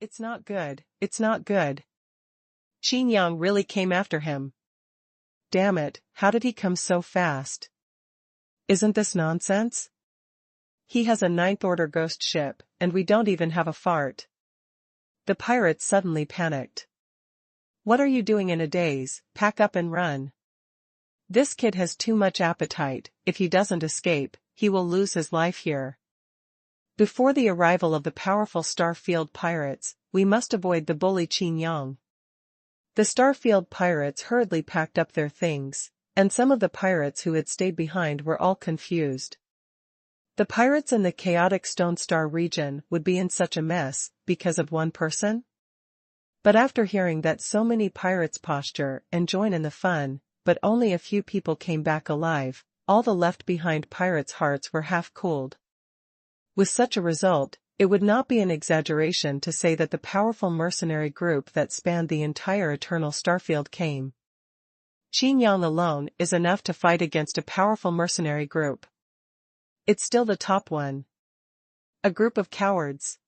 It's not good, it's not good. Qin Yang really came after him. Damn it, how did he come so fast? Isn't this nonsense? He has a ninth-order ghost ship, and we don't even have a fart. The pirates suddenly panicked. What are you doing in a daze? Pack up and run. This kid has too much appetite. If he doesn't escape, he will lose his life here. Before the arrival of the powerful Starfield pirates, we must avoid the bully Qin Yang. The Starfield pirates hurriedly packed up their things, and some of the pirates who had stayed behind were all confused. The pirates in the chaotic Stone Star region would be in such a mess, because of one person? But after hearing that so many pirates posture and join in the fun, but only a few people came back alive, all the left-behind pirates' hearts were half-cooled. With such a result, it would not be an exaggeration to say that the powerful mercenary group that spanned the entire Eternal Starfield came. Qin Yang alone is enough to fight against a powerful mercenary group. It's still the top one. A group of cowards.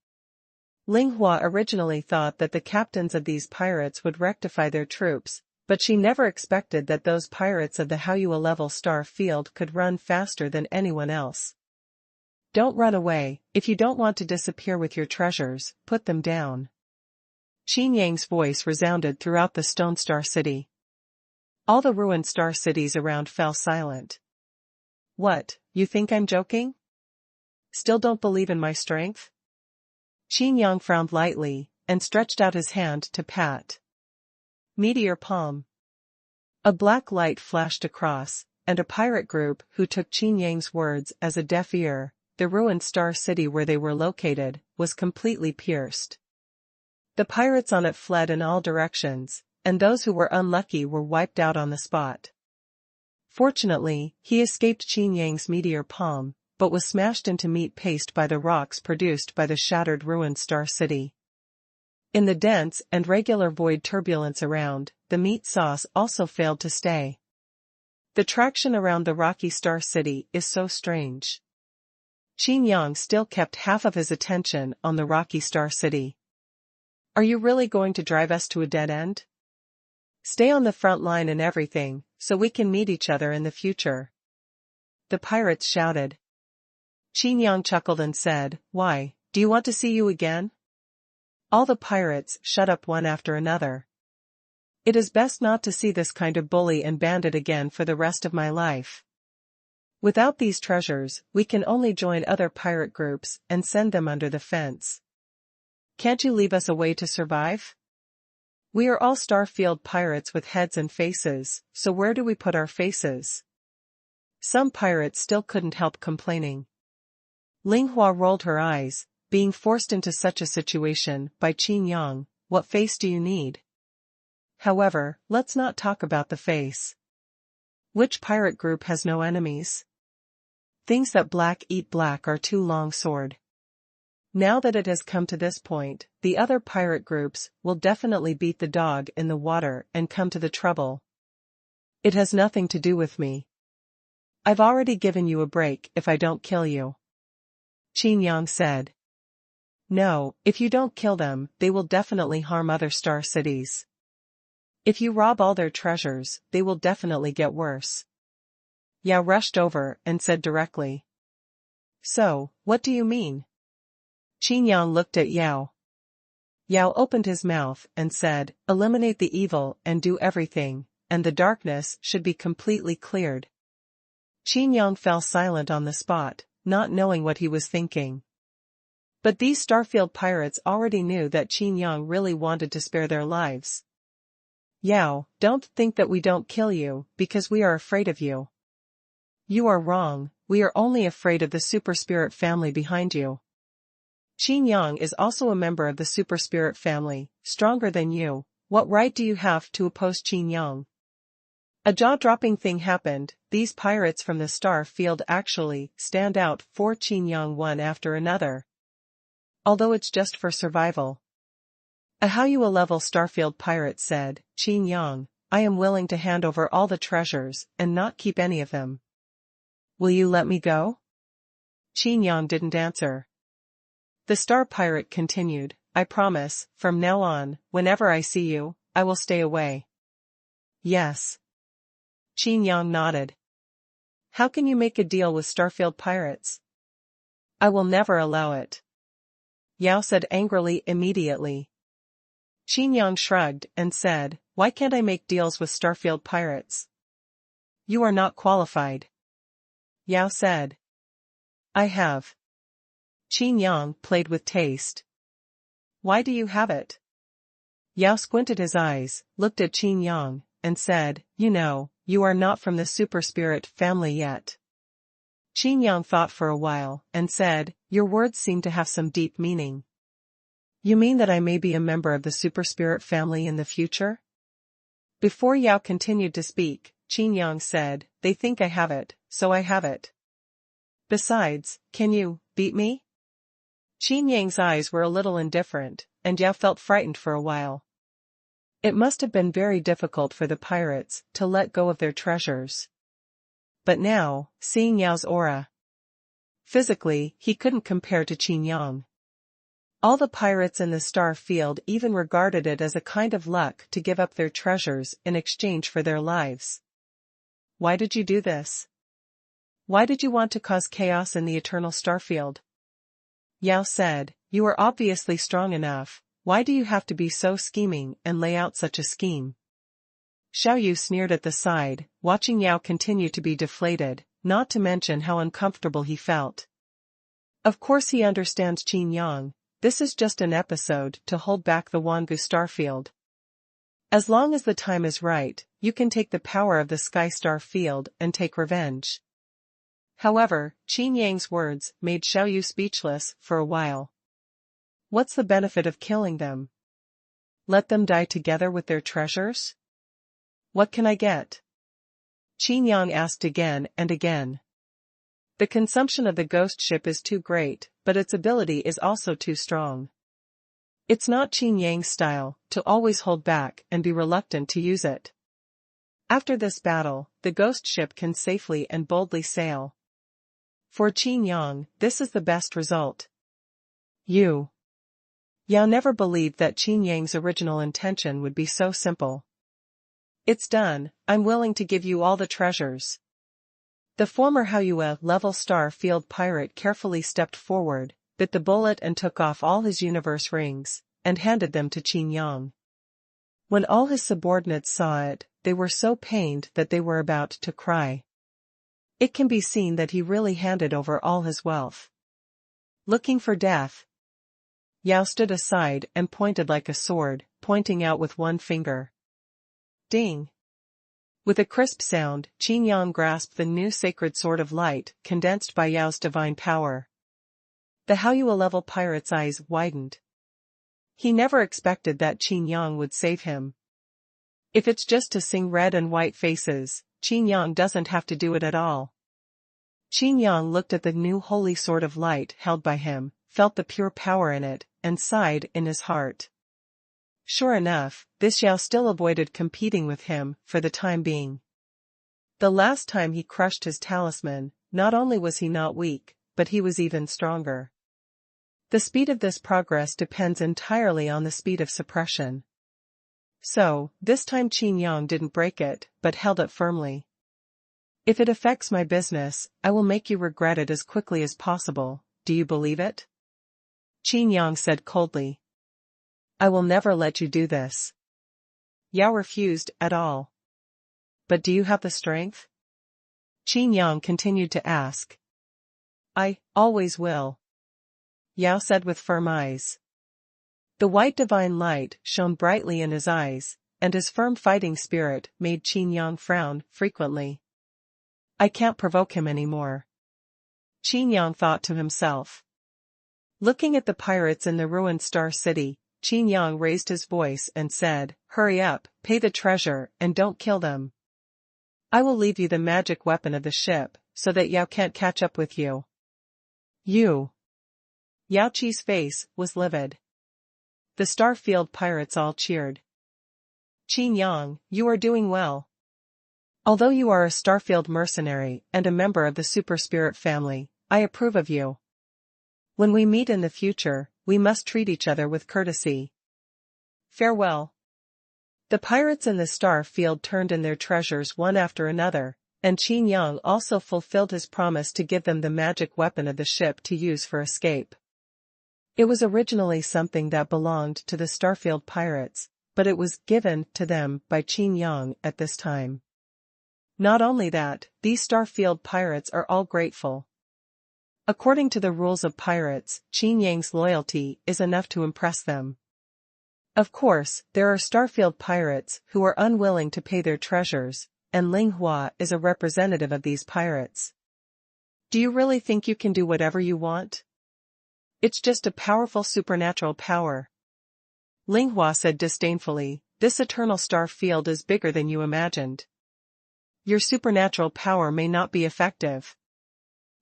Ling Hua originally thought that the captains of these pirates would rectify their troops, but she never expected that those pirates of the Haoyue level star field could run faster than anyone else. Don't run away. If you don't want to disappear with your treasures, put them down. Qin Yang's voice resounded throughout the Stone Star City. All the ruined star cities around fell silent. What, you think I'm joking? Still don't believe in my strength? Qin Yang frowned lightly, and stretched out his hand to pat. Meteor palm. A black light flashed across, and a pirate group who took Qin Yang's words as a deaf ear, the ruined star city where they were located, was completely pierced. The pirates on it fled in all directions, and those who were unlucky were wiped out on the spot. Fortunately, he escaped Qin Yang's meteor palm, but was smashed into meat paste by the rocks produced by the shattered ruined star city. In the dense and regular void turbulence around, the meat sauce also failed to stay. The traction around the rocky star city is so strange. Qin Yang still kept half of his attention on the rocky star city. Are you really going to drive us to a dead end? Stay on the front line and everything, so we can meet each other in the future. The pirates shouted. Qin Yang chuckled and said, Why, do you want to see you again? All the pirates shut up one after another. It is best not to see this kind of bully and bandit again for the rest of my life. Without these treasures, we can only join other pirate groups and send them under the fence. Can't you leave us a way to survive? We are all Starfield pirates with heads and faces, so where do we put our faces? Some pirates still couldn't help complaining. Ling Hua rolled her eyes, being forced into such a situation by Qin Yang. What face do you need? However, let's not talk about the face. Which pirate group has no enemies? Things that black eat black are too long sword. Now that it has come to this point, the other pirate groups will definitely beat the dog in the water and come to the trouble. It has nothing to do with me. I've already given you a break if I don't kill you. Qin Yang said. No, if you don't kill them, they will definitely harm other star cities. If you rob all their treasures, they will definitely get worse. Yao rushed over and said directly. So, what do you mean? Qin Yang looked at Yao. Yao opened his mouth and said, Eliminate the evil and do everything, and the darkness should be completely cleared. Qin Yang fell silent on the spot, not knowing what he was thinking. But these Starfield pirates already knew that Qin Yang really wanted to spare their lives. Yao, don't think that we don't kill you, because we are afraid of you. You are wrong, we are only afraid of the super spirit family behind you. Qin Yang is also a member of the super spirit family, stronger than you. What right do you have to oppose Qin Yang? A jaw-dropping thing happened. These pirates from the star field actually stand out for Qin Yang one after another. Although it's just for survival. A Haoyue level Starfield pirate said, Qin Yang, I am willing to hand over all the treasures and not keep any of them. Will you let me go? Qin Yang didn't answer. The star pirate continued, I promise, from now on, whenever I see you, I will stay away. Yes. Qin Yang nodded. How can you make a deal with Starfield pirates? I will never allow it. Yao said angrily immediately. Qin Yang shrugged and said, why can't I make deals with Starfield pirates? You are not qualified. Yao said. I have. Qin Yang played with taste. Why do you have it? Yao squinted his eyes, looked at Qin Yang, and said, you know, you are not from the super spirit family yet. Qin Yang thought for a while, and said, your words seem to have some deep meaning. You mean that I may be a member of the super spirit family in the future? Before Yao continued to speak, Qin Yang said, they think I have it, so I have it. Besides, can you beat me? Qin Yang's eyes were a little indifferent, and Yao felt frightened for a while. It must have been very difficult for the pirates to let go of their treasures. But now, seeing Yao's aura, physically, he couldn't compare to Qin Yang. All the pirates in the star field even regarded it as a kind of luck to give up their treasures in exchange for their lives. Why did you do this? Why did you want to cause chaos in the eternal starfield? Yao said, you are obviously strong enough, why do you have to be so scheming and lay out such a scheme? Xiaoyu sneered at the side, watching Yao continue to be deflated, not to mention how uncomfortable he felt. Of course he understands Qin Yang, this is just an episode to hold back the Wangu starfield. As long as the time is right, you can take the power of the Sky Star field and take revenge. However, Qin Yang's words made Xiaoyu speechless for a while. What's the benefit of killing them? Let them die together with their treasures? What can I get? Qin Yang asked again and again. The consumption of the ghost ship is too great, but its ability is also too strong. It's not Qin Yang's style to always hold back and be reluctant to use it. After this battle, the ghost ship can safely and boldly sail. For Qin Yang, this is the best result. Yao never believed that Qin Yang's original intention would be so simple. It's done, I'm willing to give you all the treasures. The former Haoyue level star field pirate carefully stepped forward, bit the bullet and took off all his universe rings, and handed them to Qin Yang. When all his subordinates saw it, they were so pained that they were about to cry. It can be seen that he really handed over all his wealth. Looking for death. Yao stood aside and pointed like a sword, pointing out with one finger. Ding! With a crisp sound, Qin Yang grasped the new sacred sword of light, condensed by Yao's divine power. The Haoyue level pirate's eyes widened. He never expected that Qin Yang would save him. If it's just to sing red and white faces, Qin Yang doesn't have to do it at all. Qin Yang looked at the new holy sword of light held by him, felt the pure power in it, and sighed in his heart. Sure enough, this Yao still avoided competing with him for the time being. The last time he crushed his talisman, not only was he not weak, but he was even stronger. The speed of this progress depends entirely on the speed of suppression. So, this time Qin Yang didn't break it, but held it firmly. If it affects my business, I will make you regret it as quickly as possible, do you believe it? Qin Yang said coldly. I will never let you do this. Yao refused at all. But do you have the strength? Qin Yang continued to ask. I always will. Yao said with firm eyes. The white divine light shone brightly in his eyes, and his firm fighting spirit made Qin Yang frown frequently. I can't provoke him anymore. Qin Yang thought to himself. Looking at the pirates in the ruined Star City, Qin Yang raised his voice and said, hurry up, pay the treasure, and don't kill them. I will leave you the magic weapon of the ship, so that Yao can't catch up with you. You. Yao Qi's face was livid. The Starfield pirates all cheered. Qin Yang, you are doing well. Although you are a Starfield mercenary and a member of the Super Spirit family, I approve of you. When we meet in the future, we must treat each other with courtesy. Farewell. The pirates in the star field turned in their treasures one after another, and Qin Yang also fulfilled his promise to give them the magic weapon of the ship to use for escape. It was originally something that belonged to the Starfield pirates, but it was given to them by Qin Yang at this time. Not only that, these Starfield pirates are all grateful. According to the rules of pirates, Qin Yang's loyalty is enough to impress them. Of course, there are Starfield pirates who are unwilling to pay their treasures, and Ling Hua is a representative of these pirates. Do you really think you can do whatever you want? It's just a powerful supernatural power. Ling Hua said disdainfully, this eternal star field is bigger than you imagined. Your supernatural power may not be effective.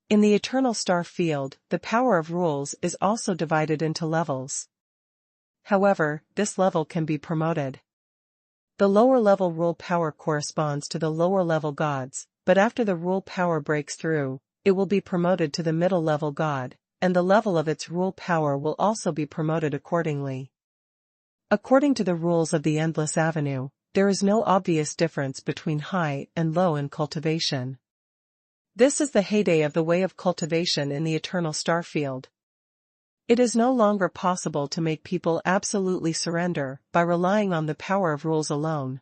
In the eternal star field, the power of rules is also divided into levels. However, this level can be promoted. The lower level rule power corresponds to the lower level gods, but after the rule power breaks through, it will be promoted to the middle level god, and the level of its rule power will also be promoted accordingly. According to the rules of the Endless Avenue, there is no obvious difference between high and low in cultivation. This is the heyday of the way of cultivation in the eternal star field. It is no longer possible to make people absolutely surrender by relying on the power of rules alone.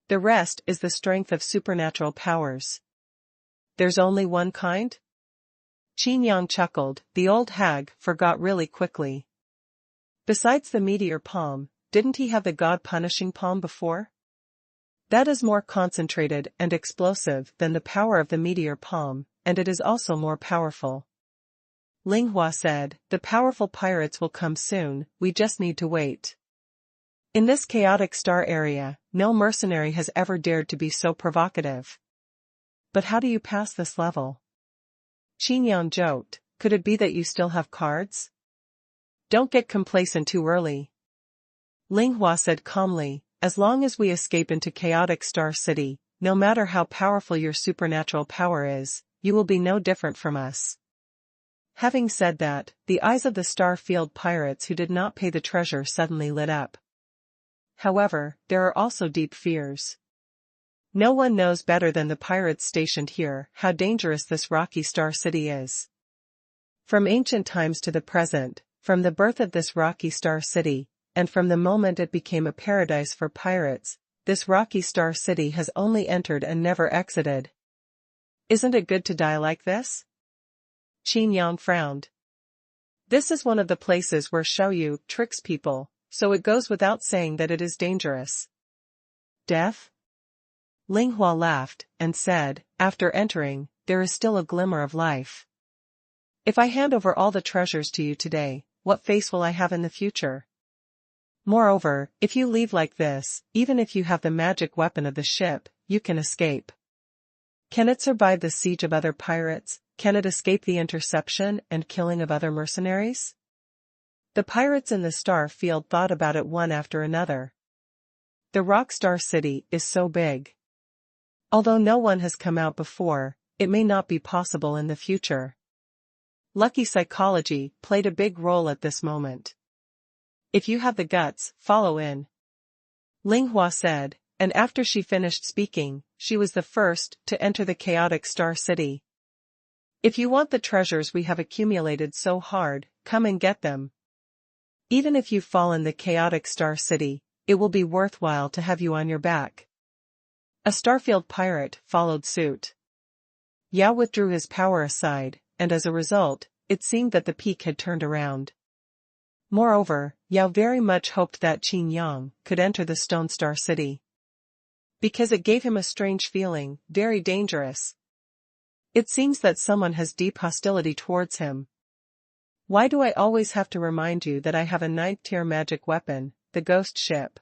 The rest is the strength of supernatural powers. There's only one kind? Qin Yang chuckled, the old hag forgot really quickly. Besides the meteor palm, didn't he have the god-punishing palm before? That is more concentrated and explosive than the power of the meteor palm, and it is also more powerful. Ling Hua said, the powerful pirates will come soon, we just need to wait. In this chaotic star area, no mercenary has ever dared to be so provocative. But how do you pass this level? Qin Yang joked, could it be that you still have cards? Don't get complacent too early. Ling Hua said calmly, as long as we escape into chaotic Star City, no matter how powerful your supernatural power is, you will be no different from us. Having said that, the eyes of the Star Field pirates who did not pay the treasure suddenly lit up. However, there are also deep fears. No one knows better than the pirates stationed here how dangerous this rocky Star City is. From ancient times to the present, from the birth of this rocky Star City, and from the moment it became a paradise for pirates, this rocky Star City has only entered and never exited. Isn't it good to die like this? Qin Yang frowned. This is one of the places where Xiaoyu tricks people, so it goes without saying that it is dangerous. Death? Ling Hua laughed, and said, after entering, there is still a glimmer of life. If I hand over all the treasures to you today, what face will I have in the future? Moreover, if you leave like this, even if you have the magic weapon of the ship, you can escape. Can it survive the siege of other pirates? Can it escape the interception and killing of other mercenaries? The pirates in the Star Field thought about it one after another. The Rock Star City is so big. Although no one has come out before, it may not be possible in the future. Lucky psychology played a big role at this moment. If you have the guts, follow in. Ling Hua said, and after she finished speaking, she was the first to enter the chaotic Star City. If you want the treasures we have accumulated so hard, come and get them. Even if you fall in the chaotic Star City, it will be worthwhile to have you on your back. A Starfield pirate followed suit. Yao withdrew his power aside, and as a result, it seemed that the peak had turned around. Moreover, Yao very much hoped that Qin Yang could enter the Stone Star City. Because it gave him a strange feeling, very dangerous. It seems that someone has deep hostility towards him. Why do I always have to remind you that I have a 9th-tier magic weapon, the ghost ship?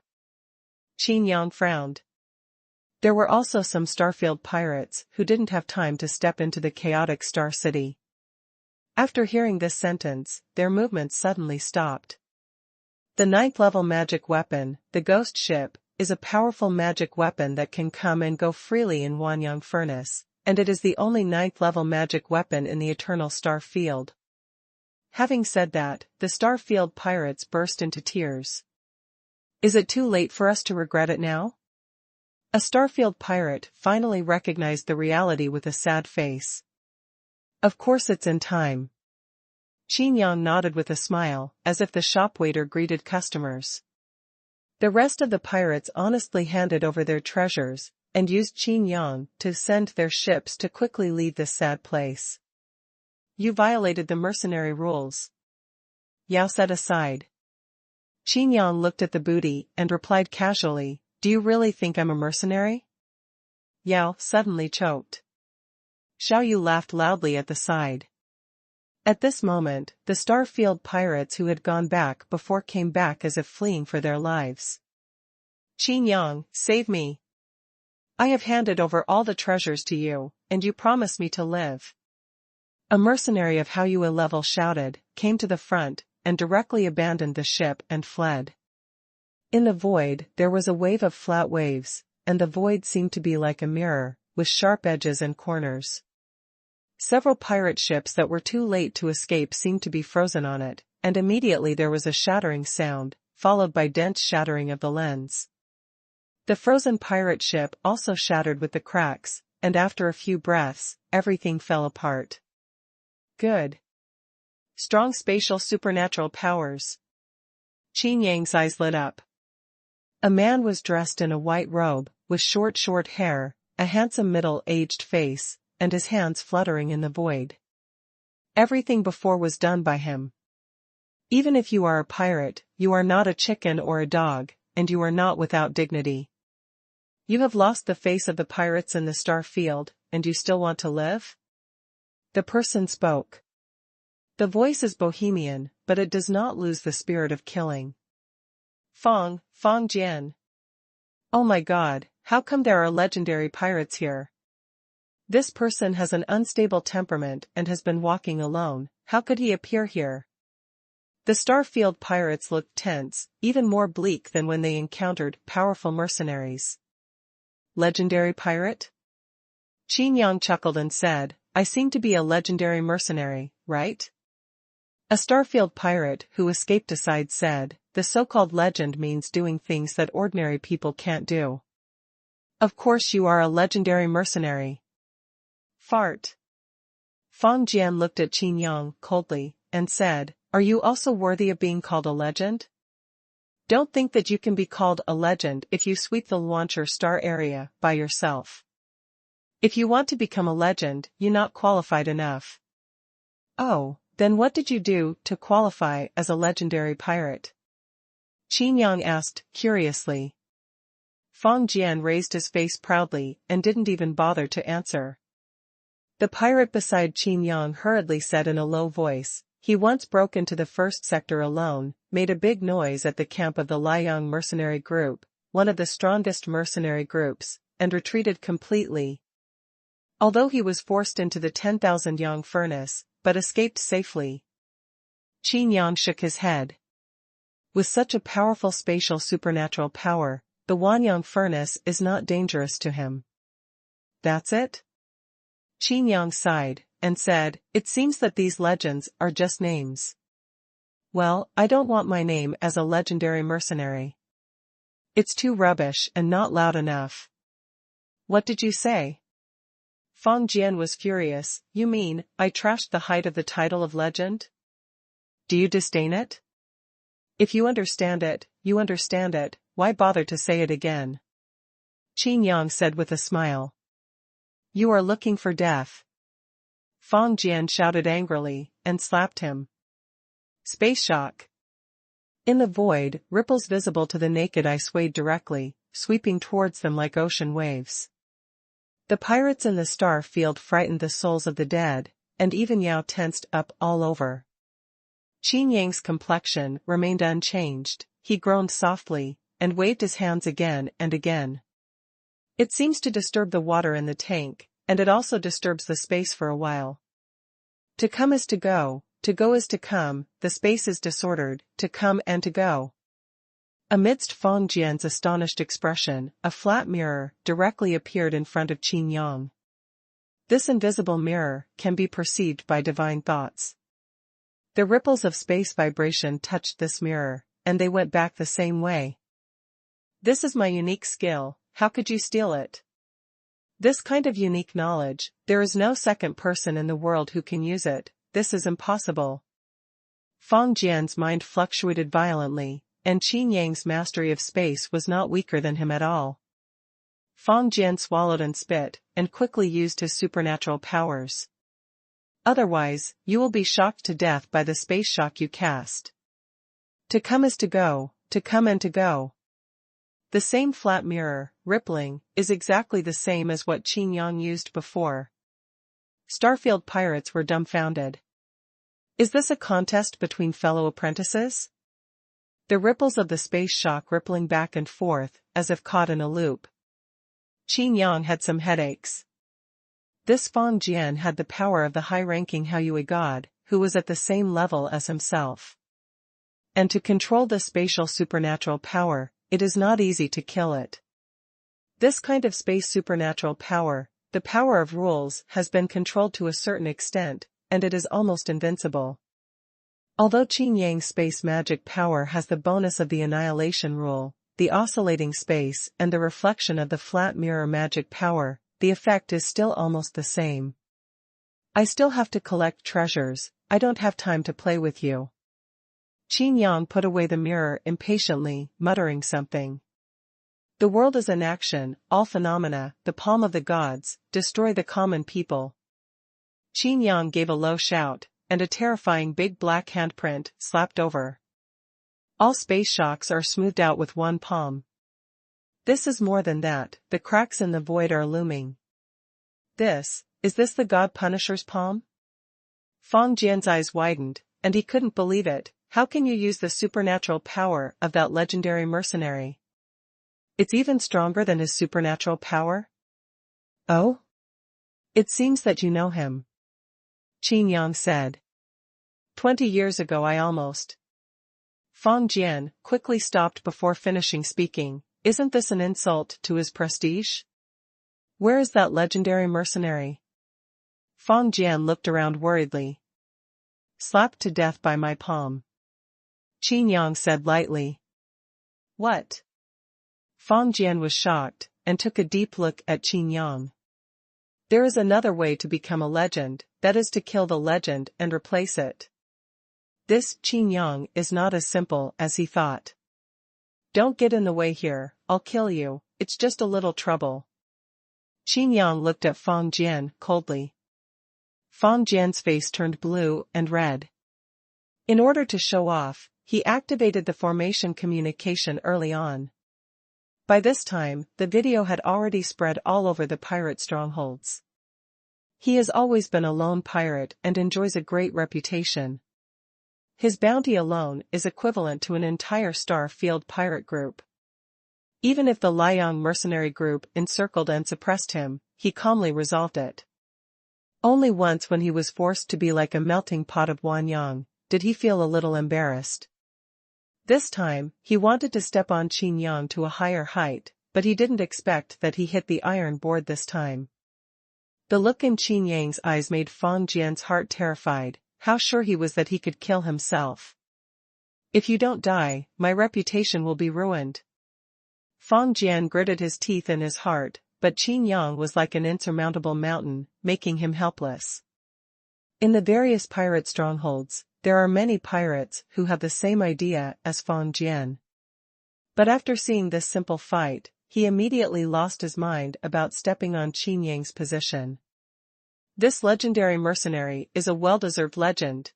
Qin Yang frowned. There were also some Starfield pirates who didn't have time to step into the chaotic Star City. After hearing this sentence, their movements suddenly stopped. The 9th-level magic weapon, the ghost ship, is a powerful magic weapon that can come and go freely in Xuanhuan Furnace, and it is the only 9th-level magic weapon in the Eternal Star Field. Having said that, the Starfield pirates burst into tears. Is it too late for us to regret it now? A Starfield pirate finally recognized the reality with a sad face. Of course it's in time. Qin Yang nodded with a smile, as if the shop waiter greeted customers. The rest of the pirates honestly handed over their treasures, and used Qin Yang to send their ships to quickly leave this sad place. You violated the mercenary rules. Yao said aside. Qin Yang looked at the booty and replied casually, do you really think I'm a mercenary? Yao suddenly choked. Xiao Yu laughed loudly at the side. At this moment, the Starfield pirates who had gone back before came back as if fleeing for their lives. Qin Yang, save me. I have handed over all the treasures to you, and you promise me to live. A mercenary of Hao Yue level shouted, came to the front, and directly abandoned the ship and fled. In the void, there was a wave of flat waves, and the void seemed to be like a mirror, with sharp edges and corners. Several pirate ships that were too late to escape seemed to be frozen on it, and immediately there was a shattering sound, followed by dense shattering of the lens. The frozen pirate ship also shattered with the cracks, and after a few breaths, everything fell apart. Good. Strong spatial supernatural powers. Qin Yang's eyes lit up. A man was dressed in a white robe, with short hair, a handsome middle-aged face, and his hands fluttering in the void. Everything before was done by him. Even if you are a pirate, you are not a chicken or a dog, and you are not without dignity. You have lost the face of the pirates in the Starfield, and you still want to live? The person spoke. The voice is bohemian, but it does not lose the spirit of killing. Feng Jian. Oh my god, how come there are legendary pirates here? This person has an unstable temperament and has been walking alone, how could he appear here? The Starfield pirates looked tense, even more bleak than when they encountered powerful mercenaries. Legendary pirate? Qin Yang chuckled and said, I seem to be a legendary mercenary, right? A Starfield pirate who escaped aside said, the so-called legend means doing things that ordinary people can't do. Of course you are a legendary mercenary. Fart. Feng Jian looked at Qin Yang coldly, and said, are you also worthy of being called a legend? Don't think that you can be called a legend if you sweep the launcher star area by yourself. If you want to become a legend, you're not qualified enough. Oh, then what did you do to qualify as a legendary pirate? Qin Yang asked, curiously. Feng Jian raised his face proudly and didn't even bother to answer. The pirate beside Qin Yang hurriedly said in a low voice, he once broke into the first sector alone, made a big noise at the camp of the Liang mercenary group, one of the strongest mercenary groups, and retreated completely. Although he was forced into the 10,000 yang furnace, but escaped safely. Qin Yang shook his head. With such a powerful spatial supernatural power, the Wanyang furnace is not dangerous to him. That's it? Qin Yang sighed, and said, it seems that these legends are just names. Well, I don't want my name as a legendary mercenary. It's too rubbish and not loud enough. What did you say? Feng Jian was furious, you mean, I trashed the height of the title of legend? Do you disdain it? If you understand it, you understand it, why bother to say it again? Qin Yang said with a smile. You are looking for death. Feng Jian shouted angrily, and slapped him. Space shock. In the void, ripples visible to the naked eye swayed directly, sweeping towards them like ocean waves. The pirates in the star field frightened the souls of the dead, and even Yao tensed up all over. Qin Yang's complexion remained unchanged, he groaned softly, and waved his hands again and again. It seems to disturb the water in the tank, and it also disturbs the space for a while. To come is to go is to come, the space is disordered, to come and to go. Amidst Feng Jian's astonished expression, a flat mirror directly appeared in front of Qin Yang. This invisible mirror can be perceived by divine thoughts. The ripples of space vibration touched this mirror, and they went back the same way. This is my unique skill, how could you steal it? This kind of unique knowledge, there is no second person in the world who can use it, this is impossible. Feng Jian's mind fluctuated violently, and Qin Yang's mastery of space was not weaker than him at all. Feng Jian swallowed and spit, and quickly used his supernatural powers. Otherwise, you will be shocked to death by the space shock you cast. To come is to go, to come and to go. The same flat mirror, rippling, is exactly the same as what Qin Yang used before. Starfield pirates were dumbfounded. Is this a contest between fellow apprentices? The ripples of the space shock rippling back and forth, as if caught in a loop. Qin Yang had some headaches. This Feng Jian had the power of the high-ranking Haoyue god, who was at the same level as himself. And to control the spatial supernatural power, it is not easy to kill it. This kind of space supernatural power, the power of rules, has been controlled to a certain extent, and it is almost invincible. Although Qin Yang's space magic power has the bonus of the annihilation rule, the oscillating space and the reflection of the flat mirror magic power, the effect is still almost the same. I still have to collect treasures, I don't have time to play with you. Qin Yang put away the mirror impatiently, muttering something. The world is in action, all phenomena, the palm of the gods, destroy the common people. Qin Yang gave a low shout, and a terrifying big black handprint slapped over. All space shocks are smoothed out with one palm. This is more than that, the cracks in the void are looming. Is this the God Punisher's palm? Feng Jian's eyes widened, and he couldn't believe it. How can you use the supernatural power of that legendary mercenary? It's even stronger than his supernatural power? Oh? It seems that you know him. Qin Yang said. 20 years ago I almost. Feng Jian quickly stopped before finishing speaking. Isn't this an insult to his prestige? Where is that legendary mercenary? Feng Jian looked around worriedly. Slapped to death by my palm. Qin Yang said lightly. What? Feng Jian was shocked, and took a deep look at Qin Yang. There is another way to become a legend, that is to kill the legend and replace it. This Qin Yang is not as simple as he thought. Don't get in the way here, I'll kill you, it's just a little trouble. Qin Yang looked at Feng Jian coldly. Feng Jian's face turned blue and red. In order to show off, he activated the formation communication early on. By this time, the video had already spread all over the pirate strongholds. He has always been a lone pirate and enjoys a great reputation. His bounty alone is equivalent to an entire Star-Field pirate group. Even if the Liang mercenary group encircled and suppressed him, he calmly resolved it. Only once when he was forced to be like a melting pot of Xuanhuan, did he feel a little embarrassed. This time, he wanted to step on Qin Yang to a higher height, but he didn't expect that he hit the iron board this time. The look in Qin Yang's eyes made Feng Jian's heart terrified. How sure he was that he could kill himself. If you don't die, my reputation will be ruined. Feng Jian gritted his teeth in his heart, but Qin Yang was like an insurmountable mountain, making him helpless. In the various pirate strongholds, there are many pirates who have the same idea as Feng Jian. But after seeing this simple fight, he immediately lost his mind about stepping on Qin Yang's position. This legendary mercenary is a well-deserved legend.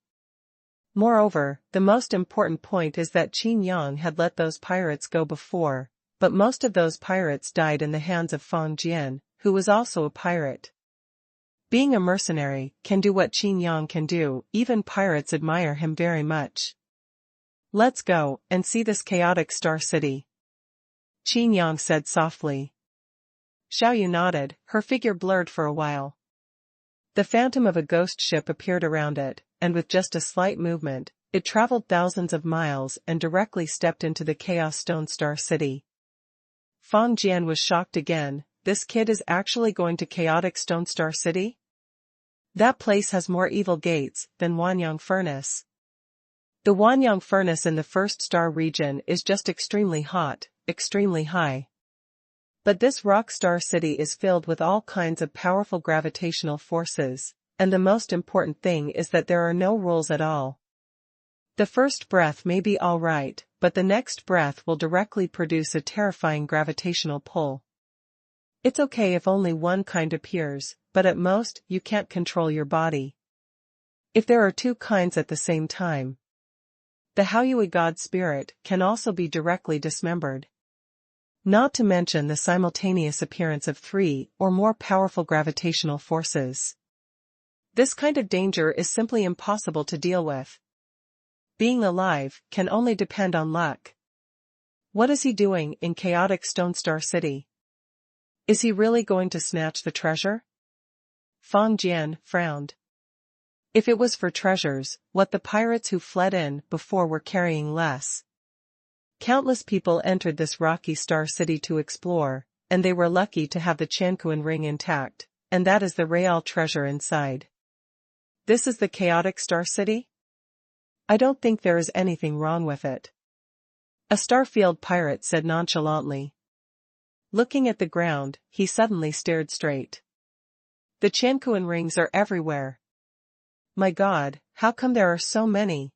Moreover, the most important point is that Qin Yang had let those pirates go before, but most of those pirates died in the hands of Feng Jian, who was also a pirate. Being a mercenary can do what Qin Yang can do, even pirates admire him very much. Let's go and see this chaotic star city. Qin Yang said softly. Xiaoyu nodded, her figure blurred for a while. The phantom of a ghost ship appeared around it, and with just a slight movement, it traveled thousands of miles and directly stepped into the Chaos Stone Star City. Feng Jian was shocked again. This kid is actually going to Chaotic Stone Star City? That place has more evil gates than Xuanhuan Furnace. The Xuanhuan furnace in the first star region is just extremely hot, extremely high. But this rock star city is filled with all kinds of powerful gravitational forces, and the most important thing is that there are no rules at all. The first breath may be all right, but the next breath will directly produce a terrifying gravitational pull. It's okay if only one kind appears, but at most, you can't control your body. If there are two kinds at the same time, the Haoyue God spirit can also be directly dismembered. Not to mention the simultaneous appearance of 3 or more powerful gravitational forces. This kind of danger is simply impossible to deal with. Being alive can only depend on luck. What is he doing in chaotic Stone Star City? Is he really going to snatch the treasure? Fang Jian frowned. If it was for treasures, what the pirates who fled in before were carrying less. Countless people entered this rocky star city to explore, and they were lucky to have the Quanhuan ring intact, and that is the real treasure inside. This is the chaotic star city? I don't think there is anything wrong with it. A Starfield pirate said nonchalantly. Looking at the ground, he suddenly stared straight. The Quanhuan rings are everywhere. My God, how come there are so many?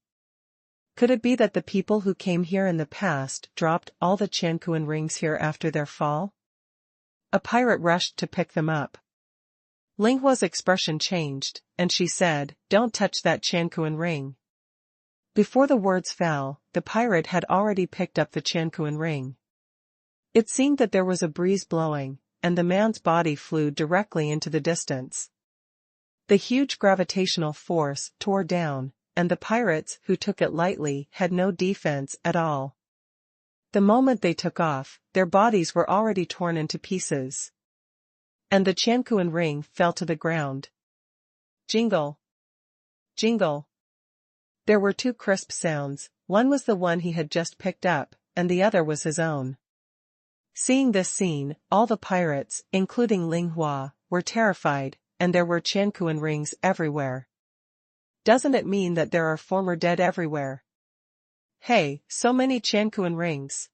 Could it be that the people who came here in the past dropped all the Quanhuan rings here after their fall? A pirate rushed to pick them up. Linghua's expression changed, and she said, "Don't touch that Quanhuan ring." Before the words fell, the pirate had already picked up the Quanhuan ring. It seemed that there was a breeze blowing, and the man's body flew directly into the distance. The huge gravitational force tore down, and the pirates who took it lightly had no defense at all. The moment they took off, their bodies were already torn into pieces. And the Quanhuan ring fell to the ground. Jingle! Jingle! There were two crisp sounds, one was the one he had just picked up, and the other was his own. Seeing this scene, all the pirates, including Linghua, were terrified, and there were Quanhuan rings everywhere. Doesn't it mean that there are former dead everywhere? Hey, so many Quanhuan rings!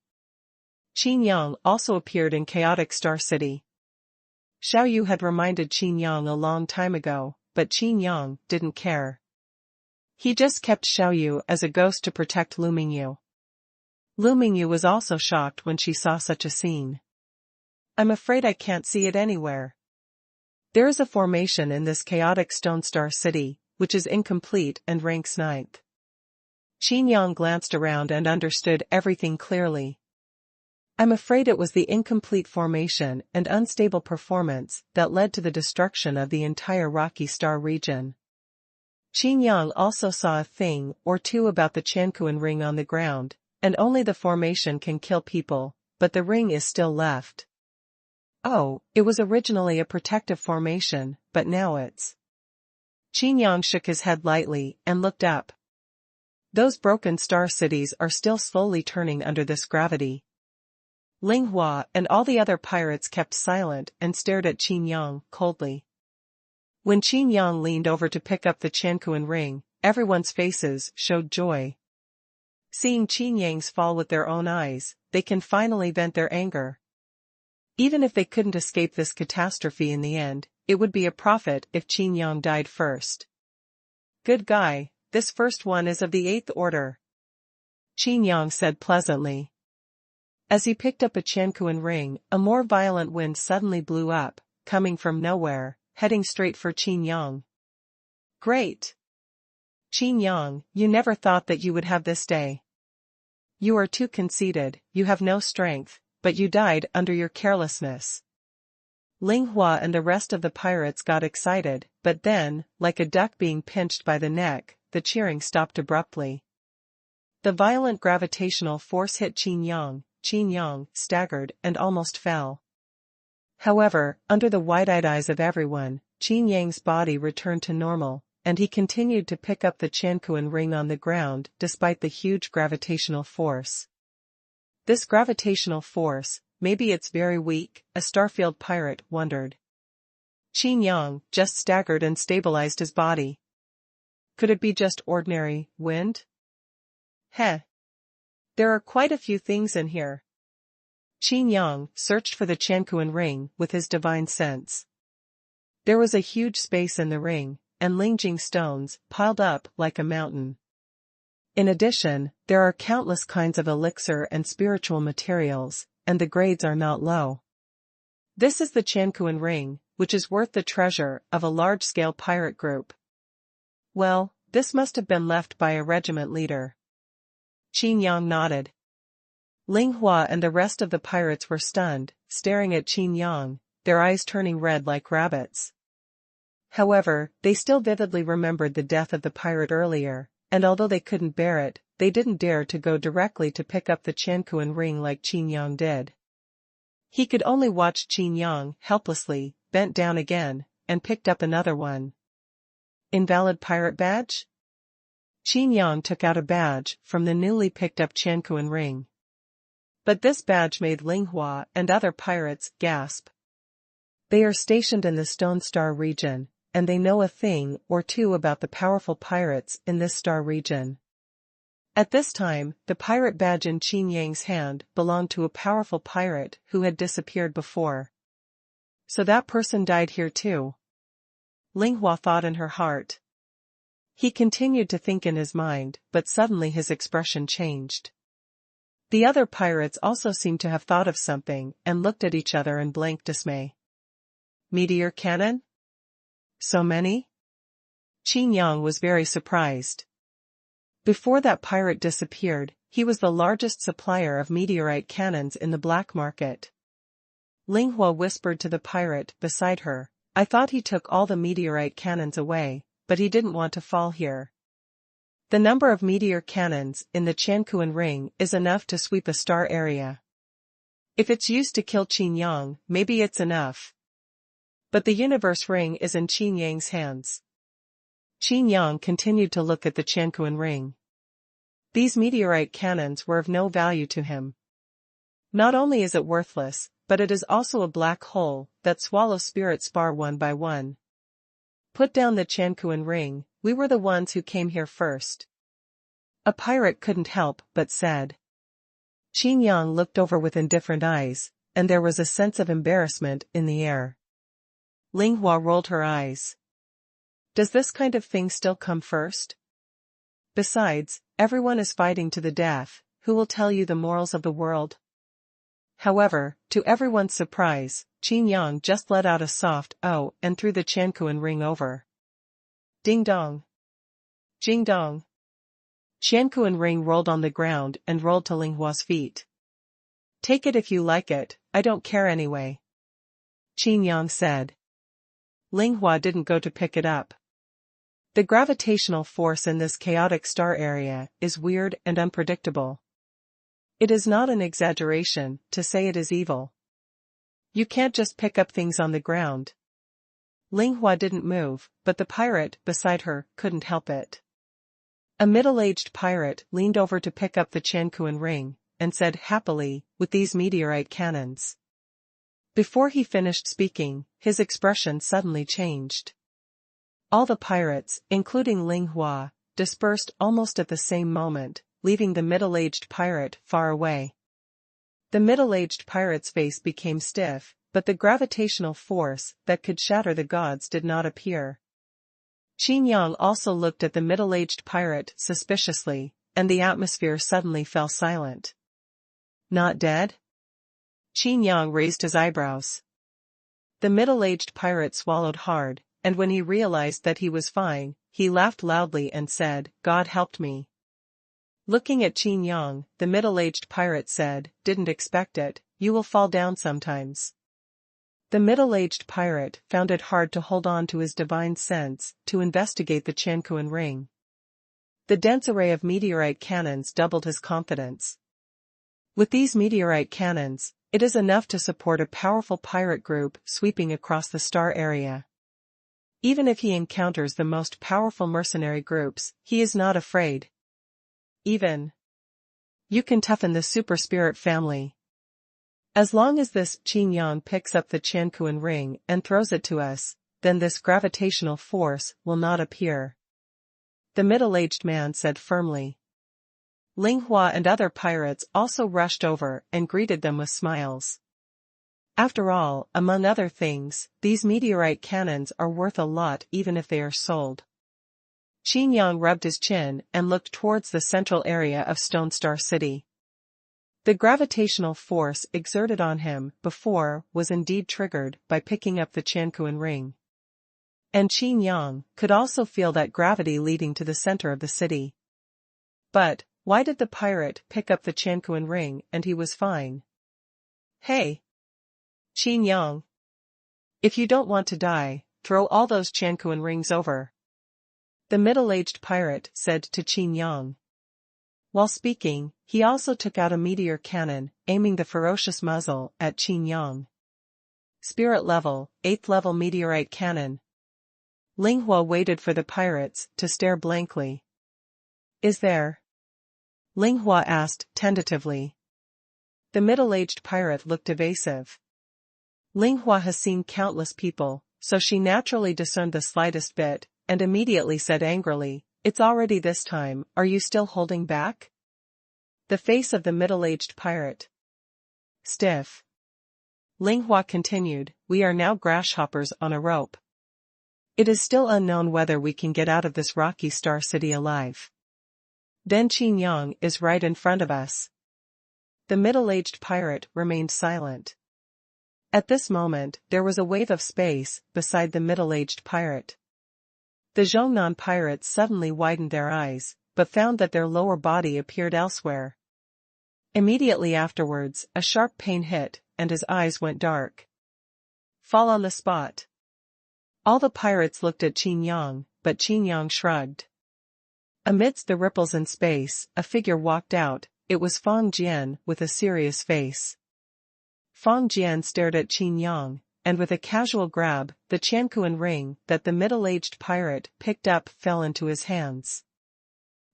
Qin Yang also appeared in chaotic Star City. Xiaoyu had reminded Qin Yang a long time ago, but Qin Yang didn't care. He just kept Xiaoyu as a ghost to protect Lu Mingyu. Lu Mingyu was also shocked when she saw such a scene. I'm afraid I can't see it anywhere. There is a formation in this chaotic Stone Star City, which is incomplete and ranks 9th. Qin Yang glanced around and understood everything clearly. I'm afraid it was the incomplete formation and unstable performance that led to the destruction of the entire Rocky Star region. Qin Yang also saw a thing or two about the Quanhuan ring on the ground, and only the formation can kill people, but the ring is still left. Oh, it was originally a protective formation, but now it's... Qin Yang shook his head lightly and looked up. Those broken star cities are still slowly turning under this gravity. Linghua and all the other pirates kept silent and stared at Qin Yang coldly. When Qin Yang leaned over to pick up the Quanhuan ring, everyone's faces showed joy. Seeing Qin Yang's fall with their own eyes, they can finally vent their anger. Even if they couldn't escape this catastrophe in the end, it would be a profit if Qin Yang died first. Good guy, this first one is of the 8th order. Qin Yang said pleasantly. As he picked up a Quanhuan ring, a more violent wind suddenly blew up, coming from nowhere, heading straight for Qin Yang. Great! Qin Yang, you never thought that you would have this day. You are too conceited, you have no strength, but you died under your carelessness. Linghua and the rest of the pirates got excited, but then, like a duck being pinched by the neck, the cheering stopped abruptly. The violent gravitational force hit Qin Yang. Qin Yang staggered and almost fell. However, under the wide-eyed eyes of everyone, Qin Yang's body returned to normal, and he continued to pick up the Quanhuan ring on the ground despite the huge gravitational force. This gravitational force, maybe it's very weak, a Starfield pirate wondered. Qin Yang just staggered and stabilized his body. Could it be just ordinary wind? Heh. There are quite a few things in here. Qin Yang searched for the Quanquan ring with his divine sense. There was a huge space in the ring, and Lingjing stones piled up like a mountain. In addition, there are countless kinds of elixir and spiritual materials, and the grades are not low. This is the Quanquan ring, which is worth the treasure of a large-scale pirate group. Well, this must have been left by a regiment leader. Qin Yang nodded. Ling Hua and the rest of the pirates were stunned, staring at Qin Yang, their eyes turning red like rabbits. However, they still vividly remembered the death of the pirate earlier, and although they couldn't bear it, they didn't dare to go directly to pick up the Quanquan ring like Qin Yang did. He could only watch Qin Yang helplessly, bent down again, and picked up another one. Invalid pirate badge? Qin Yang took out a badge from the newly picked up Quanquan ring. But this badge made Ling Hua and other pirates gasp. They are stationed in the Stone Star region, and they know a thing or two about the powerful pirates in this star region. At this time, the pirate badge in Qin Yang's hand belonged to a powerful pirate who had disappeared before. So that person died here too. Ling Hua thought in her heart. He continued to think in his mind, but suddenly his expression changed. The other pirates also seemed to have thought of something and looked at each other in blank dismay. Meteor cannon? So many? Qin Yang was very surprised. Before that pirate disappeared, he was the largest supplier of meteorite cannons in the black market. Ling Hua whispered to the pirate beside her, I thought he took all the meteorite cannons away, but he didn't want to fall here. The number of meteor cannons in the Quanquan ring is enough to sweep a star area. If it's used to kill Qin Yang, maybe it's enough. But the universe ring is in Qin Yang's hands. Qin Yang continued to look at the Quanquan ring. These meteorite cannons were of no value to him. Not only is it worthless, but it is also a black hole that swallows spirits far one by one. Put down the Quanquan ring, we were the ones who came here first. A pirate couldn't help but said. Qin Yang looked over with indifferent eyes, and there was a sense of embarrassment in the air. Ling Hua rolled her eyes. Does this kind of thing still come first? Besides, everyone is fighting to the death, who will tell you the morals of the world? However, to everyone's surprise, Qin Yang just let out a soft "oh" and threw the Quanquan ring over. Ding dong. Jing dong. Quanquan ring rolled on the ground and rolled to Ling Hua's feet. Take it if you like it, I don't care anyway. Qin Yang said. Ling Hua didn't go to pick it up. The gravitational force in this chaotic star area is weird and unpredictable. It is not an exaggeration to say it is evil. You can't just pick up things on the ground. Ling Hua didn't move, but the pirate beside her couldn't help it. A middle-aged pirate leaned over to pick up the Quanquan ring, and said happily, with these meteorite cannons. Before he finished speaking, his expression suddenly changed. All the pirates, including Ling Hua, dispersed almost at the same moment, leaving the middle-aged pirate far away. The middle-aged pirate's face became stiff, but the gravitational force that could shatter the gods did not appear. Qin Yang also looked at the middle-aged pirate suspiciously, and the atmosphere suddenly fell silent. Not dead? Qin Yang raised his eyebrows. The middle-aged pirate swallowed hard, and when he realized that he was fine, he laughed loudly and said, God helped me. Looking at Qin Yang, the middle-aged pirate said, didn't expect it, you will fall down sometimes. The middle-aged pirate found it hard to hold on to his divine sense to investigate the Quanquan ring. The dense array of meteorite cannons doubled his confidence. With these meteorite cannons, it is enough to support a powerful pirate group sweeping across the star area. Even if he encounters the most powerful mercenary groups, he is not afraid. Even you can toughen the super spirit family. As long as this Qin Yang picks up the Quanquan ring and throws it to us, then this gravitational force will not appear. The middle-aged man said firmly. Ling Hua and other pirates also rushed over and greeted them with smiles. After all, among other things, these meteorite cannons are worth a lot even if they are sold. Qin Yang rubbed his chin and looked towards the central area of Stone Star City. The gravitational force exerted on him before was indeed triggered by picking up the Xuanhuan ring. And Qin Yang could also feel that gravity leading to the center of the city. But, why did the pirate pick up the Xuanhuan ring and he was fine? Hey! Qin Yang. If you don't want to die, throw all those Xuanhuan rings over. The middle-aged pirate said to Qin Yang. While speaking, he also took out a meteor cannon, aiming the ferocious muzzle at Qin Yang. Spirit level, 8th level meteorite cannon. Ling Hua waited for the pirates to stare blankly. Is there? Ling Hua asked tentatively. The middle-aged pirate looked evasive. Ling Hua has seen countless people, so she naturally discerned the slightest bit, and immediately said angrily, "It's already this time, are you still holding back?" The face of the middle-aged pirate. Stiff. Ling Hua continued, "We are now grasshoppers on a rope. It is still unknown whether we can get out of this rocky star city alive. Then Qin Yang is right in front of us." The middle-aged pirate remained silent. At this moment, there was a wave of space beside the middle-aged pirate. The Xuanhuan pirates suddenly widened their eyes, but found that their lower body appeared elsewhere. Immediately afterwards, a sharp pain hit, and his eyes went dark. Fall on the spot. All the pirates looked at Qin Yang, but Qin Yang shrugged. Amidst the ripples in space, a figure walked out. It was Feng Jian with a serious face. Feng Jian stared at Qin Yang, and with a casual grab, the Xuanhuan ring that the middle-aged pirate picked up fell into his hands.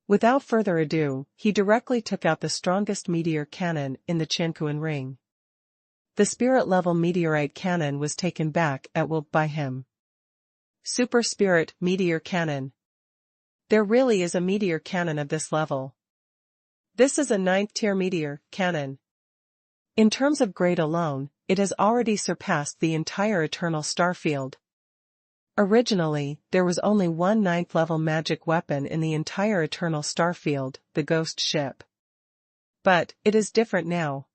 Without further ado, he directly took out the strongest meteor cannon in the Xuanhuan ring. The spirit-level meteorite cannon was taken back at will by him. Super Spirit Meteor Cannon. There really is a meteor cannon of this level. This is a 9th-tier meteor cannon. In terms of grade alone, it has already surpassed the entire Eternal Starfield. Originally, there was only one 9th-level magic weapon in the entire Eternal Starfield, the Ghost Ship. But, it is different now.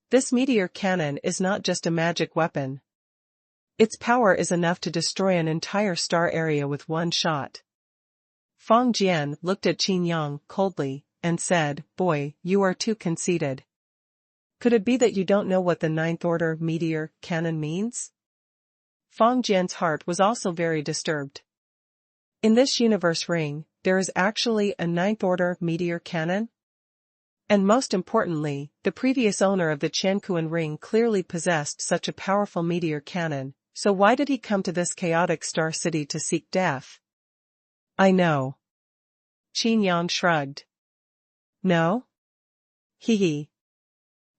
This meteor cannon is not just a magic weapon. Its power is enough to destroy an entire star area with one shot. Feng Jian looked at Qin Yang coldly, and said, "Boy, you are too conceited. Could it be that you don't know what the 9th Order meteor cannon means?" Feng Jian's heart was also very disturbed. In this universe ring, there is actually a 9th Order meteor cannon? And most importantly, the previous owner of the Xuanhuan ring clearly possessed such a powerful meteor cannon, so why did he come to this chaotic star city to seek death? I know. Qin Yang shrugged. No? Hee.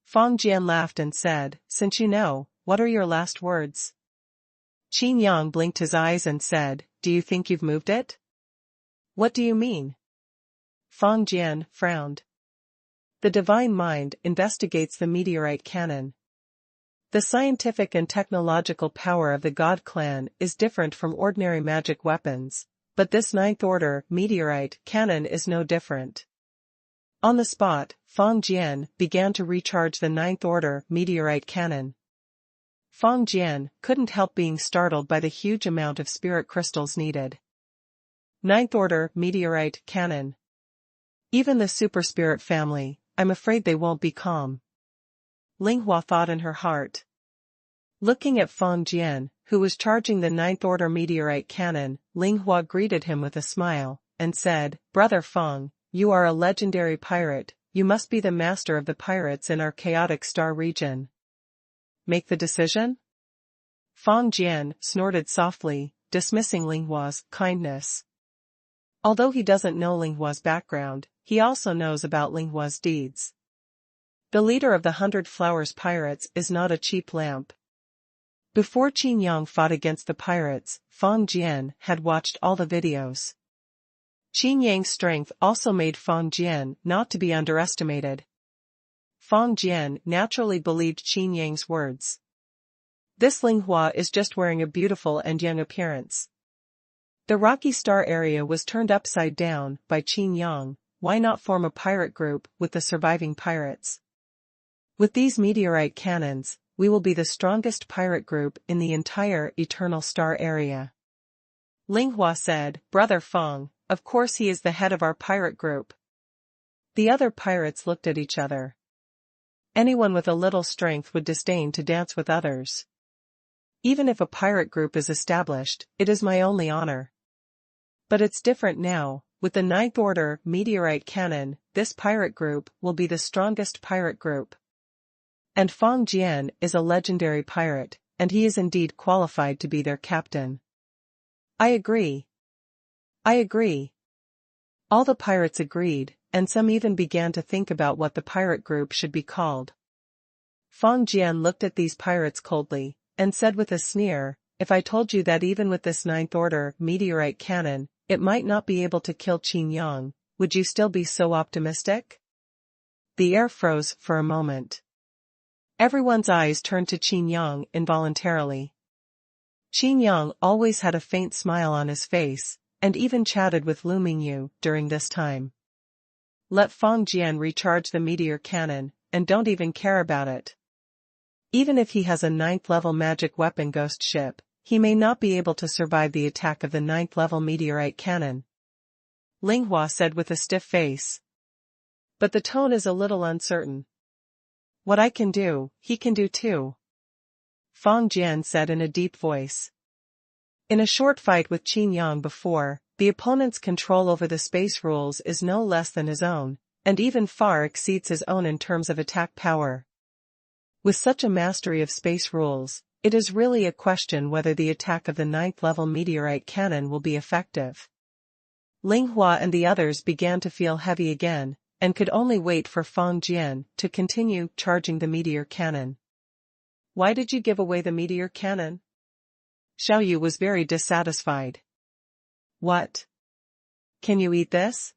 Feng Jian laughed and said, "Since you know, what are your last words?" Qin Yang blinked his eyes and said, "Do you think you've moved it?" What do you mean? Feng Jian frowned. The Divine Mind investigates the meteorite cannon. The scientific and technological power of the God Clan is different from ordinary magic weapons, but this 9th Order meteorite cannon is no different. On the spot, Feng Jian began to recharge the 9th Order meteorite cannon. Feng Jian couldn't help being startled by the huge amount of spirit crystals needed. 9th Order meteorite cannon. Even the super spirit family, I'm afraid they won't be calm. Ling Hua thought in her heart. Looking at Feng Jian, who was charging the 9th Order meteorite cannon, Ling Hua greeted him with a smile, and said, "Brother Feng, you are a legendary pirate, you must be the master of the pirates in our chaotic star region. Make the decision?" Feng Jian snorted softly, dismissing Ling Hua's kindness. Although he doesn't know Ling Hua's background, he also knows about Ling Hua's deeds. The leader of the 100 Flowers Pirates is not a cheap lamp. Before Qin Yang fought against the pirates, Feng Jian had watched all the videos. Qin Yang's strength also made Feng Jian not to be underestimated. Feng Jian naturally believed Qin Yang's words. This Linghua is just wearing a beautiful and young appearance. The rocky star area was turned upside down by Qin Yang. Why not form a pirate group with the surviving pirates? With these meteorite cannons, we will be the strongest pirate group in the entire Eternal Star area. Linghua said, Brother Feng, of course he is the head of our pirate group. The other pirates looked at each other. Anyone with a little strength would disdain to dance with others. Even if a pirate group is established, it is my only honor. But it's different now. With the 9th Order meteorite cannon, this pirate group will be the strongest pirate group. And Feng Jian is a legendary pirate, and he is indeed qualified to be their captain. I agree. I agree. All the pirates agreed, and some even began to think about what the pirate group should be called. Feng Jian looked at these pirates coldly, and said with a sneer, if I told you that even with this 9th Order meteorite cannon, it might not be able to kill Qin Yang, would you still be so optimistic? The air froze for a moment. Everyone's eyes turned to Qin Yang involuntarily. Qin Yang always had a faint smile on his face, and even chatted with Lu Mingyu during this time. Let Feng Jian recharge the meteor cannon, and don't even care about it. Even if he has a 9th level magic weapon ghost ship, he may not be able to survive the attack of the 9th level meteorite cannon. Linghua said with a stiff face. But the tone is a little uncertain. What I can do, he can do too. Feng Jian said in a deep voice. In a short fight with Qin Yang before, the opponent's control over the space rules is no less than his own, and even far exceeds his own in terms of attack power. With such a mastery of space rules, it is really a question whether the attack of the 9th level meteorite cannon will be effective. Linghua and the others began to feel heavy again, and could only wait for Feng Jian to continue charging the meteor cannon. Why did you give away the meteor cannon? Xiaoyu was very dissatisfied. What? Can you eat this?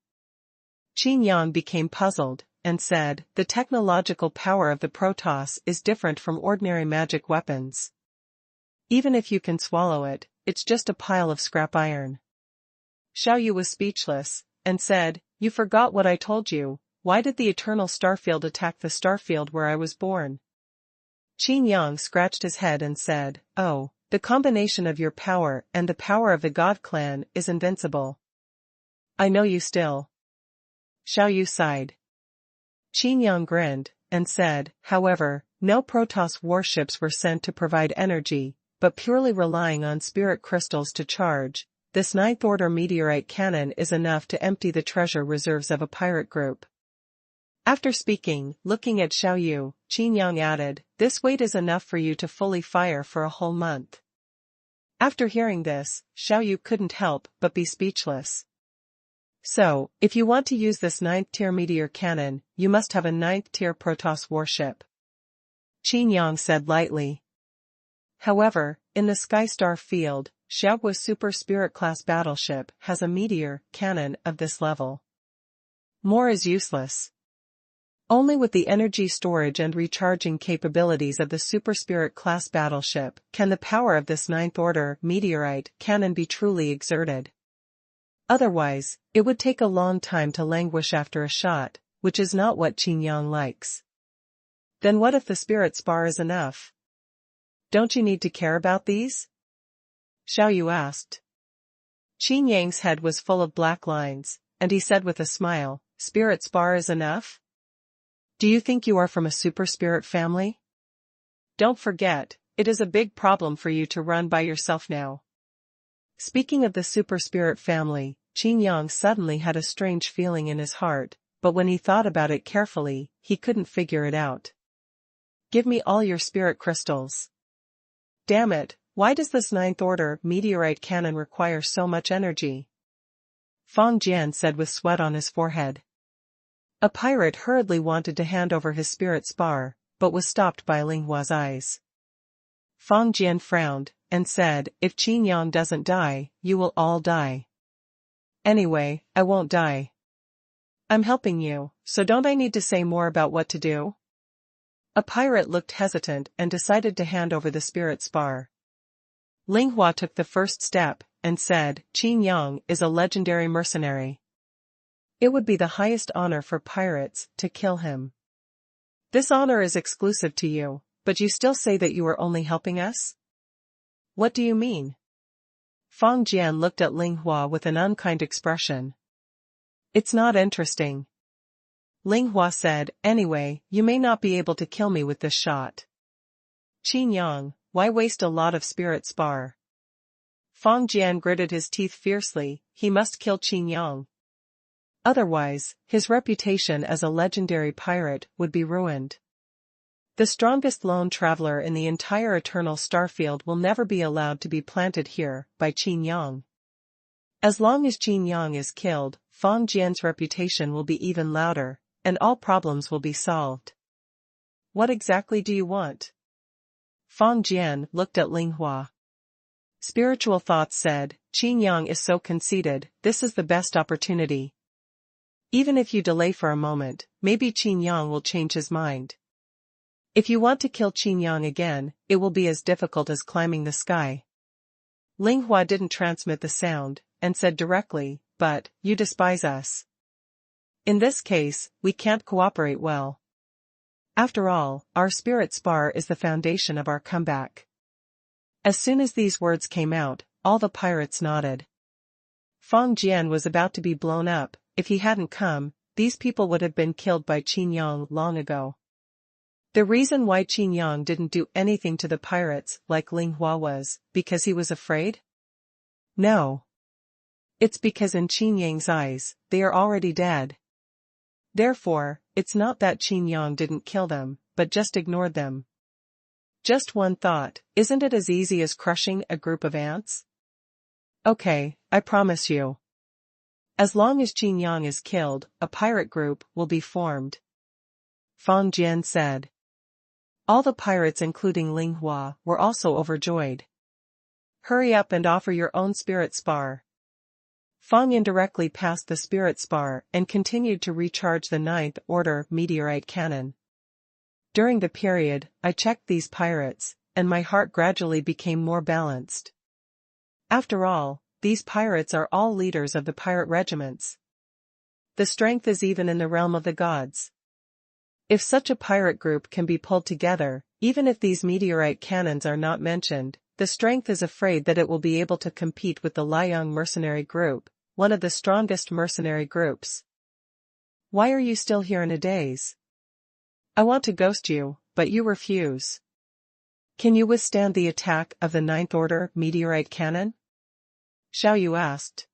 Qin Yang became puzzled, and said, the technological power of the Protoss is different from ordinary magic weapons. Even if you can swallow it, it's just a pile of scrap iron. Xiaoyu was speechless, and said, you forgot what I told you. Why did the Eternal Starfield attack the starfield where I was born? Qin Yang scratched his head and said, oh, the combination of your power and the power of the God Clan is invincible. I know you still. Xiaoyu sighed. Qin Yang grinned, and said, however, no Protoss warships were sent to provide energy, but purely relying on spirit crystals to charge, this 9th Order meteorite cannon is enough to empty the treasure reserves of a pirate group. After speaking, looking at Xiaoyu, Qin Yang added, this weight is enough for you to fully fire for a whole month. After hearing this, Xiaoyu couldn't help but be speechless. So, if you want to use this 9th tier meteor cannon, you must have a 9th tier Protoss warship. Qin Yang said lightly. However, in the Skystar field, Xiaogua's Super Spirit class battleship has a meteor cannon of this level. More is useless. Only with the energy storage and recharging capabilities of the Super Spirit class battleship can the power of this 9th Order meteorite cannon be truly exerted. Otherwise, it would take a long time to languish after a shot, which is not what Qin Yang likes. Then what if the spirit spar is enough? Don't you need to care about these? Xiaoyu asked. Qin Yang's head was full of black lines, and he said with a smile, spirit spar is enough? Do you think you are from a super spirit family? Don't forget, it is a big problem for you to run by yourself now. Speaking of the super spirit family, Qin Yang suddenly had a strange feeling in his heart, but when he thought about it carefully, he couldn't figure it out. Give me all your spirit crystals. Damn it, why does this 9th Order meteorite cannon require so much energy? Feng Jian said with sweat on his forehead. A pirate hurriedly wanted to hand over his spirit spar, but was stopped by Linghua's eyes. Feng Jian frowned, and said, if Qin Yang doesn't die, you will all die. Anyway, I won't die. I'm helping you, so don't I need to say more about what to do? A pirate looked hesitant and decided to hand over the spirit spar. Ling Hua took the first step and said, Qin Yang is a legendary mercenary. It would be the highest honor for pirates to kill him. This honor is exclusive to you, but you still say that you are only helping us? What do you mean? Feng Jian looked at Ling Hua with an unkind expression. It's not interesting. Ling Hua said, anyway, you may not be able to kill me with this shot. Qin Yang, why waste a lot of spirit spar? Feng Jian gritted his teeth fiercely, he must kill Qin Yang. Otherwise, his reputation as a legendary pirate would be ruined. The strongest lone traveler in the entire Eternal Starfield will never be allowed to be planted here by Qin Yang. As long as Qin Yang is killed, Feng Jian's reputation will be even louder, and all problems will be solved. What exactly do you want? Feng Jian looked at Ling Hua. Spiritual thoughts said, Qin Yang is so conceited, this is the best opportunity. Even if you delay for a moment, maybe Qin Yang will change his mind. If you want to kill Qin Yang again, it will be as difficult as climbing the sky. Ling Hua didn't transmit the sound, and said directly, but, you despise us. In this case, we can't cooperate well. After all, our spirit spar is the foundation of our comeback. As soon as these words came out, all the pirates nodded. Feng Jian was about to be blown up. If he hadn't come, these people would have been killed by Qin Yang long ago. The reason why Qin Yang didn't do anything to the pirates like Ling Hua was, because he was afraid? No. It's because in Qin Yang's eyes, they are already dead. Therefore, it's not that Qin Yang didn't kill them, but just ignored them. Just one thought, isn't it as easy as crushing a group of ants? Okay, I promise you. As long as Qin Yang is killed, a pirate group will be formed. Feng Jian said. All the pirates including Ling Hua were also overjoyed. Hurry up and offer your own spirit spar. Feng indirectly passed the spirit spar and continued to recharge the ninth order meteorite cannon. During the period, I checked these pirates, and my heart gradually became more balanced. After all, these pirates are all leaders of the pirate regiments. The strength is even in the realm of the gods. If such a pirate group can be pulled together, even if these meteorite cannons are not mentioned, the strength is afraid that it will be able to compete with the Liang mercenary group, one of the strongest mercenary groups. Why are you still here in a daze? I want to ghost you, but you refuse. Can you withstand the attack of the ninth order meteorite cannon? Xiao Yu asked.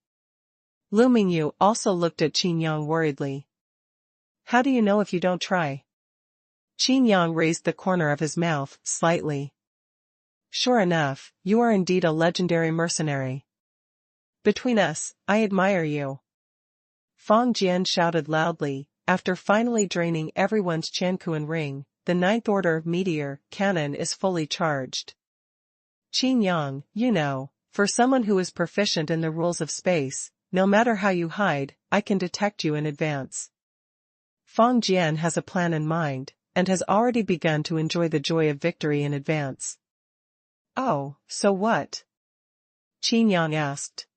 Lu Mingyu also looked at Qin Yang worriedly. How do you know if you don't try? Qin Yang raised the corner of his mouth slightly. Sure enough, you are indeed a legendary mercenary. Between us, I admire you. Feng Jian shouted loudly, after finally draining everyone's Qiankuan ring, the ninth order meteor cannon is fully charged. Qin Yang, you know, for someone who is proficient in the rules of space, no matter how you hide, I can detect you in advance. Feng Jian has a plan in mind, and has already begun to enjoy the joy of victory in advance. Oh, so what? Qin Yang asked.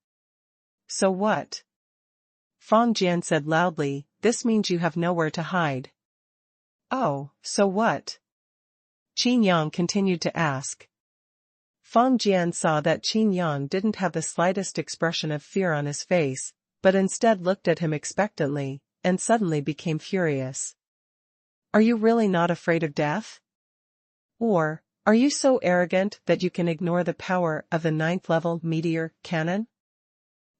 So what? Feng Jian said loudly, this means you have nowhere to hide. Oh, so what? Qin Yang continued to ask. Feng Jian saw that Qin Yang didn't have the slightest expression of fear on his face, but instead looked at him expectantly, and suddenly became furious. Are you really not afraid of death? Or, are you so arrogant that you can ignore the power of the ninth level meteor cannon?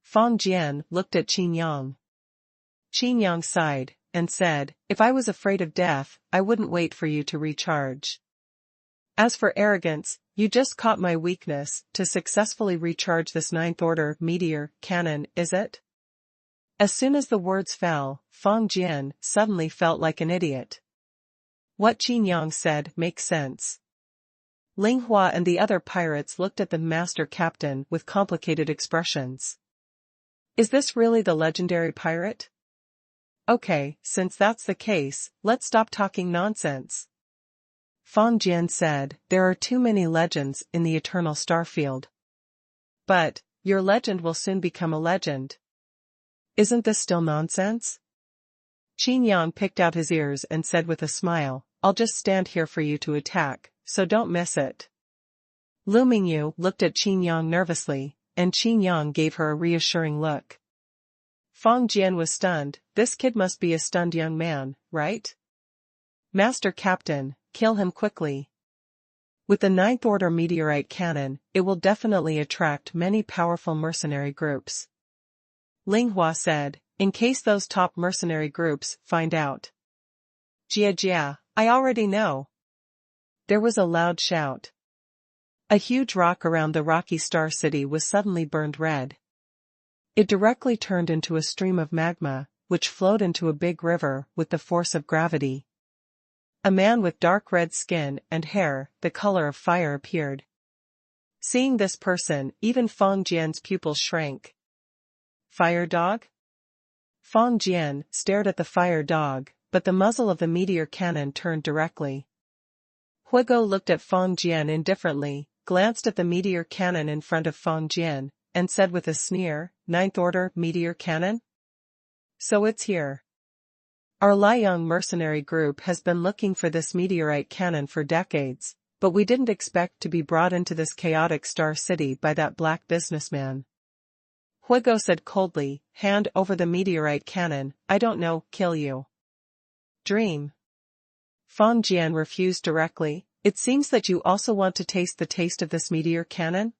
Feng Jian looked at Qin Yang. Qin Yang sighed, and said, if I was afraid of death, I wouldn't wait for you to recharge. As for arrogance, you just caught my weakness to successfully recharge this ninth order meteor cannon, is it? As soon as the words fell, Feng Jian suddenly felt like an idiot. What Qin Yang said makes sense. Ling Hua and the other pirates looked at the master captain with complicated expressions. Is this really the legendary pirate? Okay, since that's the case, let's stop talking nonsense. Feng Jian said, there are too many legends in the eternal starfield. But, your legend will soon become a legend. Isn't this still nonsense? Qin Yang picked out his ears and said with a smile, I'll just stand here for you to attack, so don't miss it. Lu Mingyu looked at Qin Yang nervously, and Qin Yang gave her a reassuring look. Feng Jian was stunned. This kid must be a stunned young man, right? Master Captain, kill him quickly. With the Ninth Order meteorite cannon, it will definitely attract many powerful mercenary groups. Ling Hua said, in case those top mercenary groups find out. Jia, I already know. There was a loud shout. A huge rock around the rocky star city was suddenly burned red. It directly turned into a stream of magma, which flowed into a big river with the force of gravity. A man with dark red skin and hair, the color of fire, appeared. Seeing this person, even Feng Jian's pupils shrank. Fire dog? Feng Jian stared at the fire dog, but the muzzle of the meteor cannon turned directly. Huigo looked at Feng Jian indifferently, glanced at the meteor cannon in front of Feng Jian, and said with a sneer, Ninth Order meteor cannon? So it's here. Our Liang mercenary group has been looking for this meteorite cannon for decades, but we didn't expect to be brought into this chaotic star city by that black businessman. Huigo said coldly, hand over the meteorite cannon, I don't know, kill you. Dream. Feng Jian refused directly, it seems that you also want to taste the taste of this meteor cannon?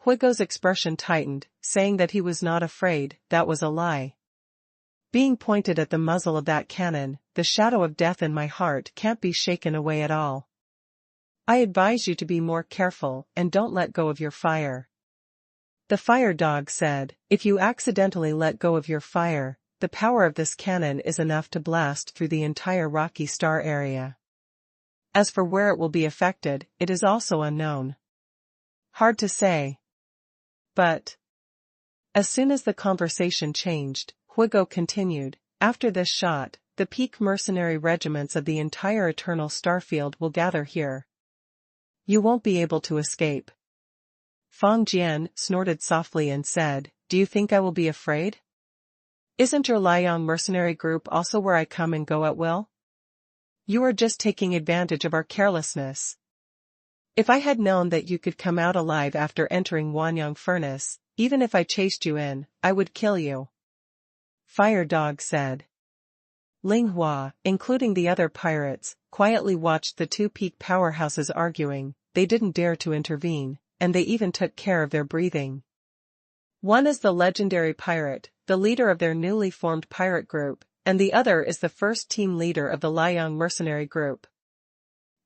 Huigo's expression tightened, saying that he was not afraid, that was a lie. Being pointed at the muzzle of that cannon, the shadow of death in my heart can't be shaken away at all. I advise you to be more careful and don't let go of your fire. The fire dog said, if you accidentally let go of your fire, the power of this cannon is enough to blast through the entire rocky star area. As for where it will be affected, it is also unknown. Hard to say. But as soon as the conversation changed, Huigo continued, after this shot, the peak mercenary regiments of the entire eternal starfield will gather here. You won't be able to escape. Feng Jian snorted softly and said, do you think I will be afraid? Isn't your Liang mercenary group also where I come and go at will? You are just taking advantage of our carelessness. If I had known that you could come out alive after entering Wanyang furnace, even if I chased you in, I would kill you. Fire Dog said. Ling Hua, including the other pirates, quietly watched the two peak powerhouses arguing, they didn't dare to intervene, and they even took care of their breathing. One is the legendary pirate, the leader of their newly formed pirate group, and the other is the first team leader of the Liang mercenary group.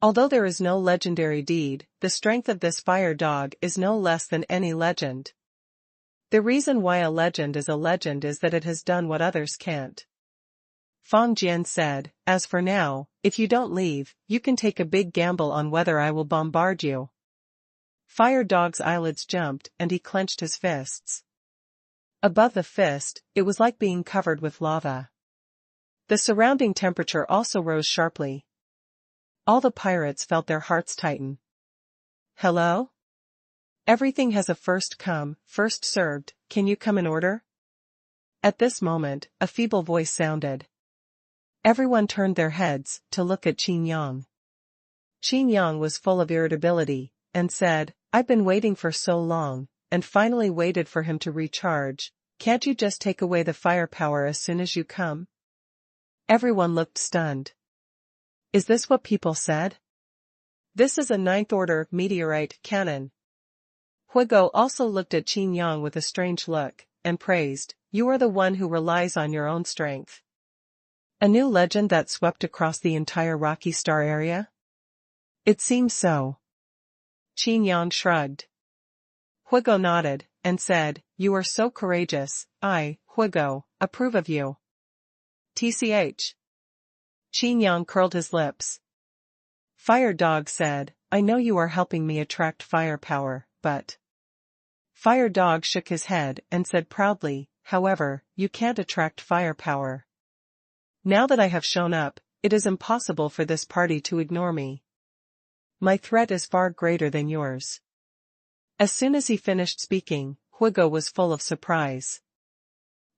Although there is no legendary deed, the strength of this fire dog is no less than any legend. The reason why a legend is that it has done what others can't. Feng Jian said, as for now, if you don't leave, you can take a big gamble on whether I will bombard you. Fire Dog's eyelids jumped and he clenched his fists. Above the fist, it was like being covered with lava. The surrounding temperature also rose sharply. All the pirates felt their hearts tighten. Hello? Everything has a first come, first served, can you come in order? At this moment, a feeble voice sounded. Everyone turned their heads to look at Qin Yang. Qin Yang was full of irritability, and said, I've been waiting for so long, and finally waited for him to recharge, can't you just take away the firepower as soon as you come? Everyone looked stunned. Is this what people said? This is a Ninth Order meteorite cannon. Huigo also looked at Qin Yang with a strange look, and praised, you are the one who relies on your own strength. A new legend that swept across the entire Rocky Star area? It seems so. Qin Yang shrugged. Huigo nodded, and said, you are so courageous, I, Huigo, approve of you. TCH. Qin Yang curled his lips. Fire Dog said, I know you are helping me attract firepower, but... Fire Dog shook his head and said proudly, however, you can't attract firepower. Now that I have shown up, it is impossible for this party to ignore me. My threat is far greater than yours. As soon as he finished speaking, Huigo was full of surprise.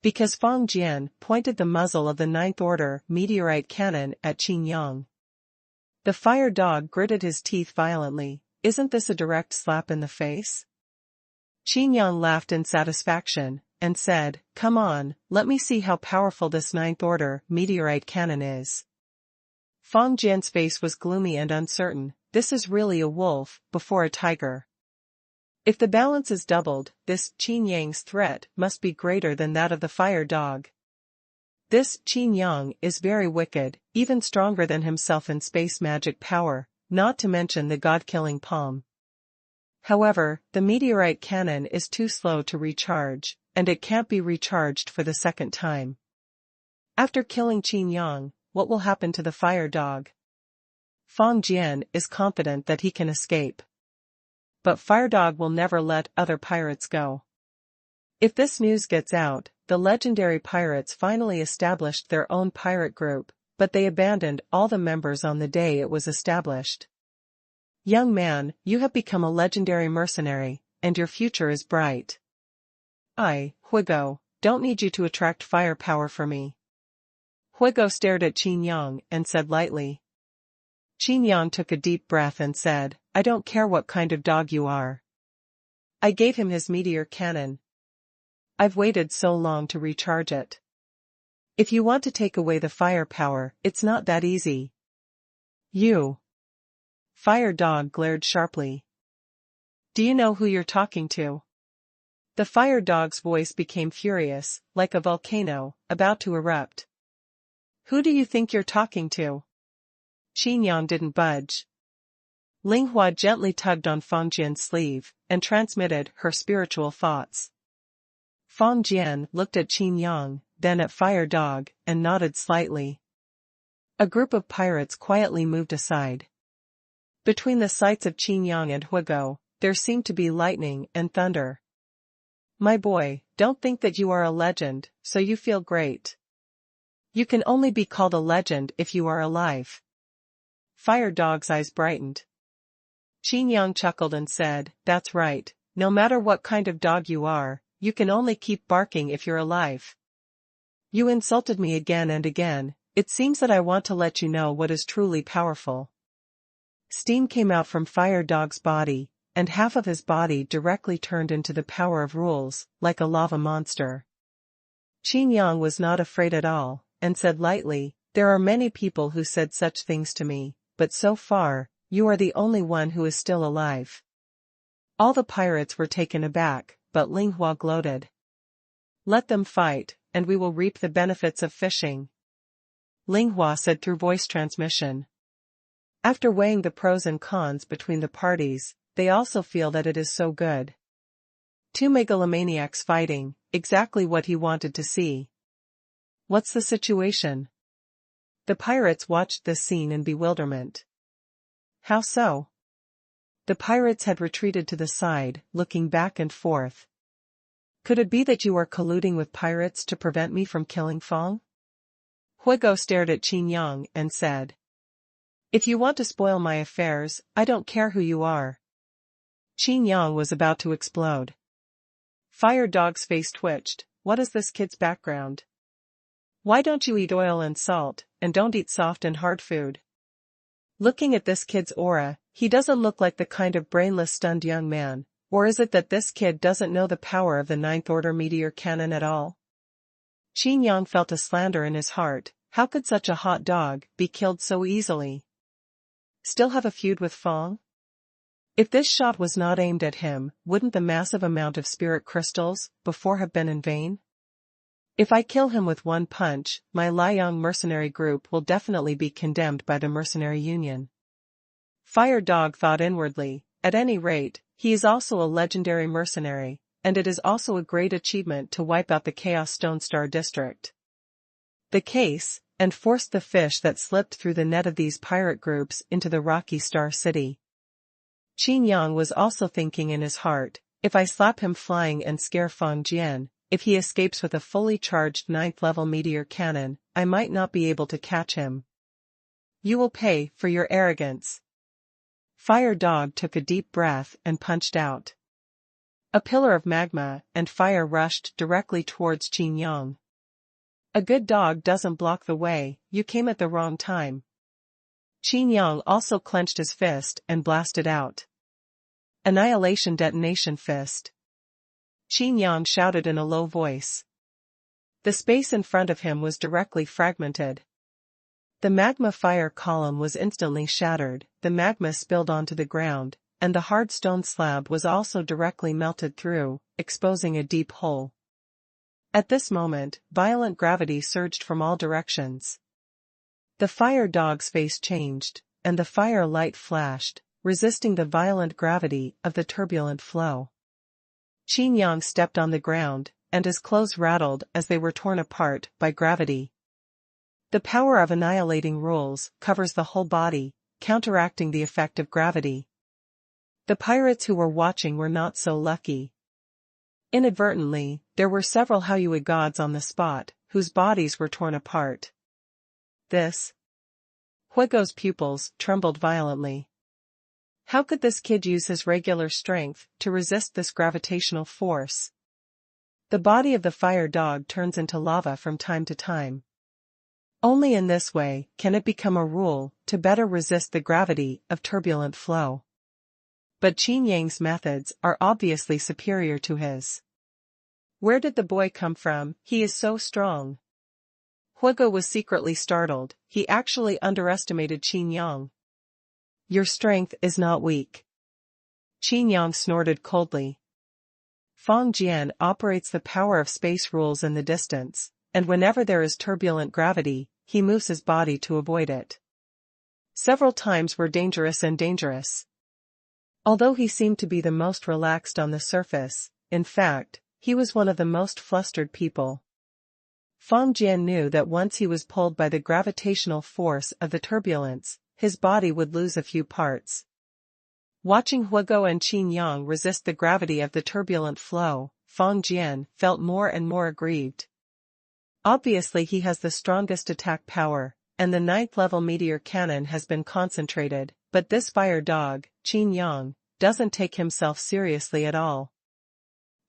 Because Feng Jian pointed the muzzle of the Ninth Order meteorite cannon at Qin Yang. The Fire Dog gritted his teeth violently. Isn't this a direct slap in the face? Qin Yang laughed in satisfaction, and said, come on, let me see how powerful this Ninth Order meteorite cannon is. Feng Jian's face was gloomy and uncertain. This is really a wolf before a tiger. If the balance is doubled, this Qin Yang's threat must be greater than that of the Fire Dog. This Qin Yang is very wicked, even stronger than himself in space magic power, not to mention the god-killing palm. However, the meteorite cannon is too slow to recharge, and it can't be recharged for the second time. After killing Qin Yang, what will happen to the Fire Dog? Feng Jian is confident that he can escape. But Fire Dog will never let other pirates go. If this news gets out, the legendary pirates finally established their own pirate group, but they abandoned all the members on the day it was established. Young man, you have become a legendary mercenary, and your future is bright. I, Huigo, don't need you to attract firepower for me. Huigo stared at Qin Yang and said lightly. Qin Yang took a deep breath and said, I don't care what kind of dog you are. I gave him his meteor cannon. I've waited so long to recharge it. If you want to take away the firepower, it's not that easy. You. Fire Dog glared sharply. Do you know who you're talking to? The Fire Dog's voice became furious, like a volcano, about to erupt. Who do you think you're talking to? Qin Yang didn't budge. Ling Hua gently tugged on Feng Jian's sleeve, and transmitted her spiritual thoughts. Feng Jian looked at Qin Yang, then at Fire Dog, and nodded slightly. A group of pirates quietly moved aside. Between the sights of Qin Yang and Huigo, there seemed to be lightning and thunder. My boy, don't think that you are a legend, so you feel great. You can only be called a legend if you are alive. Fire Dog's eyes brightened. Qin Yang chuckled and said, that's right, no matter what kind of dog you are, you can only keep barking if you're alive. You insulted me again and again, it seems that I want to let you know what is truly powerful. Steam came out from Fire Dog's body, and half of his body directly turned into the power of rules, like a lava monster. Qin Yang was not afraid at all, and said lightly, there are many people who said such things to me, but so far, you are the only one who is still alive. All the pirates were taken aback, but Ling Hua gloated. Let them fight, and we will reap the benefits of fishing. Ling Hua said through voice transmission. After weighing the pros and cons between the parties, they also feel that it is so good. Two megalomaniacs fighting, exactly what he wanted to see. What's the situation? The pirates watched this scene in bewilderment. How so? The pirates had retreated to the side, looking back and forth. Could it be that you are colluding with pirates to prevent me from killing Feng? Huigo stared at Qin Yang and said. If you want to spoil my affairs, I don't care who you are. Qin Yang was about to explode. Fire Dog's face twitched. What is this kid's background? Why don't you eat oil and salt, and don't eat soft and hard food? Looking at this kid's aura, he doesn't look like the kind of brainless stunned young man, or is it that this kid doesn't know the power of the Ninth Order meteor cannon at all? Qin Yang felt a slander in his heart. How could such a hot dog be killed so easily? Still have a feud with Feng? If this shot was not aimed at him, wouldn't the massive amount of spirit crystals before have been in vain? If I kill him with one punch, my Liang mercenary group will definitely be condemned by the mercenary union. Fire Dog thought inwardly, at any rate, he is also a legendary mercenary, and it is also a great achievement to wipe out the Chaos Stone Star district. The case, and forced the fish that slipped through the net of these pirate groups into the rocky Star City. Qin Yang was also thinking in his heart, If I slap him flying and scare Feng Jian, if he escapes with a fully charged 9th level meteor cannon, I might not be able to catch him. You will pay for your arrogance. Fire Dog took a deep breath and punched out. A pillar of magma and fire rushed directly towards Qin Yang. A good dog doesn't block the way, you came at the wrong time. Qin Yang also clenched his fist and blasted out. Annihilation Detonation Fist. Qin Yang shouted in a low voice. The space in front of him was directly fragmented. The magma fire column was instantly shattered, the magma spilled onto the ground, and the hard stone slab was also directly melted through, exposing a deep hole. At this moment, violent gravity surged from all directions. The Fire Dog's face changed, and the fire light flashed, resisting the violent gravity of the turbulent flow. Qin Yang stepped on the ground, and his clothes rattled as they were torn apart by gravity. The power of annihilating rules covers the whole body, counteracting the effect of gravity. The pirates who were watching were not so lucky. Inadvertently, there were several Haoyue gods on the spot, whose bodies were torn apart. Huigo's pupils trembled violently. How could this kid use his regular strength to resist this gravitational force? The body of the Fire Dog turns into lava from time to time. Only in this way can it become a rule to better resist the gravity of turbulent flow. But Qin Yang's methods are obviously superior to his. Where did the boy come from? He is so strong. Huigo was secretly startled, he actually underestimated Qin Yang. Your strength is not weak. Qin Yang snorted coldly. Feng Jian operates the power of space rules in the distance, and whenever there is turbulent gravity, he moves his body to avoid it. Several times were dangerous. Although he seemed to be the most relaxed on the surface, in fact, he was one of the most flustered people. Feng Jian knew that once he was pulled by the gravitational force of the turbulence, his body would lose a few parts. Watching Huigo and Qin Yang resist the gravity of the turbulent flow, Feng Jian felt more and more aggrieved. Obviously he has the strongest attack power, and the 9th level meteor cannon has been concentrated, but this Fire Dog, Qin Yang, doesn't take himself seriously at all.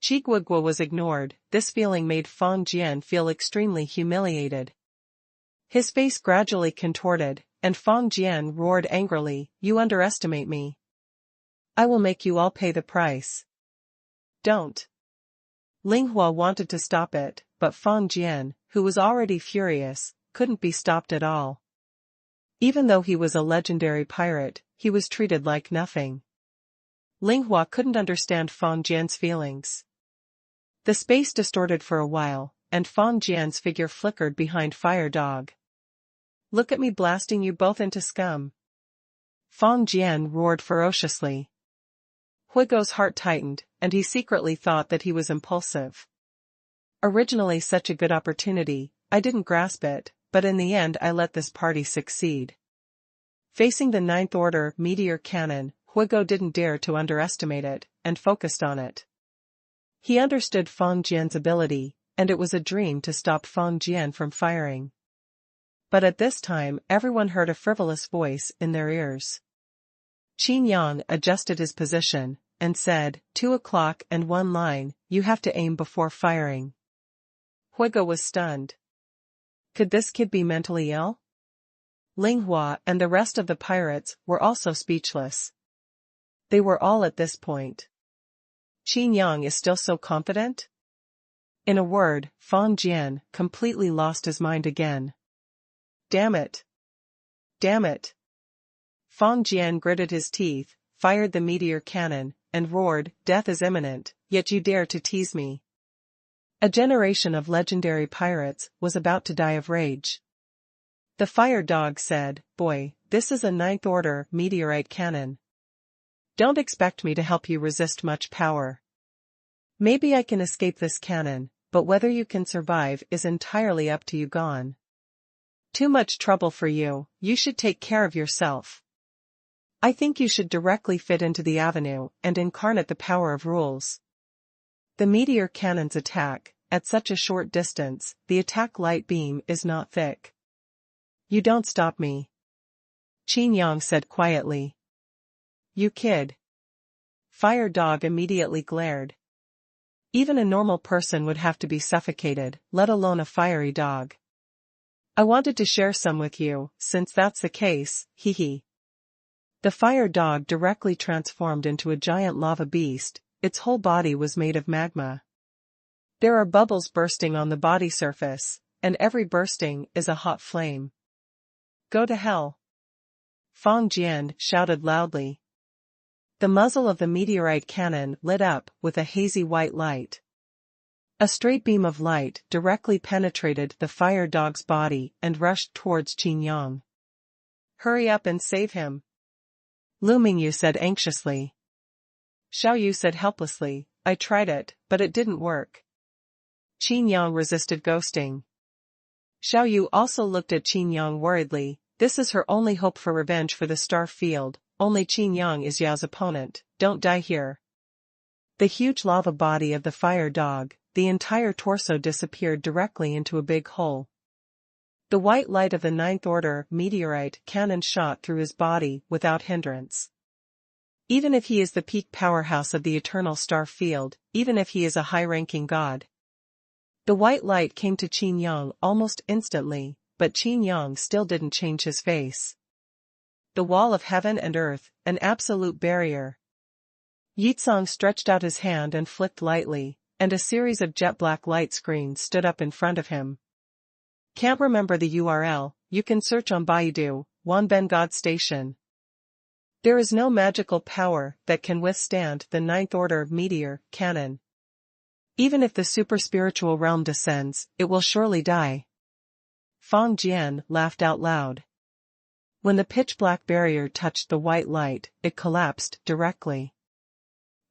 Qiguigua was ignored, this feeling made Feng Jian feel extremely humiliated. His face gradually contorted, and Feng Jian roared angrily, "You underestimate me. I will make you all pay the price." Don't. Linghua wanted to stop it, but Feng Jian, who was already furious, couldn't be stopped at all. Even though he was a legendary pirate, he was treated like nothing. Linghua couldn't understand Feng Jian's feelings. The space distorted for a while, and Feng Jian's figure flickered behind Fire Dog. "Look at me blasting you both into scum." Feng Jian roared ferociously. Huigo's heart tightened, and he secretly thought that he was impulsive. Originally such a good opportunity, I didn't grasp it, but in the end I let this party succeed. Facing the 9th order meteor cannon, Huigo didn't dare to underestimate it, and focused on it. He understood Feng Jian's ability, and it was a dream to stop Feng Jian from firing. But at this time everyone heard a frivolous voice in their ears. Qin Yang adjusted his position, and said, 2 o'clock and 1 line, you have to aim before firing. Huigo was stunned. Could this kid be mentally ill? Linghua and the rest of the pirates were also speechless. They were all at this point. Qin Yang is still so confident? In a word, Feng Jian completely lost his mind again. Damn it. Damn it. Feng Jian gritted his teeth, fired the meteor cannon, and roared, "Death is imminent, yet you dare to tease me." A generation of legendary pirates was about to die of rage. The Fire Dog said, "Boy, this is a 9th order meteorite cannon. Don't expect me to help you resist much power. Maybe I can escape this cannon, but whether you can survive is entirely up to you. Gone. Too much trouble for you, you should take care of yourself. I think you should directly fit into the avenue and incarnate the power of rules." The meteor cannon's attack, at such a short distance, the attack light beam is not thick. You don't stop me. Qin Yang said quietly. You kid. Fire Dog immediately glared. Even a normal person would have to be suffocated, let alone a fiery dog. I wanted to share some with you, since that's the case, hee hee. The fire dog directly transformed into a giant lava beast, its whole body was made of magma. There are bubbles bursting on the body surface, and every bursting is a hot flame. Go to hell. Feng Jian shouted loudly. The muzzle of the meteorite cannon lit up with a hazy white light. A straight beam of light directly penetrated the fire dog's body and rushed towards Qin Yang. Hurry up and save him. Lu Mingyu said anxiously. Xiao Yu said helplessly, I tried it, but it didn't work. Qin Yang resisted ghosting. Xiao Yu also looked at Qin Yang worriedly. This is her only hope for revenge for the star field, only Qin Yang is Yao's opponent, don't die here. The huge lava body of the fire dog, the entire torso disappeared directly into a big hole. The white light of the ninth order meteorite cannon shot through his body without hindrance. Even if he is the peak powerhouse of the eternal star field, even if he is a high-ranking god. The white light came to Qin Yang almost instantly, but Qin Yang still didn't change his face. The wall of heaven and earth, an absolute barrier. Yitsong stretched out his hand and flicked lightly, and a series of jet-black light screens stood up in front of him. Can't remember the URL, you can search on Baidu, Wanben God Station. There is no magical power that can withstand the ninth order meteor cannon. Even if the super-spiritual realm descends, it will surely die. Feng Jian laughed out loud. When the pitch-black barrier touched the white light, it collapsed directly.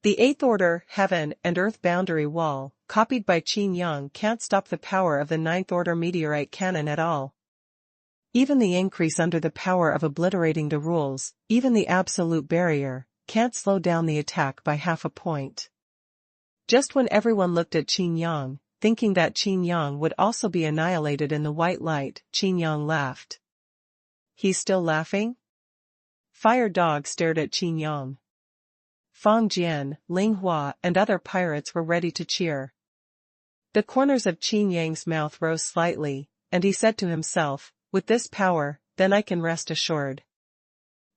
The eighth order heaven and earth boundary wall, copied by Qin Yang, can't stop the power of the ninth order meteorite cannon at all. Even the increase under the power of obliterating the rules, even the absolute barrier, can't slow down the attack by half a point. Just when everyone looked at Qin Yang, thinking that Qin Yang would also be annihilated in the white light, Qin Yang laughed. He's still laughing? Fire Dog stared at Qin Yang. Feng Jian, Ling Hua and other pirates were ready to cheer. The corners of Qin Yang's mouth rose slightly, and he said to himself, with this power, then I can rest assured.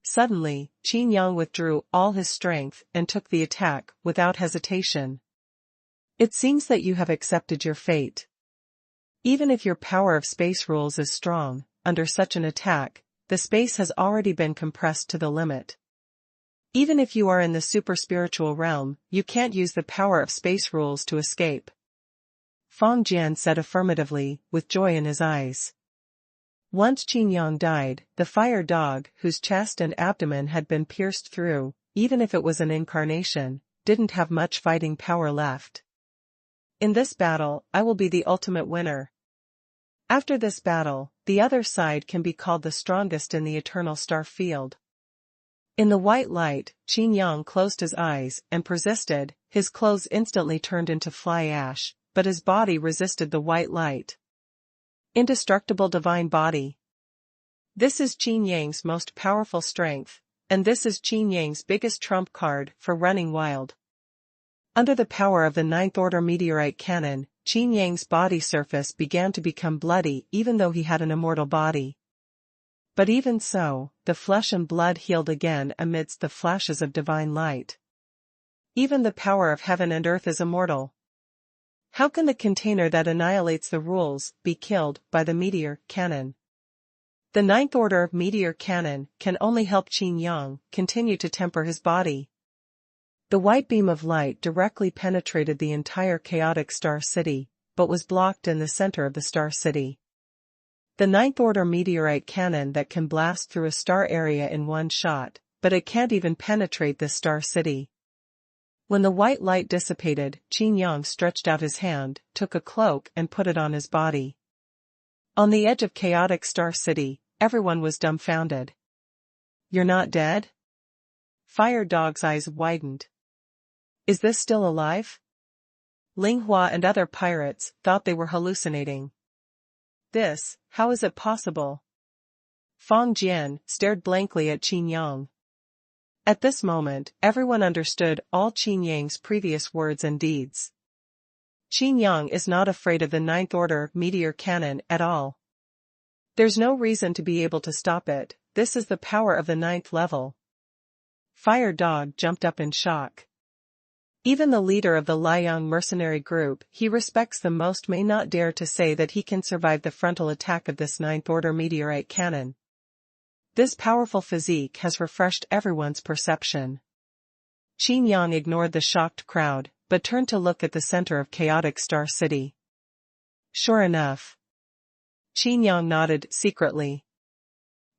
Suddenly, Qin Yang withdrew all his strength and took the attack without hesitation. It seems that you have accepted your fate. Even if your power of space rules is strong, under such an attack, the space has already been compressed to the limit. Even if you are in the super-spiritual realm, you can't use the power of space rules to escape. Feng Jian said affirmatively, with joy in his eyes. Once Qin Yang died, the fire dog, whose chest and abdomen had been pierced through, even if it was an incarnation, didn't have much fighting power left. In this battle, I will be the ultimate winner. After this battle, the other side can be called the strongest in the eternal star field. In the white light, Qin Yang closed his eyes and persisted, his clothes instantly turned into fly ash, but his body resisted the white light. Indestructible divine body. This is Qin Yang's most powerful strength, and this is Qin Yang's biggest trump card for running wild. Under the power of the ninth order meteorite cannon, Qin Yang's body surface began to become bloody even though he had an immortal body. But even so, the flesh and blood healed again amidst the flashes of divine light. Even the power of heaven and earth is immortal. How can the container that annihilates the rules be killed by the meteor cannon? The ninth order meteor cannon can only help Qin Yang continue to temper his body. The white beam of light directly penetrated the entire chaotic star city, but was blocked in the center of the star city. The ninth order meteorite cannon that can blast through a star area in one shot, but it can't even penetrate this star city. When the white light dissipated, Qin Yang stretched out his hand, took a cloak and put it on his body. On the edge of chaotic star city, everyone was dumbfounded. You're not dead? Fire Dog's eyes widened. Is this still alive? Ling Hua and other pirates thought they were hallucinating. How is it possible? Feng Jian stared blankly at Qin Yang. At this moment, everyone understood all Qin Yang's previous words and deeds. Qin Yang is not afraid of the Ninth Order meteor cannon at all. There's no reason to be able to stop it, this is the power of the 9th level. Fire Dog jumped up in shock. Even the leader of the Liang mercenary group he respects the most may not dare to say that he can survive the frontal attack of this 9th Order meteorite cannon. This powerful physique has refreshed everyone's perception. Qin Yang ignored the shocked crowd, but turned to look at the center of chaotic Star City. Sure enough. Qin Yang nodded secretly.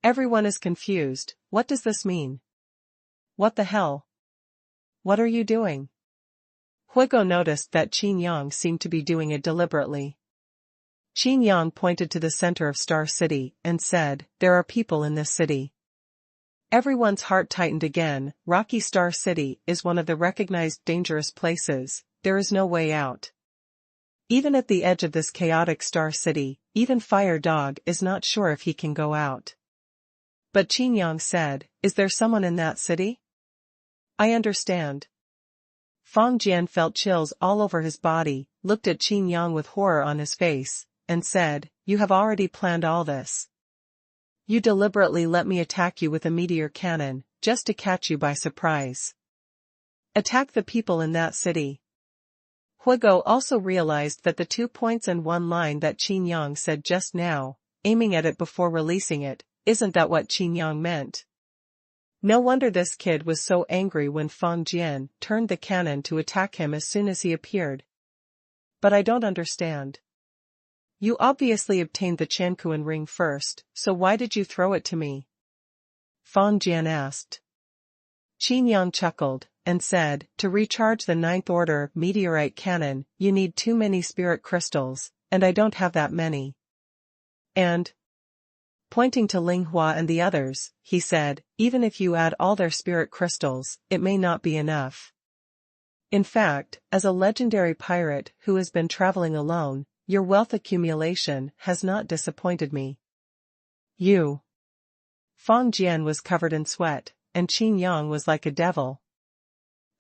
Everyone is confused, what does this mean? What the hell? What are you doing? Huigo noticed that Qin Yang seemed to be doing it deliberately. Qin Yang pointed to the center of Star City and said, there are people in this city. Everyone's heart tightened again. Rocky Star City is one of the recognized dangerous places, there is no way out. Even at the edge of this chaotic Star City, even Fire Dog is not sure if he can go out. But Qin Yang said, is there someone in that city? I understand. Feng Jian felt chills all over his body, looked at Qin Yang with horror on his face, and said, you have already planned all this. You deliberately let me attack you with a meteor cannon, just to catch you by surprise. Attack the people in that city. Huigo also realized that the 2 points and 1 line that Qin Yang said just now, aiming at it before releasing it, isn't that what Qin Yang meant? No wonder this kid was so angry when Feng Jian turned the cannon to attack him as soon as he appeared. But I don't understand. You obviously obtained the Quanhuan ring first, so why did you throw it to me? Feng Jian asked. Qin Yang chuckled, and said, to recharge the 9th Order meteorite cannon, you need too many spirit crystals, and I don't have that many. And, pointing to Ling Hua and the others, he said, even if you add all their spirit crystals, it may not be enough. In fact, as a legendary pirate who has been traveling alone, your wealth accumulation has not disappointed me. You. Feng Jian was covered in sweat, and Qin Yang was like a devil.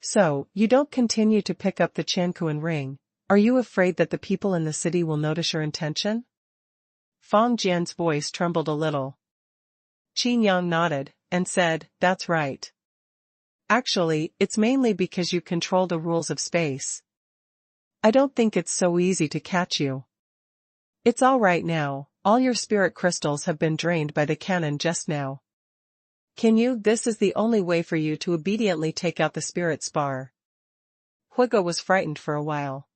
So, you don't continue to pick up the Quanhuan ring, are you afraid that the people in the city will notice your intention? Feng Jian's voice trembled a little. Qin Yang nodded, and said, that's right. Actually, it's mainly because you control the rules of space. I don't think it's so easy to catch you. It's all right now, all your spirit crystals have been drained by the cannon just now. This is the only way for you to obediently take out the spirit spar. Huigo was frightened for a while.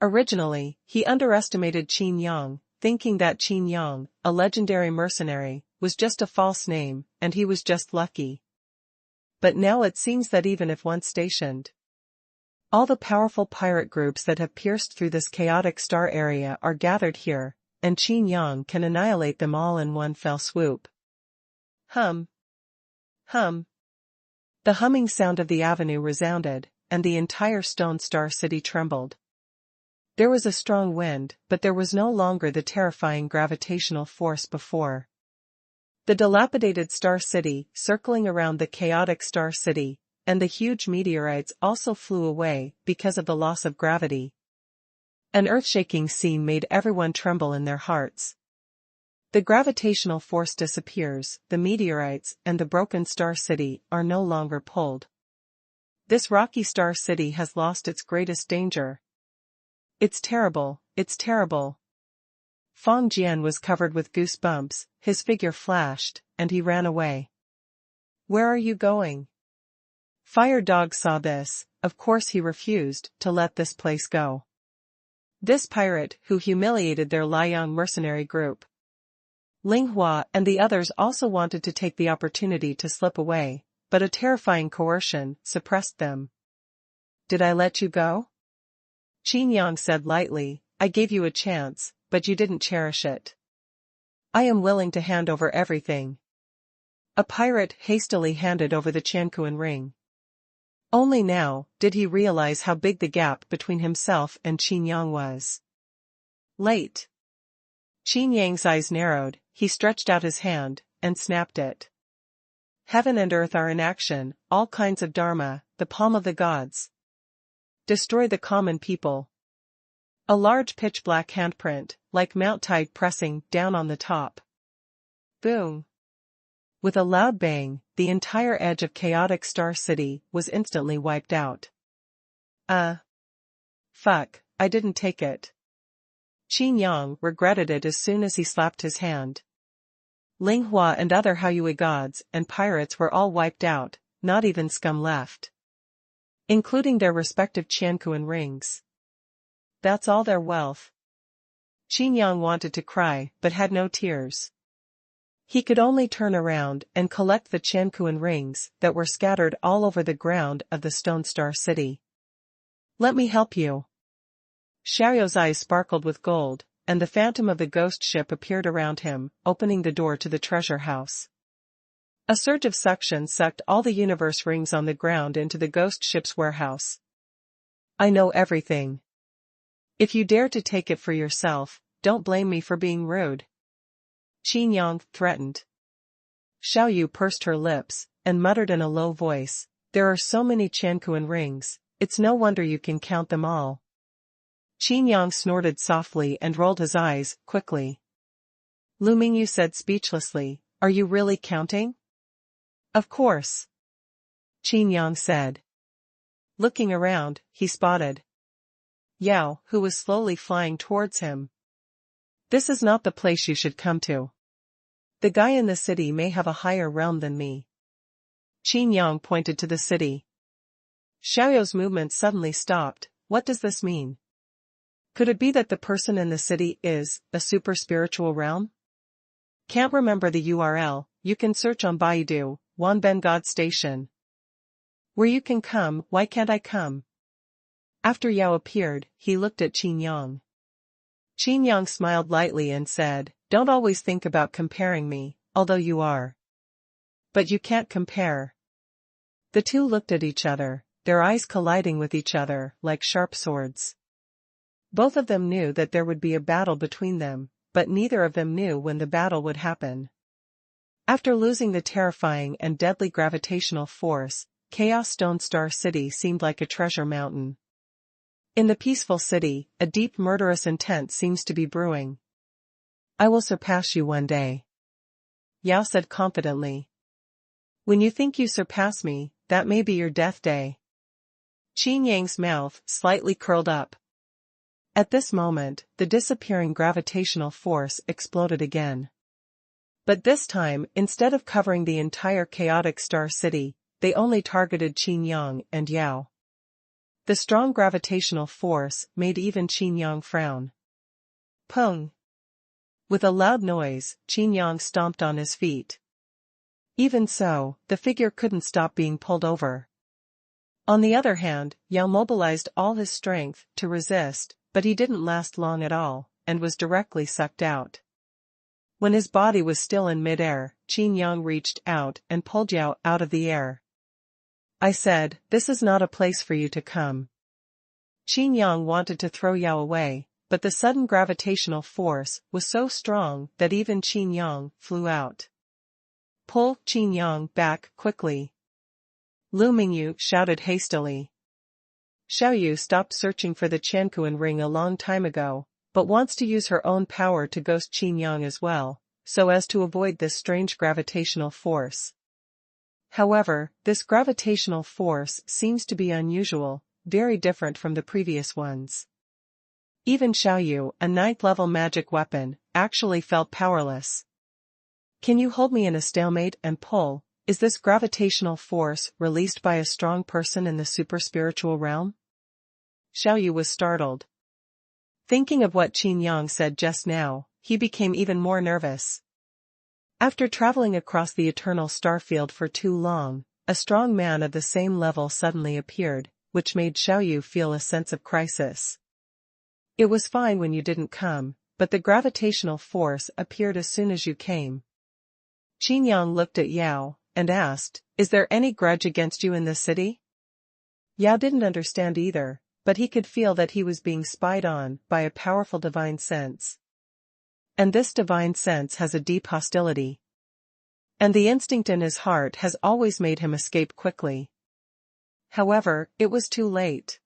Originally, he underestimated Qin Yang, thinking that Qin Yang, a legendary mercenary, was just a false name, and he was just lucky. But now it seems that even if once stationed, all the powerful pirate groups that have pierced through this chaotic star area are gathered here, and Qin Yang can annihilate them all in one fell swoop. Hum. Hum. The humming sound of the avenue resounded, and the entire Stone Star City trembled. There was a strong wind, but there was no longer the terrifying gravitational force before. The dilapidated Star City, circling around the chaotic Star City, and the huge meteorites also flew away because of the loss of gravity. An earth-shaking scene made everyone tremble in their hearts. The gravitational force disappears, the meteorites and the broken Star City are no longer pulled. This rocky Star City has lost its greatest danger. It's terrible, it's terrible. Feng Jian was covered with goosebumps, his figure flashed, and he ran away. Where are you going? Fire Dog saw this, of course he refused to let this place go. This pirate who humiliated their Liang mercenary group. Ling Hua and the others also wanted to take the opportunity to slip away, but a terrifying coercion suppressed them. Did I let you go? Qin Yang said lightly, I gave you a chance, but you didn't cherish it. I am willing to hand over everything. A pirate hastily handed over the Quanhuan ring. Only now did he realize how big the gap between himself and Qin Yang was. Late. Qin Yang's eyes narrowed, he stretched out his hand, and snapped it. Heaven and earth are in action, all kinds of dharma, the palm of the gods. Destroy the common people. A large pitch-black handprint, like Mount Tide pressing down on the top. Boom. With a loud bang, the entire edge of chaotic Star City was instantly wiped out. Fuck, I didn't take it. Qin Yang regretted it as soon as he slapped his hand. Ling Hua and other Haoyue gods and pirates were all wiped out, not even scum left. Including their respective Qianquan rings. That's all their wealth. Qin Yang wanted to cry, but had no tears. He could only turn around and collect the Qianquan rings that were scattered all over the ground of the Stone Star City. Let me help you. Xiaoyu's eyes sparkled with gold, and the phantom of the ghost ship appeared around him, opening the door to the treasure house. A surge of suction sucked all the universe rings on the ground into the ghost ship's warehouse. I know everything. If you dare to take it for yourself, don't blame me for being rude. Qin Yang threatened. Xiaoyu pursed her lips, and muttered in a low voice, there are so many Qianquan rings, it's no wonder you can count them all. Qin Yang snorted softly and rolled his eyes, quickly. Lu Mingyu said speechlessly, are you really counting? Of course. Qin Yang said. Looking around, he spotted Yao, who was slowly flying towards him. This is not the place you should come to. The guy in the city may have a higher realm than me. Qin Yang pointed to the city. Xiaoyu's movement suddenly stopped. What does this mean? Could it be that the person in the city is a super spiritual realm? Can't remember the URL, you can search on Baidu, Wanben God Station. Where you can come, why can't I come? After Yao appeared, he looked at Qin Yang. Qin Yang smiled lightly and said, don't always think about comparing me, although you are. But you can't compare. The two looked at each other, their eyes colliding with each other like sharp swords. Both of them knew that there would be a battle between them, but neither of them knew when the battle would happen. After losing the terrifying and deadly gravitational force, Chaos Stone Star City seemed like a treasure mountain. In the peaceful city, a deep murderous intent seems to be brewing. I will surpass you one day. Yao said confidently. When you think you surpass me, that may be your death day. Qin Yang's mouth slightly curled up. At this moment, the disappearing gravitational force exploded again. But this time, instead of covering the entire chaotic Star City, they only targeted Qin Yang and Yao. The strong gravitational force made even Qin Yang frown. Pung! With a loud noise, Qin Yang stomped on his feet. Even so, the figure couldn't stop being pulled over. On the other hand, Yao mobilized all his strength to resist, but he didn't last long at all, and was directly sucked out. When his body was still in midair, Qin Yang reached out and pulled Yao out of the air. I said, this is not a place for you to come. Qin Yang wanted to throw Yao away, but the sudden gravitational force was so strong that even Qin Yang flew out. Pull Qin Yang back quickly. Lu Mingyu shouted hastily. Xiaoyu stopped searching for the Qianquan ring a long time ago, but wants to use her own power to ghost Qin Yang as well, so as to avoid this strange gravitational force. However, this gravitational force seems to be unusual, very different from the previous ones. Even Xiaoyu, a 9th-level magic weapon, actually felt powerless. Can you hold me in a stalemate and pull? Is this gravitational force released by a strong person in the super-spiritual realm? Xiaoyu was startled. Thinking of what Qin Yang said just now, he became even more nervous. After traveling across the eternal starfield for too long, a strong man of the same level suddenly appeared, which made Xiaoyu feel a sense of crisis. It was fine when you didn't come, but the gravitational force appeared as soon as you came. Qin Yang looked at Yao, and asked, is there any grudge against you in this city? Yao didn't understand either, but he could feel that he was being spied on by a powerful divine sense. And this divine sense has a deep hostility. And the instinct in his heart has always made him escape quickly. However, it was too late.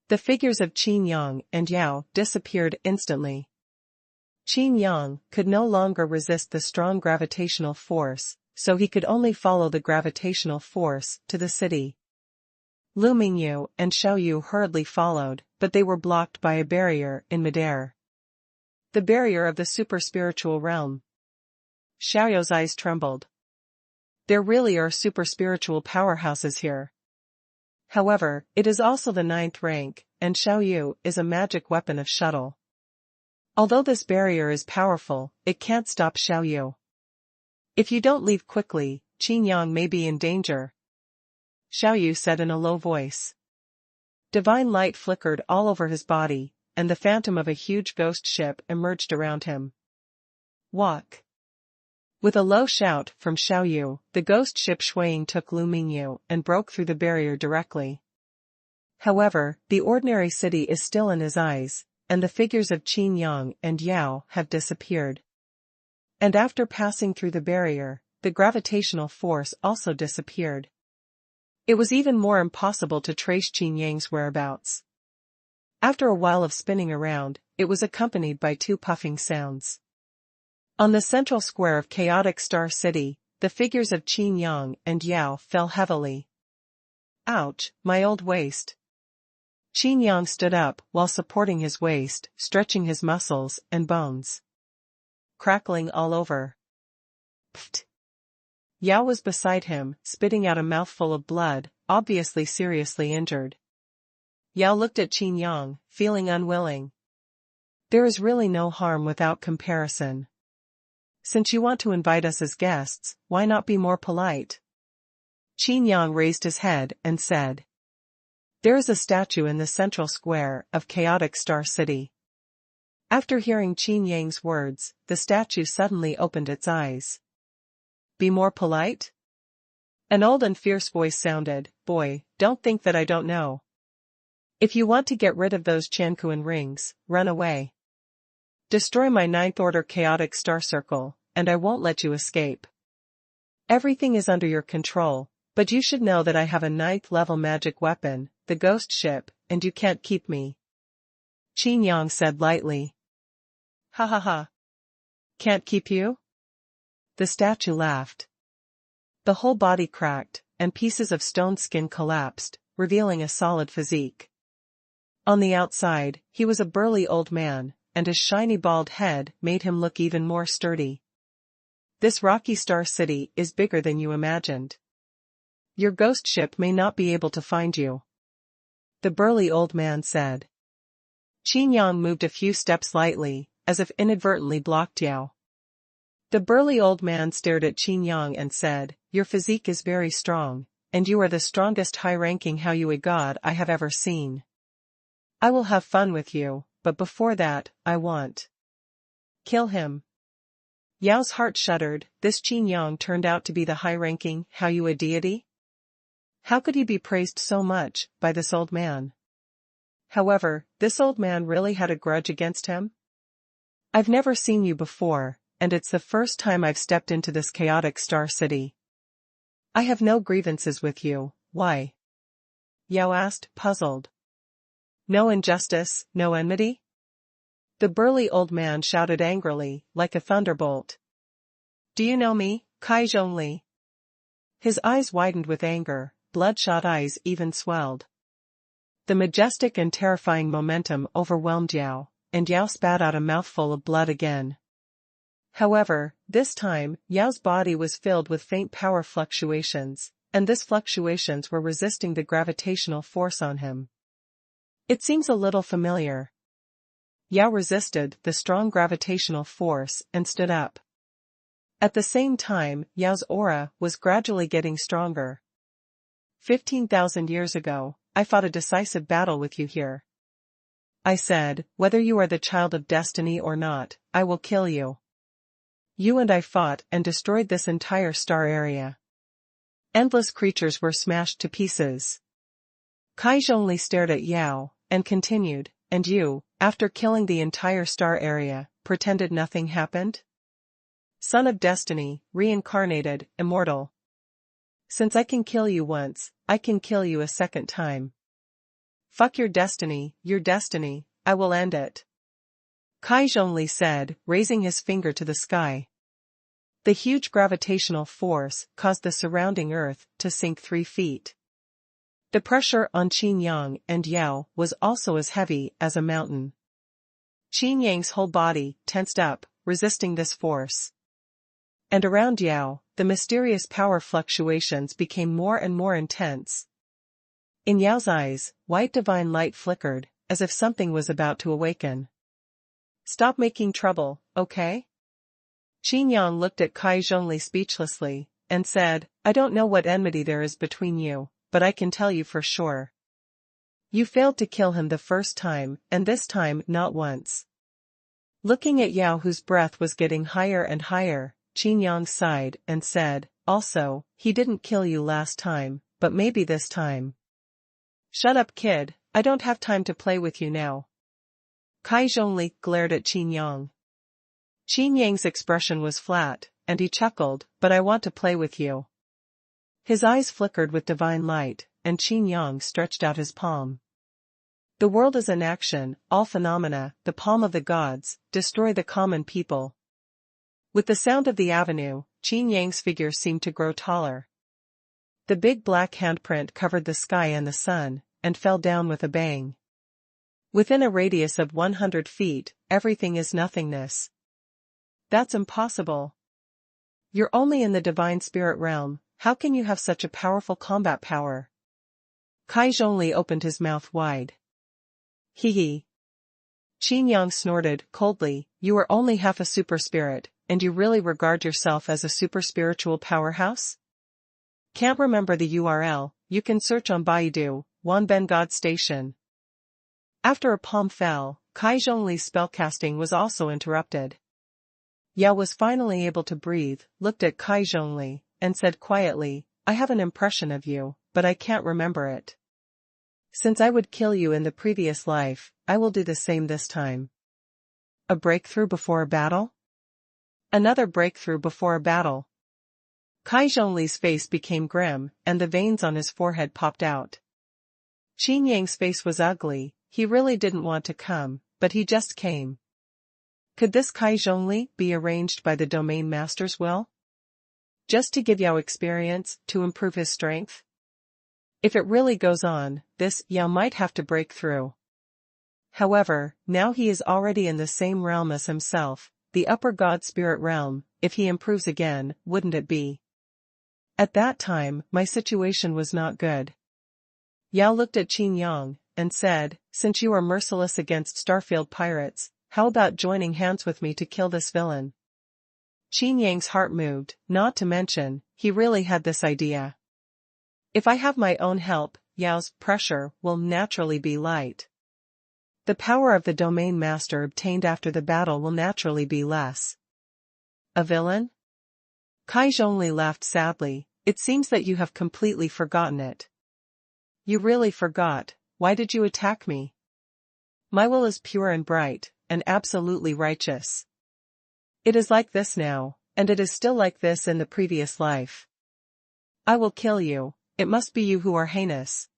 The figures of Qin Yang and Yao disappeared instantly. Qin Yang could no longer resist the strong gravitational force, so he could only follow the gravitational force to the city. Lu Mingyu and Xiaoyu hurriedly followed, but they were blocked by a barrier in midair. The barrier of the super-spiritual realm. Xiaoyu's eyes trembled. There really are super-spiritual powerhouses here. However, it is also the 9th rank, and Xiaoyu is a magic weapon of shuttle. Although this barrier is powerful, it can't stop Xiaoyu. If you don't leave quickly, Qin Yang may be in danger. Xiaoyu said in a low voice. Divine light flickered all over his body, and the phantom of a huge ghost ship emerged around him. Walk. With a low shout from Xiaoyu, the ghost ship Xuanhuan took Lu Mingyu and broke through the barrier directly. However, the ordinary city is still in his eyes, and the figures of Qin Yang and Yao have disappeared. And after passing through the barrier, the gravitational force also disappeared. It was even more impossible to trace Qin Yang's whereabouts. After a while of spinning around, it was accompanied by 2 puffing sounds. On the central square of chaotic Star City, the figures of Qin Yang and Yao fell heavily. Ouch, my old waist. Qin Yang stood up while supporting his waist, stretching his muscles and bones. Crackling all over. Pfft. Yao was beside him, spitting out a mouthful of blood, obviously seriously injured. Yao looked at Qin Yang, feeling unwilling. There is really no harm without comparison. Since you want to invite us as guests, why not be more polite? Qin Yang raised his head and said. There is a statue in the central square of chaotic Star City. After hearing Qin Yang's words, the statue suddenly opened its eyes. Be more polite? An old and fierce voice sounded, Boy, don't think that I don't know. If you want to get rid of those Chankuan rings, run away. Destroy my 9th order chaotic star circle, and I won't let you escape. Everything is under your control, but you should know that I have a 9th level magic weapon, the ghost ship, and you can't keep me. Qin Yang said lightly. Ha ha ha. Can't keep you? The statue laughed. The whole body cracked, and pieces of stone skin collapsed, revealing a solid physique. On the outside, he was a burly old man, and his shiny bald head made him look even more sturdy. This rocky Star City is bigger than you imagined. Your ghost ship may not be able to find you. The burly old man said. Qin Yang moved a few steps lightly, as if inadvertently blocked Yao. The burly old man stared at Qin Yang and said, Your physique is very strong, and you are the strongest high-ranking Haoyue god I have ever seen. I will have fun with you, but before that, I want. Kill him. Yao's heart shuddered. This Qin Yang turned out to be the high-ranking Haoyue deity? How could he be praised so much by this old man? However, this old man really had a grudge against him? I've never seen you before, and it's the first time I've stepped into this chaotic Star City. I have no grievances with you, why? Yao asked, puzzled. No injustice, no enmity? The burly old man shouted angrily, like a thunderbolt. Do you know me, Kai Zhongli? His eyes widened with anger, bloodshot eyes even swelled. The majestic and terrifying momentum overwhelmed Yao, and Yao spat out a mouthful of blood again. However, this time, Yao's body was filled with faint power fluctuations, and these fluctuations were resisting the gravitational force on him. It seems a little familiar. Yao resisted the strong gravitational force and stood up. At the same time, Yao's aura was gradually getting stronger. 15,000 years ago, I fought a decisive battle with you here. I said, whether you are the child of destiny or not, I will kill you. You and I fought and destroyed this entire star area. Endless creatures were smashed to pieces. Kai Zhongli stared at Yao, and continued, and you, after killing the entire star area, pretended nothing happened? Son of Destiny, reincarnated, immortal. Since I can kill you once, I can kill you a second time. Fuck your destiny, I will end it. Kai Zhongli said, raising his finger to the sky. The huge gravitational force caused the surrounding earth to sink 3 feet. The pressure on Qin Yang and Yao was also as heavy as a mountain. Qin Yang's whole body tensed up, resisting this force. And around Yao, the mysterious power fluctuations became more and more intense. In Yao's eyes, white divine light flickered, as if something was about to awaken. Stop making trouble, okay? Qin Yang looked at Kai Zhongli speechlessly, and said, I don't know what enmity there is between you, but I can tell you for sure. You failed to kill him the first time, and this time not once. Looking at Yao, whose breath was getting higher and higher, Qin Yang sighed and said, also, he didn't kill you last time, but maybe this time. Shut up, kid, I don't have time to play with you now. Kai Zhongli glared at Qin Yang. Qin Yang's expression was flat, and he chuckled, but I want to play with you. His eyes flickered with divine light, and Qin Yang stretched out his palm. The world is in action, all phenomena, the palm of the gods, destroy the common people. With the sound of the avenue, Qin Yang's figure seemed to grow taller. The big black handprint covered the sky and the sun, and fell down with a bang. Within a radius of 100 feet, everything is nothingness. That's impossible. You're only in the divine spirit realm, how can you have such a powerful combat power? Kai Zhongli opened his mouth wide. Hee. Qin Yang snorted coldly, you are only half a super spirit, and you really regard yourself as a super spiritual powerhouse? Can't remember the URL, you can search on Baidu, Wanben God Station. After a palm fell, Kai Zhongli's spellcasting was also interrupted. Yao was finally able to breathe, looked at Kai Zhongli, and said quietly, I have an impression of you, but I can't remember it. Since I would kill you in the previous life, I will do the same this time. A breakthrough before a battle? Another breakthrough before a battle. Kai Zhongli's face became grim, and the veins on his forehead popped out. Qin Yang's face was ugly, he really didn't want to come, but he just came. Could this Kai Zhongli be arranged by the domain master's will? Just to give Yao experience, to improve his strength? If it really goes on, this Yao might have to break through. However, now he is already in the same realm as himself, the upper god spirit realm, if he improves again, wouldn't it be? At that time, my situation was not good. Yao looked at Qin Yang, and said, since you are merciless against Starfield pirates, how about joining hands with me to kill this villain? Qin Yang's heart moved, not to mention, he really had this idea. If I have my own help, Yao's pressure will naturally be light. The power of the domain master obtained after the battle will naturally be less. A villain? Kai Zhongli laughed sadly, it seems that you have completely forgotten it. You really forgot, why did you attack me? My will is pure and bright, and absolutely righteous. It is like this now, and it is still like this in the previous life. I will kill you, it must be you who are heinous.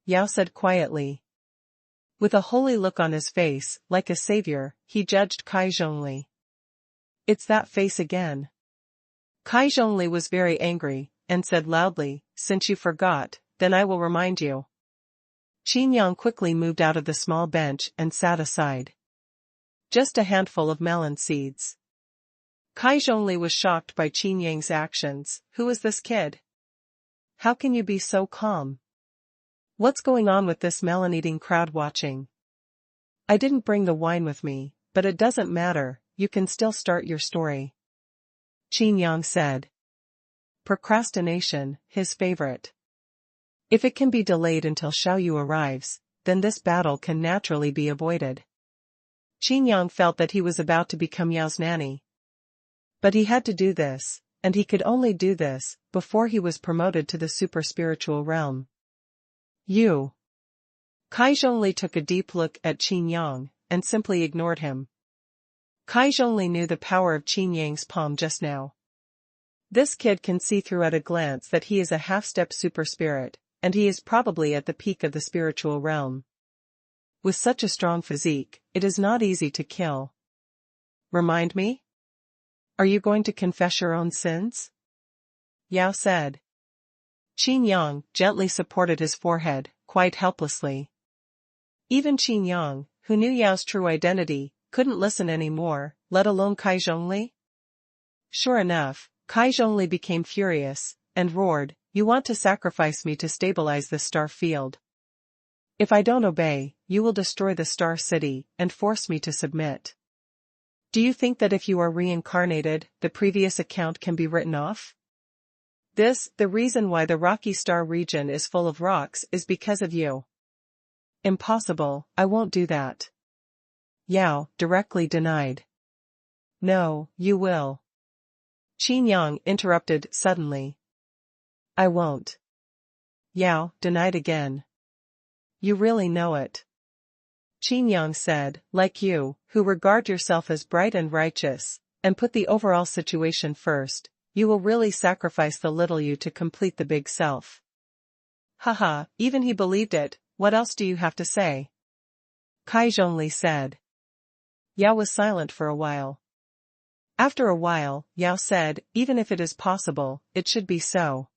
Yao said quietly. With a holy look on his face, like a savior, he judged Kai Zhongli. It's that face again. Kai Zhongli was very angry, and said loudly, since you forgot, then I will remind you. Qin Yang quickly moved out of the small bench and sat aside. Just a handful of melon seeds. Kai Zhongli was shocked by Qin Yang's actions. Who is this kid? How can you be so calm? What's going on with this melon-eating crowd watching? I didn't bring the wine with me, but it doesn't matter, you can still start your story. Qin Yang said. Procrastination, his favorite. If it can be delayed until Xiaoyu arrives, then this battle can naturally be avoided. Qin Yang felt that he was about to become Yao's nanny. But he had to do this, and he could only do this, before he was promoted to the super spiritual realm. You. Kai Zhongli took a deep look at Qin Yang, and simply ignored him. Kai Zhongli knew the power of Qin Yang's palm just now. This kid can see through at a glance that he is a half-step super spirit, and he is probably at the peak of the spiritual realm. With such a strong physique, it is not easy to kill. Remind me? Are you going to confess your own sins? Yao said. Qin Yang gently supported his forehead, quite helplessly. Even Qin Yang, who knew Yao's true identity, couldn't listen anymore, let alone Kai Zhongli. Sure enough, Kai Zhongli became furious, and roared, "You want to sacrifice me to stabilize the star field. If I don't obey, you will destroy the star city, and force me to submit. Do you think that if you are reincarnated, the previous account can be written off? The reason why the rocky star region is full of rocks is because of you." Impossible, I won't do that. Yao directly denied. No, you will. Qin Yang interrupted suddenly. I won't. Yao denied again. You really know it. Qin Yang said, like you, who regard yourself as bright and righteous, and put the overall situation first, you will really sacrifice the little you to complete the big self. Haha, even he believed it, what else do you have to say? Kai Zhongli said. Yao was silent for a while. After a while, Yao said, even if it is possible, it should be so.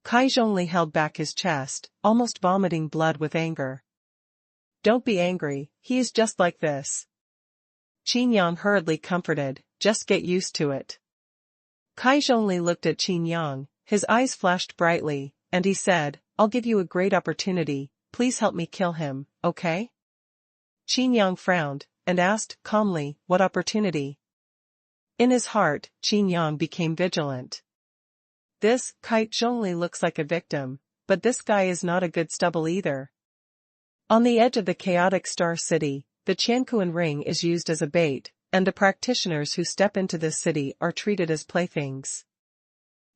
Kai Zhongli held back his chest, almost vomiting blood with anger. Don't be angry, he is just like this. Qin Yang hurriedly comforted, just get used to it. Kai Zhongli looked at Qin Yang, his eyes flashed brightly, and he said, I'll give you a great opportunity, please help me kill him, okay? Qin Yang frowned, and asked, calmly, what opportunity? In his heart, Qin Yang became vigilant. This Kai Zhongli looks like a victim, but this guy is not a good stubble either. On the edge of the chaotic star city, the Qiankuan ring is used as a bait, and the practitioners who step into this city are treated as playthings.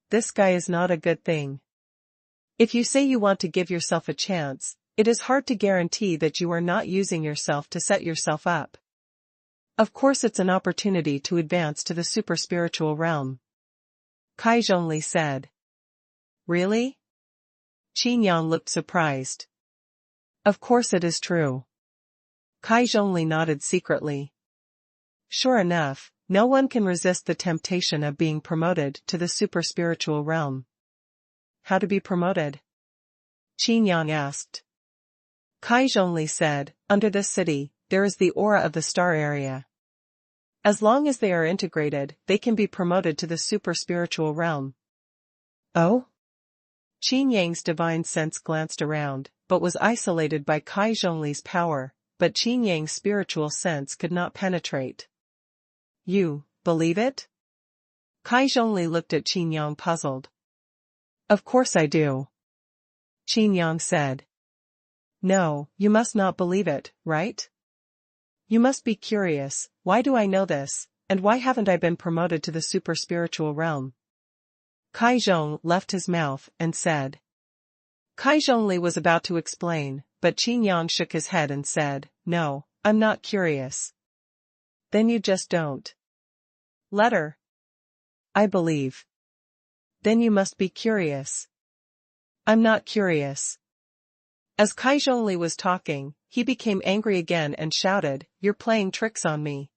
This guy is not a good thing. If you say you want to give yourself a chance, it is hard to guarantee that you are not using yourself to set yourself up. Of course it's an opportunity to advance to the super spiritual realm. Kai Zhongli said. Really? Qin Yang looked surprised. Of course it is true. Kai Zhongli nodded secretly. Sure enough, no one can resist the temptation of being promoted to the super spiritual realm. How to be promoted? Qin Yang asked. Kai Zhongli said, under this city, there is the aura of the star area. As long as they are integrated, they can be promoted to the super spiritual realm. Oh? Qin Yang's divine sense glanced around, but was isolated by Kai Zhongli's power, but Qin Yang's spiritual sense could not penetrate. You believe it? Kai Zhongli looked at Qin Yang puzzled. Of course I do. Qin Yang said. No, you must not believe it, right? You must be curious, why do I know this, and why haven't I been promoted to the super spiritual realm? Kai Zhong left his mouth and said. Kai Zhongli was about to explain, but Qin Yang shook his head and said, no, I'm not curious. Then you just don't. Letter. I believe. Then you must be curious. I'm not curious. As Kai Zhongli was talking, he became angry again and shouted, You're playing tricks on me.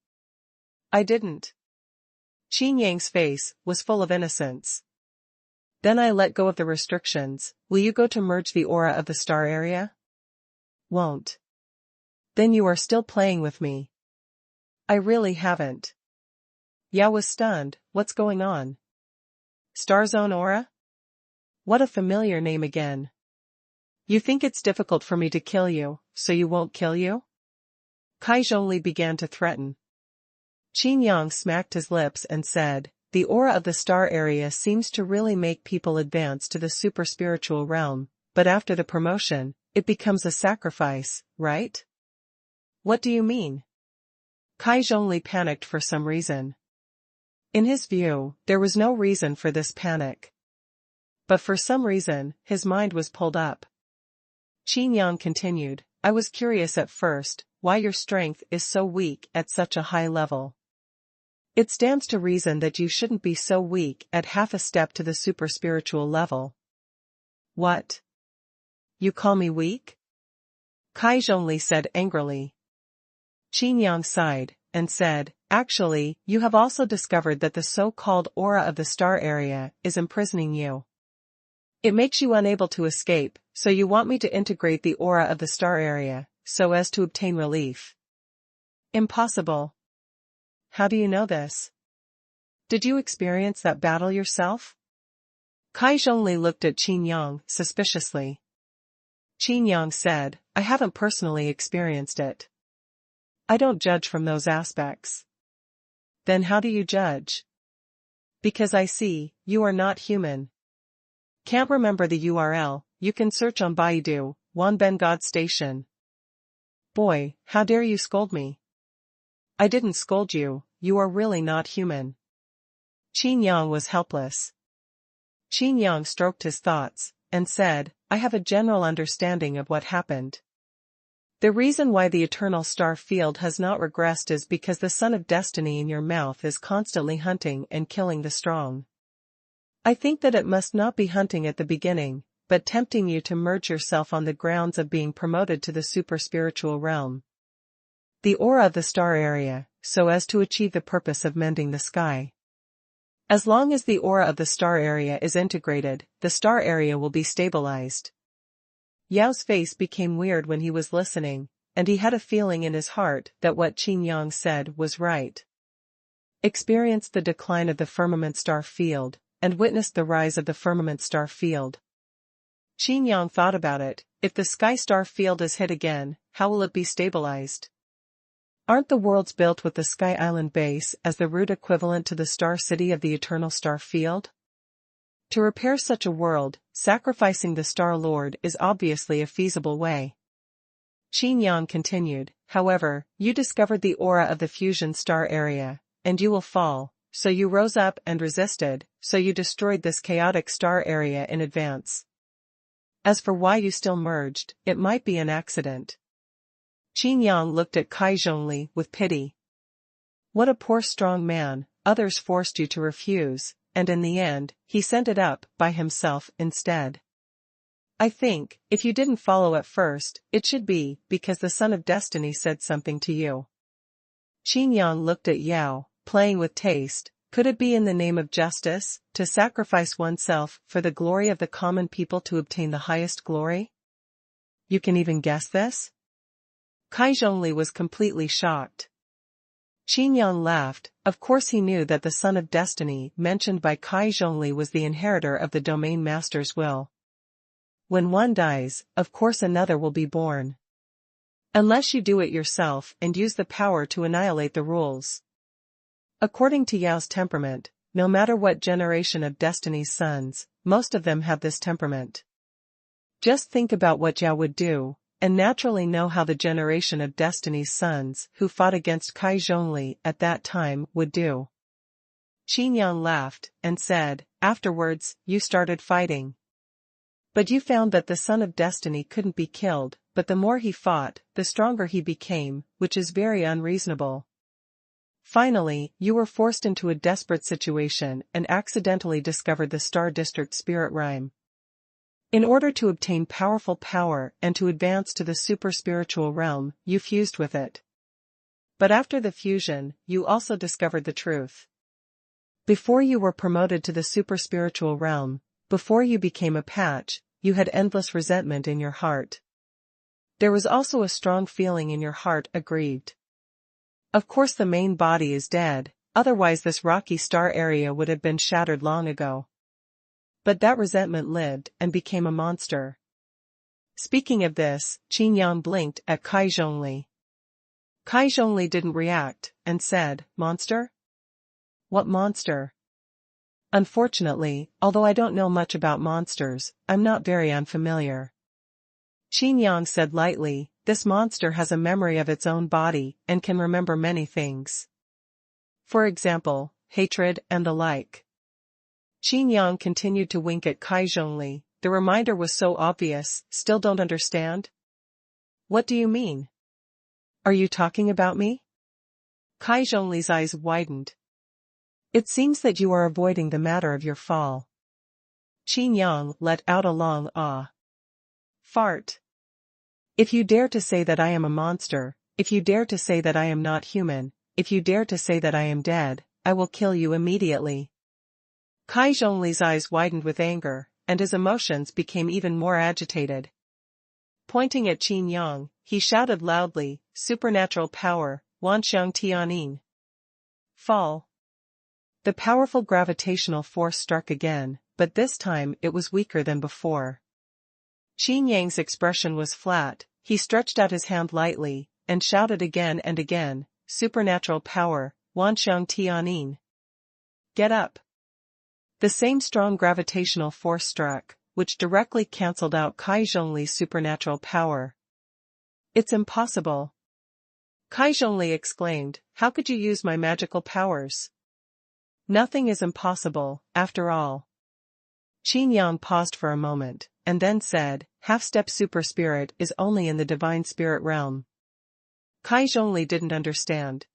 I didn't. Qin Yang's face was full of innocence. Then I let go of the restrictions. Will you go to merge the aura of the star area? Won't. Then you are still playing with me. I really haven't. Yao was stunned, what's going on? Star Zone Aura? What a familiar name again. You think it's difficult for me to kill you, so you won't kill you? Kai Zhongli began to threaten. Qin Yang smacked his lips and said, the aura of the star area seems to really make people advance to the super spiritual realm, but after the promotion, it becomes a sacrifice, right? What do you mean? Kai Zhongli panicked for some reason. In his view, there was no reason for this panic. But for some reason, his mind was pulled up. Qin Yang continued, I was curious at first, why your strength is so weak at such a high level. It stands to reason that you shouldn't be so weak at half a step to the super spiritual level. What? You call me weak? Kai Zhongli said angrily. Qin Yang sighed, and said, actually, you have also discovered that the so-called aura of the star area is imprisoning you. It makes you unable to escape, so you want me to integrate the aura of the star area, so as to obtain relief. Impossible. How do you know this? Did you experience that battle yourself? Kai Zhongli looked at Qin Yang suspiciously. Qin Yang said, I haven't personally experienced it. I don't judge from those aspects. Then how do you judge? Because I see, you are not human. Can't remember the URL, you can search on Baidu, Wanben God Station. Boy, how dare you scold me? I didn't scold you, you are really not human. Qin Yang was helpless. Qin Yang stroked his thoughts, and said, I have a general understanding of what happened. The reason why the eternal star field has not regressed is because the son of destiny in your mouth is constantly hunting and killing the strong. I think that it must not be hunting at the beginning, but tempting you to merge yourself on the grounds of being promoted to the super spiritual realm. The aura of the star area, so as to achieve the purpose of mending the sky. As long as the aura of the star area is integrated, the star area will be stabilized. Yao's face became weird when he was listening, and he had a feeling in his heart that what Qin Yang said was right. Experienced the decline of the firmament star field, and witnessed the rise of the firmament star field. Qin Yang thought about it, if the sky star field is hit again, how will it be stabilized? Aren't the worlds built with the Sky Island base as the root equivalent to the star city of the eternal star field? To repair such a world, sacrificing the Star Lord is obviously a feasible way. Qin Yang continued, however, you discovered the aura of the fusion star area, and you will fall, so you rose up and resisted, so you destroyed this chaotic star area in advance. As for why you still merged, it might be an accident. Qin Yang looked at Kai Zhongli with pity. What a poor strong man, others forced you to refuse, and in the end, he sent it up by himself instead. I think, if you didn't follow at first, it should be because the son of destiny said something to you. Qin Yang looked at Yao, playing with taste. Could it be in the name of justice, to sacrifice oneself for the glory of the common people to obtain the highest glory? You can even guess this? Kai Zhongli was completely shocked. Qin Yang laughed, of course he knew that the son of destiny mentioned by Kai Zhongli was the inheritor of the domain master's will. When one dies, of course another will be born. Unless you do it yourself and use the power to annihilate the rules. According to Yao's temperament, no matter what generation of destiny's sons, most of them have this temperament. Just think about what Yao would do, and naturally know how the generation of destiny's sons who fought against Kai Zhongli at that time would do. Qin Yang laughed, and said, afterwards, you started fighting. But you found that the son of destiny couldn't be killed, but the more he fought, the stronger he became, which is very unreasonable. Finally, you were forced into a desperate situation and accidentally discovered the Star District spirit rhyme. In order to obtain powerful power and to advance to the super-spiritual realm, you fused with it. But after the fusion, you also discovered the truth. Before you were promoted to the super-spiritual realm, before you became a patch, you had endless resentment in your heart. There was also a strong feeling in your heart aggrieved. Of course the main body is dead, otherwise this rocky star area would have been shattered long ago. But that resentment lived and became a monster. Speaking of this, Qin Yang blinked at Kai Zhongli. Kai Zhongli didn't react, and said, monster? What monster? Unfortunately, although I don't know much about monsters, I'm not very unfamiliar. Qin Yang said lightly, this monster has a memory of its own body and can remember many things. For example, hatred and the like. Qin Yang continued to wink at Kai Zhongli, the reminder was so obvious. Still don't understand? What do you mean? Are you talking about me? Kai Zhongli's eyes widened. It seems that you are avoiding the matter of your fall. Qin Yang let out a long fart. If you dare to say that I am a monster, if you dare to say that I am not human, if you dare to say that I am dead, I will kill you immediately. Kai Zhongli's eyes widened with anger, and his emotions became even more agitated. Pointing at Qin Yang, he shouted loudly, "Supernatural power, Wanxiang Tianin. Fall." The powerful gravitational force struck again, but this time it was weaker than before. Qin Yang's expression was flat, he stretched out his hand lightly, and shouted again and again, "Supernatural power, Wanxiang Tianin. Get up." The same strong gravitational force struck, which directly cancelled out Kai Zhongli's supernatural power. "It's impossible." Kai Zhongli exclaimed, "How could you use my magical powers? Nothing is impossible, after all." Qin Yang paused for a moment, and then said, "Half-step super spirit is only in the divine spirit realm." Kai Zhongli didn't understand.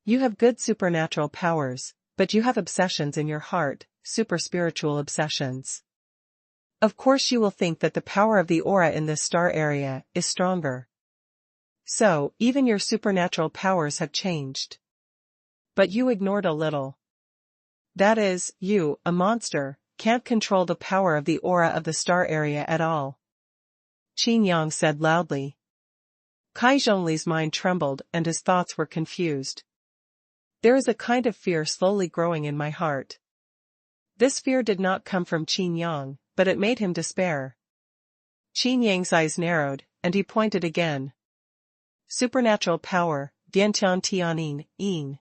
"You have good supernatural powers, but you have obsessions in your heart, super-spiritual obsessions. Of course you will think that the power of the aura in this star area is stronger. So, even your supernatural powers have changed. But you ignored a little. That is, you, a monster, can't control the power of the aura of the star area at all," Qin Yang said loudly. Kai Zhongli's mind trembled and his thoughts were confused. "There is a kind of fear slowly growing in my heart." This fear did not come from Qin Yang, but it made him despair. Qin Yang's eyes narrowed, and he pointed again. "Supernatural power, Diantian Tianin, Yin."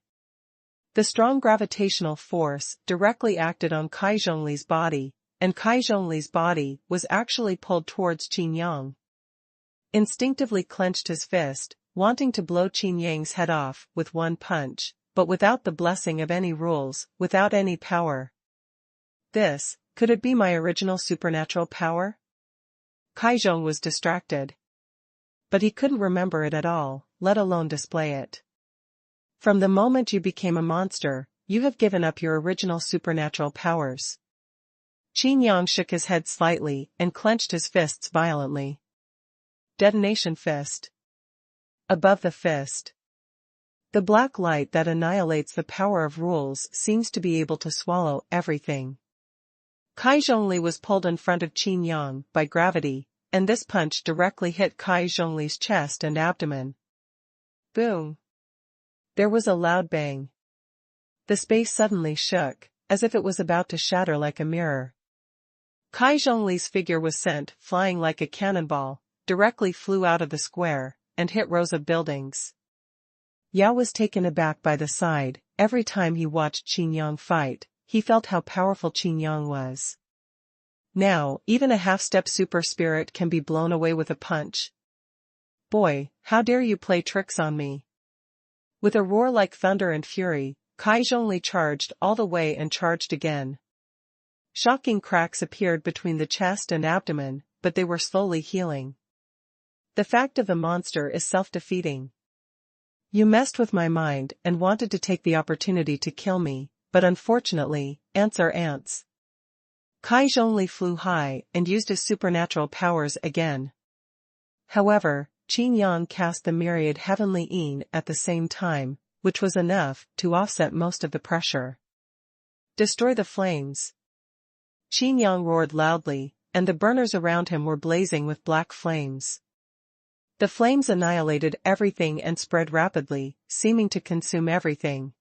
The strong gravitational force directly acted on Kai Zhongli's body, and Kai Zhongli's body was actually pulled towards Qin Yang. Instinctively clenched his fist, wanting to blow Qin Yang's head off with one punch, but without the blessing of any rules, without any power. Could it be my original supernatural power? Kai Zhong was distracted. But he couldn't remember it at all, let alone display it. From the moment you became a monster, you have given up your original supernatural powers. Qin Yang shook his head slightly and clenched his fists violently. Detonation fist. Above the fist. The black light that annihilates the power of rules seems to be able to swallow everything. Kai Zhongli was pulled in front of Qin Yang by gravity, and this punch directly hit Kai Zhongli's chest and abdomen. Boom! There was a loud bang. The space suddenly shook, as if it was about to shatter like a mirror. Kai Zhongli's figure was sent flying like a cannonball, directly flew out of the square, and hit rows of buildings. Yao was taken aback by the sight. Every time he watched Qin Yang fight, he felt how powerful Qin Yang was. Now, even a half-step super spirit can be blown away with a punch. "Boy, how dare you play tricks on me?" With a roar like thunder and fury, Kai Zhongli charged all the way and charged again. Shocking cracks appeared between the chest and abdomen, but they were slowly healing. The fact of the monster is self-defeating. You messed with my mind and wanted to take the opportunity to kill me, but unfortunately, ants are ants. Kai Zhongli flew high and used his supernatural powers again. However, Qin Yang cast the myriad heavenly Yin at the same time, which was enough to offset most of the pressure. "Destroy the flames." Qin Yang roared loudly, and the burners around him were blazing with black flames. The flames annihilated everything and spread rapidly, seeming to consume everything.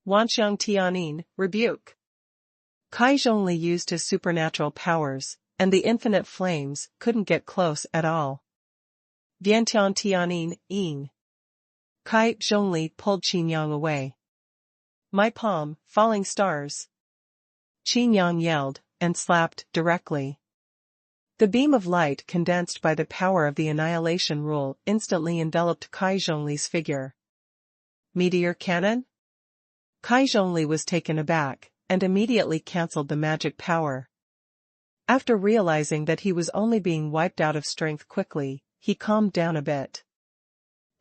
Wanxiang Tianin, rebuke. Kai Zhongli used his supernatural powers, and the infinite flames couldn't get close at all. Diantian Tianin, Yin. Kai Zhongli pulled Qin Yang away. "My palm, falling stars." Qin Yang yelled, and slapped directly. The beam of light condensed by the power of the annihilation rule instantly enveloped Kai Zhongli's figure. Meteor cannon? Kai Zhongli was taken aback, and immediately cancelled the magic power. After realizing that he was only being wiped out of strength quickly, he calmed down a bit.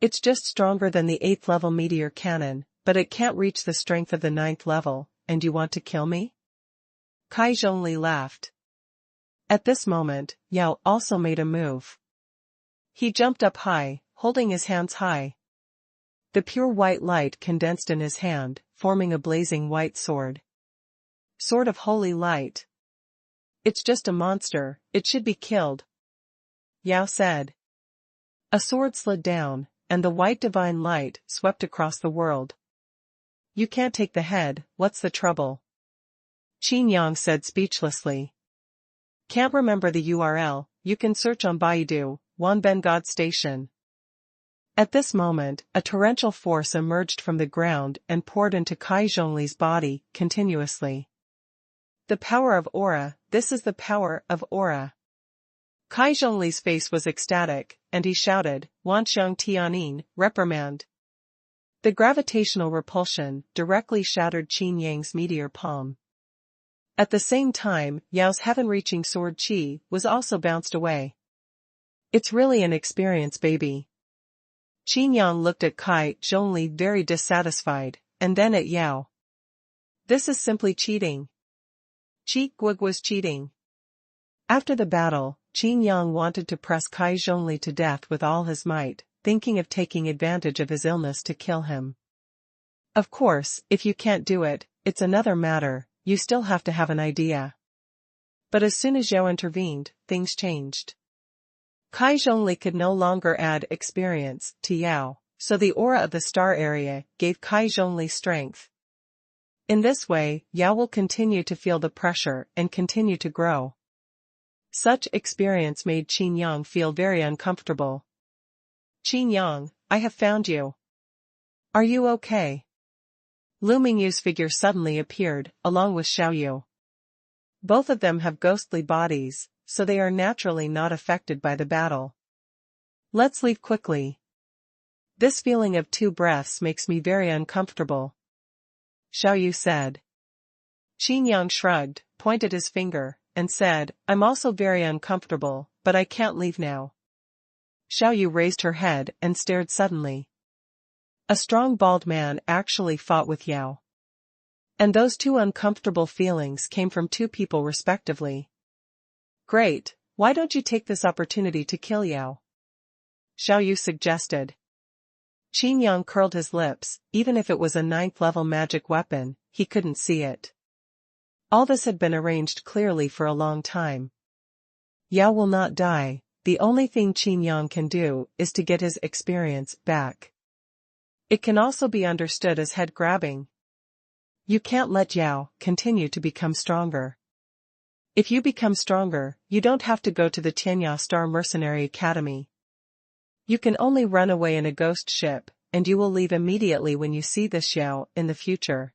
It's just stronger than the 8th level meteor cannon, but it can't reach the strength of the 9th level, and you want to kill me? Kai Zhongli laughed. At this moment, Yao also made a move. He jumped up high, holding his hands high. The pure white light condensed in his hand, forming a blazing white sword. Sword of holy light. It's just a monster, it should be killed, Yao said. A sword slid down, and the white divine light swept across the world. You can't take the head, what's the trouble? Qin Yang said speechlessly. Can't remember the URL, you can search on Baidu, Wanben God Station. At this moment, a torrential force emerged from the ground and poured into Kai Zhongli's body, continuously. The power of aura, this is the power of aura. Kai Zhongli's face was ecstatic, and he shouted, Wanxiang Tianin, reprimand. The gravitational repulsion directly shattered Qin Yang's meteor palm. At the same time, Yao's heaven-reaching sword qi was also bounced away. It's really an experience, baby. Qin Yang looked at Kai Zhongli very dissatisfied, and then at Yao. This is simply cheating. Qi Guig was cheating. After the battle, Qin Yang wanted to press Kai Zhongli to death with all his might, thinking of taking advantage of his illness to kill him. Of course, if you can't do it, it's another matter, you still have to have an idea. But as soon as Yao intervened, things changed. Kai Zhongli could no longer add experience to Yao, so the aura of the star area gave Kai Zhongli strength. In this way, Yao will continue to feel the pressure and continue to grow. Such experience made Qin Yang feel very uncomfortable. Qin Yang, I have found you. Are you okay? Lu Mingyu's figure suddenly appeared, along with Xiaoyu. Both of them have ghostly bodies, so they are naturally not affected by the battle. Let's leave quickly. This feeling of 2 breaths makes me very uncomfortable, Xiaoyu said. Qin Yang shrugged, pointed his finger, and said, I'm also very uncomfortable, but I can't leave now. Xiaoyu raised her head and stared suddenly. A strong bald man actually fought with Yao. And those 2 uncomfortable feelings came from 2 people respectively. Great, why don't you take this opportunity to kill Yao? Xiaoyu suggested. Qin Yang curled his lips, even if it was a 9th level magic weapon, he couldn't see it. All this had been arranged clearly for a long time. Yao will not die, the only thing Qin Yang can do is to get his experience back. It can also be understood as head grabbing. You can't let Yao continue to become stronger. If you become stronger, you don't have to go to the Tianya Star Mercenary Academy. You can only run away in a ghost ship, and you will leave immediately when you see this Yao in the future.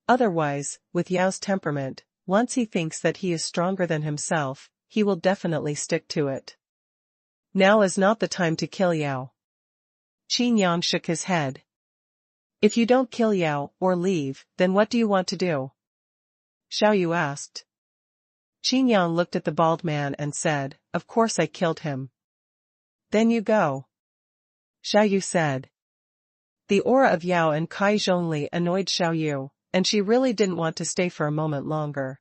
Otherwise, with Yao's temperament, once he thinks that he is stronger than himself, he will definitely stick to it. Now is not the time to kill Yao. Qin Yang shook his head. If you don't kill Yao or leave, then what do you want to do? Xiaoyu asked. Qin Yang looked at the bald man and said, Of course I killed him. Then you go. Xiaoyu said. The aura of Yao and Kai Zhongli annoyed Xiaoyu, and she really didn't want to stay for a moment longer.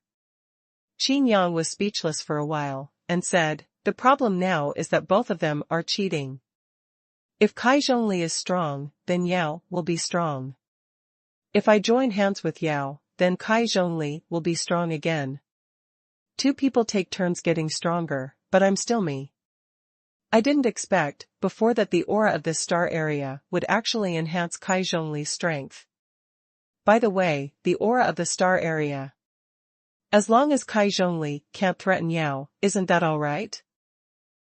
Qin Yang was speechless for a while, and said, The problem now is that both of them are cheating. If Kai Zhongli is strong, then Yao will be strong. If I join hands with Yao, then Kai Zhongli will be strong again. 2 people take turns getting stronger, but I'm still me. I didn't expect, before, that the aura of this star area would actually enhance Kai Zhongli's strength. By the way, the aura of the star area. As long as Kai Zhongli can't threaten Yao, isn't that alright?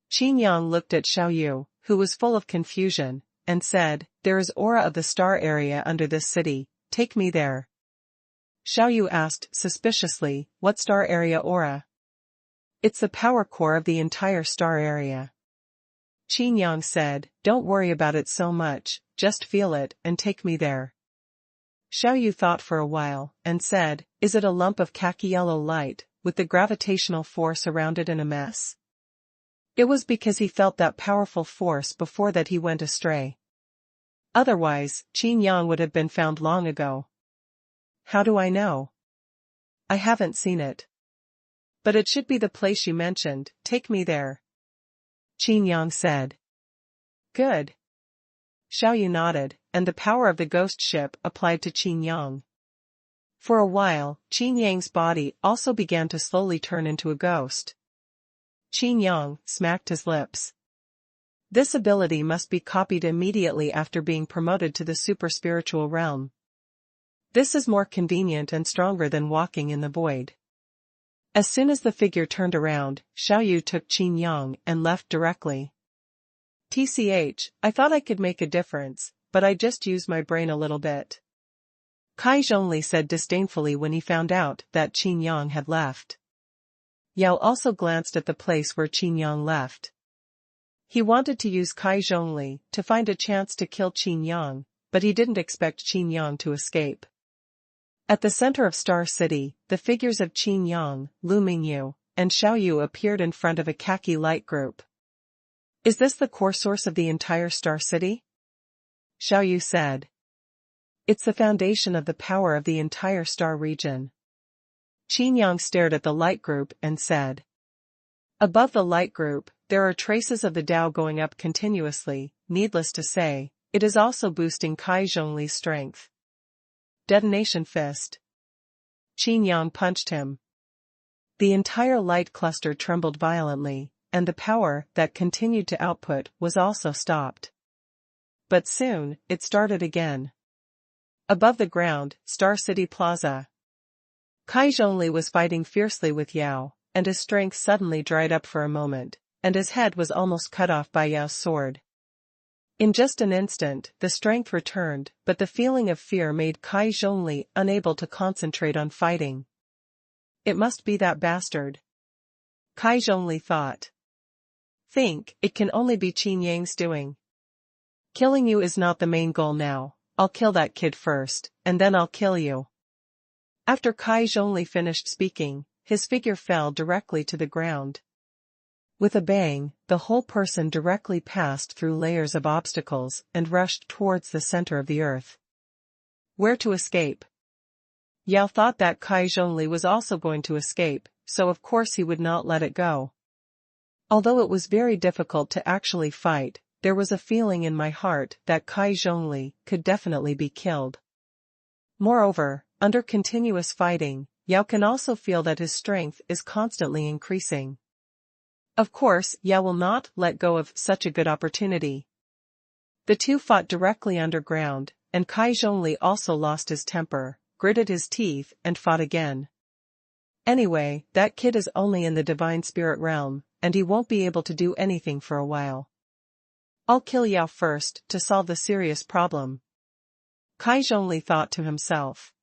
Qin Yang looked at Xiaoyu, who was full of confusion, and said, There is aura of the star area under this city, take me there. Xiaoyu asked suspiciously, What star area aura? It's the power core of the entire star area. Qin Yang said, Don't worry about it so much, just feel it and take me there. Xiaoyu thought for a while, and said, Is it a lump of khaki yellow light, with the gravitational force around it in a mess. It was because he felt that powerful force before that he went astray. Otherwise, Qin Yang would have been found long ago. How do I know? I haven't seen it. But it should be the place you mentioned, take me there. Qin Yang said. Good. Xiaoyu nodded, and the power of the ghost ship applied to Qin Yang. For a while, Qin Yang's body also began to slowly turn into a ghost. Qin Yang smacked his lips. This ability must be copied immediately after being promoted to the super-spiritual realm. This is more convenient and stronger than walking in the void. As soon as the figure turned around, Xiaoyu took Qin Yang and left directly. TCH, I thought I could make a difference, but I just used my brain a little bit. Kai Zhongli said disdainfully when he found out that Qin Yang had left. Yao also glanced at the place where Qin Yang left. He wanted to use Kai Zhongli to find a chance to kill Qin Yang, but he didn't expect Qin Yang to escape. At the center of Star City, the figures of Qin Yang, Lu Mingyu, and Xiaoyu appeared in front of a khaki light group. Is this the core source of the entire Star City? Xiaoyu said. It's the foundation of the power of the entire star region. Qin Yang stared at the light group and said. Above the light group, there are traces of the Tao going up continuously, needless to say, it is also boosting Kai Zhongli's strength. Detonation fist. Qin Yang punched him. The entire light cluster trembled violently, and the power that continued to output was also stopped. But soon, it started again. Above the ground, Star City Plaza. Kai Zhongli was fighting fiercely with Yao, and his strength suddenly dried up for a moment, and his head was almost cut off by Yao's sword. In just an instant, the strength returned, but the feeling of fear made Kai Zhongli unable to concentrate on fighting. It must be that bastard. Kai Zhongli thought. Think, it can only be Qin Yang's doing. Killing you is not the main goal now, I'll kill that kid first, and then I'll kill you. After Kai Zhongli finished speaking, his figure fell directly to the ground. With a bang, the whole person directly passed through layers of obstacles and rushed towards the center of the earth. Where to escape? Yao thought that Kai Zhongli was also going to escape, so of course he would not let it go. Although it was very difficult to actually fight, there was a feeling in my heart that Kai Zhongli could definitely be killed. Moreover, under continuous fighting, Yao can also feel that his strength is constantly increasing. Of course, Yao will not let go of such a good opportunity. The two fought directly underground, and Kai Zhongli also lost his temper, gritted his teeth, and fought again. Anyway, that kid is only in the divine spirit realm, and he won't be able to do anything for a while. I'll kill Yao first to solve the serious problem. Kai Zhongli thought to himself.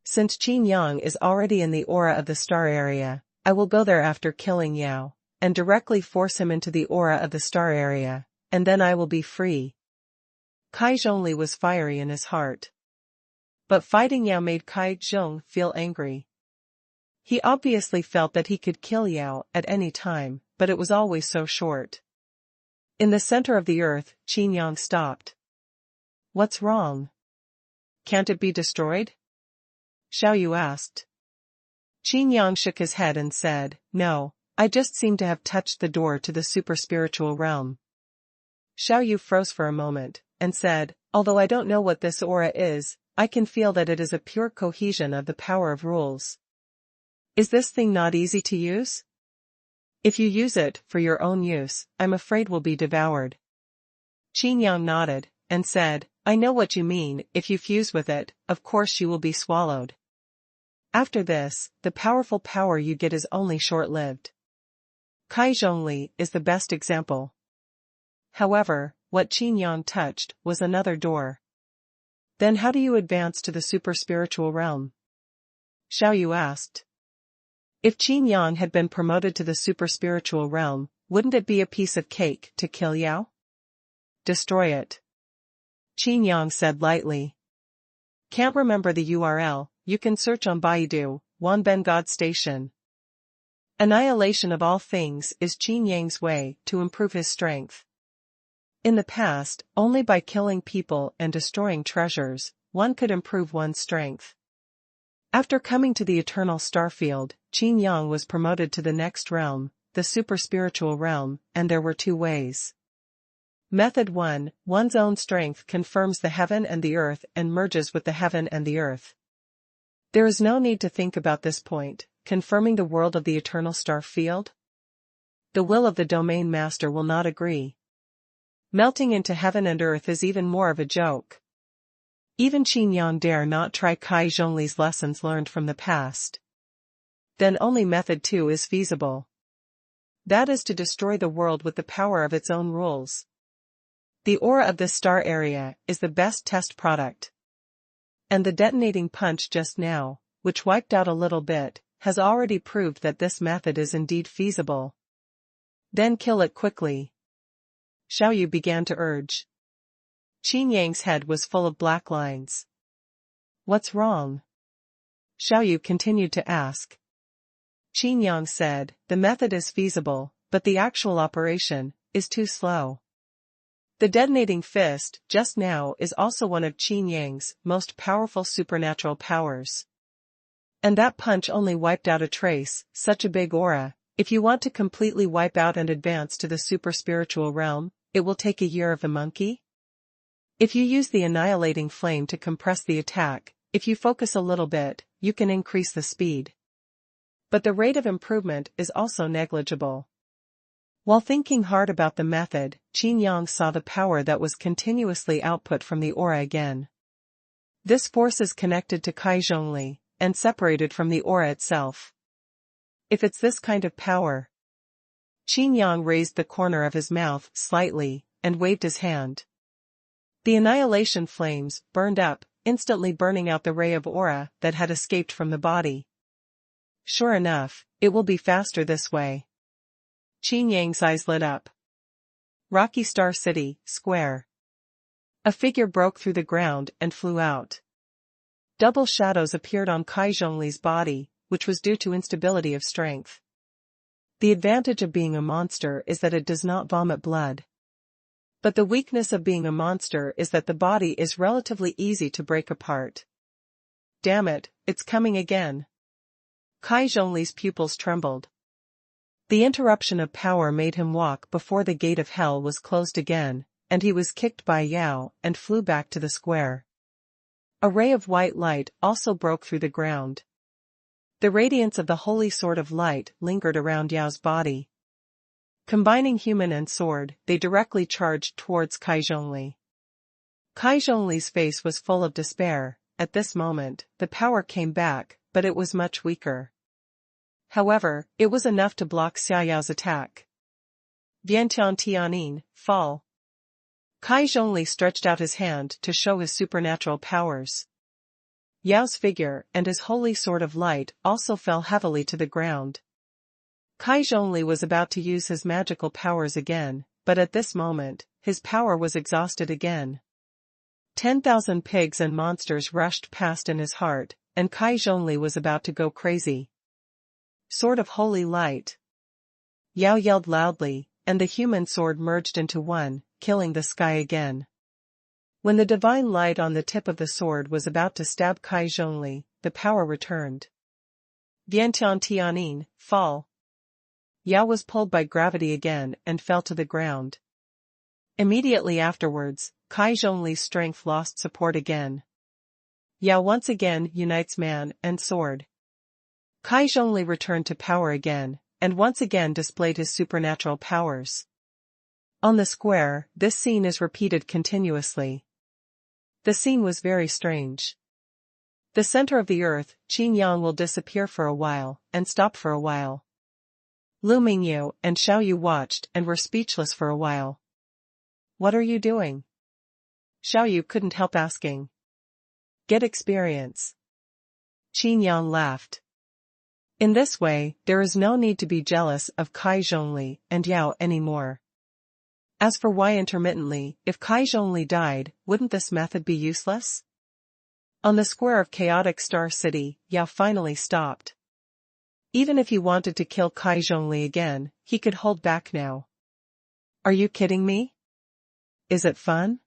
Since Qin Yang is already in the aura of the star area, I will go there after killing Yao, and directly force him into the aura of the star area, and then I will be free. Kai Zhongli was fiery in his heart. But fighting Yao made Kai Zhong feel angry. He obviously felt that he could kill Yao at any time, but it was always so short. In the center of the earth, Qin Yang stopped. What's wrong? Can't it be destroyed? Xiaoyu asked. Qin Yang shook his head and said, No, I just seem to have touched the door to the super-spiritual realm. Xiaoyu froze for a moment, and said, Although I don't know what this aura is, I can feel that it is a pure cohesion of the power of rules. Is this thing not easy to use? If you use it for your own use, I'm afraid we'll be devoured. Qin Yang nodded, and said, I know what you mean, if you fuse with it, of course you will be swallowed. After this, the powerful power you get is only short-lived. Kai Zhongli is the best example. However, what Qin Yang touched was another door. Then how do you advance to the super-spiritual realm? Xiaoyu asked. If Qin Yang had been promoted to the super-spiritual realm, wouldn't it be a piece of cake to kill Yao? Destroy it. Qin Yang said lightly. Can't remember the URL, you can search on Baidu, Wanben God Station, Annihilation of all things is Qin Yang's way to improve his strength. In the past, only by killing people and destroying treasures, one could improve one's strength. After coming to the eternal starfield, Qin Yang was promoted to the next realm, the super-spiritual realm, and there were two ways. Method 1, one's own strength confirms the heaven and the earth and merges with the heaven and the earth. There is no need to think about this point, confirming the world of the eternal star field. The will of the domain master will not agree. Melting into heaven and earth is even more of a joke. Even Qin Yang dare not try Kai Zhongli's lessons learned from the past. Then only method 2 is feasible. That is to destroy the world with the power of its own rules. The aura of this star area is the best test product. And the detonating punch just now, which wiped out a little bit, has already proved that this method is indeed feasible. Then kill it quickly. Xiaoyu began to urge. Qin Yang's head was full of black lines. What's wrong? Xiaoyu continued to ask. Qin Yang said, the method is feasible, but the actual operation is too slow. The detonating fist, just now, is also one of Qin Yang's most powerful supernatural powers. And that punch only wiped out a trace, such a big aura. If you want to completely wipe out and advance to the super-spiritual realm, it will take a year of a monkey. If you use the annihilating flame to compress the attack, if you focus a little bit, you can increase the speed. But the rate of improvement is also negligible. While thinking hard about the method, Qin Yang saw the power that was continuously output from the aura again. This force is connected to Kai Zhongli, and separated from the aura itself. If it's this kind of power. Qin Yang raised the corner of his mouth slightly, and waved his hand. The annihilation flames burned up, instantly burning out the ray of aura that had escaped from the body. Sure enough, it will be faster this way. Qin Yang's eyes lit up. Rocky Star City, Square. A figure broke through the ground and flew out. Double shadows appeared on Kai Zhongli's body, which was due to instability of strength. The advantage of being a monster is that it does not vomit blood. But the weakness of being a monster is that the body is relatively easy to break apart. Damn it, it's coming again. Kai Zhongli's pupils trembled. The interruption of power made him walk before the gate of hell was closed again, and he was kicked by Yao and flew back to the square. A ray of white light also broke through the ground. The radiance of the holy sword of light lingered around Yao's body. Combining human and sword, they directly charged towards Kai Zhongli. Kai Zhongli's face was full of despair. At this moment, the power came back, but it was much weaker. However, it was enough to block Xia Yao's attack. Vientian Tianin, fall. Kai Zhongli stretched out his hand to show his supernatural powers. Yao's figure and his holy sword of light also fell heavily to the ground. Kai Zhongli was about to use his magical powers again, but at this moment, his power was exhausted again. 10,000 pigs and monsters rushed past in his heart, and Kai Zhongli was about to go crazy. Sword of Holy Light. Yao yelled loudly, and the human sword merged into one, killing the sky again. When the divine light on the tip of the sword was about to stab Kai Zhongli, the power returned. Vientian Tianin, fall. Yao was pulled by gravity again and fell to the ground. Immediately afterwards, Kai Zhongli's strength lost support again. Yao once again unites man and sword. Kai Zhongli returned to power again, and once again displayed his supernatural powers. On the square, this scene is repeated continuously. The scene was very strange. The center of the earth, Qin Yang will disappear for a while, and stop for a while. Lu Mingyu and Xiaoyu watched and were speechless for a while. What are you doing? Xiaoyu couldn't help asking. Get experience. Qin Yang laughed. In this way, there is no need to be jealous of Kai Zhongli and Yao anymore. As for why intermittently, if Kai Zhongli died, wouldn't this method be useless? On the square of chaotic Star City, Yao finally stopped. Even if he wanted to kill Kai Zhongli again, he could hold back now. Are you kidding me? Is it fun?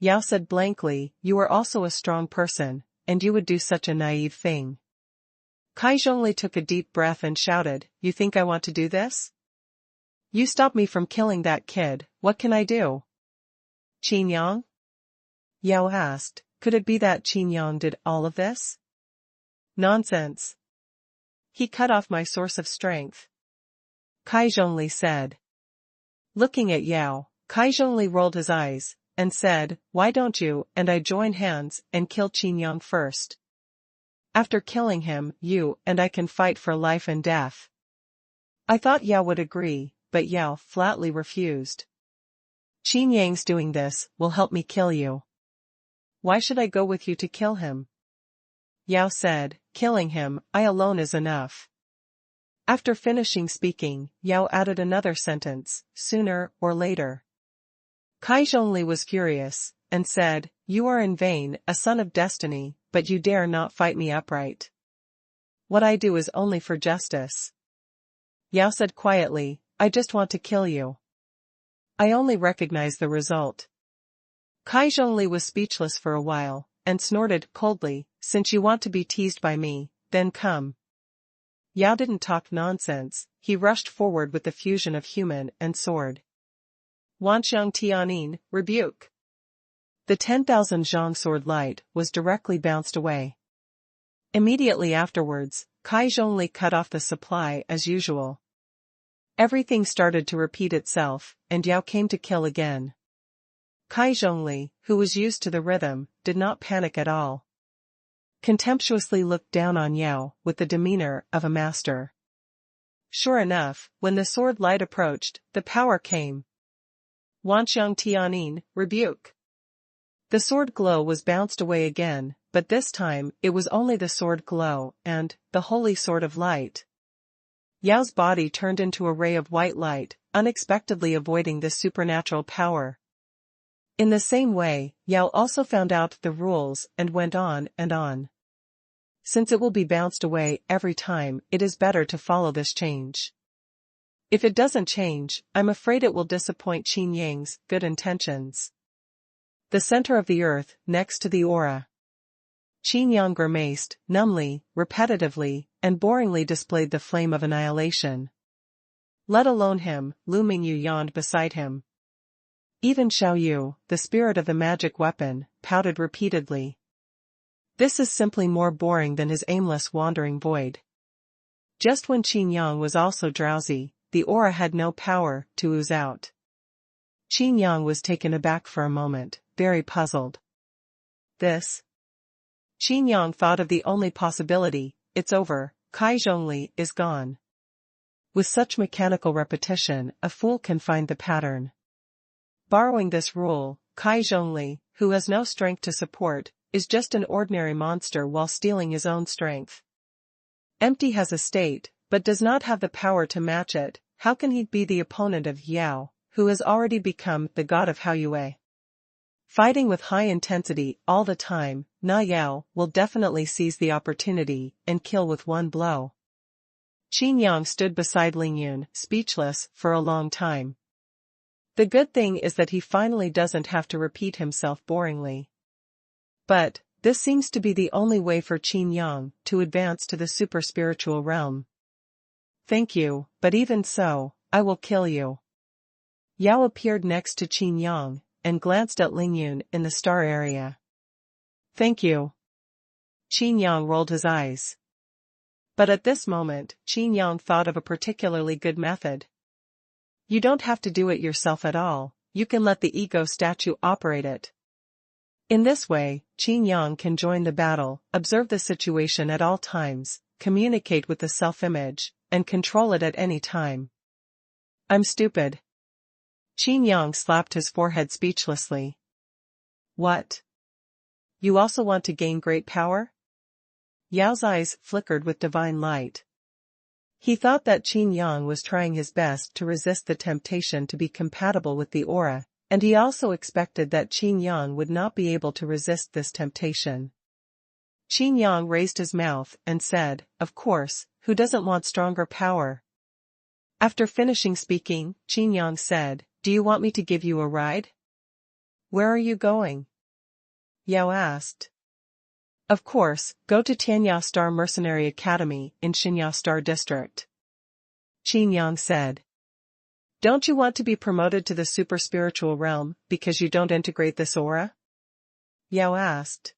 Yao said blankly, you are also a strong person, and you would do such a naive thing. Kai Zhongli took a deep breath and shouted, you think I want to do this? You stopped me from killing that kid, what can I do? Qin Yang? Yao asked, could it be that Qin Yang did all of this? Nonsense. He cut off my source of strength. Kai Zhongli said. Looking at Yao, Kai Zhongli rolled his eyes, and said, why don't you and I join hands and kill Qin Yang first? After killing him, you and I can fight for life and death. I thought Yao would agree, but Yao flatly refused. Qin Yang's doing this will help me kill you. Why should I go with you to kill him? Yao said, killing him, I alone is enough. After finishing speaking, Yao added another sentence, sooner or later. Kai Zhongli was furious, and said, you are in vain, a son of destiny, but you dare not fight me upright. What I do is only for justice. Yao said quietly, I just want to kill you. I only recognize the result. Kai Zhongli was speechless for a while, and snorted coldly, since you want to be teased by me, then come. Yao didn't talk nonsense, he rushed forward with the fusion of human and sword. Wanxiang Tianin, rebuke. The 10,000 zhang sword light was directly bounced away. Immediately afterwards, Kai Zhongli cut off the supply as usual. Everything started to repeat itself, and Yao came to kill again. Kai Zhongli, who was used to the rhythm, did not panic at all. Contemptuously looked down on Yao with the demeanor of a master. Sure enough, when the sword light approached, the power came. Wanxiang Tianin, rebuke. The sword glow was bounced away again, but this time it was only the sword glow and the holy sword of light. Yao's body turned into a ray of white light, unexpectedly avoiding the supernatural power. In the same way, Yao also found out the rules and went on and on. Since it will be bounced away every time, it is better to follow this change. If it doesn't change, I'm afraid it will disappoint Qin Yang's good intentions. The center of the earth, next to the aura. Qin Yang grimaced, numbly, repetitively, and boringly displayed the flame of annihilation. Let alone him, Lu Mingyu yawned beside him. Even Xiao Yu, the spirit of the magic weapon, pouted repeatedly. This is simply more boring than his aimless wandering void. Just when Qin Yang was also drowsy, the aura had no power to ooze out. Qin Yang was taken aback for a moment, very puzzled. This? Qin Yang thought of the only possibility, it's over, Kai Zhongli is gone. With such mechanical repetition, a fool can find the pattern. Borrowing this rule, Kai Zhongli, who has no strength to support, is just an ordinary monster while stealing his own strength. Empty has a state, but does not have the power to match it. How can he be the opponent of Yao, who has already become the god of Haoyue? Fighting with high intensity all the time, Na Yao will definitely seize the opportunity and kill with one blow. Qin Yang stood beside Ling Yun, speechless, for a long time. The good thing is that he finally doesn't have to repeat himself boringly. But, this seems to be the only way for Qin Yang to advance to the super-spiritual realm. Thank you, but even so, I will kill you. Yao appeared next to Qin Yang, and glanced at Ling Yun in the star area. Thank you. Qin Yang rolled his eyes. But at this moment, Qin Yang thought of a particularly good method. You don't have to do it yourself at all, you can let the ego statue operate it. In this way, Qin Yang can join the battle, observe the situation at all times, communicate with the self-image, and control it at any time. I'm stupid. Qin Yang slapped his forehead speechlessly. What? You also want to gain great power? Yao's eyes flickered with divine light. He thought that Qin Yang was trying his best to resist the temptation to be compatible with the aura, and he also expected that Qin Yang would not be able to resist this temptation. Qin Yang raised his mouth and said, "Of course, who doesn't want stronger power?" After finishing speaking, Qin Yang said, "Do you want me to give you a ride?" "Where are you going?" Yao asked. "Of course, go to Tianya Star Mercenary Academy in Xinya Star District." Qin Yang said. "Don't you want to be promoted to the super spiritual realm because you don't integrate this aura?" Yao asked.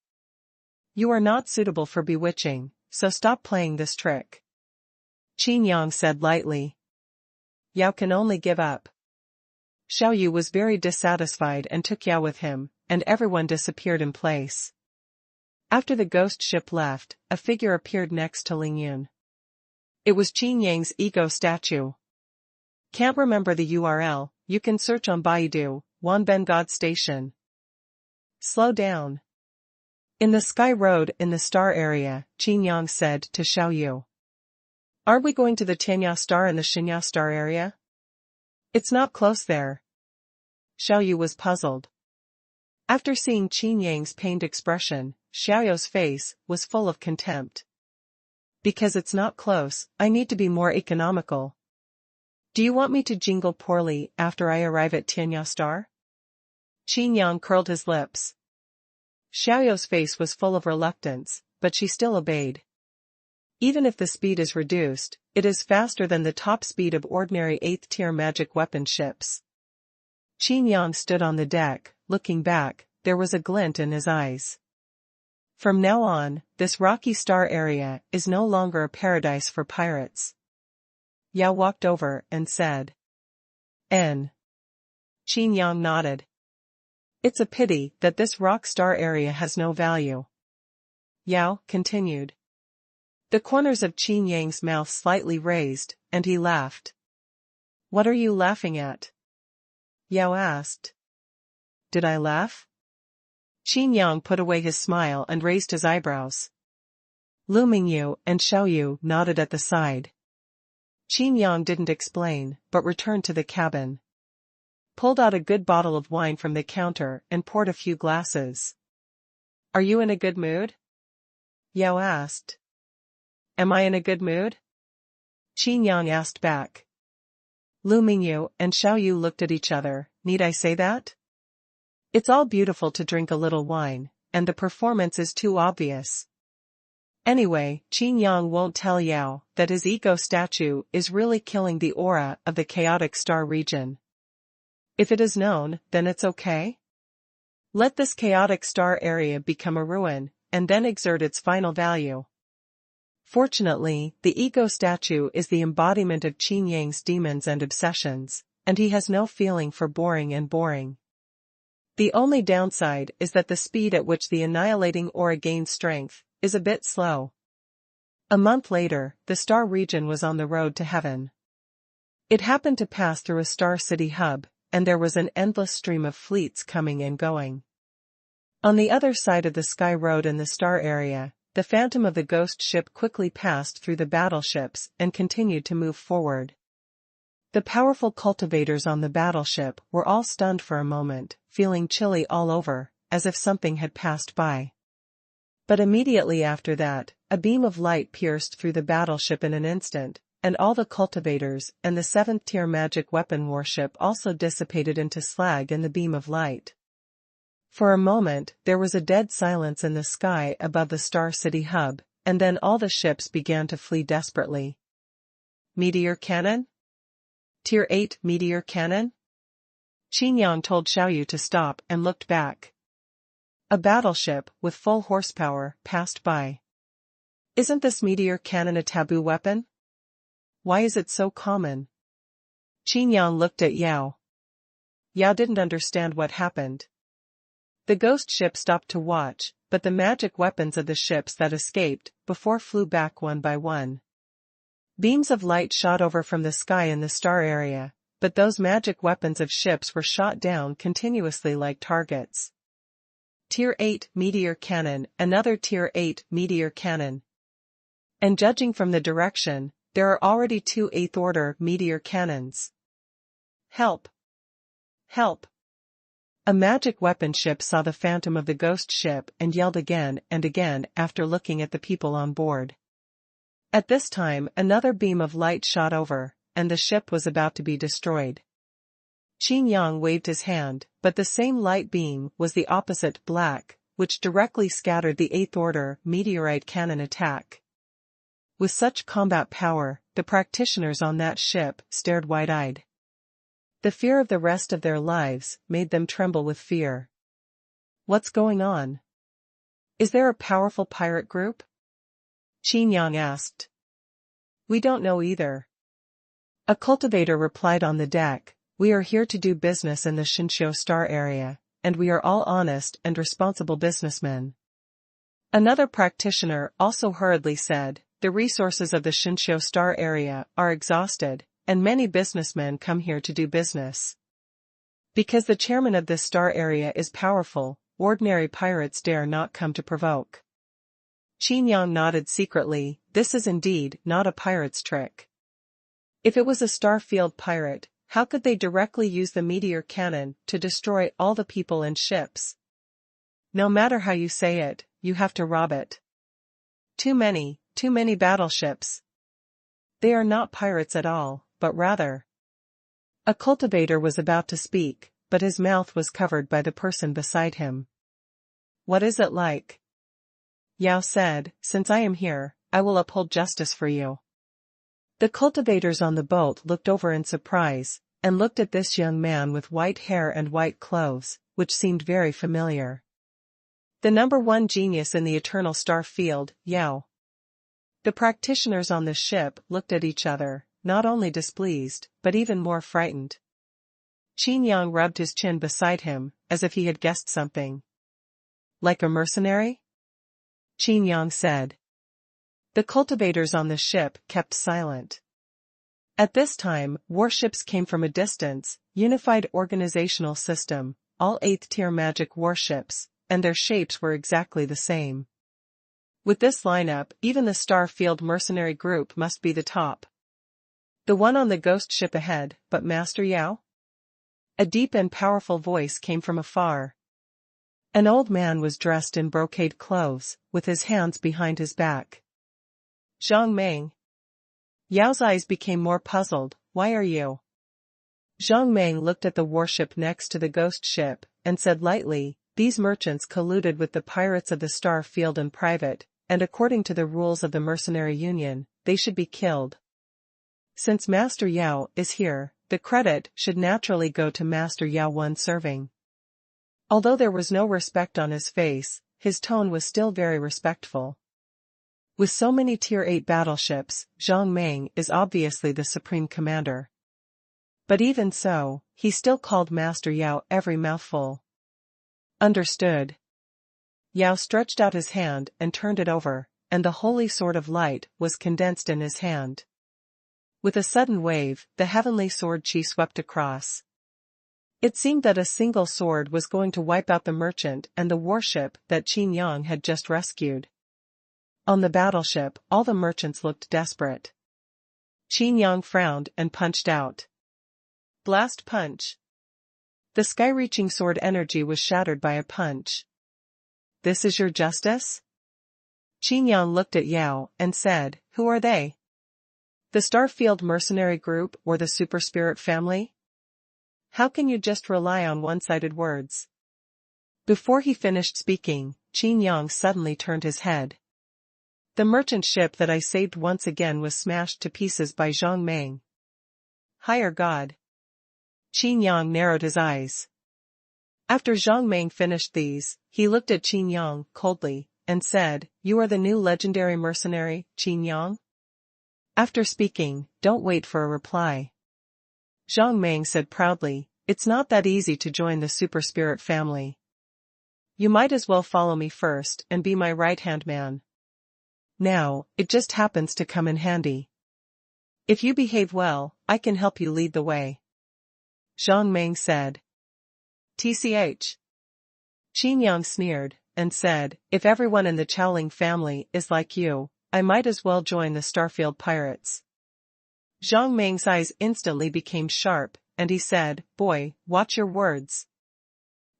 "You are not suitable for bewitching, so stop playing this trick." Qin Yang said lightly. Yao can only give up. Xiaoyu was very dissatisfied and took Yao with him, and everyone disappeared in place. After the ghost ship left, a figure appeared next to Ling Yun. It was Qin Yang's ego statue. Can't remember the URL, you can search on Baidu, Wanben God Station. Slow down. In the Sky Road in the Star area, Qin Yang said to Xiaoyu. Are we going to the Tianya Star in the Xinya Star area? It's not close there. Xiaoyu was puzzled. After seeing Qin Yang's pained expression, Xiaoyu's face was full of contempt. Because it's not close, I need to be more economical. Do you want me to jingle poorly after I arrive at Tianya Star? Qin Yang curled his lips. Xiaoyu's face was full of reluctance, but she still obeyed. Even if the speed is reduced, it is faster than the top speed of ordinary 8th tier magic weapon ships. Qin Yang stood on the deck, looking back, there was a glint in his eyes. From now on, this rocky star area is no longer a paradise for pirates. Yao walked over and said. N. Qin Yang nodded. It's a pity that this rock star area has no value. Yao continued. The corners of Qin Yang's mouth slightly raised, and he laughed. What are you laughing at? Yao asked. Did I laugh? Qin Yang put away his smile and raised his eyebrows. Lu Mingyu and Xiaoyu nodded at the side. Qin Yang didn't explain, but returned to the cabin. Pulled out a good bottle of wine from the counter and poured a few glasses. Are you in a good mood? Yao asked. Am I in a good mood? Qin Yang asked back. Lu Mingyu and Xiaoyu looked at each other. Need I say that? It's all beautiful to drink a little wine, and the performance is too obvious. Anyway, Qin Yang won't tell Yao that his ego statue is really killing the aura of the chaotic star region. If it is known, then it's okay? Let this chaotic star area become a ruin, and then exert its final value. Fortunately, the ego statue is the embodiment of Qin Yang's demons and obsessions, and he has no feeling for boring. The only downside is that the speed at which the annihilating aura gains strength is a bit slow. A month later, the star region was on the road to heaven. It happened to pass through a star city hub, and there was an endless stream of fleets coming and going. On the other side of the Sky Road in the star area, the phantom of the ghost ship quickly passed through the battleships and continued to move forward. The powerful cultivators on the battleship were all stunned for a moment, feeling chilly all over, as if something had passed by. But immediately after that, a beam of light pierced through the battleship in an instant, and all the cultivators and the 7th tier magic weapon warship also dissipated into slag in the beam of light. For a moment, there was a dead silence in the sky above the Star City hub, and then all the ships began to flee desperately. Meteor cannon? Tier 8 meteor cannon? Qin Yang told Xiaoyu to stop and looked back. A battleship with full horsepower passed by. Isn't this meteor cannon a taboo weapon? Why is it so common? Qin Yang looked at Yao. Yao didn't understand what happened. The ghost ship stopped to watch, but the magic weapons of the ships that escaped before flew back one by one. Beams of light shot over from the sky in the star area, but those magic weapons of ships were shot down continuously like targets. Tier 8 meteor cannon, another Tier 8 meteor cannon. And judging from the direction, there are already 2 8th order meteor cannons. Help! Help! A magic weapon ship saw the phantom of the ghost ship and yelled again and again after looking at the people on board. At this time another beam of light shot over, and the ship was about to be destroyed. Qin Yang waved his hand, but the same light beam was the opposite black, which directly scattered the 8th Order meteorite cannon attack. With such combat power, the practitioners on that ship stared wide-eyed. The fear of the rest of their lives made them tremble with fear. What's going on? Is there a powerful pirate group? Qin Yang asked. We don't know either. A cultivator replied on the deck, we are here to do business in the Xinqiu Star area, and we are all honest and responsible businessmen. Another practitioner also hurriedly said, the resources of the Xinqiu Star area are exhausted, and many businessmen come here to do business. Because the chairman of this star area is powerful, ordinary pirates dare not come to provoke. Qin Yang nodded secretly, this is indeed not a pirate's trick. If it was a Starfield pirate, how could they directly use the meteor cannon to destroy all the people and ships? No matter how you say it, you have to rob it. Too many battleships. They are not pirates at all, but rather. A cultivator was about to speak, but his mouth was covered by the person beside him. What is it like? Yao said, since I am here, I will uphold justice for you. The cultivators on the boat looked over in surprise, and looked at this young man with white hair and white clothes, which seemed very familiar. The #1 genius in the eternal star field, Yao. The practitioners on the ship looked at each other, not only displeased, but even more frightened. Qin Yang rubbed his chin beside him, as if he had guessed something. Like a mercenary? Qin Yang said. The cultivators on the ship kept silent. At this time, warships came from a distance, unified organizational system, all 8th-tier magic warships, and their shapes were exactly the same. With this lineup, even the Starfield mercenary group must be the top. The one on the ghost ship ahead, but Master Yao? A deep and powerful voice came from afar. An old man was dressed in brocade clothes, with his hands behind his back. Zhang Meng. Yao's eyes became more puzzled, why are you? Zhang Meng looked at the warship next to the ghost ship, and said lightly, these merchants colluded with the pirates of the Star Field in private, and according to the rules of the Mercenary Union, they should be killed. Since Master Yao is here, the credit should naturally go to Master Yao one serving. Although there was no respect on his face, his tone was still very respectful. With so many Tier 8 battleships, Zhang Meng is obviously the supreme commander. But even so, he still called Master Yao every mouthful. Understood. Yao stretched out his hand and turned it over, and the holy sword of light was condensed in his hand. With a sudden wave, the heavenly sword chi swept across. It seemed that a single sword was going to wipe out the merchant and the warship that Qin Yang had just rescued. On the battleship, all the merchants looked desperate. Qin Yang frowned and punched out. Blast punch. The sky-reaching sword energy was shattered by a punch. This is your justice? Qin Yang looked at Yao and said, who are they? The Starfield mercenary group or the super spirit family? How can you just rely on one-sided words? Before he finished speaking, Qin Yang suddenly turned his head. The merchant ship that I saved once again was smashed to pieces by Zhang Meng. Higher God. Qin Yang narrowed his eyes. After Zhang Meng finished these, he looked at Qin Yang coldly, and said, you are the new legendary mercenary, Qin Yang? After speaking, don't wait for a reply. Zhang Meng said proudly, it's not that easy to join the super spirit family. You might as well follow me first and be my right-hand man. Now, it just happens to come in handy. If you behave well, I can help you lead the way. Zhang Meng said. TCH. Qin Yang sneered, and said, if everyone in the Chowling family is like you, I might as well join the Starfield pirates. Zhang Meng's eyes instantly became sharp, and he said, boy, watch your words.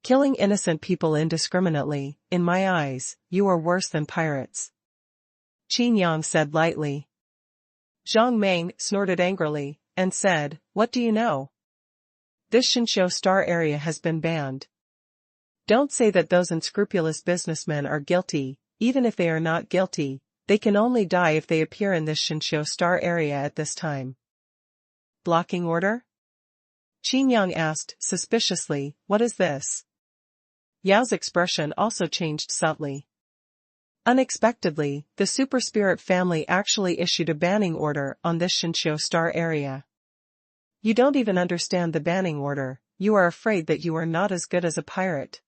Killing innocent people indiscriminately, in my eyes, you are worse than pirates. Qin Yang said lightly. Zhang Meng snorted angrily, and said, what do you know? This Shinsho Star area has been banned. Don't say that those unscrupulous businessmen are guilty. Even if they are not guilty, they can only die if they appear in this Shinsho Star area at this time. Blocking order? Qin Yang asked suspiciously, what is this? Yao's expression also changed subtly. Unexpectedly, the Super Spirit family actually issued a banning order on this Shinsho Star area. You don't even understand the banning order, you are afraid that you are not as good as a pirate.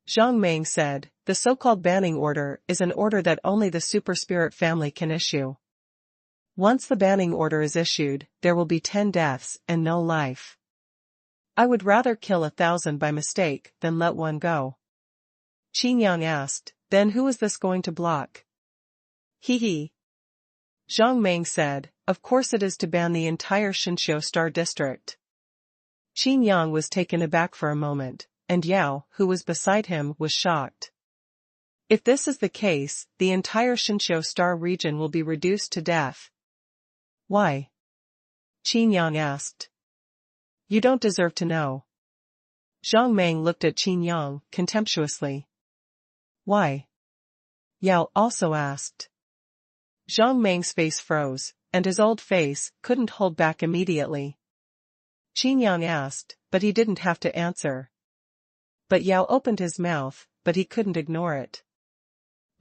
Zhang Meng said, the so-called banning order is an order that only the Super Spirit family can issue. Once the banning order is issued, there will be 10 deaths and no life. I would rather kill 1,000 by mistake than let one go. Qin Yang asked, then who is this going to block? He. Zhang Meng said, of course it is to ban the entire Shinsho Star district. Qin Yang was taken aback for a moment, and Yao, who was beside him, was shocked. If this is the case, the entire Shinsho Star region will be reduced to death. Why? Qin Yang asked. You don't deserve to know. Zhang Meng looked at Qin Yang contemptuously. Why? Yao also asked. Zhang Meng's face froze, and his old face couldn't hold back immediately. Qin Yang asked, but he didn't have to answer. But Yao opened his mouth, but he couldn't ignore it.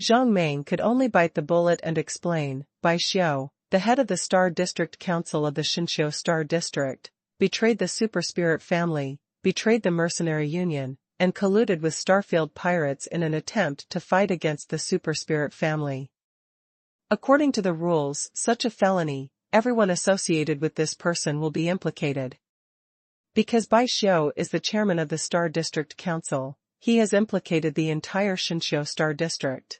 Zhang Meng could only bite the bullet and explain, Bai Xiao, the head of the Star District Council of the Shinsho Star District, betrayed the Super Spirit family, betrayed the Mercenary Union, and colluded with Starfield pirates in an attempt to fight against the Super Spirit family. According to the rules, such a felony, everyone associated with this person will be implicated. Because Bai Xiao is the chairman of the Star District Council, he has implicated the entire Shinsho Star District.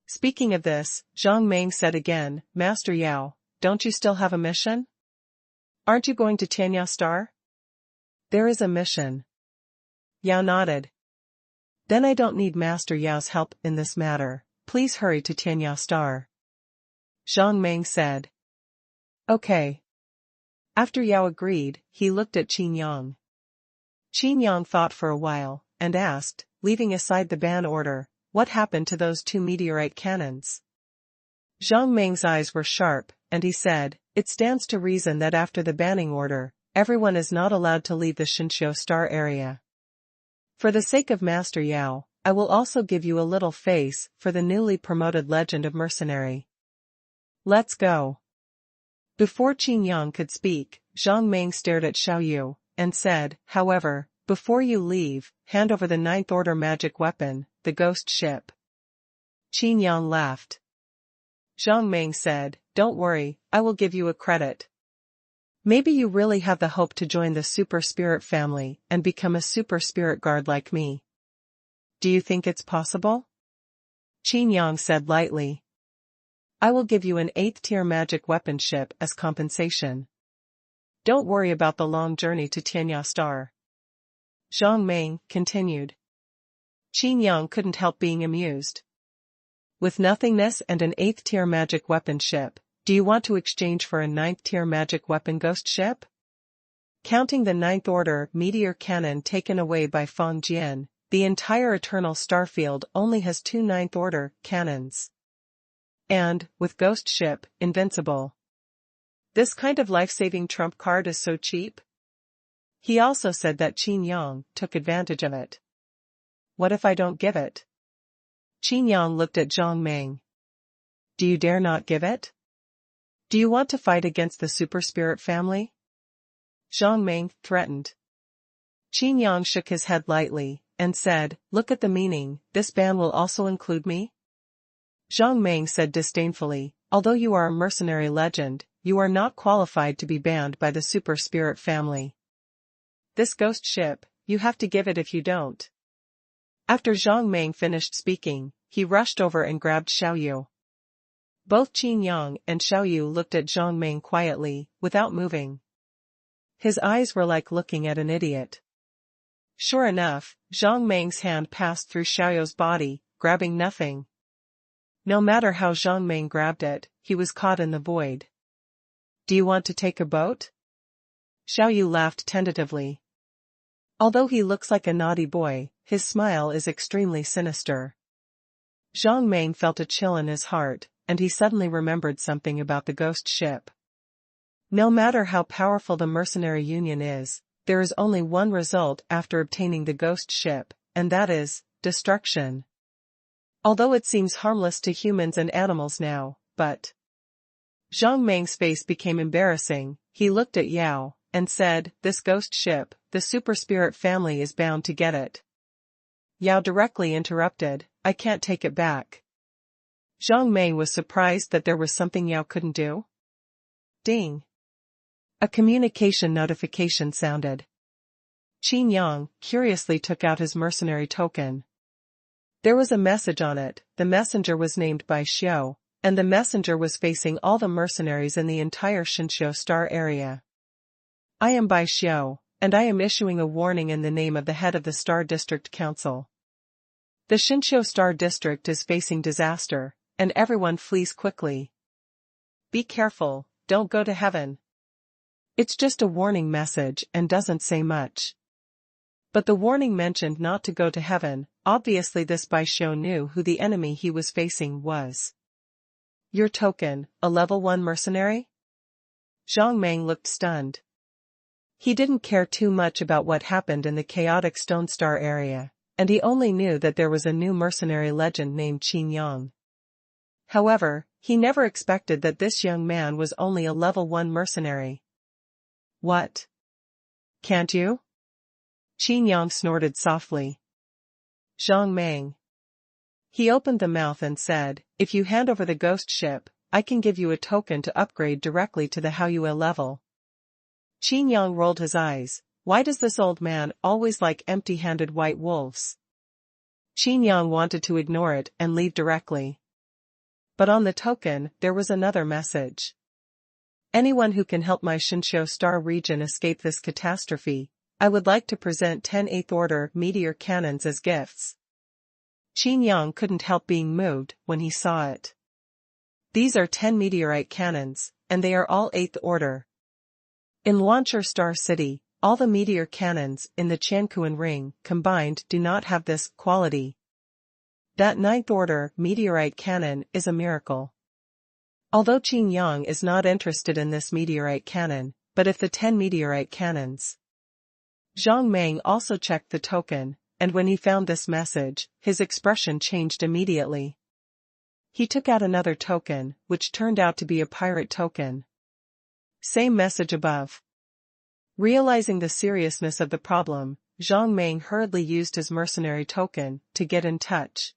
Speaking of this, Zhang Meng said again, Master Yao, don't you still have a mission? Aren't you going to Tianya Star? There is a mission. Yao nodded. Then I don't need Master Yao's help in this matter, please hurry to Tianya Star. Zhang Meng said. Okay. After Yao agreed, he looked at Qin Yang. Qin Yang thought for a while, and asked, leaving aside the ban order, what happened to those 2 meteorite cannons? Zhang Meng's eyes were sharp, and he said, it stands to reason that after the banning order, everyone is not allowed to leave the Shinsho Star area. For the sake of Master Yao, I will also give you a little face for the newly promoted Legend of Mercenary. Let's go. Before Qin Yang could speak, Zhang Meng stared at Xiaoyu, and said, however, before you leave, hand over the 9th Order magic weapon, the ghost ship. Qin Yang laughed. Zhang Meng said, don't worry, I will give you a credit. Maybe you really have the hope to join the Super Spirit family and become a Super Spirit Guard like me. Do you think it's possible? Qin Yang said lightly. I will give you an 8th tier magic weapon ship as compensation. Don't worry about the long journey to Tianya Star. Zhang Meng continued. Qin Yang couldn't help being amused. With nothingness and an 8th tier magic weapon ship, do you want to exchange for a 9th tier magic weapon ghost ship? Counting the 9th Order meteor cannon taken away by Feng Jian, the entire Eternal Starfield only has 2 9th Order cannons. And, with ghost ship, Invincible. This kind of life-saving trump card is so cheap? He also said that Qin Yang took advantage of it. What if I don't give it? Qin Yang looked at Zhang Meng. Do you dare not give it? Do you want to fight against the Super Spirit family? Zhang Meng threatened. Qin Yang shook his head lightly, and said, look at the meaning, this ban will also include me? Zhang Meng said disdainfully, although you are a mercenary legend, you are not qualified to be banned by the Super Spirit family. This ghost ship, you have to give it if you don't. After Zhang Meng finished speaking, he rushed over and grabbed Xiaoyu. Both Qin Yang and Xiaoyu looked at Zhang Meng quietly, without moving. His eyes were like looking at an idiot. Sure enough, Zhang Meng's hand passed through Xiaoyu's body, grabbing nothing. No matter how Zhang Meng grabbed it, he was caught in the void. Do you want to take a boat? Xiaoyu laughed tentatively. Although he looks like a naughty boy, his smile is extremely sinister. Zhang Meng felt a chill in his heart, and he suddenly remembered something about the ghost ship. No matter how powerful the mercenary union is, there is only one result after obtaining the ghost ship, and that is destruction. Although it seems harmless to humans and animals now, but... Zhang Meng's face became embarrassing. He looked at Yao, and said, "This ghost ship, the super spirit family is bound to get it." Yao directly interrupted, "I can't take it back." Zhang Meng was surprised that there was something Yao couldn't do. Ding. A communication notification sounded. Qin Yang curiously took out his mercenary token. There was a message on it. The messenger was named Bai Xiao, and the messenger was facing all the mercenaries in the entire Xinqiu Star area. "I am Bai Xiao, and I am issuing a warning in the name of the head of the Star District Council. The Xinqiu Star District is facing disaster, and everyone flees quickly. Be careful, don't go to heaven." It's just a warning message and doesn't say much. But the warning mentioned not to go to heaven. Obviously this Bai Xiao knew who the enemy he was facing was. "Your token, a level 1 mercenary?" Zhang Meng looked stunned. He didn't care too much about what happened in the chaotic Stone Star area, and he only knew that there was a new mercenary legend named Qin Yang. However, he never expected that this young man was only a level 1 mercenary. "What? Can't you?" Qin Yang snorted softly. Zhang Meng. He opened the mouth and said, "If you hand over the ghost ship, I can give you a token to upgrade directly to the Haoyue level." Qin Yang rolled his eyes. Why does this old man always like empty-handed white wolves? Qin Yang wanted to ignore it and leave directly. But on the token, there was another message. "Anyone who can help my Xinqiu Star region escape this catastrophe, I would like to present 10 8th Order meteor cannons as gifts." Qin Yang couldn't help being moved when he saw it. These are 10 meteorite cannons, and they are all 8th Order. In Luanchur Star City, all the meteor cannons in the Qianquan Ring combined do not have this quality. That 9th Order meteorite cannon is a miracle. Although Qin Yang is not interested in this meteorite cannon, but if the 10 meteorite cannons. Zhang Meng also checked the token, and when he found this message, his expression changed immediately. He took out another token, which turned out to be a pirate token. Same message above. Realizing the seriousness of the problem, Zhang Meng hurriedly used his mercenary token to get in touch.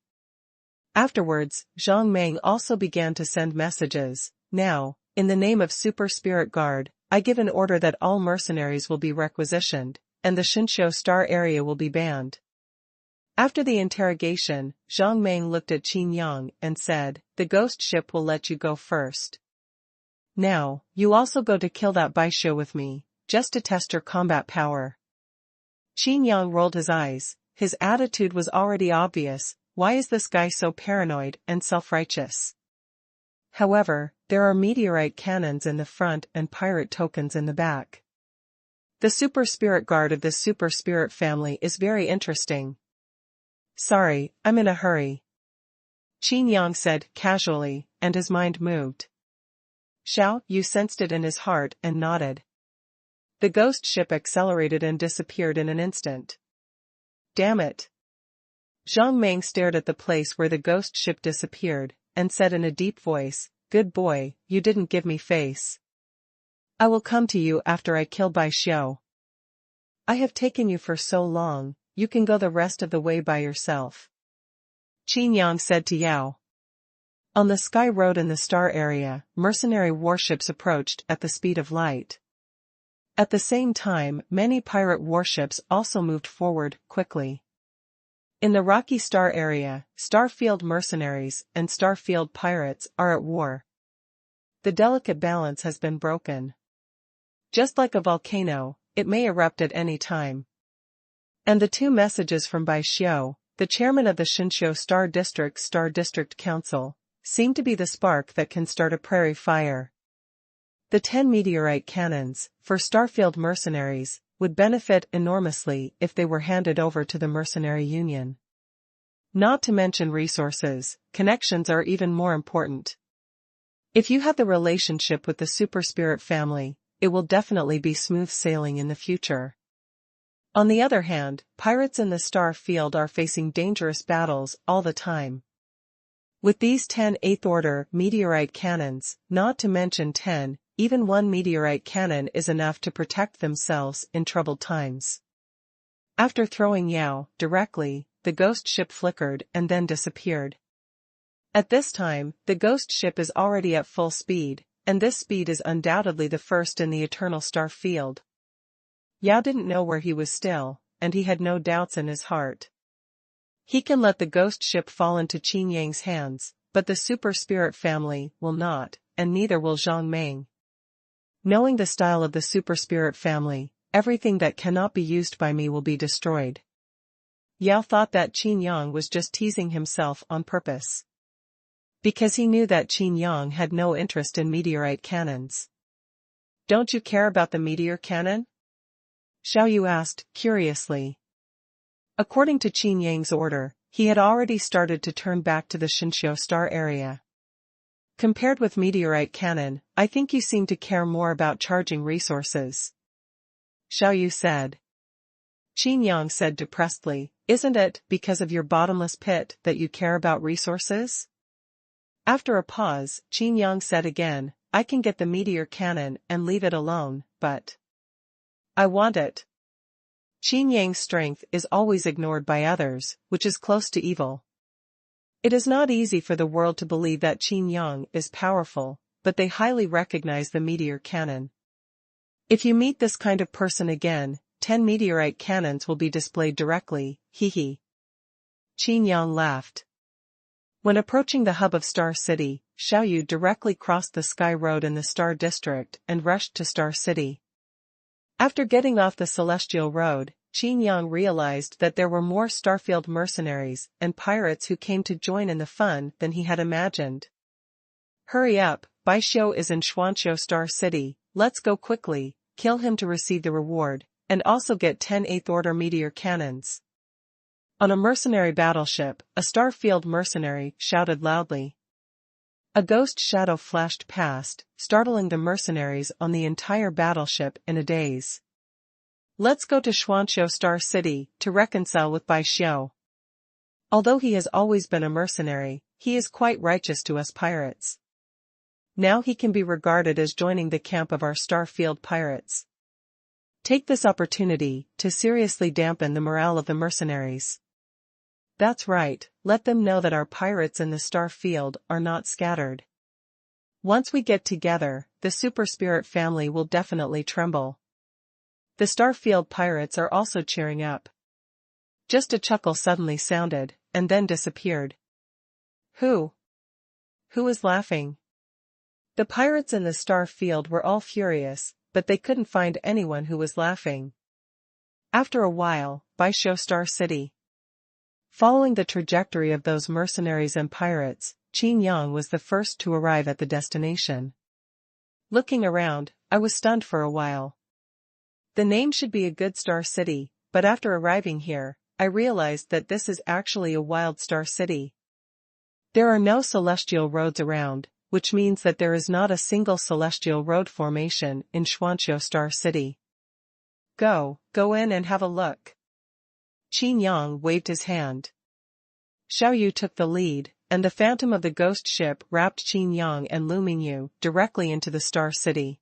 Afterwards, Zhang Meng also began to send messages. "Now, in the name of Super Spirit Guard, I give an order that all mercenaries will be requisitioned, and the Xinqiu Star area will be banned." After the interrogation, Zhang Meng looked at Qin Yang and said, "The ghost ship will let you go first. Now, you also go to kill that Bai Xiao with me, just to test your combat power." Qin Yang rolled his eyes. His attitude was already obvious. Why is this guy so paranoid and self-righteous? However, there are meteorite cannons in the front and pirate tokens in the back. The Super Spirit Guard of this Super Spirit family is very interesting. "Sorry, I'm in a hurry," Qin Yang said casually, and his mind moved. Xiao Yu sensed it in his heart and nodded. The ghost ship accelerated and disappeared in an instant. "Damn it." Zhang Meng stared at the place where the ghost ship disappeared, and said in a deep voice, "Good boy, you didn't give me face. I will come to you after I kill Bai Xiao. I have taken you for so long, you can go the rest of the way by yourself." Qin Yang said to Yao. On the Sky Road in the Star area, mercenary warships approached at the speed of light. At the same time, many pirate warships also moved forward quickly. In the Rocky Star area, Starfield mercenaries and Starfield pirates are at war. The delicate balance has been broken. Just like a volcano, it may erupt at any time. And the two messages from Bai Xiu, the chairman of the Shinshou Star District Council, seem to be the spark that can start a prairie fire. The 10 meteorite cannons, for Starfield mercenaries, would benefit enormously if they were handed over to the Mercenary Union. Not to mention resources, connections are even more important. If you have the relationship with the Super Spirit family, it will definitely be smooth sailing in the future. On the other hand, pirates in the star field are facing dangerous battles all the time. With these 10 8th order meteorite cannons, not to mention 10, even one meteorite cannon is enough to protect themselves in troubled times. After throwing Yao directly, the ghost ship flickered and then disappeared. At this time, the ghost ship is already at full speed, and this speed is undoubtedly the first in the eternal star field. Yao didn't know where he was still, and he had no doubts in his heart. He can let the ghost ship fall into Qin Yang's hands, but the Super Spirit family will not, and neither will Zhang Meng. Knowing the style of the Super Spirit family, everything that cannot be used by me will be destroyed. Yao thought that Qin Yang was just teasing himself on purpose. Because he knew that Qin Yang had no interest in meteorite cannons. Don't you care about the meteor cannon? Xiaoyu asked, curiously. According to Qin Yang's order, he had already started to turn back to the Shinshou Star area. Compared with meteorite cannon, I think you seem to care more about charging resources. Xiaoyu said. Qin Yang said depressedly, isn't it because of your bottomless pit that you care about resources? After a pause, Qin Yang said again, I can get the meteor cannon and leave it alone, but I want it. Qin Yang's strength is always ignored by others, which is close to evil. It is not easy for the world to believe that Qin Yang is powerful, but they highly recognize the meteor cannon. If you meet this kind of person again, 10 meteorite cannons will be displayed directly, hee. Qin Yang laughed. When approaching the hub of Star City, Xiaoyu directly crossed the Sky Road in the Star District and rushed to Star City. After getting off the Celestial Road, Qin Yang realized that there were more Starfield mercenaries and pirates who came to join in the fun than he had imagined. Hurry up, Bai Xiu is in Xuanhuan Star City, let's go quickly, kill him to receive the reward, and also get 10 8th order meteor cannons. On a mercenary battleship, a Starfield mercenary shouted loudly. A ghost shadow flashed past, startling the mercenaries on the entire battleship in a daze. Let's go to Xuanhuan Star City to reconcile with Bai Xiu. Although he has always been a mercenary, he is quite righteous to us pirates. Now he can be regarded as joining the camp of our Starfield pirates. Take this opportunity to seriously dampen the morale of the mercenaries. That's right, let them know that our pirates in the star field are not scattered. Once we get together, the Super Spirit family will definitely tremble. The Starfield pirates are also cheering up. Just a chuckle suddenly sounded, and then disappeared. Who is laughing? The pirates in the star field were all furious, but they couldn't find anyone who was laughing. After a while, Bai Xiu Star City. Following the trajectory of those mercenaries and pirates, Qin Yang was the first to arrive at the destination. Looking around, I was stunned for a while. The name should be a good star city, but after arriving here, I realized that this is actually a wild star city. There are no celestial roads around, which means that there is not a single celestial road formation in Xuanhuan Star City. Go in and have a look. Qin Yang waved his hand. Xiaoyu took the lead, and the phantom of the ghost ship wrapped Qin Yang and Lumingyu directly into the Star City.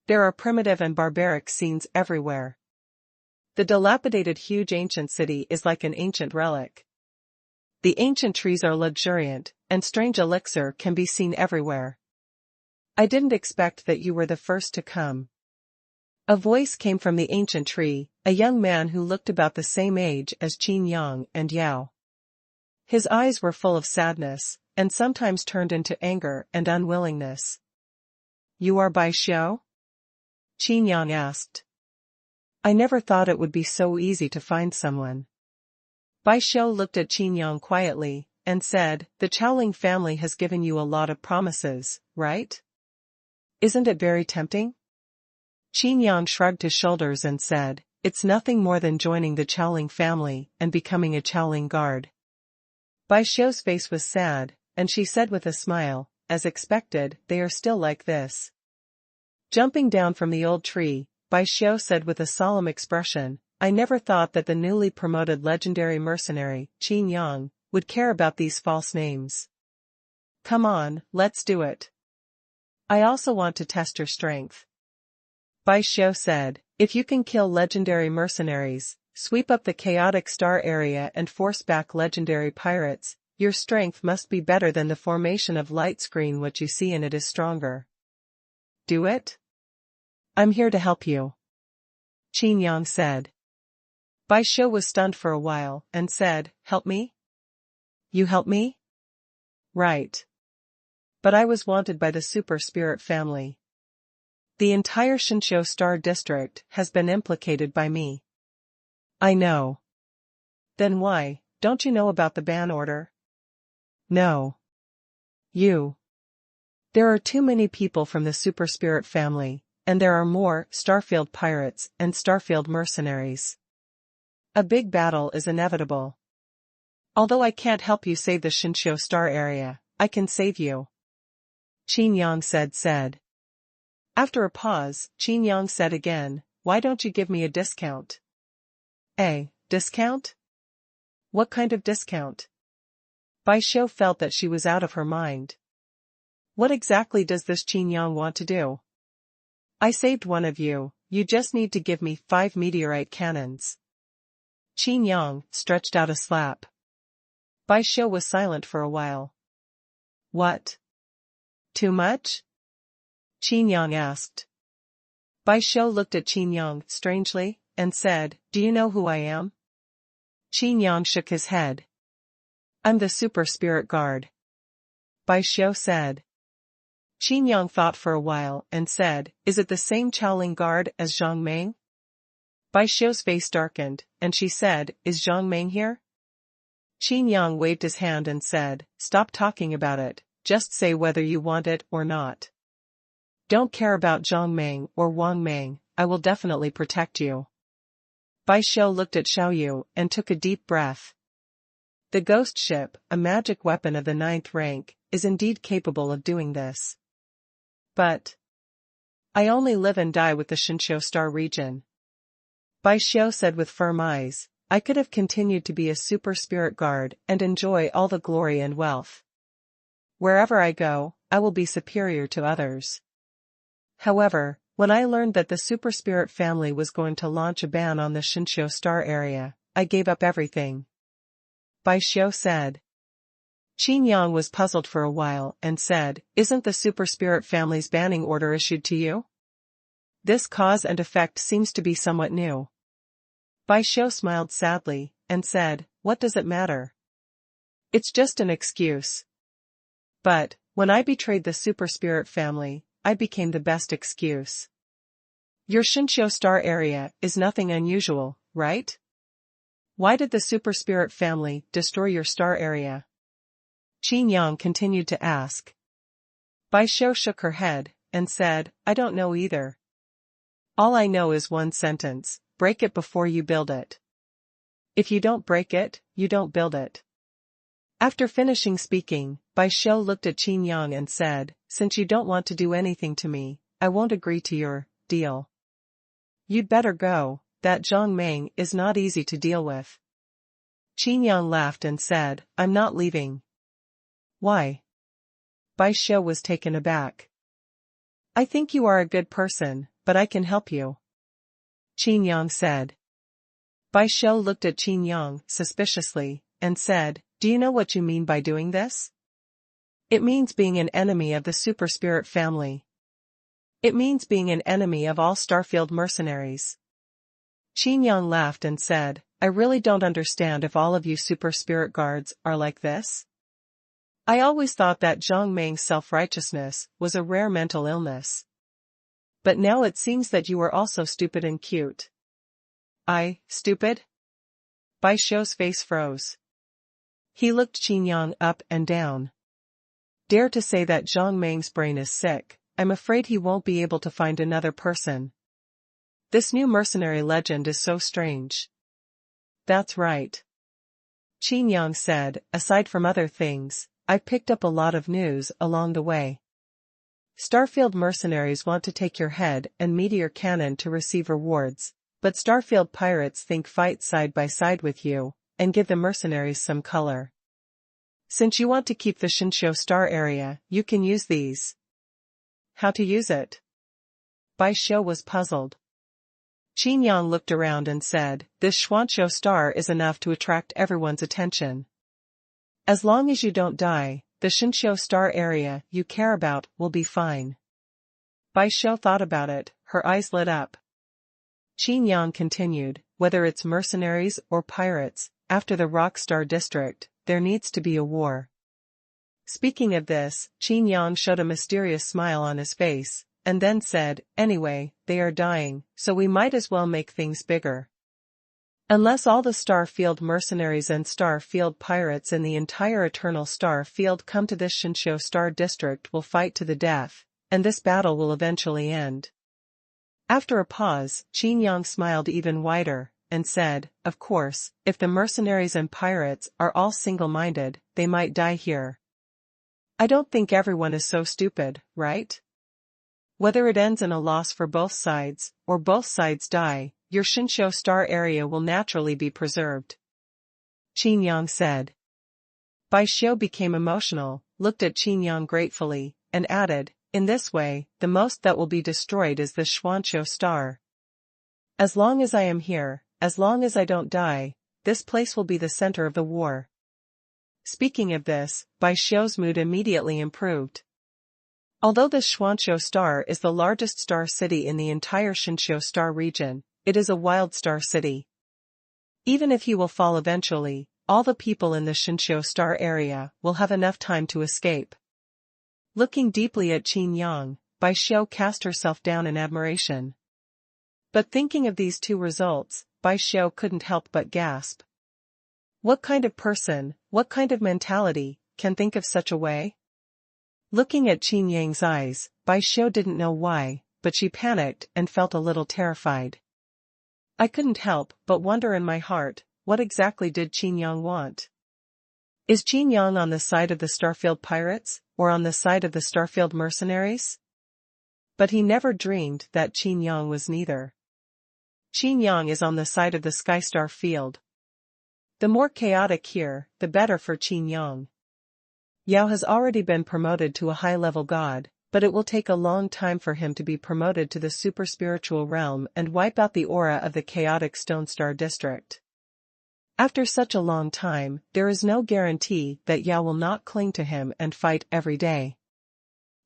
There are primitive and barbaric scenes everywhere. The dilapidated huge ancient city is like an ancient relic. The ancient trees are luxuriant, and strange elixir can be seen everywhere. I didn't expect that you were the first to come. A voice came from the ancient tree, a young man who looked about the same age as Qin Yang and Yao. His eyes were full of sadness, and sometimes turned into anger and unwillingness. You are Bai Xiu? Qin Yang asked. I never thought it would be so easy to find someone. Bai Xiu looked at Qin Yang quietly, and said, the Qiaoling family has given you a lot of promises, right? Isn't it very tempting? Qin Yang shrugged his shoulders and said, it's nothing more than joining the Qiaoling family and becoming a Qiaoling guard. Bai Xiu's face was sad, and she said with a smile, as expected, they are still like this. Jumping down from the old tree, Bai Xiu said with a solemn expression, I never thought that the newly promoted legendary mercenary, Qin Yang, would care about these false names. Come on, let's do it. I also want to test your strength. Bai Xiu said, if you can kill legendary mercenaries, sweep up the chaotic star area and force back legendary pirates, your strength must be better than the formation of light screen. What you see in it is stronger. Do it? I'm here to help you. Qin Yang said. Bai Xiu was stunned for a while, and said, help me? You help me? Right. But I was wanted by the super spirit family. The entire Xinqiu Star District has been implicated by me. I know. Then why, don't you know about the ban order? No. You. There are too many people from the super spirit family, and there are more Starfield pirates and Starfield mercenaries. A big battle is inevitable. Although I can't help you save the Xinqiu Star area, I can save you. Qin Yang said. After a pause, Qin Yang said again, why don't you give me a discount? A discount? What kind of discount? Bai Xiu felt that she was out of her mind. What exactly does this Qin Yang want to do? I saved one of you, you just need to give me 5 meteorite cannons. Qin Yang stretched out a slap. Bai Xiu was silent for a while. What? Too much? Qin Yang asked. Bai Xiu looked at Qin Yang strangely, and said, do you know who I am? Qin Yang shook his head. I'm the super spirit guard. Bai Xiu said. Qin Yang thought for a while and said, is it the same Qiaoling guard as Zhang Meng? Bai Xiu's face darkened, and she said, is Zhang Meng here? Qin Yang waved his hand and said, stop talking about it, just say whether you want it or not. Don't care about Zhang Meng or Wang Meng, I will definitely protect you. Bai Xiu looked at Xiaoyu and took a deep breath. The ghost ship, a magic weapon of the 9th rank, is indeed capable of doing this. But I only live and die with the Xinqiu Star region. Bai Xiu said with firm eyes, I could have continued to be a super spirit guard and enjoy all the glory and wealth. Wherever I go, I will be superior to others. However, when I learned that the super spirit family was going to launch a ban on the Xinqiu Star area, I gave up everything. Bai Xiu said. Qin Yang was puzzled for a while and said, isn't the super spirit family's banning order issued to you? This cause and effect seems to be somewhat new. Bai Xiu smiled sadly, and said, what does it matter? It's just an excuse. But, when I betrayed the super spirit family, I became the best excuse. Your Xinqiu Star area is nothing unusual, right? Why did the super spirit family destroy your star area? Qin Yang continued to ask. Bai Xiu shook her head, and said, I don't know either. All I know is one sentence, break it before you build it. If you don't break it, you don't build it. After finishing speaking, Bai Xiu looked at Qin Yang and said, since you don't want to do anything to me, I won't agree to your deal. You'd better go, that Zhang Meng is not easy to deal with. Qin Yang laughed and said, I'm not leaving. Why? Bai Xiu was taken aback. I think you are a good person, but I can help you. Qin Yang said. Bai Xiu looked at Qin Yang suspiciously, and said, do you know what you mean by doing this? It means being an enemy of the super spirit family. It means being an enemy of all Starfield mercenaries. Qin Yang laughed and said, I really don't understand if all of you super spirit guards are like this. I always thought that Zhang Meng's self-righteousness was a rare mental illness. But now it seems that you are also stupid and cute. Stupid? Bai Xiu's face froze. He looked Qin Yang up and down. Dare to say that Zhang Meng's brain is sick, I'm afraid he won't be able to find another person. This new mercenary legend is so strange. That's right. Qin Yang said, aside from other things, I've picked up a lot of news along the way. Starfield mercenaries want to take your head and meteor cannon to receive rewards, but Starfield pirates think fight side by side with you, and give the mercenaries some color. Since you want to keep the Shinsho star area, you can use these. How to use it? Bai Xiu was puzzled. Qin Yang looked around and said, this Xuanhuan star is enough to attract everyone's attention. As long as you don't die, the Shinsho star area you care about will be fine. Bai Xiu thought about it, her eyes lit up. Qin Yang continued, whether it's mercenaries or pirates, after the Rockstar district, there needs to be a war. Speaking of this, Qin Yang showed a mysterious smile on his face, and then said, anyway, they are dying, so we might as well make things bigger. Unless all the Starfield mercenaries and Starfield pirates in the entire Eternal Starfield come to this Shinsho Star District will fight to the death, and this battle will eventually end. After a pause, Qin Yang smiled even wider, and said, of course, if the mercenaries and pirates are all single-minded, they might die here. I don't think everyone is so stupid, right? Whether it ends in a loss for both sides, or both sides die, your Shinsho star area will naturally be preserved. Qin Yang said. Bai Xiu became emotional, looked at Qin Yang gratefully, and added, in this way, the most that will be destroyed is the Xuanhuan star. As long as I am here, as long as I don't die, this place will be the center of the war. Speaking of this, Bai Xiu's mood immediately improved. Although the Xuanhuan star is the largest star city in the entire Shinsho star region, it is a wild star city. Even if he will fall eventually, all the people in the Shinsho star area will have enough time to escape. Looking deeply at Qin Yang, Bai Xiu cast herself down in admiration. But thinking of these two results, Bai Xiu couldn't help but gasp. What kind of person, what kind of mentality, can think of such a way? Looking at Qin Yang's eyes, Bai Xiu didn't know why, but she panicked and felt a little terrified. I couldn't help but wonder in my heart, what exactly did Qin Yang want? Is Qin Yang on the side of the Starfield pirates, or on the side of the Starfield mercenaries? But he never dreamed that Qin Yang was neither. Qin Yang is on the side of the Skystar field. The more chaotic here, the better for Qin Yang. Yao has already been promoted to a high-level god, but it will take a long time for him to be promoted to the super-spiritual realm and wipe out the aura of the chaotic Stone Star district. After such a long time, there is no guarantee that Yao will not cling to him and fight every day.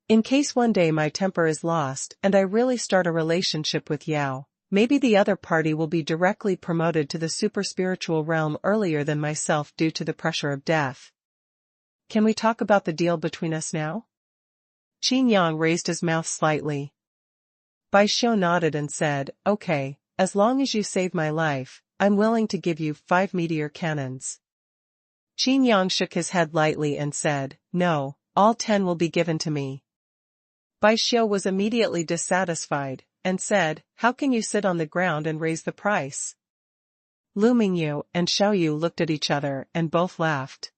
In case one day my temper is lost and I really start a relationship with Yao, maybe the other party will be directly promoted to the super-spiritual realm earlier than myself due to the pressure of death. Can we talk about the deal between us now? Qin Yang raised his mouth slightly. Bai Xiu nodded and said, okay, as long as you save my life, I'm willing to give you 5 meteor cannons. Qin Yang shook his head lightly and said, no, all 10 will be given to me. Bai Xiu was immediately dissatisfied, and said, how can you sit on the ground and raise the price? Lu Mingyu and Xiaoyu looked at each other and both laughed.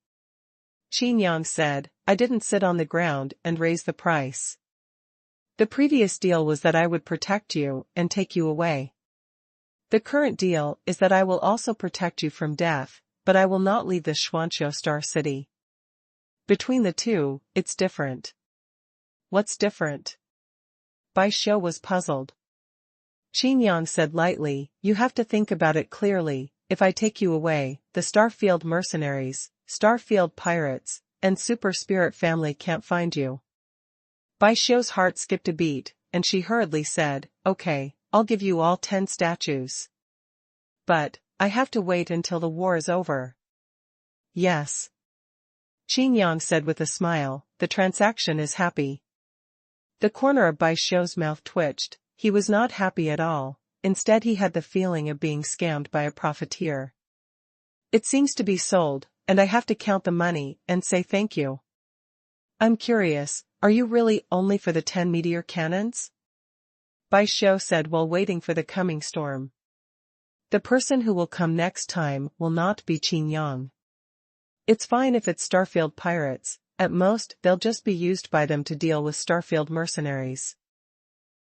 Qin Yang said, I didn't sit on the ground and raise the price. The previous deal was that I would protect you and take you away. The current deal is that I will also protect you from death, but I will not leave the Xuanhuan Star City. Between the two, it's different. What's different? Bai Xiu was puzzled. Qin Yang said lightly, you have to think about it clearly, if I take you away, the Starfield mercenaries, Starfield pirates, and Super Spirit family can't find you. Bai Xiu's heart skipped a beat, and she hurriedly said, okay, I'll give you all 10 statues. But, I have to wait until the war is over. Yes. Qin Yang said with a smile, the transaction is happy. The corner of Bai Xiu's mouth twitched, he was not happy at all, instead he had the feeling of being scammed by a profiteer. It seems to be sold, and I have to count the money and say thank you. I'm curious, are you really only for the 10 meteor cannons? Bai Xiu said while waiting for the coming storm. The person who will come next time will not be Qin Yang. It's fine if it's Starfield pirates, at most they'll just be used by them to deal with Starfield mercenaries.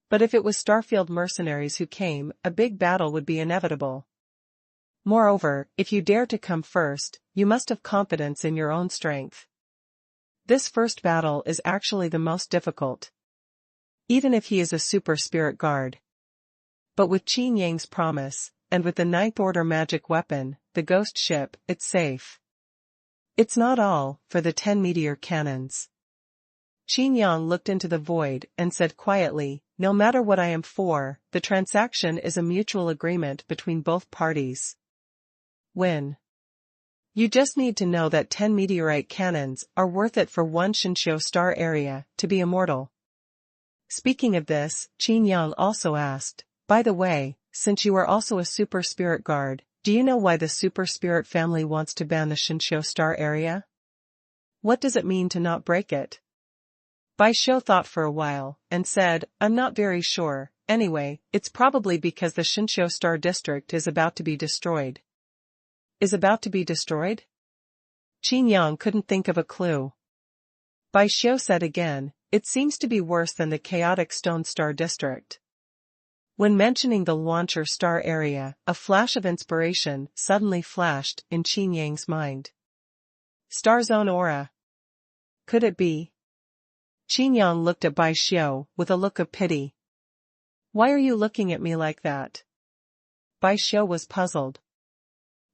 But if it was Starfield mercenaries who came, a big battle would be inevitable. Moreover, if you dare to come first, you must have confidence in your own strength. This first battle is actually the most difficult. Even if he is a super spirit guard. But with Qin Yang's promise, and with the Ninth Order magic weapon, the ghost ship, it's safe. It's not all, for the 10 meteor cannons. Qin Yang looked into the void and said quietly, no matter what I am for, the transaction is a mutual agreement between both parties. Win. You just need to know that 10 meteorite cannons are worth it for one Xinqiu star area to be immortal. Speaking of this, Qin Yang also asked, by the way, since you are also a super spirit guard, do you know why the super spirit family wants to ban the Xinqiu star area? What does it mean to not break it? Bai Xiu thought for a while, and said, I'm not very sure, anyway, it's probably because the Xinqiu star district is about to be destroyed. Is about to be destroyed? Qin Yang couldn't think of a clue. Bai Xiu said again, it seems to be worse than the chaotic Stone Star district. When mentioning the Launcher Star area, a flash of inspiration suddenly flashed in Qin Yang's mind. Star Zone Aura. Could it be? Qin Yang looked at Bai Xiu with a look of pity. Why are you looking at me like that? Bai Xiu was puzzled.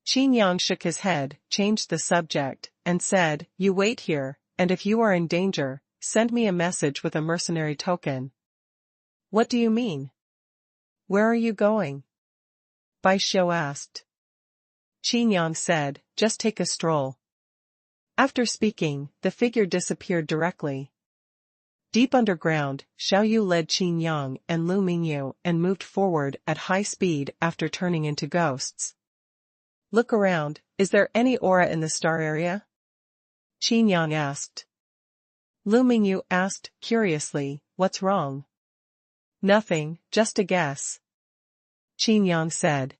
Qin Yang shook his head, changed the subject, and said, you wait here, and if you are in danger, send me a message with a mercenary token. What do you mean? Where are you going? Bai Xiu asked. Qin Yang said, just take a stroll. After speaking, the figure disappeared directly. Deep underground, Xiao Yu led Qin Yang and Lu Mingyu and moved forward at high speed after turning into ghosts. Look around, is there any aura in the star area? Qin Yang asked. Lu Mingyu asked, curiously, what's wrong? Nothing, just a guess. Qin Yang said.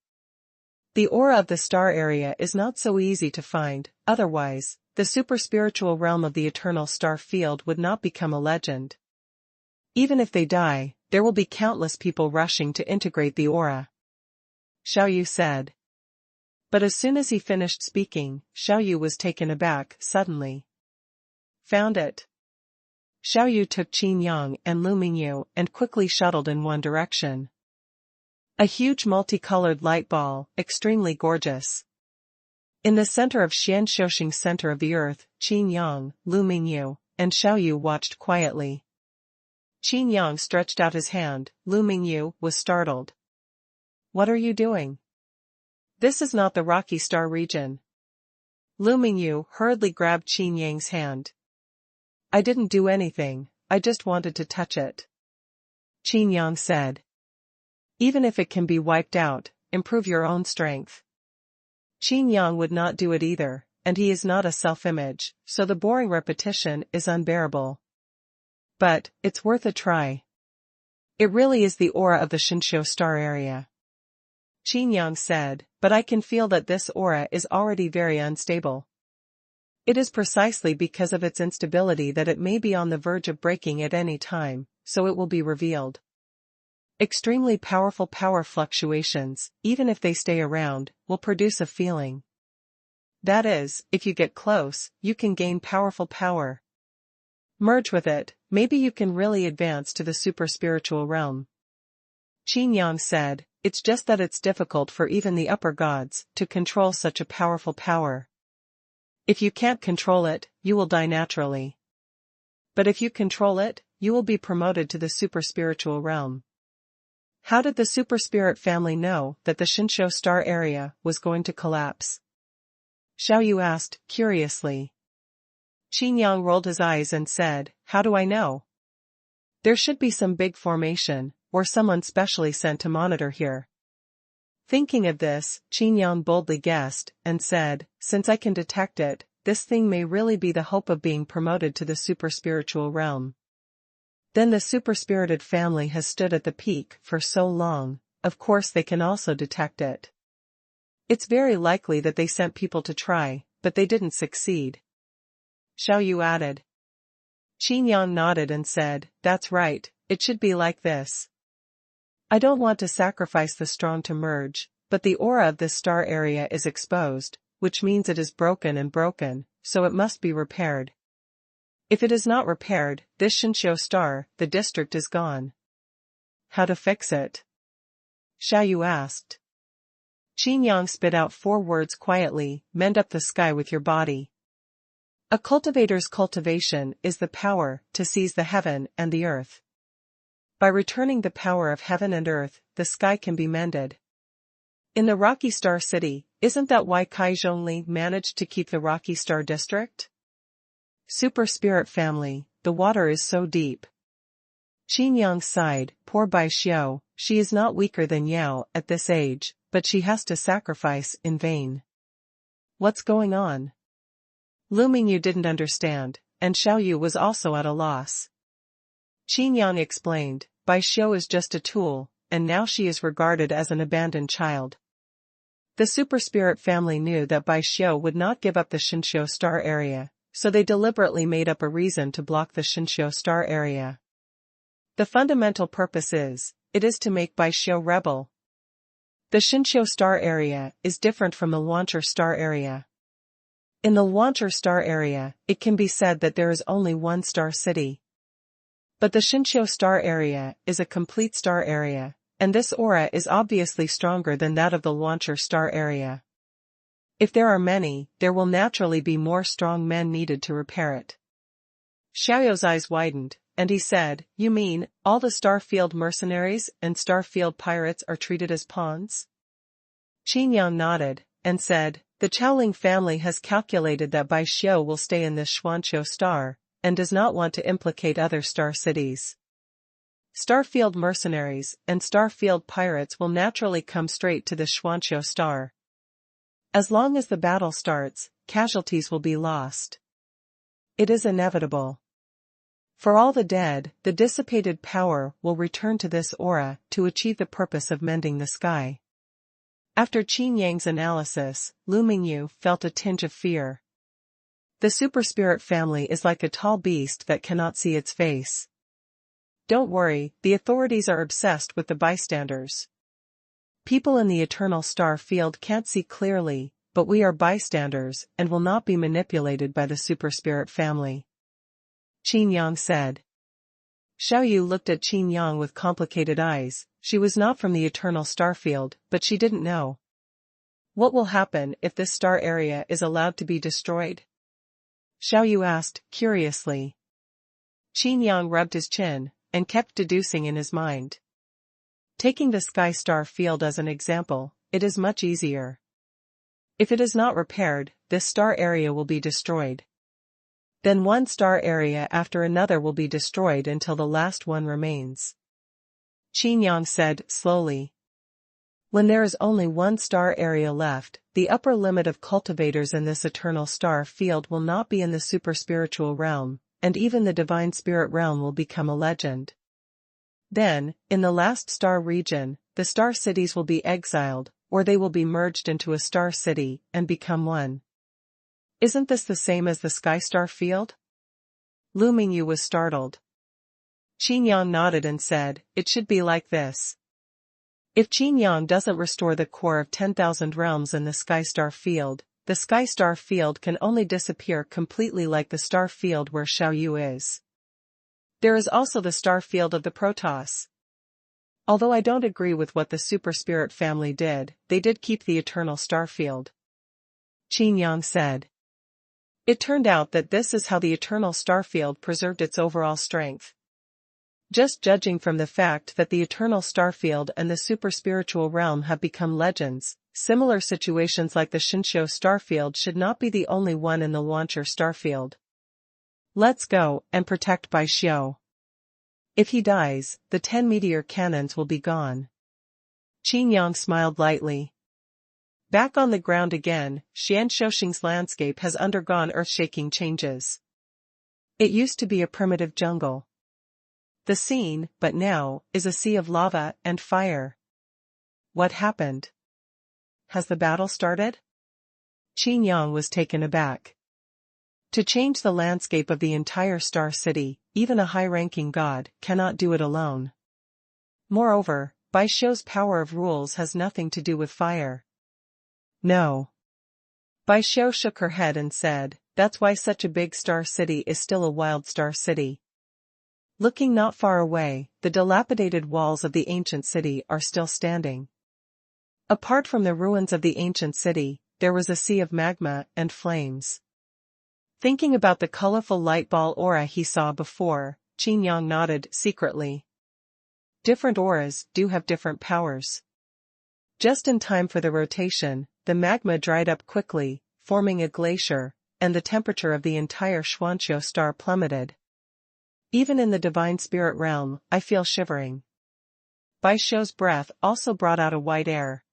The aura of the star area is not so easy to find, otherwise, the super-spiritual realm of the eternal star field would not become a legend. Even if they die, there will be countless people rushing to integrate the aura. Xiao Yu said. But as soon as he finished speaking, Xiao Yu was taken aback suddenly. Found it. Xiao Yu took Qin Yang and Lu Mingyu and quickly shuttled in one direction. A huge multicolored light ball, extremely gorgeous. In the center of Xian Shouxing's center of the earth, Qin Yang, Lu Mingyu, and Xiao Yu watched quietly. Qin Yang stretched out his hand, Lu Mingyu was startled. What are you doing? This is not the Rocky Star region. Lu Mingyu hurriedly grabbed Qin Yang's hand. I didn't do anything, I just wanted to touch it. Qin Yang said. Even if it can be wiped out, improve your own strength. Qin Yang would not do it either, and he is not a self-image, so the boring repetition is unbearable. But, it's worth a try. It really is the aura of the Xinqiu star area. Qin Yang said, but I can feel that this aura is already very unstable. It is precisely because of its instability that it may be on the verge of breaking at any time, so it will be revealed. Extremely powerful power fluctuations, even if they stay around, will produce a feeling. That is, if you get close, you can gain powerful power. Merge with it, maybe you can really advance to the super-spiritual realm. Qin Yang said, it's just that it's difficult for even the upper gods to control such a powerful power. If you can't control it, you will die naturally. But if you control it, you will be promoted to the super-spiritual realm. How did the super spirit family know that the Xinqiu star area was going to collapse? Xiao Yu asked, curiously. Qin Yang rolled his eyes and said, how do I know? There should be some big formation, or someone specially sent to monitor here. Thinking of this, Qin Yang boldly guessed, and said, since I can detect it, this thing may really be the hope of being promoted to the super-spiritual realm. Then the super-spirited family has stood at the peak for so long, of course they can also detect it. It's very likely that they sent people to try, but they didn't succeed. Xiaoyu added. Qin Yang nodded and said, that's right, it should be like this. I don't want to sacrifice the strong to merge, but the aura of this star area is exposed, which means it is broken, so it must be repaired. If it is not repaired, this Shinshou star, the district is gone. How to fix it? Xiaoyu asked. Qin Yang spit out 4 words quietly, mend up the sky with your body. A cultivator's cultivation is the power to seize the heaven and the earth. By returning the power of heaven and earth, the sky can be mended. In the Rocky Star City, isn't that why Kai Zhongli managed to keep the Rocky Star District? Super Spirit family, the water is so deep. Qin Yang sighed, poor Bai Xiao, she is not weaker than Yao at this age, but she has to sacrifice in vain. What's going on? Lu Mingyu didn't understand, and Xiaoyu was also at a loss. Qin Yang explained, Bai Xiao is just a tool, and now she is regarded as an abandoned child. The Super Spirit family knew that Bai Xiao would not give up the Shinshou star area, so they deliberately made up a reason to block the Shinshou star area. The fundamental purpose is, it is to make Bai Xiao rebel. The Shinshou star area is different from the Launcher star area. In the Launcher star area, it can be said that there is only one star city. But the Shinshou star area is a complete star area, and this aura is obviously stronger than that of the Launcher star area. If there are many, there will naturally be more strong men needed to repair it. Xiaoyu's eyes widened, and he said, you mean, all the Starfield mercenaries and Starfield pirates are treated as pawns? Qin Yang nodded, and said, the Chaoling family has calculated that Bai Xiao will stay in this Xuanhuan star, and does not want to implicate other star cities. Starfield mercenaries and Starfield pirates will naturally come straight to the Xuanhuan star. As long as the battle starts, casualties will be lost. It is inevitable. For all the dead, the dissipated power will return to this aura to achieve the purpose of mending the sky. After Qin Yang's analysis, Lu Mingyu felt a tinge of fear. The Super Spirit family is like a tall beast that cannot see its face. Don't worry, the authorities are obsessed with the bystanders. People in the eternal star field can't see clearly, but we are bystanders and will not be manipulated by the Super Spirit family. Qin Yang said. Xiaoyu looked at Qin Yang with complicated eyes. She was not from the eternal star field, but she didn't know. What will happen if this star area is allowed to be destroyed? Xiaoyu asked, curiously. Qin Yang rubbed his chin, and kept deducing in his mind. Taking the sky star field as an example, it is much easier. If it is not repaired, this star area will be destroyed. Then one star area after another will be destroyed until the last one remains. Qin Yang said, slowly. When there is only one star area left, the upper limit of cultivators in this eternal star field will not be in the super spiritual realm, and even the divine spirit realm will become a legend. Then, in the last star region, the star cities will be exiled, or they will be merged into a star city and become one. Isn't this the same as the sky star field? Lu Mingyu was startled. Qin Yang nodded and said, it should be like this. If Qin Yang doesn't restore the core of 10,000 realms in the sky star field, the sky star field can only disappear completely like the star field where Xiaoyu is. There is also the star field of the Protoss. Although I don't agree with what the Super Spirit family did, they did keep the eternal star field. Qin Yang said. It turned out that this is how the eternal star field preserved its overall strength. Just judging from the fact that the eternal starfield and the super spiritual realm have become legends, similar situations like the Shinshou starfield should not be the only one in the Launcher starfield. Let's go and protect Bai Xiao. If he dies, the 10 meteor cannons will be gone. Qin Yang smiled lightly. Back on the ground again, Xianshouxing's landscape has undergone earth-shaking changes. It used to be a primitive jungle. The scene, but now, is a sea of lava and fire. What happened? Has the battle started? Qin Yang was taken aback. To change the landscape of the entire Star City, even a high-ranking god cannot do it alone. Moreover, Bai Xiu's power of rules has nothing to do with fire. No. Bai Xiu shook her head and said, that's why such a big star city is still a wild star city. Looking not far away, the dilapidated walls of the ancient city are still standing. Apart from the ruins of the ancient city, there was a sea of magma and flames. Thinking about the colorful light ball aura he saw before, Qin Yang nodded secretly. Different auras do have different powers. Just in time for the rotation, the magma dried up quickly, forming a glacier, and the temperature of the entire Xuanhuan star plummeted. Even in the divine spirit realm, I feel shivering. Bai Xiu's breath also brought out a white air.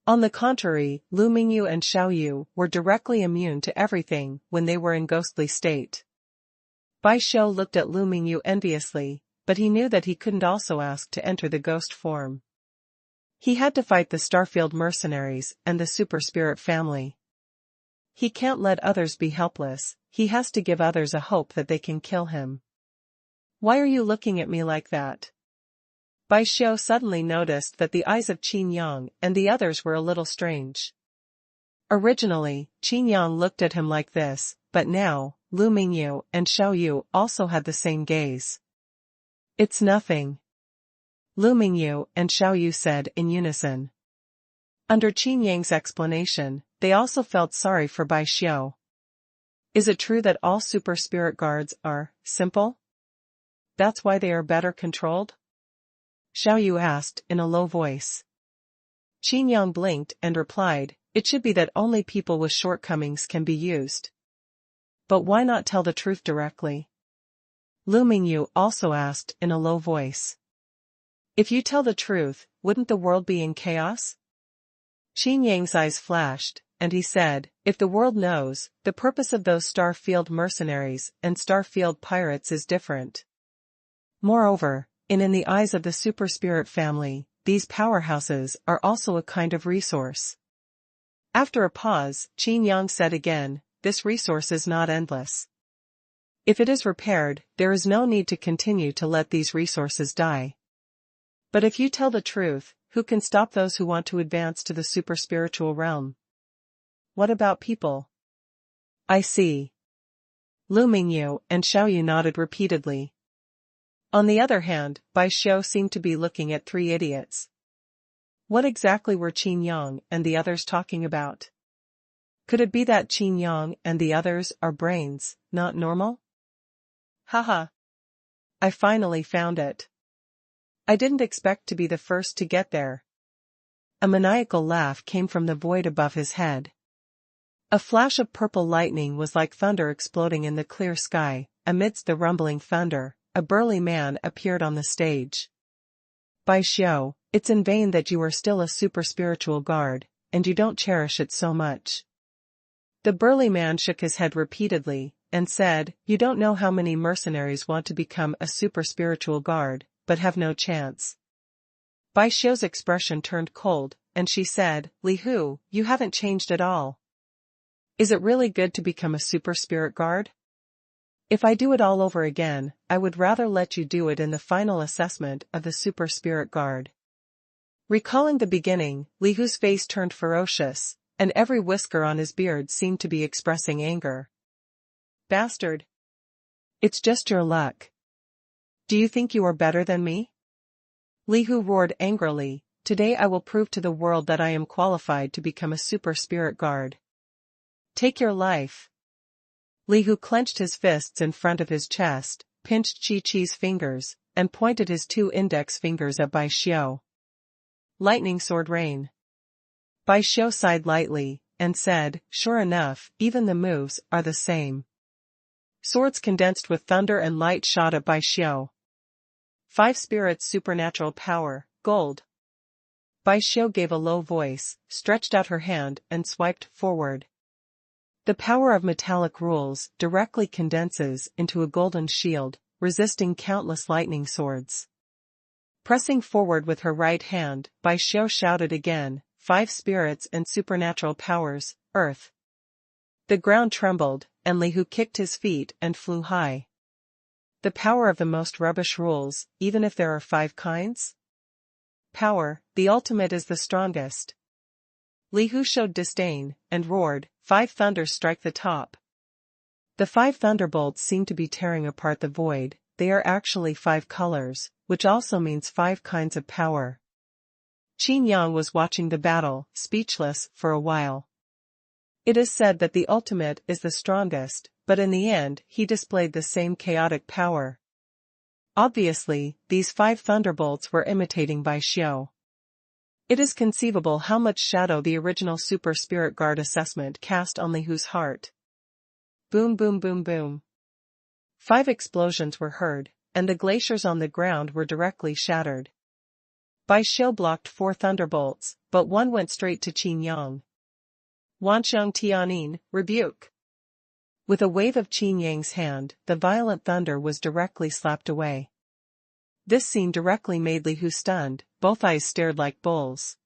On the contrary, Lu Mingyu and Xiaoyu were directly immune to everything when they were in ghostly state. Bai Xiu looked at Lu Mingyu enviously, but he knew that he couldn't also ask to enter the ghost form. He had to fight the Starfield mercenaries and the super spirit family. He can't let others be helpless, he has to give others a hope that they can kill him. Why are you looking at me like that? Bai Xiu suddenly noticed that the eyes of Qin Yang and the others were a little strange. Originally, Qin Yang looked at him like this, but now, Lu Mingyu and Xiaoyu also had the same gaze. It's nothing. Lu Mingyu and Xiaoyu said in unison. Under Qin Yang's explanation, they also felt sorry for Bai Xiu. Is it true that all super spirit guards are simple? That's why they are better controlled? Xiaoyu asked in a low voice. Qin Yang blinked and replied, it should be that only people with shortcomings can be used. But why not tell the truth directly? Lu Mingyu also asked in a low voice. If you tell the truth, wouldn't the world be in chaos? Qin Yang's eyes flashed, and he said, if the world knows, the purpose of those Starfield mercenaries and Starfield pirates is different. Moreover, in the eyes of the super spirit family, these powerhouses are also a kind of resource. After a pause, Qin Yang said again, this resource is not endless. If it is repaired, there is no need to continue to let these resources die. But if you tell the truth, who can stop those who want to advance to the super spiritual realm? What about people? I see. Lu Mingyu and Xiaoyu nodded repeatedly. On the other hand, Bai Xiu seemed to be looking at three idiots. What exactly were Qin Yang and the others talking about? Could it be that Qin Yang and the others are brains, not normal? Haha. I finally found it. I didn't expect to be the first to get there. A maniacal laugh came from the void above his head. A flash of purple lightning was like thunder exploding in the clear sky. Amidst the rumbling thunder, a burly man appeared on the stage. Bai Xiu, it's in vain that you are still a super spiritual guard, and you don't cherish it so much. The burly man shook his head repeatedly, and said, you don't know how many mercenaries want to become a super spiritual guard, but have no chance. Bai Xiu's expression turned cold, and she said, Li Hu, you haven't changed at all. Is it really good to become a super spirit guard? If I do it all over again, I would rather let you do it in the final assessment of the super spirit guard. Recalling the beginning, Li Hu's face turned ferocious, and every whisker on his beard seemed to be expressing anger. Bastard. It's just your luck. Do you think you are better than me? Li Hu roared angrily, today I will prove to the world that I am qualified to become a super spirit guard. Take your life. Li Hu clenched his fists in front of his chest, pinched Chi-Chi's fingers, and pointed his two index fingers at Bai Xiu. Lightning sword rain. Bai Xiu sighed lightly, and said, sure enough, even the moves are the same. Swords condensed with thunder and light shot at Bai Xiu. 5 spirits supernatural power, gold. Bai Xiu gave a low voice, stretched out her hand and swiped forward. The power of metallic rules directly condenses into a golden shield, resisting countless lightning swords. Pressing forward with her right hand, Bai Xiu shouted again, 5 spirits and supernatural powers, earth. The ground trembled, and Li Hu kicked his feet and flew high. The power of the most rubbish rules, even if there are 5 kinds? Power, the ultimate is the strongest. Li Hu showed disdain, and roared, 5 thunders strike the top. The 5 thunderbolts seem to be tearing apart the void. They are actually 5 colors, which also means 5 kinds of power. Qin Yang was watching the battle, speechless, for a while. It is said that the ultimate is the strongest, but in the end he displayed the same chaotic power. Obviously, these 5 thunderbolts were imitating Bai Xiu. It is conceivable how much shadow the original Super Spirit Guard assessment cast on Li Hu's heart. Boom boom boom boom. 5 explosions were heard, and the glaciers on the ground were directly shattered. Bai Xiu blocked 4 thunderbolts, but one went straight to Qin Yang. Wanxiang Tianin, rebuke. With a wave of Qin Yang's hand, the violent thunder was directly slapped away. This scene directly made Li Hu stunned, both eyes stared like bulls.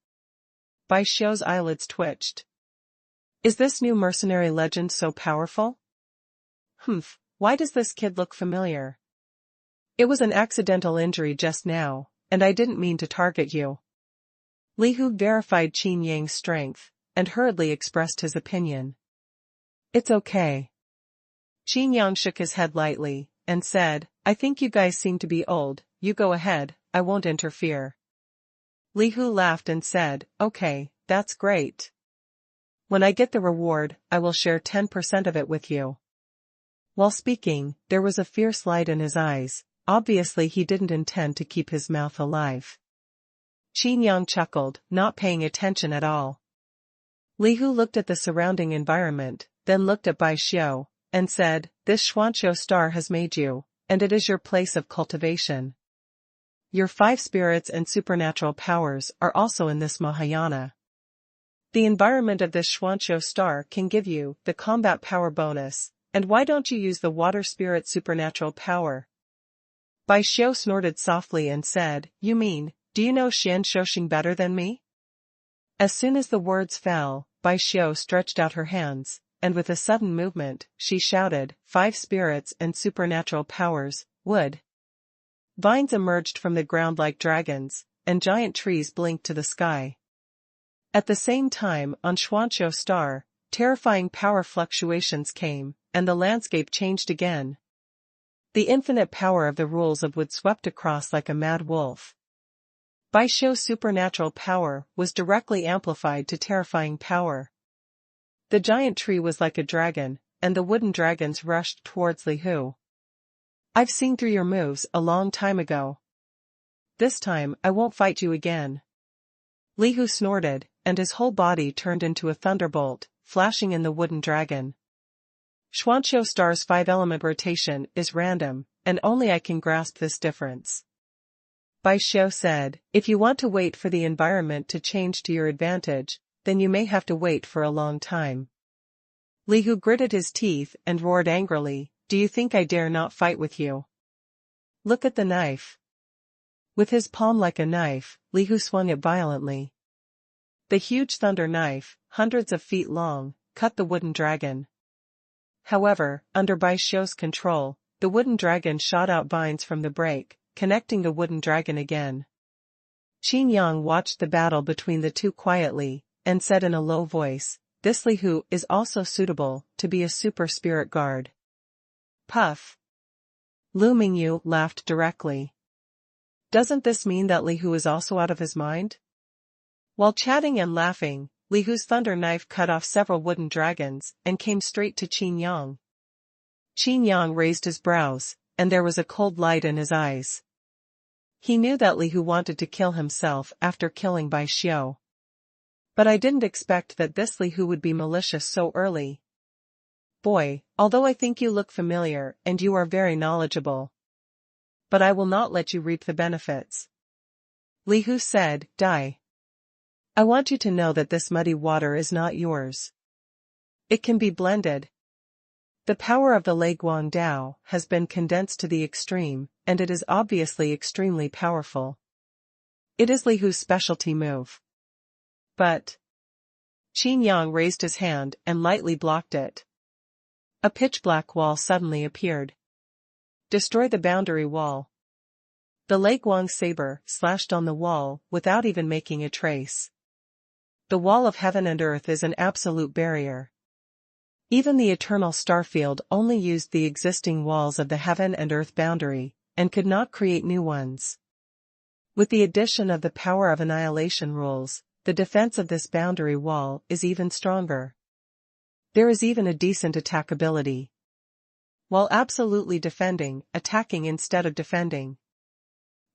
Bai Xiu's eyelids twitched. Is this new mercenary legend so powerful? Humph, why does this kid look familiar? It was an accidental injury just now, and I didn't mean to target you. Li Hu verified Qin Yang's strength, and hurriedly expressed his opinion. It's okay. Qin Yang shook his head lightly, and said, I think you guys seem to be old, you go ahead, I won't interfere. Li Hu laughed and said, okay, that's great. When I get the reward, I will share 10% of it with you. While speaking, there was a fierce light in his eyes, obviously he didn't intend to keep his mouth alive. Qin Yang chuckled, not paying attention at all. Li Hu looked at the surrounding environment, then looked at Bai Xiu, and said, this Xuanhuan star has made you, and it is your place of cultivation. Your 5 spirits and supernatural powers are also in this Mahayana. The environment of this Xuanhuan star can give you the combat power bonus, and why don't you use the water spirit supernatural power? Bai Xiu snorted softly and said, you mean, do you know Xian Shouxing better than me? As soon as the words fell, Bai Xiu stretched out her hands, and with a sudden movement, she shouted, 5 spirits and supernatural powers, wood. Vines emerged from the ground like dragons, and giant trees blinked to the sky. At the same time, on Xuanhuan star, terrifying power fluctuations came, and the landscape changed again. The infinite power of the rules of wood swept across like a mad wolf. Bai Xiu's supernatural power was directly amplified to terrifying power. The giant tree was like a dragon, and the wooden dragons rushed towards Li Hu. I've seen through your moves a long time ago. This time I won't fight you again. Li Hu snorted, and his whole body turned into a thunderbolt, flashing in the wooden dragon. Xuanhuan star's 5-element rotation is random, and only I can grasp this difference. Bai Xiu said, if you want to wait for the environment to change to your advantage, then you may have to wait for a long time. Li Hu gritted his teeth and roared angrily, do you think I dare not fight with you? Look at the knife. With his palm like a knife, Li Hu swung it violently. The huge thunder knife, hundreds of feet long, cut the wooden dragon. However, under Bai Xiu's control, the wooden dragon shot out vines from the break, connecting the wooden dragon again. Qin Yang watched the battle between the two quietly, and said in a low voice, this Li Hu is also suitable to be a super spirit guard. Puff. Lu Mingyu laughed directly. Doesn't this mean that Li Hu is also out of his mind? While chatting and laughing, Li Hu's thunder knife cut off several wooden dragons and came straight to Qin Yang. Qin Yang raised his brows, and there was a cold light in his eyes. He knew that Li Hu wanted to kill himself after killing Bai Xiu. But I didn't expect that this Li Hu would be malicious so early. Boy, although I think you look familiar and you are very knowledgeable. But I will not let you reap the benefits. Li Hu said, die. I want you to know that this muddy water is not yours. It can be blended. The power of the Lei Guang Dao has been condensed to the extreme, and it is obviously extremely powerful. It is Li Hu's specialty move. But Qin Yang raised his hand and lightly blocked it. A pitch-black wall suddenly appeared. Destroy the boundary wall. The Lei Guang saber slashed on the wall without even making a trace. The wall of heaven and earth is an absolute barrier. Even the eternal starfield only used the existing walls of the heaven and earth boundary, and could not create new ones. With the addition of the power of annihilation rules, the defense of this boundary wall is even stronger. There is even a decent attackability. While absolutely defending, attacking instead of defending.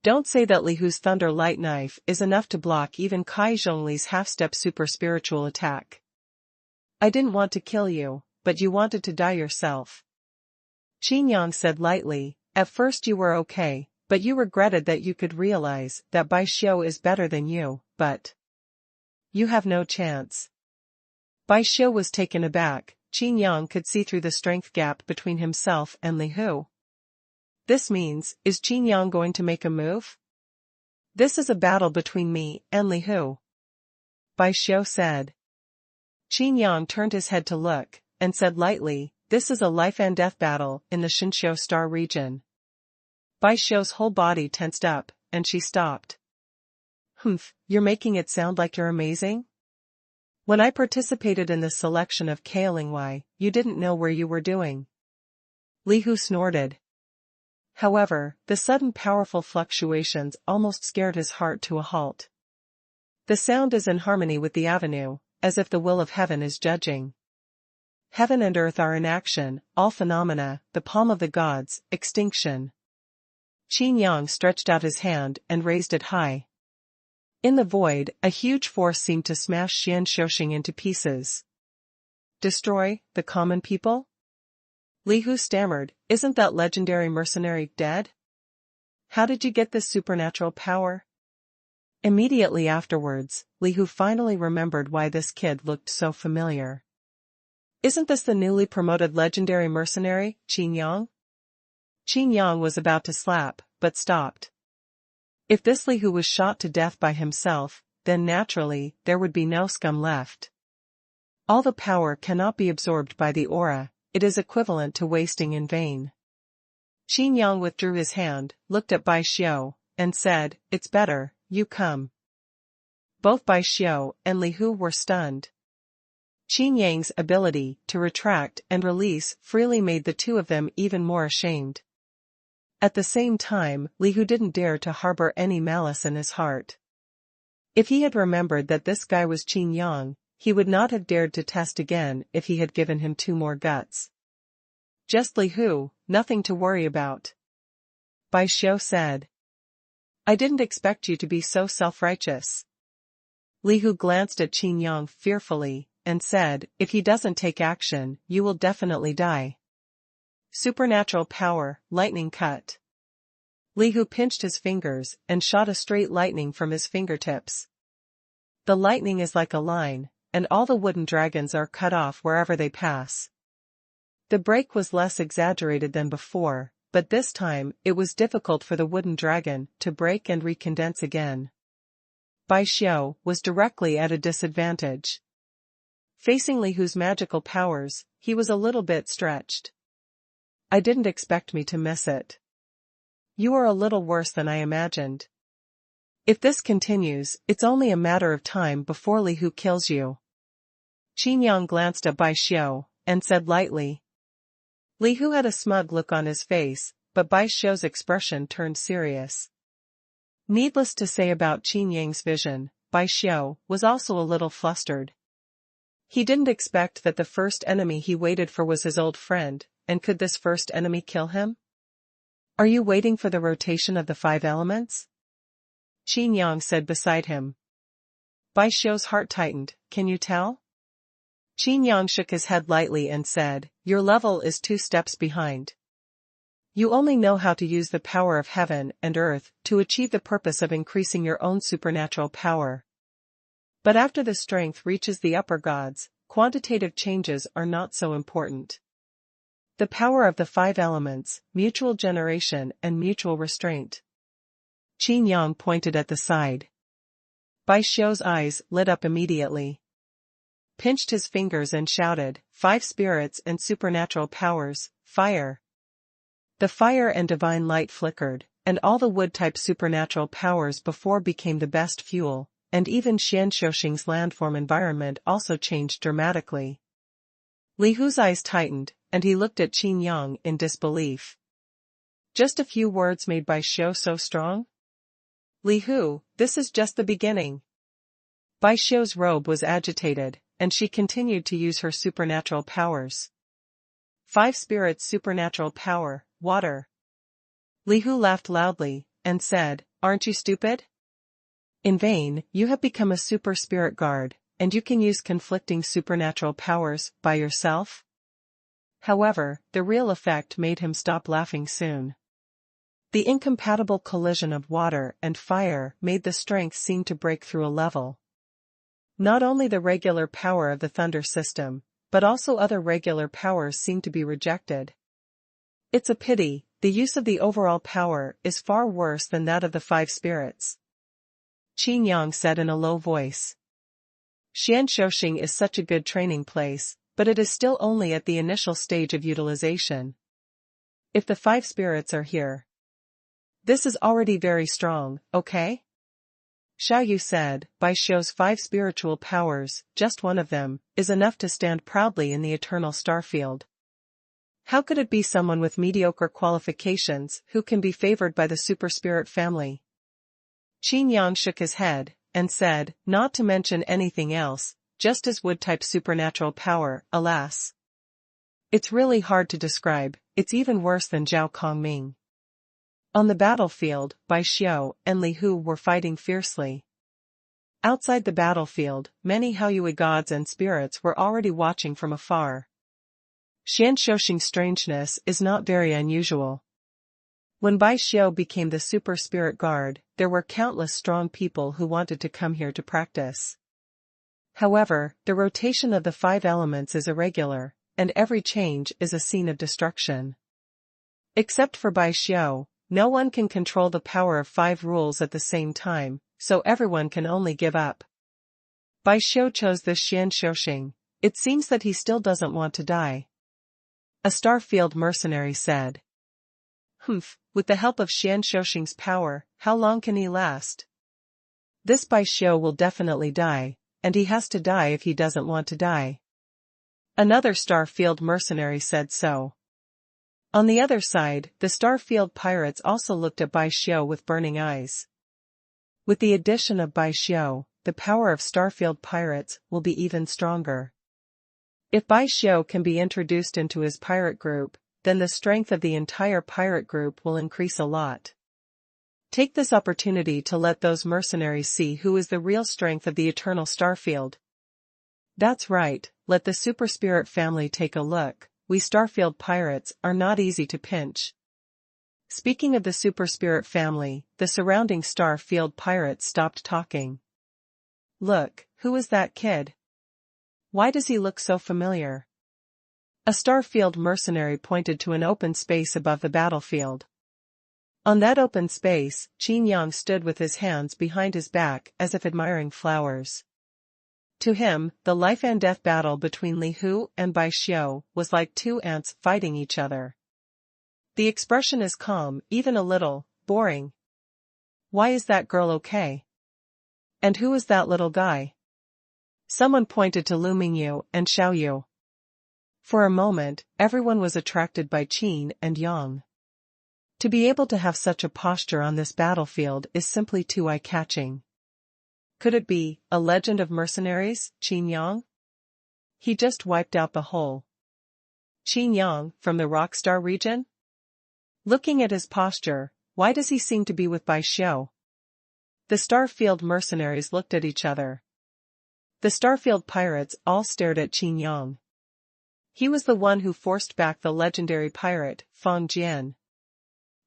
Don't say that Li Hu's Thunder Light Knife is enough to block even Kai Zhongli's half-step super spiritual attack. I didn't want to kill you, but you wanted to die yourself. Qin Yang said lightly, at first you were okay, but you regretted that you could realize that Bai Xiu is better than you, but you have no chance. Bai Xiu was taken aback. Qin Yang could see through the strength gap between himself and Li Hu. This means, is Qin Yang going to make a move? This is a battle between me and Li Hu. Bai Xiu said. Qin Yang turned his head to look, and said lightly, this is a life and death battle in the Xinqiu Star region. Bai Xiu's whole body tensed up, and she stopped. Humph, you're making it sound like you're amazing? When I participated in the selection of Kaolingwei, you didn't know where you were doing. Li Hu snorted. However, the sudden powerful fluctuations almost scared his heart to a halt. The sound is in harmony with the avenue, as if the will of heaven is judging. Heaven and earth are in action, all phenomena, the palm of the gods, extinction. Qin Yang stretched out his hand and raised it high. In the void, a huge force seemed to smash Xian Shoxing into pieces. Destroy the common people? Li Hu stammered, isn't that legendary mercenary dead? How did you get this supernatural power? Immediately afterwards, Li Hu finally remembered why this kid looked so familiar. Isn't this the newly promoted legendary mercenary, Qin Yang? Qin Yang was about to slap, but stopped. If this Li Hu was shot to death by himself, then naturally, there would be no scum left. All the power cannot be absorbed by the aura, it is equivalent to wasting in vain. Qin Yang withdrew his hand, looked at Bai Xiu, and said, it's better, you come. Both Bai Xiu and Li Hu were stunned. Qin Yang's ability to retract and release freely made the two of them even more ashamed. At the same time, Li Hu didn't dare to harbor any malice in his heart. If he had remembered that this guy was Qin Yang, he would not have dared to test again if he had given him 2 more guts. Just Li Hu, nothing to worry about. Bai Xiu said. I didn't expect you to be so self-righteous. Li Hu glanced at Qin Yang fearfully, and said, if he doesn't take action, you will definitely die. Supernatural power, lightning cut. Li Hu pinched his fingers and shot a straight lightning from his fingertips. The lightning is like a line, and all the wooden dragons are cut off wherever they pass. The break was less exaggerated than before, but this time it was difficult for the wooden dragon to break and recondense again. Bai Xiu was directly at a disadvantage. Facing Li Hu's magical powers, he was a little bit stretched. I didn't expect me to miss it. You are a little worse than I imagined. If this continues, it's only a matter of time before Li Hu kills you. Qin Yang glanced at Bai Xiu, and said lightly. Li Hu had a smug look on his face, but Bai Xiu's expression turned serious. Needless to say about Qin Yang's vision, Bai Xiu was also a little flustered. He didn't expect that the first enemy he waited for was his old friend, and could this first enemy kill him? Are you waiting for the rotation of the 5 elements? Qin Yang said beside him. Bai Xiu's heart tightened, can you tell? Qin Yang shook his head lightly and said, your level is 2 steps behind. You only know how to use the power of heaven and earth to achieve the purpose of increasing your own supernatural power. But after the strength reaches the upper gods, quantitative changes are not so important. The power of the 5 elements, mutual generation and mutual restraint. Qin Yang pointed at the side. Bai Xiu's eyes lit up immediately. Pinched his fingers and shouted, 5 spirits and supernatural powers, fire. The fire and divine light flickered, and all the wood-type supernatural powers before became the best fuel, and even Xianshouxing's landform environment also changed dramatically. Li Hu's eyes tightened, and he looked at Qin Yang in disbelief. Just a few words made Bai Xiu so strong? Li Hu, this is just the beginning. Bai Xiu's robe was agitated, and she continued to use her supernatural powers. 5 spirits supernatural power, water. Li Hu laughed loudly, and said, aren't you stupid? In vain, you have become a super spirit guard, and you can use conflicting supernatural powers by yourself? However, the real effect made him stop laughing soon. The incompatible collision of water and fire made the strength seem to break through a level. Not only the regular power of the thunder system, but also other regular powers seem to be rejected. It's a pity, the use of the overall power is far worse than that of the 5 spirits. Qin Yang said in a low voice. Xianshouxing is such a good training place, but it is still only at the initial stage of utilization. If the 5 spirits are here, this is already very strong, okay? Xiaoyu said, Bai Xiu's 5 spiritual powers, just one of them, is enough to stand proudly in the eternal starfield. How could it be someone with mediocre qualifications who can be favored by the super spirit family? Qin Yang shook his head, and said, not to mention anything else, just as wood-type supernatural power, alas. It's really hard to describe, it's even worse than Zhao Kongming. On the battlefield, Bai Xiu and Li Hu were fighting fiercely. Outside the battlefield, many Haoyue gods and spirits were already watching from afar. Xianshouxing's strangeness is not very unusual. When Bai Xiu became the super spirit guard, there were countless strong people who wanted to come here to practice. However, the rotation of the 5 elements is irregular, and every change is a scene of destruction. Except for Bai Xiu, no one can control the power of 5 rules at the same time, so everyone can only give up. Bai Xiu chose this Xianshouxing. It seems that he still doesn't want to die. A Starfield mercenary said. With the help of Xianshouxing's power, how long can he last? This Bai Xiu will definitely die, and he has to die if he doesn't want to die. Another Starfield mercenary said so. On the other side, the Starfield pirates also looked at Bai Xiu with burning eyes. With the addition of Bai Xiu, the power of Starfield pirates will be even stronger. If Bai Xiu can be introduced into his pirate group, then the strength of the entire pirate group will increase a lot. Take this opportunity to let those mercenaries see who is the real strength of the Eternal Starfield. That's right, let the Super Spirit family take a look. We Starfield pirates are not easy to pinch. Speaking of the Super Spirit family, the surrounding Starfield pirates stopped talking. Look, who is that kid? Why does he look so familiar? A Starfield mercenary pointed to an open space above the battlefield. On that open space, Qin Yang stood with his hands behind his back as if admiring flowers. To him, the life and death battle between Li Hu and Bai Xiu was like 2 ants fighting each other. The expression is calm, even a little boring. Why is that girl okay? And who is that little guy? Someone pointed to Lu Mingyu and Xiaoyu. For a moment, everyone was attracted by Qin and Yang. To be able to have such a posture on this battlefield is simply too eye-catching. Could it be a legend of mercenaries, Qin Yang? He just wiped out the whole. Qin Yang, from the Rockstar region? Looking at his posture, why does he seem to be with Bai Xiu? The Starfield mercenaries looked at each other. The Starfield pirates all stared at Qin Yang. He was the one who forced back the legendary pirate, Feng Jian.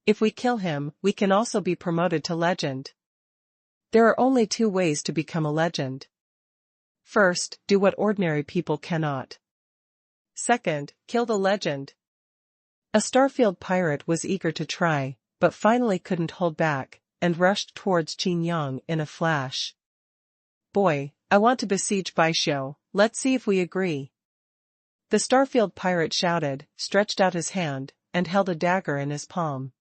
If we kill him, we can also be promoted to legend. There are only 2 ways to become a legend. First, do what ordinary people cannot. Second, kill the legend. A Starfield pirate was eager to try, but finally couldn't hold back, and rushed towards Qin Yang in a flash. Boy, I want to besiege Baishio, let's see if we agree. The Starfield pirate shouted, stretched out his hand, and held a dagger in his palm.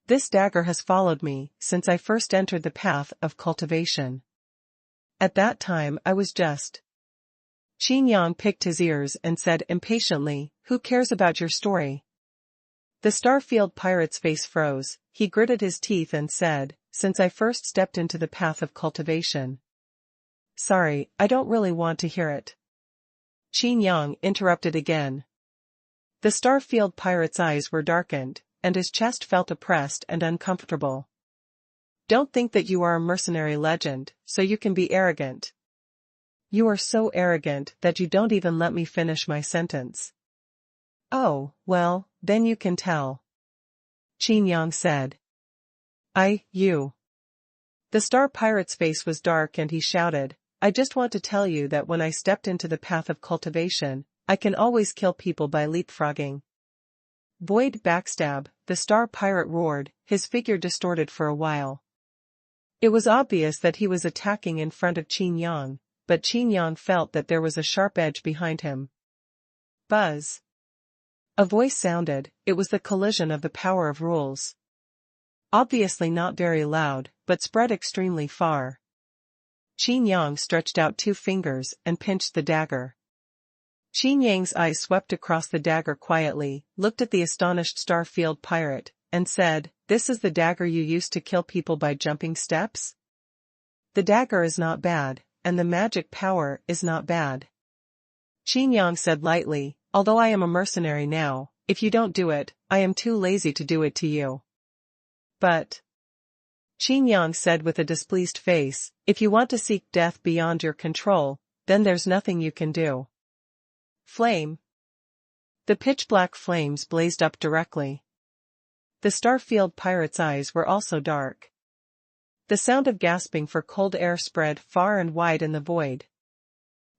This dagger has followed me since I first entered the path of cultivation. At that time I was just. Qin Yang picked his ears and said impatiently, who cares about your story? The Starfield pirate's face froze, he gritted his teeth and said, since I first stepped into the path of cultivation. Sorry, I don't really want to hear it. Qin Yang interrupted again. The Starfield pirate's eyes were darkened, and his chest felt oppressed and uncomfortable. Don't think that you are a mercenary legend, so you can be arrogant. You are so arrogant that you don't even let me finish my sentence. Oh, well, then you can tell. Qin Yang said. You. The Star Pirate's face was dark and he shouted, I just want to tell you that when I stepped into the path of cultivation, I can always kill people by leapfrogging. Void backstab, the Star Pirate roared, his figure distorted for a while. It was obvious that he was attacking in front of Qin Yang, but Qin Yang felt that there was a sharp edge behind him. Buzz. A voice sounded, it was the collision of the power of rules. Obviously not very loud, but spread extremely far. Qin Yang stretched out 2 fingers and pinched the dagger. Qin Yang's eyes swept across the dagger quietly, looked at the astonished Starfield pirate, and said, this is the dagger you used to kill people by jumping steps? The dagger is not bad, and the magic power is not bad. Qin Yang said lightly, although I am a mercenary now, if you don't do it, I am too lazy to do it to you. But. Qin Yang said with a displeased face, if you want to seek death beyond your control, then there's nothing you can do. Flame. The pitch-black flames blazed up directly. The Starfield pirate's eyes were also dark. The sound of gasping for cold air spread far and wide in the void.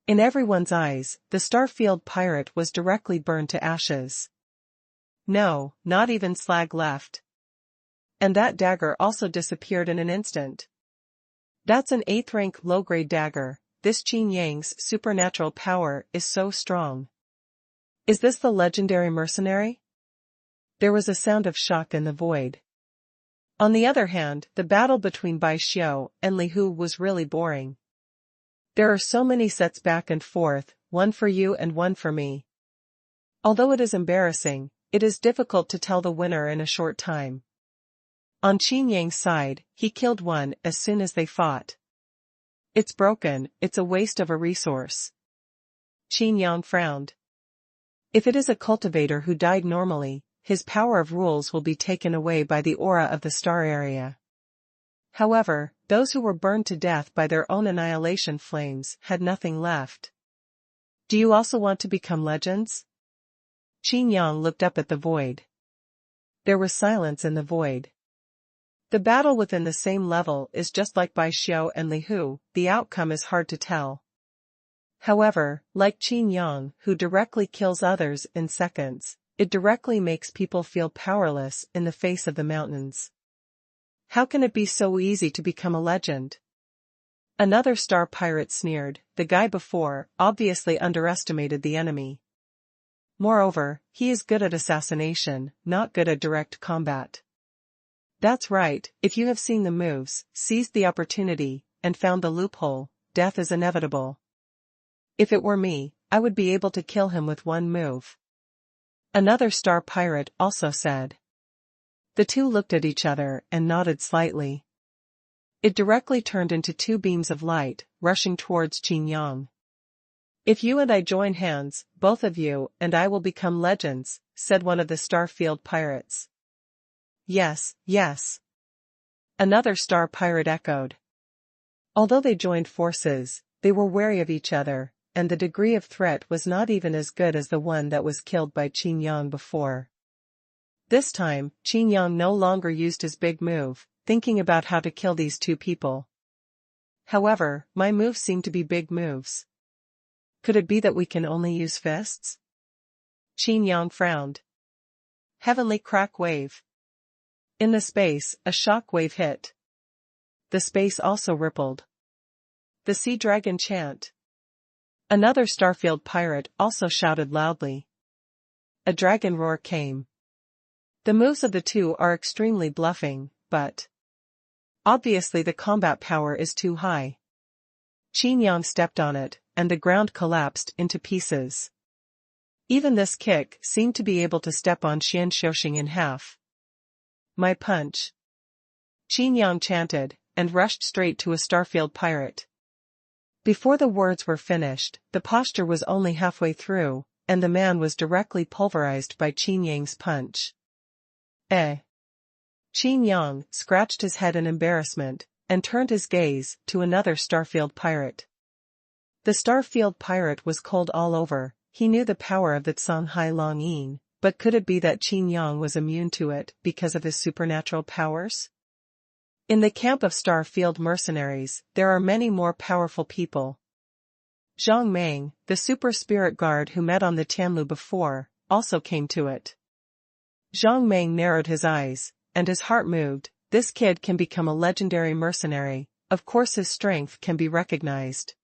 In everyone's eyes, the Starfield pirate was directly burned to ashes. No, not even slag left. And that dagger also disappeared in an instant. That's an 8th rank low-grade dagger, this Qin Yang's supernatural power is so strong. Is this the legendary mercenary? There was a sound of shock in the void. On the other hand, the battle between Bai Xiao and Li Hu was really boring. There are so many sets back and forth, one for you and one for me. Although it is embarrassing, it is difficult to tell the winner in a short time. On Qin Yang's side, he killed one as soon as they fought. It's broken, it's a waste of a resource. Qin Yang frowned. If it is a cultivator who died normally, his power of rules will be taken away by the aura of the star area. However, those who were burned to death by their own annihilation flames had nothing left. Do you also want to become legends? Qin Yang looked up at the void. There was silence in the void. The battle within the same level is just like Bai Xiao and Li Hu, the outcome is hard to tell. However, like Qin Yang, who directly kills others in seconds, it directly makes people feel powerless in the face of the mountains. How can it be so easy to become a legend? Another star pirate sneered, the guy before obviously underestimated the enemy. Moreover, he is good at assassination, not good at direct combat. That's right, if you have seen the moves, seized the opportunity, and found the loophole, death is inevitable. If it were me, I would be able to kill him with one move. Another star pirate also said. The two looked at each other and nodded slightly. It directly turned into 2 beams of light, rushing towards Qin Yang. If you and I join hands, both of you and I will become legends, said one of the Starfield pirates. Yes, yes. Another star pirate echoed. Although they joined forces, they were wary of each other, and the degree of threat was not even as good as the one that was killed by Qin Yang before. This time, Qin Yang no longer used his big move, thinking about how to kill these 2 people. However, my moves seem to be big moves. Could it be that we can only use fists? Qin Yang frowned. Heavenly crack wave. In the space, a shock wave hit. The space also rippled. The sea dragon chant. Another Starfield pirate also shouted loudly. A dragon roar came. The moves of the two are extremely bluffing, but obviously the combat power is too high. Qin Yang stepped on it, and the ground collapsed into pieces. Even this kick seemed to be able to step on Xian Shoxing in half. My punch. Qin Yang chanted, and rushed straight to a Starfield pirate. Before the words were finished, the posture was only halfway through, and the man was directly pulverized by Qin Yang's punch. Eh. Qin Yang scratched his head in embarrassment, and turned his gaze to another Starfield pirate. The Starfield pirate was cold all over. He knew the power of the Songhai Long Yin, but could it be that Qin Yang was immune to it because of his supernatural powers? In the camp of Starfield mercenaries, there are many more powerful people. Zhang Meng, the super spirit guard who met on the Tianlu before, also came to it. Zhang Meng narrowed his eyes, and his heart moved. This kid can become a legendary mercenary, of course his strength can be recognized.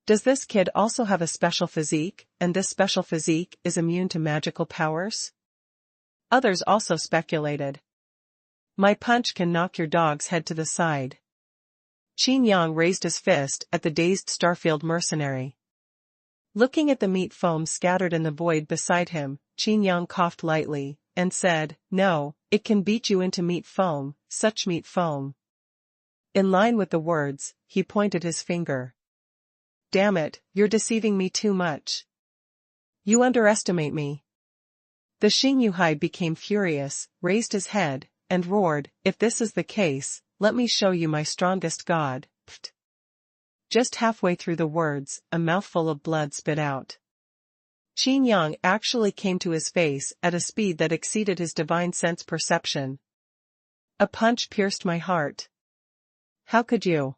Does this kid also have a special physique, and this special physique is immune to magical powers? Others also speculated. My punch can knock your dog's head to the side. Qin Yang raised his fist at the dazed Starfield mercenary. Looking at the meat foam scattered in the void beside him, Qin Yang coughed lightly, and said, no, it can beat you into meat foam, such meat foam. In line with the words, he pointed his finger. Damn it, you're deceiving me too much. You underestimate me. The Xingyuhai became furious, raised his head, and roared, if this is the case, let me show you my strongest god. Pfft. Just halfway through the words, a mouthful of blood spit out. Qin Yang actually came to his face at a speed that exceeded his divine sense perception. A punch pierced my heart. How could you?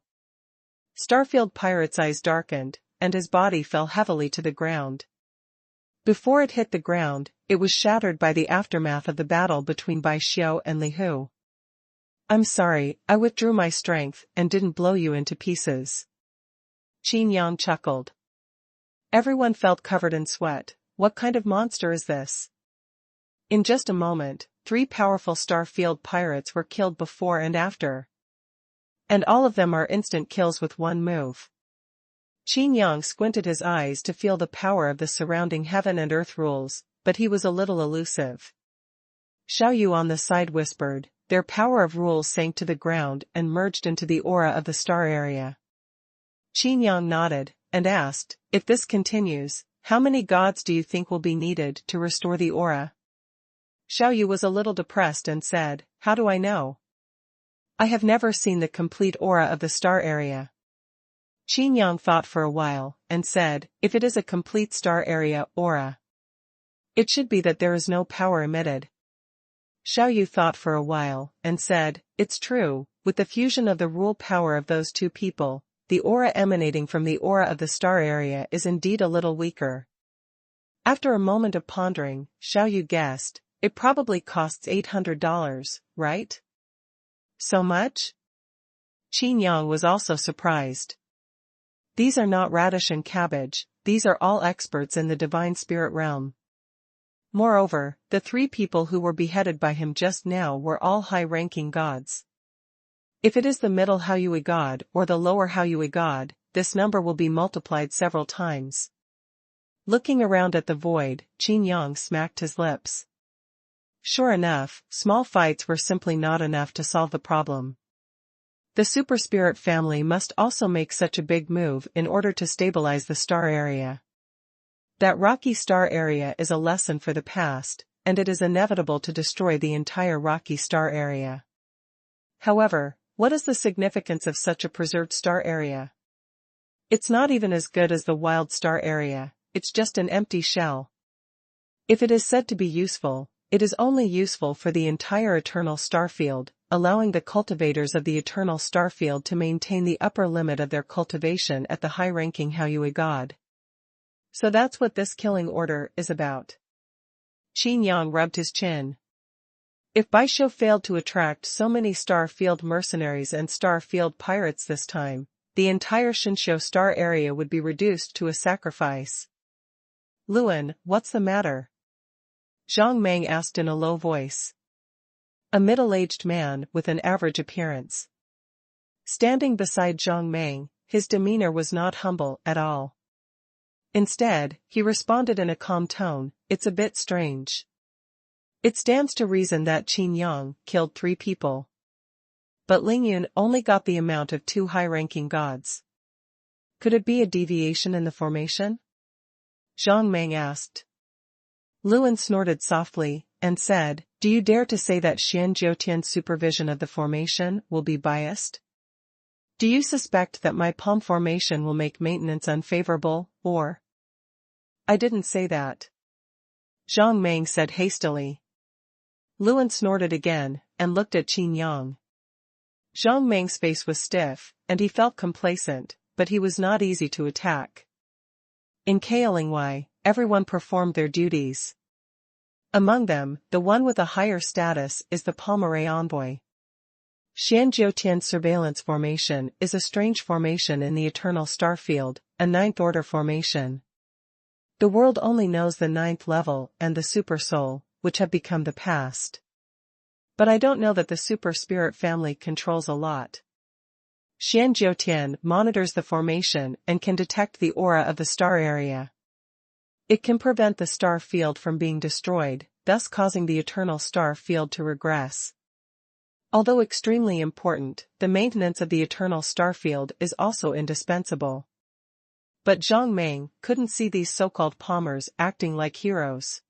Starfield Pirate's eyes darkened, and his body fell heavily to the ground. Before it hit the ground, it was shattered by the aftermath of the battle between Bai Xiao and Li Hu. I'm sorry, I withdrew my strength and didn't blow you into pieces. Qin Yang chuckled. Everyone felt covered in sweat. What kind of monster is this? In just a moment, 3 powerful Starfield pirates were killed before and after. And all of them are instant kills with one move. Qin Yang squinted his eyes to feel the power of the surrounding heaven and earth rules, but he was a little elusive. Xiao Yu on the side whispered, their power of rules sank to the ground and merged into the aura of the star area. Qin Yang nodded, and asked, if this continues, how many gods do you think will be needed to restore the aura? Xiao Yu was a little depressed and said, how do I know? I have never seen the complete aura of the star area. Qin Yang thought for a while, and said, if it is a complete star area aura, it should be that there is no power emitted. Xiao Yu thought for a while, and said, it's true, with the fusion of the rule power of those two people, the aura emanating from the aura of the star area is indeed a little weaker. After a moment of pondering, Xiao Yu guessed, it probably costs $800, right? So much? Qin Yang was also surprised. These are not radish and cabbage, these are all experts in the divine spirit realm. Moreover, the 3 people who were beheaded by him just now were all high-ranking gods. If it is the middle Haoyue god or the lower Haoyue god, this number will be multiplied several times. Looking around at the void, Qin Yang smacked his lips. Sure enough, small fights were simply not enough to solve the problem. The Super Spirit family must also make such a big move in order to stabilize the star area. That rocky star area is a lesson for the past, and it is inevitable to destroy the entire rocky star area. However, what is the significance of such a preserved star area? It's not even as good as the wild star area, it's just an empty shell. If it is said to be useful, it is only useful for the entire eternal starfield, allowing the cultivators of the eternal starfield to maintain the upper limit of their cultivation at the high-ranking Haoyue god. So that's what this killing order is about. Qin Yang rubbed his chin. If Baisho failed to attract so many Star Field mercenaries and Star Field pirates this time, the entire Shinsho Star area would be reduced to a sacrifice. Luan, what's the matter? Zhang Meng asked in a low voice. A middle-aged man with an average appearance. Standing beside Zhang Meng, his demeanor was not humble at all. Instead, he responded in a calm tone, "It's a bit strange. It stands to reason that Qin Yang killed 3 people. But Lingyun only got the amount of 2 high-ranking gods. Could it be a deviation in the formation?" Zhang Meng asked. Luan snorted softly, and said, "Do you dare to say that Xian Jiutian's supervision of the formation will be biased? Do you suspect that my palm formation will make maintenance unfavorable, or?" "I didn't say that," Zhang Meng said hastily. Luan snorted again, and looked at Qin Yang. Zhang Meng's face was stiff, and he felt complacent, but he was not easy to attack. In Kaolingwai, everyone performed their duties. Among them, the one with a higher status is the Palmerae envoy. Xian Jiutian's surveillance formation is a strange formation in the eternal starfield, a 9th order formation. The world only knows the 9th level and the super soul, which have become the past. But I don't know that the super spirit family controls a lot. Xian Jiutian monitors the formation and can detect the aura of the star area. It can prevent the star field from being destroyed, thus causing the eternal star field to regress. Although extremely important, the maintenance of the eternal star field is also indispensable. But Zhang Meng couldn't see these so-called palmers acting like heroes.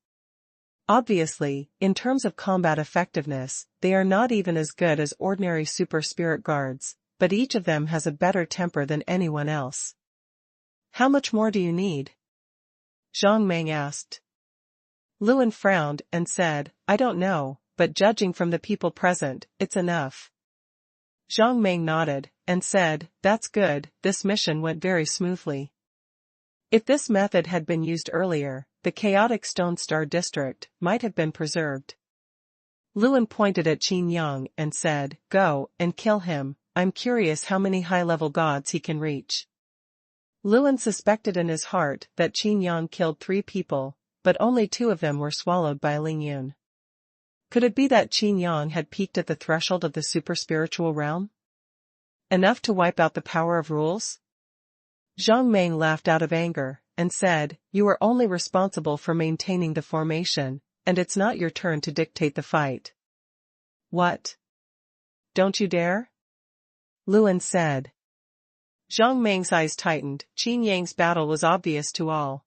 Obviously, in terms of combat effectiveness, they are not even as good as ordinary super spirit guards, but each of them has a better temper than anyone else. "How much more do you need?" Zhang Meng asked. Luan frowned and said, "I don't know, but judging from the people present, it's enough." Zhang Meng nodded, and said, "That's good, this mission went very smoothly." If this method had been used earlier, the chaotic Stone Star district might have been preserved. Luan pointed at Qin Yang and said, "Go and kill him, I'm curious how many high-level gods he can reach." Luan suspected in his heart that Qin Yang killed 3 people, but only 2 of them were swallowed by Lingyun. Could it be that Qin Yang had peaked at the threshold of the super-spiritual realm? Enough to wipe out the power of rules? Zhang Meng laughed out of anger, and said, "You are only responsible for maintaining the formation, and it's not your turn to dictate the fight." "What? Don't you dare?" Luan said. Zhang Meng's eyes tightened. Qin Yang's battle was obvious to all.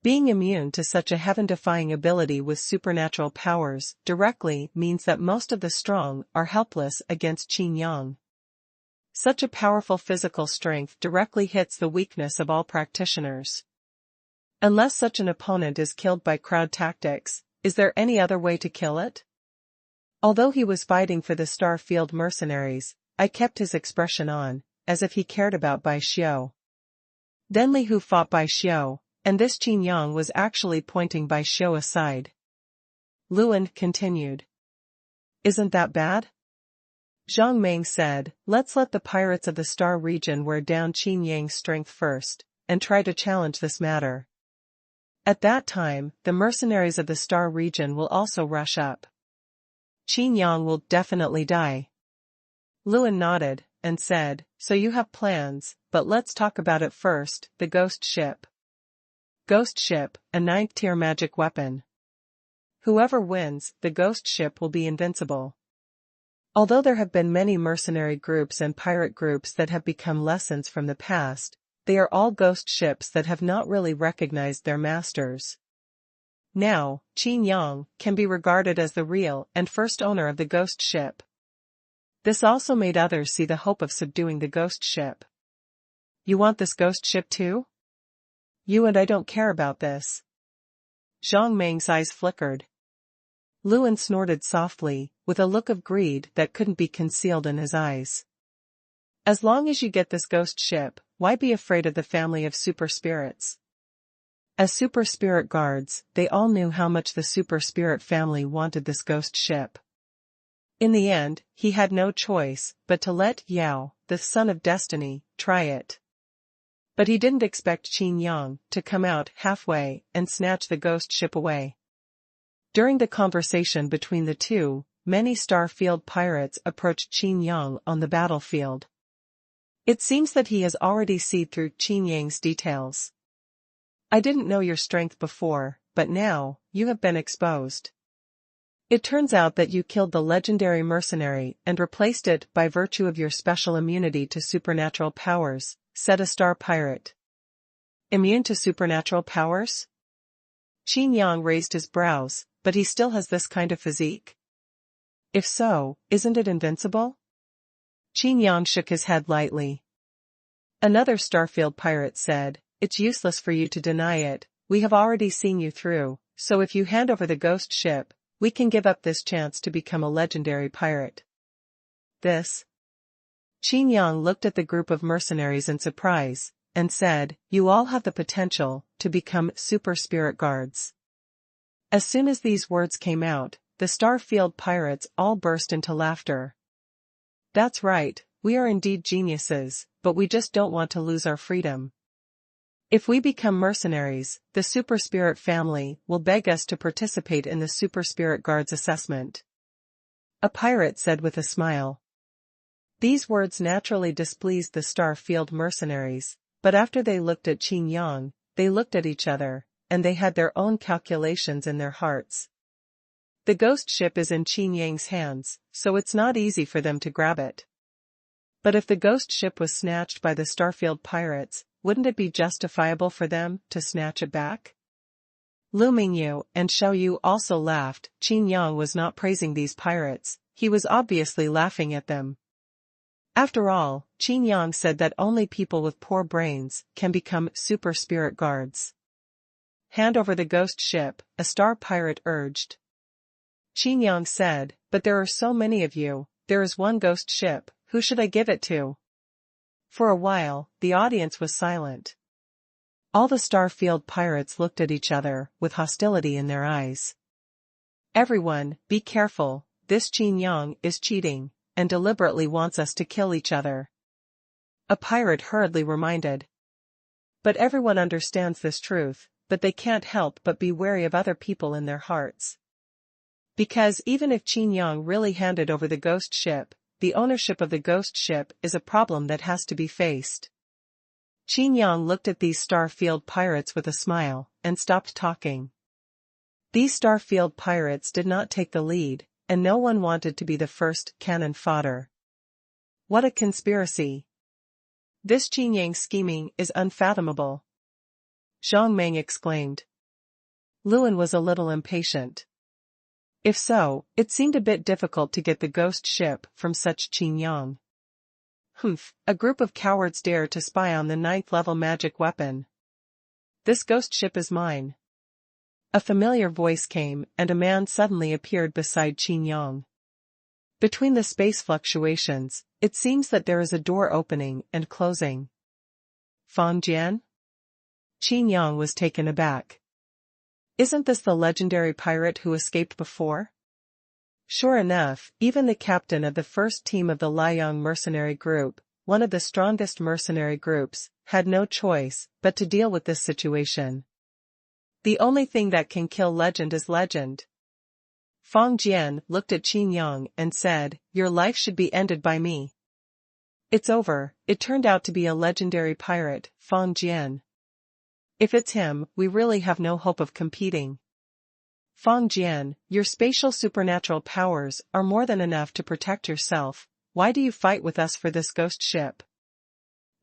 Being immune to such a heaven-defying ability with supernatural powers directly means that most of the strong are helpless against Qin Yang. Such a powerful physical strength directly hits the weakness of all practitioners. Unless such an opponent is killed by crowd tactics, is there any other way to kill it? Although he was fighting for the Star Field mercenaries, I kept his expression on, as if he cared about Bai Xiu. Then Li Hu fought Bai Xiu, and this Qin Yang was actually pointing Bai Xiu aside. Luan continued. "Isn't that bad?" Zhang Meng said, "Let's let the pirates of the Star region wear down Qin Yang's strength first, and try to challenge this matter. At that time, the mercenaries of the Star region will also rush up. Qin Yang will definitely die." Luan nodded, and said, "So you have plans, but let's talk about it first, the ghost ship." Ghost ship, a 9th-tier magic weapon. Whoever wins, the ghost ship will be invincible. Although there have been many mercenary groups and pirate groups that have become lessons from the past, they are all ghost ships that have not really recognized their masters. Now, Qin Yang can be regarded as the real and first owner of the ghost ship. This also made others see the hope of subduing the ghost ship. "You want this ghost ship too?" "You and I don't care about this." Zhang Meng's eyes flickered. Luan snorted softly, with a look of greed that couldn't be concealed in his eyes. As long as you get this ghost ship, why be afraid of the family of super spirits? As super spirit guards, they all knew how much the super spirit family wanted this ghost ship. In the end, he had no choice but to let Yao, the son of destiny, try it. But he didn't expect Qin Yang to come out halfway and snatch the ghost ship away. During the conversation between the two, many Starfield pirates approached Qin Yang on the battlefield. It seems that he has already seen through Qin Yang's details. I didn't know your strength before, but now, you have been exposed. It turns out that you killed the legendary mercenary and replaced it by virtue of your special immunity to supernatural powers, said a star pirate. Immune to supernatural powers? Qin Yang raised his brows, but he still has this kind of physique? If so, isn't it invincible? Qin Yang shook his head lightly. Another Starfield pirate said, it's useless for you to deny it, we have already seen you through, so if you hand over the ghost ship, we can give up this chance to become a legendary pirate. This? Qin Yang looked at the group of mercenaries in surprise, and said, you all have the potential to become super spirit guards. As soon as these words came out, the Starfield pirates all burst into laughter. That's right, we are indeed geniuses, but we just don't want to lose our freedom. If we become mercenaries, the Super Spirit family will beg us to participate in the Super Spirit Guards assessment. A pirate said with a smile. These words naturally displeased the Starfield mercenaries, but after they looked at Qin Yang, they looked at each other, and they had their own calculations in their hearts. The ghost ship is in Qin Yang's hands, so it's not easy for them to grab it. But if the ghost ship was snatched by the Starfield pirates, wouldn't it be justifiable for them to snatch it back? Lu Mingyu and Xiao Yu also laughed. Qin Yang was not praising these pirates, he was obviously laughing at them. After all, Qin Yang said that only people with poor brains can become super spirit guards. Hand over the ghost ship, a star pirate urged. Qin Yang said, but there are so many of you, there is one ghost ship, who should I give it to? For a while, the audience was silent. All the Starfield pirates looked at each other, with hostility in their eyes. Everyone, be careful, this Qin Yang is cheating, and deliberately wants us to kill each other. A pirate hurriedly reminded. But everyone understands this truth, but they can't help but be wary of other people in their hearts. Because even if Qin Yang really handed over the ghost ship, the ownership of the ghost ship is a problem that has to be faced. Qin Yang looked at these Starfield pirates with a smile, and stopped talking. These Starfield pirates did not take the lead, and no one wanted to be the first cannon fodder. What a conspiracy! This Qin Yang scheming is unfathomable. Zhang Meng exclaimed. Luan was a little impatient. If so, it seemed a bit difficult to get the ghost ship from such Qin Yang. Humph, a group of cowards dare to spy on the 9th-level magic weapon. This ghost ship is mine. A familiar voice came, and a man suddenly appeared beside Qin Yang. Between the space fluctuations, it seems that there is a door opening and closing. Fang Jian? Qin Yang was taken aback. Isn't this the legendary pirate who escaped before? Sure enough, even the captain of the first team of the Liang mercenary group, one of the strongest mercenary groups, had no choice but to deal with this situation. The only thing that can kill legend is legend. Fang Jian looked at Qin Yang and said, your life should be ended by me. It's over, it turned out to be a legendary pirate, Fang Jian. If it's him, we really have no hope of competing. Fang Jian, your spatial supernatural powers are more than enough to protect yourself, why do you fight with us for this ghost ship?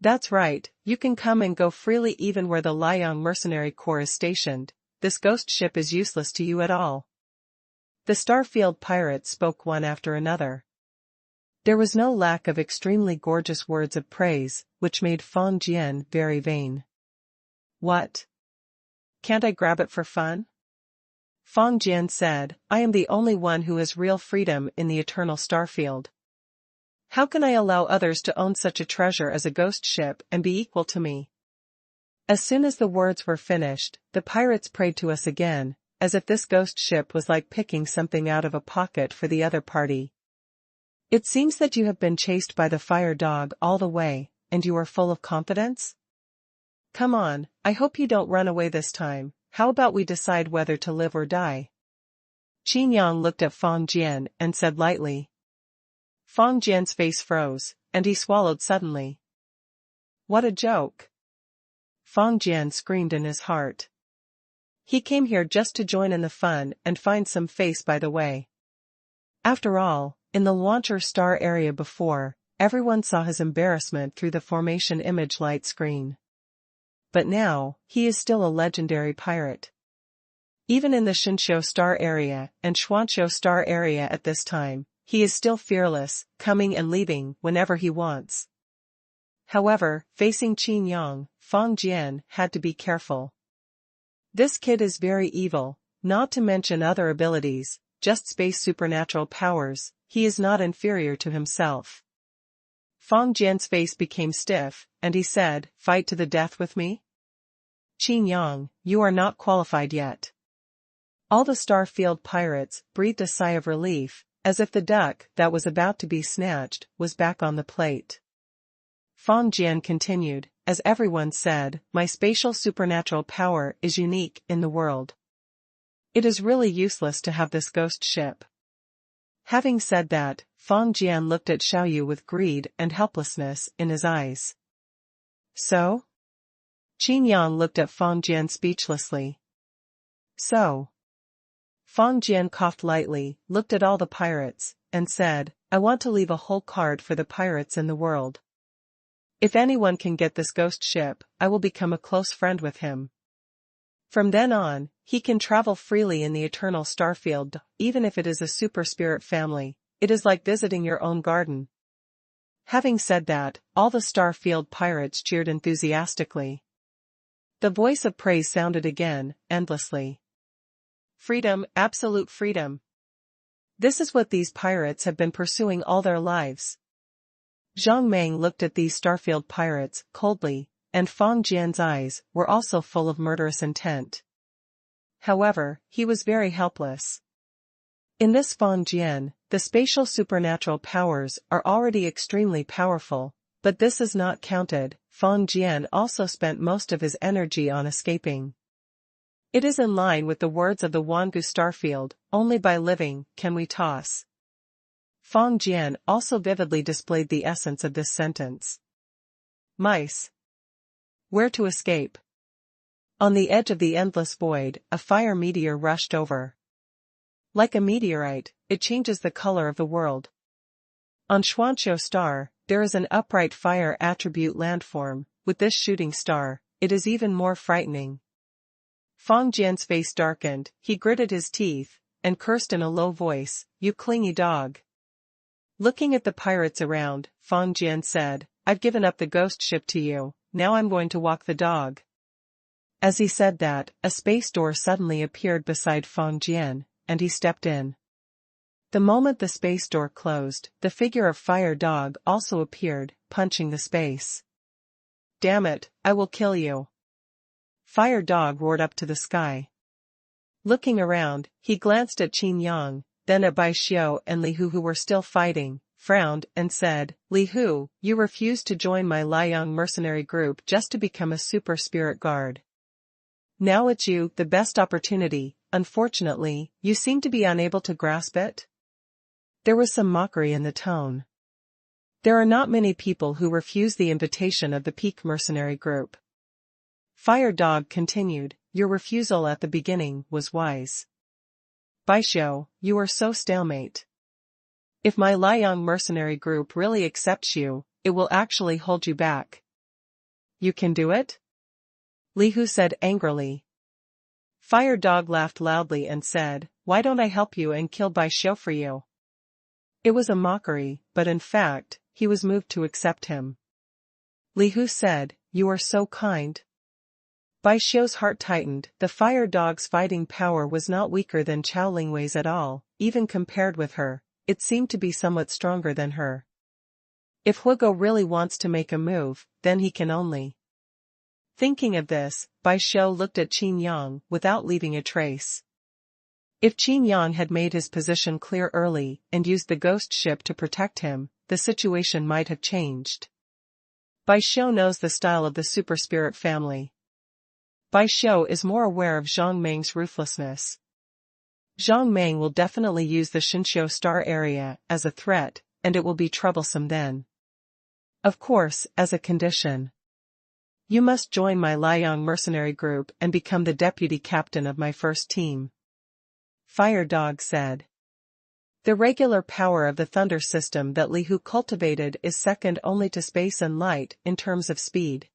That's right, you can come and go freely even where the Liang mercenary corps is stationed, this ghost ship is useless to you at all. The Starfield pirates spoke one after another. There was no lack of extremely gorgeous words of praise, which made Fang Jian very vain. What? Can't I grab it for fun? Feng Jian said, I am the only one who has real freedom in the eternal starfield. How can I allow others to own such a treasure as a ghost ship and be equal to me? As soon as the words were finished, the pirates prayed to us again, as if this ghost ship was like picking something out of a pocket for the other party. It seems that you have been chased by the fire dog all the way, and you are full of confidence? Come on, I hope you don't run away this time. How about we decide whether to live or die? Qin Yang looked at Feng Jian and said lightly. Feng Jian's face froze, and he swallowed suddenly. What a joke! Feng Jian screamed in his heart. He came here just to join in the fun and find some face by the way. After all, in the launcher star area before, everyone saw his embarrassment through the formation image light screen. But now, he is still a legendary pirate. Even in the Shinshou star area and Xuanhuan star area at this time, he is still fearless, coming and leaving whenever he wants. However, facing Qin Yang, Feng Jian had to be careful. This kid is very evil, not to mention other abilities, just space supernatural powers, he is not inferior to himself. Feng Jian's face became stiff, and he said, fight to the death with me? Qin Yang, you are not qualified yet. All the Starfield pirates breathed a sigh of relief, as if the duck that was about to be snatched was back on the plate. Feng Jian continued, as everyone said, my spatial supernatural power is unique in the world. It is really useless to have this ghost ship. Having said that, Feng Jian looked at Xiaoyu with greed and helplessness in his eyes. So? Qin Yang looked at Feng Jian speechlessly. So? Feng Jian coughed lightly, looked at all the pirates, and said, I want to leave a whole card for the pirates in the world. If anyone can get this ghost ship, I will become a close friend with him. From then on, he can travel freely in the eternal starfield, even if it is a super spirit family. It is like visiting your own garden. Having said that, all the starfield pirates cheered enthusiastically. The voice of praise sounded again, endlessly. Freedom, absolute freedom. This is what these pirates have been pursuing all their lives. Zhang Meng looked at these starfield pirates coldly, and Feng Jian's eyes were also full of murderous intent. However, he was very helpless. In this Feng Jian, the spatial supernatural powers are already extremely powerful, but this is not counted. Feng Jian also spent most of his energy on escaping. It is in line with the words of the Wangu Starfield, only by living can we toss. Feng Jian also vividly displayed the essence of this sentence. Mice. Where to escape? On the edge of the endless void, a fire meteor rushed over. Like a meteorite, it changes the color of the world. On Xuanhuan star, there is an upright fire attribute landform. With this shooting star, it is even more frightening. Feng Jian's face darkened, he gritted his teeth, and cursed in a low voice, you clingy dog. Looking at the pirates around, Feng Jian said, I've given up the ghost ship to you, now I'm going to walk the dog. As he said that, a space door suddenly appeared beside Feng Jian, and he stepped in. The moment the space door closed, the figure of Fire Dog also appeared, punching the space. Damn it, I will kill you. Fire Dog roared up to the sky. Looking around, he glanced at Qin Yang, then at Bai Xiu and Li Hu who were still fighting, frowned, and said, Li Hu, you refused to join my Liang mercenary group just to become a super spirit guard. Now it's you, the best opportunity. Unfortunately, you seem to be unable to grasp it. There was some mockery in the tone. There are not many people who refuse the invitation of the Peak mercenary group. Fire Dog continued, your refusal at the beginning was wise. Baisho, you are so stalemate. If my Liang mercenary group really accepts you, it will actually hold you back. You can do it? Li Hu said angrily. Fire Dog laughed loudly and said, why don't I help you and kill Baisho for you? It was a mockery, but in fact, he was moved to accept him. Li Hu said, you are so kind. Bai Xiu's heart tightened. The fire dog's fighting power was not weaker than Qiao Lingwei's at all, even compared with her, it seemed to be somewhat stronger than her. If Hugo really wants to make a move, then he can only. Thinking of this, Bai Xiu looked at Qin Yang without leaving a trace. If Qin Yang had made his position clear early and used the ghost ship to protect him, the situation might have changed. Bai Xiu knows the style of the super spirit family. Bai Xiu is more aware of Zhang Meng's ruthlessness. Zhang Meng will definitely use the Xinqiu star area as a threat, and it will be troublesome then. Of course, as a condition. You must join my Liang mercenary group and become the deputy captain of my first team. Fire Dog said. The regular power of the thunder system that Li Hu cultivated is second only to space and light in terms of speed.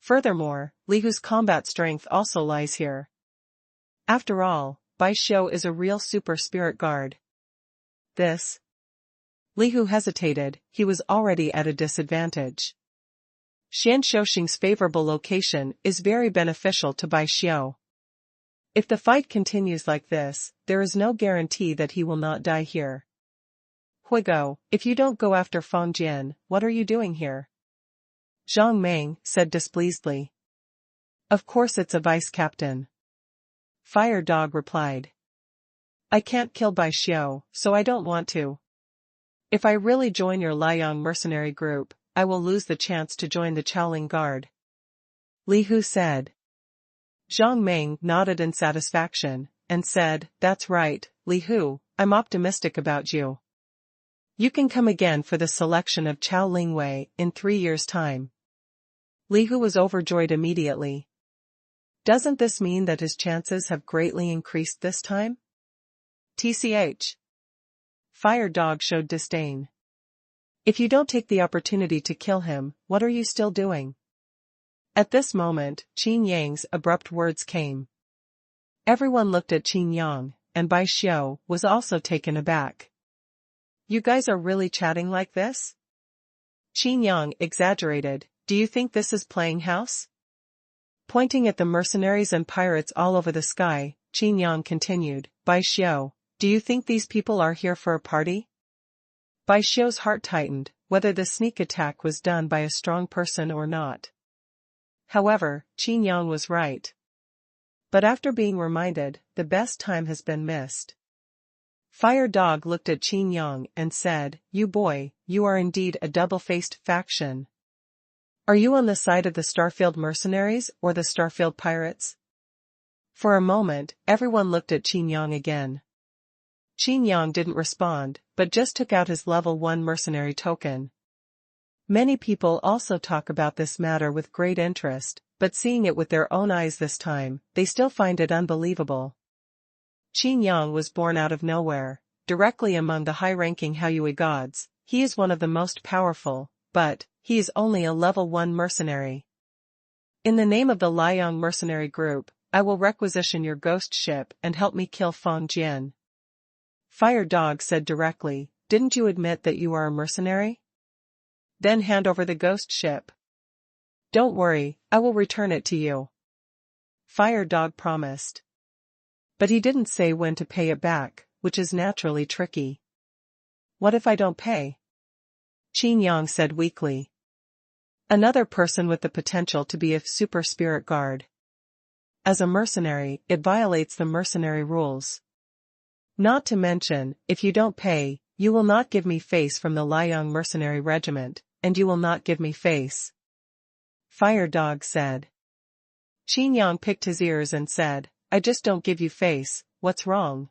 Furthermore, Li Hu's combat strength also lies here. After all, Bai Xiu is a real super spirit guard. This. Li Hu hesitated, he was already at a disadvantage. Xian Shouxing's favorable location is very beneficial to Bai Xiu. If the fight continues like this, there is no guarantee that he will not die here. Hugo, if you don't go after Feng Jian, what are you doing here? Zhang Meng said displeasedly. Of course it's a vice captain. Fire Dog replied. I can't kill Bai Xiu, so I don't want to. If I really join your Liang mercenary group, I will lose the chance to join the Qiaoling Guard. Li Hu said. Zhang Meng nodded in satisfaction, and said, That's right, Li Hu, I'm optimistic about you. You can come again for the selection of Qiao Lingwei in 3 years' time. Li Hu was overjoyed immediately. Doesn't this mean that his chances have greatly increased this time? TCH. Fire Dog showed disdain. If you don't take the opportunity to kill him, what are you still doing? At this moment, Qin Yang's abrupt words came. Everyone looked at Qin Yang, and Bai Xiu was also taken aback. You guys are really chatting like this? Qin Yang exaggerated, do you think this is playing house? Pointing at the mercenaries and pirates all over the sky, Qin Yang continued, Bai Xiu, do you think these people are here for a party? Bai Xiu's heart tightened, whether the sneak attack was done by a strong person or not. However, Qin Yang was right. But after being reminded, the best time has been missed. Fire Dog looked at Qin Yang and said, You boy, you are indeed a double-faced faction. Are you on the side of the Starfield mercenaries or the Starfield pirates? For a moment, everyone looked at Qin Yang again. Qin Yang didn't respond, but just took out his level 1 mercenary token. Many people also talk about this matter with great interest, but seeing it with their own eyes this time, they still find it unbelievable. Qin Yang was born out of nowhere, directly among the high-ranking Haoyue gods. He is one of the most powerful, but he is only a level 1 mercenary. In the name of the Liang mercenary group, I will requisition your ghost ship and help me kill Feng Jian. Fire Dog said directly, Didn't you admit that you are a mercenary? Then hand over the ghost ship. Don't worry, I will return it to you. Fire Dog promised. But he didn't say when to pay it back, which is naturally tricky. What if I don't pay? Qin Yang said weakly. Another person with the potential to be a super spirit guard. As a mercenary, it violates the mercenary rules. Not to mention, if you don't pay, you will not give me face from the Liang mercenary regiment, and you will not give me face. Fire Dog said. Qin Yang picked his ears and said, I just don't give you face, what's wrong?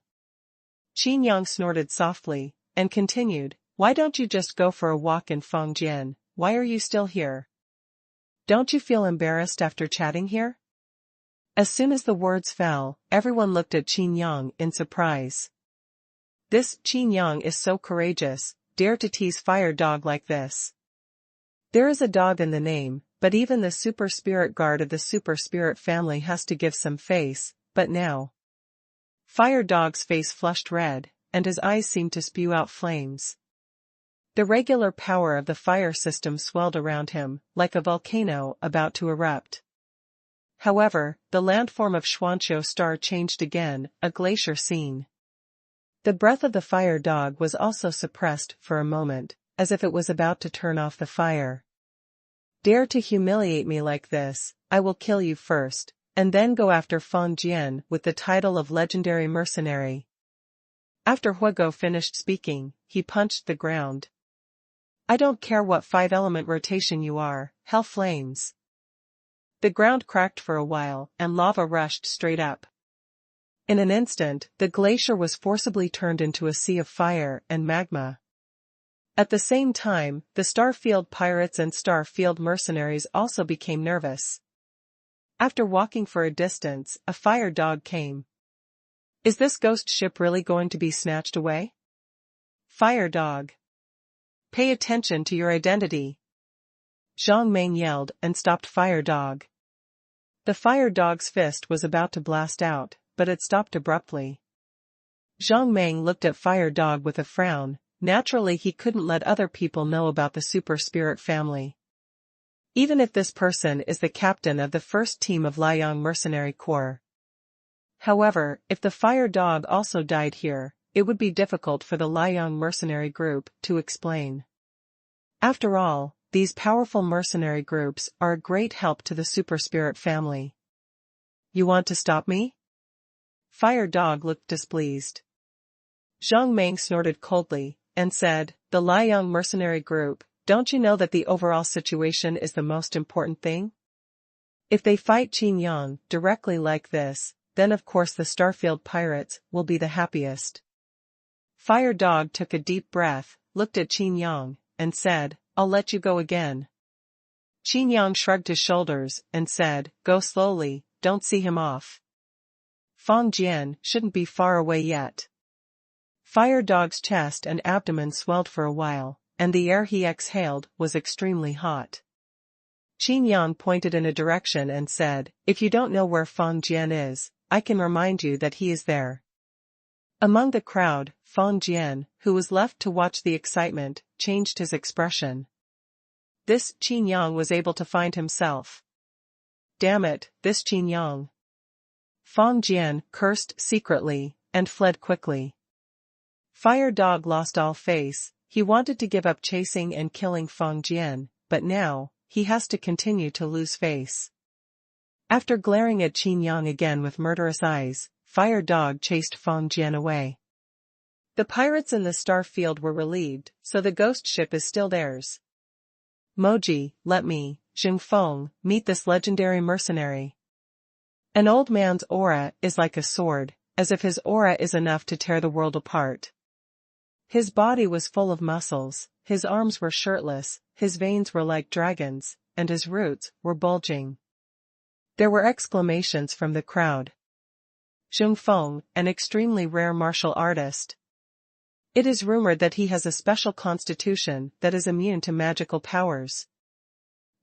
Qin Yang snorted softly, and continued, Why don't you just go for a walk in Feng Jian? Why are you still here? Don't you feel embarrassed after chatting here? As soon as the words fell, everyone looked at Qin Yang in surprise. This Qin Yang is so courageous, dare to tease Fire Dog like this. There is a dog in the name, but even the super spirit guard of the super spirit family has to give some face, but now. Fire Dog's face flushed red, and his eyes seemed to spew out flames. The regular power of the fire system swelled around him, like a volcano about to erupt. However, the landform of Xuanhuan star changed again, a glacier scene. The breath of the fire dog was also suppressed for a moment, as if it was about to turn off the fire. Dare to humiliate me like this, I will kill you first, and then go after Feng Jian with the title of legendary mercenary. After Hugo finished speaking, he punched the ground. I don't care what 5-element rotation you are, hell flames. The ground cracked for a while, and lava rushed straight up. In an instant, the glacier was forcibly turned into a sea of fire and magma. At the same time, the Starfield pirates and Starfield mercenaries also became nervous. After walking for a distance, a fire dog came. Is this ghost ship really going to be snatched away? Fire dog. Pay attention to your identity. Zhang Meng yelled and stopped Fire Dog. The Fire Dog's fist was about to blast out, but it stopped abruptly. Zhang Meng looked at Fire Dog with a frown. Naturally, he couldn't let other people know about the Super Spirit family. Even if this person is the captain of the first team of Liang Mercenary Corps. However, if the Fire Dog also died here, it would be difficult for the Liang Mercenary Group to explain. After all, these powerful mercenary groups are a great help to the Super Spirit family. You want to stop me? Fire Dog looked displeased. Zhang Meng snorted coldly, and said, the Liang Mercenary Group, don't you know that the overall situation is the most important thing? If they fight Qin Yang directly like this, then of course the Starfield pirates will be the happiest. Fire Dog took a deep breath, looked at Qin Yang, and said, I'll let you go again. Qin Yang shrugged his shoulders and said, go slowly, don't see him off. Feng Jian shouldn't be far away yet. Fire Dog's chest and abdomen swelled for a while, and the air he exhaled was extremely hot. Qin Yang pointed in a direction and said, if you don't know where Feng Jian is, I can remind you that he is there. Among the crowd, Feng Jian, who was left to watch the excitement, changed his expression. This Qin Yang was able to find himself. Damn it, this Qin Yang. Feng Jian cursed secretly, and fled quickly. Fire Dog lost all face. He wanted to give up chasing and killing Feng Jian, but now, he has to continue to lose face. After glaring at Qin Yang again with murderous eyes, Fire Dog chased Feng Jian away. The pirates in the Starfield were relieved, so the ghost ship is still theirs. Moji, let me, Jing Feng, meet this legendary mercenary. An old man's aura is like a sword, as if his aura is enough to tear the world apart. His body was full of muscles, his arms were shirtless, his veins were like dragons, and his roots were bulging. There were exclamations from the crowd. Jing Feng, an extremely rare martial artist. It is rumored that he has a special constitution that is immune to magical powers.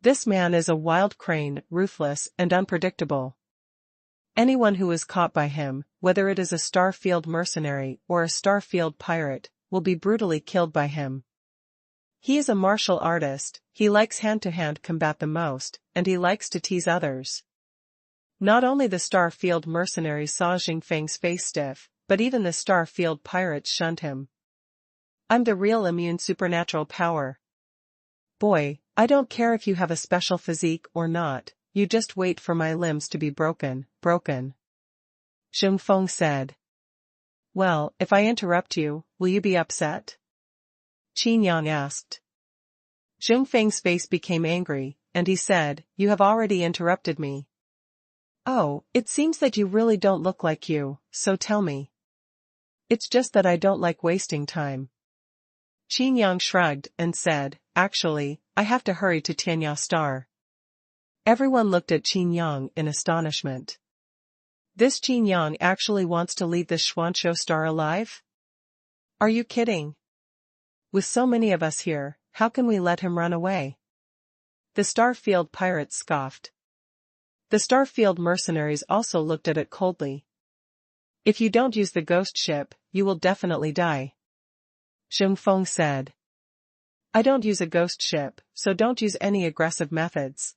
This man is a wild crane, ruthless and unpredictable. Anyone who is caught by him, whether it is a Starfield mercenary or a Starfield pirate, will be brutally killed by him. He is a martial artist, he likes hand-to-hand combat the most, and he likes to tease others. Not only the Starfield mercenaries saw Xingfeng's face stiff, but even the Starfield pirates shunned him. I'm the real immune supernatural power. Boy, I don't care if you have a special physique or not, you just wait for my limbs to be broken. Xingfeng said. Well, if I interrupt you, will you be upset? Qin Yang asked. Xingfeng's face became angry, and he said, you have already interrupted me. Oh, it seems that you really don't look like you, so tell me. It's just that I don't like wasting time. Qin Yang shrugged and said, actually, I have to hurry to Tianya Star. Everyone looked at Qin Yang in astonishment. This Qin Yang actually wants to leave this Xuanhuan Star alive? Are you kidding? With so many of us here, how can we let him run away? The Starfield pirates scoffed. The Starfield mercenaries also looked at it coldly. If you don't use the ghost ship, you will definitely die. Xingfeng said. I don't use a ghost ship, so don't use any aggressive methods.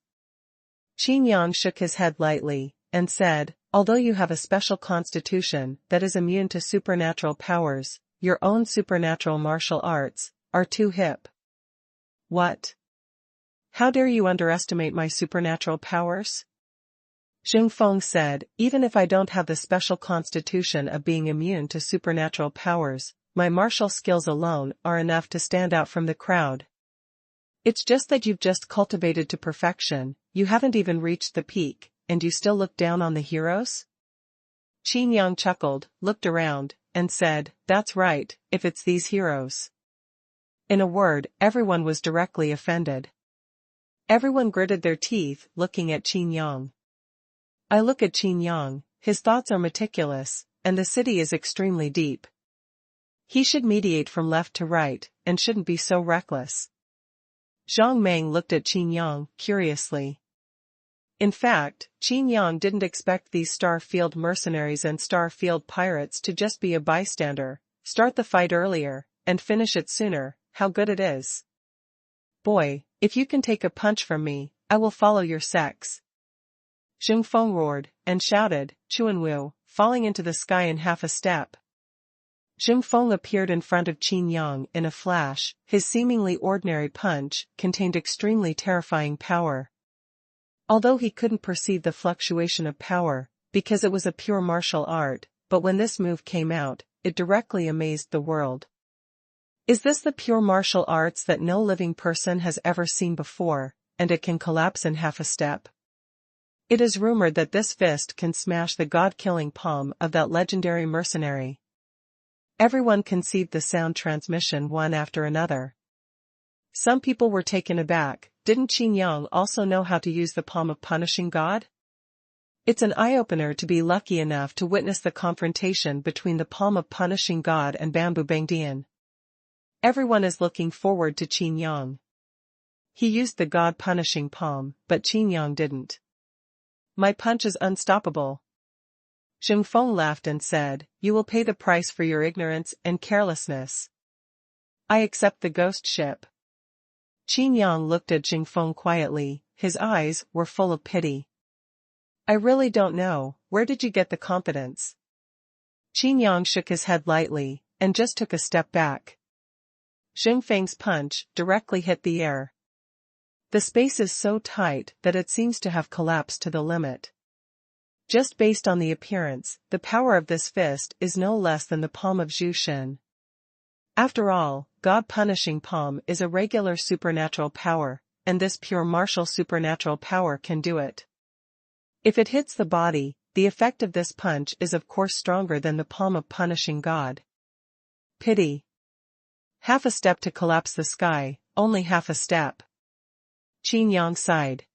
Qin Yang shook his head lightly, and said, although you have a special constitution that is immune to supernatural powers, your own supernatural martial arts are too hip. What? How dare you underestimate my supernatural powers? Xing Feng said, even if I don't have the special constitution of being immune to supernatural powers, my martial skills alone are enough to stand out from the crowd. It's just that you've just cultivated to perfection, you haven't even reached the peak, and you still look down on the heroes? Qin Yang chuckled, looked around, and said, that's right, if it's these heroes. In a word, everyone was directly offended. Everyone gritted their teeth, looking at Qin Yang. I look at Qin Yang, his thoughts are meticulous, and the city is extremely deep. He should mediate from left to right, and shouldn't be so reckless. Zhang Meng looked at Qin Yang, curiously. In fact, Qin Yang didn't expect these Star-Field mercenaries and Star-Field pirates to just be a bystander, start the fight earlier, and finish it sooner. How good it is. Boy, if you can take a punch from me, I will follow your sex. Xing Feng roared, and shouted, Xuanhuan, falling into the sky in half a step. Xing Feng appeared in front of Qin Yang in a flash, his seemingly ordinary punch contained extremely terrifying power. Although he couldn't perceive the fluctuation of power, because it was a pure martial art, but when this move came out, it directly amazed the world. Is this the pure martial arts that no living person has ever seen before, and it can collapse in half a step? It is rumored that this fist can smash the god-killing palm of that legendary mercenary. Everyone conceived the sound transmission one after another. Some people were taken aback. Didn't Qin Yang also know how to use the palm of punishing God? It's an eye-opener to be lucky enough to witness the confrontation between the palm of punishing God and bamboo bangdian. Everyone is looking forward to Qin Yang. He used the god-punishing palm, but Qin Yang didn't. My punch is unstoppable. Xing Feng laughed and said, you will pay the price for your ignorance and carelessness. I accept the ghost ship. Qin Yang looked at Xing Feng quietly, his eyes were full of pity. I really don't know, where did you get the confidence? Qin Yang shook his head lightly, and just took a step back. Xing Feng's punch directly hit the air. The space is so tight that it seems to have collapsed to the limit. Just based on the appearance, the power of this fist is no less than the palm of Zhu Shen. After all, God-punishing palm is a regular supernatural power, and this pure martial supernatural power can do it. If it hits the body, the effect of this punch is of course stronger than the palm of punishing God. Pity. Half a step to collapse the sky, only half a step. Qin Yang sighed.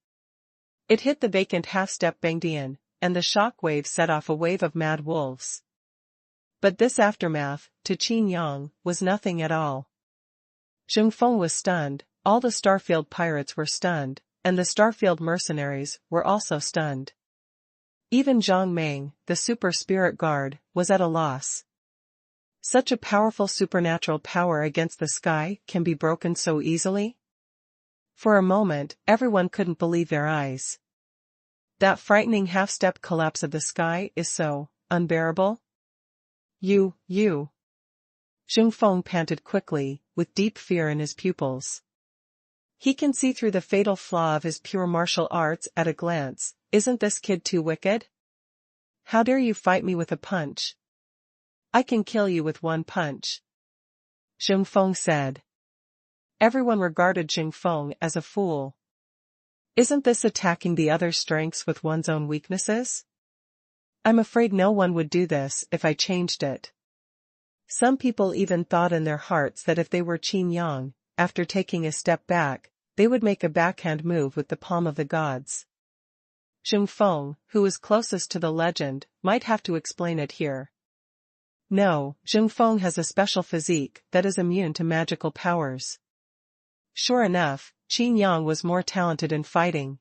It hit the vacant half-step bangdian, and the shock wave set off a wave of mad wolves. But this aftermath, to Qin Yang, was nothing at all. Xing Feng was stunned, all the Starfield pirates were stunned, and the Starfield mercenaries were also stunned. Even Zhang Meng, the super spirit guard, was at a loss. Such a powerful supernatural power against the sky can be broken so easily? For a moment, everyone couldn't believe their eyes. That frightening half-step collapse of the sky is so unbearable. You. Xing Feng panted quickly, with deep fear in his pupils. He can see through the fatal flaw of his pure martial arts at a glance. Isn't this kid too wicked? How dare you fight me with a punch? I can kill you with one punch. Xing Feng said. Everyone regarded Xing Feng as a fool. Isn't this attacking the other's strengths with one's own weaknesses? I'm afraid no one would do this if I changed it. Some people even thought in their hearts that if they were Qin Yang, after taking a step back, they would make a backhand move with the palm of the gods. Xing Feng, who was closest to the legend, might have to explain it here. No, Xing Feng has a special physique that is immune to magical powers. Sure enough, Qin Yang was more talented in fighting.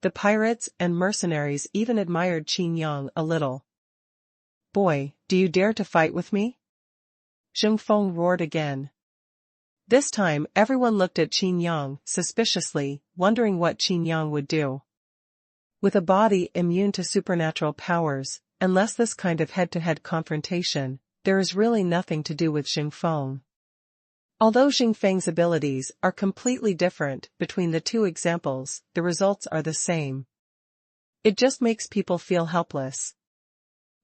The pirates and mercenaries even admired Qin Yang a little. Boy, do you dare to fight with me? Xing Feng roared again. This time everyone looked at Qin Yang suspiciously, wondering what Qin Yang would do. With a body immune to supernatural powers, unless this kind of head-to-head confrontation, there is really nothing to do with Xing Feng. Although Xing Feng's abilities are completely different between the two examples, the results are the same. It just makes people feel helpless.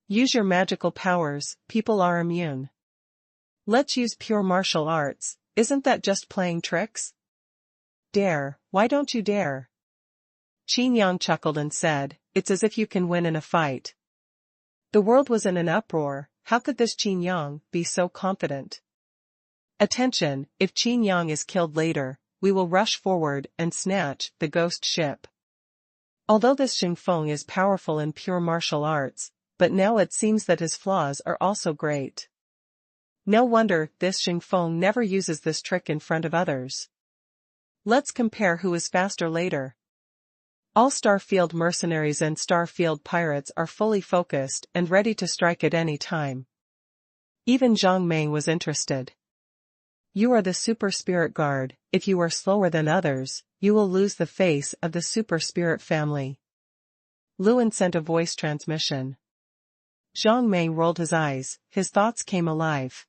Use your magical powers, people are immune. Let's use pure martial arts, isn't that just playing tricks? Dare, why don't you dare? Qin Yang chuckled and said, it's as if you can win in a fight. The world was in an uproar, how could this Qin Yang be so confident? Attention, if Qin Yang is killed later, we will rush forward and snatch the ghost ship. Although this Xing Feng is powerful in pure martial arts, but now it seems that his flaws are also great. No wonder this Xing Feng never uses this trick in front of others. Let's compare who is faster later. All Starfield mercenaries and Starfield pirates are fully focused and ready to strike at any time. Even Zhang Meng was interested. You are the Super Spirit Guard, if you are slower than others, you will lose the face of the Super Spirit family. Luan sent a voice transmission. Zhang Meng rolled his eyes, his thoughts came alive.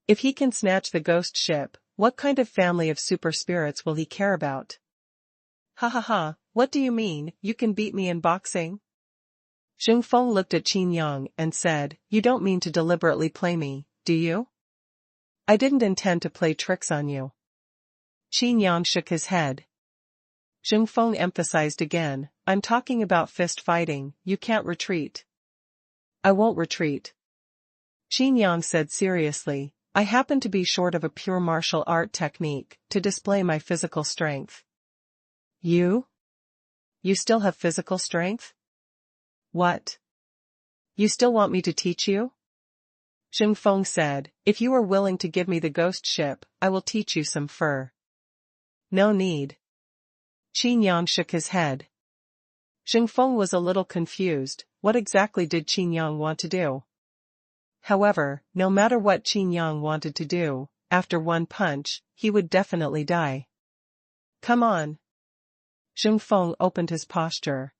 If he can snatch the ghost ship, what kind of family of super spirits will he care about? Ha ha ha, what do you mean, you can beat me in boxing? Xing Feng looked at Qin Yang and said, you don't mean to deliberately play me, do you? I didn't intend to play tricks on you. Qin Yang shook his head. Xing Feng emphasized again, I'm talking about fist fighting, you can't retreat. I won't retreat. Qin Yang said seriously, I happen to be short of a pure martial art technique to display my physical strength. You? You still have physical strength? What? You still want me to teach you? Xing Feng said, if you are willing to give me the ghost ship, I will teach you some fur. No need. Qin Yang shook his head. Xing Feng was a little confused, what exactly did Qin Yang want to do? However, no matter what Qin Yang wanted to do, after one punch, he would definitely die. Come on. Xing Feng opened his posture.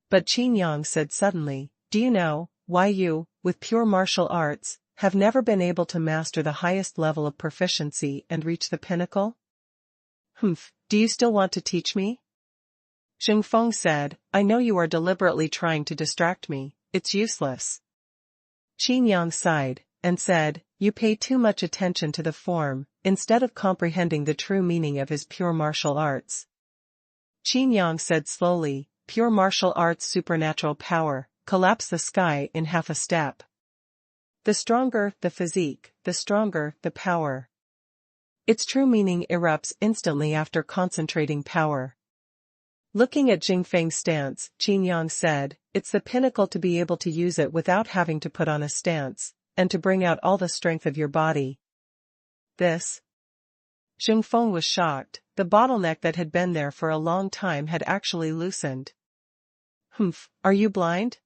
But Qin Yang said suddenly, do you know, why you, with pure martial arts, have never been able to master the highest level of proficiency and reach the pinnacle? Do you still want to teach me? Xing Feng said, I know you are deliberately trying to distract me, it's useless. Qin Yang sighed, and said, you pay too much attention to the form, instead of comprehending the true meaning of his pure martial arts. Qin Yang said slowly, pure martial arts supernatural power, collapse the sky in half a step. The stronger the physique, the stronger the power. Its true meaning erupts instantly after concentrating power. Looking at Xing Feng's stance, Qin Yang said, it's the pinnacle to be able to use it without having to put on a stance, and to bring out all the strength of your body. This? Xing Feng was shocked, the bottleneck that had been there for a long time had actually loosened. Are you blind?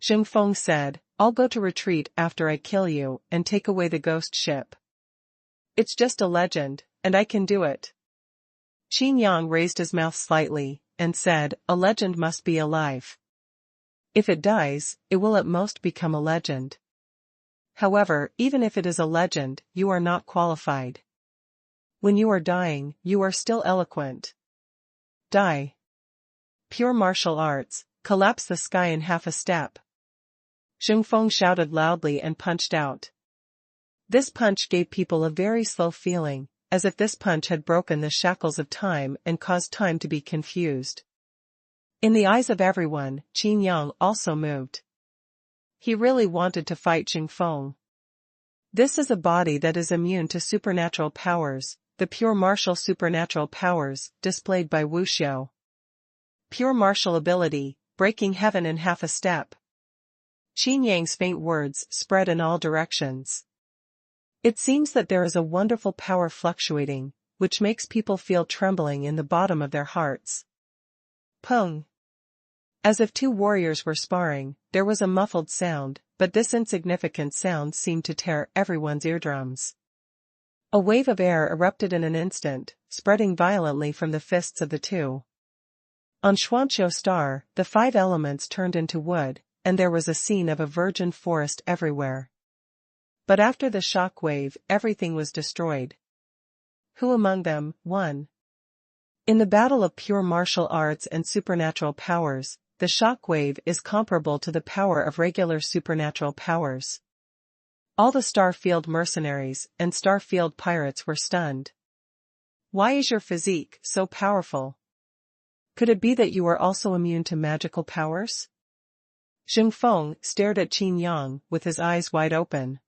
Xing Feng said, I'll go to retreat after I kill you and take away the ghost ship. It's just a legend, and I can do it. Qin Yang raised his mouth slightly, and said, a legend must be alive. If it dies, it will at most become a legend. However, even if it is a legend, you are not qualified. When you are dying, you are still eloquent. Die. Pure martial arts, collapse the sky in half a step. Xing Feng shouted loudly and punched out. This punch gave people a very slow feeling, as if this punch had broken the shackles of time and caused time to be confused. In the eyes of everyone, Qin Yang also moved. He really wanted to fight Xing Feng. This is a body that is immune to supernatural powers, the pure martial supernatural powers, displayed by Wuxiao. Pure martial ability, breaking heaven in half a step. Qin Yang's faint words spread in all directions. It seems that there is a wonderful power fluctuating, which makes people feel trembling in the bottom of their hearts. Pung. As if two warriors were sparring, there was a muffled sound, but this insignificant sound seemed to tear everyone's eardrums. A wave of air erupted in an instant, spreading violently from the fists of the two. On Xuanhuan Star, the 5 elements turned into wood, and there was a scene of a virgin forest everywhere. But after the shock wave, everything was destroyed. Who among them won? In the battle of pure martial arts and supernatural powers, the shock wave is comparable to the power of regular supernatural powers. All the Starfield mercenaries and Starfield pirates were stunned. Why is your physique so powerful? Could it be that you are also immune to magical powers? Xing Feng stared at Qin Yang with his eyes wide open.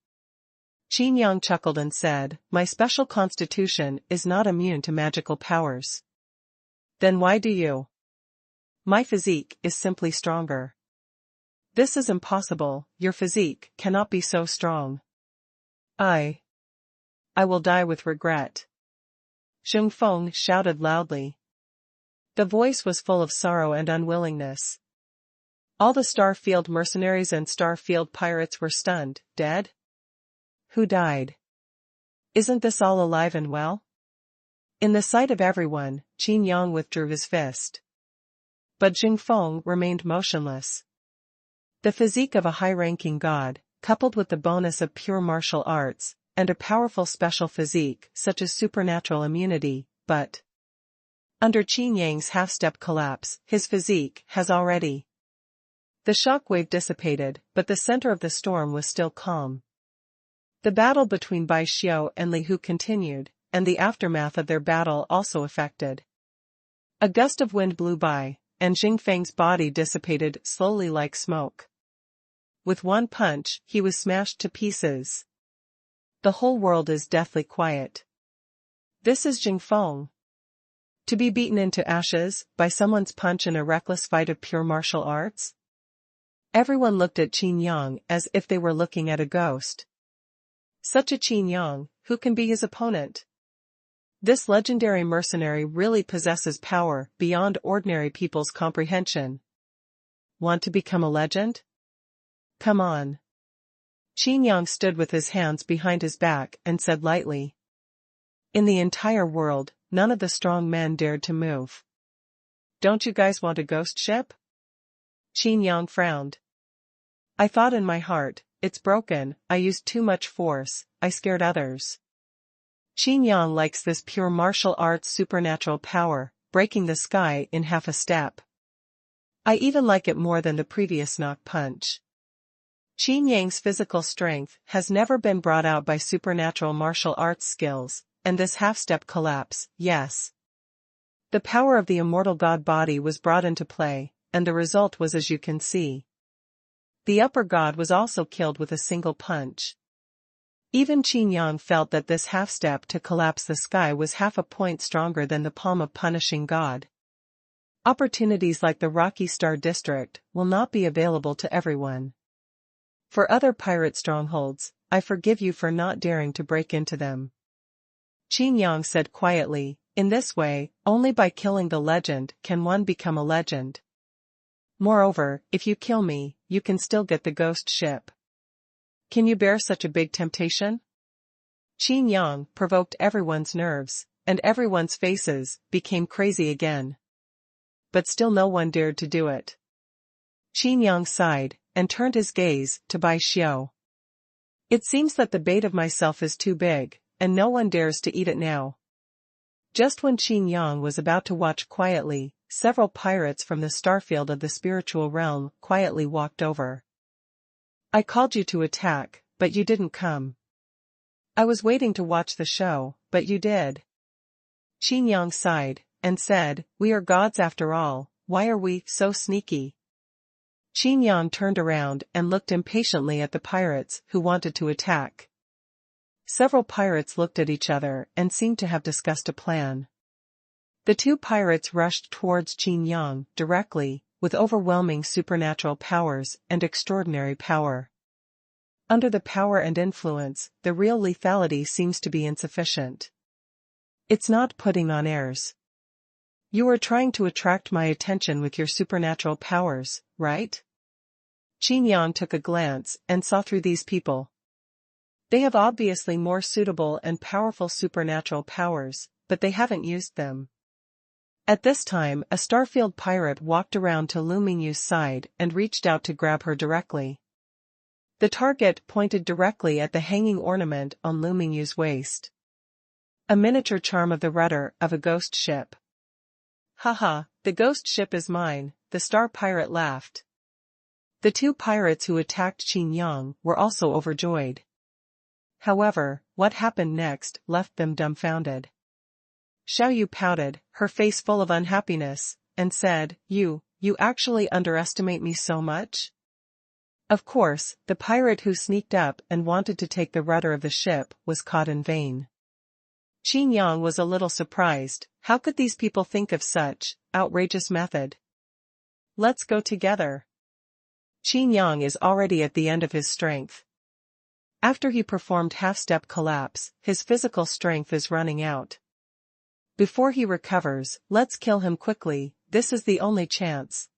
Qin Yang chuckled and said, "My special constitution is not immune to magical powers." Then why do you? My physique is simply stronger. This is impossible, your physique cannot be so strong. I will die with regret. Xing Feng shouted loudly. The voice was full of sorrow and unwillingness. All the Starfield mercenaries and Starfield pirates were stunned, dead? Who died? Isn't this all alive and well? In the sight of everyone, Qin Yang withdrew his fist. But Xing Feng remained motionless. The physique of a high-ranking god, coupled with the bonus of pure martial arts, and a powerful special physique such as supernatural immunity, but under Qin Yang's half-step collapse, his physique has already. The shockwave dissipated, but the center of the storm was still calm. The battle between Bai Xiao and Li Hu continued, and the aftermath of their battle also affected. A gust of wind blew by, and Jing Feng's body dissipated slowly like smoke. With one punch, he was smashed to pieces. The whole world is deathly quiet. This is Jing Feng. To be beaten into ashes by someone's punch in a reckless fight of pure martial arts? Everyone looked at Qin Yang as if they were looking at a ghost. Such a Qin Yang, who can be his opponent? This legendary mercenary really possesses power beyond ordinary people's comprehension. Want to become a legend? Come on. Qin Yang stood with his hands behind his back and said lightly. In the entire world, none of the strong men dared to move. Don't you guys want a ghost ship? Qin Yang frowned. I thought in my heart, it's broken, I used too much force, I scared others. Qin Yang likes this pure martial arts supernatural power, breaking the sky in half a step. I even like it more than the previous knock punch. Qin Yang's physical strength has never been brought out by supernatural martial arts skills, and this half-step collapse, yes. The power of the immortal god body was brought into play, and the result was as you can see. The upper god was also killed with a single punch. Even Qin Yang felt that this half-step to collapse the sky was half a point stronger than the palm of punishing god. Opportunities like the Rocky Star District will not be available to everyone. For other pirate strongholds, I forgive you for not daring to break into them. Qin Yang said quietly, in this way, only by killing the legend can one become a legend. Moreover, if you kill me, you can still get the ghost ship. Can you bear such a big temptation? Qin Yang provoked everyone's nerves, and everyone's faces became crazy again. But still no one dared to do it. Qin Yang sighed, and turned his gaze to Bai Xiao. It seems that the bait of myself is too big, and no one dares to eat it now. Just when Qin Yang was about to watch quietly, several pirates from the starfield of the spiritual realm quietly walked over. I called you to attack, but you didn't come. I was waiting to watch the show, but you did. Qin Yang sighed, and said, we are gods after all, why are we so sneaky? Qin Yang turned around and looked impatiently at the pirates who wanted to attack. Several pirates looked at each other and seemed to have discussed a plan. The two pirates rushed towards Qin Yang directly, with overwhelming supernatural powers and extraordinary power. Under the power and influence, the real lethality seems to be insufficient. It's not putting on airs. You are trying to attract my attention with your supernatural powers, right? Qin Yang took a glance and saw through these people. They have obviously more suitable and powerful supernatural powers, but they haven't used them. At this time, a Starfield pirate walked around to Lu Mingyu's side and reached out to grab her directly. The target pointed directly at the hanging ornament on Lu Mingyu's waist. A miniature charm of the rudder of a ghost ship. Haha, the ghost ship is mine, the star pirate laughed. The two pirates who attacked Qin Yang were also overjoyed. However, what happened next left them dumbfounded. Xiaoyu pouted, her face full of unhappiness, and said, You actually underestimate me so much? Of course, the pirate who sneaked up and wanted to take the rudder of the ship was caught in vain. Qin Yang was a little surprised. How could these people think of such outrageous method? Let's go together. Qin Yang is already at the end of his strength. After he performed half-step collapse, his physical strength is running out. Before he recovers, let's kill him quickly, this is the only chance.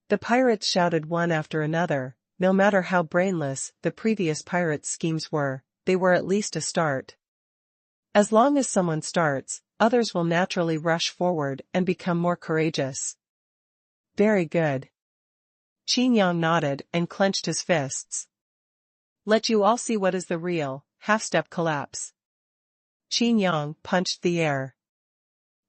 The pirates shouted one after another. No matter how brainless the previous pirates' schemes were, they were at least a start. As long as someone starts, others will naturally rush forward and become more courageous. Very good. Qin Yang nodded and clenched his fists. Let you all see what is the real half-step collapse. Qin Yang punched the air.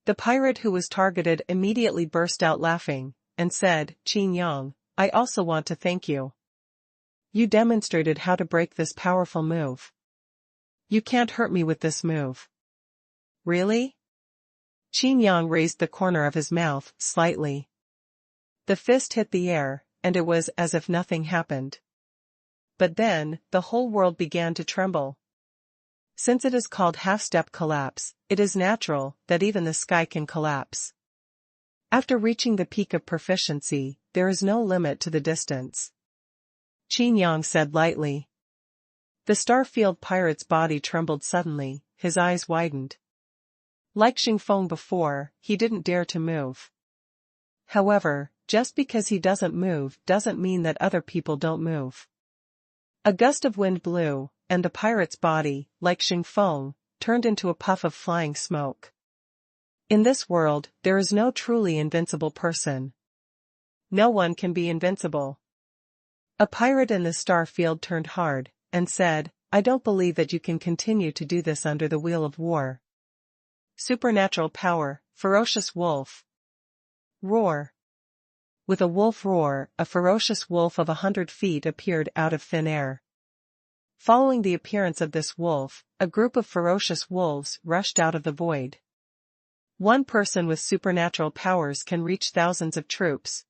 The pirate who was targeted immediately burst out laughing, and said, Qin Yang, I also want to thank you. You demonstrated how to break this powerful move. You can't hurt me with this move. Really? Qin Yang raised the corner of his mouth slightly. The fist hit the air, and it was as if nothing happened. But then, the whole world began to tremble. Since it is called half-step collapse, it is natural that even the sky can collapse. After reaching the peak of proficiency, there is no limit to the distance. Qin Yang said lightly. The Starfield pirate's body trembled suddenly, his eyes widened. Like Xing Feng before, he didn't dare to move. However, just because he doesn't move doesn't mean that other people don't move. A gust of wind blew, and the pirate's body, like Xing Feng, turned into a puff of flying smoke. In this world, there is no truly invincible person. No one can be invincible. A pirate in the Starfield turned hard, and said, I don't believe that you can continue to do this under the wheel of war. Supernatural power, ferocious wolf. Roar. With a wolf roar, a ferocious wolf of 100 feet appeared out of thin air. Following the appearance of this wolf, a group of ferocious wolves rushed out of the void. One person with supernatural powers can reach thousands of troops.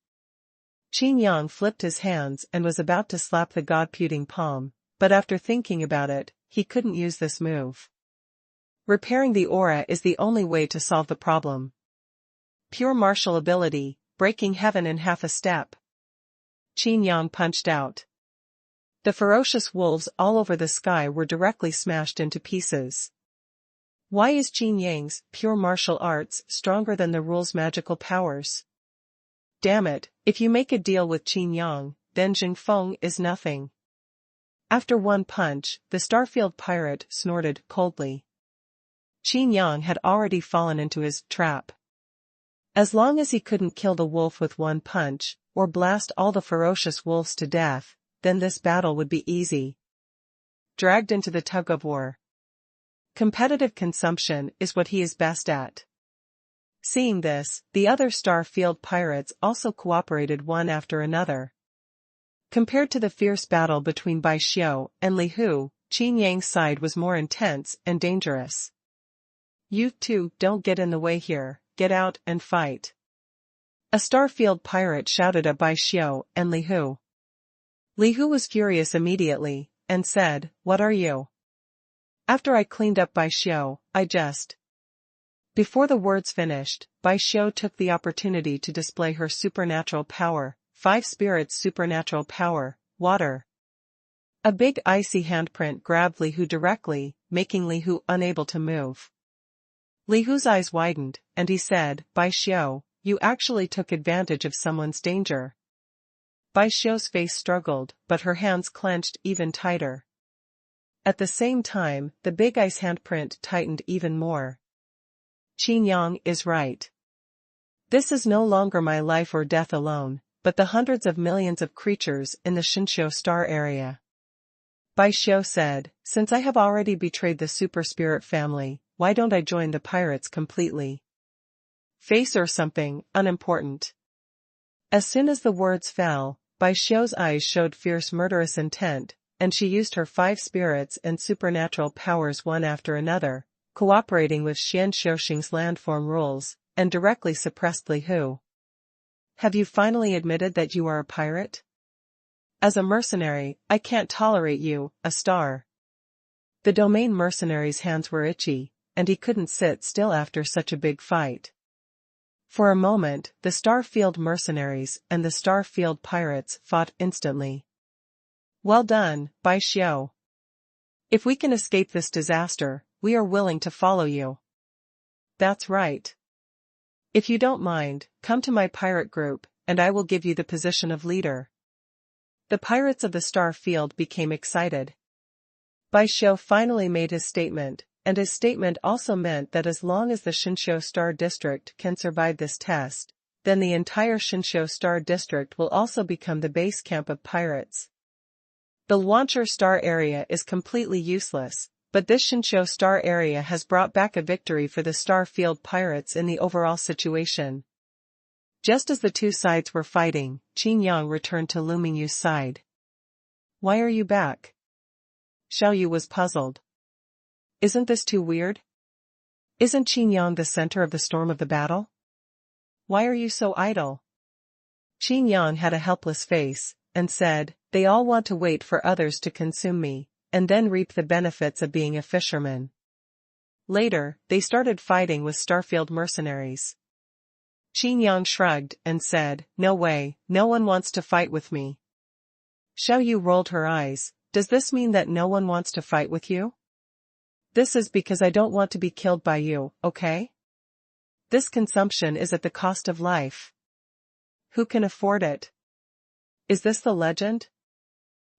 Qin Yang flipped his hands and was about to slap the god-puting palm, but after thinking about it, he couldn't use this move. Repairing the aura is the only way to solve the problem. Pure martial ability, breaking heaven in half a step. Qin Yang punched out. The ferocious wolves all over the sky were directly smashed into pieces. Why is Qin Yang's pure martial arts stronger than the rule's magical powers? Damn it, if you make a deal with Qin Yang, then Xing Feng is nothing. After one punch, the Starfield pirate snorted coldly. Qin Yang had already fallen into his trap. As long as he couldn't kill the wolf with one punch, or blast all the ferocious wolves to death, then this battle would be easy. Dragged into the tug-of-war. Competitive consumption is what he is best at. Seeing this, the other Starfield pirates also cooperated one after another. Compared to the fierce battle between Bai Xiu and Li Hu, Qin Yang's side was more intense and dangerous. You two don't get in the way here, get out and fight. A Starfield pirate shouted at Bai Xiu and Li Hu. Li Hu was furious immediately, and said, What are you? After I cleaned up Bai Xiu, I just... Before the words finished, Bai Xiu took the opportunity to display her supernatural power, 5 spirits supernatural power, water. A big icy handprint grabbed Li Hu directly, making Li Hu unable to move. Li Hu's eyes widened, and he said, Bai Xiu, you actually took advantage of someone's danger. Bai Xiu's face struggled, but her hands clenched even tighter. At the same time, the big ice handprint tightened even more. Qin Yang is right. This is no longer my life or death alone, but the hundreds of millions of creatures in the Shinsho star area. Bai Xiu said, since I have already betrayed the super spirit family, why don't I join the pirates completely? Face or something, unimportant. As soon as the words fell, Bai Xiu's eyes showed fierce murderous intent, and she used her 5 spirits and supernatural powers one after another, cooperating with Xian Xiuxing's landform rules, and directly suppressed Li Hu. Have you finally admitted that you are a pirate? As a mercenary, I can't tolerate you, a star. The domain mercenary's hands were itchy, and he couldn't sit still after such a big fight. For a moment, the Starfield mercenaries and the Starfield pirates fought instantly. Well done, Bai Xiu. If we can escape this disaster, we are willing to follow you. That's right. If you don't mind, come to my pirate group, and I will give you the position of leader. The pirates of the Starfield became excited. Bai Xiu finally made his statement, and his statement also meant that as long as the Shinsho Star District can survive this test, then the entire Shinsho Star District will also become the base camp of pirates. The Luancher Star area is completely useless, but this Shinsho Star area has brought back a victory for the Starfield pirates in the overall situation. Just as the two sides were fighting, Qin Yang returned to Lu Mingyu's side. Why are you back? Xiao Yu was puzzled. Isn't this too weird? Isn't Qin Yang the center of the storm of the battle? Why are you so idle? Qin Yang had a helpless face, and said, they all want to wait for others to consume me, and then reap the benefits of being a fisherman. Later, they started fighting with Starfield mercenaries. Qin Yang shrugged and said, no way, no one wants to fight with me. Xiao Yu rolled her eyes, does this mean that no one wants to fight with you? This is because I don't want to be killed by you, okay? This consumption is at the cost of life. Who can afford it? Is this the legend?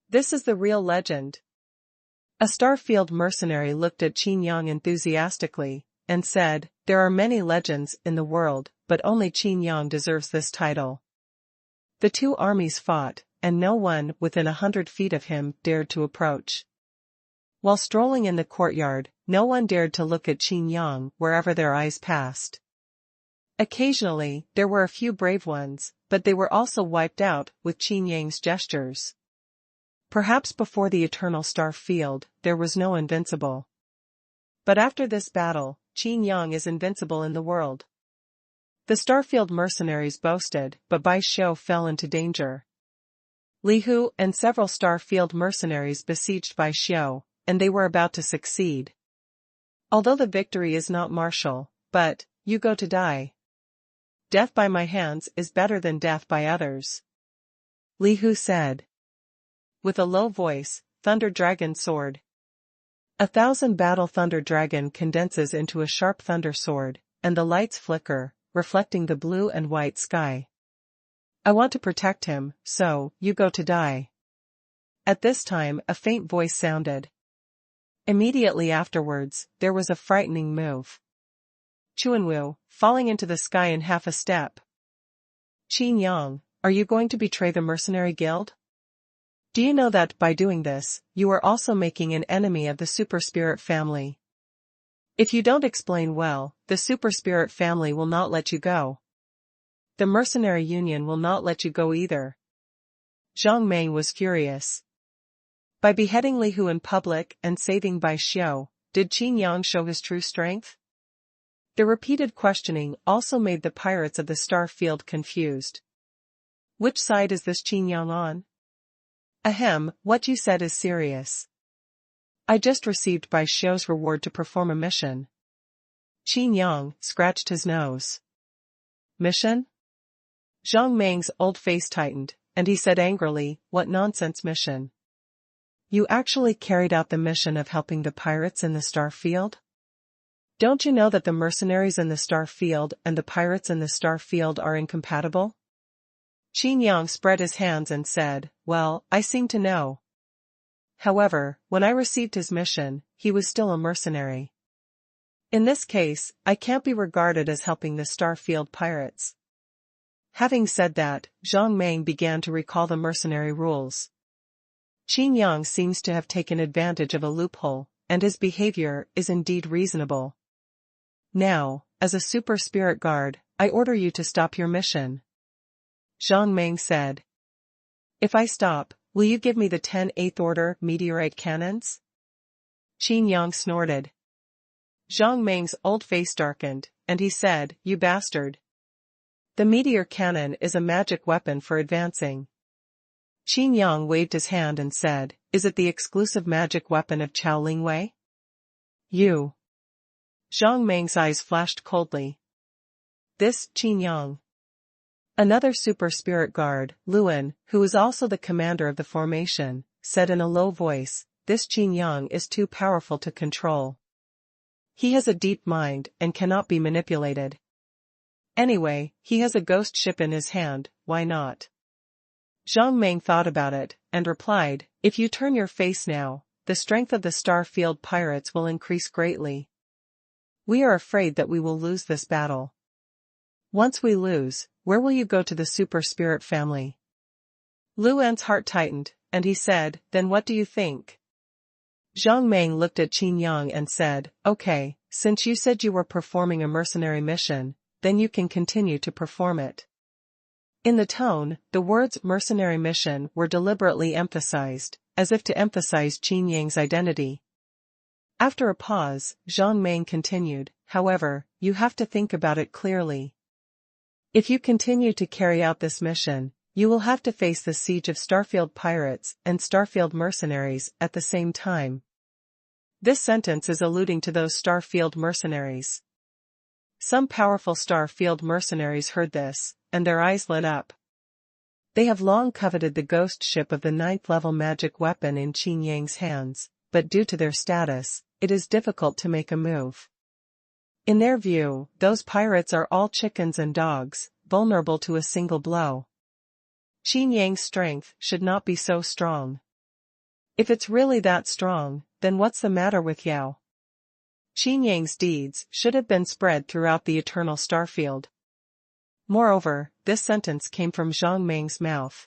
This is the real legend. A Starfield mercenary looked at Qin Yang enthusiastically, and said, there are many legends in the world, but only Qin Yang deserves this title. The two armies fought, and no one within 100 feet of him dared to approach. While strolling in the courtyard, no one dared to look at Qin Yang wherever their eyes passed. Occasionally, there were a few brave ones, but they were also wiped out with Qin Yang's gestures. Perhaps before the Eternal Star Field, there was no invincible. But after this battle, Qin Yang is invincible in the world. The Starfield mercenaries boasted, but Bai Xiu fell into danger. Li Hu and several Starfield mercenaries besieged Bai Xiu, and they were about to succeed. Although the victory is not martial, but, you go to die. Death by my hands is better than death by others. Li Hu said. With a low voice, Thunder Dragon sword. 1,000 battle Thunder Dragon condenses into a sharp thunder sword, and the lights flicker, reflecting the blue and white sky. I want to protect him, so, you go to die. At this time a faint voice sounded. Immediately afterwards, there was a frightening move. Xuanhuan, falling into the sky in half a step. Qin Yang, are you going to betray the mercenary guild? Do you know that by doing this, you are also making an enemy of the super spirit family? If you don't explain well, the super spirit family will not let you go. The mercenary union will not let you go either. Zhang Meng was furious. By beheading Li Hu in public and saving Bai Xiu, did Qin Yang show his true strength? The repeated questioning also made the pirates of the Starfield confused. Which side is this Qin Yang on? Ahem, what you said is serious. I just received Bai Xiu's reward to perform a mission. Qin Yang scratched his nose. Mission? Zhang Meng's old face tightened, and he said angrily, what nonsense mission? You actually carried out the mission of helping the pirates in the Starfield? Don't you know that the mercenaries in the Starfield and the pirates in the Starfield are incompatible? Qin Yang spread his hands and said, well, I seem to know. However, when I received his mission, he was still a mercenary. In this case, I can't be regarded as helping the Starfield pirates. Having said that, Zhang Meng began to recall the mercenary rules. Qin Yang seems to have taken advantage of a loophole, and his behavior is indeed reasonable. Now, as a super spirit guard, I order you to stop your mission. Zhang Meng said. If I stop, will you give me the 10 8th order meteorite cannons? Qin Yang snorted. Zhang Meng's old face darkened, and he said, You bastard. The meteor cannon is a magic weapon for advancing. Qin Yang waved his hand and said, Is it the exclusive magic weapon of Chao Lingwei? You. Zhang Meng's eyes flashed coldly. This, Qin Yang. Another super spirit guard, Luan, who was also the commander of the formation, said in a low voice, This Qin Yang is too powerful to control. He has a deep mind and cannot be manipulated. Anyway, he has a ghost ship in his hand, why not? Zhang Meng thought about it, and replied, If you turn your face now, the strength of the Starfield pirates will increase greatly. We are afraid that we will lose this battle. Once we lose, where will you go to the super spirit family? Luan's heart tightened, and he said, Then what do you think? Zhang Meng looked at Qin Yang and said, Okay, since you said you were performing a mercenary mission, then you can continue to perform it. In the tone, the words mercenary mission were deliberately emphasized, as if to emphasize Qin Yang's identity. After a pause, Zhang Meng continued, However, you have to think about it clearly. If you continue to carry out this mission, you will have to face the siege of Starfield pirates and Starfield mercenaries at the same time. This sentence is alluding to those Starfield mercenaries. Some powerful Starfield mercenaries heard this, and their eyes lit up. They have long coveted the ghost ship of the 9th level magic weapon in Qin Yang's hands, but due to their status, it is difficult to make a move. In their view, those pirates are all chickens and dogs, vulnerable to a single blow. Qin Yang's strength should not be so strong. If it's really that strong, then what's the matter with Yao? Qin Yang's deeds should have been spread throughout the eternal starfield. Moreover, this sentence came from Zhang Meng's mouth.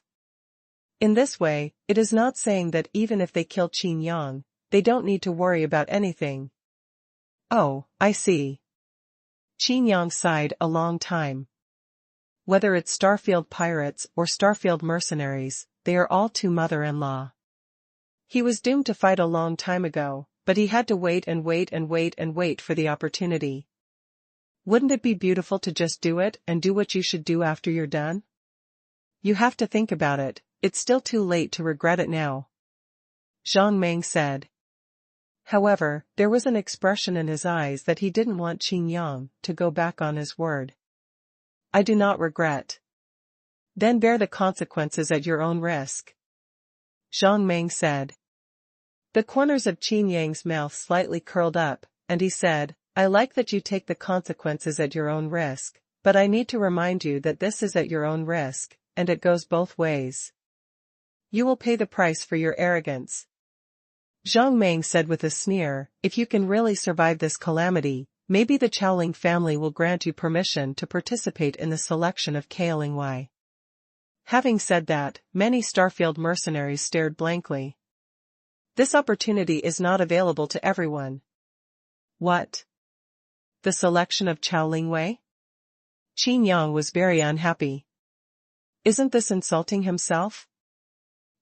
In this way, it is not saying that even if they kill Qin Yang, they don't need to worry about anything. Oh, I see. Qin Yang sighed a long time. Whether it's Starfield pirates or Starfield mercenaries, they are all too mother-in-law. He was doomed to fight a long time ago, but he had to wait and wait and wait and wait for the opportunity. Wouldn't it be beautiful to just do it and do what you should do after you're done? You have to think about it, it's still too late to regret it now. Zhang Meng said. However, there was an expression in his eyes that he didn't want Qin Yang to go back on his word. I do not regret. Then bear the consequences at your own risk. Zhang Meng said. The corners of Qin Yang's mouth slightly curled up, and he said, I like that you take the consequences at your own risk, but I need to remind you that this is at your own risk, and it goes both ways. You will pay the price for your arrogance. Zhang Meng said with a sneer, if you can really survive this calamity, maybe the Chaoling family will grant you permission to participate in the selection of Kaolingwei. Having said that, many Starfield mercenaries stared blankly. This opportunity is not available to everyone. What? The selection of Chao Lingwei? Qin Yang was very unhappy. Isn't this insulting himself?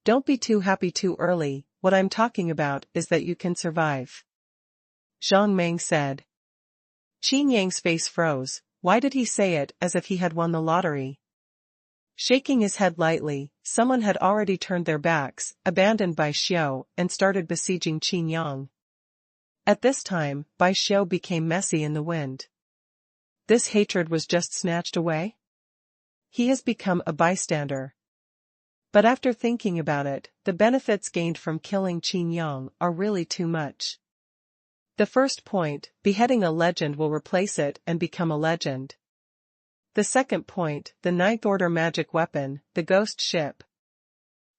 Don't be too happy too early, what I'm talking about is that you can survive. Zhang Meng said. Qin Yang's face froze, why did he say it as if he had won the lottery? Shaking his head lightly, someone had already turned their backs, abandoned Bai Xiao, and started besieging Qin Yang. At this time, Bai Xiao became messy in the wind. This hatred was just snatched away? He has become a bystander. But after thinking about it, the benefits gained from killing Qin Yang are really too much. The first point, beheading a legend will replace it and become a legend. The second point, the 9th order magic weapon, the ghost ship.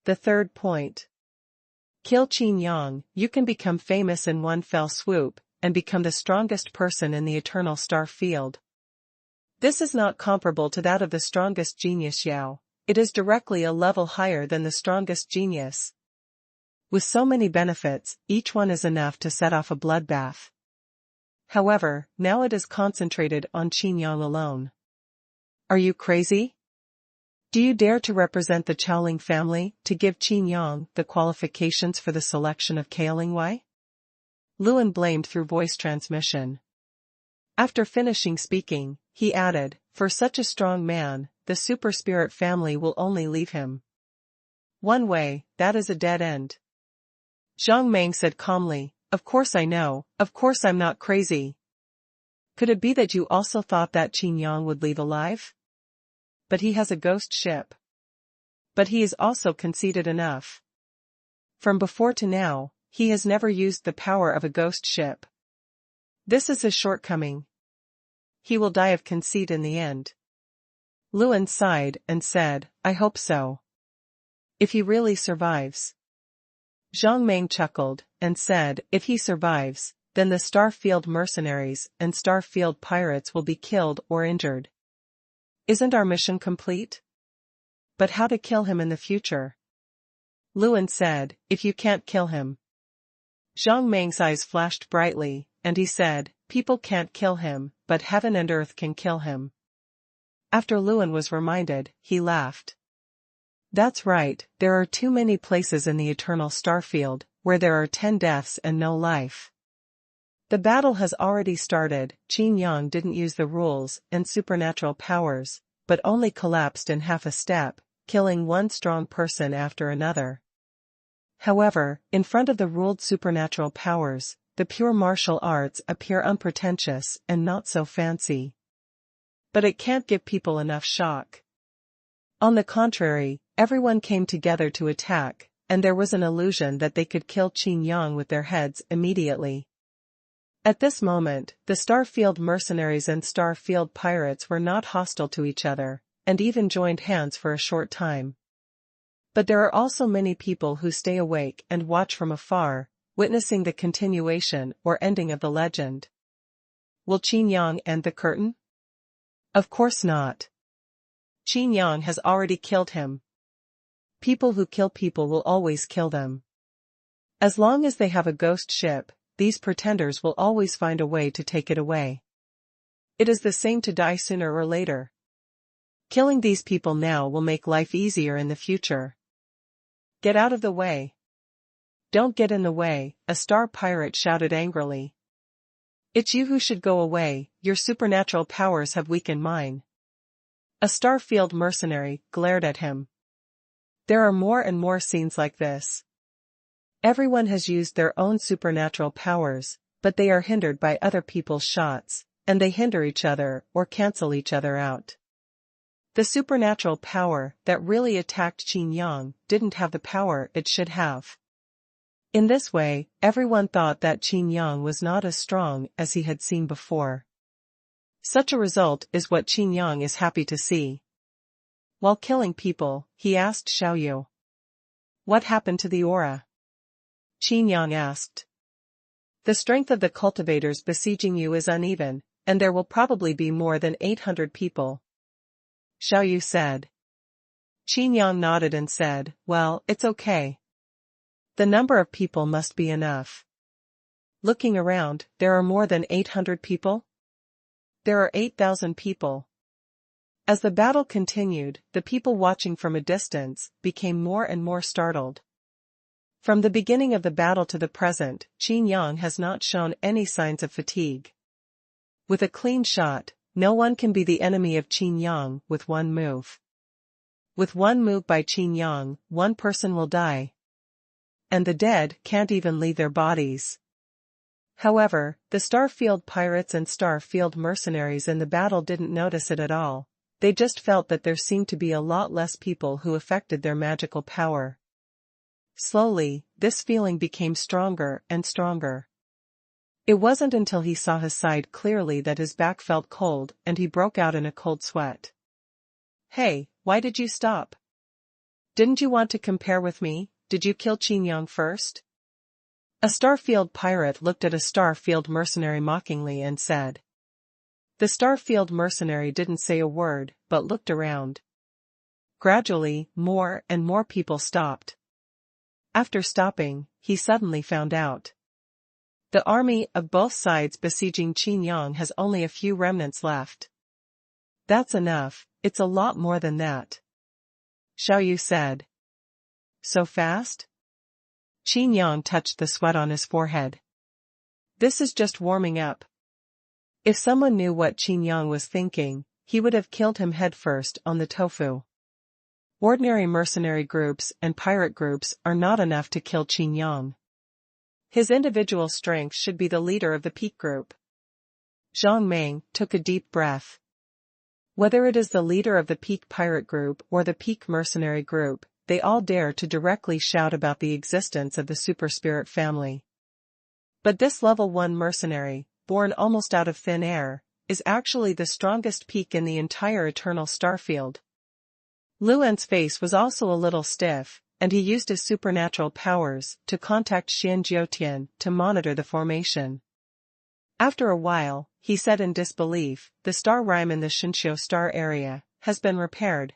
The third point. Kill Qin Yang, you can become famous in one fell swoop, and become the strongest person in the eternal star field. This is not comparable to that of the strongest genius Yao. It is directly a level higher than the strongest genius. With so many benefits, each one is enough to set off a bloodbath. However, now it is concentrated on Qin Yang alone. Are you crazy? Do you dare to represent the Qiaoling family, to give Qin Yang the qualifications for the selection of Kaolingwei? Luan blamed through voice transmission. After finishing speaking, he added, for such a strong man, the super spirit family will only leave him one way, that is a dead end. Zhang Meng said calmly, of course I know, of course I'm not crazy. Could it be that you also thought that Qin Yang would leave alive? But he has a ghost ship. But he is also conceited enough. From before to now, he has never used the power of a ghost ship. This is his shortcoming. He will die of conceit in the end. Luan sighed and said, I hope so. If he really survives. Zhang Meng chuckled and said, if he survives, then the Starfield mercenaries and Starfield pirates will be killed or injured. Isn't our mission complete? But how to kill him in the future? Luan said, if you can't kill him. Zhang Meng's eyes flashed brightly, and he said, people can't kill him, but heaven and earth can kill him. After Luan was reminded, he laughed. That's right, there are too many places in the eternal Starfield, where there are 10 deaths and no life. The battle has already started. Qin Yang didn't use the rules and supernatural powers, but only collapsed in half a step, killing one strong person after another. However, in front of the ruled supernatural powers, the pure martial arts appear unpretentious and not so fancy. But it can't give people enough shock. On the contrary, everyone came together to attack, and there was an illusion that they could kill Qin Yang with their heads immediately. At this moment, the Starfield mercenaries and Starfield pirates were not hostile to each other, and even joined hands for a short time. But there are also many people who stay awake and watch from afar, witnessing the continuation or ending of the legend. Will Qin Yang end the curtain? Of course not. Qin Yang has already killed him. People who kill people will always kill them. As long as they have a ghost ship, these pretenders will always find a way to take it away. It is the same to die sooner or later. Killing these people now will make life easier in the future. Get out of the way. Don't get in the way, a star pirate shouted angrily. It's you who should go away, your supernatural powers have weakened mine. A Starfield mercenary glared at him. There are more and more scenes like this. Everyone has used their own supernatural powers, but they are hindered by other people's shots, and they hinder each other or cancel each other out. The supernatural power that really attacked Qin Yang didn't have the power it should have. In this way, everyone thought that Qin Yang was not as strong as he had seen before. Such a result is what Qin Yang is happy to see. While killing people, he asked Xiaoyu. What happened to the aura? Qin Yang asked. The strength of the cultivators besieging you is uneven, and there will probably be more than 800 people. Xiaoyu said. Qin Yang nodded and said, well, it's okay. The number of people must be enough. Looking around, there are more than 800 people? There are 8,000 people. As the battle continued, the people watching from a distance became more and more startled. From the beginning of the battle to the present, Qin Yang has not shown any signs of fatigue. With a clean shot, no one can be the enemy of Qin Yang with one move. With one move by Qin Yang, one person will die. And the dead can't even leave their bodies. However, the Starfield pirates and Starfield mercenaries in the battle didn't notice it at all. They just felt that there seemed to be a lot less people who affected their magical power. Slowly, this feeling became stronger and stronger. It wasn't until he saw his side clearly that his back felt cold and he broke out in a cold sweat. Hey, why did you stop? Didn't you want to compare with me? Did you kill Qin Yang first? A Starfield pirate looked at a Starfield mercenary mockingly and said. The Starfield mercenary didn't say a word, but looked around. Gradually, more and more people stopped. After stopping, he suddenly found out. The army of both sides besieging Qin Yang has only a few remnants left. That's enough, it's a lot more than that. Xiaoyu said. So fast? Qin Yang touched the sweat on his forehead. This is just warming up. If someone knew what Qin Yang was thinking, he would have killed him headfirst on the tofu. Ordinary mercenary groups and pirate groups are not enough to kill Qin Yang. His individual strength should be the leader of the peak group. Zhang Meng took a deep breath. Whether it is the leader of the peak pirate group or the peak mercenary group, they all dare to directly shout about the existence of the super spirit family. But this level 1 mercenary, born almost out of thin air, is actually the strongest peak in the entire Eternal Starfield. Luan's face was also a little stiff, and he used his supernatural powers to contact Xian Jiutian to monitor the formation. After a while, he said in disbelief, the star rime in the Xinqiu star area has been repaired.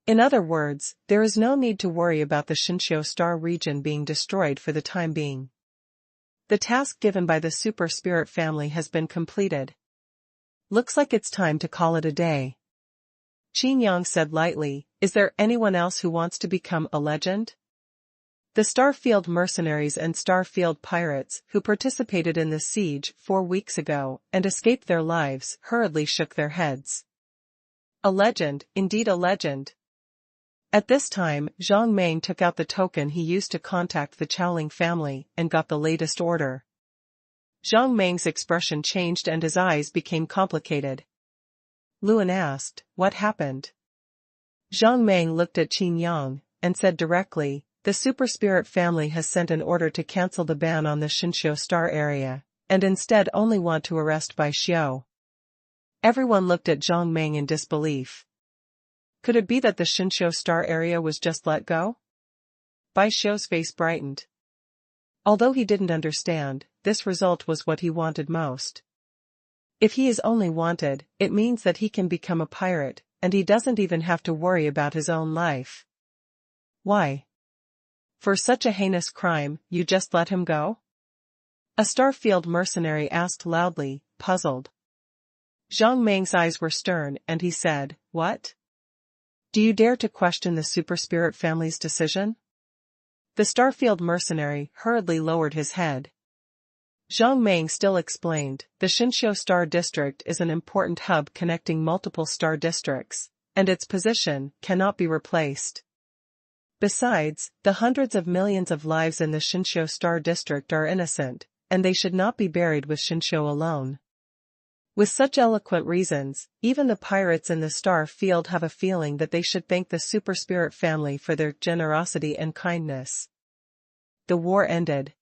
In other words, there is no need to worry about the Xinqiu star region being destroyed for the time being. The task given by the super spirit family has been completed. Looks like it's time to call it a day. Qin Yang said lightly, is there anyone else who wants to become a legend? The Starfield mercenaries and Starfield pirates who participated in the siege 4 weeks ago and escaped their lives hurriedly shook their heads. A legend, indeed a legend. At this time, Zhang Meng took out the token he used to contact the Chowling family and got the latest order. Zhang Meng's expression changed and his eyes became complicated. Luan asked, what happened? Zhang Meng looked at Qin Yang and said directly, the super spirit family has sent an order to cancel the ban on the Xinqiu star area, and instead only want to arrest Bai Xiu. Everyone looked at Zhang Meng in disbelief. Could it be that the Xinqiu star area was just let go? Bai Xiu's face brightened. Although he didn't understand, this result was what he wanted most. If he is only wanted, it means that he can become a pirate, and he doesn't even have to worry about his own life. Why? For such a heinous crime, you just let him go? A Starfield mercenary asked loudly, puzzled. Zhang Meng's eyes were stern and he said, what? Do you dare to question the super spirit family's decision? The Starfield mercenary hurriedly lowered his head. Zhang Meng still explained, the Xinqiu Star District is an important hub connecting multiple star districts, and its position cannot be replaced. Besides, the hundreds of millions of lives in the Xinqiu Star District are innocent, and they should not be buried with Xinqiu alone. With such eloquent reasons, even the pirates in the star field have a feeling that they should thank the super spirit family for their generosity and kindness. The war ended.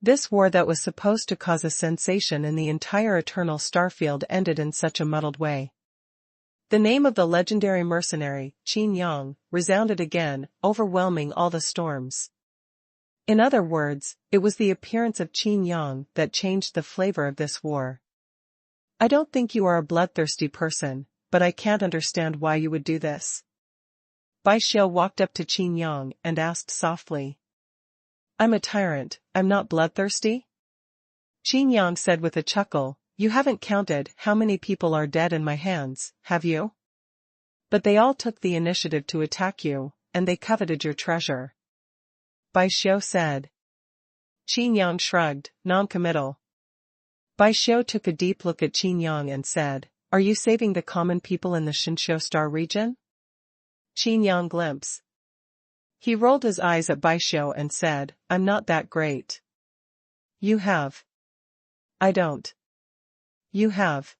This war that was supposed to cause a sensation in the entire Eternal Starfield ended in such a muddled way. The name of the legendary mercenary, Qin Yang, resounded again, overwhelming all the storms. In other words, it was the appearance of Qin Yang that changed the flavor of this war. I don't think you are a bloodthirsty person, but I can't understand why you would do this. Bai Xiu walked up to Qin Yang and asked softly. I'm a tyrant, I'm not bloodthirsty? Qin Yang said with a chuckle, you haven't counted how many people are dead in my hands, have you? But they all took the initiative to attack you, and they coveted your treasure. Bai Xiu said. Qin Yang shrugged, non-committal. Bai Xiu took a deep look at Qin Yang and said, are you saving the common people in the Xinqiu Star region? Qin Yang glimpsed. He rolled his eyes at Bai Xiu and said, I'm not that great. You have. I don't. You have.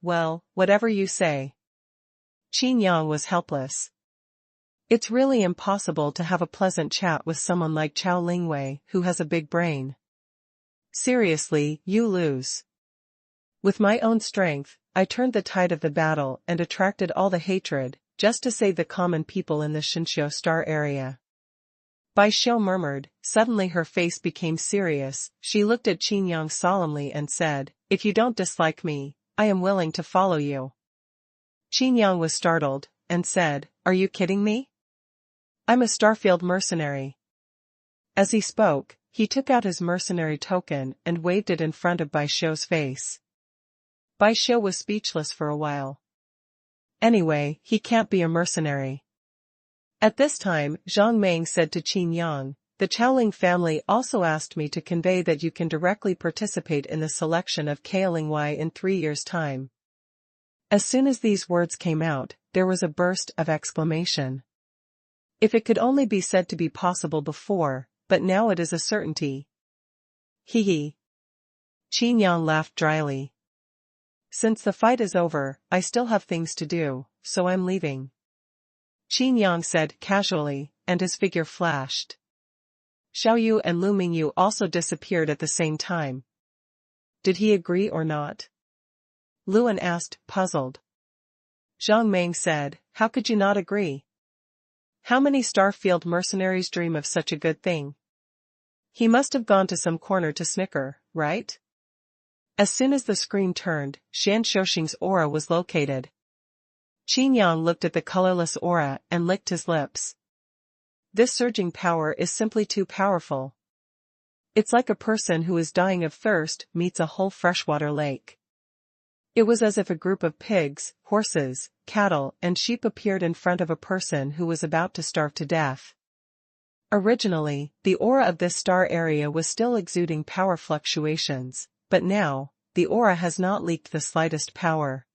Well, whatever you say. Qin Yang was helpless. It's really impossible to have a pleasant chat with someone like Chao Lingwei who has a big brain. Seriously, you lose. With my own strength, I turned the tide of the battle and attracted all the hatred, just to save the common people in the Xinqiu Star area. Bai Xiu murmured, suddenly her face became serious, she looked at Qin Yang solemnly and said, if you don't dislike me, I am willing to follow you. Qin Yang was startled, and said, are you kidding me? I'm a Starfield mercenary. As he spoke, he took out his mercenary token and waved it in front of Bai Xiu's face. Bai Xiu was speechless for a while. Anyway, he can't be a mercenary. At this time, Zhang Meng said to Qin Yang, the Chaoling family also asked me to convey that you can directly participate in the selection of Kaolingwei in 3 years' time. As soon as these words came out, there was a burst of exclamation. If it could only be said to be possible before, but now it is a certainty. Hee hee. Qin Yang laughed dryly. Since the fight is over, I still have things to do, so I'm leaving. Qin Yang said casually, and his figure flashed. Xiaoyu and Lu Mingyu also disappeared at the same time. Did he agree or not? Luan asked, puzzled. Zhang Meng said, how could you not agree? How many Starfield mercenaries dream of such a good thing? He must have gone to some corner to snicker, right? As soon as the screen turned, Shan Shouxing's aura was located. Qin Yang looked at the colorless aura and licked his lips. This surging power is simply too powerful. It's like a person who is dying of thirst meets a whole freshwater lake. It was as if a group of pigs, horses, cattle, and sheep appeared in front of a person who was about to starve to death. Originally, the aura of this star area was still exuding power fluctuations, but now, the aura has not leaked the slightest power.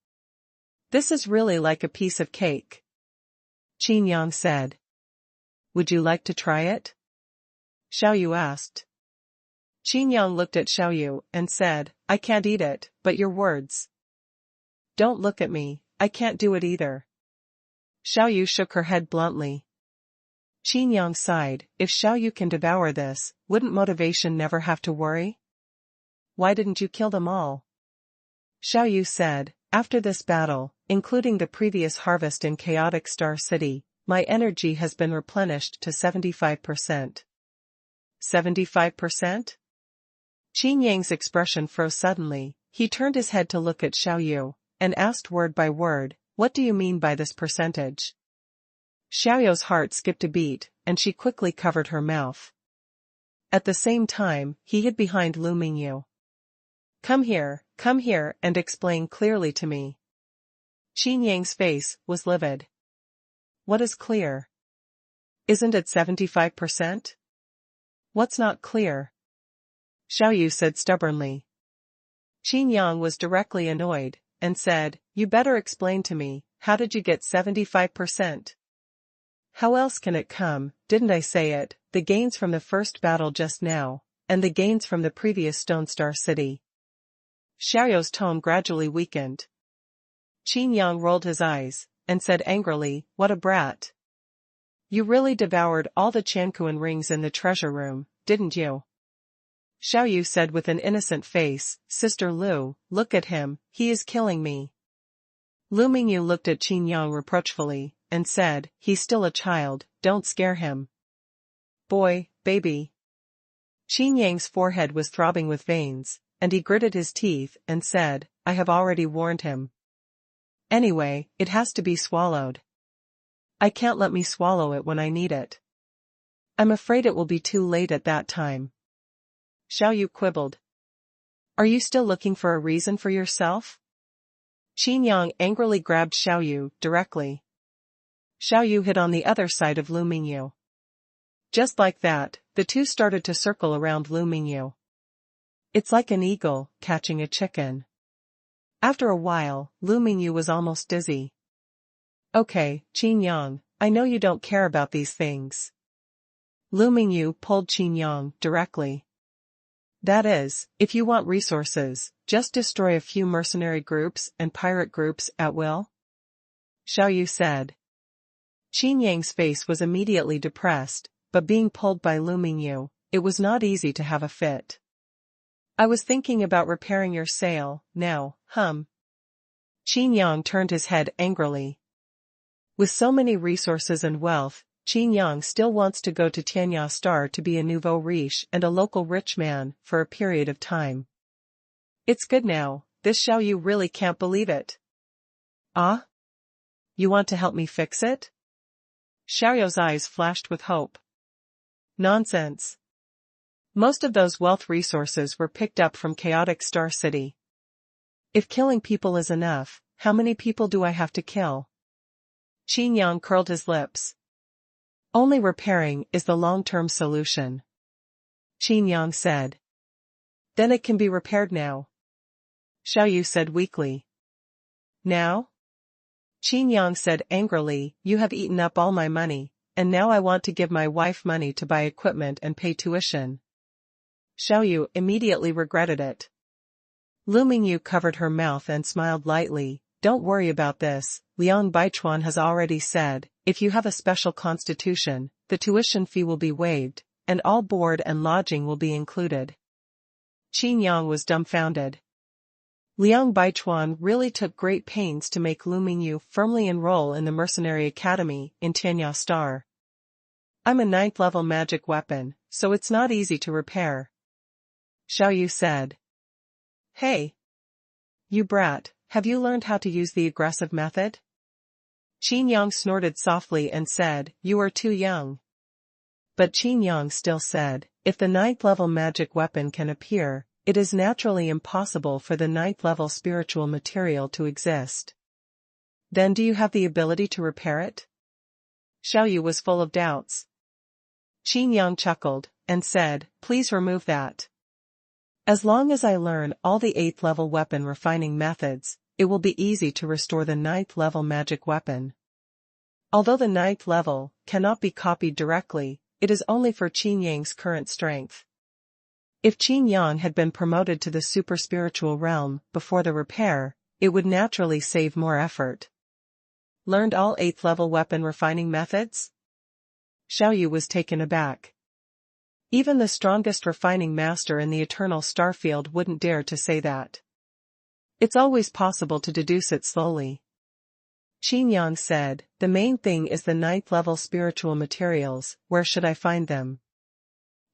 This is really like a piece of cake. Qin Yang said. Would you like to try it? Xiaoyu asked. Qin Yang looked at Xiaoyu and said, I can't eat it, but your words. Don't look at me, I can't do it either. Xiaoyu shook her head bluntly. Qin Yang sighed, if Xiaoyu can devour this, wouldn't motivation never have to worry? Why didn't you kill them all? Xiaoyu said, after this battle, including the previous harvest in Chaotic Star City, my energy has been replenished to 75%. 75%? Qin Yang's expression froze suddenly, he turned his head to look at Xiaoyu, and asked word by word, what do you mean by this percentage? Xiaoyu's heart skipped a beat, and she quickly covered her mouth. At the same time, he hid behind Lu Mingyu. Come here, and explain clearly to me. Qin Yang's face was livid. What is clear? Isn't it 75%? What's not clear? Xiaoyu said stubbornly. Qin Yang was directly annoyed, and said, you better explain to me, how did you get 75%? How else can it come, didn't I say it, the gains from the first battle just now, and the gains from the previous Stone Star City. Xiaoyu's tone gradually weakened. Qin Yang rolled his eyes, and said angrily, what a brat. You really devoured all the Chanquan rings in the treasure room, didn't you? Xiaoyu said with an innocent face, Sister Lu, look at him, he is killing me. Lu Mingyu looked at Qin Yang reproachfully, and said, he's still a child, don't scare him. Boy, baby. Qin Yang's forehead was throbbing with veins, and he gritted his teeth and said, I have already warned him. Anyway, it has to be swallowed. I can't let me swallow it when I need it. I'm afraid it will be too late at that time. Xiaoyu quibbled. Are you still looking for a reason for yourself? Qin Yang angrily grabbed Xiaoyu directly. Xiaoyu hid on the other side of Lu Mingyu. Just like that, the two started to circle around Lu Mingyu. It's like an eagle catching a chicken. After a while, Lu Mingyu was almost dizzy. Okay, Qin Yang, I know you don't care about these things. Lu Mingyu pulled Qin Yang directly. That is, if you want resources, just destroy a few mercenary groups and pirate groups at will. Xiaoyu said. Qin Yang's face was immediately depressed, but being pulled by Lu Mingyu, it was not easy to have a fit. I was thinking about repairing your sail, now, Qin Yang turned his head angrily. With so many resources and wealth, Qin Yang still wants to go to Tianya Star to be a nouveau riche and a local rich man for a period of time. It's good now, this Xiao Yu really can't believe it. Ah? You want to help me fix it? Xiaoyu's eyes flashed with hope. Nonsense. Most of those wealth resources were picked up from chaotic Star City. If killing people is enough, how many people do I have to kill? Qin Yang curled his lips. Only repairing is the long-term solution. Qin Yang said. Then it can be repaired now. Xiao Yu said weakly. Now? Qin Yang said angrily, you have eaten up all my money, and now I want to give my wife money to buy equipment and pay tuition. Xiao Yu immediately regretted it. Lu Mingyu covered her mouth and smiled lightly. Don't worry about this, Liang Baichuan has already said, if you have a special constitution, the tuition fee will be waived, and all board and lodging will be included. Qin Yang was dumbfounded. Liang Baichuan really took great pains to make Lu Mingyu firmly enroll in the Mercenary Academy in Tianya Star. I'm a 9th level magic weapon, so it's not easy to repair. Xiao Yu said. Hey! You brat, have you learned how to use the aggressive method? Qin Yang snorted softly and said, you are too young. But Qin Yang still said, if the 9th level magic weapon can appear, it is naturally impossible for the 9th level spiritual material to exist. Then do you have the ability to repair it? Xiao Yu was full of doubts. Qin Yang chuckled, and said, please remove that. As long as I learn all the 8th level weapon refining methods, it will be easy to restore the 9th level magic weapon. Although the 9th level cannot be copied directly, it is only for Qin Yang's current strength. If Qin Yang had been promoted to the super spiritual realm before the repair, it would naturally save more effort. Learned all 8th level weapon refining methods? Xiao Yu was taken aback. Even the strongest refining master in the eternal starfield wouldn't dare to say that. It's always possible to deduce it slowly. Qin Yang said, the main thing is the 9th level spiritual materials, where should I find them?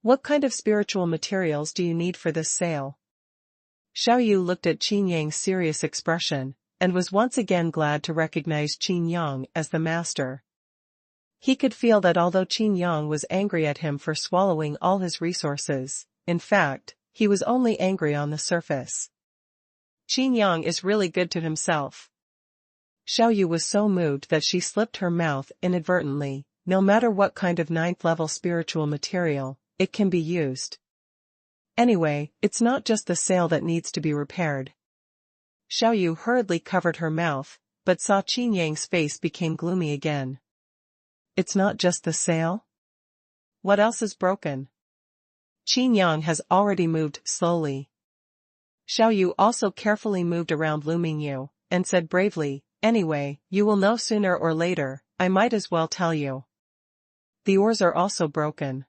What kind of spiritual materials do you need for this sale? Xiao Yu looked at Qin Yang's serious expression, and was once again glad to recognize Qin Yang as the master. He could feel that although Qin Yang was angry at him for swallowing all his resources, in fact, he was only angry on the surface. Qin Yang is really good to himself. Xiao Yu was so moved that she slipped her mouth inadvertently. No matter what kind of 9th level spiritual material, it can be used. Anyway, it's not just the sail that needs to be repaired. Xiao Yu hurriedly covered her mouth, but saw Qin Yang's face became gloomy again. It's not just the sail? What else is broken? Qin Yang has already moved slowly. Xiao Yu also carefully moved around Lu Mingyu, and said bravely, anyway, you will know sooner or later, I might as well tell you. The oars are also broken.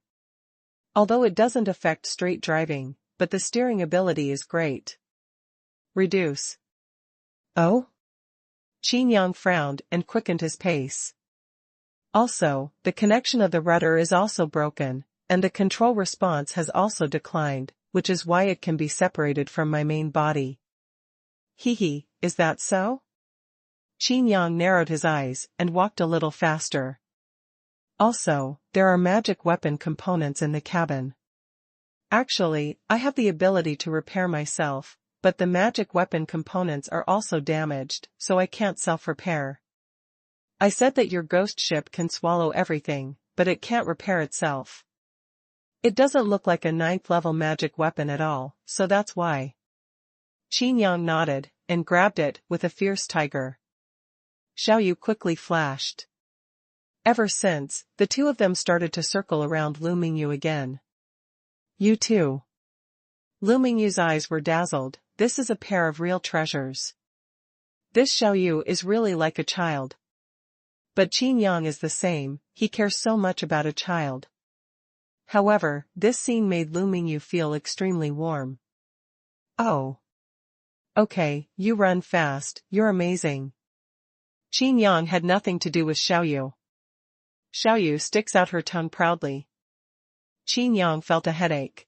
Although it doesn't affect straight driving, but the steering ability is great. Reduce. Oh? Qin Yang frowned and quickened his pace. Also, the connection of the rudder is also broken, and the control response has also declined, which is why it can be separated from my main body. Hee, is that so? Qin Yang narrowed his eyes and walked a little faster. Also, there are magic weapon components in the cabin. Actually, I have the ability to repair myself, but the magic weapon components are also damaged, so I can't self-repair. I said that your ghost ship can swallow everything, but it can't repair itself. It doesn't look like a 9th level magic weapon at all, so that's why. Qin Yang nodded, and grabbed it with a fierce tiger. Xiao Yu quickly flashed. Ever since, the two of them started to circle around Lu Mingyu again. You too. Lu Mingyu's eyes were dazzled. This is a pair of real treasures. This Xiao Yu is really like a child. But Qin Yang is the same, he cares so much about a child. However, this scene made Lu Mingyu feel extremely warm. Oh. Okay, you run fast, you're amazing. Qin Yang had nothing to do with Xiao Yu. Xiao Yu sticks out her tongue proudly. Qin Yang felt a headache.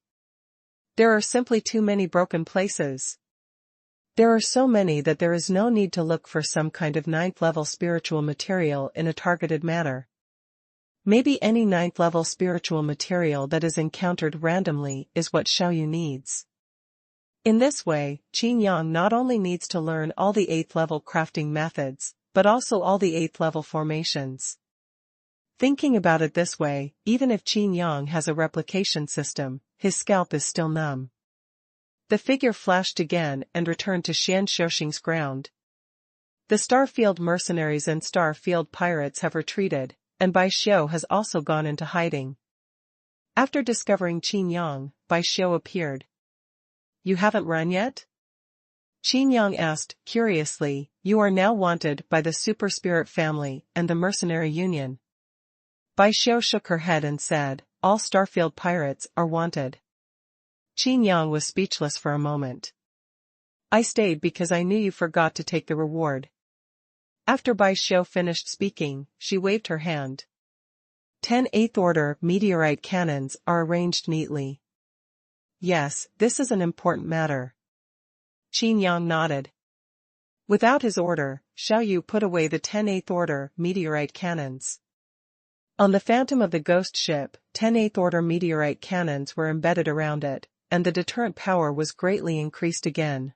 There are simply too many broken places. There are so many that there is no need to look for some kind of ninth-level spiritual material in a targeted manner. Maybe any ninth-level spiritual material that is encountered randomly is what Xiaoyu needs. In this way, Qin Yang not only needs to learn all the 8th-level crafting methods, but also all the 8th-level formations. Thinking about it this way, even if Qin Yang has a replication system, his scalp is still numb. The figure flashed again and returned to Xian Xiuxing's ground. The Starfield mercenaries and Starfield pirates have retreated, and Bai Xiu has also gone into hiding. After discovering Qin Yang, Bai Xiu appeared. You haven't run yet? Qin Yang asked, curiously. You are now wanted by the Super Spirit family and the Mercenary Union. Bai Xiu shook her head and said, all Starfield pirates are wanted. Qin Yang was speechless for a moment. I stayed because I knew you forgot to take the reward. After Bai Xiu finished speaking, she waved her hand. 10 8th order meteorite cannons are arranged neatly. Yes, this is an important matter. Qin Yang nodded. Without his order, Xiaoyu put away the 10 8th order meteorite cannons. On the Phantom of the Ghost ship, 10 8th order meteorite cannons were embedded around it, and the deterrent power was greatly increased again.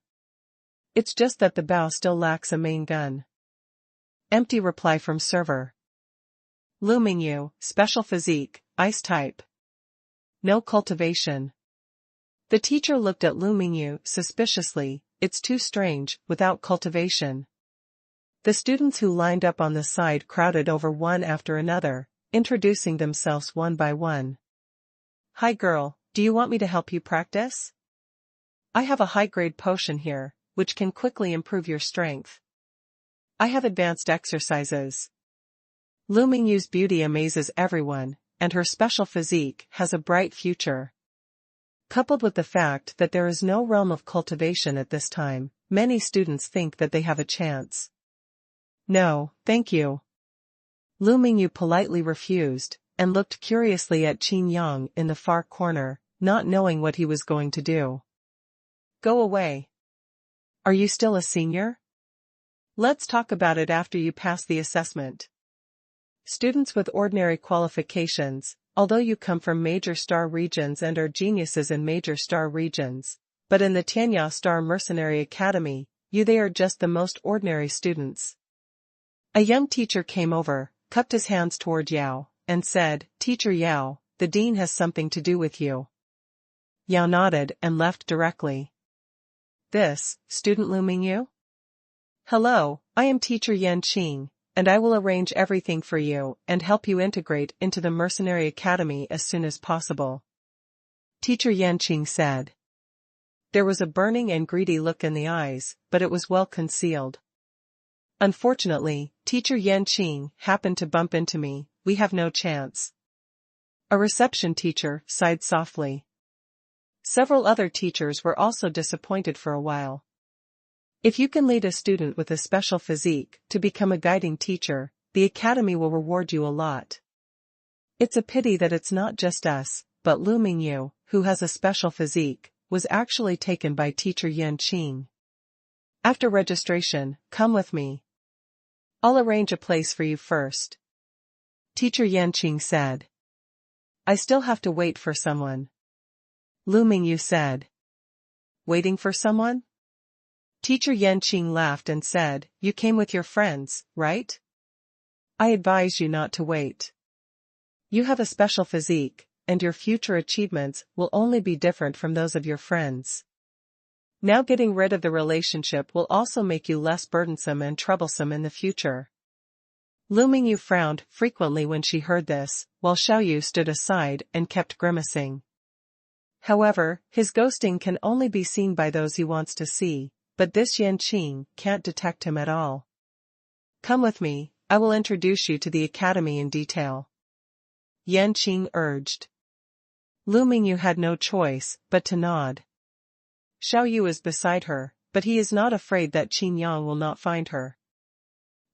It's just that the bow still lacks a main gun. Empty reply from server. Lu Mingyu, special physique, ice type. No cultivation. The teacher looked at Lu Mingyu suspiciously. It's too strange, without cultivation. The students who lined up on the side crowded over one after another, introducing themselves one by one. Hi girl, do you want me to help you practice? I have a high-grade potion here, which can quickly improve your strength. I have advanced exercises. Lu Mingyu's beauty amazes everyone, and her special physique has a bright future. Coupled with the fact that there is no realm of cultivation at this time, many students think that they have a chance. No, thank you. Lu Mingyu politely refused, and looked curiously at Qin Yang in the far corner, not knowing what he was going to do. Go away. Are you still a senior? Let's talk about it after you pass the assessment. Students with ordinary qualifications, although you come from major star regions and are geniuses in major star regions, but in the Tianya Star Mercenary Academy, they are just the most ordinary students. A young teacher came over, cupped his hands toward Yao, and said, Teacher Yao, the dean has something to do with you. Yao nodded and left directly. This, student Lu Mingyu? Hello, I am Teacher Yan Qing, and I will arrange everything for you and help you integrate into the Mercenary Academy as soon as possible. Teacher Yan Qing said. There was a burning and greedy look in the eyes, but it was well concealed. Unfortunately, Teacher Yan Qing happened to bump into me. We have no chance. A reception teacher sighed softly. Several other teachers were also disappointed for a while. If you can lead a student with a special physique to become a guiding teacher, the academy will reward you a lot. It's a pity that it's not just us, but Lu Mingyu, who has a special physique, was actually taken by Teacher Yan Qing. After registration, come with me. I'll arrange a place for you first. Teacher Yan Qing said. I still have to wait for someone. Lu Mingyu said. Waiting for someone? Teacher Yan Qing laughed and said, You came with your friends, right? I advise you not to wait. You have a special physique, and your future achievements will only be different from those of your friends. Now getting rid of the relationship will also make you less burdensome and troublesome in the future. Lu Mingyu frowned frequently when she heard this, while Xiaoyu stood aside and kept grimacing. However, his ghosting can only be seen by those he wants to see, but this Yan Qing can't detect him at all. Come with me, I will introduce you to the academy in detail. Yan Qing urged. Lu Mingyu had no choice but to nod. Xiaoyu is beside her, but he is not afraid that Qin Yang will not find her.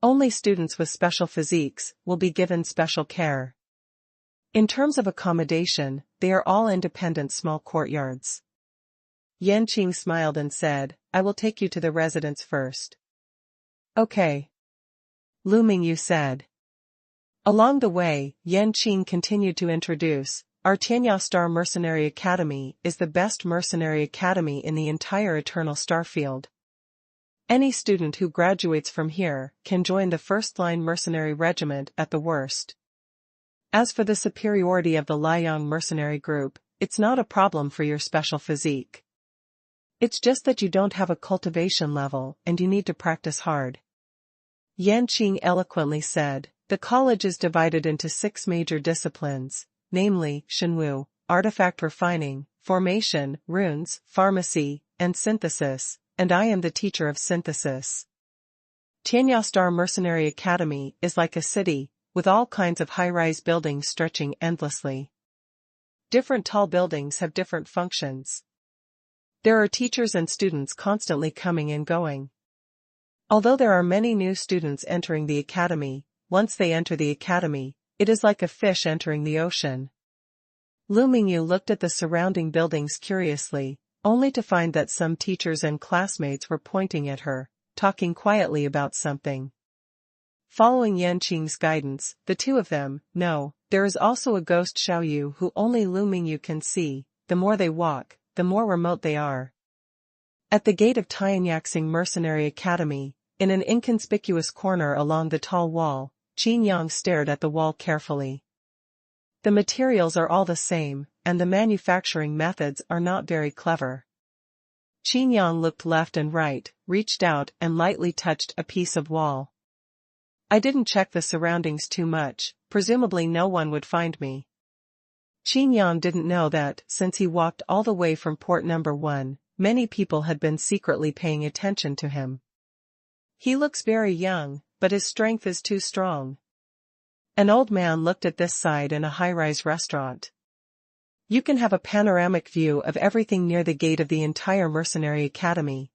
Only students with special physiques will be given special care. In terms of accommodation, they are all independent small courtyards. Yanqing smiled and said, I will take you to the residence first. Okay. Lu Mingyu said. Along the way, Yanqing continued to introduce, our Tianya Star Mercenary Academy is the best mercenary academy in the entire Eternal Starfield. Any student who graduates from here can join the first-line mercenary regiment at the worst. As for the superiority of the Liang mercenary group, it's not a problem for your special physique. It's just that you don't have a cultivation level and you need to practice hard. Yanqing eloquently said, the college is divided into 6 major disciplines, namely, Shenwu, artifact refining, formation, runes, pharmacy, and synthesis, and I am the teacher of synthesis. Tianya Star Mercenary Academy is like a city, with all kinds of high-rise buildings stretching endlessly. Different tall buildings have different functions. There are teachers and students constantly coming and going. Although there are many new students entering the academy, once they enter the academy, it is like a fish entering the ocean. Lu Mingyu looked at the surrounding buildings curiously, only to find that some teachers and classmates were pointing at her, talking quietly about something. Following Yanqing's guidance, the two of them, no, there is also a ghost Xiaoyu who only Lu Mingyu can see. The more they walk, the more remote they are. At the gate of Tianyaxing Mercenary Academy, in an inconspicuous corner along the tall wall, Qin Yang stared at the wall carefully. The materials are all the same, and the manufacturing methods are not very clever. Qin Yang looked left and right, reached out and lightly touched a piece of wall. I didn't check the surroundings too much, presumably no one would find me. Qin Yang didn't know that, since he walked all the way from port number 1, many people had been secretly paying attention to him. He looks very young, but his strength is too strong. An old man looked at this side in a high-rise restaurant. You can have a panoramic view of everything near the gate of the entire mercenary academy.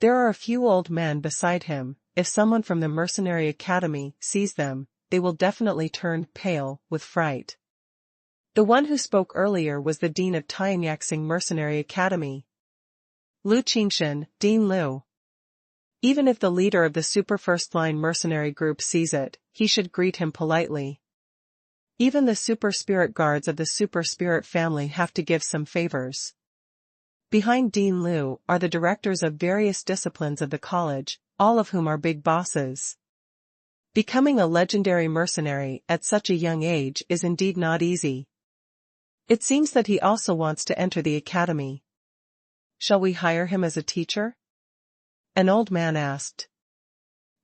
There are a few old men beside him. If someone from the mercenary academy sees them, they will definitely turn pale with fright. The one who spoke earlier was the dean of Tianyaxing Mercenary Academy. Lu Qingshan, Dean Lu. Even if the leader of the super first-line mercenary group sees it, he should greet him politely. Even the super spirit guards of the super spirit family have to give some favors. Behind Dean Lu are the directors of various disciplines of the college, all of whom are big bosses. Becoming a legendary mercenary at such a young age is indeed not easy. It seems that he also wants to enter the academy. Shall we hire him as a teacher? An old man asked.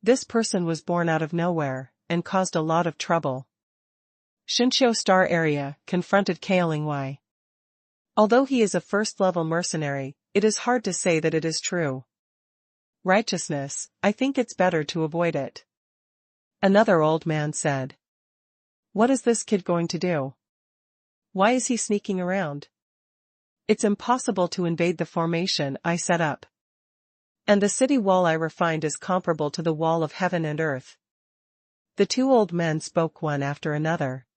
This person was born out of nowhere, and caused a lot of trouble. Shinshio Star Area confronted Kaolingwei. Although he is a first-level mercenary, it is hard to say that it is true. Righteousness, I think it's better to avoid it. Another old man said. What is this kid going to do? Why is he sneaking around? It's impossible to invade the formation I set up. And the city wall I refined is comparable to the wall of heaven and earth. The two old men spoke one after another.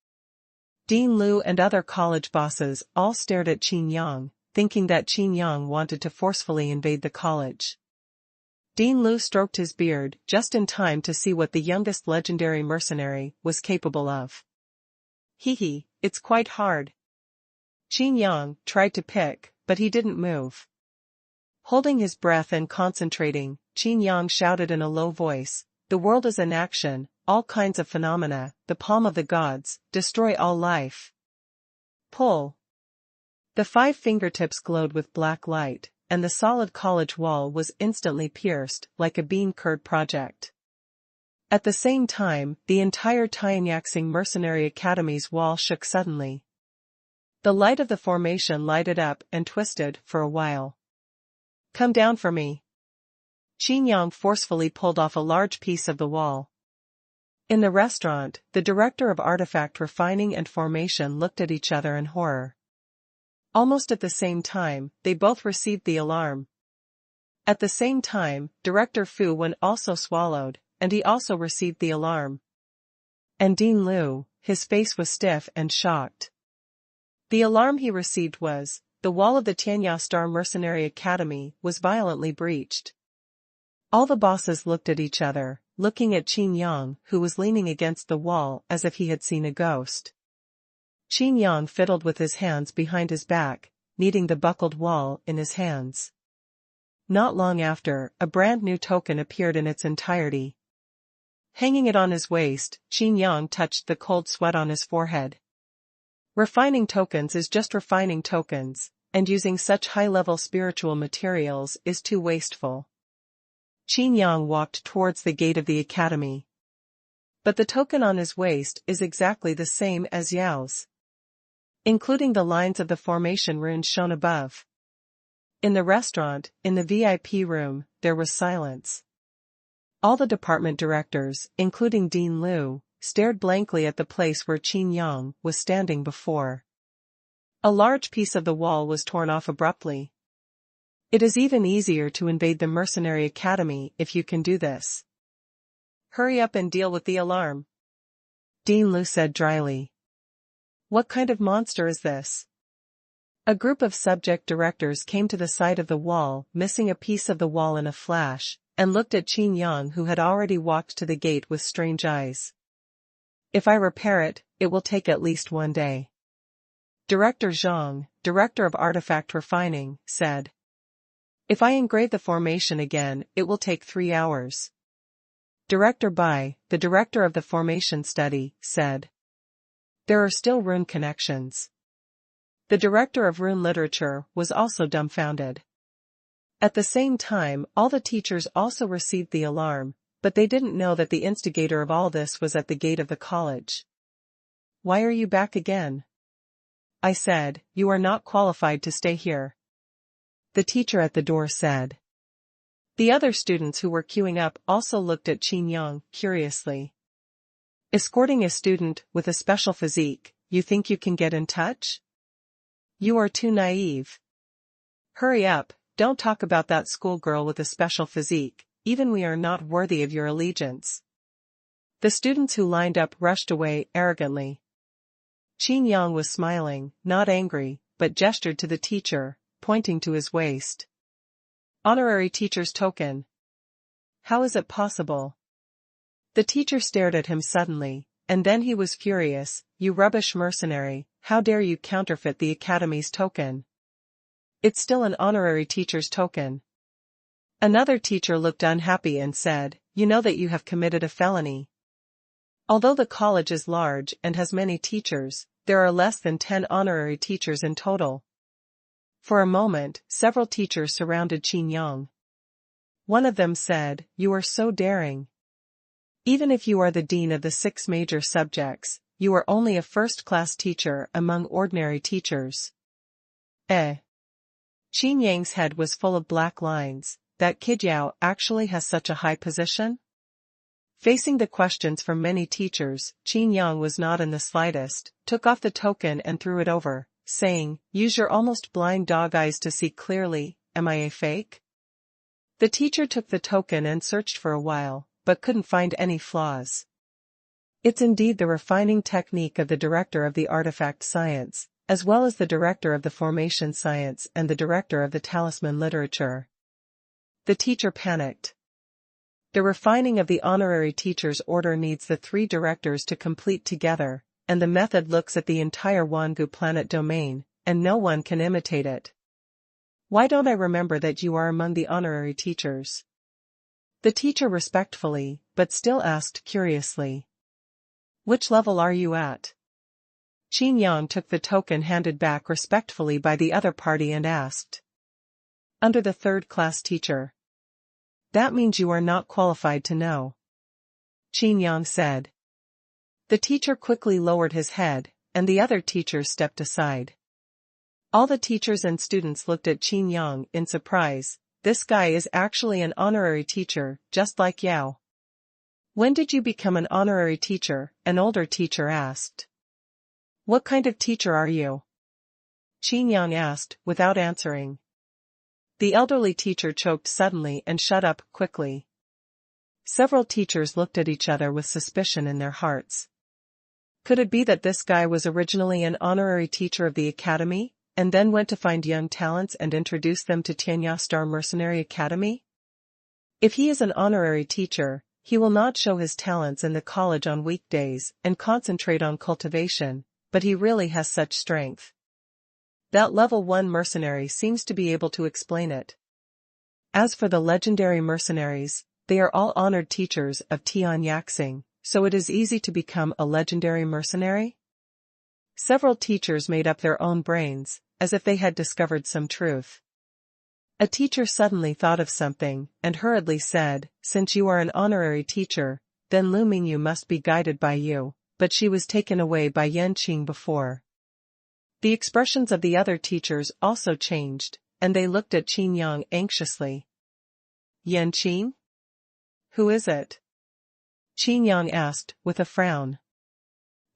Dean Lu and other college bosses all stared at Qin Yang, thinking that Qin Yang wanted to forcefully invade the college. Dean Lu stroked his beard just in time to see what the youngest legendary mercenary was capable of. Hee, it's quite hard. Qin Yang tried to pick, but he didn't move. Holding his breath and concentrating, Qin Yang shouted in a low voice, the world is in action, all kinds of phenomena, the palm of the gods, destroy all life. Pull. The 5 fingertips glowed with black light, and the solid college wall was instantly pierced, like a bean curd project. At the same time, the entire Tianyaxing Mercenary Academy's wall shook suddenly. The light of the formation lighted up and twisted for a while. Come down for me. Qin Yang forcefully pulled off a large piece of the wall. In the restaurant, the director of artifact refining and formation looked at each other in horror. Almost at the same time, they both received the alarm. At the same time, Director Fu Wen also swallowed, and he also received the alarm. And Dean Lu, his face was stiff and shocked. The alarm he received was, the wall of the Tianya Star Mercenary Academy was violently breached. All the bosses looked at each other, looking at Qin Yang, who was leaning against the wall as if he had seen a ghost. Qin Yang fiddled with his hands behind his back, kneading the buckled wall in his hands. Not long after, a brand new token appeared in its entirety. Hanging it on his waist, Qin Yang touched the cold sweat on his forehead. Refining tokens is just refining tokens, and using such high-level spiritual materials is too wasteful. Qin Yang walked towards the gate of the academy. But the token on his waist is exactly the same as Yao's, including the lines of the formation runes shown above. In the restaurant, in the VIP room, there was silence. All the department directors, including Dean Liu, stared blankly at the place where Qin Yang was standing before. A large piece of the wall was torn off abruptly. It is even easier to invade the mercenary academy if you can do this. Hurry up and deal with the alarm, Dean Liu said dryly. What kind of monster is this? A group of subject directors came to the side of the wall, missing a piece of the wall in a flash, and looked at Qin Yang, who had already walked to the gate with strange eyes. If I repair it, it will take at least 1 day. Director Zhang, director of artifact refining, said. If I engrave the formation again, it will take 3 hours. Director Bai, the director of the formation study, said. There are still rune connections. The director of rune literature was also dumbfounded. At the same time, all the teachers also received the alarm, but they didn't know that the instigator of all this was at the gate of the college. Why are you back again? I said, you are not qualified to stay here. The teacher at the door said. The other students who were queuing up also looked at Qin Yang curiously. Escorting a student with a special physique, you think you can get in touch? You are too naive. Hurry up, don't talk about that schoolgirl with a special physique, even we are not worthy of your allegiance. The students who lined up rushed away arrogantly. Qin Yang was smiling, not angry, but gestured to the teacher, pointing to his waist. Honorary teacher's token. How is it possible? The teacher stared at him suddenly, and then he was furious. You rubbish mercenary, how dare you counterfeit the academy's token? It's still an honorary teacher's token. Another teacher looked unhappy and said, you know that you have committed a felony. Although the college is large and has many teachers, there are less than 10 honorary teachers in total. For a moment, several teachers surrounded Qin Yang. One of them said, you are so daring. Even if you are the dean of the 6 major subjects, you are only a first-class teacher among ordinary teachers. Qin Yang's head was full of black lines. That kid Yao actually has such a high position? Facing the questions from many teachers, Qin Yang was not in the slightest, took off the token and threw it over, saying, use your almost blind dog eyes to see clearly, am I a fake? The teacher took the token and searched for a while, but couldn't find any flaws. It's indeed the refining technique of the director of the artifact science, as well as the director of the formation science and the director of the talisman literature. The teacher panicked. The refining of the honorary teacher's order needs the 3 directors to complete together, and the method looks at the entire Wangu planet domain, and no one can imitate it. Why don't I remember that you are among the honorary teachers? The teacher respectfully, but still asked curiously. Which level are you at? Qin Yang took the token handed back respectfully by the other party and asked. Under the 3rd-class teacher. That means you are not qualified to know. Qin Yang said. The teacher quickly lowered his head, and the other teachers stepped aside. All the teachers and students looked at Qin Yang in surprise. This guy is actually an honorary teacher, just like Yao. When did you become an honorary teacher? An older teacher asked. What kind of teacher are you? Qin Yang asked, without answering. The elderly teacher choked suddenly and shut up quickly. Several teachers looked at each other with suspicion in their hearts. Could it be that this guy was originally an honorary teacher of the academy, and then went to find young talents and introduce them to Tianya Star Mercenary Academy? If he is an honorary teacher, he will not show his talents in the college on weekdays and concentrate on cultivation, but he really has such strength. That level 1 mercenary seems to be able to explain it. As for the legendary mercenaries, they are all honored teachers of Tian Yaxing, so it is easy to become a legendary mercenary? Several teachers made up their own brains, as if they had discovered some truth. A teacher suddenly thought of something, and hurriedly said, "Since you are an honorary teacher, then Lu Mingyu must be guided by you," but she was taken away by Yan Qing before. The expressions of the other teachers also changed, and they looked at Qin Yang anxiously. "Yan Qing? Who is it?" Qin Yang asked, with a frown.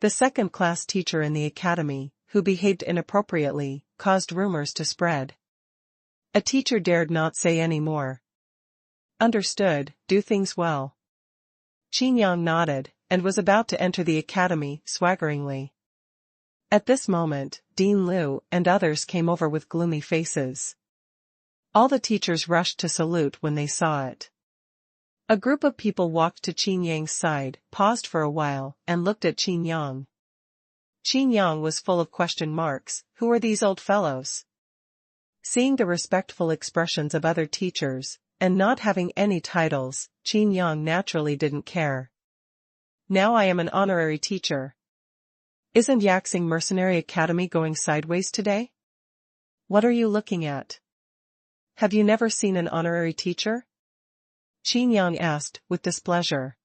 "The second-class teacher in the academy, who behaved inappropriately, caused rumors to spread." A teacher dared not say any more. "Understood, do things well." Qin Yang nodded, and was about to enter the academy, swaggeringly. At this moment, Dean Liu and others came over with gloomy faces. All the teachers rushed to salute when they saw it. A group of people walked to Qin Yang's side, paused for a while, and looked at Qin Yang. Qin Yang was full of question marks. Who are these old fellows? Seeing the respectful expressions of other teachers, and not having any titles, Qin Yang naturally didn't care. "Now I am an honorary teacher. Isn't Yaxing Mercenary Academy going sideways today? What are you looking at? Have you never seen an honorary teacher?" Qin Yang asked, with displeasure.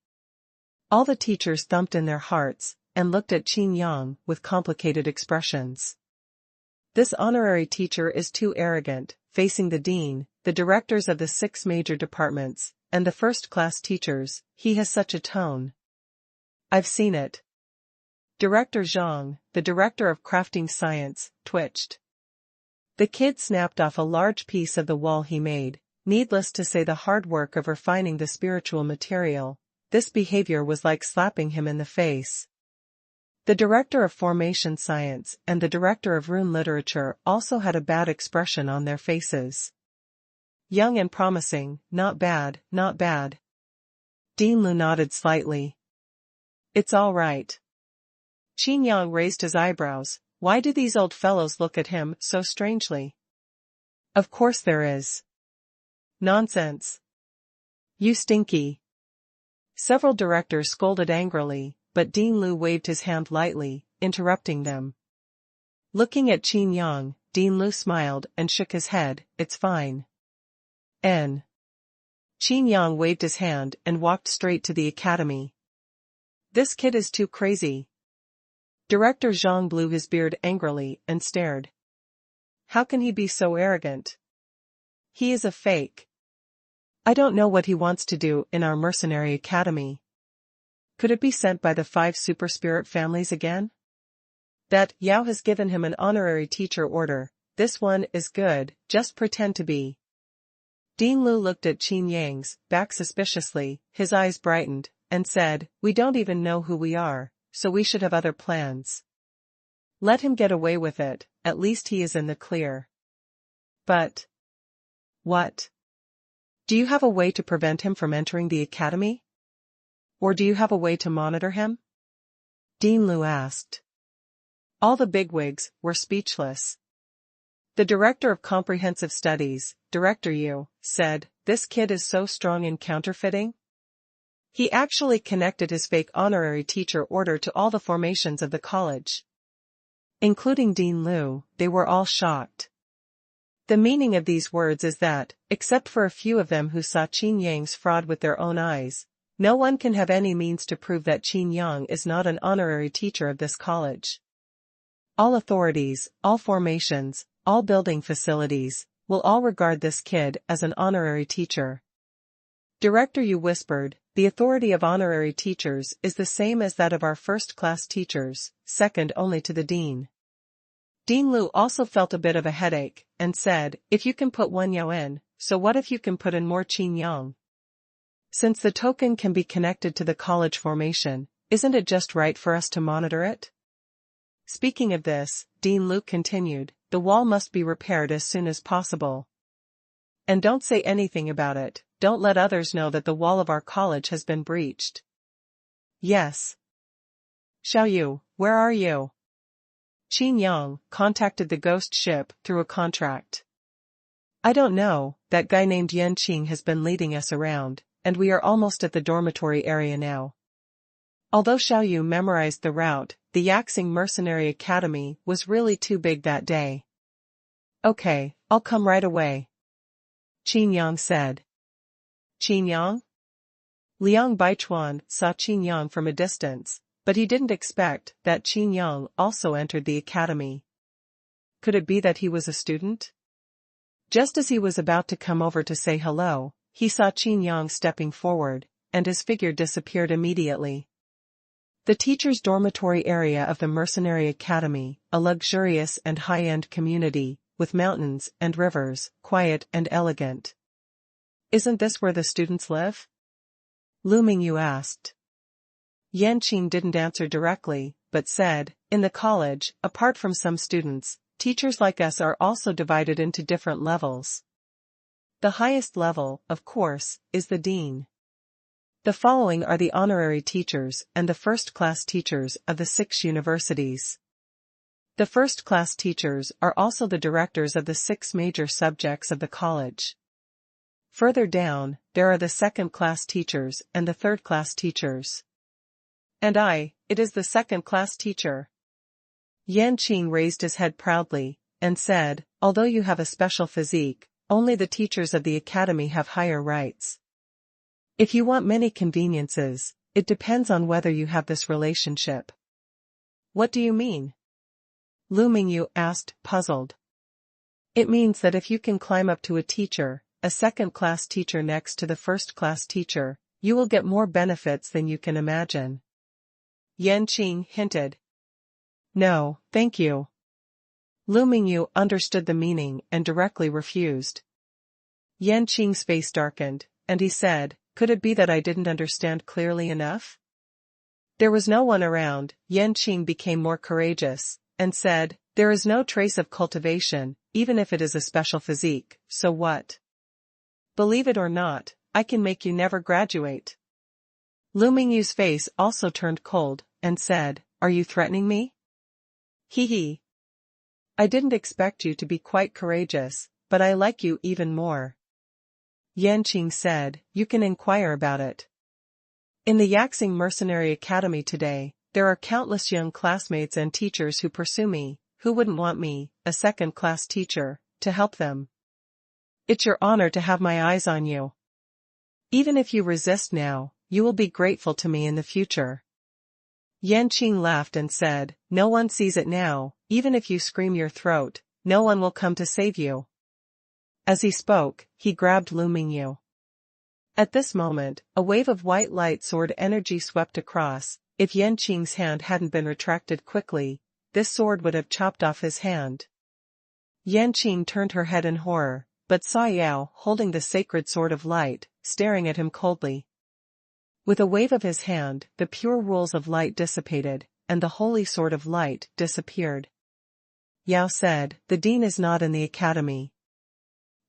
All the teachers thumped in their hearts, and looked at Qin Yang with complicated expressions. This honorary teacher is too arrogant, facing the dean, the directors of the 6 major departments, and the first-class teachers. He has such a tone. "I've seen it." Director Zhang, the director of crafting science, twitched. The kid snapped off a large piece of the wall he made. Needless to say, the hard work of refining the spiritual material, this behavior was like slapping him in the face. The director of formation science and the director of rune literature also had a bad expression on their faces. "Young and promising, not bad, not bad." Dean Lu nodded slightly. "It's all right." Qin Yang raised his eyebrows. Why do these old fellows look at him so strangely? "Of course there is." "Nonsense. You stinky." Several directors scolded angrily, but Dean Lu waved his hand lightly, interrupting them. Looking at Qin Yang, Dean Lu smiled and shook his head. "It's fine." N. Qin Yang waved his hand and walked straight to the academy. "This kid is too crazy." Director Zhang blew his beard angrily and stared. "How can he be so arrogant? He is a fake. I don't know what he wants to do in our mercenary academy. Could it be sent by the 5 super spirit families again? That Yao has given him an honorary teacher order. This one is good, just pretend to be." Dean Lu looked at Qin Yang's back suspiciously, his eyes brightened, and said, "We don't even know who we are, so we should have other plans. Let him get away with it, at least he is in the clear." "But..." "What? Do you have a way to prevent him from entering the academy? Or do you have a way to monitor him?" Dean Lu asked. All the bigwigs were speechless. The director of comprehensive studies, Director Yu, said, "This kid is so strong in counterfeiting. He actually connected his fake honorary teacher order to all the formations of the college." Including Dean Lu, they were all shocked. The meaning of these words is that, except for a few of them who saw Qin Yang's fraud with their own eyes, no one can have any means to prove that Qin Yang is not an honorary teacher of this college. All authorities, all formations, all building facilities, will all regard this kid as an honorary teacher. Director Yu whispered, "The authority of honorary teachers is the same as that of our first-class teachers, second only to the dean." Dean Lu also felt a bit of a headache, and said, "If you can put 1 Yao in, so what if you can put in more Qin Yang? Since the token can be connected to the college formation, isn't it just right for us to monitor it?" Speaking of this, Dean Lu continued, the wall must be repaired as soon as possible. And don't say anything about it, don't let others know that the wall of our college has been breached. Yes. Xiaoyu, where are you? Qin Yang contacted the ghost ship through a contract. I don't know, that guy named Yanqing has been leading us around, and we are almost at the dormitory area now. Although Xiaoyu memorized the route, the Yaxing Mercenary Academy was really too big that day. Okay, I'll come right away. Qin Yang said. Qin Yang? Liang Baichuan saw Qin Yang from a distance, but he didn't expect that Qin Yang also entered the academy. Could it be that he was a student? Just as he was about to come over to say hello, he saw Qin Yang stepping forward, and his figure disappeared immediately. The teacher's dormitory area of the Mercenary Academy, a luxurious and high-end community, with mountains and rivers, quiet and elegant. Isn't this where the students live? Lu Mingyu asked. Yanqing didn't answer directly, but said, in the college, apart from some students, teachers like us are also divided into different levels. The highest level, of course, is the dean. The following are the honorary teachers and the first-class teachers of the 6 universities. The first-class teachers are also the directors of the 6 major subjects of the college. Further down, there are the second-class teachers and the third-class teachers. And it is the second-class teacher. Yanqing raised his head proudly, and said, although you have a special physique, only the teachers of the academy have higher rights. If you want many conveniences, it depends on whether you have this relationship. What do you mean? Lu Mingyu asked, puzzled. It means that if you can climb up to a teacher, a second-class teacher next to the first-class teacher, you will get more benefits than you can imagine. Yanqing hinted. No, thank you. Lu Mingyu understood the meaning and directly refused. Yanqing's face darkened, and he said, could it be that I didn't understand clearly enough? There was no one around. Yanqing became more courageous, and said, there is no trace of cultivation, even if it is a special physique, so what? Believe it or not, I can make you never graduate. Lu Mingyu's face also turned cold, and said, are you threatening me? Hee hee. I didn't expect you to be quite courageous, but I like you even more. Yanqing said, you can inquire about it. In the Yaxing Mercenary Academy today, there are countless young classmates and teachers who pursue me, who wouldn't want me, a second-class teacher, to help them. It's your honor to have my eyes on you. Even if you resist now, you will be grateful to me in the future. Yanqing laughed and said, no one sees it now, even if you scream your throat, no one will come to save you. As he spoke, he grabbed Lu Mingyu. At this moment, a wave of white light sword energy swept across. If Yanqing's hand hadn't been retracted quickly, this sword would have chopped off his hand. Yanqing turned her head in horror, but saw Yao holding the sacred sword of light, staring at him coldly. With a wave of his hand, the pure rules of light dissipated, and the holy sword of light disappeared. Yao said, the dean is not in the academy.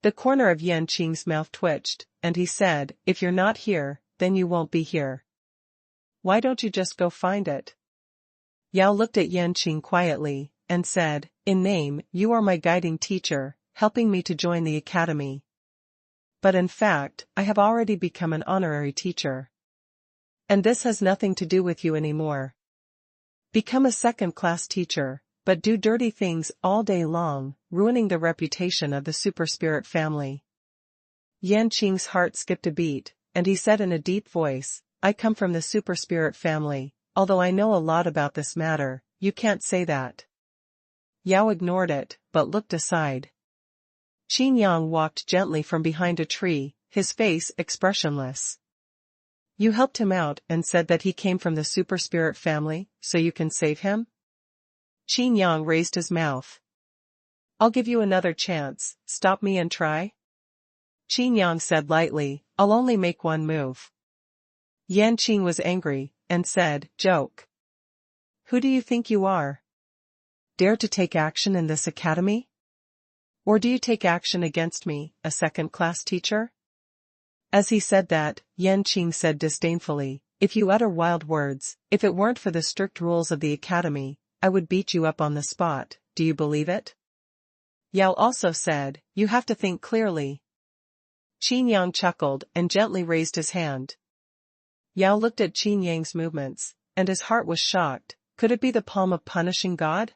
The corner of Yanqing's mouth twitched, and he said, if you're not here, then you won't be here. Why don't you just go find it? Yao looked at Yanqing quietly, and said, in name, you are my guiding teacher, helping me to join the academy. But in fact, I have already become an honorary teacher. And this has nothing to do with you anymore. Become a second-class teacher, but do dirty things all day long, ruining the reputation of the super spirit family. Yanqing's heart skipped a beat, and he said in a deep voice, I come from the super spirit family, although I know a lot about this matter, you can't say that. Yao ignored it, but looked aside. Qin Yang walked gently from behind a tree, his face expressionless. You helped him out and said that he came from the super spirit family, so you can save him? Qin Yang raised his mouth. I'll give you another chance, stop me and try? Qin Yang said lightly, I'll only make one move. Yanqing was angry, and said, joke. Who do you think you are? Dare to take action in this academy? Or do you take action against me, a second-class teacher? As he said that, Yan Qing said disdainfully, if you utter wild words, if it weren't for the strict rules of the academy, I would beat you up on the spot, do you believe it? Yao also said, you have to think clearly. Qin Yang chuckled and gently raised his hand. Yao looked at Qin Yang's movements, and his heart was shocked. Could it be the palm of punishing God?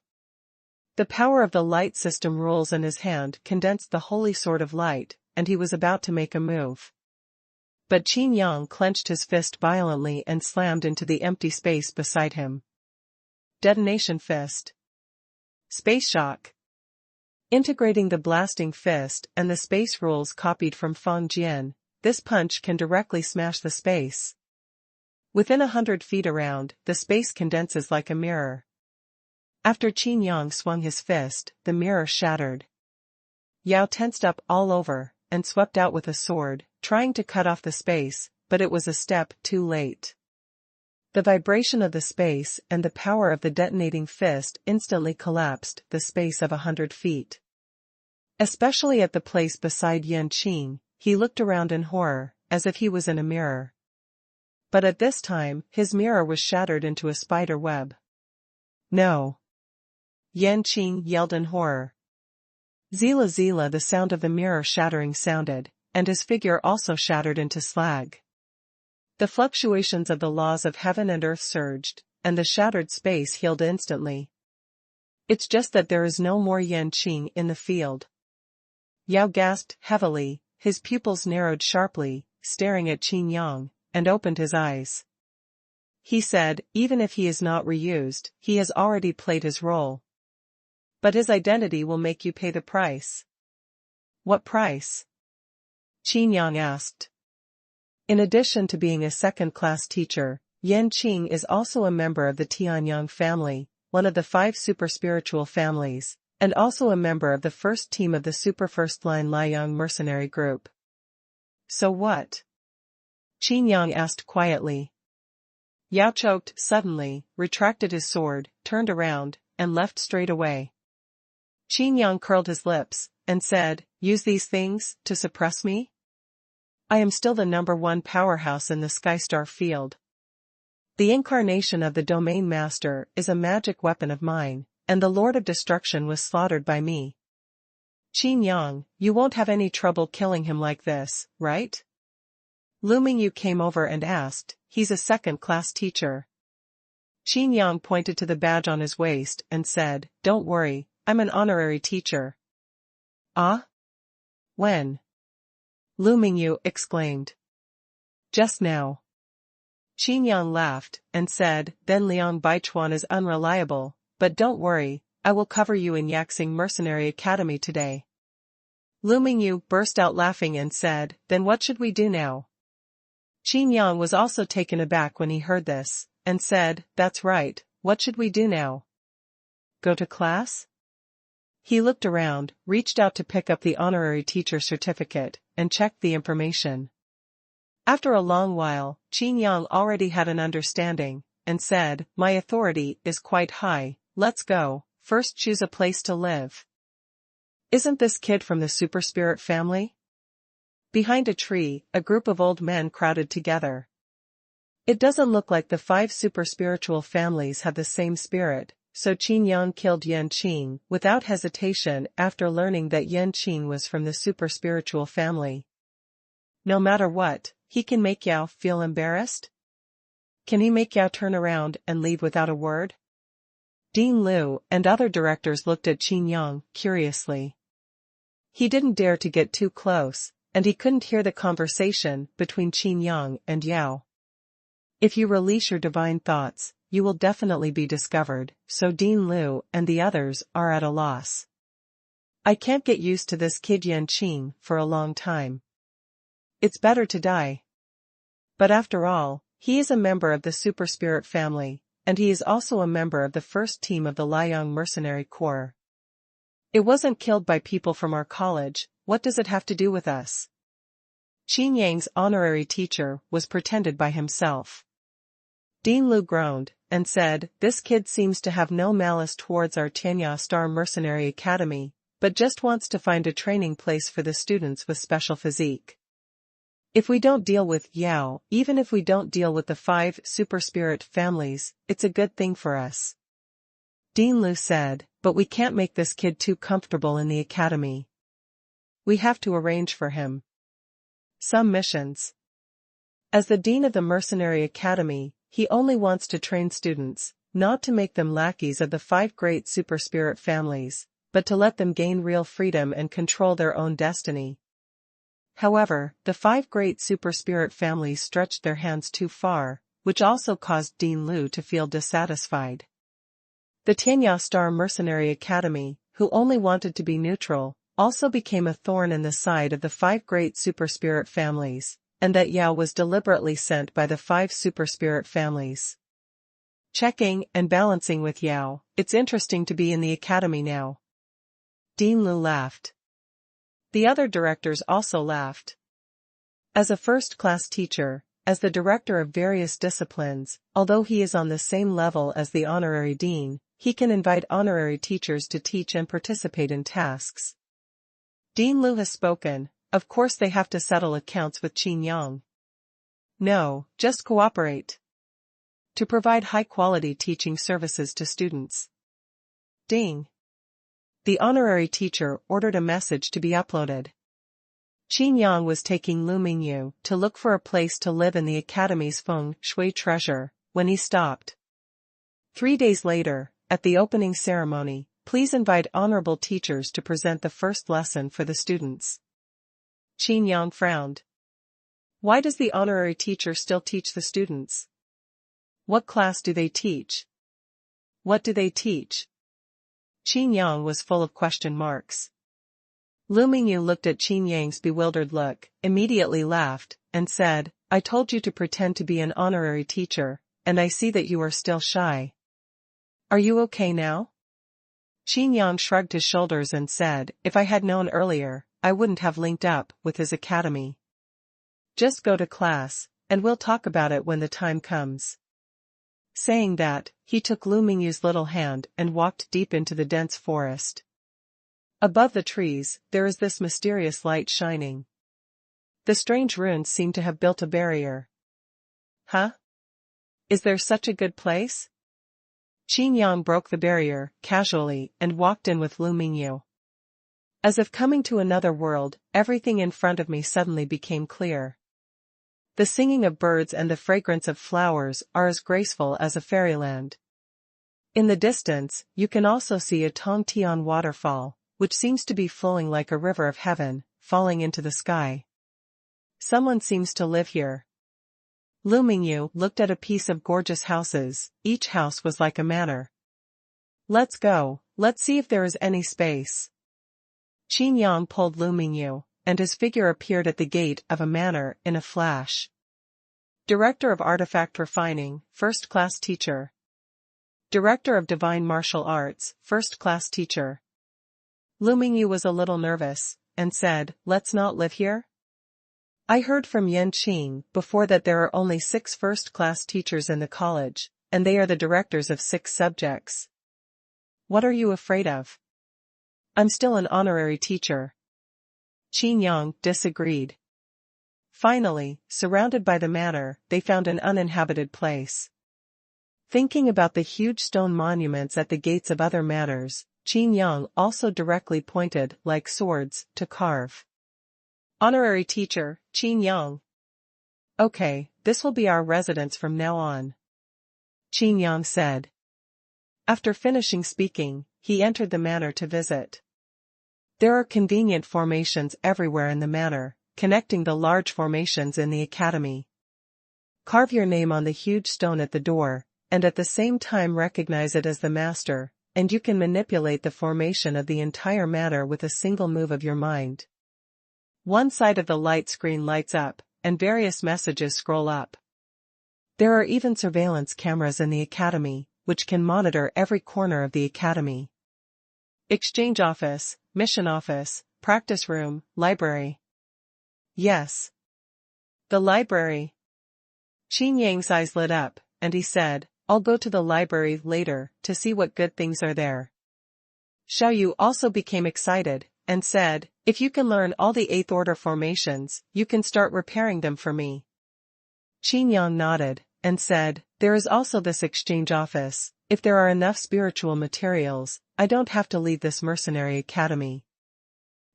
The power of the light system rules in his hand condensed the holy sword of light, and he was about to make a move. But Qin Yang clenched his fist violently and slammed into the empty space beside him. Detonation fist. Space shock. Integrating the blasting fist and the space rules copied from Feng Jian, this punch can directly smash the space. Within 100 feet around, the space condenses like a mirror. After Qin Yang swung his fist, the mirror shattered. Yao tensed up all over, and swept out with a sword, trying to cut off the space, but it was a step too late. The vibration of the space and the power of the detonating fist instantly collapsed the space of 100 feet. Especially at the place beside Yan Qing, he looked around in horror, as if he was in a mirror. But at this time, his mirror was shattered into a spider web. No! Yan Qing yelled in horror. Zila Zila, the sound of the mirror shattering sounded, and his figure also shattered into slag. The fluctuations of the laws of heaven and earth surged, and the shattered space healed instantly. It's just that there is no more Yan Qing in the field. Yao gasped heavily, his pupils narrowed sharply, staring at Qin Yang, and opened his eyes. He said, even if he is not reused, he has already played his role. But his identity will make you pay the price. What price? Qin Yang asked. In addition to being a second-class teacher, Yan Qing is also a member of the Tianyang family, one of the 5 super-spiritual families, and also a member of the first team of the super first-line Liang mercenary group. So what? Qin Yang asked quietly. Yao choked suddenly, retracted his sword, turned around, and left straight away. Qin Yang curled his lips, and said, use these things to suppress me? I am still the #1 powerhouse in the Skystar field. The incarnation of the Domain Master is a magic weapon of mine, and the Lord of Destruction was slaughtered by me. Qin Yang, you won't have any trouble killing him like this, right? Lu Mingyu came over and asked, he's a second-class teacher. Qin Yang pointed to the badge on his waist and said, don't worry, I'm an honorary teacher. Ah? When? Lu Mingyu exclaimed. Just now. Qin Yang laughed, and said, then Liang Baichuan is unreliable, but don't worry, I will cover you in Yaxing Mercenary Academy today. Lu Mingyu burst out laughing and said, then what should we do now? Qin Yang was also taken aback when he heard this, and said, that's right, what should we do now? Go to class? He looked around, reached out to pick up the honorary teacher certificate, and checked the information. After a long while, Qin Yang already had an understanding, and said, my authority is quite high, let's go, first choose a place to live. Isn't this kid from the Super Spirit family? Behind a tree, a group of old men crowded together. It doesn't look like the 5 super spiritual families have the same spirit, so Qin Yang killed Yan Qing without hesitation after learning that Yan Qing was from the super spiritual family. No matter what, he can make Yao feel embarrassed? Can he make Yao turn around and leave without a word? Dean Liu and other directors looked at Qin Yang curiously. He didn't dare to get too close, and he couldn't hear the conversation between Qin Yang and Yao. If you release your divine thoughts, you will definitely be discovered, so Dean Liu and the others are at a loss. I can't get used to this kid Yan Qing for a long time. It's better to die. But after all, he is a member of the Super Spirit family, and he is also a member of the first team of the Liang Mercenary Corps. It wasn't killed by people from our college, what does it have to do with us? Qin Yang's honorary teacher was pretended by himself. Dean Liu groaned, and said, this kid seems to have no malice towards our Tianya Star Mercenary Academy, but just wants to find a training place for the students with special physique. If we don't deal with Yao, even if we don't deal with the 5 super spirit families, it's a good thing for us. Dean Liu said, but we can't make this kid too comfortable in the academy. We have to arrange for him some missions. As the dean of the mercenary academy, he only wants to train students, not to make them lackeys of the 5 great super spirit families, but to let them gain real freedom and control their own destiny. However, the 5 great super spirit families stretched their hands too far, which also caused Dean Liu to feel dissatisfied. The Tianya Star Mercenary Academy, who only wanted to be neutral, also became a thorn in the side of the 5 great super spirit families, and that Yao was deliberately sent by the 5 super spirit families. Checking and balancing with Yao, it's interesting to be in the academy now. Dean Liu laughed. The other directors also laughed. As a first-class teacher, as the director of various disciplines, although he is on the same level as the honorary dean, he can invite honorary teachers to teach and participate in tasks. Dean Liu has spoken, of course they have to settle accounts with Qin Yang. No, just cooperate. To provide high-quality teaching services to students. Ding. The honorary teacher ordered a message to be uploaded. Qin Yang was taking Lu Mingyu to look for a place to live in the academy's feng shui treasure, when he stopped. 3 days later, at the opening ceremony, please invite honorable teachers to present the first lesson for the students. Qin Yang frowned. Why does the honorary teacher still teach the students? What class do they teach? What do they teach? Qin Yang was full of question marks. Lu Mingyu looked at Qin Yang's bewildered look, immediately laughed, and said, I told you to pretend to be an honorary teacher, and I see that you are still shy. Are you okay now? Qin Yang shrugged his shoulders and said, if I had known earlier, I wouldn't have linked up with his academy. Just go to class, and we'll talk about it when the time comes. Saying that, he took Lu Mingyu's little hand and walked deep into the dense forest. Above the trees, there is this mysterious light shining. The strange runes seem to have built a barrier. Huh? Is there such a good place? Qin Yang broke the barrier, casually, and walked in with Lu Mingyu. As if coming to another world, everything in front of me suddenly became clear. The singing of birds and the fragrance of flowers are as graceful as a fairyland. In the distance, you can also see a Tongtian waterfall, which seems to be flowing like a river of heaven, falling into the sky. Someone seems to live here. Lu Mingyu looked at a piece of gorgeous houses, each house was like a manor. Let's go, let's see if there is any space. Qin Yang pulled Lu Mingyu, and his figure appeared at the gate of a manor in a flash. Director of Artifact Refining, first-class teacher. Director of Divine Martial Arts, first-class teacher. Lu Mingyu was a little nervous, and said, let's not live here? I heard from Yan Qing before that there are only 6 first-class teachers in the college, and they are the directors of 6 subjects. What are you afraid of? I'm still an honorary teacher. Qin Yang disagreed. Finally, surrounded by the manor, they found an uninhabited place. Thinking about the huge stone monuments at the gates of other manors, Qin Yang also directly pointed, like swords, to carve. Honorary teacher, Qin Yang. Okay, this will be our residence from now on. Qin Yang said. After finishing speaking, he entered the manor to visit. There are convenient formations everywhere in the manor, connecting the large formations in the academy. Carve your name on the huge stone at the door, and at the same time recognize it as the master, and you can manipulate the formation of the entire manor with a single move of your mind. One side of the light screen lights up, and various messages scroll up. There are even surveillance cameras in the academy, which can monitor every corner of the academy. Exchange office, mission office, practice room, library. Yes. The library. Qin Yang's eyes lit up, and he said, I'll go to the library later to see what good things are there. Xiaoyu also became excited, and said, if you can learn all the 8th order formations, you can start repairing them for me. Qin Yang nodded, and said, there is also this exchange office. If there are enough spiritual materials, I don't have to leave this mercenary academy.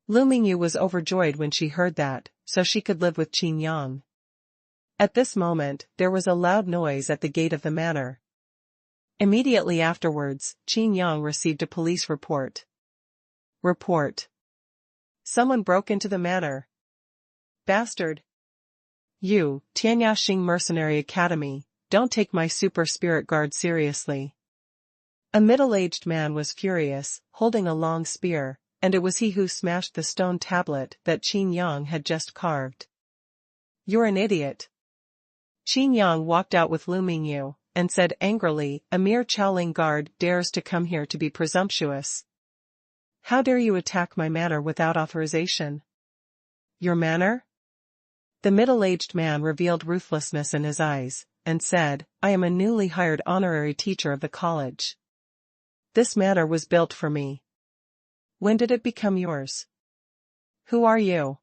Lu Mingyu was overjoyed when she heard that, so she could live with Qin Yang. At this moment, there was a loud noise at the gate of the manor. Immediately afterwards, Qin Yang received a police report. Report. Someone broke into the manor. Bastard. You, Tianyashing Mercenary Academy, don't take my super spirit guard seriously. A middle-aged man was furious, holding a long spear, and it was he who smashed the stone tablet that Qin Yang had just carved. You're an idiot. Qin Yang walked out with Lu Mingyu, and said angrily, a mere Chaoling guard dares to come here to be presumptuous. How dare you attack my manor without authorization? Your manor? The middle-aged man revealed ruthlessness in his eyes, and said, I am a newly hired honorary teacher of the college. This manor was built for me. When did it become yours? Who are you?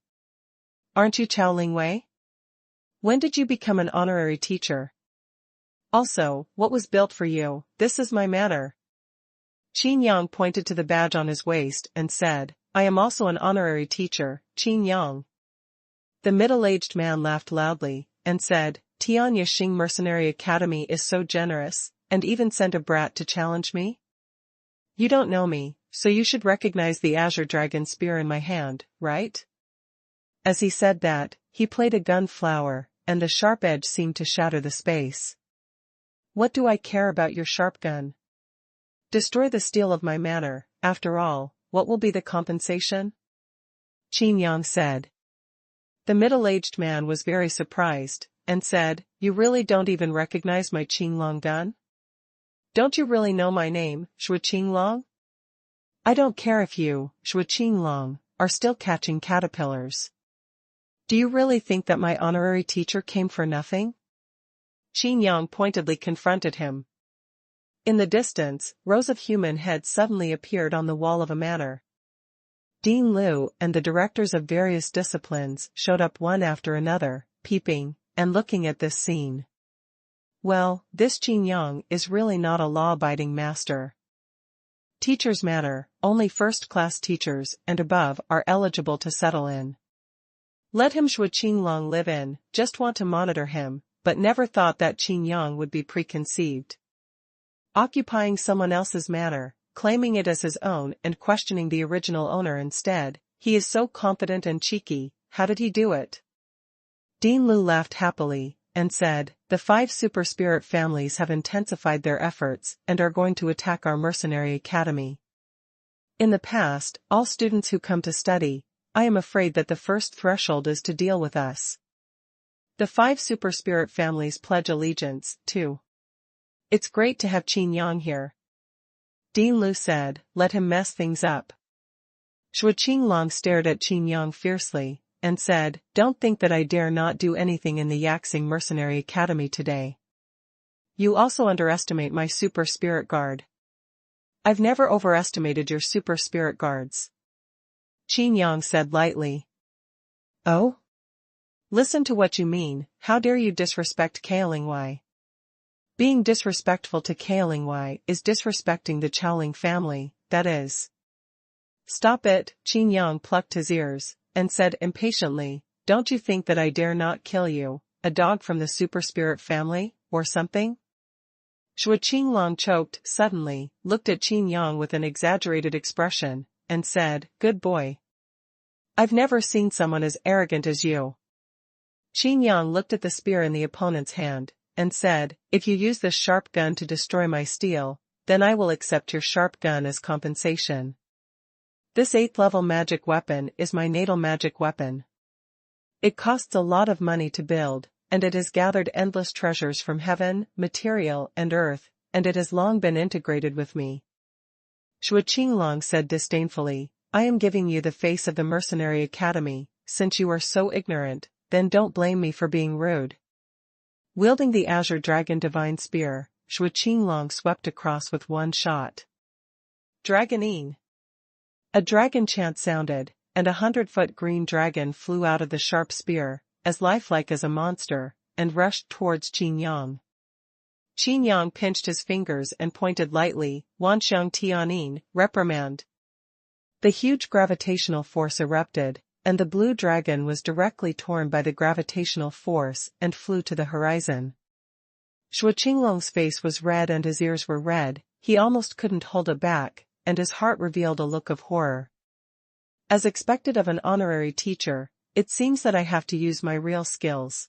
Aren't you Chao Lingwei? When did you become an honorary teacher? Also, what was built for you? This is my manor. Qin Yang pointed to the badge on his waist and said, I am also an honorary teacher, Qin Yang. The middle-aged man laughed loudly, and said, Tianya Xing Mercenary Academy is so generous, and even sent a brat to challenge me? You don't know me, so you should recognize the Azure Dragon spear in my hand, right? As he said that, he played a gun flower, and the sharp edge seemed to shatter the space. What do I care about your sharp gun? Destroy the steel of my manor, after all, what will be the compensation? Qin Yang said. The middle-aged man was very surprised, and said, you really don't even recognize my Qinglong gun? Don't you really know my name, Shui Qinglong? I don't care if you, Shui Qinglong, are still catching caterpillars. Do you really think that my honorary teacher came for nothing? Qin Yang pointedly confronted him. In the distance, rows of human heads suddenly appeared on the wall of a manor. Dean Liu and the directors of various disciplines showed up one after another, peeping, and looking at this scene. Well, this Qin Yang is really not a law-abiding master. Teacher's manor, only first-class teachers and above are eligible to settle in. Let him Shui Qinglong live in, just want to monitor him, but never thought that Qin Yang would be preconceived. Occupying someone else's manor, claiming it as his own and questioning the original owner instead, he is so confident and cheeky, how did he do it? Dean Liu laughed happily, and said, the 5 super spirit families have intensified their efforts and are going to attack our mercenary academy. In the past, all students who come to study, I am afraid that the first threshold is to deal with us. The 5 super spirit families pledge allegiance, too. It's great to have Qin Yang here. Dean Liu said, let him mess things up. Shui Qinglong stared at Qin Yang fiercely, and said, don't think that I dare not do anything in the Yaxing Mercenary Academy today. You also underestimate my super spirit guard. I've never overestimated your super spirit guards. Qin Yang said lightly. Oh? Listen to what you mean, how dare you disrespect Kaolingwei? Being disrespectful to Kaolingwei is disrespecting the Chaoling family, that is. Stop it, Qin Yang plucked his ears, and said impatiently, don't you think that I dare not kill you, a dog from the super spirit family, or something? Shui Qinglong choked suddenly, looked at Qin Yang with an exaggerated expression, and said, good boy. I've never seen someone as arrogant as you. Qin Yang looked at the spear in the opponent's hand, and said, if you use this sharp gun to destroy my steel, then I will accept your sharp gun as compensation. This 8th level magic weapon is my natal magic weapon. It costs a lot of money to build, and it has gathered endless treasures from heaven, material, and earth, and it has long been integrated with me. Shui Qinglong said disdainfully, I am giving you the face of the Mercenary Academy, since you are so ignorant, then don't blame me for being rude. Wielding the Azure Dragon Divine Spear, Shui Qinglong swept across with one shot. Dragonine. A dragon chant sounded, and a 100-foot green dragon flew out of the sharp spear, as lifelike as a monster, and rushed towards Qin Yang. Qin Yang pinched his fingers and pointed lightly, Wanxiang Tianin, reprimand. The huge gravitational force erupted, and the blue dragon was directly torn by the gravitational force and flew to the horizon. Xuanhuan's face was red and his ears were red, he almost couldn't hold it back, and his heart revealed a look of horror. As expected of an honorary teacher, it seems that I have to use my real skills.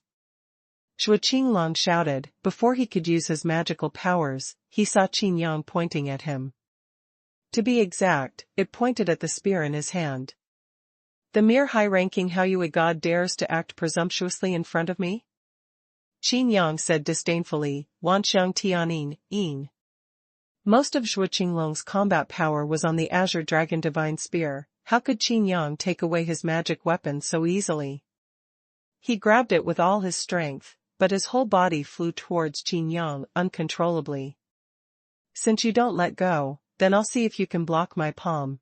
Xuanhuan shouted. Before he could use his magical powers, he saw Qin Yang pointing at him. To be exact, it pointed at the spear in his hand. The mere high-ranking Haoyue god dares to act presumptuously in front of me? Qin Yang said disdainfully, Wanxiang Tianin, Yin. Most of Xuanhuan's combat power was on the Azure Dragon Divine Spear. How could Qin Yang take away his magic weapon so easily? He grabbed it with all his strength, but his whole body flew towards Qin Yang uncontrollably. Since you don't let go, then I'll see if you can block my palm.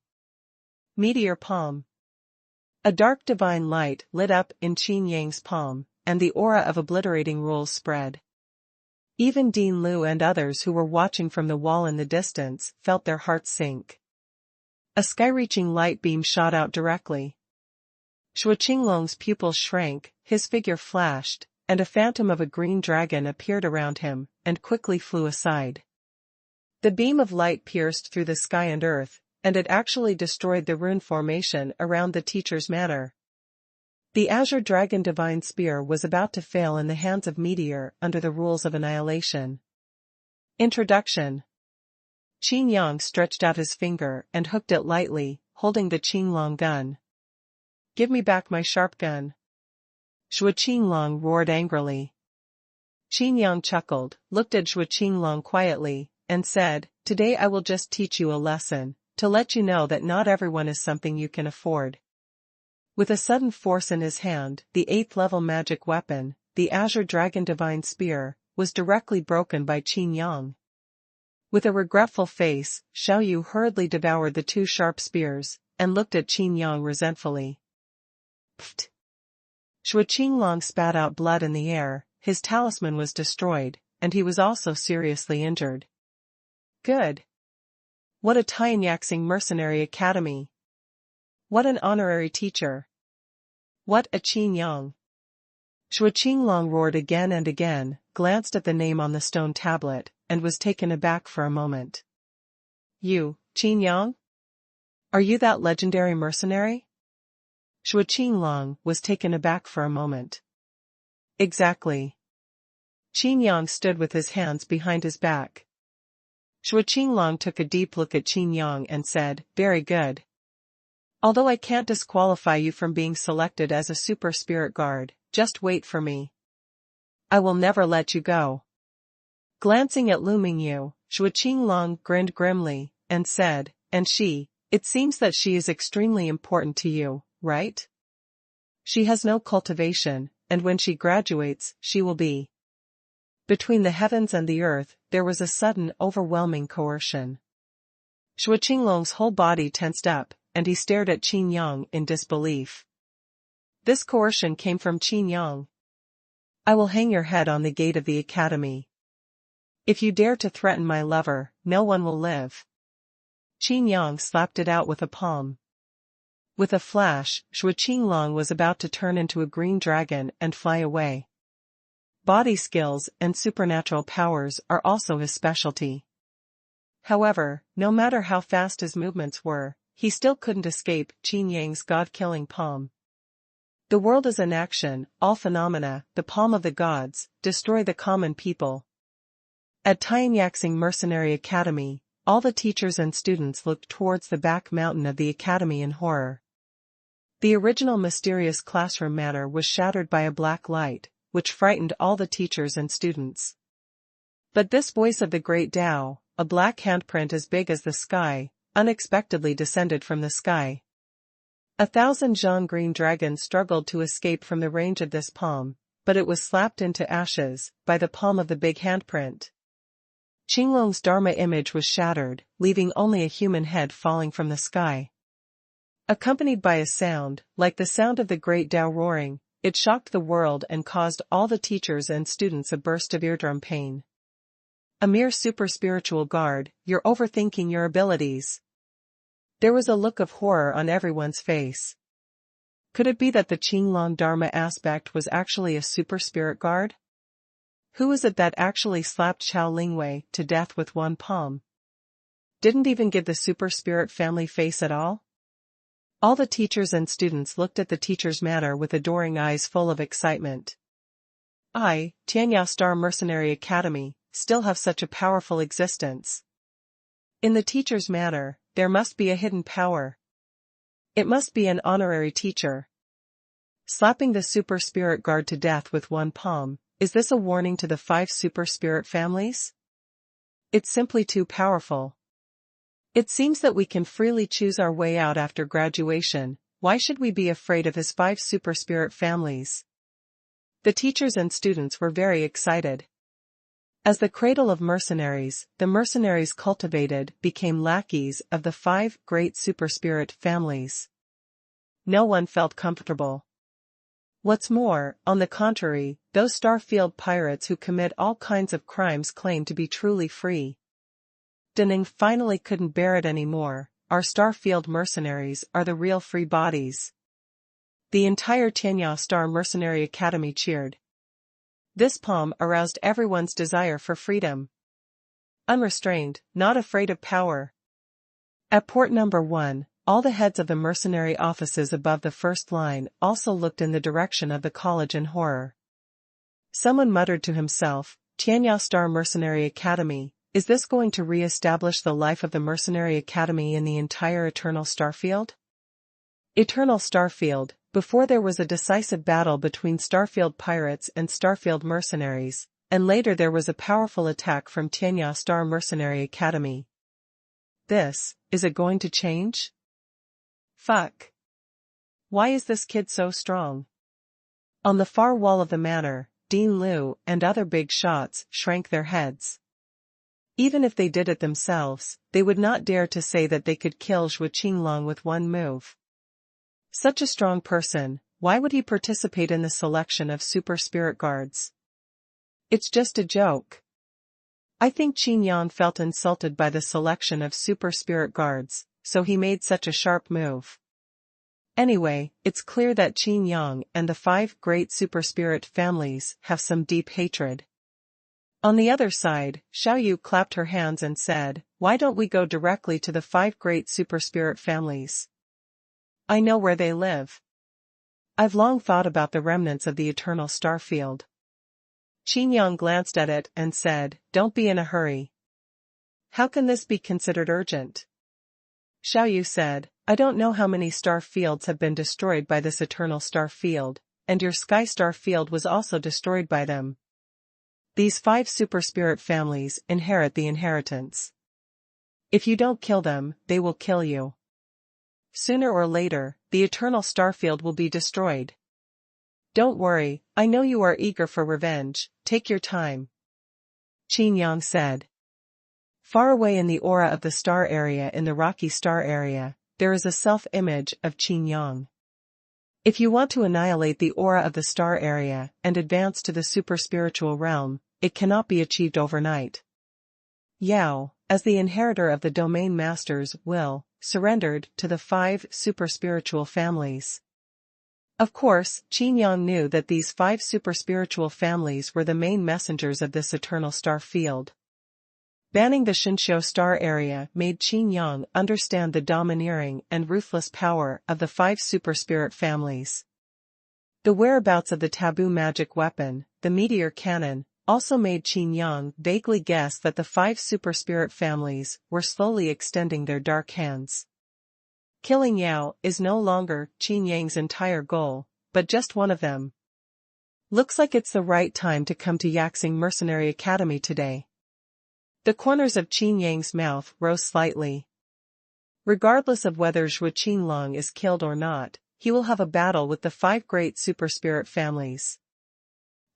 Meteor palm. A dark divine light lit up in Qin Yang's palm, and the aura of obliterating rules spread. Even Dean Liu and others who were watching from the wall in the distance felt their hearts sink. A sky-reaching light beam shot out directly. Xuanhuan's pupils shrank, his figure flashed, and a phantom of a green dragon appeared around him, and quickly flew aside. The beam of light pierced through the sky and earth, and it actually destroyed the rune formation around the teacher's manor. The Azure Dragon Divine Spear was about to fail in the hands of Meteor under the rules of annihilation. Introduction. Qin Yang stretched out his finger and hooked it lightly, holding the Qinglong gun. Give me back my sharp gun. Xuanhuan roared angrily. Qin Yang chuckled, looked at Xuanhuan quietly, and said, Today I will just teach you a lesson, to let you know that not everyone is something you can afford. With a sudden force in his hand, the 8th level magic weapon, the Azure Dragon Divine Spear, was directly broken by Qin Yang. With a regretful face, Xiaoyu hurriedly devoured the 2 sharp spears, and looked at Qin Yang resentfully. Pfft! Xuanhuan spat out blood in the air, his talisman was destroyed, and he was also seriously injured. Good. What a Tianyaxing mercenary academy. What an honorary teacher. What a Qin Yang. Xuanhuan roared again and again, glanced at the name on the stone tablet, and was taken aback for a moment. You, Qin Yang? Are you that legendary mercenary? Xuanhuan was taken aback for a moment. Exactly. Qin Yang stood with his hands behind his back. Xuanhuan took a deep look at Qin Yang and said, Very good. Although I can't disqualify you from being selected as a super spirit guard, just wait for me. I will never let you go. Glancing at Lu Mingyu, Xuanhuan grinned grimly, and said, And she, it seems that she is extremely important to you, right? She has no cultivation, and when she graduates, she will be. Between the heavens and the earth, there was a sudden, overwhelming coercion. Xuanhuan's whole body tensed up, and he stared at Qin Yang in disbelief. This coercion came from Qin Yang. I will hang your head on the gate of the academy. If you dare to threaten my lover, no one will live. Qin Yang slapped it out with a palm. With a flash, Xuanhuan was about to turn into a green dragon and fly away. Body skills and supernatural powers are also his specialty. However, no matter how fast his movements were, he still couldn't escape Qin Yang's god-killing palm. The world is in action, all phenomena, the palm of the gods, destroy the common people. At Tianyaxing Mercenary Academy, all the teachers and students looked towards the back mountain of the academy in horror. The original mysterious classroom manner was shattered by a black light, which frightened all the teachers and students. But this voice of the great Tao, a black handprint as big as the sky, unexpectedly descended from the sky. 1,000 Zhang green dragons struggled to escape from the range of this palm, but it was slapped into ashes by the palm of the big handprint. Qinglong's Dharma image was shattered, leaving only a human head falling from the sky. Accompanied by a sound, like the sound of the great Tao roaring, it shocked the world and caused all the teachers and students a burst of eardrum pain. A mere super-spiritual guard, you're overthinking your abilities. There was a look of horror on everyone's face. Could it be that the Qinglong Dharma aspect was actually a super-spirit guard? Who is it that actually slapped Xiao Lingwei to death with one palm? Didn't even give the super-spirit family face at all? All the teachers and students looked at the teacher's manner with adoring eyes full of excitement. Tianyao Star Mercenary Academy, still have such a powerful existence. In the teacher's manner, there must be a hidden power. It must be an honorary teacher. Slapping the super spirit guard to death with one palm, is this a warning to the 5 super spirit families? It's simply too powerful. It seems that we can freely choose our way out after graduation. Why should we be afraid of his 5 super spirit families? The teachers and students were very excited. As the cradle of mercenaries, the mercenaries cultivated became lackeys of the 5 great super spirit families. No one felt comfortable. What's more, on the contrary, those Starfield pirates who commit all kinds of crimes claim to be truly free. Daning finally couldn't bear it anymore. Our Starfield mercenaries are the real free bodies. The entire Tianyao Star Mercenary Academy cheered. This palm aroused everyone's desire for freedom. Unrestrained, not afraid of power. At port number 1, all the heads of the mercenary offices above the first line also looked in the direction of the college in horror. Someone muttered to himself, Tianyao Star Mercenary Academy, is this going to re-establish the life of the Mercenary Academy in the entire Eternal Starfield? Eternal Starfield, before there was a decisive battle between Starfield pirates and Starfield mercenaries, and later there was a powerful attack from Tianyao Star Mercenary Academy. Is it going to change? Fuck. Why is this kid so strong? On the far wall of the manor, Dean Liu and other big shots shrank their heads. Even if they did it themselves, they would not dare to say that they could kill Zhuo Qinglong with one move. Such a strong person, why would he participate in the selection of super spirit guards? It's just a joke. I think Qin Yang felt insulted by the selection of super spirit guards, so he made such a sharp move. Anyway, it's clear that Qin Yang and the 5 great super spirit families have some deep hatred. On the other side, Xiao Yu clapped her hands and said, why don't we go directly to the 5 great super spirit families? I know where they live. I've long thought about the remnants of the Eternal Starfield. Qin Yang glanced at it and said, don't be in a hurry. How can this be considered urgent? Xiao Yu said, I don't know how many star fields have been destroyed by this Eternal Starfield, and your Sky Star Field was also destroyed by them. These 5 super spirit families inherit the inheritance. If you don't kill them, they will kill you. Sooner or later, the Eternal Starfield will be destroyed. Don't worry, I know you are eager for revenge, take your time. Qin Yang said. Far away in the aura of the star area in the rocky star area, there is a self-image of Qin Yang. If you want to annihilate the aura of the star area and advance to the super-spiritual realm, it cannot be achieved overnight. Yao, as the inheritor of the domain master's will, surrendered to the 5 super-spiritual families. Of course, Qin Yang knew that these 5 super-spiritual families were the main messengers of this Eternal Star Field. Banning the Shinshou star area made Qin Yang understand the domineering and ruthless power of the 5 super spirit families. The whereabouts of the taboo magic weapon, the meteor cannon, also made Qin Yang vaguely guess that the 5 super spirit families were slowly extending their dark hands. Killing Yao is no longer Qin Yang's entire goal, but just one of them. Looks like it's the right time to come to Yaxing Mercenary Academy today. The corners of Qin Yang's mouth rose slightly. Regardless of whether Zhuo Qinglong is killed or not, he will have a battle with the 5 great super spirit families.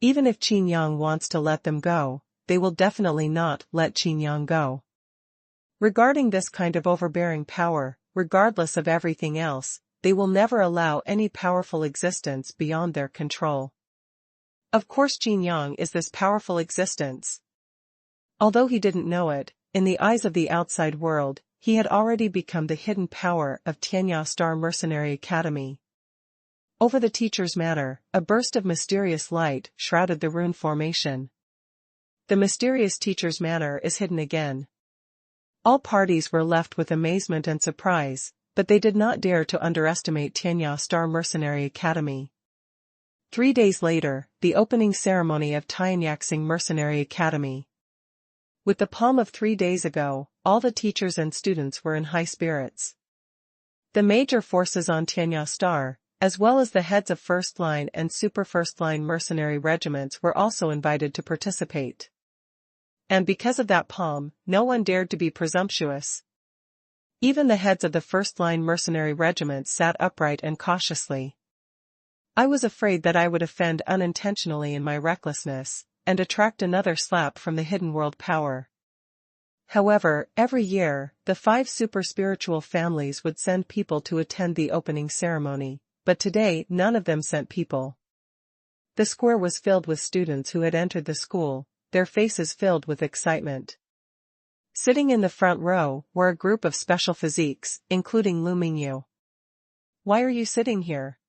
Even if Qin Yang wants to let them go, they will definitely not let Qin Yang go. Regarding this kind of overbearing power, regardless of everything else, they will never allow any powerful existence beyond their control. Of course Qin Yang is this powerful existence. Although he didn't know it, in the eyes of the outside world, he had already become the hidden power of Tianya Star Mercenary Academy. Over the teacher's manor, a burst of mysterious light shrouded the rune formation. The mysterious teacher's manor is hidden again. All parties were left with amazement and surprise, but they did not dare to underestimate Tianya Star Mercenary Academy. 3 days later, the opening ceremony of Tianyaxing Mercenary Academy. With the palm of 3 days ago, all the teachers and students were in high spirits. The major forces on Tianya Star, as well as the heads of first-line and super first-line mercenary regiments were also invited to participate. And because of that palm, no one dared to be presumptuous. Even the heads of the first-line mercenary regiments sat upright and cautiously. I was afraid that I would offend unintentionally in my recklessness, and attract another slap from the hidden world power. However, every year, the 5 super spiritual families would send people to attend the opening ceremony, but today none of them sent people. The square was filled with students who had entered the school, their faces filled with excitement. Sitting in the front row were a group of special physiques, including Lu Mingyu. "Why are you sitting here?"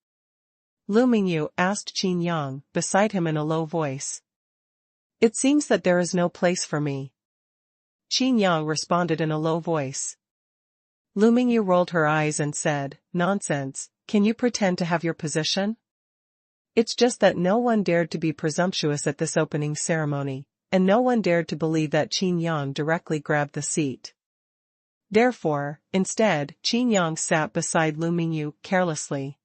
Lu Mingyu asked Qin Yang, beside him in a low voice. "It seems that there is no place for me." Qin Yang responded in a low voice. Lu Mingyu rolled her eyes and said, "Nonsense, can you pretend to have your position? It's just that no one dared to be presumptuous at this opening ceremony, and no one dared to believe that Qin Yang directly grabbed the seat. Therefore, instead, Qin Yang sat beside Lu Mingyu carelessly.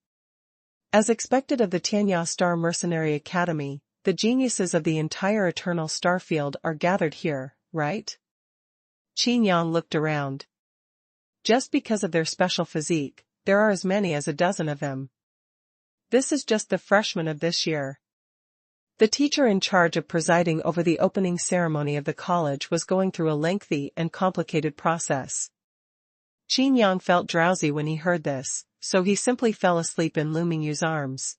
As expected of the Tianya Star Mercenary Academy, the geniuses of the entire Eternal Starfield are gathered here, right?" Qin Yang looked around. Just because of their special physique, there are as many as a dozen of them. This is just the freshmen of this year. The teacher in charge of presiding over the opening ceremony of the college was going through a lengthy and complicated process. Qin Yang felt drowsy when he heard this, so he simply fell asleep in Lu Mingyu's arms.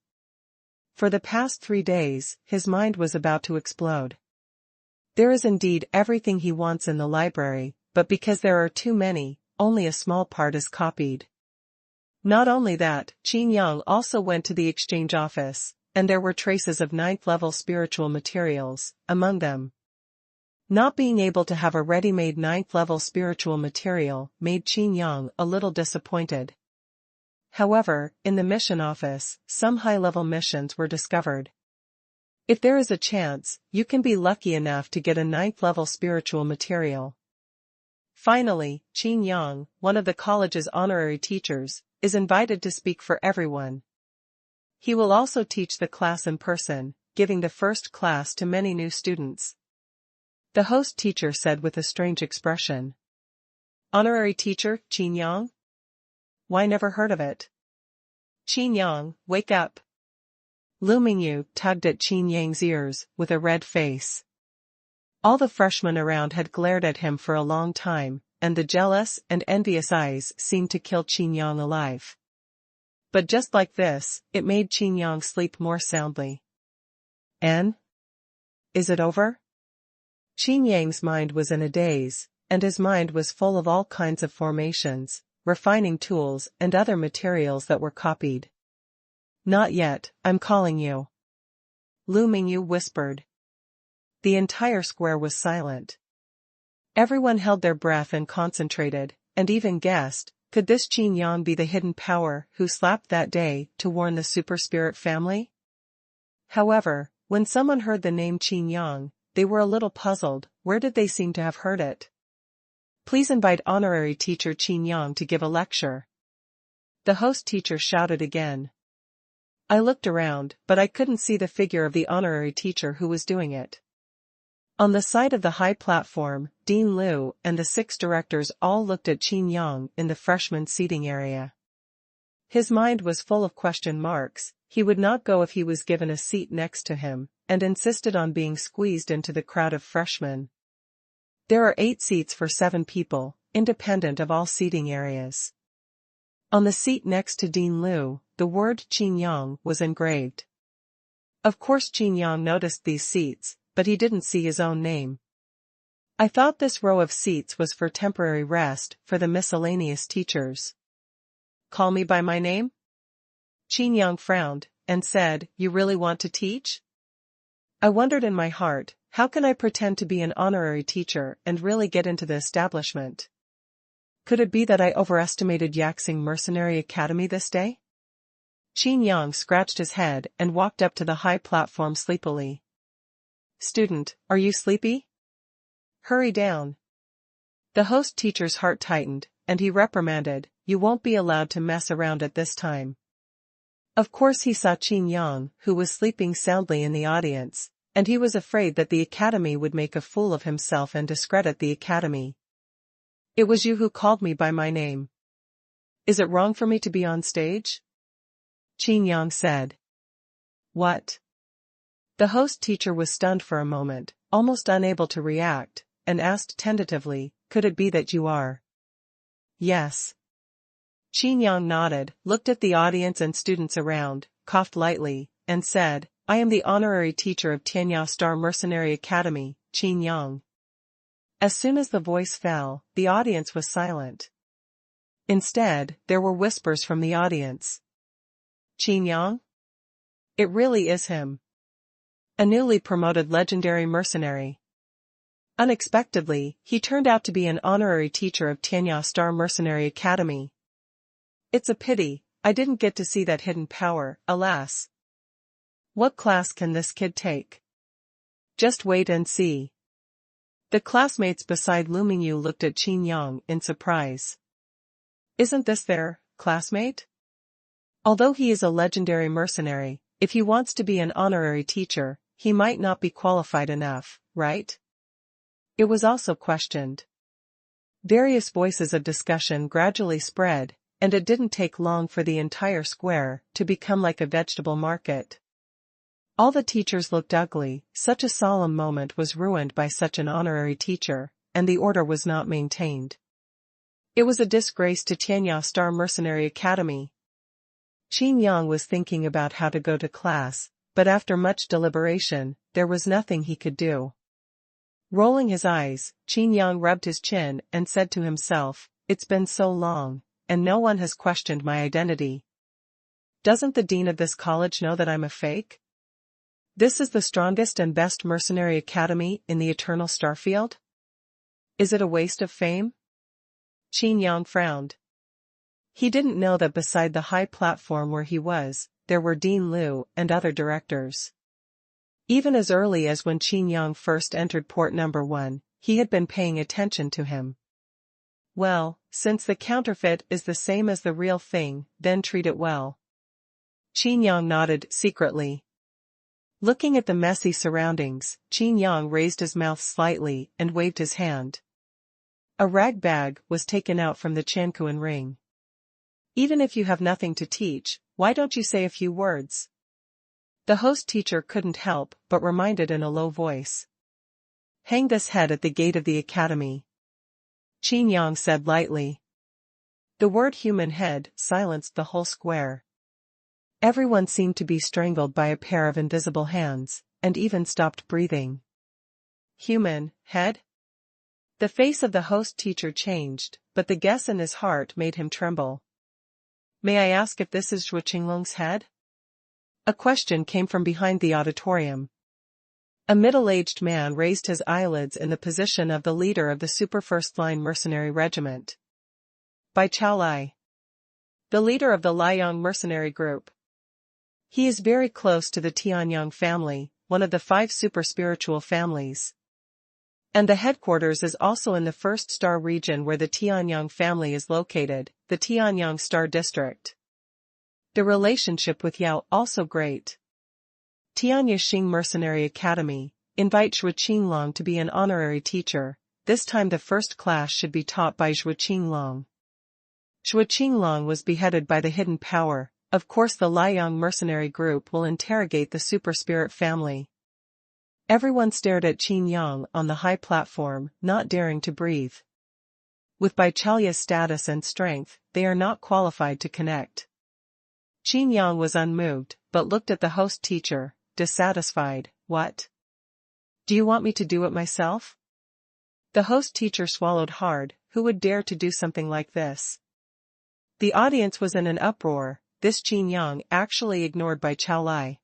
For the past 3 days, his mind was about to explode. There is indeed everything he wants in the library, but because there are too many, only a small part is copied. Not only that, Qin Yang also went to the exchange office, and there were traces of 9th-level spiritual materials, among them. Not being able to have a ready-made 9th-level spiritual material made Qin Yang a little disappointed. However, in the mission office, some high-level missions were discovered. If there is a chance, you can be lucky enough to get a 9th-level spiritual material. Finally, Qin Yang, one of the college's honorary teachers, is invited to speak for everyone. He will also teach the class in person, giving the first class to many new students. The host teacher said with a strange expression. "Honorary teacher, Qin Yang? Why, never heard of it." "Qin Yang, wake up." Lu Mingyu tugged at Qin Yang's ears, with a red face. All the freshmen around had glared at him for a long time, and the jealous and envious eyes seemed to kill Qin Yang alive. But just like this, it made Qin Yang sleep more soundly. "And? Is it over?" Qin Yang's mind was in a daze, and his mind was full of all kinds of formations, refining tools and other materials that were copied. "Not yet, I'm calling you," Lu Mingyu whispered. The entire square was silent. Everyone held their breath and concentrated, and even guessed, could this Qin Yang be the hidden power who slapped that day to warn the super spirit family? However, when someone heard the name Qin Yang, they were a little puzzled. Where did they seem to have heard it? "Please invite honorary teacher Qin Yang to give a lecture." The host teacher shouted again. I looked around, but I couldn't see the figure of the honorary teacher who was doing it. On the side of the high platform, Dean Liu and the 6 directors all looked at Qin Yang in the freshman seating area. His mind was full of question marks. He would not go if he was given a seat next to him, and insisted on being squeezed into the crowd of freshmen. There are 8 seats for 7 people, independent of all seating areas. On the seat next to Dean Liu, the word Qin Yang was engraved. Of course Qin Yang noticed these seats, but he didn't see his own name. I thought this row of seats was for temporary rest for the miscellaneous teachers. Call me by my name? Qin Yang frowned, and said, You really want to teach? I wondered in my heart, how can I pretend to be an honorary teacher and really get into the establishment? Could it be that I overestimated Yaxing Mercenary Academy this day? Qin Yang scratched his head and walked up to the high platform sleepily. Student, are you sleepy? Hurry down. The host teacher's heart tightened, and he reprimanded, You won't be allowed to mess around at this time. Of course he saw Qin Yang, who was sleeping soundly in the audience, and he was afraid that the academy would make a fool of himself and discredit the academy. It was you who called me by my name. Is it wrong for me to be on stage? Qin Yang said. What? The host teacher was stunned for a moment, almost unable to react, and asked tentatively, Could it be that you are? Yes. Qin Yang nodded, looked at the audience and students around, coughed lightly, and said, I am the honorary teacher of Tianyao Star Mercenary Academy, Qin Yang. As soon as the voice fell, the audience was silent. Instead, there were whispers from the audience. Qin Yang? It really is him. A newly promoted legendary mercenary. Unexpectedly, he turned out to be an honorary teacher of Tianyao Star Mercenary Academy. It's a pity, I didn't get to see that hidden power, alas. What class can this kid take? Just wait and see. The classmates beside Lu Mingyu looked at Qin Yang in surprise. Isn't this their classmate? Although he is a legendary mercenary, if he wants to be an honorary teacher, he might not be qualified enough, right? It was also questioned. Various voices of discussion gradually spread, and it didn't take long for the entire square to become like a vegetable market. All the teachers looked ugly, such a solemn moment was ruined by such an honorary teacher, and the order was not maintained. It was a disgrace to Tianyao Star Mercenary Academy. Qin Yang was thinking about how to go to class, but after much deliberation, there was nothing he could do. Rolling his eyes, Qin Yang rubbed his chin and said to himself, It's been so long, and no one has questioned my identity. Doesn't the dean of this college know that I'm a fake? This is the strongest and best mercenary academy in the eternal starfield? Is it a waste of fame? Qin Yang frowned. He didn't know that beside the high platform where he was, there were Dean Liu and other directors. Even as early as when Qin Yang first entered port number 1, he had been paying attention to him. Well, since the counterfeit is the same as the real thing, then treat it well. Qin Yang nodded secretly. Looking at the messy surroundings, Qin Yang raised his mouth slightly and waved his hand. A rag bag was taken out from the Chankuan ring. Even if you have nothing to teach, why don't you say a few words? The host teacher couldn't help but reminded in a low voice. Hang this head at the gate of the academy. Qin Yang said lightly. The word human head silenced the whole square. Everyone seemed to be strangled by a pair of invisible hands, and even stopped breathing. Human head? The face of the host teacher changed, but the guess in his heart made him tremble. May I ask if this is Zhuo Qinglong's head? A question came from behind the auditorium. A middle-aged man raised his eyelids in the position of the leader of the Super First Line Mercenary Regiment. By Chao Lai. The leader of the Liang Mercenary Group. He is very close to the Tianyang family, one of the 5 super spiritual families. And the headquarters is also in the First Star region where the Tianyang family is located, the Tianyang Star District. The relationship with Yao also great. Tianyashing Mercenary Academy, invite Zhuo Qinglong to be an honorary teacher, this time the first class should be taught by Zhuo Qinglong. Zhuo Qinglong was beheaded by the hidden power, of course the Liang Mercenary Group will interrogate the Super Spirit family. Everyone stared at Qin Yang on the high platform, not daring to breathe. With Baicalia's status and strength, they are not qualified to connect. Qin Yang was unmoved, but looked at the host teacher, dissatisfied. What? Do you want me to do it myself? The host teacher swallowed hard. Who would dare to do something like this? The audience was in an uproar. This Qin Yang actually ignored Baicalai.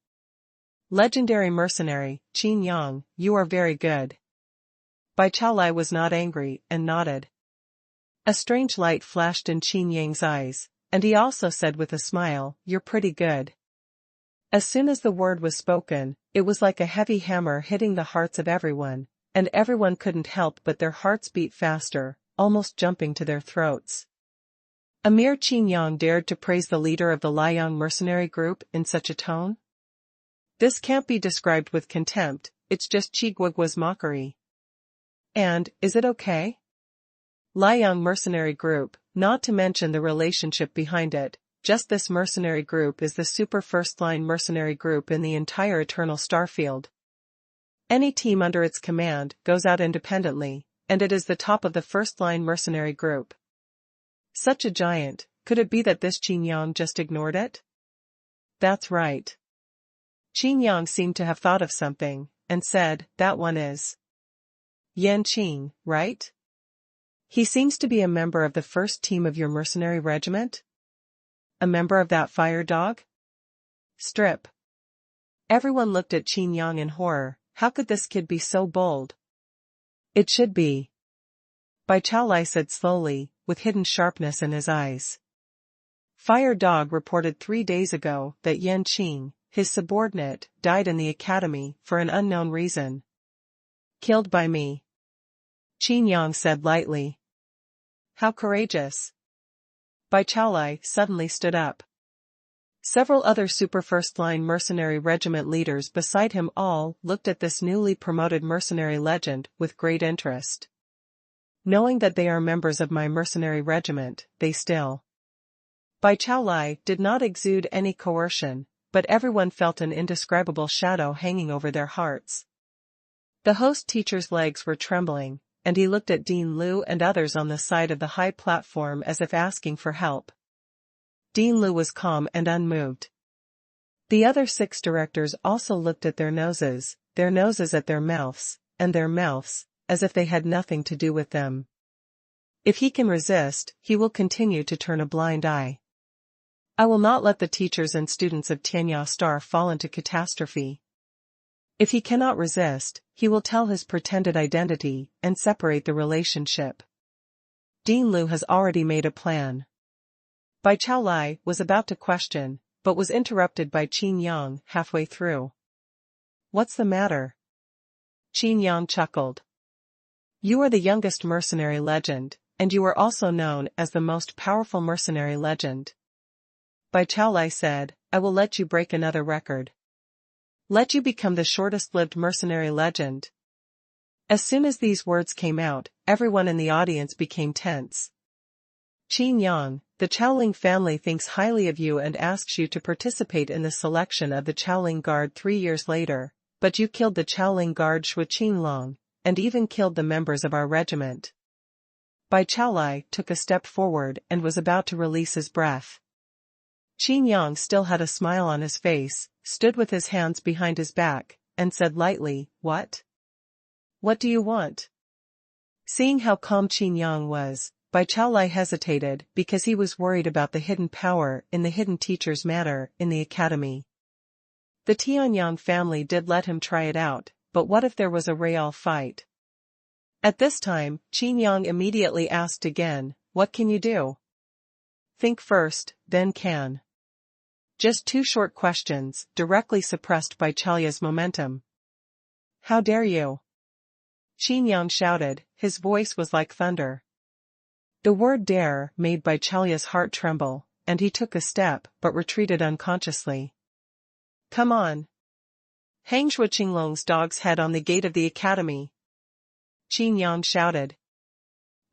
Legendary mercenary, Qin Yang, you are very good. Baicalai was not angry, and nodded. A strange light flashed in Qin Yang's eyes, and he also said with a smile, you're pretty good. As soon as the word was spoken, it was like a heavy hammer hitting the hearts of everyone, and everyone couldn't help but their hearts beat faster, almost jumping to their throats. A mere Qin Yang dared to praise the leader of the Liang mercenary group in such a tone? This can't be described with contempt, it's just Qiguagua's mockery. And, is it okay? Liang mercenary group, not to mention the relationship behind it, just this mercenary group is the super first-line mercenary group in the entire Eternal Starfield. Any team under its command goes out independently, and it is the top of the first-line mercenary group. Such a giant, could it be that this Qin Yang just ignored it? That's right. Qin Yang seemed to have thought of something, and said, that one is Yan Qing, right? He seems to be a member of the first team of your mercenary regiment? A member of that fire dog? Strip. Everyone looked at Qin Yang in horror. How could this kid be so bold? It should be. Baicalai said slowly, with hidden sharpness in his eyes. Fire Dog reported 3 days ago that Yan Qing, his subordinate, died in the academy for an unknown reason. Killed by me. Qin Yang said lightly. How courageous. Baicalai suddenly stood up. Several other super first-line mercenary regiment leaders beside him all looked at this newly promoted mercenary legend with great interest. Knowing that they are members of my mercenary regiment, they still. Baicalai did not exude any coercion, but everyone felt an indescribable shadow hanging over their hearts. The host teacher's legs were trembling, and he looked at Dean Liu and others on the side of the high platform as if asking for help. Dean Liu was calm and unmoved. The other 6 directors also looked at their noses at their mouths, and their mouths, as if they had nothing to do with them. If he can resist, he will continue to turn a blind eye. I will not let the teachers and students of Tianya Star fall into catastrophe. If he cannot resist, he will tell his pretended identity and separate the relationship. Dean Liu has already made a plan. Baicalai was about to question, but was interrupted by Qin Yang halfway through. What's the matter? Qin Yang chuckled. You are the youngest mercenary legend, and you are also known as the most powerful mercenary legend. Baicalai said, I will let you break another record. Let you become the shortest-lived mercenary legend. As soon as these words came out, everyone in the audience became tense. Qin Yang, the Chaoling family thinks highly of you and asks you to participate in the selection of the Chaoling Guard 3 years later, but you killed the Chaoling Guard Shuqinlong, and even killed the members of our regiment. Baicalai took a step forward and was about to release his breath. Qin Yang still had a smile on his face, stood with his hands behind his back, and said lightly, What? What do you want? Seeing how calm Qin Yang was, Baicalai hesitated because he was worried about the hidden power in the hidden teacher's manner in the academy. The Tianyang family did let him try it out, but what if there was a real fight? At this time, Qin Yang immediately asked again, What can you do? Think first, then can. Just 2 short questions, directly suppressed by Chalia's momentum. How dare you? Qin Yang shouted, his voice was like thunder. The word dare made Baicalia's heart tremble, and he took a step but retreated unconsciously. Come on. Hang Shuqinglong's dog's head on the gate of the academy. Qin Yang shouted.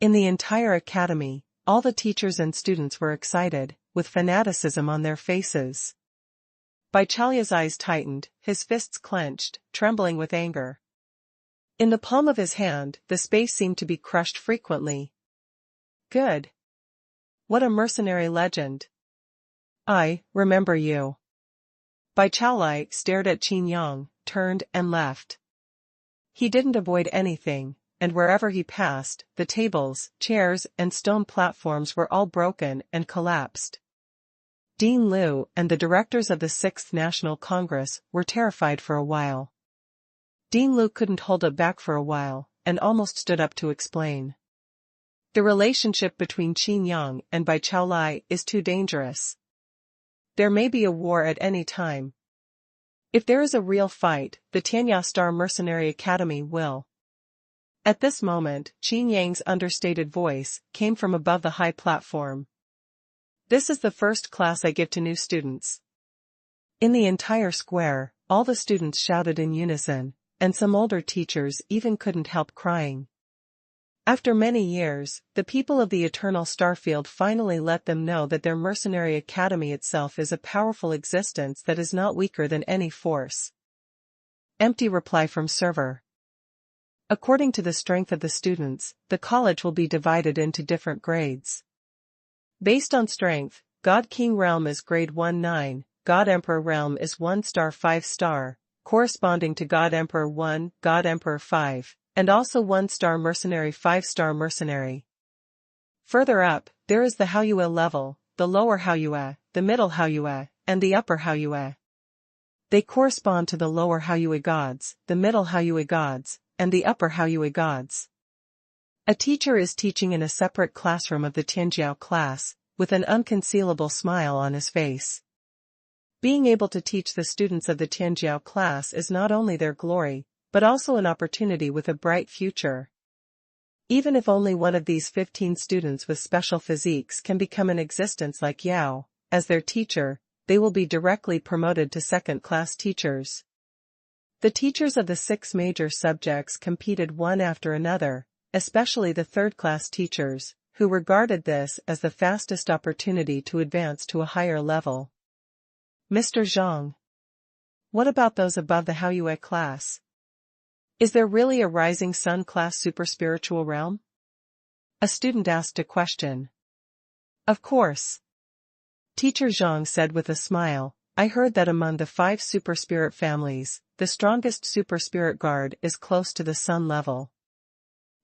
In the entire academy, all the teachers and students were excited, with fanaticism on their faces. Baicalia's eyes tightened, his fists clenched, trembling with anger. In the palm of his hand, the space seemed to be crushed frequently. Good. What a mercenary legend. I remember you. Bai Chaolai stared at Qin Yang, turned and left. He didn't avoid anything, and wherever he passed, the tables, chairs, and stone platforms were all broken and collapsed. Dean Liu and the directors of the 6th National Congress were terrified for a while. Dean Liu couldn't hold it back for a while, and almost stood up to explain. The relationship between Qin Yang and Bai Chaolai is too dangerous. There may be a war at any time. If there is a real fight, the Tianya Star Mercenary Academy will. At this moment, Qin Yang's understated voice came from above the high platform. This is the first class I give to new students. In the entire square, all the students shouted in unison, and some older teachers even couldn't help crying. After many years, the people of the Eternal Starfield finally let them know that their mercenary academy itself is a powerful existence that is not weaker than any force. Empty reply from server. According to the strength of the students, the college will be divided into different grades. Based on strength, God King Realm is grade 1-9, God Emperor Realm is 1-star 5-star, corresponding to God Emperor 1, God Emperor 5. And also 1-star mercenary 5-star mercenary. Further up, there is the Haoyue level, the lower Haoyue, the middle Haoyue, and the upper Haoyue. They correspond to the lower Haoyue gods, the middle Haoyue gods, and the upper Haoyue gods. A teacher is teaching in a separate classroom of the Tianjiao class, with an unconcealable smile on his face. Being able to teach the students of the Tianjiao class is not only their glory, but also an opportunity with a bright future. Even if only one of these 15 students with special physiques can become an existence like Yao, as their teacher, they will be directly promoted to second-class teachers. The teachers of the 6 major subjects competed one after another, especially the third-class teachers, who regarded this as the fastest opportunity to advance to a higher level. Mr. Zhang. What about those above the Haoyue class? Is there really a Rising Sun class super-spiritual realm? A student asked a question. Of course. Teacher Zhang said with a smile, I heard that among the 5 super-spirit families, the strongest super-spirit guard is close to the sun level.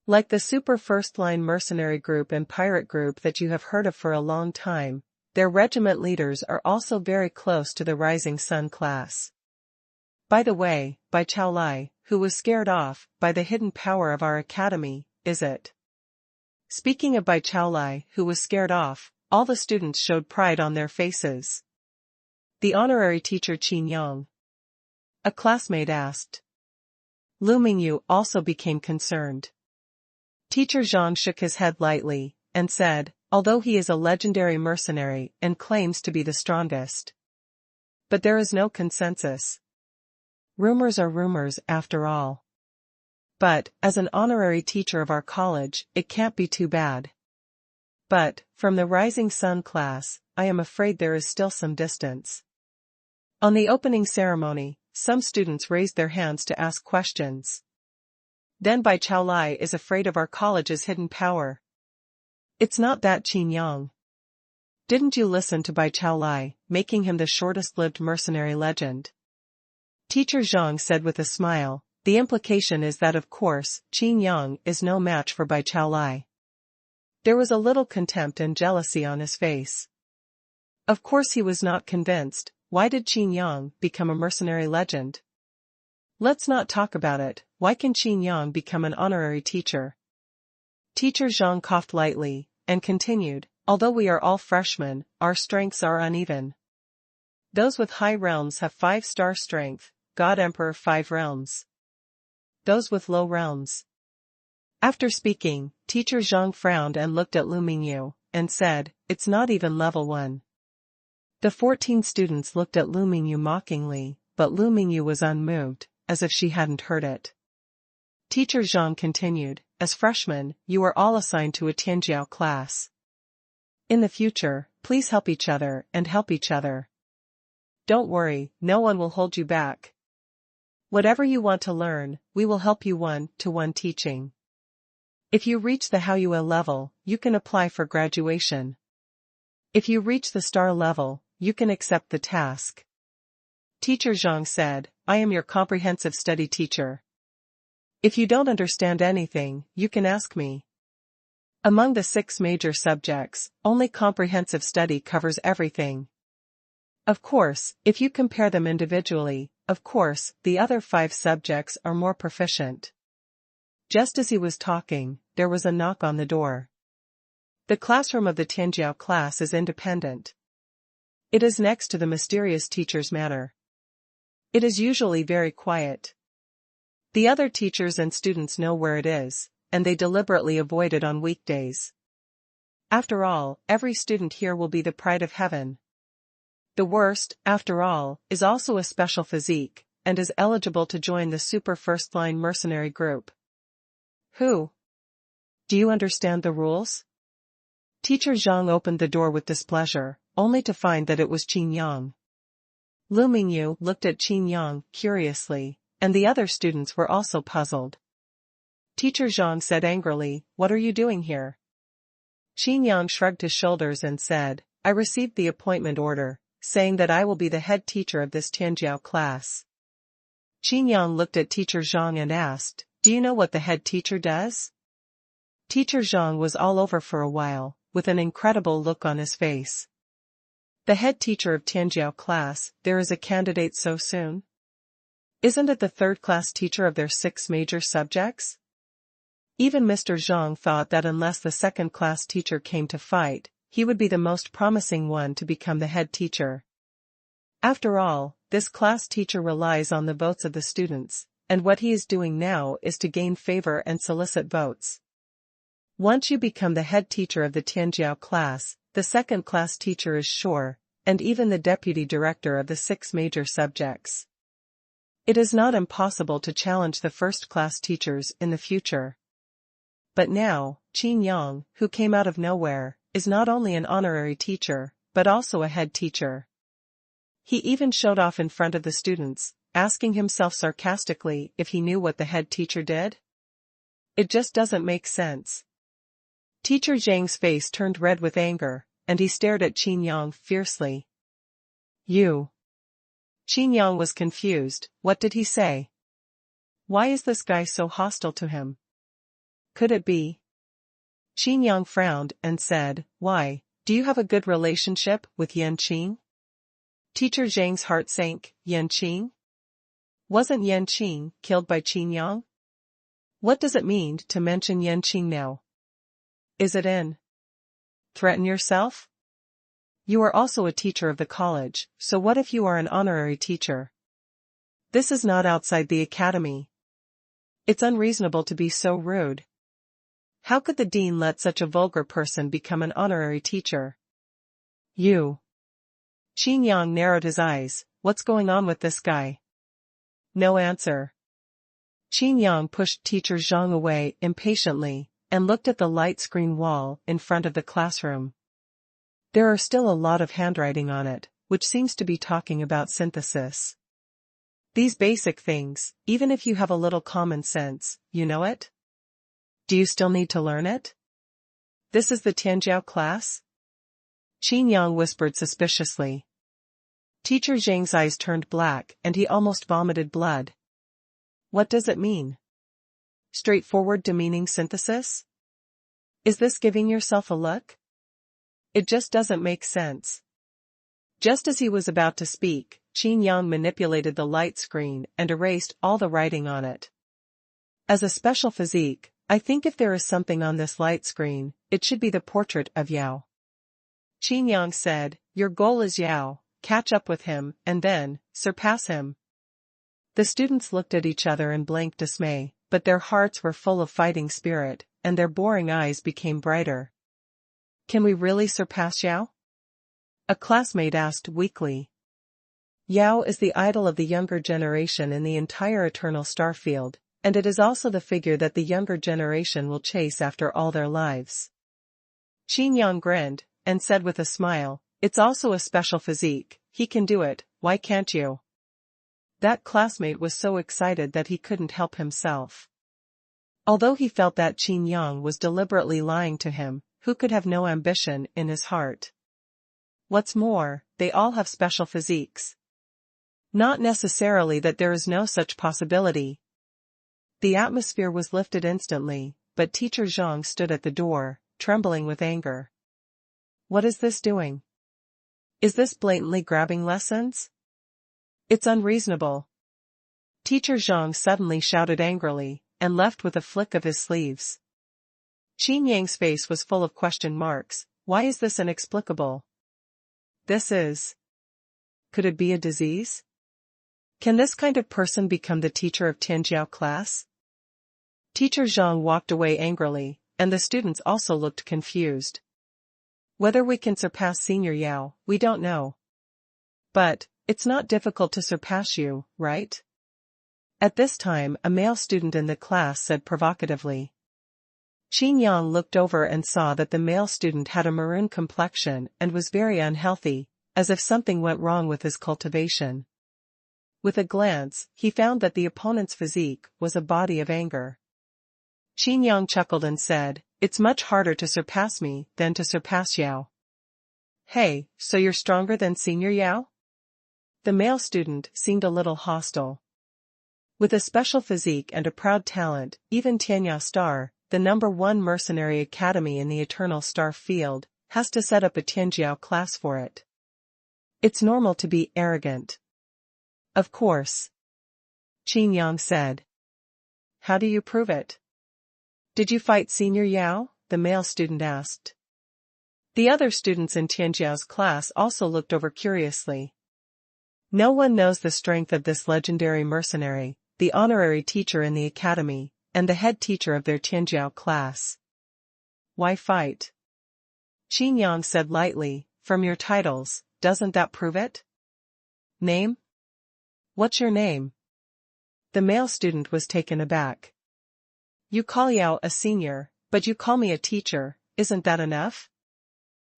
Like the super first-line mercenary group and pirate group that you have heard of for a long time, their regiment leaders are also very close to the Rising Sun class. By the way, Bai Chaolai, who was scared off by the hidden power of our academy, is it? Speaking of Bai Chaolai, who was scared off, all the students showed pride on their faces. The honorary teacher Qin Yang. A classmate asked. Lu Mingyu also became concerned. Teacher Zhang shook his head lightly, and said, although he is a legendary mercenary and claims to be the strongest. But there is no consensus. Rumors are rumors after all. But, as an honorary teacher of our college, it can't be too bad. But, from the Rising Sun class, I am afraid there is still some distance. On the opening ceremony, some students raised their hands to ask questions. Then Bai Chaolai is afraid of our college's hidden power. It's not that, Qin Yang. Didn't you listen to Bai Chaolai, making him the shortest-lived mercenary legend? Teacher Zhang said with a smile, the implication is that of course, Qin Yang is no match for Bai Chaolai. There was a little contempt and jealousy on his face. Of course he was not convinced. Why did Qin Yang become a mercenary legend? Let's not talk about it. Why can Qin Yang become an honorary teacher? Teacher Zhang coughed lightly, and continued, although we are all freshmen, our strengths are uneven. Those with high realms have 5-star strength, God Emperor 5 realms. Those with low realms. After speaking, Teacher Zhang frowned and looked at Lu Mingyu, and said, it's not even level 1. The 14 students looked at Lu Mingyu mockingly, but Lu Mingyu was unmoved, as if she hadn't heard it. Teacher Zhang continued, as freshmen, you are all assigned to a Tianjiao class. In the future, please help each other and help each other. Don't worry, no one will hold you back. Whatever you want to learn, we will help you one-to-one teaching. If you reach the Haoyue level, you can apply for graduation. If you reach the star level, you can accept the task. Teacher Zhang said, I am your comprehensive study teacher. If you don't understand anything, you can ask me. Among the 6 major subjects, only comprehensive study covers everything. Of course, if you compare them individually, of course, the other 5 subjects are more proficient. Just as he was talking, there was a knock on the door. The classroom of the Tianjiao class is independent. It is next to the mysterious teacher's manor. It is usually very quiet. The other teachers and students know where it is, and they deliberately avoid it on weekdays. After all, every student here will be the pride of heaven. The worst, after all, is also a special physique, and is eligible to join the super first-line mercenary group. Who? Do you understand the rules? Teacher Zhang opened the door with displeasure, only to find that it was Qin Yang. Lu Mingyu looked at Qin Yang curiously, and the other students were also puzzled. Teacher Zhang said angrily, What are you doing here? Qin Yang shrugged his shoulders and said, I received the appointment order, saying that I will be the head teacher of this Tianjiao class. Qin Yang looked at Teacher Zhang and asked, Do you know what the head teacher does? Teacher Zhang was all over for a while, with an incredible look on his face. The head teacher of Tianjiao class, there is a candidate so soon? Isn't it the third-class teacher of their 6 major subjects? Even Mr. Zhang thought that unless the second-class teacher came to fight, he would be the most promising one to become the head teacher. After all, this class teacher relies on the votes of the students, and what he is doing now is to gain favor and solicit votes. Once you become the head teacher of the Tianjiao class, the second-class teacher is sure, and even the deputy director of the 6 major subjects. It is not impossible to challenge the first-class teachers in the future. But now, Qin Yang, who came out of nowhere, is not only an honorary teacher, but also a head teacher. He even showed off in front of the students, asking himself sarcastically if he knew what the head teacher did. It just doesn't make sense. Teacher Zhang's face turned red with anger, and he stared at Qin Yang fiercely. You. Qin Yang was confused. What did he say? Why is this guy so hostile to him? Could it be? Qin Yang frowned and said, Why, do you have a good relationship with Yan Qing? Teacher Zhang's heart sank. Yan Qing? Wasn't Yan Qing killed by Qin Yang? What does it mean to mention Yan Qing now? Is it in? Threaten yourself? You are also a teacher of the college, so what if you are an honorary teacher? This is not outside the academy. It's unreasonable to be so rude. How could the dean let such a vulgar person become an honorary teacher? You. Qin Yang narrowed his eyes. What's going on with this guy? No answer. Qin Yang pushed Teacher Zhang away impatiently, and looked at the light screen wall in front of the classroom. There are still a lot of handwriting on it, which seems to be talking about synthesis. These basic things, even if you have a little common sense, you know it? Do you still need to learn it? This is the Tianjiao class? Qin Yang whispered suspiciously. Teacher Zhang's eyes turned black and he almost vomited blood. What does it mean? Straightforward demeaning synthesis? Is this giving yourself a look? It just doesn't make sense. Just as he was about to speak, Qin Yang manipulated the light screen and erased all the writing on it. As a special physique, I think if there is something on this light screen, it should be the portrait of Yao. Qin Yang said, Your goal is Yao, catch up with him, and then, surpass him. The students looked at each other in blank dismay, but their hearts were full of fighting spirit, and their boring eyes became brighter. Can we really surpass Yao? A classmate asked weakly. Yao is the idol of the younger generation in the entire Eternal Star Field, and it is also the figure that the younger generation will chase after all their lives. Qin Yang grinned, and said with a smile, It's also a special physique, he can do it, why can't you? That classmate was so excited that he couldn't help himself. Although he felt that Qin Yang was deliberately lying to him, who could have no ambition in his heart? What's more, they all have special physiques. Not necessarily that there is no such possibility. The atmosphere was lifted instantly, but Teacher Zhang stood at the door, trembling with anger. What is this doing? Is this blatantly grabbing lessons? It's unreasonable. Teacher Zhang suddenly shouted angrily, and left with a flick of his sleeves. Qin Yang's face was full of question marks. Why is this inexplicable? This is... Could it be a disease? Can this kind of person become the teacher of Tianjiao class? Teacher Zhang walked away angrily, and the students also looked confused. Whether we can surpass Senior Yao, we don't know. But, it's not difficult to surpass you, right? At this time, a male student in the class said provocatively. Qin Yang looked over and saw that the male student had a maroon complexion and was very unhealthy, as if something went wrong with his cultivation. With a glance, he found that the opponent's physique was a body of anger. Qin Yang chuckled and said, "It's much harder to surpass me than to surpass Yao." Hey, so you're stronger than Senior Yao? The male student seemed a little hostile. With a special physique and a proud talent, even Tianyao Star, the #1 mercenary academy in the Eternal Star Field, has to set up a Tianjiao class for it. It's normal to be arrogant. Of course. Qin Yang said. How do you prove it? Did you fight Senior Yao? The male student asked. The other students in Tianjiao's class also looked over curiously. No one knows the strength of this legendary mercenary, the honorary teacher in the academy, and the head teacher of their Tianjiao class. Why fight? Qin Yang said lightly, from your titles, doesn't that prove it? Name? What's your name? The male student was taken aback. You call Yao a senior, but you call me a teacher, isn't that enough?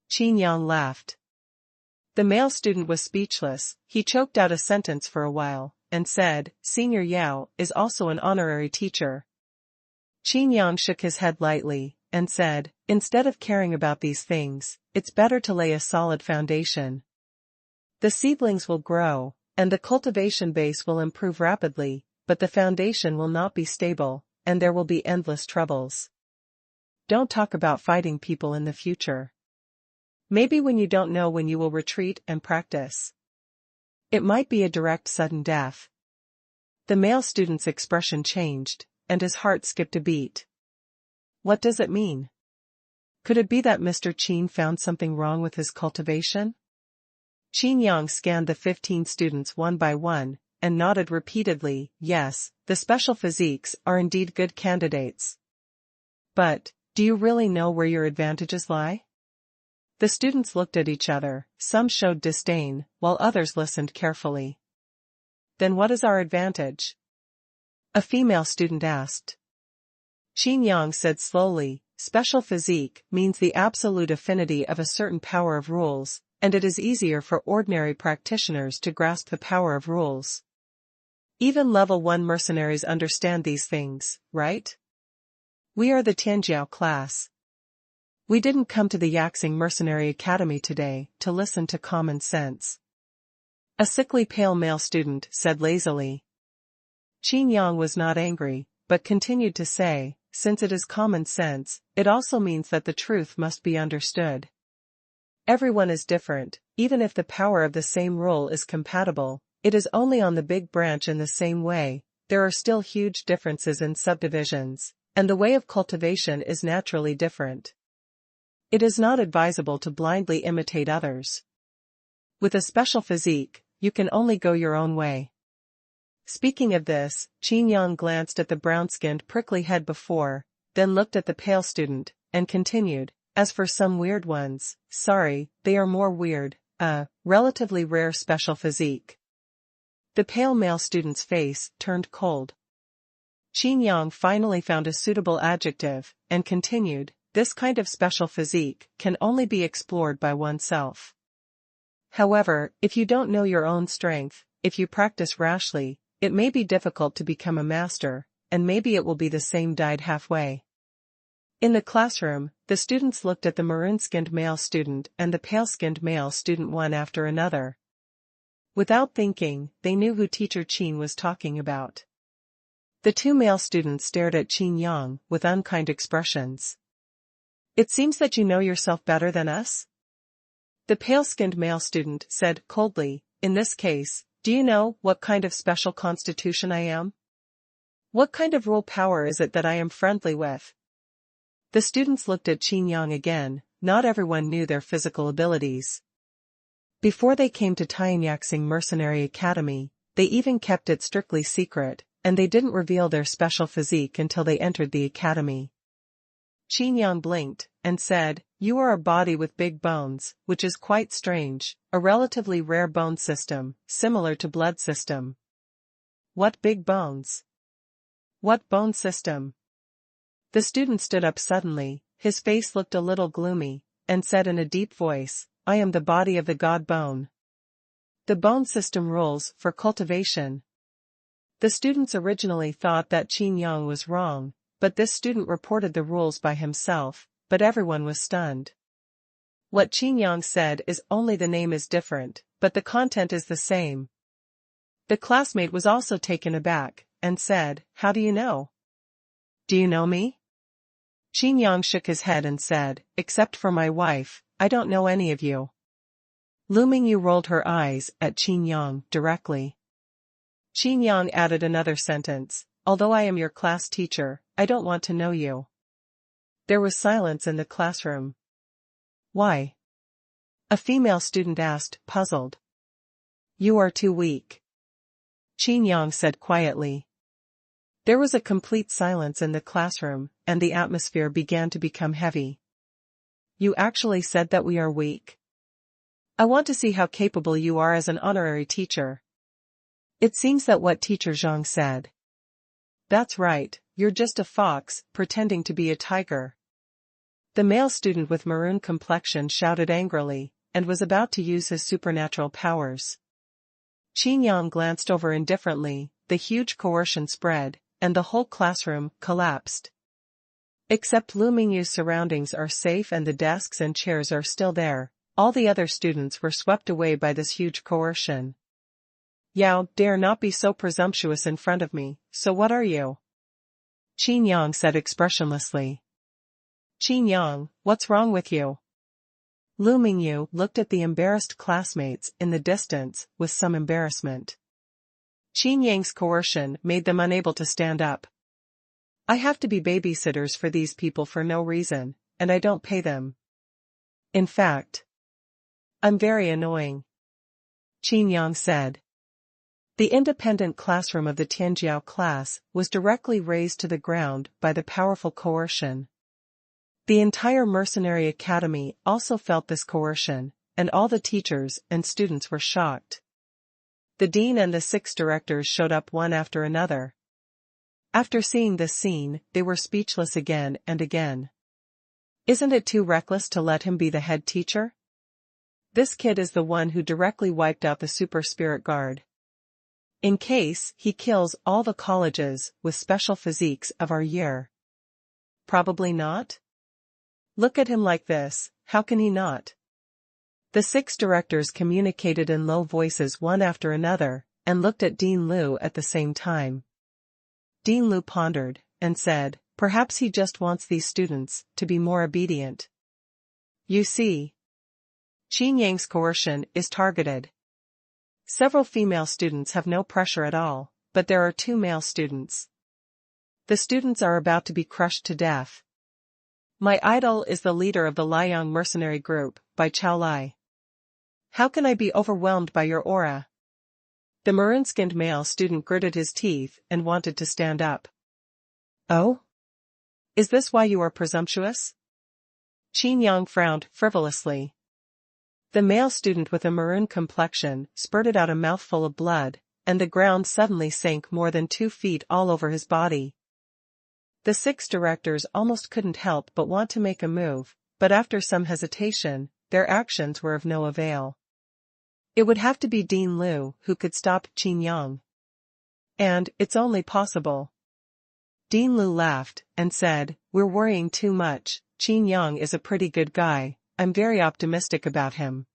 Qin Yang laughed. The male student was speechless. He choked out a sentence for a while, and said, Senior Yao is also an honorary teacher. Qin Yang shook his head lightly, and said, instead of caring about these things, it's better to lay a solid foundation. The seedlings will grow, and the cultivation base will improve rapidly, but the foundation will not be stable, and there will be endless troubles. Don't talk about fighting people in the future. Maybe when you don't know when you will retreat and practice. It might be a direct sudden death. The male student's expression changed, and his heart skipped a beat. What does it mean? Could it be that Mr. Qin found something wrong with his cultivation? Qin Yang scanned the 15 students one by one, and nodded repeatedly, yes, the special physiques are indeed good candidates. But, do you really know where your advantages lie? The students looked at each other, some showed disdain, while others listened carefully. Then what is our advantage? A female student asked. Qin Yang said slowly, special physique means the absolute affinity of a certain power of rules, and it is easier for ordinary practitioners to grasp the power of rules. Even level 1 mercenaries understand these things, right? We are the Tianjiao class. We didn't come to the Yaxing Mercenary Academy today to listen to common sense. A sickly pale male student said lazily. Qin Yang was not angry, but continued to say, since it is common sense, it also means that the truth must be understood. Everyone is different, even if the power of the same rule is compatible, it is only on the big branch in the same way, there are still huge differences in subdivisions, and the way of cultivation is naturally different. It is not advisable to blindly imitate others. With a special physique, you can only go your own way. Speaking of this, Qin Yang glanced at the brown-skinned prickly head before, then looked at the pale student, and continued, as for some weird ones, sorry, they are more weird, relatively rare special physique. The pale male student's face turned cold. Qin Yang finally found a suitable adjective, and continued, this kind of special physique can only be explored by oneself. However, if you don't know your own strength, if you practice rashly, it may be difficult to become a master, and maybe it will be the same died halfway. In the classroom, the students looked at the maroon-skinned male student and the pale-skinned male student one after another. Without thinking, they knew who teacher Qin was talking about. The two male students stared at Qin Yang with unkind expressions. "It seems that you know yourself better than us?" The pale-skinned male student said coldly, "In this case, do you know what kind of special constitution I am? What kind of rule power is it that I am friendly with?" The students looked at Qin Yang again. Not everyone knew their physical abilities. Before they came to Tianyak's Mercenary Academy, they even kept it strictly secret, and they didn't reveal their special physique until they entered the academy. Qin Yang blinked, and said, "You are a body with big bones, which is quite strange, a relatively rare bone system, similar to blood system." "What big bones? What bone system?" The student stood up suddenly, his face looked a little gloomy, and said in a deep voice, "I am the body of the god bone. The bone system rules for cultivation." The students originally thought that Qin Yang was wrong, but this student reported the rules by himself, but everyone was stunned. What Qin Yang said is only the name is different, but the content is the same. The classmate was also taken aback, and said, "How do you know? Do you know me?" Qin Yang shook his head and said, "Except for my wife, I don't know any of you." Lu Mingyu rolled her eyes at Qin Yang directly. Qin Yang added another sentence, "Although I am your class teacher, I don't want to know you." There was silence in the classroom. "Why?" a female student asked, puzzled. "You are too weak," Qin Yang said quietly. There was a complete silence in the classroom, and the atmosphere began to become heavy. "You actually said that we are weak? I want to see how capable you are as an honorary teacher." It seems that what Teacher Zhang said. "That's right, you're just a fox, pretending to be a tiger." The male student with maroon complexion shouted angrily, and was about to use his supernatural powers. Qin Yang glanced over indifferently, the huge coercion spread, and the whole classroom collapsed. Except Lu Mingyu's surroundings are safe and the desks and chairs are still there, all the other students were swept away by this huge coercion. "Yao, dare not be so presumptuous in front of me, so what are you?" Qin Yang said expressionlessly. "Qin Yang, what's wrong with you?" Lu Mingyu looked at the embarrassed classmates in the distance with some embarrassment. Qin Yang's coercion made them unable to stand up. "I have to be babysitters for these people for no reason, and I don't pay them. In fact, I'm very annoying," Qin Yang said. The independent classroom of the Tianjiao class was directly razed to the ground by the powerful coercion. The entire mercenary academy also felt this coercion, and all the teachers and students were shocked. The dean and the 6 directors showed up one after another. After seeing this scene, they were speechless again and again. Isn't it too reckless to let him be the head teacher? This kid is the one who directly wiped out the Super Spirit Guard. In case he kills all the colleges with special physiques of our year. Probably not. Look at him like this, how can he not? The 6 directors communicated in low voices one after another, and looked at Dean Liu at the same time. Dean Liu pondered, and said, "Perhaps he just wants these students to be more obedient." You see, Qin Yang's coercion is targeted. Several female students have no pressure at all, but there are 2 male students. The students are about to be crushed to death. My idol is the leader of the Liang mercenary group, by Chao Lai. How can I be overwhelmed by your aura? The maroon-skinned male student gritted his teeth and wanted to stand up. Oh? Is this why you are presumptuous? Qin Yang frowned frivolously. The male student with a maroon complexion spurted out a mouthful of blood, and the ground suddenly sank more than 2 feet all over his body. The 6 directors almost couldn't help but want to make a move, but after some hesitation, their actions were of no avail. It would have to be Dean Liu who could stop Qin Yang. And it's only possible. Dean Lu laughed, and said, "We're worrying too much. Qin Yang is a pretty good guy, I'm very optimistic about him.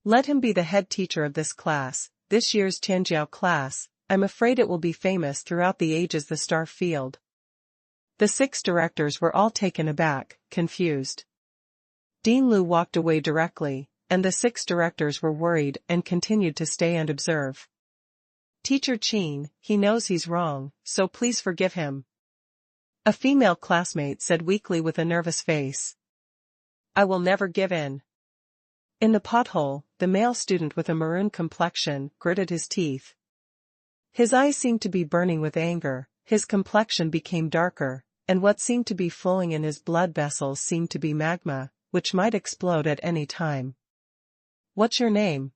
Let him be the head teacher of this class, this year's Tianjiao class. I'm afraid it will be famous throughout the ages." The star field. The 6 directors were all taken aback, confused. Dean Lu walked away directly, and the 6 directors were worried and continued to stay and observe. "Teacher Qin, he knows he's wrong, so please forgive him," a female classmate said weakly with a nervous face. "I will never give in." In the pothole, the male student with a maroon complexion gritted his teeth. His eyes seemed to be burning with anger, his complexion became darker, and what seemed to be flowing in his blood vessels seemed to be magma, which might explode at any time. "What's your name?"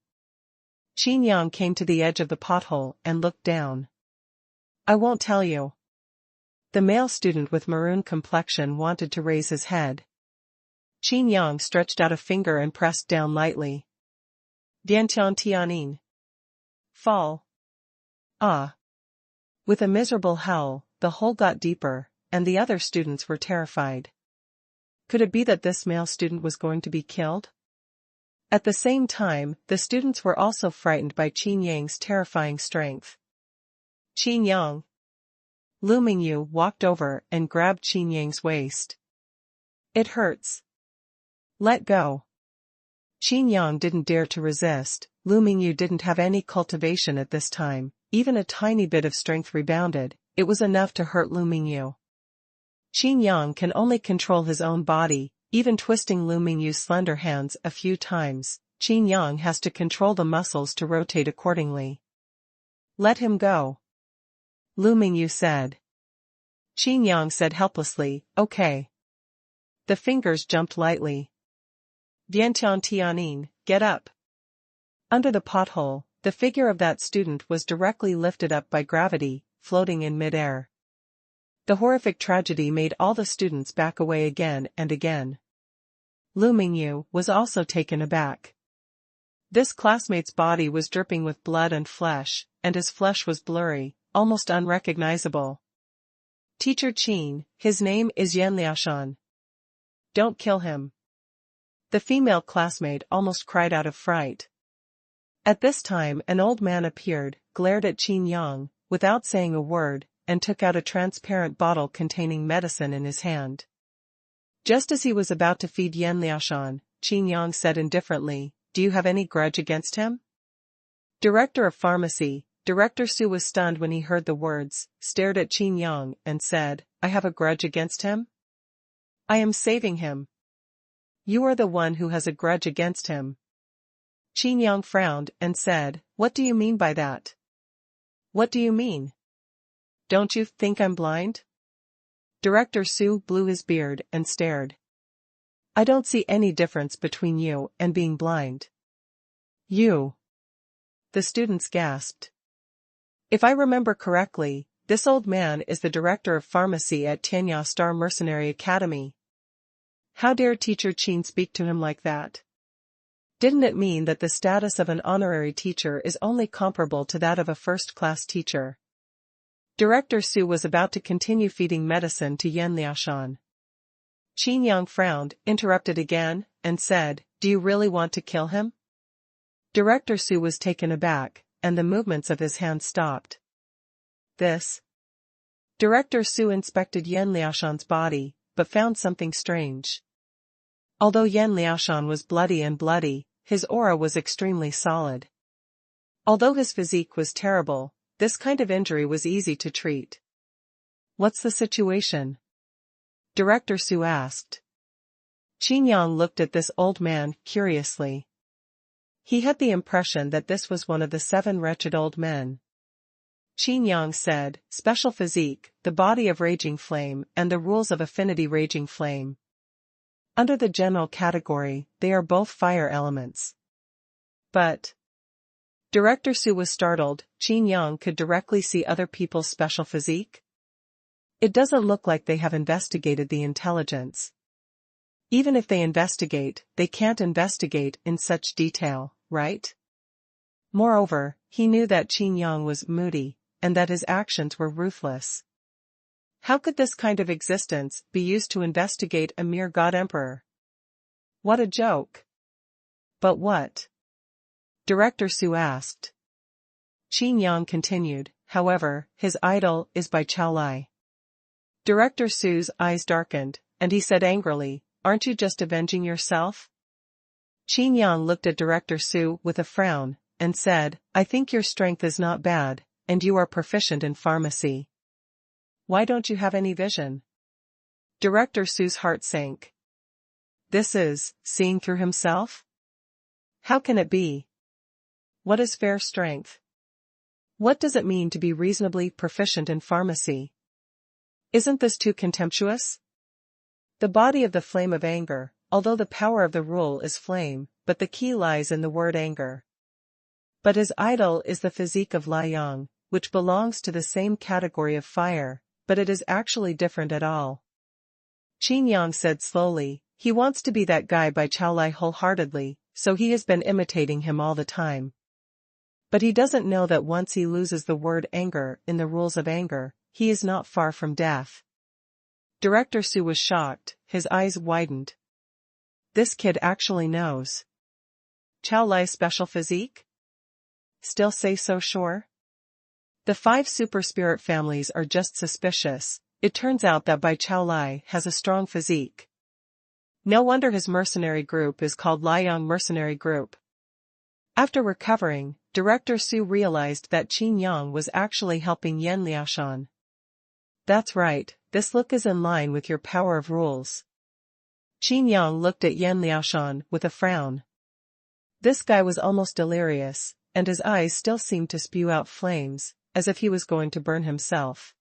Qin Yang came to the edge of the pothole and looked down. "I won't tell you." The male student with maroon complexion wanted to raise his head. Qin Yang stretched out a finger and pressed down lightly. "Diantian Tianin. Fall." Ah. With a miserable howl, the hole got deeper, and the other students were terrified. Could it be that this male student was going to be killed? At the same time, the students were also frightened by Qin Yang's terrifying strength. "Qin Yang." Lu Mingyu walked over and grabbed Qin Yang's waist. "It hurts. Let go." Qin Yang didn't dare to resist. Lu Mingyu didn't have any cultivation at this time, even a tiny bit of strength rebounded, it was enough to hurt Lu Mingyu. Qin Yang can only control his own body, even twisting Lu Mingyu's slender hands a few times, Qin Yang has to control the muscles to rotate accordingly. "Let him go," Lu Mingyu said. Qin Yang said helplessly, "Okay." The fingers jumped lightly. "Diantian Tianin, get up." Under the pothole, the figure of that student was directly lifted up by gravity, floating in midair. The horrific tragedy made all the students back away again and again. Lu Mingyu was also taken aback. This classmate's body was dripping with blood and flesh, and his flesh was blurry, almost unrecognizable. "Teacher Qin, his name is Yan Liaoshan. Don't kill him." The female classmate almost cried out of fright. At this time an old man appeared, glared at Qin Yang, without saying a word, and took out a transparent bottle containing medicine in his hand. Just as he was about to feed Yan Liaoshan, Qin Yang said indifferently, "Do you have any grudge against him?" Director of Pharmacy, Director Su was stunned when he heard the words, stared at Qin Yang, and said, "I have a grudge against him? I am saving him." "You are the one who has a grudge against him." Qin Yang frowned and said, "What do you mean by that?" "What do you mean? Don't you think I'm blind?" Director Su blew his beard and stared. "I don't see any difference between you and being blind." "You?" The students gasped. "If I remember correctly, this old man is the director of pharmacy at Tianya Star Mercenary Academy. How dare Teacher Qin speak to him like that? Didn't it mean that the status of an honorary teacher is only comparable to that of a first-class teacher?" Director Su was about to continue feeding medicine to Yan Liaoshan. Qin Yang frowned, interrupted again, and said, "Do you really want to kill him?" Director Su was taken aback, and the movements of his hands stopped. "This?" Director Su inspected Yan Liaoshan's body, but found something strange. Although Yan Liaoshan was bloody, his aura was extremely solid. Although his physique was terrible, this kind of injury was easy to treat. "What's the situation?" Director Su asked. Qin Yang looked at this old man curiously. He had the impression that this was one of the 7 wretched old men. Qin Yang said, "Special physique, the body of raging flame, and the rules of affinity raging flame. Under the general category, they are both fire elements." "But..." Director Su was startled. Qin Yang could directly see other people's special physique? It doesn't look like they have investigated the intelligence. Even if they investigate, they can't investigate in such detail, right? Moreover, he knew that Qin Yang was moody, and that his actions were ruthless. How could this kind of existence be used to investigate a mere god-emperor? What a joke. But what? Director Su asked. Qin Yang continued, however, his idol is by Chao Lai. Director Su's eyes darkened, and he said angrily, aren't you just avenging yourself? Qin Yang looked at Director Su with a frown, and said, I think your strength is not bad, and you are proficient in pharmacy. Why don't you have any vision? Director Su's heart sank. This is, seeing through himself? How can it be? What is fair strength? What does it mean to be reasonably proficient in pharmacy? Isn't this too contemptuous? The body of the flame of anger, although the power of the rule is flame, but the key lies in the word anger. But his idol is the physique of Liang, which belongs to the same category of fire, but it is actually different at all. Qin Yang said slowly, he wants to be that guy by Chao Lai wholeheartedly, so he has been imitating him all the time. But he doesn't know that once he loses the word anger in the rules of anger, he is not far from death. Director Su was shocked, his eyes widened. This kid actually knows. Chao Lai's special physique? Still say so sure? The 5 super spirit families are just suspicious. It turns out that Bai Chao Lai has a strong physique. No wonder his mercenary group is called Liang Mercenary Group. After recovering, Director Su realized that Qin Yang was actually helping Yan Liaoshan. That's right, this look is in line with your power of rules. Qin Yang looked at Yan Liaoshan with a frown. This guy was almost delirious, and his eyes still seemed to spew out flames, as if he was going to burn himself.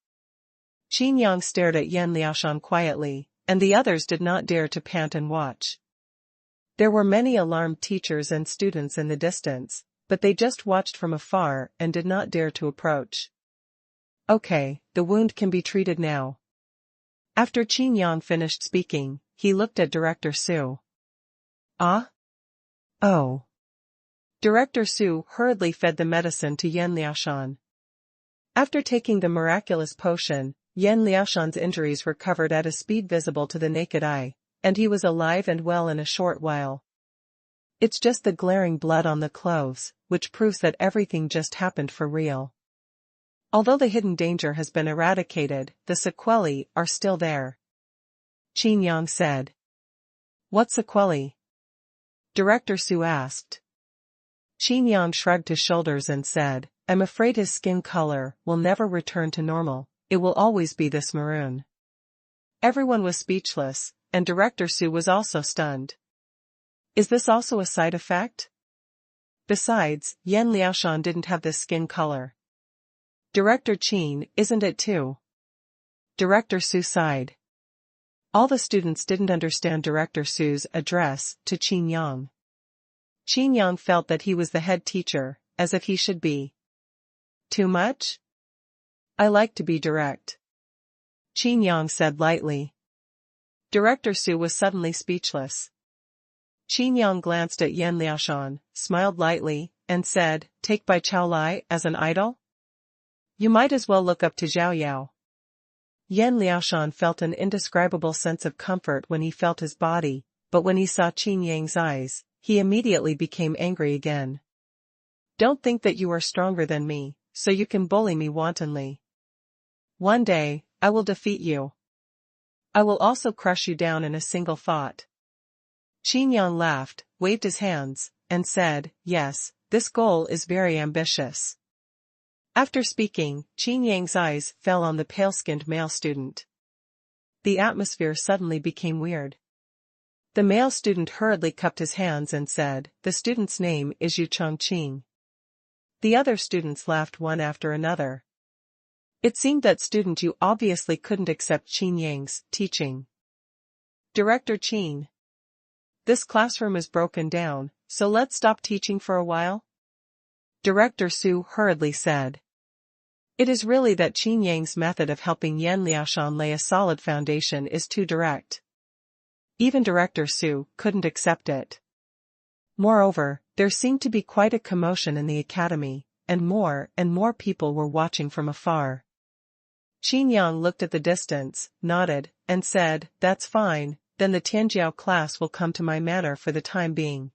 Qin Yang stared at Yan Liaoshan quietly, and the others did not dare to pant and watch. There were many alarmed teachers and students in the distance, but they just watched from afar and did not dare to approach. Okay, the wound can be treated now. After Qin Yang finished speaking, he looked at Director Su. Ah? Oh. Director Su hurriedly fed the medicine to Yan Liaoshan. After taking the miraculous potion, Yan Liaoshan's injuries recovered at a speed visible to the naked eye, and he was alive and well in a short while. It's just the glaring blood on the clothes, which proves that everything just happened for real. Although the hidden danger has been eradicated, the sequelae are still there. Qin Yang said. What sequelae? Director Su asked. Qin Yang shrugged his shoulders and said, I'm afraid his skin color will never return to normal, it will always be this maroon. Everyone was speechless, and Director Su was also stunned. Is this also a side effect? Besides, Yan Liaoshan didn't have this skin color. Director Qin, isn't it too? Director Su sighed. All the students didn't understand Director Su's address to Qin Yang. Qin Yang felt that he was the head teacher, as if he should be. Too much? I like to be direct. Qin Yang said lightly. Director Su was suddenly speechless. Qin Yang glanced at Yan Liaoshan, smiled lightly, and said, take Bai Chao Lai as an idol? You might as well look up to Zhao Yao. Yan Liaoshan felt an indescribable sense of comfort when he felt his body, but when he saw Qin Yang's eyes, he immediately became angry again. Don't think that you are stronger than me, so you can bully me wantonly. One day, I will defeat you. I will also crush you down in a single thought. Qin Yang laughed, waved his hands, and said, yes, this goal is very ambitious. After speaking, Qin Yang's eyes fell on the pale-skinned male student. The atmosphere suddenly became weird. The male student hurriedly cupped his hands and said, the student's name is Yu Chongqing. The other students laughed one after another. It seemed that student Yu obviously couldn't accept Qin Yang's teaching. Director Qin. This classroom is broken down, so let's stop teaching for a while? Director Su hurriedly said. It is really that Qin Yang's method of helping Yan Liaoshan lay a solid foundation is too direct. Even Director Su couldn't accept it. Moreover, there seemed to be quite a commotion in the academy, and more people were watching from afar. Qin Yang looked at the distance, nodded, and said, "That's fine, then the Tianjiao class will come to my manor for the time being."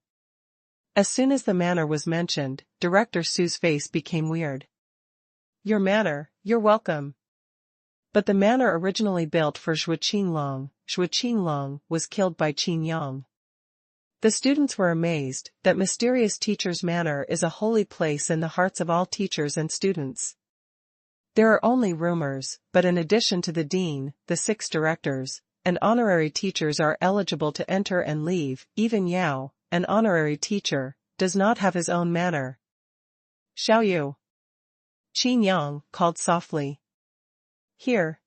As soon as the manor was mentioned, Director Su's face became weird. "Your manor, you're welcome." But the manor originally built for Xuanhuan was killed by Qin Yang. The students were amazed that mysterious teacher's manor is a holy place in the hearts of all teachers and students. There are only rumors, but in addition to the dean, the 6 directors, and honorary teachers are eligible to enter and leave. Even Yao, an honorary teacher, does not have his own manor. "Xiaoyu," Qin Yang called softly. "Here."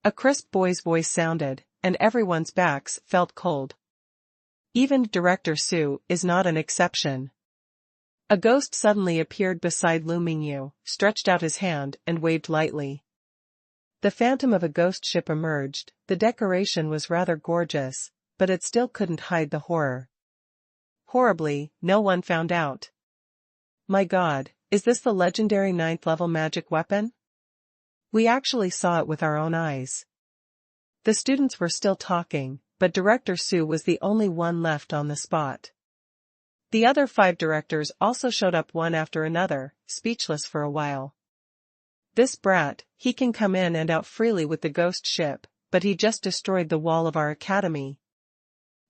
A crisp boy's voice sounded, and everyone's backs felt cold. Even Director Su is not an exception. A ghost suddenly appeared beside Lu Mingyu, stretched out his hand and waved lightly. The phantom of a ghost ship emerged. The decoration was rather gorgeous, but it still couldn't hide the horror. Horribly, no one found out. "My God, is this the legendary 9th level magic weapon? We actually saw it with our own eyes." The students were still talking, but Director Su was the only one left on the spot. The other 5 directors also showed up one after another, speechless for a while. "This brat, he can come in and out freely with the ghost ship, but he just destroyed the wall of our academy.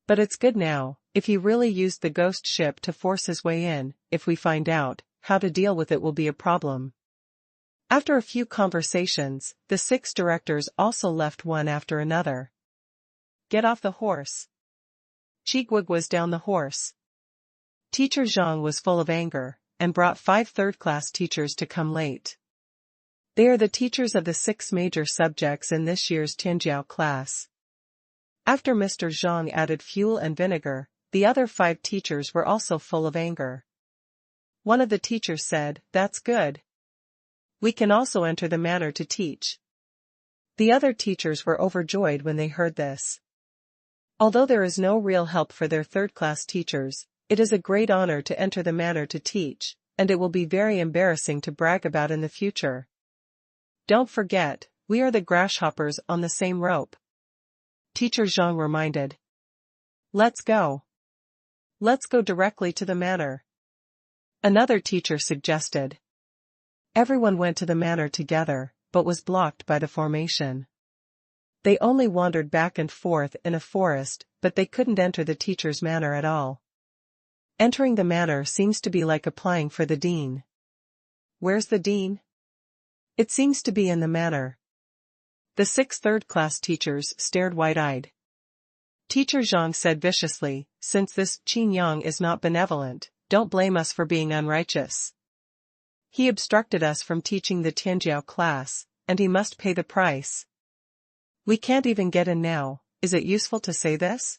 But it's good now, if he really used the ghost ship to force his way in. If we find out, how to deal with it will be a problem." After a few conversations, the 6 directors also left one after another. "Get off the horse." Chiguig was down the horse. Teacher Zhang was full of anger, and brought 5 third-class teachers to come late. They are the teachers of the 6 major subjects in this year's Tianjiao class. After Mr. Zhang added fuel and vinegar, the other 5 teachers were also full of anger. One of the teachers said, "That's good. We can also enter the manor to teach." The other teachers were overjoyed when they heard this. Although there is no real help for their third-class teachers, it is a great honor to enter the manor to teach, and it will be very embarrassing to brag about in the future. "Don't forget, we are the grasshoppers on the same rope," Teacher Zhang reminded. "Let's go. Let's go directly to the manor," another teacher suggested. Everyone went to the manor together, but was blocked by the formation. They only wandered back and forth in a forest, but they couldn't enter the teacher's manor at all. Entering the manor seems to be like applying for the dean. Where's the dean? It seems to be in the manor. The 6 third-class teachers stared wide-eyed. Teacher Zhang said viciously, "Since this Qin Yang is not benevolent, don't blame us for being unrighteous. He obstructed us from teaching the Tianjiao class, and he must pay the price. We can't even get in now. Is it useful to say this?"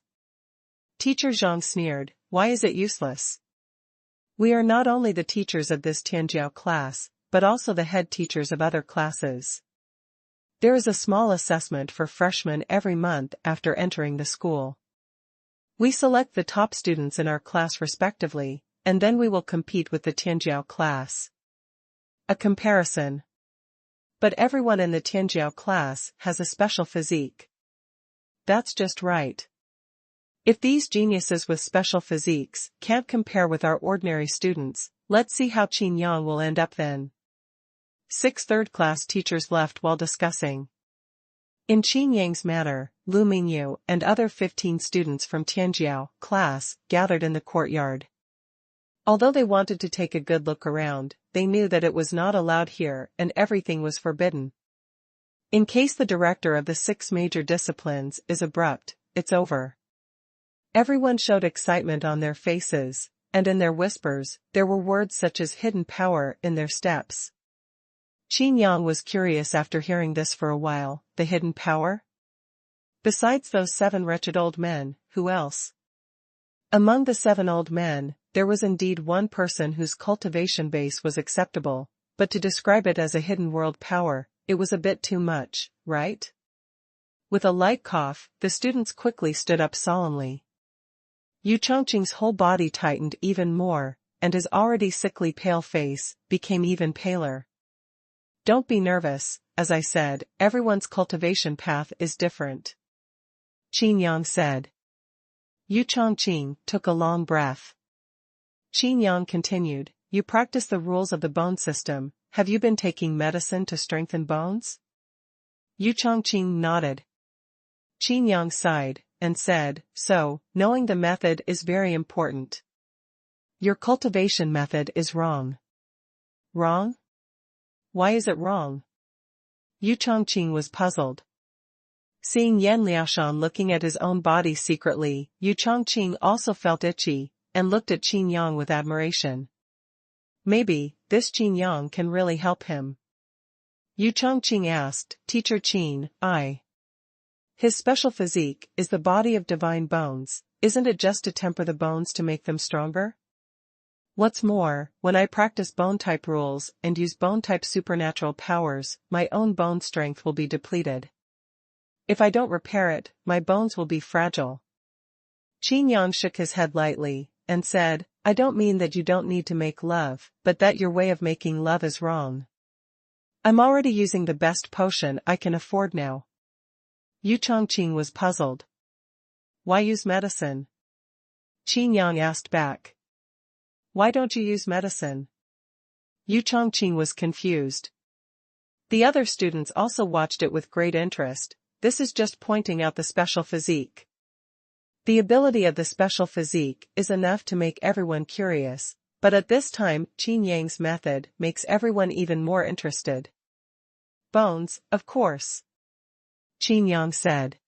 Teacher Zhang sneered, "Why is it useless? We are not only the teachers of this Tianjiao class, but also the head teachers of other classes. There is a small assessment for freshmen every month after entering the school. We select the top students in our class respectively, and then we will compete with the Tianjiao class. A comparison. But everyone in the Tianjiao class has a special physique. That's just right. If these geniuses with special physiques can't compare with our ordinary students, let's see how Qin Yang will end up then." 6 third-class teachers left while discussing. In Qin Yang's manor, Lu Mingyu and other 15 students from Tianjiao class gathered in the courtyard. Although they wanted to take a good look around, they knew that it was not allowed here and everything was forbidden. In case the director of the 6 major disciplines is abrupt, it's over. Everyone showed excitement on their faces, and in their whispers, there were words such as hidden power in their steps. Qin Yang was curious after hearing this for a while. The hidden power? Besides those 7 wretched old men, who else? Among the 7 old men, there was indeed one person whose cultivation base was acceptable, but to describe it as a hidden world power, it was a bit too much, right? With a light cough, the students quickly stood up solemnly. Yu Chongqing's whole body tightened even more, and his already sickly pale face became even paler. "Don't be nervous, as I said, everyone's cultivation path is different. Qin Yang said. Yu Chongqing took a long breath. Qin Yang continued, you practice the rules of the bone system, have you been taking medicine to strengthen bones? Yu Chongqing nodded. Qin Yang sighed, and said, so, knowing the method is very important. Your cultivation method is wrong. Wrong? Why is it wrong? Yu Chongqing was puzzled. Seeing Yan Liaoshan looking at his own body secretly, Yu Chongqing also felt itchy, and looked at Qin Yang with admiration. Maybe, this Qin Yang can really help him. Yu Chongqing asked, Teacher Qin, his special physique is the body of divine bones, isn't it just to temper the bones to make them stronger? What's more, when I practice bone-type rules and use bone-type supernatural powers, my own bone strength will be depleted. If I don't repair it, my bones will be fragile. Qin Yang shook his head lightly, and said, I don't mean that you don't need to make love, but that your way of making love is wrong. I'm already using the best potion I can afford now. Yu Chongqing was puzzled. Why use medicine? Qin Yang asked back. Why don't you use medicine? Yu Chongqing was confused. The other students also watched it with great interest. This is just pointing out the special physique. The ability of the special physique is enough to make everyone curious, but at this time Qin Yang's method makes everyone even more interested. Bones, of course. Qin Yang said.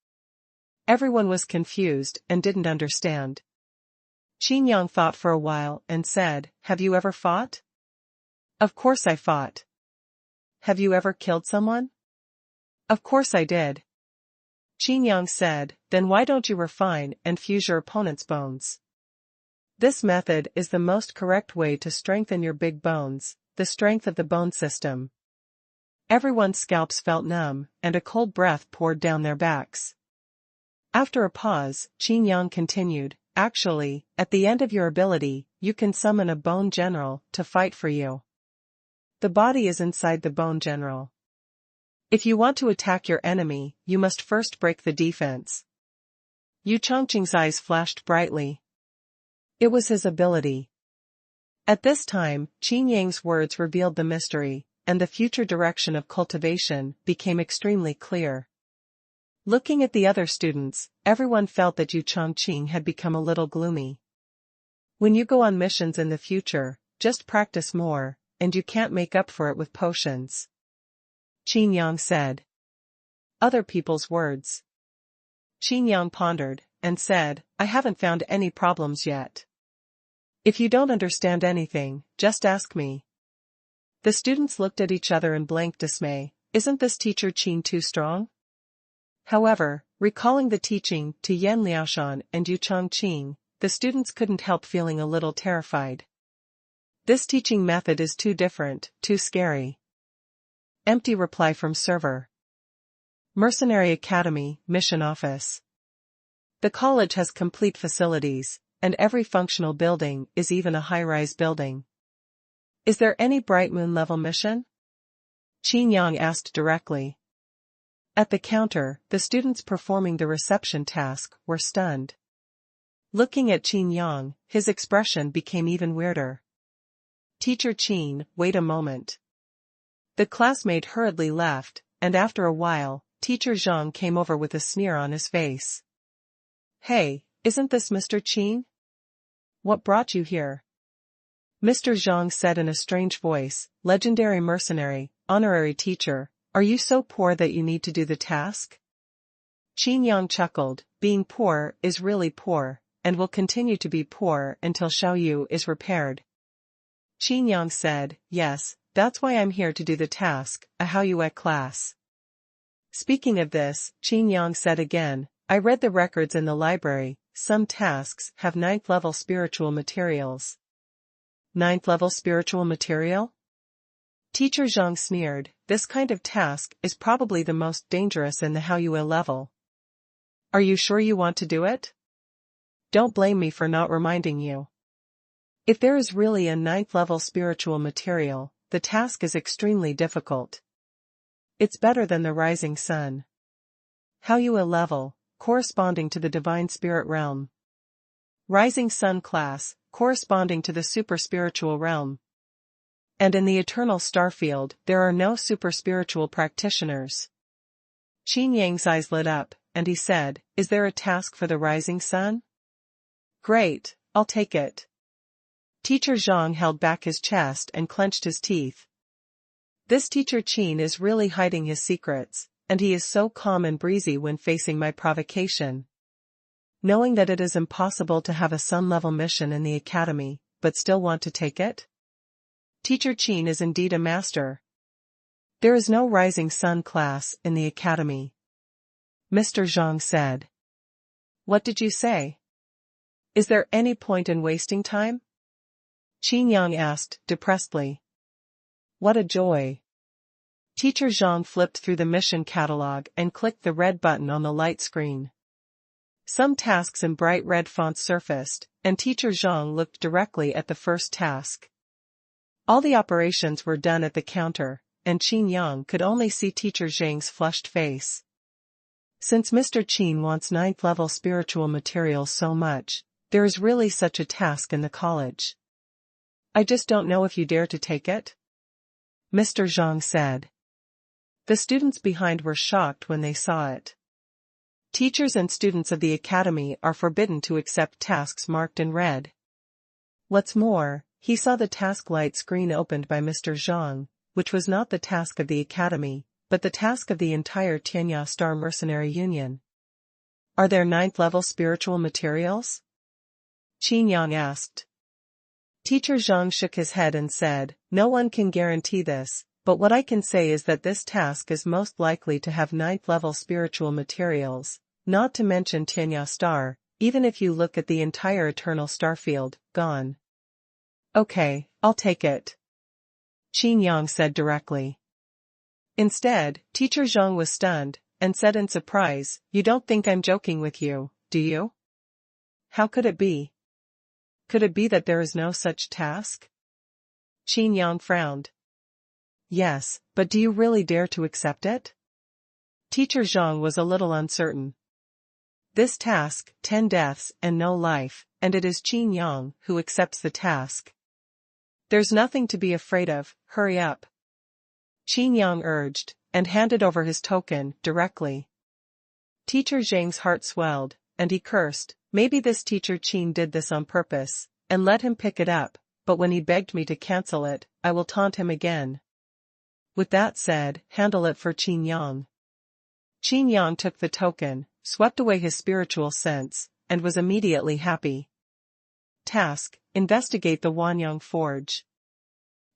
Everyone was confused and didn't understand. Qin Yang thought for a while and said, have you ever fought? Of course I fought. Have you ever killed someone? Of course I did. Qin Yang said, then why don't you refine and fuse your opponent's bones? This method is the most correct way to strengthen your big bones, the strength of the bone system. Everyone's scalps felt numb, and a cold breath poured down their backs. After a pause, Qin Yang continued, actually, at the end of your ability, you can summon a bone general to fight for you. The body is inside the bone general. If you want to attack your enemy, you must first break the defense. Yu Chongqing's eyes flashed brightly. It was his ability. At this time, Qin Yang's words revealed the mystery, and the future direction of cultivation became extremely clear. Looking at the other students, everyone felt that Yu Chongqing had become a little gloomy. When you go on missions in the future, just practice more, and you can't make up for it with potions. Qin Yang said. Other people's words. Qin Yang pondered, and said, I haven't found any problems yet. If you don't understand anything, just ask me. The students looked at each other in blank dismay. Isn't this teacher Qin too strong? However, recalling the teaching to Yan Liaoshan and Yu Chongqing, the students couldn't help feeling a little terrified. This teaching method is too different, too scary. Empty reply from server. Mercenary Academy, Mission Office. The college has complete facilities, and every functional building is even a high-rise building. Is there any Bright Moon level mission? Qin Yang asked directly. At the counter, the students performing the reception task were stunned. Looking at Qin Yang, his expression became even weirder. Teacher Qin, wait a moment. The classmate hurriedly left, and after a while, Teacher Zhang came over with a sneer on his face. Hey, isn't this Mr. Qin? What brought you here? Mr. Zhang said in a strange voice, legendary mercenary, honorary teacher, are you so poor that you need to do the task? Qin Yang chuckled, being poor is really poor, and will continue to be poor until Xiaoyu is repaired. Qin Yang said, yes, that's why I'm here to do the task, a Haoyue class. Speaking of this, Qin Yang said again, I read the records in the library, some tasks have 9th level spiritual materials. 9th level spiritual material? Teacher Zhang sneered, this kind of task is probably the most dangerous in the Haoyue level. Are you sure you want to do it? Don't blame me for not reminding you. If there is really a 9th level spiritual material, the task is extremely difficult. It's better than the rising sun. How you a level, corresponding to the divine spirit realm. Rising sun class, corresponding to the super-spiritual realm. And in the eternal starfield, there are no super-spiritual practitioners. Qin Yang's eyes lit up, and he said, "Is there a task for the rising sun?" "Great, I'll take it." Teacher Zhang held back his chest and clenched his teeth. This teacher Qin is really hiding his secrets, and he is so calm and breezy when facing my provocation. Knowing that it is impossible to have a sun-level mission in the academy, but still want to take it? Teacher Qin is indeed a master. There is no rising sun class in the academy. Mr. Zhang said. What did you say? Is there any point in wasting time? Qin Yang asked, depressedly. What a joy. Teacher Zhang flipped through the mission catalog and clicked the red button on the light screen. Some tasks in bright red fonts surfaced, and Teacher Zhang looked directly at the first task. All the operations were done at the counter, and Qin Yang could only see Teacher Zhang's flushed face. Since Mr. Qin wants 9th level spiritual material so much, there is really such a task in the college. I just don't know if you dare to take it? Mr. Zhang said. The students behind were shocked when they saw it. Teachers and students of the academy are forbidden to accept tasks marked in red. What's more, he saw the task light screen opened by Mr. Zhang, which was not the task of the academy, but the task of the entire Tianya Star Mercenary Union. Are there 9th level spiritual materials? Qin Yang asked. Teacher Zhang shook his head and said, no one can guarantee this, but what I can say is that this task is most likely to have 9th level spiritual materials, not to mention Tianya Star, even if you look at the entire eternal starfield, gone. Okay, I'll take it. Qin Yang said directly. Instead, Teacher Zhang was stunned, and said in surprise, you don't think I'm joking with you, do you? How could it be? Could it be that there is no such task? Qin Yang frowned. Yes, but do you really dare to accept it? Teacher Zhang was a little uncertain. This task, 10 deaths and no life, and it is Qin Yang who accepts the task. There's nothing to be afraid of, hurry up. Qin Yang urged, and handed over his token, directly. Teacher Zhang's heart swelled, and he cursed, maybe this teacher Qin did this on purpose, and let him pick it up, but when he begged me to cancel it, I will taunt him again. With that said, handle it for Qin Yang. Qin Yang took the token, swept away his spiritual sense, and was immediately happy. Task: investigate the Xuanhuan forge.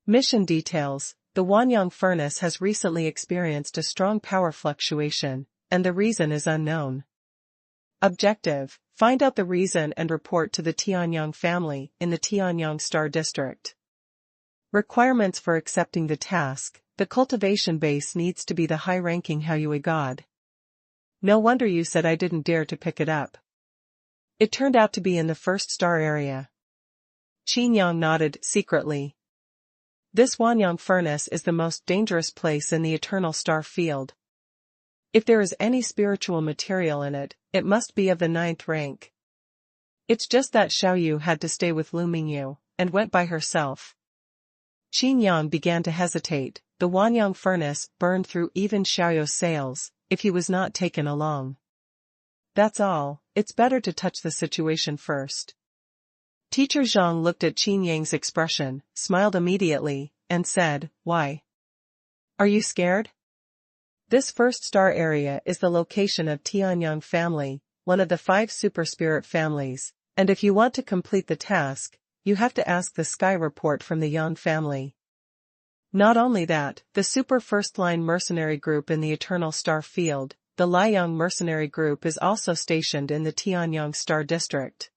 Mission details: the Xuanhuan furnace has recently experienced a strong power fluctuation, and the reason is unknown. Objective: find out the reason and report to the Tianyang family in the Tianyang Star District. Requirements for accepting the task: the cultivation base needs to be the high-ranking Haoyue god. No wonder you said I didn't dare to pick it up. It turned out to be in the first star area. Qin Yang nodded secretly. This Xuanhuan furnace is the most dangerous place in the eternal star field. If there is any spiritual material in it, it must be of the 9th rank. It's just that Xiaoyu had to stay with Lu Mingyu, and went by herself. Qin Yang began to hesitate. The Xuanhuan furnace burned through even Xiaoyu's sails, if he was not taken along. That's all, it's better to touch the situation first. Teacher Zhang looked at Qin Yang's expression, smiled immediately, and said, why? Are you scared? This first star area is the location of Tianyang family, one of the 5 super spirit families, and if you want to complete the task, you have to ask the Sky Report from the Yang family. Not only that, the super first-line mercenary group in the Eternal Star Field, the Liang mercenary group, is also stationed in the Tianyang Star District.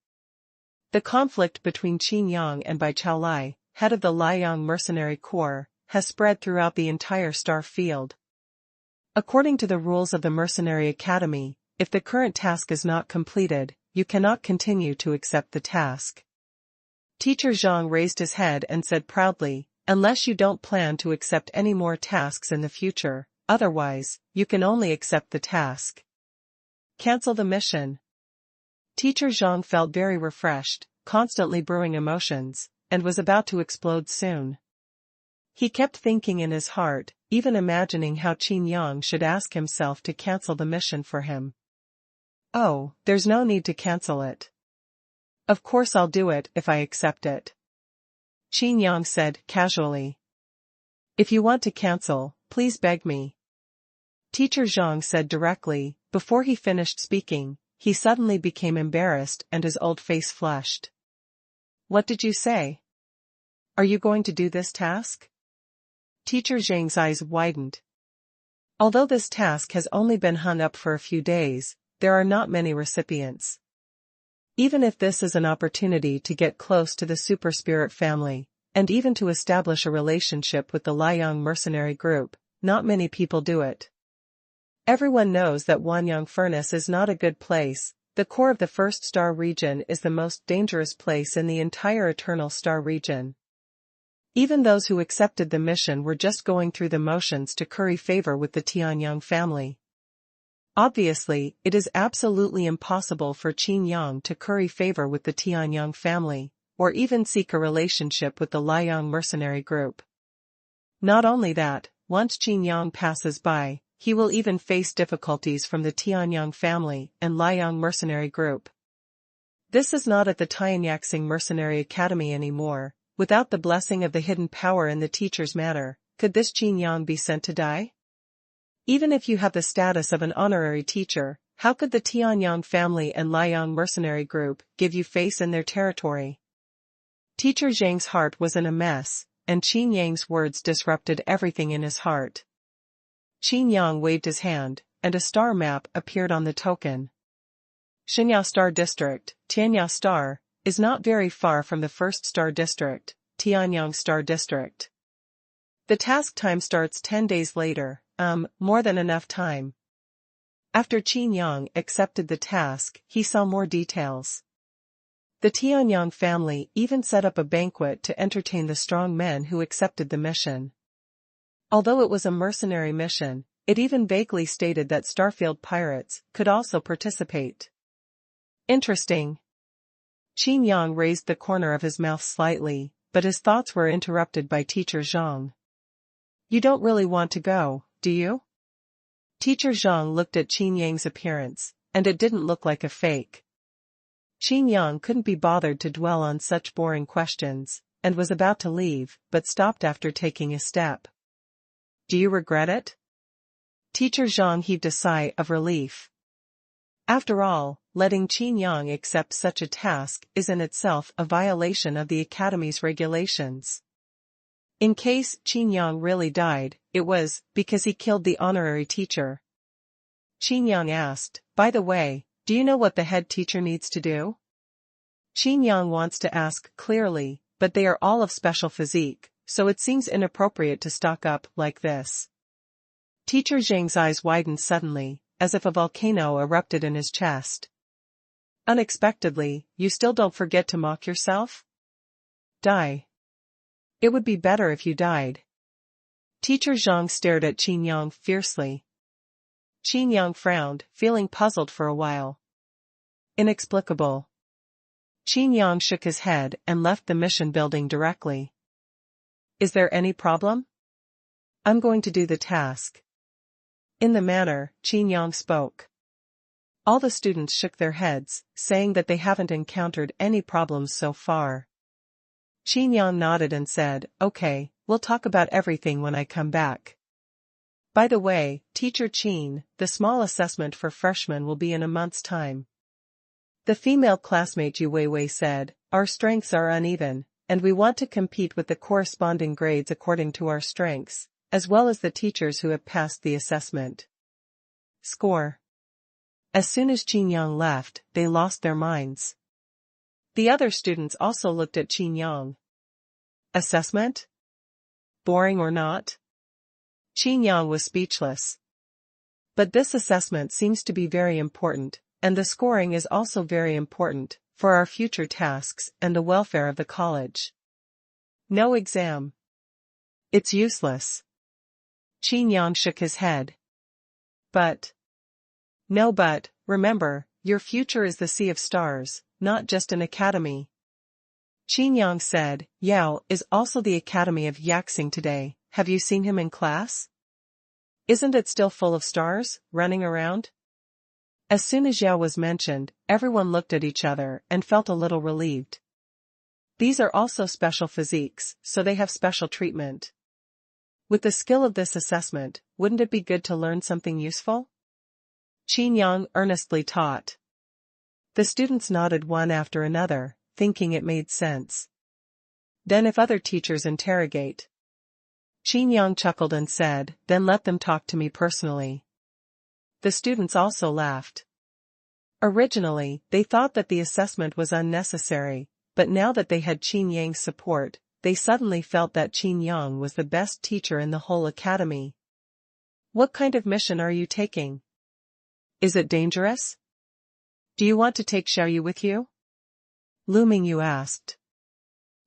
The conflict between Qin Yang and Bai Chaolai, head of the Liang mercenary corps, has spread throughout the entire star field. According to the rules of the Mercenary Academy, if the current task is not completed, you cannot continue to accept the task. Teacher Zhang raised his head and said proudly, unless you don't plan to accept any more tasks in the future, otherwise, you can only accept the task. Cancel the mission. Teacher Zhang felt very refreshed, constantly brewing emotions, and was about to explode soon. He kept thinking in his heart, even imagining how Qin Yang should ask himself to cancel the mission for him. Oh, there's no need to cancel it. Of course I'll do it if I accept it. Qin Yang said casually. If you want to cancel, please beg me. Teacher Zhang said directly. Before he finished speaking, he suddenly became embarrassed and his old face flushed. What did you say? Are you going to do this task? Teacher Zhang's eyes widened. Although this task has only been hung up for a few days, there are not many recipients. Even if this is an opportunity to get close to the super spirit family, and even to establish a relationship with the Liang mercenary group, not many people do it. Everyone knows that Xuanhuan Furnace is not a good place. The core of the first star region is the most dangerous place in the entire Eternal Star region. Even those who accepted the mission were just going through the motions to curry favor with the Tianyang family. Obviously, it is absolutely impossible for Qin Yang to curry favor with the Tianyang family, or even seek a relationship with the Liang mercenary group. Not only that, once Qin Yang passes by, he will even face difficulties from the Tianyang family and Liang mercenary group. This is not at the Tianyaxing Mercenary Academy anymore. Without the blessing of the hidden power in the teacher's matter, could this Qin Yang be sent to die? Even if you have the status of an honorary teacher, how could the Tianyang family and Liang mercenary group give you face in their territory? Teacher Zhang's heart was in a mess, and Qin Yang's words disrupted everything in his heart. Qin Yang waved his hand, and a star map appeared on the token. Xinyao Star District, Tianyao Star, is not very far from the first star district, Tianyang Star District. The task time starts 10 days later, more than enough time. After Qin Yang accepted the task, he saw more details. The Tianyang family even set up a banquet to entertain the strong men who accepted the mission. Although it was a mercenary mission, it even vaguely stated that Starfield pirates could also participate. Interesting. Qin Yang raised the corner of his mouth slightly, but his thoughts were interrupted by Teacher Zhang. You don't really want to go, do you? Teacher Zhang looked at Qin Yang's appearance, and it didn't look like a fake. Qin Yang couldn't be bothered to dwell on such boring questions, and was about to leave, but stopped after taking a step. Do you regret it? Teacher Zhang heaved a sigh of relief. After all, letting Qin Yang accept such a task is in itself a violation of the Academy's regulations. In case Qin Yang really died, it was because he killed the honorary teacher. Qin Yang asked, by the way, do you know what the head teacher needs to do? Qin Yang wants to ask clearly, but they are all of special physique, so it seems inappropriate to stock up like this. Teacher Zhang's eyes widened suddenly, as if a volcano erupted in his chest. Unexpectedly, you still don't forget to mock yourself? Die. It would be better if you died. Teacher Zhang stared at Qin Yang fiercely. Qin Yang frowned, feeling puzzled for a while. Inexplicable. Qin Yang shook his head and left the mission building directly. Is there any problem? I'm going to do the task. In the manner, Qin Yang spoke. All the students shook their heads, saying that they haven't encountered any problems so far. Qin Yang nodded and said, okay, we'll talk about everything when I come back. By the way, Teacher Qin, the small assessment for freshmen will be in a month's time. The female classmate Yu Weiwei said, our strengths are uneven, and we want to compete with the corresponding grades according to our strengths, as well as the teachers who have passed the assessment. Score. As soon as Qin Yang left, they lost their minds. The other students also looked at Qin Yang. Assessment? Boring or not? Qin Yang was speechless. But this assessment seems to be very important, and the scoring is also very important, for our future tasks and the welfare of the college. No exam. It's useless. Qin Yang shook his head. But. No but, remember, your future is the sea of stars, not just an academy. Qin Yang said, Yao is also the academy of Yaxing today, have you seen him in class? Isn't it still full of stars, running around? As soon as Yao was mentioned, everyone looked at each other and felt a little relieved. These are also special physiques, so they have special treatment. With the skill of this assessment, wouldn't it be good to learn something useful? Qin Yang earnestly taught. The students nodded one after another, thinking it made sense. Then if other teachers interrogate. Qin Yang chuckled and said, then let them talk to me personally. The students also laughed. Originally, they thought that the assessment was unnecessary, but now that they had Qin Yang's support, they suddenly felt that Qin Yang was the best teacher in the whole academy. What kind of mission are you taking? Is it dangerous? Do you want to take Xiaoyu with you? Lu Mingyu asked.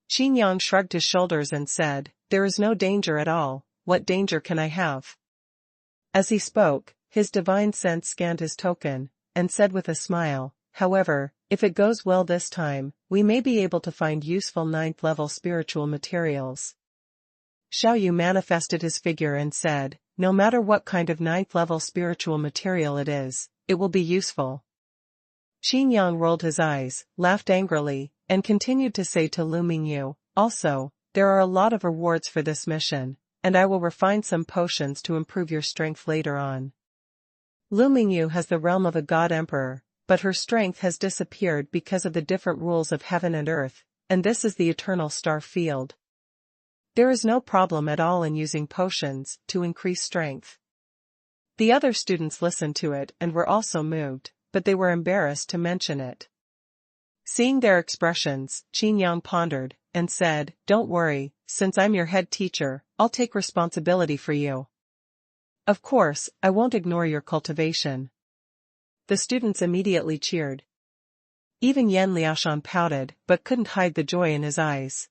Qin Yang shrugged his shoulders and said, there is no danger at all, what danger can I have? As he spoke, his divine sense scanned his token, and said with a smile, however, if it goes well this time, we may be able to find useful 9th-level spiritual materials. Xiaoyu manifested his figure and said, no matter what kind of 9th-level spiritual material it is, it will be useful. Qin Yang rolled his eyes, laughed angrily, and continued to say to Lu Mingyu, also, there are a lot of rewards for this mission, and I will refine some potions to improve your strength later on. Lu Mingyu has the realm of a god emperor, but her strength has disappeared because of the different rules of heaven and earth, and this is the eternal star field. There is no problem at all in using potions to increase strength. The other students listened to it and were also moved, but they were embarrassed to mention it. Seeing their expressions, Qin Yang pondered, and said, don't worry, since I'm your head teacher, I'll take responsibility for you. Of course, I won't ignore your cultivation. The students immediately cheered. Even Yan Liaoshan pouted, but couldn't hide the joy in his eyes.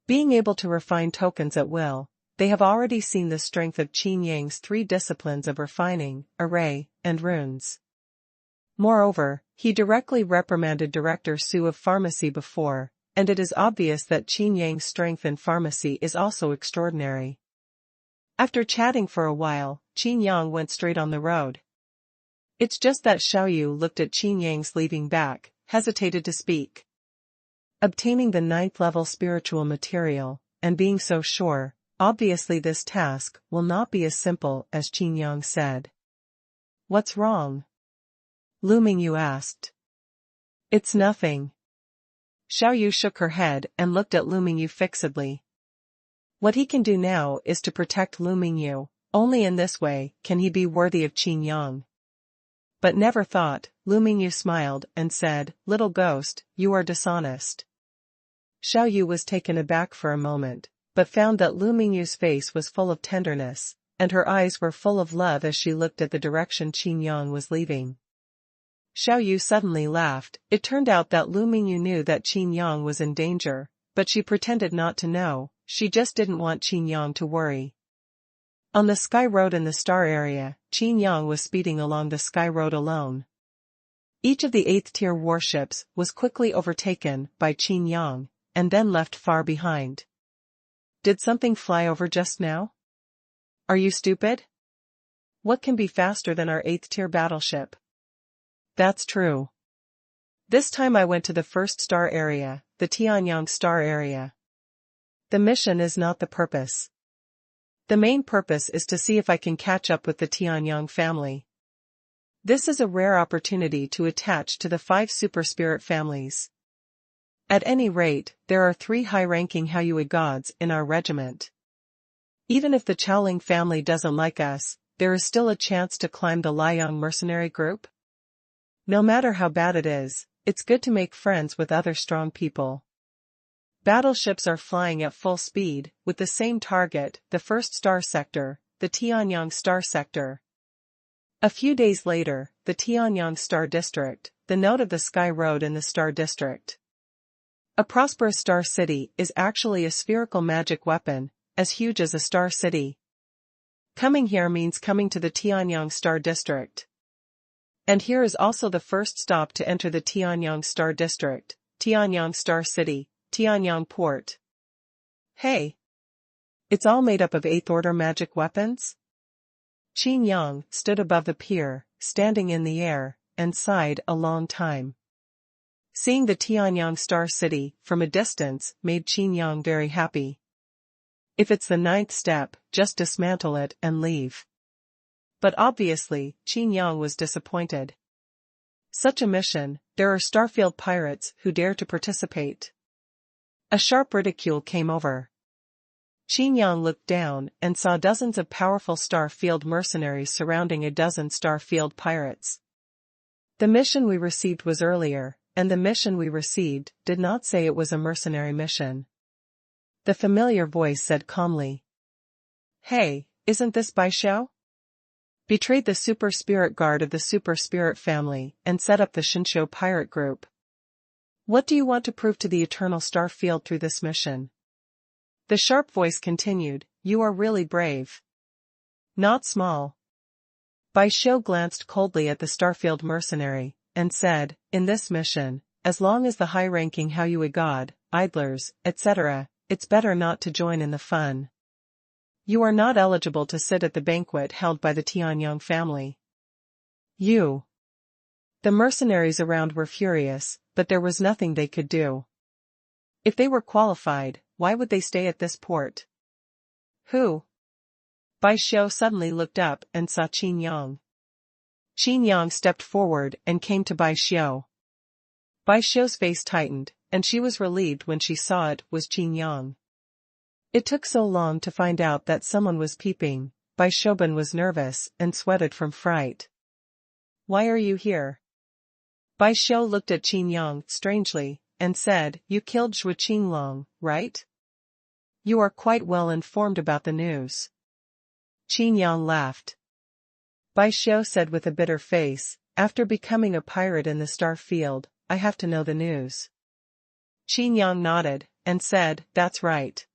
Being able to refine tokens at will, they have already seen the strength of Qin Yang's 3 disciplines of refining, array, and runes. Moreover, he directly reprimanded Director Su of Pharmacy before, and it is obvious that Qin Yang's strength in pharmacy is also extraordinary. After chatting for a while, Qin Yang went straight on the road. It's just that Xiaoyu looked at Qin Yang's leaving back, hesitated to speak. Obtaining the 9th-level spiritual material, and being so sure, obviously this task will not be as simple as Qin Yang said. What's wrong? Lu Mingyu asked. It's nothing. Xiaoyu shook her head and looked at Lu Mingyu fixedly. What he can do now is to protect Lu Mingyu, only in this way can he be worthy of Qin Yang. But never thought, Lu Mingyu smiled and said, little ghost, you are dishonest. Xiaoyu was taken aback for a moment, but found that Lu Mingyu's face was full of tenderness, and her eyes were full of love as she looked at the direction Qin Yang was leaving. Xiaoyu suddenly laughed. It turned out that Lu Mingyu knew that Qin Yang was in danger, but she pretended not to know, she just didn't want Qin Yang to worry. On the Sky Road in the Star area, Qin Yang was speeding along the Sky Road alone. Each of the 8th-tier warships was quickly overtaken by Qin Yang, and then left far behind. Did something fly over just now? Are you stupid? What can be faster than our 8th-tier battleship? That's true. This time I went to the first star area, the Tianyang star area. The mission is not the purpose. The main purpose is to see if I can catch up with the Tianyang family. This is a rare opportunity to attach to the 5 super spirit families. At any rate, there are 3 high-ranking Haiyue gods in our regiment. Even if the Chaoling family doesn't like us, there is still a chance to climb the Liang mercenary group. No matter how bad it is, it's good to make friends with other strong people. Battleships are flying at full speed, with the same target, the first star sector, the Tianyang star sector. A few days later, the Tianyang Star District, the node of the Sky Road in the Star District. A prosperous star city is actually a spherical magic weapon, as huge as a star city. Coming here means coming to the Tianyang Star District. And here is also the first stop to enter the Tianyang Star District, Tianyang Star City, Tianyang Port. Hey! It's all made up of 8th order magic weapons? Qin Yang stood above the pier, standing in the air, and sighed a long time. Seeing the Tianyang Star City from a distance made Qin Yang very happy. If it's the 9th step, just dismantle it and leave. But obviously, Qin Yang was disappointed. Such a mission, there are Starfield pirates who dare to participate. A sharp ridicule came over. Qin Yang looked down and saw dozens of powerful Starfield mercenaries surrounding a dozen Starfield pirates. The mission we received was earlier, and the mission we received did not say it was a mercenary mission. The familiar voice said calmly. Hey, isn't this Baishao? Betrayed the super spirit guard of the super spirit family and set up the Shinsho pirate group. What do you want to prove to the Eternal Starfield through this mission? The sharp voice continued, you are really brave. Not small. Baishao glanced coldly at the Starfield mercenary, and said, in this mission, as long as the high-ranking Haoyue god, idlers, etc., it's better not to join in the fun. You are not eligible to sit at the banquet held by the Tianyang family. You. The mercenaries around were furious, but there was nothing they could do. If they were qualified, why would they stay at this port? Who? Baishao suddenly looked up and saw Qin Yang. Qin Yang stepped forward and came to Baishao. Baishao's face tightened, and she was relieved when she saw it was Qin Yang. It took so long to find out that someone was peeping. Baishaoban was nervous and sweated from fright. Why are you here? Baishao looked at Qin Yang strangely, and said, you killed Zhuo Qinglong, right? You are quite well informed about the news. Qin Yang laughed. Baishao said with a bitter face, after becoming a pirate in the Star Field, I have to know the news. Qin Yang nodded, and said, that's right.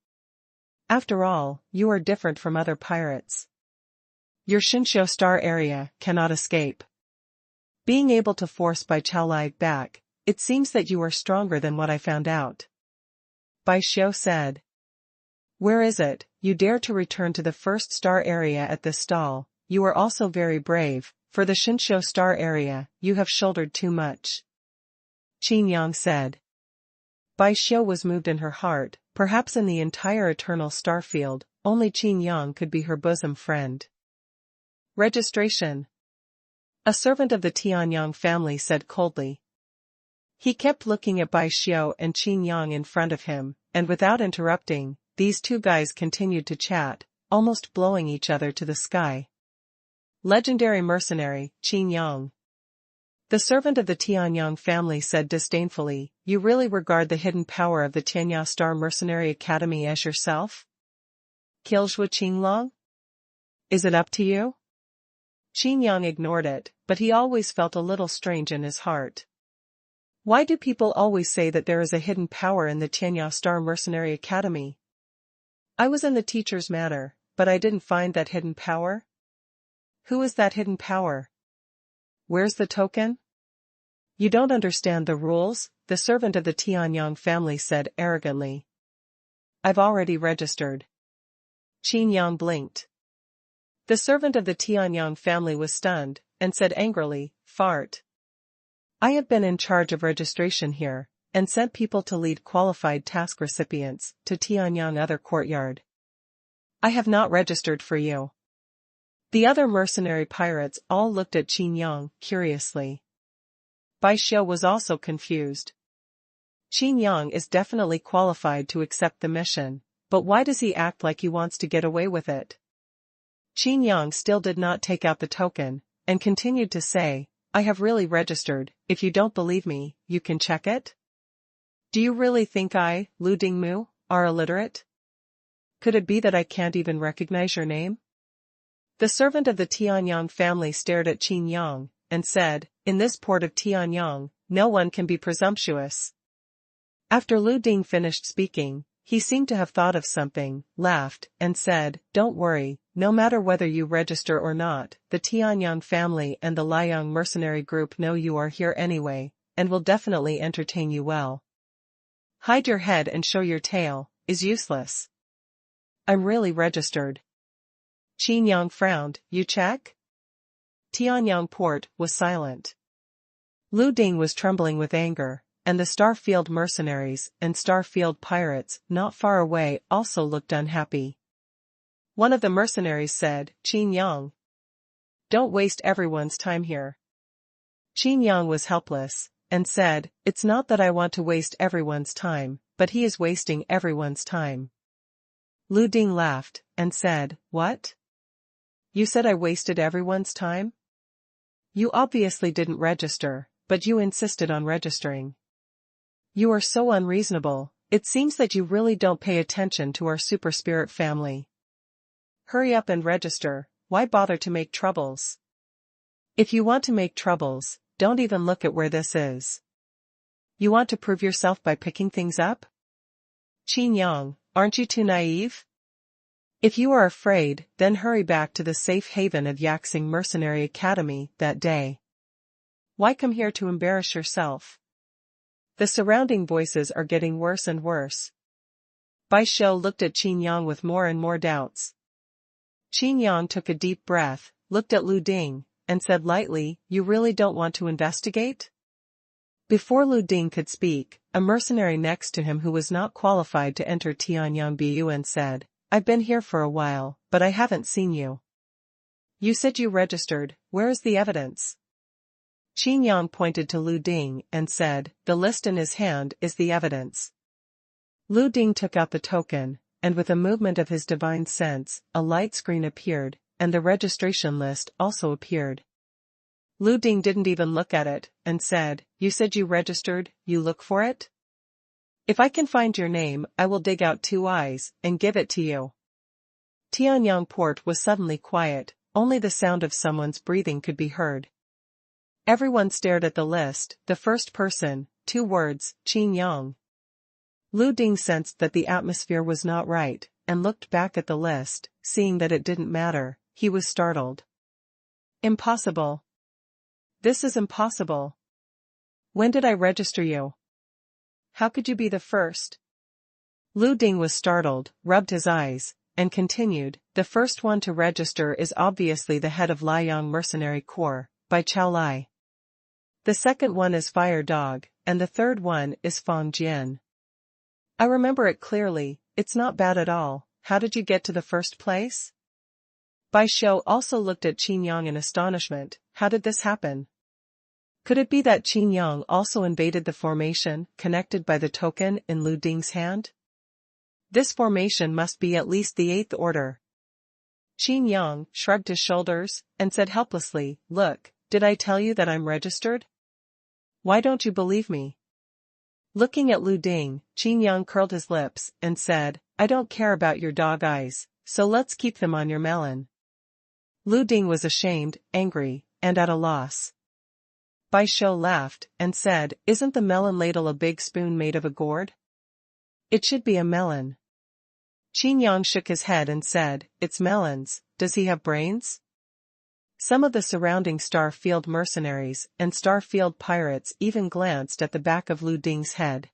After all, you are different from other pirates. Your Shinsho Star area cannot escape. Being able to force Baichao Lai back, it seems that you are stronger than what I found out. Baishao said. Where is it? You dare to return to the first star area at this stall. You are also very brave. For the Shinsho Star area, you have shouldered too much. Qin Yang said. Baishao was moved in her heart. Perhaps in the entire Eternal Starfield, only Qin Yang could be her bosom friend. Registration. A servant of the Tianyang family said coldly. He kept looking at Baishao and Qin Yang in front of him, and without interrupting, these two guys continued to chat, almost blowing each other to the sky. Legendary mercenary, Qin Yang. The servant of the Tianyang family said disdainfully, you really regard the hidden power of the Tianya Star Mercenary Academy as yourself? Kill Zhuo Qinglong? Is it up to you? Qin Yang ignored it, but he always felt a little strange in his heart. Why do people always say that there is a hidden power in the Tianya Star Mercenary Academy? I was in the teacher's manor, but I didn't find that hidden power. Who is that hidden power? Where's the token? You don't understand the rules, the servant of the Tianyang family said arrogantly. I've already registered. Qin Yang blinked. The servant of the Tianyang family was stunned, and said angrily, fart. I have been in charge of registration here, and sent people to lead qualified task recipients to Tianyang Other Courtyard. I have not registered for you. The other mercenary pirates all looked at Qin Yang curiously. Baishao was also confused. Qin Yang is definitely qualified to accept the mission, but why does he act like he wants to get away with it? Qin Yang still did not take out the token, and continued to say, I have really registered. If you don't believe me, you can check it? Do you really think I, Lu Dingmu, are illiterate? Could it be that I can't even recognize your name? The servant of the Tianyang family stared at Qin Yang, and said, in this port of Tianyang, no one can be presumptuous. After Lu Ding finished speaking, he seemed to have thought of something, laughed, and said, "Don't worry, no matter whether you register or not, the Tianyang family and the Liang mercenary group know you are here anyway, and will definitely entertain you well. Hide your head and show your tail is useless. I'm really registered." Qin Yang frowned. "You check?" Tianyang Port was silent. Lu Ding was trembling with anger, and the Starfield mercenaries and Starfield pirates not far away also looked unhappy. One of the mercenaries said, "Qin Yang, don't waste everyone's time here." Qin Yang was helpless, and said, "It's not that I want to waste everyone's time, but he is wasting everyone's time." Lu Ding laughed, and said, "What? You said I wasted everyone's time? You obviously didn't register, but you insisted on registering. You are so unreasonable, it seems that you really don't pay attention to our super spirit family. Hurry up and register, why bother to make troubles? If you want to make troubles, don't even look at where this is. You want to prove yourself by picking things up? Qin Yang, aren't you too naive? If you are afraid, then hurry back to the safe haven of Yaxing Mercenary Academy that day. Why come here to embarrass yourself? The surrounding voices are getting worse and worse." Bai Shou looked at Qin Yang with more and more doubts. Qin Yang took a deep breath, looked at Lu Ding, and said lightly, "You really don't want to investigate?" Before Lu Ding could speak, a mercenary next to him who was not qualified to enter Tianyang Buyuan said, "I've been here for a while, but I haven't seen you. You said you registered, where is the evidence?" Qin Yang pointed to Lu Ding and said, "The list in his hand is the evidence." Lu Ding took out the token, and with a movement of his divine sense, a light screen appeared, and the registration list also appeared. Lu Ding didn't even look at it, and said, "You said you registered, you look for it? If I can find your name, I will dig out 2 eyes, and give it to you." Tianyang Port was suddenly quiet, only the sound of someone's breathing could be heard. Everyone stared at the list, the first person, 2 words, Qin Yang. Lu Ding sensed that the atmosphere was not right, and looked back at the list, seeing that it didn't matter, he was startled. "Impossible. This is impossible. When did I register you? How could you be the first?" Lu Ding was startled, rubbed his eyes, and continued, "The first one to register is obviously the head of Liang Mercenary Corps, Bai Chao Lai. The second one is Fire Dog, and the third one is Fong Jian. I remember it clearly, it's not bad at all. How did you get to the first place?" Bai Shou also looked at Qin Yang in astonishment. How did this happen? Could it be that Qin Yang also invaded the formation, connected by the token in Lu Ding's hand? This formation must be at least the 8th order. Qin Yang shrugged his shoulders, and said helplessly, "Look, did I tell you that I'm registered? Why don't you believe me?" Looking at Lu Ding, Qin Yang curled his lips, and said, "I don't care about your dog eyes, so let's keep them on your melon." Lu Ding was ashamed, angry, and at a loss. Bai Shou laughed, and said, "Isn't the melon ladle a big spoon made of a gourd? It should be a melon." Qin Yang shook his head and said, "It's melons, does he have brains?" Some of the surrounding Starfield mercenaries and Starfield pirates even glanced at the back of Lu Ding's head.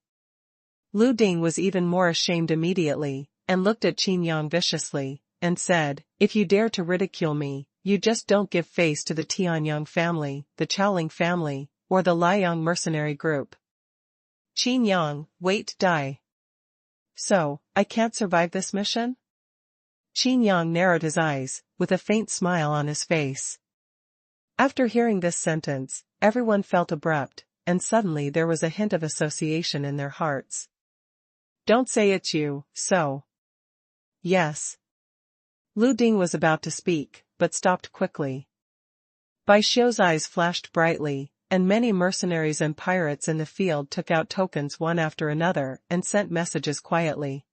Lu Ding was even more ashamed immediately, and looked at Qin Yang viciously, and said, "If you dare to ridicule me, you just don't give face to the Tianyang family, the Chaoling family, or the Liang mercenary group." Qin Yang, wait, die. So, I can't survive this mission? Qin Yang narrowed his eyes, with a faint smile on his face. After hearing this sentence, everyone felt abrupt, and suddenly there was a hint of association in their hearts. "Don't say it's you, so." "Yes." Lu Ding was about to speak, but stopped quickly. Bai Shou's eyes flashed brightly, and many mercenaries and pirates in the field took out tokens one after another and sent messages quietly.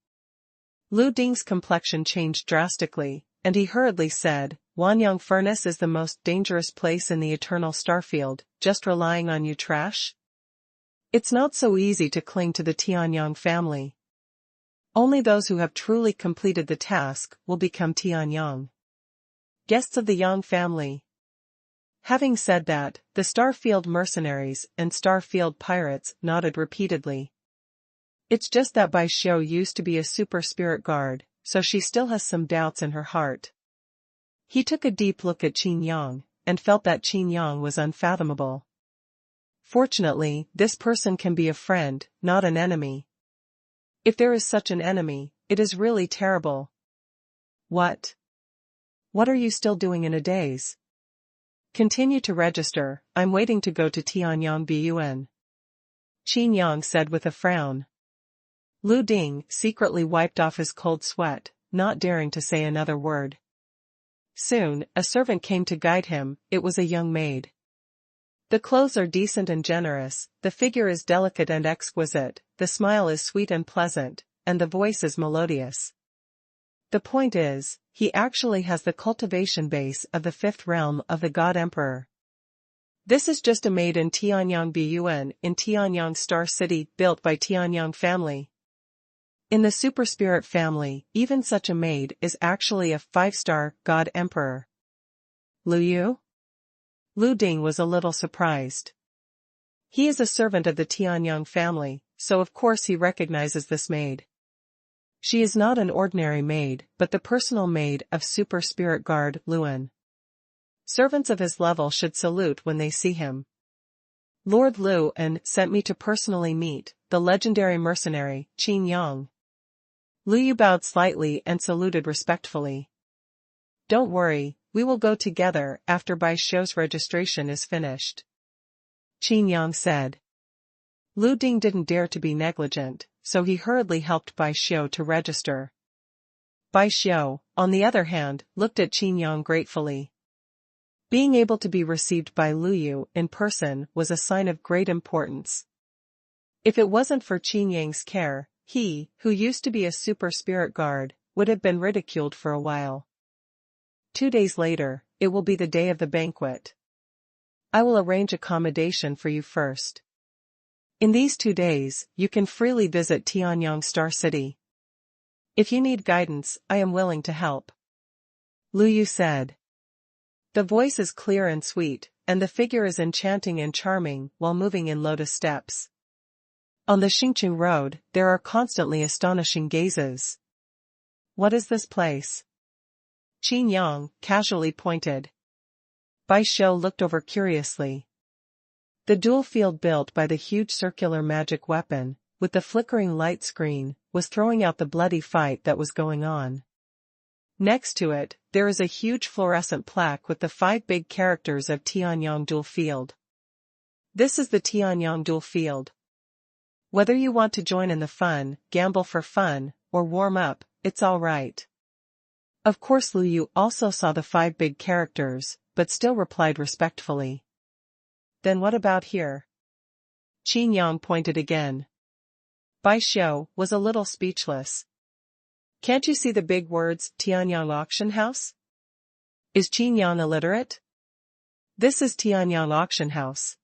Lu Ding's complexion changed drastically, and he hurriedly said, "Wanyang Furnace is the most dangerous place in the eternal starfield, just relying on you trash? It's not so easy to cling to the Tianyang family." Only those who have truly completed the task will become Qin Yang. Guests of the Yang family. Having said that, the Starfield mercenaries and Starfield pirates nodded repeatedly. It's just that Bai Xiao used to be a super spirit guard, so she still has some doubts in her heart. He took a deep look at Qin Yang, and felt that Qin Yang was unfathomable. Fortunately, this person can be a friend, not an enemy. If there is such an enemy, it is really terrible. What? What are you still doing in a daze? Continue to register, I'm waiting to go to Tianyang Bun. Qin Yang said with a frown. Lu Ding secretly wiped off his cold sweat, not daring to say another word. Soon, a servant came to guide him. It was a young maid. The clothes are decent and generous, the figure is delicate and exquisite, the smile is sweet and pleasant, and the voice is melodious. The point is, he actually has the cultivation base of the fifth realm of the God Emperor. This is just a maid in Tianyang Bun in Tianyang Star City, built by Tianyang family. In the Super Spirit family, even such a maid is actually a 5-star God Emperor. Lu Yu? Lu Ding was a little surprised. He is a servant of the Tianyang family, so of course he recognizes this maid. She is not an ordinary maid, but the personal maid of Super Spirit Guard Luan. Servants of his level should salute when they see him. Lord Luan sent me to personally meet the legendary mercenary, Qin Yang. Lu Yu bowed slightly and saluted respectfully. Don't worry, we will go together after Bai Xiao's registration is finished. Qin Yang said. Lu Ding didn't dare to be negligent, so he hurriedly helped Bai Xiao to register. Bai Xiao, on the other hand, looked at Qin Yang gratefully. Being able to be received by Lu Yu in person was a sign of great importance. If it wasn't for Qin Yang's care, he, who used to be a super spirit guard, would have been ridiculed for a while. 2 days later, it will be the day of the banquet. I will arrange accommodation for you first. In these 2 days, you can freely visit Tianyang Star City. If you need guidance, I am willing to help. Lu Yu said. The voice is clear and sweet, and the figure is enchanting and charming while moving in lotus steps. On the Xingqiu Road, there are constantly astonishing gazes. What is this place? Qin Yang casually pointed. Bai Xiao looked over curiously. The dual field built by the huge circular magic weapon, with the flickering light screen, was throwing out the bloody fight that was going on. Next to it, there is a huge fluorescent plaque with the 5 big characters of Tianyang Dual Field. This is the Tianyang Dual Field. Whether you want to join in the fun, gamble for fun, or warm up, it's all right. Of course Lu Yu also saw the 5 big characters, but still replied respectfully. Then what about here? Qin Yang pointed again. Bai Xiao was a little speechless. Can't you see the big words, Tianyang Auction House? Is Qin Yang illiterate? This is Tianyang Auction House.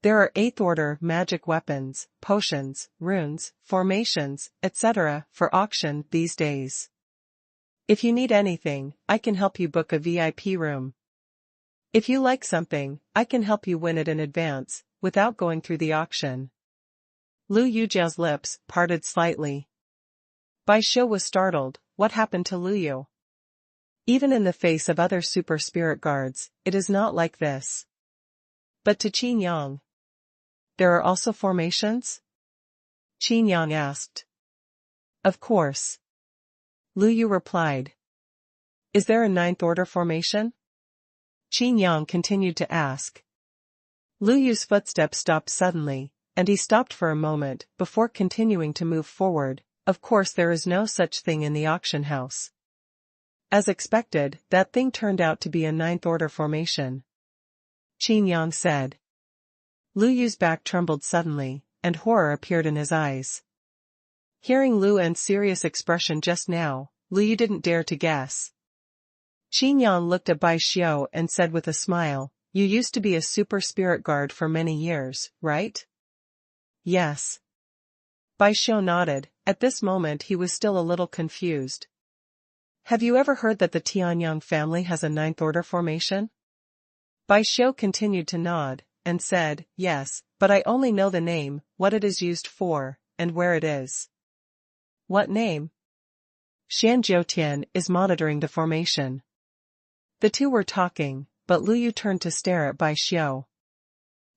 There are 8th order magic weapons, potions, runes, formations, etc. for auction these days. If you need anything, I can help you book a VIP room. If you like something, I can help you win it in advance, without going through the auction. Lu Yujiao's lips parted slightly. Bai Xiao was startled. What happened to Lu Yu? Even in the face of other super spirit guards, it is not like this. But to Qin Yang. There are also formations? Qin Yang asked. Of course. Lu Yu replied. Is there a 9th order formation? Qin Yang continued to ask. Lu Yu's footsteps stopped suddenly, and he stopped for a moment before continuing to move forward. Of course there is no such thing in the auction house. As expected, that thing turned out to be a 9th order formation. Qin Yang said. Lu Yu's back trembled suddenly, and horror appeared in his eyes. Hearing Lu Yu's serious expression just now, Lu Yu didn't dare to guess. Qin Yang looked at Bai Xiao and said with a smile, You used to be a super spirit guard for many years, right? Yes. Bai Xiu nodded. At this moment he was still a little confused. Have you ever heard that the Tianyang family has a ninth order formation? Bai Xiu continued to nod, and said, yes, but I only know the name, what it is used for, and where it is. What name? Xian Jiutian is monitoring the formation. The two were talking, but Lu Yu turned to stare at Bai Xiu.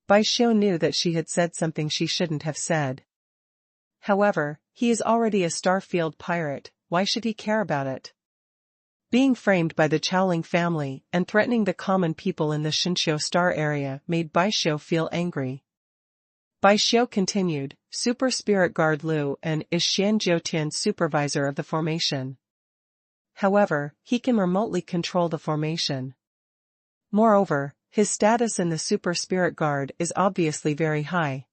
Bai Xiu knew that she had said something she shouldn't have said. However, he is already a Starfield pirate, why should he care about it? Being framed by the Chowling family and threatening the common people in the Shinshou Star area made Bai Xiu feel angry. Bai Xiu continued, Super Spirit Guard Lu and is Xian Jiutian's supervisor of the formation. However, he can remotely control the formation. Moreover, his status in the Super Spirit Guard is obviously very high.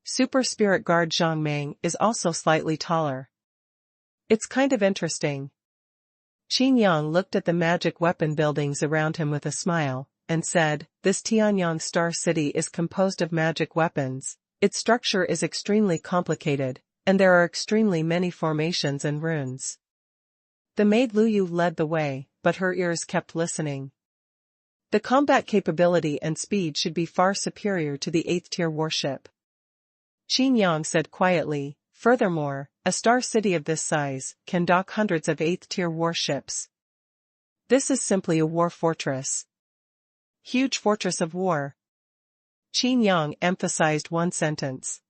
Super Spirit Guard Zhang Meng is also slightly taller. It's kind of interesting. Qin Yang looked at the magic weapon buildings around him with a smile, and said, this Tianyang Star City is composed of magic weapons, its structure is extremely complicated, and there are extremely many formations and runes. The maid Lu Yu led the way, but her ears kept listening. The combat capability and speed should be far superior to the 8th tier warship. Qin Yang said quietly, furthermore, a star city of this size can dock hundreds of 8th tier warships. This is simply a war fortress. Huge fortress of war. Qin Yang emphasized one sentence.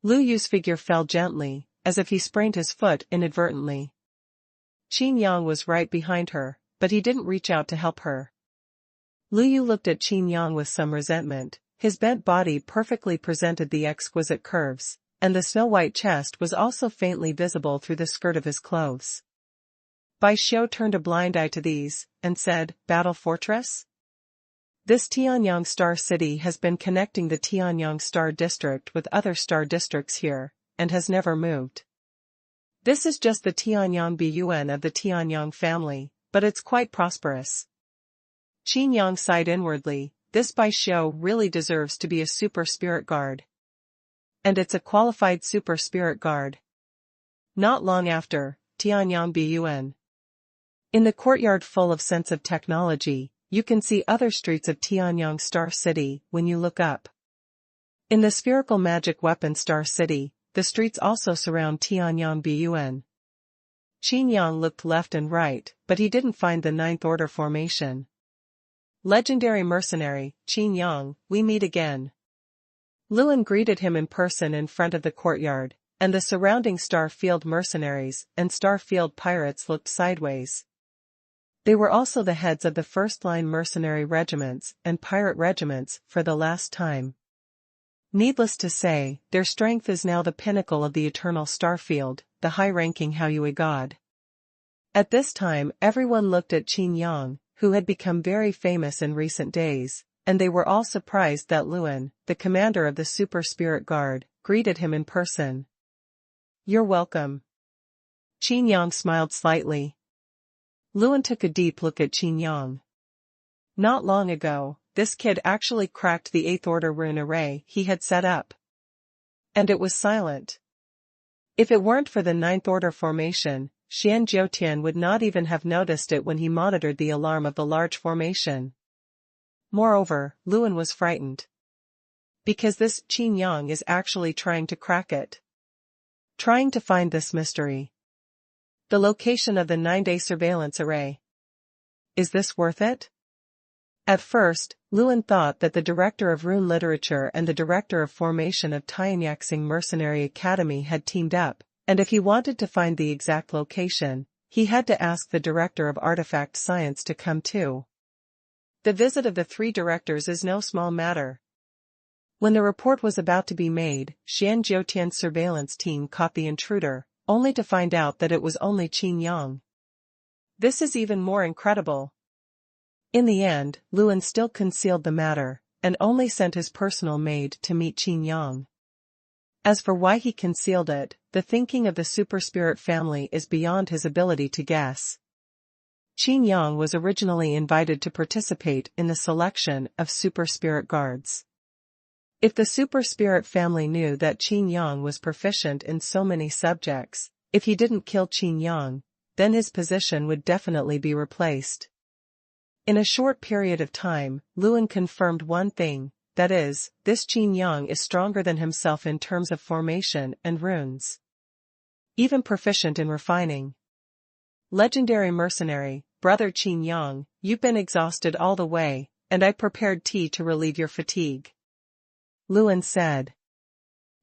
Lu Yu's figure fell gently, as if he sprained his foot inadvertently. Qin Yang was right behind her, but he didn't reach out to help her. Lu Yu looked at Qin Yang with some resentment. His bent body perfectly presented the exquisite curves, and the snow-white chest was also faintly visible through the skirt of his clothes. Bai Xiu turned a blind eye to these, and said, Battle Fortress? This Tianyang Star City has been connecting the Tianyang Star District with other star districts here, and has never moved. This is just the Tianyang Bun of the Tianyang family, but it's quite prosperous. Qin Yang sighed inwardly. This Bai Xiu really deserves to be a Super Spirit Guard. And it's a qualified Super Spirit Guard. Not long after, Tianyang Bun. In the courtyard full of sense of technology, you can see other streets of Tianyang Star City when you look up. In the spherical magic weapon Star City, the streets also surround Tianyang Bun. Qin Yang looked left and right, but he didn't find the Ninth Order formation. Legendary mercenary, Qin Yang, we meet again. Luan greeted him in person in front of the courtyard, and the surrounding Starfield mercenaries and Starfield pirates looked sideways. They were also the heads of the first-line mercenary regiments and pirate regiments for the last time. Needless to say, their strength is now the pinnacle of the eternal Starfield, the high-ranking Haoyue god. At this time everyone looked at Qin Yang, who had become very famous in recent days, and they were all surprised that Luan, the commander of the Super Spirit Guard, greeted him in person. You're welcome. Qin Yang smiled slightly. Luan took a deep look at Qin Yang. Not long ago, this kid actually cracked the 8th Order rune array he had set up. And it was silent. If it weren't for the 9th Order formation, Xian Jiutian would not even have noticed it when he monitored the alarm of the large formation. Moreover, Luan was frightened. Because this Qin Yang is actually trying to crack it. Trying to find this mystery. The location of the 9-day surveillance array. Is this worth it? At first, Luan thought that the director of rune literature and the director of formation of Tianyaxing Mercenary Academy had teamed up, and if he wanted to find the exact location, he had to ask the director of artifact science to come too. The visit of the 3 directors is no small matter. When the report was about to be made, Xian Jiutian's surveillance team caught the intruder, only to find out that it was only Qin Yang. This is even more incredible. In the end, Luan still concealed the matter, and only sent his personal maid to meet Qin Yang. As for why he concealed it, the thinking of the Super Spirit family is beyond his ability to guess. Qin Yang was originally invited to participate in the selection of Super Spirit Guards. If the super spirit family knew that Qin Yang was proficient in so many subjects, if he didn't kill Qin Yang, then his position would definitely be replaced. In a short period of time, Luan confirmed one thing, that is, this Qin Yang is stronger than himself in terms of formation and runes. Even proficient in refining. Legendary mercenary, brother Qin Yang, you've been exhausted all the way, and I prepared tea to relieve your fatigue. Luan said.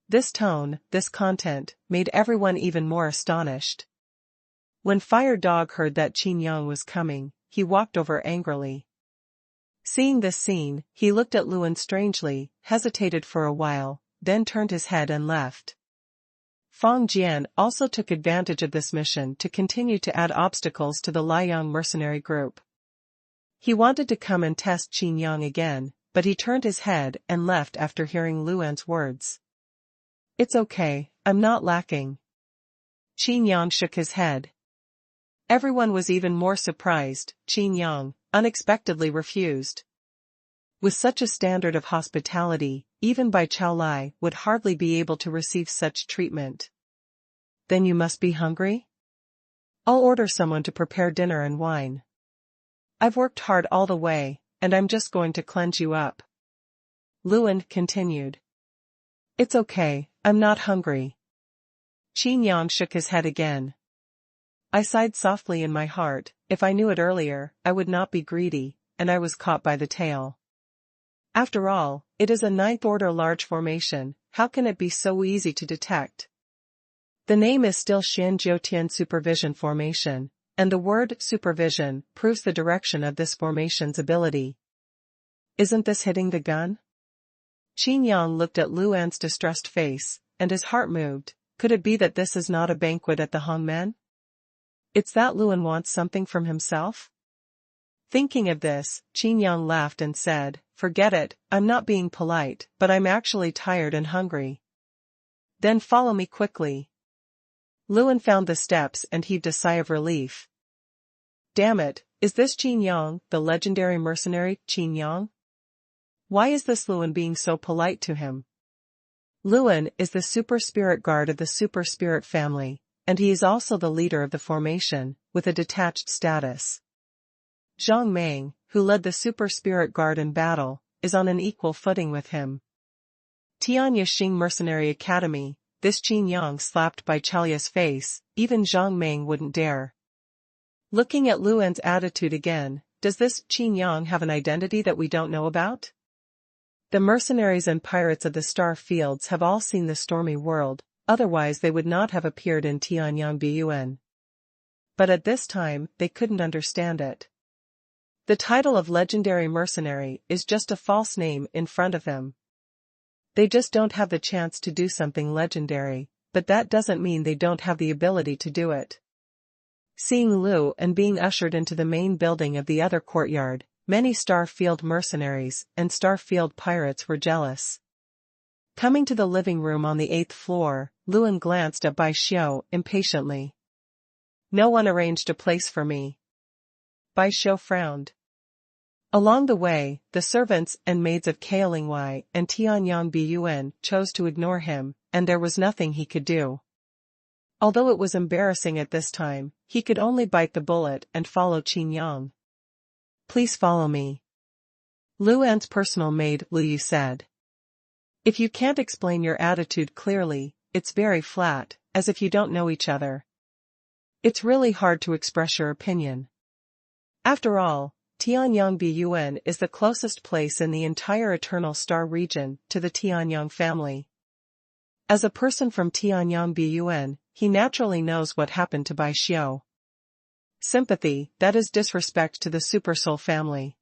This tone, this content, made everyone even more astonished. When Fire Dog heard that Qin Yang was coming, he walked over angrily. Seeing this scene, he looked at Luan strangely, hesitated for a while, then turned his head and left. Feng Jian also took advantage of this mission to continue to add obstacles to the Liang mercenary group. He wanted to come and test Qin Yang again, but he turned his head and left after hearing Luan's words. It's okay, I'm not lacking. Qin Yang shook his head. Everyone was even more surprised. Qin Yang unexpectedly refused. With such a standard of hospitality, even Bai Chaolai would hardly be able to receive such treatment. Then you must be hungry? I'll order someone to prepare dinner and wine. I've worked hard all the way, and I'm just going to cleanse you up. Luan continued. It's okay, I'm not hungry. Qin Yang shook his head again. I sighed softly in my heart, if I knew it earlier, I would not be greedy, and I was caught by the tail. After all, it is a ninth-order large formation, how can it be so easy to detect? The name is still Shanjiutian Supervision Formation, and the word supervision proves the direction of this formation's ability. Isn't this hitting the gun? Qin Yang looked at Luan's distressed face, and his heart moved. Could it be that this is not a banquet at the Hongmen? It's that Luan wants something from himself? Thinking of this, Qin Yang laughed and said, forget it, I'm not being polite, but I'm actually tired and hungry. Then follow me quickly. Luan found the steps and heaved a sigh of relief. Damn it, is this Qin Yang, the legendary mercenary, Qin Yang? Why is this Luan being so polite to him? Luan is the super spirit guard of the super spirit family, and he is also the leader of the formation, with a detached status. Zhang Meng, who led the super spirit guard in battle, is on an equal footing with him. Tianya Xing Mercenary Academy, this Qin Yang slapped Bai Chalia's face, even Zhang Meng wouldn't dare. Looking at Luan's attitude again, does this Qin Yang have an identity that we don't know about? The mercenaries and pirates of the Star Fields have all seen the stormy world, otherwise they would not have appeared in Tianyang Bun. But at this time, they couldn't understand it. The title of legendary mercenary is just a false name in front of them. They just don't have the chance to do something legendary, but that doesn't mean they don't have the ability to do it. Seeing Lu and being ushered into the main building of the other courtyard, many Starfield mercenaries and Starfield pirates were jealous. Coming to the living room on the 8th floor, Luan glanced at Bai Xiu impatiently. No one arranged a place for me. Bai Xiu frowned. Along the way, the servants and maids of Kaolingwai and Tianyang Bun chose to ignore him, and there was nothing he could do. Although it was embarrassing at this time, he could only bite the bullet and follow Qin Yang. Please follow me. Luan's personal maid Liu said. If you can't explain your attitude clearly, it's very flat, as if you don't know each other. It's really hard to express your opinion. After all, Tianyang Bun is the closest place in the entire Eternal Star region to the Tianyang family. As a person from Tianyang Bun, he naturally knows what happened to Bai Xiu. Sympathy, that is disrespect to the Super Soul family.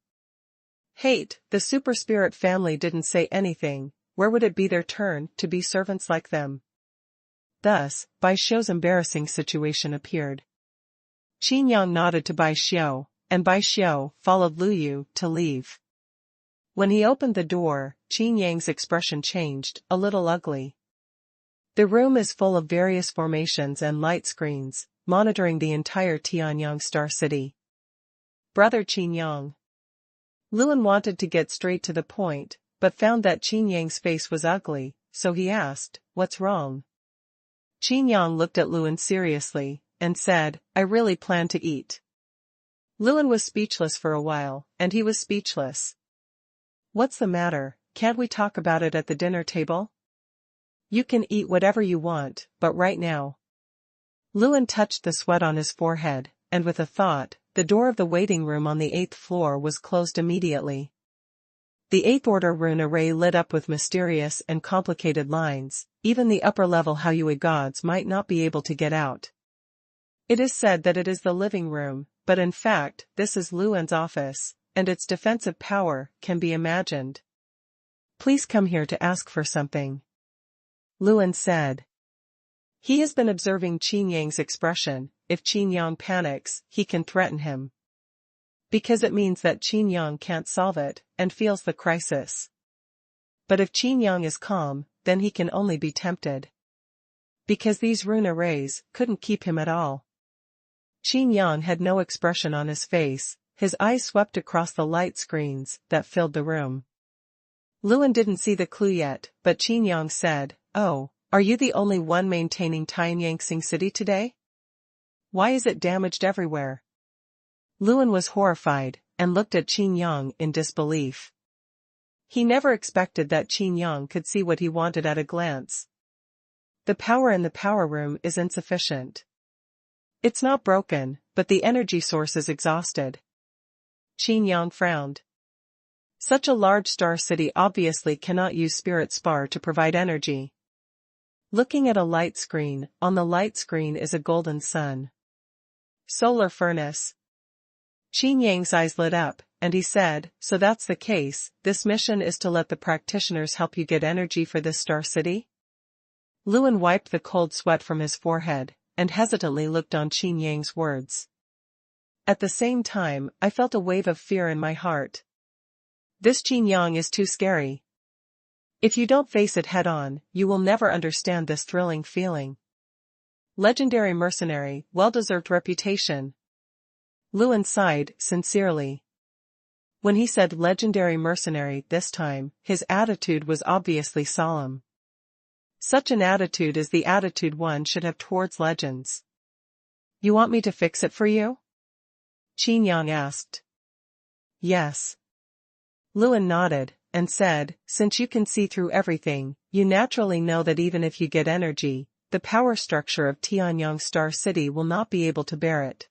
Hate, the Super Spirit family didn't say anything, where would it be their turn to be servants like them? Thus, Bai Xiu's embarrassing situation appeared. Qin Yang nodded to Bai Xiu, and Bai Xiu followed Lu Yu to leave. When he opened the door, Qin Yang's expression changed, a little ugly. The room is full of various formations and light screens, monitoring the entire Tianyang Star City. Brother Qin Yang. Luan wanted to get straight to the point, but found that Qin Yang's face was ugly, so he asked, "What's wrong?" Qin Yang looked at Luan seriously, and said, "I really plan to eat." Luan was speechless for a while, and he was speechless. "What's the matter? Can't we talk about it at the dinner table?" "You can eat whatever you want, but right now." Luan touched the sweat on his forehead, and with a thought, the door of the waiting room on the 8th floor was closed immediately. The 8th order rune array lit up with mysterious and complicated lines. Even the upper-level Haoyue gods might not be able to get out. It is said that it is the living room, but in fact, this is Luan's office, and its defensive power can be imagined. "Please come here to ask for something," Luan said. He has been observing Qin Yang's expression. If Qin Yang panics, he can threaten him. Because it means that Qin Yang can't solve it, and feels the crisis. But if Qin Yang is calm, then he can only be tempted. Because these rune arrays couldn't keep him at all. Qin Yang had no expression on his face, his eyes swept across the light screens that filled the room. Luan didn't see the clue yet, but Qin Yang said, "Oh, are you the only one maintaining Tianyangxing City today? Why is it damaged everywhere?" Luan was horrified, and looked at Qin Yang in disbelief. He never expected that Qin Yang could see what he wanted at a glance. "The power in the power room is insufficient. It's not broken, but the energy source is exhausted." Qin Yang frowned. Such a large star city obviously cannot use spirit spar to provide energy. Looking at a light screen, on the light screen is a golden sun. Solar furnace. Qin Yang's eyes lit up, and he said, "So that's the case, this mission is to let the practitioners help you get energy for this star city?" Luan wiped the cold sweat from his forehead, and hesitantly looked on Qin Yang's words. At the same time, I felt a wave of fear in my heart. This Qin Yang is too scary. If you don't face it head-on, you will never understand this thrilling feeling. Legendary mercenary, well-deserved reputation. Luan sighed, sincerely. When he said legendary mercenary this time, his attitude was obviously solemn. Such an attitude is the attitude one should have towards legends. "You want me to fix it for you?" Qin Yang asked. "Yes." Luan nodded, and said, "Since you can see through everything, you naturally know that even if you get energy, the power structure of Tianyang Star City will not be able to bear it."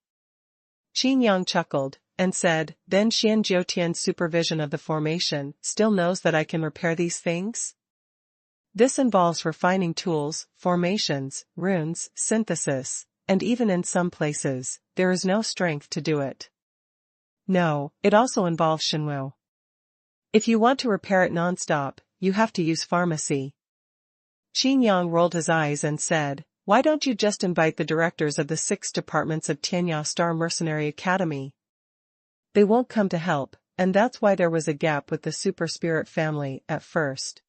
Qin Yang chuckled, and said, "Then Xian Jiutian's supervision of the formation still knows that I can repair these things? This involves refining tools, formations, runes, synthesis, and even in some places, there is no strength to do it. No, it also involves Xuanhuan. If you want to repair it non-stop, you have to use pharmacy." Qin Yang rolled his eyes and said, "Why don't you just invite the directors of the 6 departments of Tianya Star Mercenary Academy? They won't come to help, and that's why there was a gap with the Super Spirit family at first."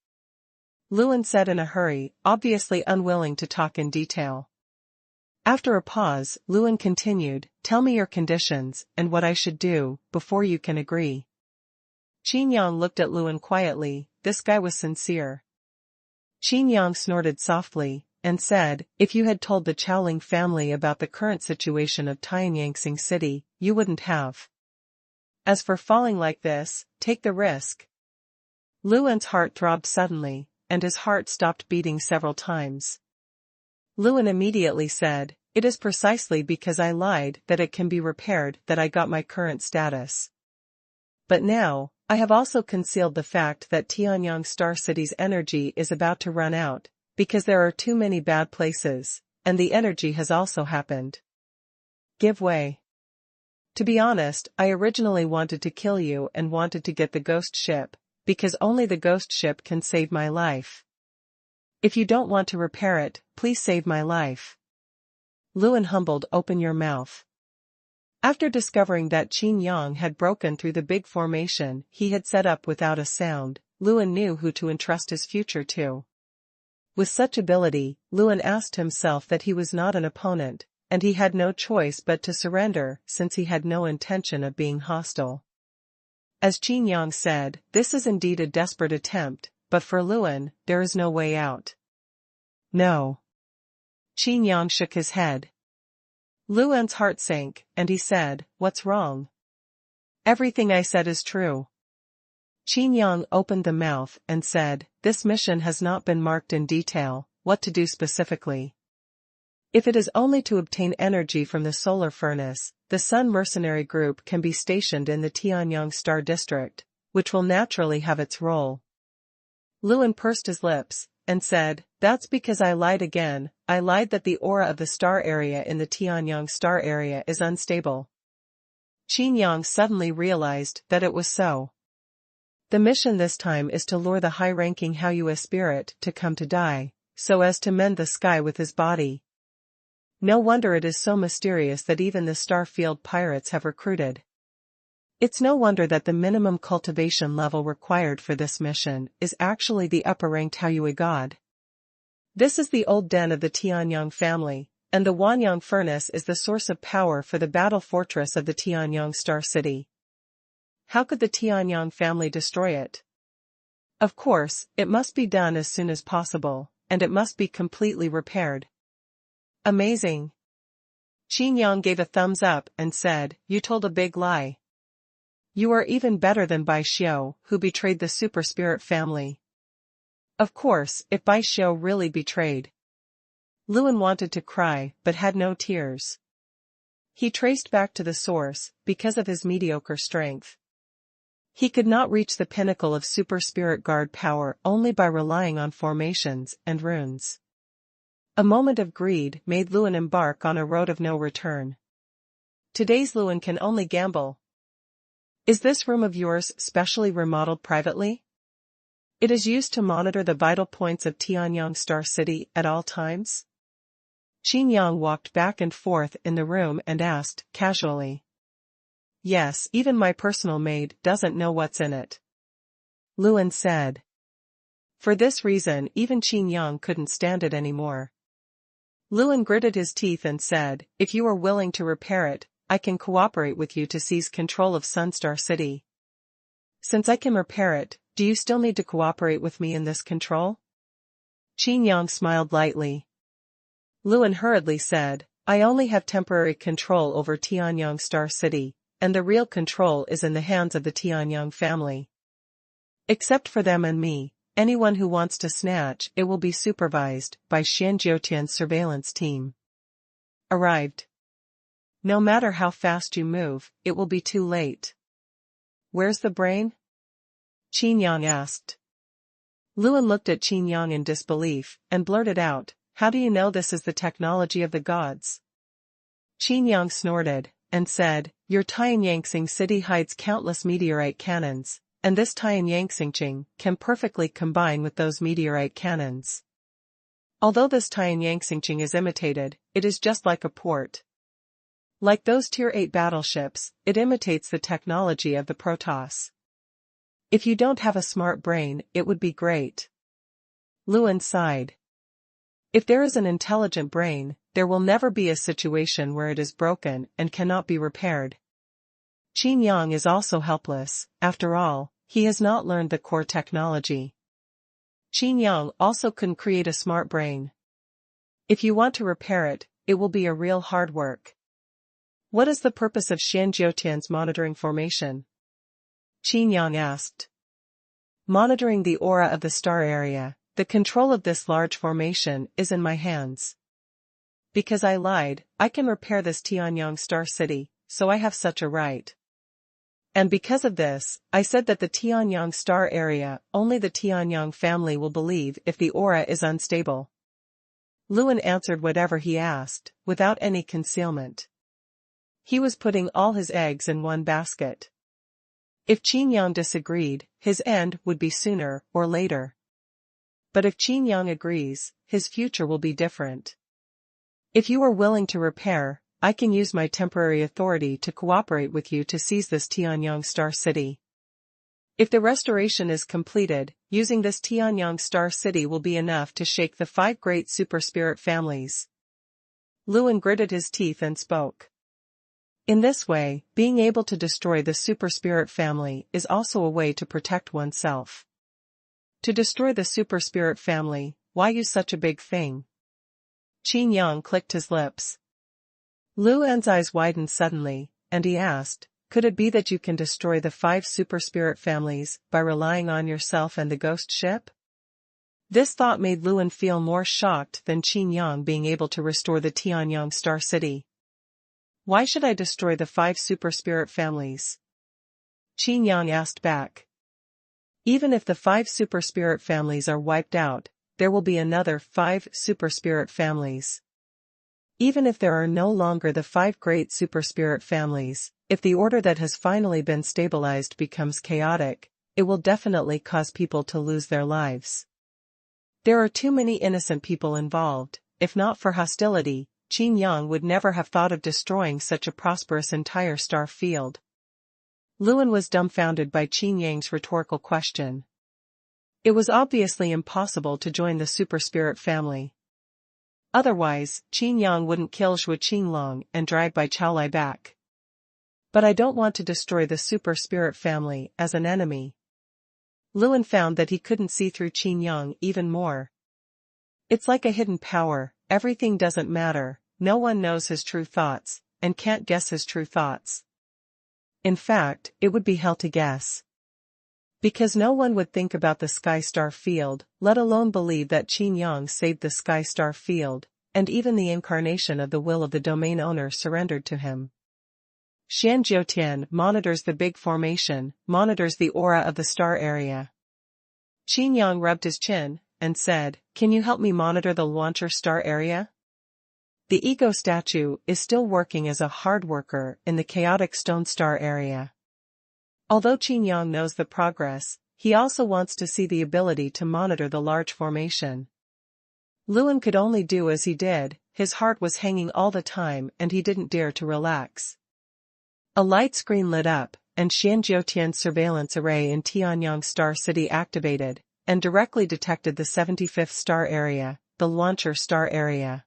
Luan said in a hurry, obviously unwilling to talk in detail. After a pause, Luan continued, "Tell me your conditions, and what I should do, before you can agree." Qin Yang looked at Luan quietly. This guy was sincere. Qin Yang snorted softly, and said, "If you had told the Chowling family about the current situation of Tianyangxing City, you wouldn't have. As for falling like this, take the risk." Luan's heart throbbed suddenly, and his heart stopped beating several times. Luan immediately said, "It is precisely because I lied that it can be repaired that I got my current status. But now, I have also concealed the fact that Tianyang Star City's energy is about to run out, because there are too many bad places, and the energy has also happened. Give way. To be honest, I originally wanted to kill you and wanted to get the ghost ship, because only the ghost ship can save my life. If you don't want to repair it, please save my life." Luan humbled, "Open your mouth." After discovering that Qin Yang had broken through the big formation he had set up without a sound, Luan knew who to entrust his future to. With such ability, Luan asked himself that he was not an opponent, and he had no choice but to surrender since he had no intention of being hostile. As Qin Yang said, this is indeed a desperate attempt, but for Luan, there is no way out. No. Qin Yang shook his head. Luan's heart sank, and he said, "What's wrong?" "Everything I said is true." Qin Yang opened the mouth and said, "This mission has not been marked in detail, what to do specifically. If it is only to obtain energy from the solar furnace, the Sun Mercenary Group can be stationed in the Tianyang Star District, which will naturally have its role." Luan pursed his lips, and said, "That's because I lied again. I lied that the aura of the star area in the Tianyang Star Area is unstable." Qin Yang suddenly realized that it was so. The mission this time is to lure the high-ranking Haoyue spirit to come to die, so as to mend the sky with his body. No wonder it is so mysterious that even the Starfield pirates have recruited. It's no wonder that the minimum cultivation level required for this mission is actually the upper-ranked Haoyue god. This is the old den of the Tianyang family, and the Wanyang furnace is the source of power for the battle fortress of the Tianyang Star City. How could the Tianyang family destroy it? Of course, it must be done as soon as possible, and it must be completely repaired. Amazing. Qin Yang gave a thumbs up and said, "You told a big lie. You are even better than Bai Xiao, who betrayed the Super Spirit family." Of course, if Bai Xiao really betrayed. Luan wanted to cry, but had no tears. He traced back to the source, because of his mediocre strength. He could not reach the pinnacle of Super Spirit Guard power only by relying on formations and runes. A moment of greed made Luan embark on a road of no return. Today's Luan can only gamble. "Is this room of yours specially remodeled privately?" "It is used to monitor the vital points of Tianyang Star City at all times." Qin Yang walked back and forth in the room and asked, casually. "Yes, even my personal maid doesn't know what's in it," Luan said. For this reason even Qin Yang couldn't stand it anymore. Luan gritted his teeth and said, "If you are willing to repair it, I can cooperate with you to seize control of Sunstar City." "Since I can repair it, do you still need to cooperate with me in this control?" Qin Yang smiled lightly. Luan hurriedly said, "I only have temporary control over Tianyang Star City, and the real control is in the hands of the Tianyang family. Except for them and me, anyone who wants to snatch it will be supervised by Xianjiutian's surveillance team." Arrived. No matter how fast you move, it will be too late. "Where's the brain?" Qin Yang asked. Luan looked at Qin Yang in disbelief, and blurted out, "How do you know this is the technology of the gods?" Qin Yang snorted, and said, "Your Tianyangxing city hides countless meteorite cannons, and this Tianyangxing can perfectly combine with those meteorite cannons. Although this Tianyangxing is imitated, it is just like a port. Like those Tier 8 battleships, it imitates the technology of the Protoss. If you don't have a smart brain, it would be great." Luan sighed. If there is an intelligent brain, there will never be a situation where it is broken and cannot be repaired. Qin Yang is also helpless, after all, he has not learned the core technology. Qin Yang also couldn't create a smart brain. If you want to repair it, it will be a real hard work. "What is the purpose of Xianjiutian's monitoring formation?" Qin Yang asked. "Monitoring the aura of the star area. The control of this large formation is in my hands. Because I lied, I can repair this Tianyang Star City, so I have such a right. And because of this, I said that the Tianyang Star Area, only the Tianyang family will believe if the aura is unstable." Luan answered whatever he asked, without any concealment. He was putting all his eggs in one basket. If Qin Yang disagreed, his end would be sooner or later. But if Qin Yang agrees, his future will be different. "If you are willing to repair, I can use my temporary authority to cooperate with you to seize this Tianyang Star City. If the restoration is completed, using this Tianyang Star City will be enough to shake the 5 great super spirit families." Luan gritted his teeth and spoke. In this way, being able to destroy the super spirit family is also a way to protect oneself. To destroy the super spirit family, why use such a big thing? Qin Yang clicked his lips. Lu En's eyes widened suddenly, and he asked, could it be that you can destroy the 5 super spirit families by relying on yourself and the ghost ship? This thought made Lu En feel more shocked than Qin Yang being able to restore the Tianyang Star City. Why should I destroy the 5 super spirit families? Qin Yang asked back. Even if the 5 super spirit families are wiped out, there will be another 5 super spirit families. Even if there are no longer the 5 great super spirit families, if the order that has finally been stabilized becomes chaotic, it will definitely cause people to lose their lives. There are too many innocent people involved. If not for hostility, Qin Yang would never have thought of destroying such a prosperous entire star field. Lu En was dumbfounded by Qin Yang's rhetorical question. It was obviously impossible to join the super spirit family. Otherwise, Qin Yang wouldn't kill Xue Qinglong and drag Bai Chaolai back. But I don't want to destroy the super spirit family as an enemy. Lu En found that he couldn't see through Qin Yang even more. It's like a hidden power, everything doesn't matter, no one knows his true thoughts, and can't guess his true thoughts. In fact, it would be hell to guess. Because no one would think about the Sky Star Field, let alone believe that Qin Yang saved the Sky Star Field, and even the incarnation of the will of the domain owner surrendered to him. Xian Jiutian monitors the big formation, monitors the aura of the star area. Qin Yang rubbed his chin, and said, can you help me monitor the launcher star area? The ego statue is still working as a hard worker in the chaotic stone star area. Although Qin Yang knows the progress, he also wants to see the ability to monitor the large formation. Lu En could only do as he did, his heart was hanging all the time and he didn't dare to relax. A light screen lit up, and Xian Jiutian's surveillance array in Tianyang Star City activated, and directly detected the 75th star area, the launcher star area.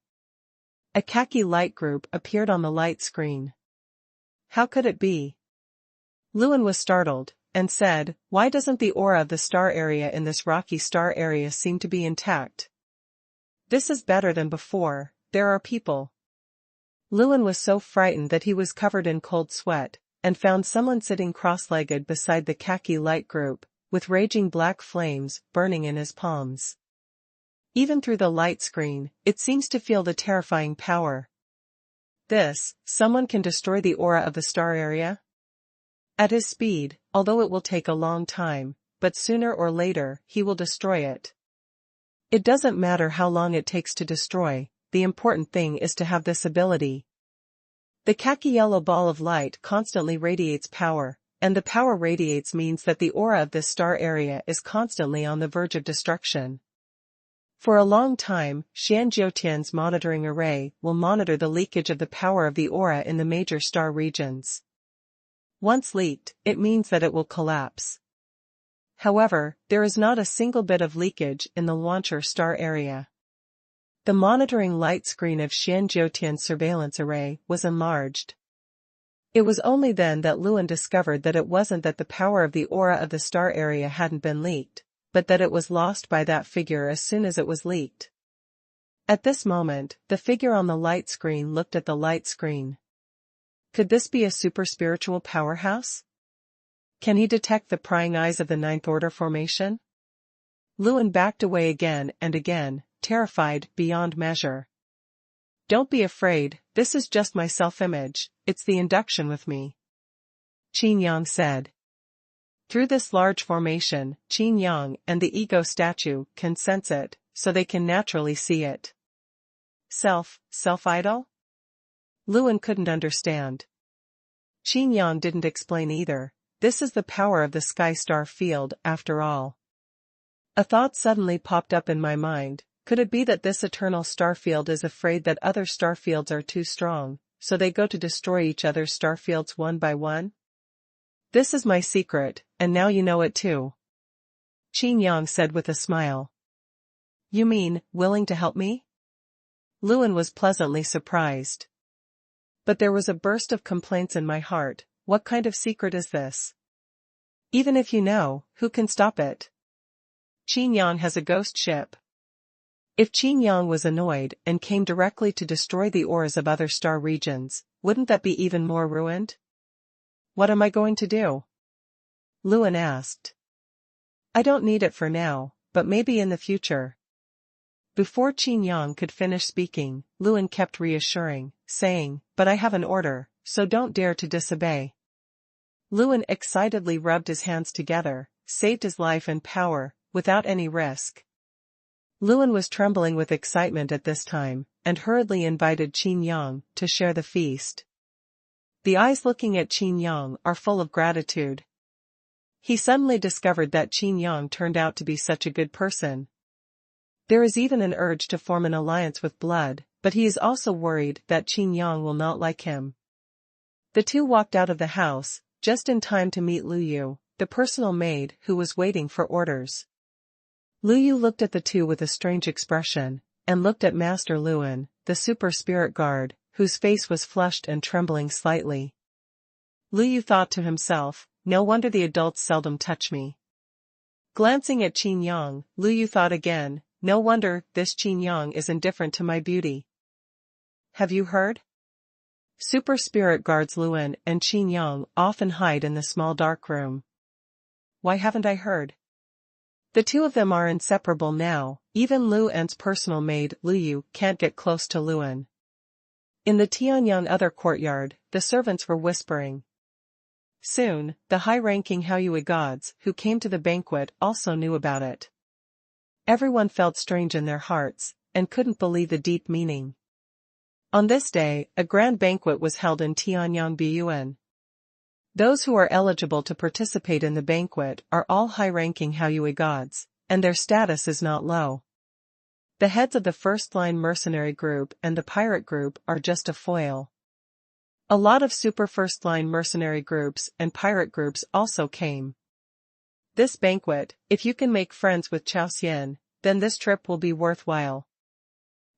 A khaki light group appeared on the light screen. How could it be? Lu En was startled, and said, why doesn't the aura of the star area in this rocky star area seem to be intact? This is better than before, there are people. Lu En was so frightened that he was covered in cold sweat, and found someone sitting cross-legged beside the khaki light group, with raging black flames burning in his palms. Even through the light screen, it seems to feel the terrifying power. Someone can destroy the aura of the star area? At his speed, although it will take a long time, but sooner or later, he will destroy it. It doesn't matter how long it takes to destroy, the important thing is to have this ability. The khaki yellow ball of light constantly radiates power, and the power radiates means that the aura of this star area is constantly on the verge of destruction. For a long time, Xian Jiutian's monitoring array will monitor the leakage of the power of the aura in the major star regions. Once leaked, it means that it will collapse. However, there is not a single bit of leakage in the launcher star area. The monitoring light screen of Xian Jiutian's surveillance array was enlarged. It was only then that Lu En discovered that it wasn't that the power of the aura of the star area hadn't been leaked, but that it was lost by that figure as soon as it was leaked. At this moment, the figure on the light screen looked at the light screen. Could this be a super spiritual powerhouse? Can he detect the prying eyes of the Ninth Order formation? Lu En backed away again and again, terrified beyond measure. Don't be afraid, this is just my self-image, it's the induction with me. Qin Yang said. Through this large formation, Qin Yang and the ego statue can sense it, so they can naturally see it. Self-idol? Lu En couldn't understand. Qin Yang didn't explain either. This is the power of the Sky Star Field, after all. A thought suddenly popped up in my mind. Could it be that this eternal starfield is afraid that other starfields are too strong, so they go to destroy each other's starfields one by one? This is my secret, and now you know it too. Qin Yang said with a smile. You mean, willing to help me? Lu En was pleasantly surprised. But there was a burst of complaints in my heart. What kind of secret is this? Even if you know, who can stop it? Qin Yang has a ghost ship. If Qin Yang was annoyed and came directly to destroy the ores of other star regions, wouldn't that be even more ruined? What am I going to do? Luan asked. I don't need it for now, but maybe in the future. Before Qin Yang could finish speaking, Luan kept reassuring, saying, but I have an order, so don't dare to disobey. Luan excitedly rubbed his hands together, saved his life and power, without any risk. Luan was trembling with excitement at this time, and hurriedly invited Qin Yang to share the feast. The eyes looking at Qin Yang are full of gratitude. He suddenly discovered that Qin Yang turned out to be such a good person. There is even an urge to form an alliance with blood, but he is also worried that Qin Yang will not like him. The two walked out of the house, just in time to meet Lu Yu, the personal maid who was waiting for orders. Lu Yu looked at the two with a strange expression, and looked at Master Luan, the super spirit guard, whose face was flushed and trembling slightly. Lu Yu thought to himself, no wonder the adults seldom touch me. Glancing at Qin Yang, Lu Yu thought again, no wonder this Qin Yang is indifferent to my beauty. Have you heard? Super spirit guards Luan and Qin Yang often hide in the small dark room. Why haven't I heard? The two of them are inseparable now, even Luan's personal maid Lu Yu can't get close to Luan. In the Tianyang other courtyard, the servants were whispering. Soon, the high-ranking Haoyue gods who came to the banquet also knew about it. Everyone felt strange in their hearts, and couldn't believe the deep meaning. On this day, a grand banquet was held in Tianyang Buyuan. Those who are eligible to participate in the banquet are all high-ranking Haoyue gods, and their status is not low. The heads of the first-line mercenary group and the pirate group are just a foil. A lot of super first-line mercenary groups and pirate groups also came. This banquet, if you can make friends with Chao Xian, then this trip will be worthwhile.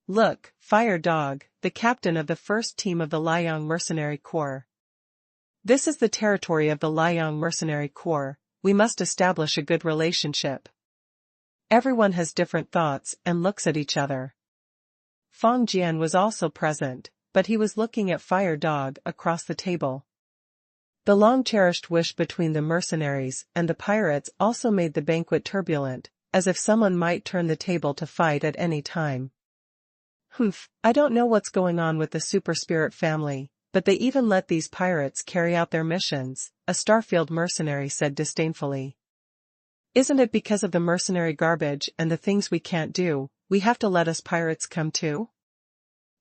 Look, Fire Dog, the captain of the first team of the Liang Mercenary Corps. This is the territory of the Liang Mercenary Corps, we must establish a good relationship. Everyone has different thoughts and looks at each other. Feng Jian was also present, but he was looking at Fire Dog across the table. The long-cherished wish between the mercenaries and the pirates also made the banquet turbulent, as if someone might turn the table to fight at any time. I don't know what's going on with the Super Spirit family, but they even let these pirates carry out their missions, a Starfield mercenary said disdainfully. Isn't it because of the mercenary garbage and the things we can't do, we have to let us pirates come too?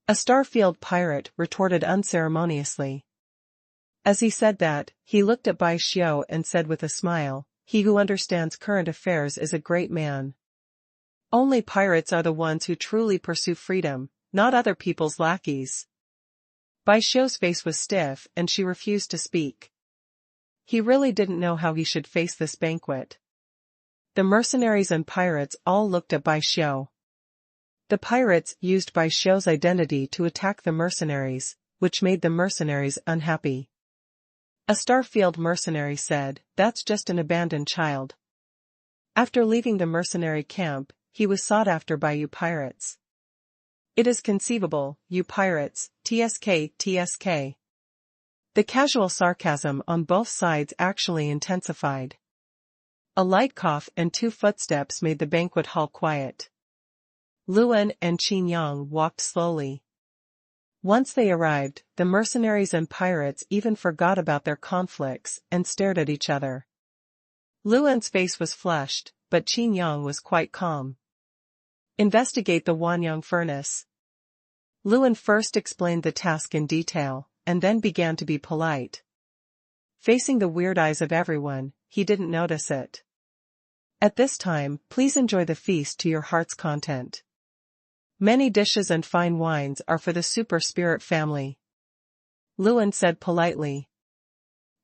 A Starfield pirate retorted unceremoniously. As he said that, he looked at Bai Xiao and said with a smile, he who understands current affairs is a great man. Only pirates are the ones who truly pursue freedom, not other people's lackeys. Bai Xiao's face was stiff and she refused to speak. He really didn't know how he should face this banquet. The mercenaries and pirates all looked at Bai Xiao. The pirates used Bai Xiao's identity to attack the mercenaries, which made the mercenaries unhappy. A Starfield mercenary said, that's just an abandoned child. After leaving the mercenary camp, he was sought after by you pirates. It is conceivable, you pirates, TSK. The casual sarcasm on both sides actually intensified. A light cough and 2 footsteps made the banquet hall quiet. Luan and Qin Yang walked slowly. Once they arrived, the mercenaries and pirates even forgot about their conflicts and stared at each other. Luan's face was flushed, but Qin Yang was quite calm. Investigate the Wanyang furnace. Luan first explained the task in detail, and then began to be polite. Facing the weird eyes of everyone, he didn't notice it. At this time, please enjoy the feast to your heart's content. Many dishes and fine wines are for the Super Spirit family. Luan said politely.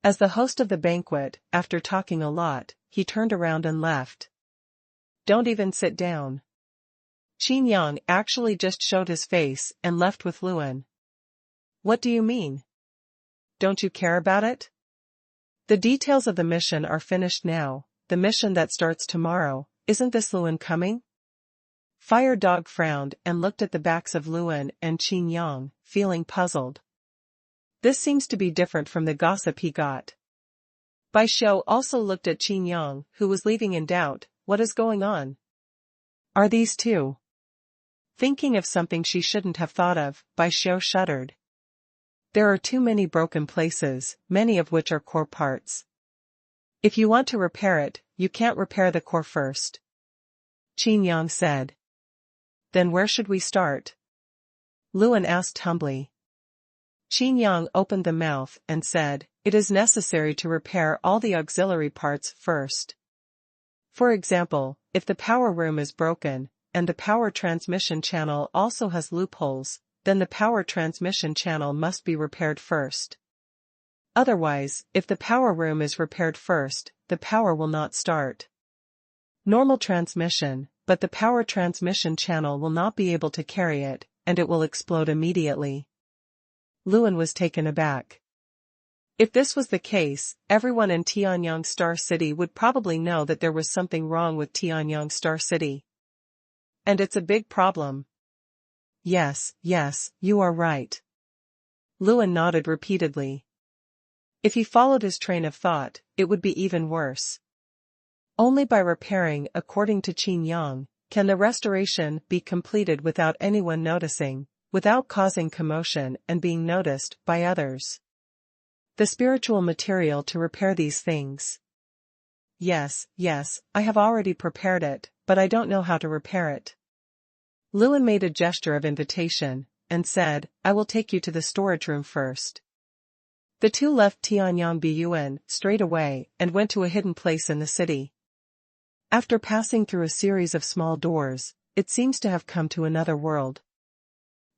As the host of the banquet, after talking a lot, he turned around and left. Don't even sit down. Qin Yang actually just showed his face and left with Luan. What do you mean? Don't you care about it? The details of the mission are finished now, the mission that starts tomorrow. Isn't this Luan coming? Fire Dog frowned and looked at the backs of Luan and Qin Yang, feeling puzzled. This seems to be different from the gossip he got. Bai Xiu also looked at Qin Yang, who was leaving in doubt. What is going on? Are these two? Thinking of something she shouldn't have thought of, Bai Xiu shuddered. There are too many broken places, many of which are core parts. If you want to repair it, you can't repair the core first. Qin Yang said. Then where should we start? Luan asked humbly. Qin Yang opened the mouth and said, it is necessary to repair all the auxiliary parts first. For example, if the power room is broken, and the power transmission channel also has loopholes, then the power transmission channel must be repaired first. Otherwise, if the power room is repaired first, the power will not start. Normal transmission, but the power transmission channel will not be able to carry it, and it will explode immediately. Luan was taken aback. If this was the case, everyone in Tianyang Star City would probably know that there was something wrong with Tianyang Star City. And it's a big problem. Yes, you are right. Luan nodded repeatedly. If he followed his train of thought, it would be even worse. Only by repairing, according to Qin Yang, can the restoration be completed without anyone noticing, without causing commotion and being noticed by others. The spiritual material to repair these things. Yes, I have already prepared it, but I don't know how to repair it. Luan made a gesture of invitation, and said, I will take you to the storage room first. The two left Tianyang Biyuan straight away and went to a hidden place in the city. After passing through a series of small doors, it seems to have come to another world.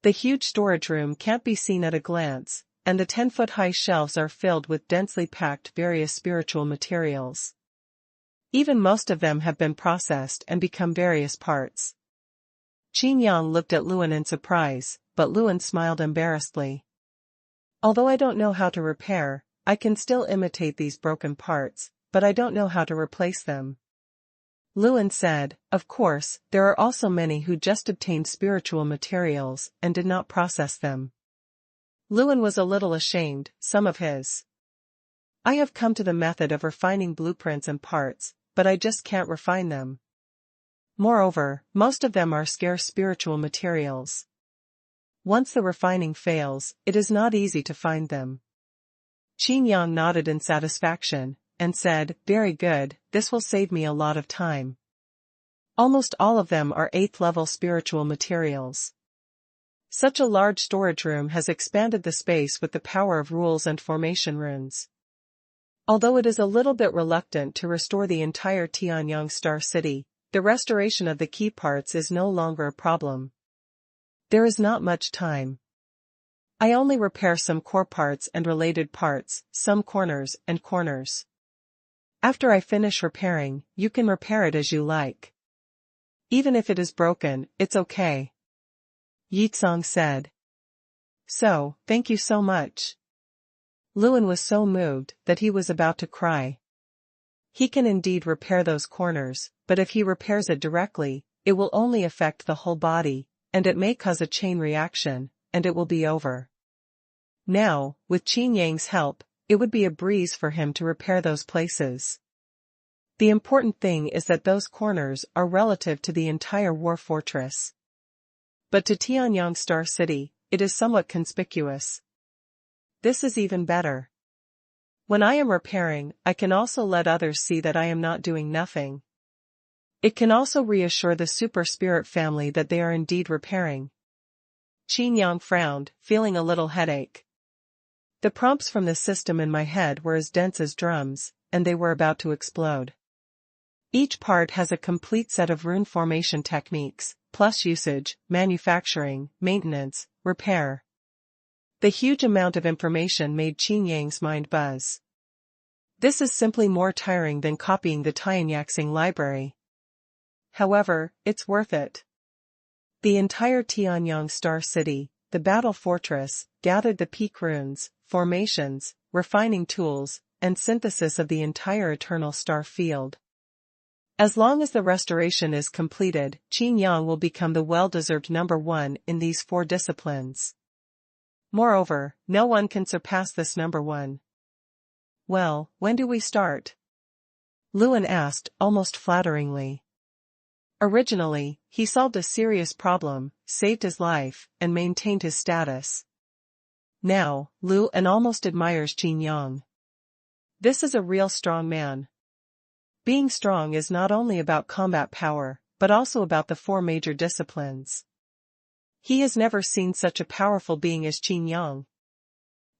The huge storage room can't be seen at a glance, and the 10-foot-high shelves are filled with densely packed various spiritual materials. Even most of them have been processed and become various parts. Qin Yang looked at Luan in surprise, but Luan smiled embarrassedly. Although I don't know how to repair, I can still imitate these broken parts, but I don't know how to replace them. Luan said, of course, there are also many who just obtained spiritual materials and did not process them. Luan was a little ashamed, some of his. I have come to the method of refining blueprints and parts, but I just can't refine them. Moreover, most of them are scarce spiritual materials. Once the refining fails, it is not easy to find them. Qin Yang nodded in satisfaction, and said, very good, this will save me a lot of time. Almost all of them are 8th-level spiritual materials. Such a large storage room has expanded the space with the power of rules and formation runes. Although it is a little bit reluctant to restore the entire Tianyang Star City, the restoration of the key parts is no longer a problem. There is not much time. I only repair some core parts and related parts, some corners and corners. After I finish repairing, you can repair it as you like. Even if it is broken, it's okay. Yitsong said. So, thank you so much. Luan was so moved that he was about to cry. He can indeed repair those corners, but if he repairs it directly, it will only affect the whole body, and it may cause a chain reaction, and it will be over. Now, with Qin Yang's help, it would be a breeze for him to repair those places. The important thing is that those corners are relative to the entire war fortress. But to Tianyang Star City, it is somewhat conspicuous. This is even better. When I am repairing, I can also let others see that I am not doing nothing. It can also reassure the super spirit family that they are indeed repairing. Qin Yang frowned, feeling a little headache. The prompts from the system in my head were as dense as drums, and they were about to explode. Each part has a complete set of rune formation techniques, plus usage, manufacturing, maintenance, repair. The huge amount of information made Qin Yang's mind buzz. This is simply more tiring than copying the Tianyaxing library. However, it's worth it. The entire Tianyang Star City, the battle fortress, gathered the peak runes, formations, refining tools, and synthesis of the entire eternal star field. As long as the restoration is completed, Qin Yang will become the well-deserved number one in these 4 disciplines. Moreover, no one can surpass this number one. Well, when do we start? Luan asked, almost flatteringly. Originally, he solved a serious problem, saved his life, and maintained his status. Now, Luan almost admires Qin Yang. This is a real strong man. Being strong is not only about combat power, but also about the 4 major disciplines. He has never seen such a powerful being as Qin Yang.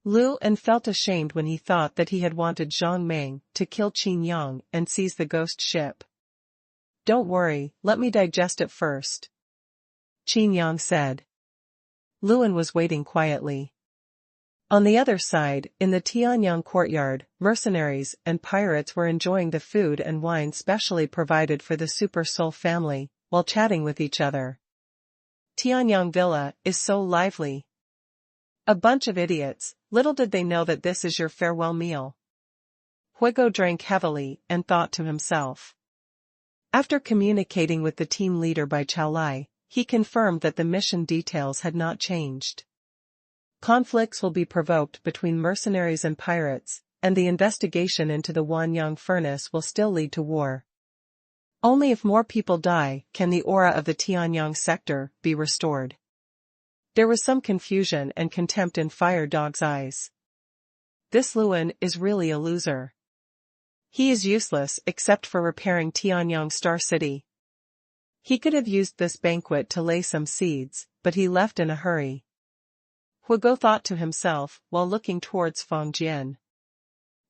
Luan felt ashamed when he thought that he had wanted Zhang Meng to kill Qin Yang and seize the ghost ship. Don't worry, let me digest it first, Qin Yang said. Luan was waiting quietly. On the other side, in the Tianyang courtyard, mercenaries and pirates were enjoying the food and wine specially provided for the Super Soul family, while chatting with each other. Tianyang Villa is so lively. A bunch of idiots, little did they know that this is your farewell meal. Huigo drank heavily and thought to himself. After communicating with the team leader by Chaolai, he confirmed that the mission details had not changed. Conflicts will be provoked between mercenaries and pirates, and the investigation into the Wanyang furnace will still lead to war. Only if more people die can the aura of the Tianyang sector be restored. There was some confusion and contempt in Fire Dog's eyes. This Luan is really a loser. He is useless except for repairing Tianyang Star City. He could have used this banquet to lay some seeds, but he left in a hurry. Huigo thought to himself while looking towards Feng Jian.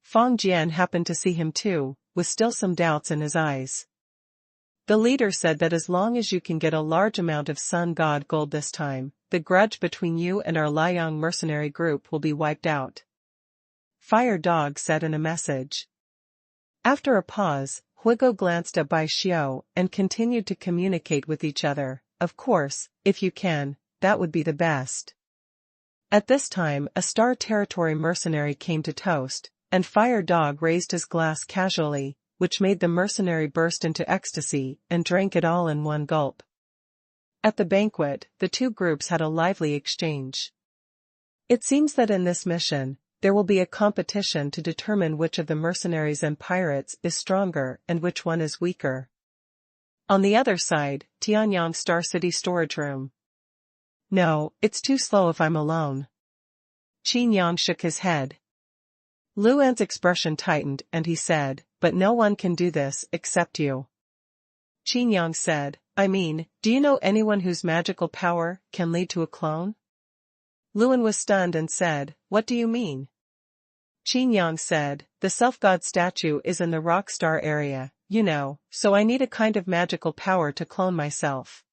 Feng Jian happened to see him too, with still some doubts in his eyes. The leader said that as long as you can get a large amount of Sun God gold this time, the grudge between you and our Liang mercenary group will be wiped out. Fire Dog said in a message. After a pause, Huigo glanced at Bai Xiao and continued to communicate with each other. Of course, if you can, that would be the best. At this time a Star Territory mercenary came to toast, and Fire Dog raised his glass casually, which made the mercenary burst into ecstasy and drank it all in one gulp. At the banquet, the 2 groups had a lively exchange. It seems that in this mission, there will be a competition to determine which of the mercenaries and pirates is stronger and which one is weaker. On the other side, Tianyang Star City storage room. No, it's too slow if I'm alone. Qin Yang shook his head. Luan's expression tightened and he said, but no one can do this except you. Qin Yang said, I mean, do you know anyone whose magical power can lead to a clone? Luan was stunned and said, what do you mean? Qin Yang said, the self-god statue is in the rock star area, you know, so I need a kind of magical power to clone myself.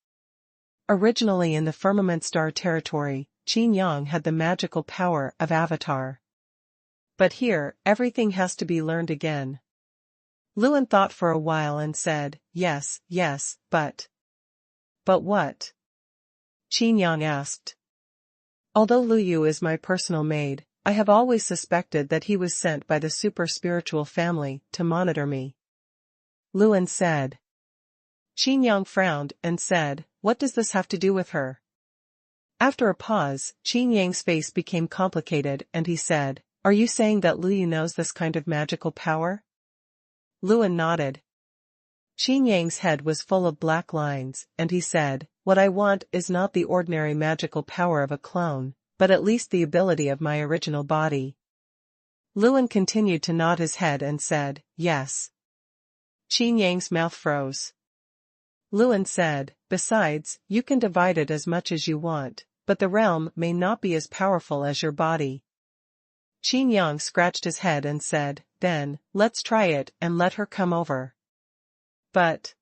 Originally in the Firmament Star territory, Qin Yang had the magical power of Avatar. But here, everything has to be learned again. Luan thought for a while and said, yes, but. But what? Qin Yang asked. Although Lu Yu is my personal maid, I have always suspected that he was sent by the super spiritual family to monitor me. Luan said. Qin Yang frowned and said, what does this have to do with her? After a pause, Qin Yang's face became complicated and he said, are you saying that Lu Yu knows this kind of magical power? Luan nodded. Qin Yang's head was full of black lines, and he said, what I want is not the ordinary magical power of a clone, but at least the ability of my original body. Luan continued to nod his head and said, yes. Qin Yang's mouth froze. Luan said, besides, you can divide it as much as you want, but the realm may not be as powerful as your body. Qin Yang scratched his head and said, then, let's try it and let her come over. But.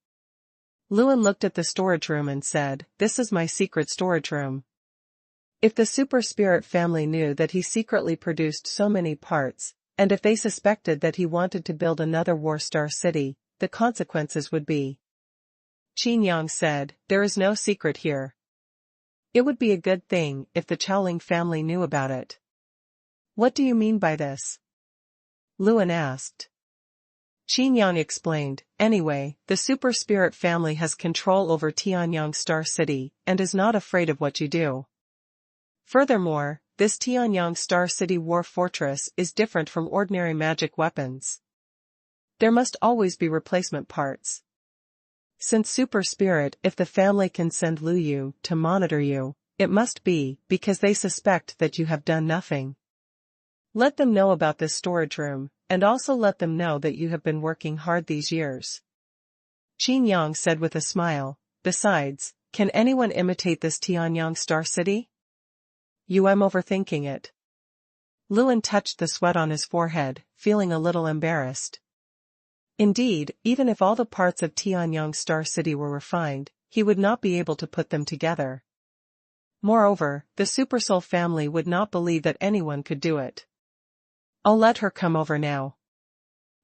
Luan looked at the storage room and said, this is my secret storage room. If the super spirit family knew that he secretly produced so many parts, and if they suspected that he wanted to build another War Star City, the consequences would be. Qin Yang said, there is no secret here. It would be a good thing if the Chowling family knew about it. What do you mean by this? Luan asked. Qin Yang explained, anyway, the Super Spirit family has control over Tianyang Star City and is not afraid of what you do. Furthermore, this Tianyang Star City War Fortress is different from ordinary magic weapons. There must always be replacement parts. Since Super Spirit, if the family can send Lu Yu to monitor you, it must be because they suspect that you have done nothing. Let them know about this storage room, and also let them know that you have been working hard these years. Qin Yang said with a smile, besides, can anyone imitate this Tianyang Star City? I'm overthinking it. Luan touched the sweat on his forehead, feeling a little embarrassed. Indeed, even if all the parts of Tianyang Star City were refined, he would not be able to put them together. Moreover, the Super Soul family would not believe that anyone could do it. I'll let her come over now.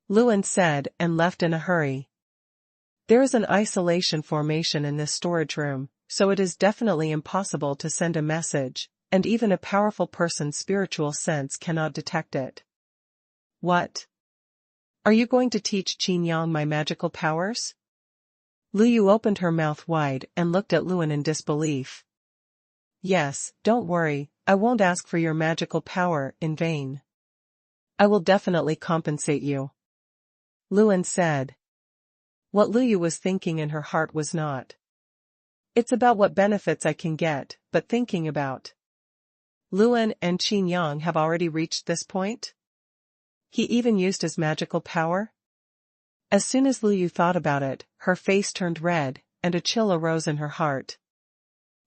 Luan said and left in a hurry. There is an isolation formation in this storage room, so it is definitely impossible to send a message, and even a powerful person's spiritual sense cannot detect it. What? Are you going to teach Qin Yang my magical powers? Lu Yu opened her mouth wide and looked at Luan in disbelief. Yes, don't worry, I won't ask for your magical power in vain. I will definitely compensate you. Luan said. What Lu Yu was thinking in her heart was not. It's about what benefits I can get, but thinking about. Luan and Qin Yang have already reached this point? He even used his magical power? As soon as Lu Yu thought about it, her face turned red, and a chill arose in her heart.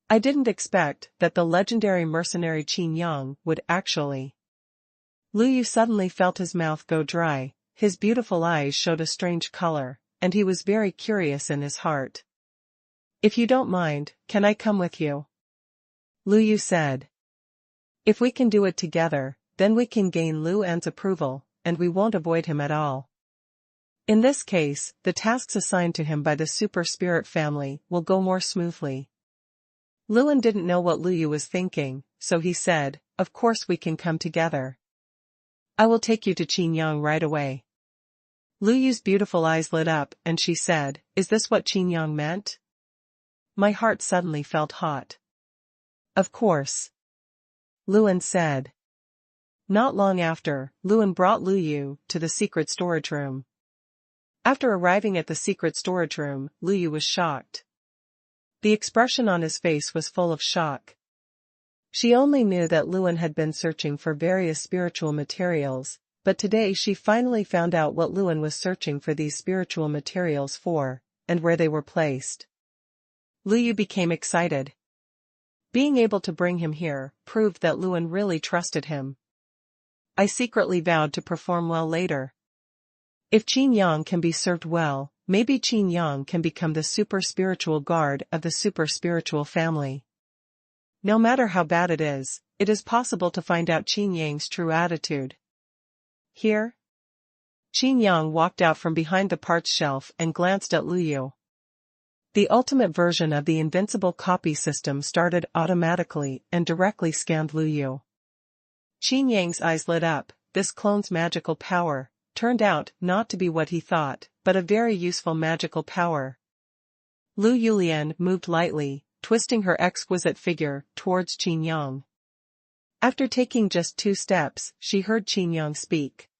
I didn't expect that the legendary mercenary Qin Yang would actually. Lu Yu suddenly felt his mouth go dry, his beautiful eyes showed a strange color, and he was very curious in his heart. If you don't mind, can I come with you? Lu Yu said. If we can do it together, then we can gain Lu An's approval, and we won't avoid him at all. In this case, the tasks assigned to him by the Super Spirit family will go more smoothly. Luan didn't know what Lu Yu was thinking, so he said, of course we can come together. I will take you to Qin Yang right away. Lu Yu's beautiful eyes lit up and she said, is this what Qin Yang meant? My heart suddenly felt hot. Of course. Luan said. Not long after, Luan brought Lu Yu to the secret storage room. After arriving at the secret storage room, Lu Yu was shocked. The expression on his face was full of shock. She only knew that Luan had been searching for various spiritual materials, but today she finally found out what Luan was searching for these spiritual materials for, and where they were placed. Lu Yu became excited. Being able to bring him here proved that Luan really trusted him. I secretly vowed to perform well later. If Qin Yang can be served well, maybe Qin Yang can become the super spiritual guard of the super spiritual family. No matter how bad it is possible to find out Qin Yang's true attitude. Here? Qin Yang walked out from behind the parts shelf and glanced at Lu Yu. The ultimate version of the Invincible Copy System started automatically and directly scanned Lu Yu. Qin Yang's eyes lit up. This clone's magical power turned out not to be what he thought, but a very useful magical power. Lu Yulian moved lightly, twisting her exquisite figure towards Qin Yang. After taking just 2 steps, she heard Qin Yang speak.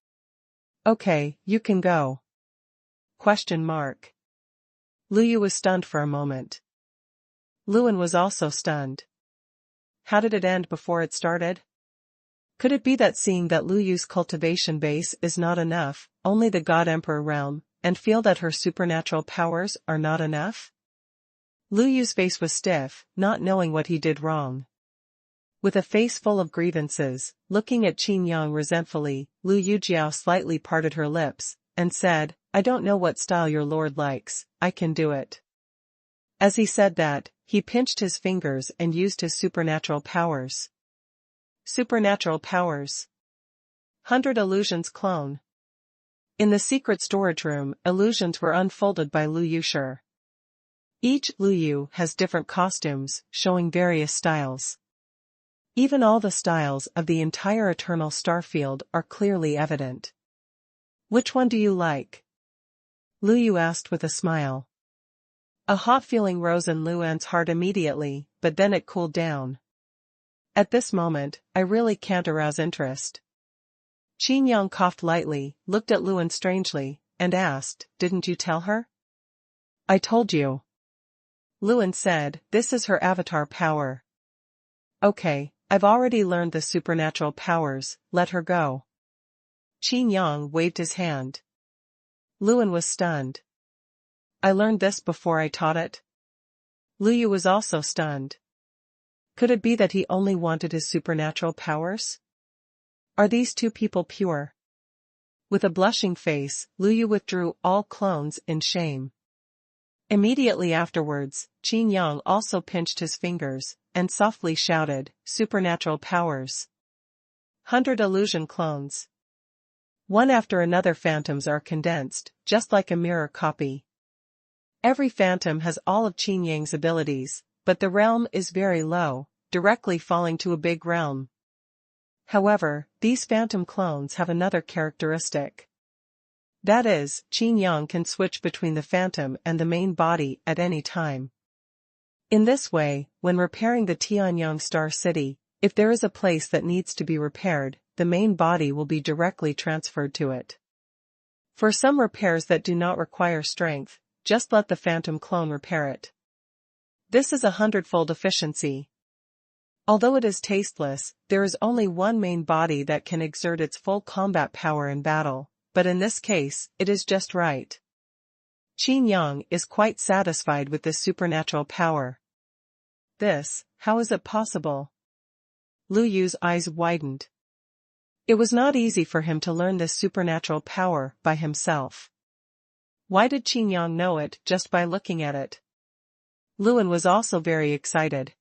Okay, you can go. ? Lu Yu was stunned for a moment. Luan was also stunned. How did it end before it started? Could it be that seeing that Lu Yu's cultivation base is not enough, only the God Emperor realm, and feel that her supernatural powers are not enough? Lu Yu's face was stiff, not knowing what he did wrong. With a face full of grievances, looking at Qin Yang resentfully, Lu Yujiao slightly parted her lips, and said, I don't know what style your lord likes, I can do it. As he said that, he pinched his fingers and used his supernatural powers. Supernatural powers. 100 Illusions clone. In the secret storage room, illusions were unfolded by Lu Yushi. Each Luyu has different costumes, showing various styles. Even all the styles of the entire eternal starfield are clearly evident. Which one do you like? Luyu asked with a smile. A hot feeling rose in Luan's heart immediately, but then it cooled down. At this moment, I really can't arouse interest. Qin Yang coughed lightly, looked at Luan strangely, and asked, "Didn't you tell her?" "I told you." Luan said, "This is her avatar power." "Okay, I've already learned the supernatural powers, let her go." Qin Yang waved his hand. Luan was stunned. "I learned this before I taught it?" Luyu was also stunned. Could it be that he only wanted his supernatural powers? Are these two people pure? With a blushing face, Luyu withdrew all clones in shame. Immediately afterwards, Qin Yang also pinched his fingers, and softly shouted, "Supernatural powers. 100 illusion clones." One after another phantoms are condensed, just like a mirror copy. Every phantom has all of Qin Yang's abilities, but the realm is very low, directly falling to a big realm. However, these phantom clones have another characteristic. That is, Qin Yang can switch between the phantom and the main body at any time. In this way, when repairing the Tianyang Star City, if there is a place that needs to be repaired, the main body will be directly transferred to it. For some repairs that do not require strength, just let the phantom clone repair it. This is a 100-fold efficiency. Although it is tasteless, there is only one main body that can exert its full combat power in battle, but in this case, it is just right. Qin Yang is quite satisfied with this supernatural power. How is it possible? Luyu's eyes widened. It was not easy for him to learn this supernatural power by himself. Why did Qin Yang know it just by looking at it? Luan was also very excited.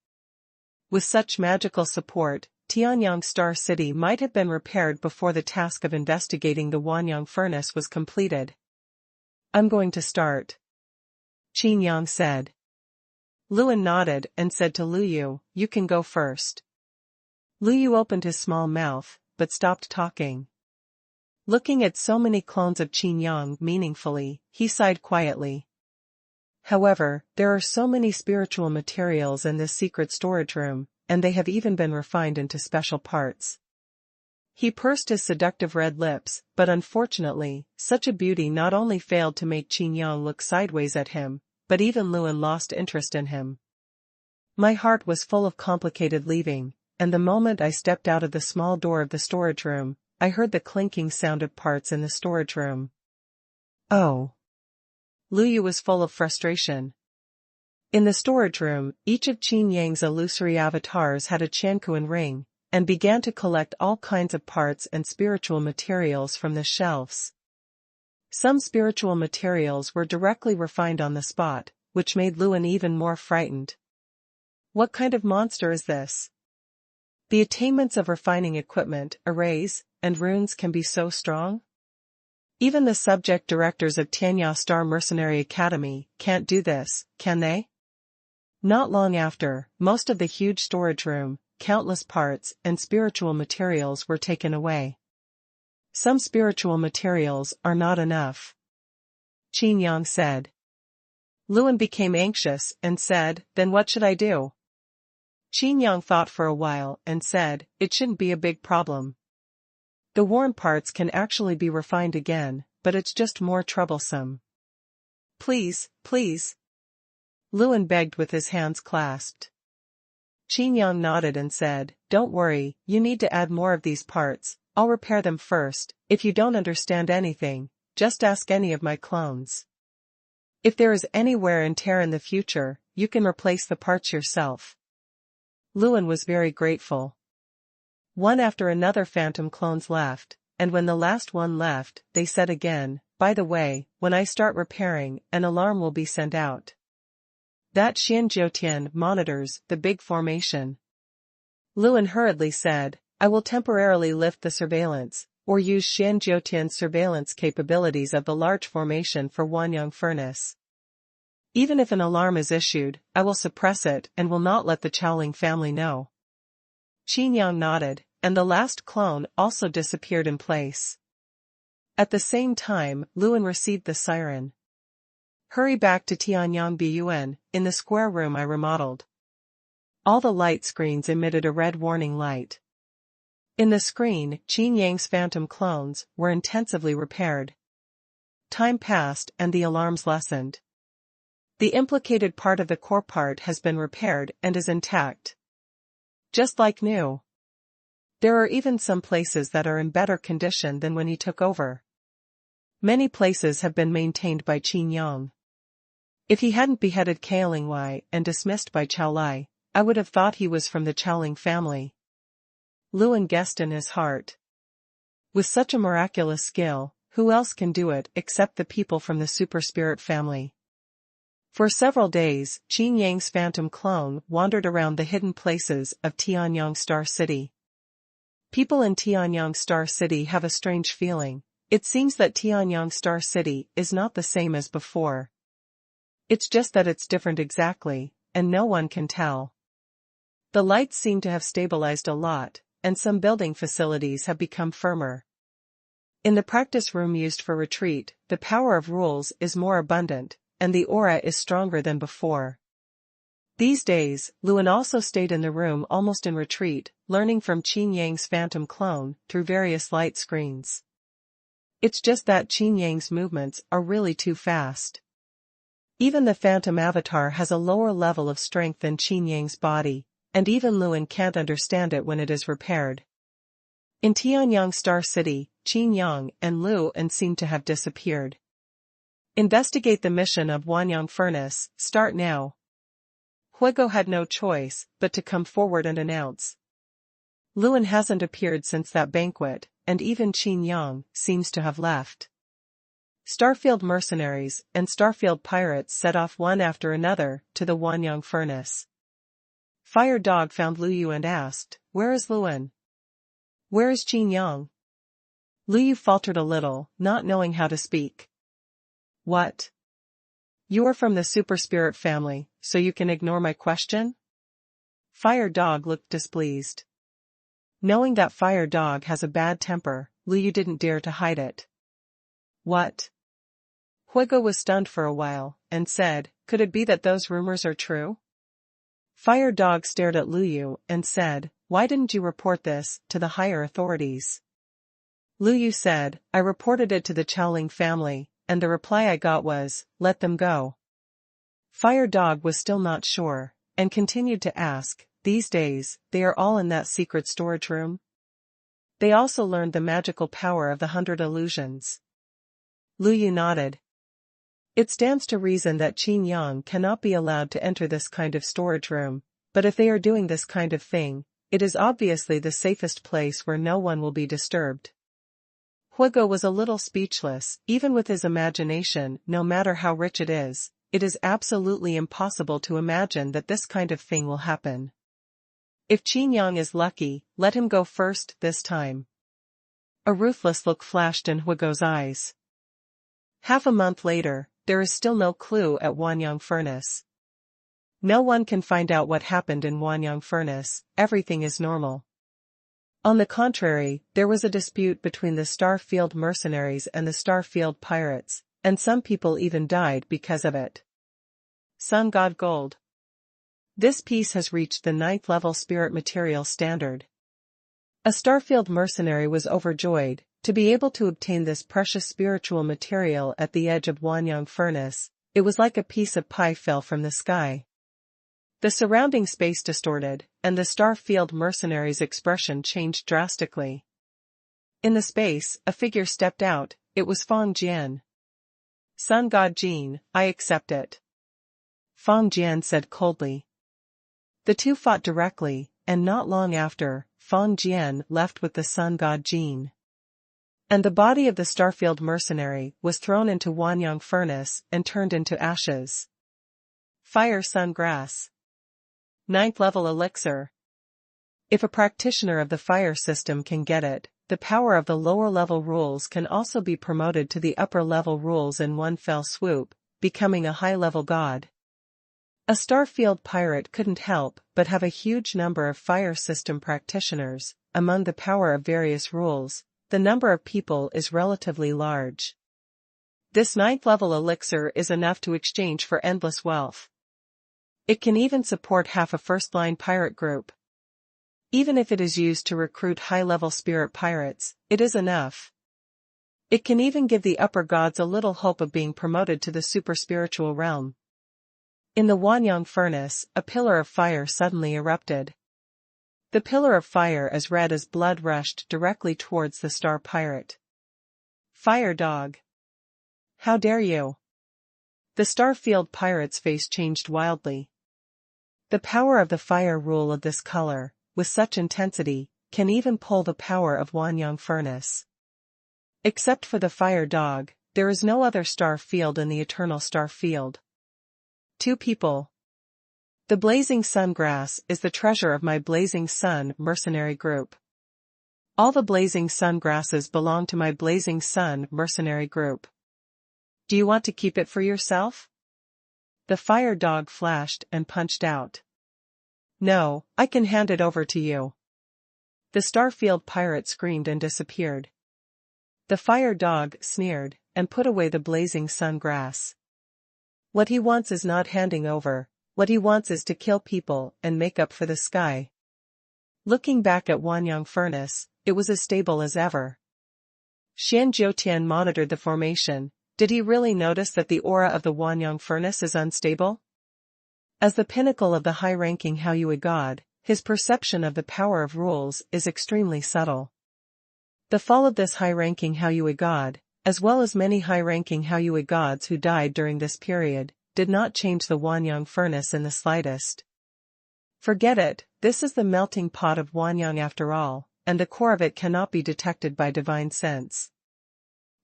With such magical support, Tianyang Star City might have been repaired before the task of investigating the Wanyang furnace was completed. "I'm going to start," Qin Yang said. Luan nodded and said to Luyu, "You can go first." Luyu opened his small mouth, but stopped talking. Looking at so many clones of Qin Yang meaningfully, he sighed quietly. However, there are so many spiritual materials in this secret storage room, and they have even been refined into special parts. He pursed his seductive red lips, but unfortunately, such a beauty not only failed to make Qin Yang look sideways at him, but even Luan lost interest in him. My heart was full of complicated leaving, and the moment I stepped out of the small door of the storage room, I heard the clinking sound of parts in the storage room. Oh. Luyu was full of frustration. In the storage room, each of Qin Yang's illusory avatars had a Quanhuan ring, and began to collect all kinds of parts and spiritual materials from the shelves. Some spiritual materials were directly refined on the spot, which made Luan even more frightened. What kind of monster is this? The attainments of refining equipment, arrays, and runes can be so strong? Even the subject directors of Tianya Star Mercenary Academy can't do this, can they? Not long after, most of the huge storage room, countless parts and spiritual materials were taken away. Some spiritual materials are not enough, Qin Yang said. Luan became anxious and said, "Then what should I do?" Qin Yang thought for a while and said, "It shouldn't be a big problem. The worn parts can actually be refined again, but it's just more troublesome." "Please, please." Luan begged with his hands clasped. Qin Yang nodded and said, "Don't worry, you need to add more of these parts, I'll repair them first. If you don't understand anything, just ask any of my clones. If there is any wear and tear in the future, you can replace the parts yourself." Luan was very grateful. One after another phantom clones left, and when the last one left, they said again, "By the way, when I start repairing, an alarm will be sent out. That Xianjiutian monitors the big formation." Luan hurriedly said, "I will temporarily lift the surveillance, or use Xianjiutian's surveillance capabilities of the large formation for Wanyang furnace." Even if an alarm is issued, I will suppress it and will not let the Qiaoling family know. Qin Yang nodded, and the last clone also disappeared in place. At the same time, Luan received the siren. Hurry back to Tianyang Bun, in the square room I remodeled. All the light screens emitted a red warning light. In the screen, Qin Yang's phantom clones were intensively repaired. Time passed and the alarms lessened. The implicated part of the core part has been repaired and is intact. Just like new. There are even some places that are in better condition than when he took over. Many places have been maintained by Qin Yang. If he hadn't beheaded Qiaoling Wei and dismissed by Qiao Lai, I would have thought he was from the Qiaoling family. Luan guessed in his heart. With such a miraculous skill, who else can do it except the people from the super spirit family? For several days, Qin Yang's phantom clone wandered around the hidden places of Tianyang Star City. People in Tianyang Star City have a strange feeling. It seems that Tianyang Star City is not the same as before. It's just that it's different exactly, and no one can tell. The lights seem to have stabilized a lot, and some building facilities have become firmer. In the practice room used for retreat, the power of rules is more abundant, and the aura is stronger than before. These days, Luan also stayed in the room almost in retreat, learning from Qin Yang's phantom clone through various light screens. It's just that Qin Yang's movements are really too fast. Even the phantom avatar has a lower level of strength than Qin Yang's body, and even Luan can't understand it when it is repaired. In Tianyang Star City, Qin Yang and Luan seem to have disappeared. Investigate the mission of Wanyang Furnace, start now. Huigo had no choice but to come forward and announce. Luan hasn't appeared since that banquet, and even Qin Yang seems to have left. Starfield mercenaries and Starfield pirates set off one after another to the Wanyang Furnace. Fire Dog found Luyu and asked, "Where is Luan? Where is Qin Yang?" Luyu faltered a little, not knowing how to speak. "What? You are from the super spirit family, so you can ignore my question?" Fire Dog looked displeased. Knowing that Fire Dog has a bad temper, Luyu didn't dare to hide it. "What?" Huigo was stunned for a while, and said, "Could it be that those rumors are true?" Fire Dog stared at Luyu and said, "Why didn't you report this to the higher authorities?" Luyu said, "I reported it to the Qiaoling family, and the reply I got was, 'Let them go.'" Fire Dog was still not sure, and continued to ask, "These days, they are all in that secret storage room?" They also learned the magical power of the 100 illusions. Luyu nodded. It stands to reason that Qin Yang cannot be allowed to enter this kind of storage room, but if they are doing this kind of thing, it is obviously the safest place where no one will be disturbed. Huigo was a little speechless. Even with his imagination, no matter how rich it is absolutely impossible to imagine that this kind of thing will happen. If Qin Yang is lucky, let him go first this time. A ruthless look flashed in Huigo's eyes. Half a month later, there is still no clue at Wanyang Furnace. No one can find out what happened in Wanyang Furnace. Everything is normal. On the contrary, there was a dispute between the Starfield mercenaries and the Starfield pirates, and some people even died because of it. Sun God Gold. This piece has reached the 9th level spirit material standard. A Starfield mercenary was overjoyed to be able to obtain this precious spiritual material at the edge of Wanyang Furnace. It was like a piece of pie fell from the sky. The surrounding space distorted, and the Starfield mercenary's expression changed drastically. In the space, a figure stepped out. It was Feng Jian. "Sun God Jin, I accept it," Feng Jian said coldly. The two fought directly, and not long after, Feng Jian left with the Sun God Jin. And the body of the Starfield mercenary was thrown into Wanyang Furnace and turned into ashes. Fire Sun Grass. 9th level elixir. If a practitioner of the fire system can get it, the power of the lower level rules can also be promoted to the upper level rules in one fell swoop, becoming a high-level god. A Starfield pirate couldn't help but have a huge number of fire system practitioners. Among the power of various rules, the number of people is relatively large. This 9th level elixir is enough to exchange for endless wealth. It can even support half a first-line pirate group. Even if it is used to recruit high-level spirit pirates, it is enough. It can even give the upper gods a little hope of being promoted to the super-spiritual realm. In the Xuanhuan furnace, a pillar of fire suddenly erupted. The pillar of fire as red as blood rushed directly towards the star pirate. Fire dog! How dare you! The Starfield pirate's face changed wildly. The power of the fire rule of this color, with such intensity, can even pull the power of Xuanhuan furnace. Except for the fire dog, there is no other star field in the eternal star field. 2 people. The blazing sun grass is the treasure of my blazing sun mercenary group. All the blazing sun grasses belong to my blazing sun mercenary group. Do you want to keep it for yourself? The fire dog flashed and punched out. No, I can hand it over to you. The Starfield pirate screamed and disappeared. The fire dog sneered and put away the blazing sun grass. What he wants is not handing over, what he wants is to kill people and make up for the sky. Looking back at Xuanhuan furnace, it was as stable as ever. Xian Jiutian monitored the formation. Did he really notice that the aura of the Xuanhuan furnace is unstable? As the pinnacle of the high-ranking Haoyue god, his perception of the power of rules is extremely subtle. The fall of this high-ranking Haoyue god, as well as many high-ranking Haoyue gods who died during this period, did not change the Xuanhuan furnace in the slightest. Forget it, this is the melting pot of Xuanhuan after all, and the core of it cannot be detected by divine sense.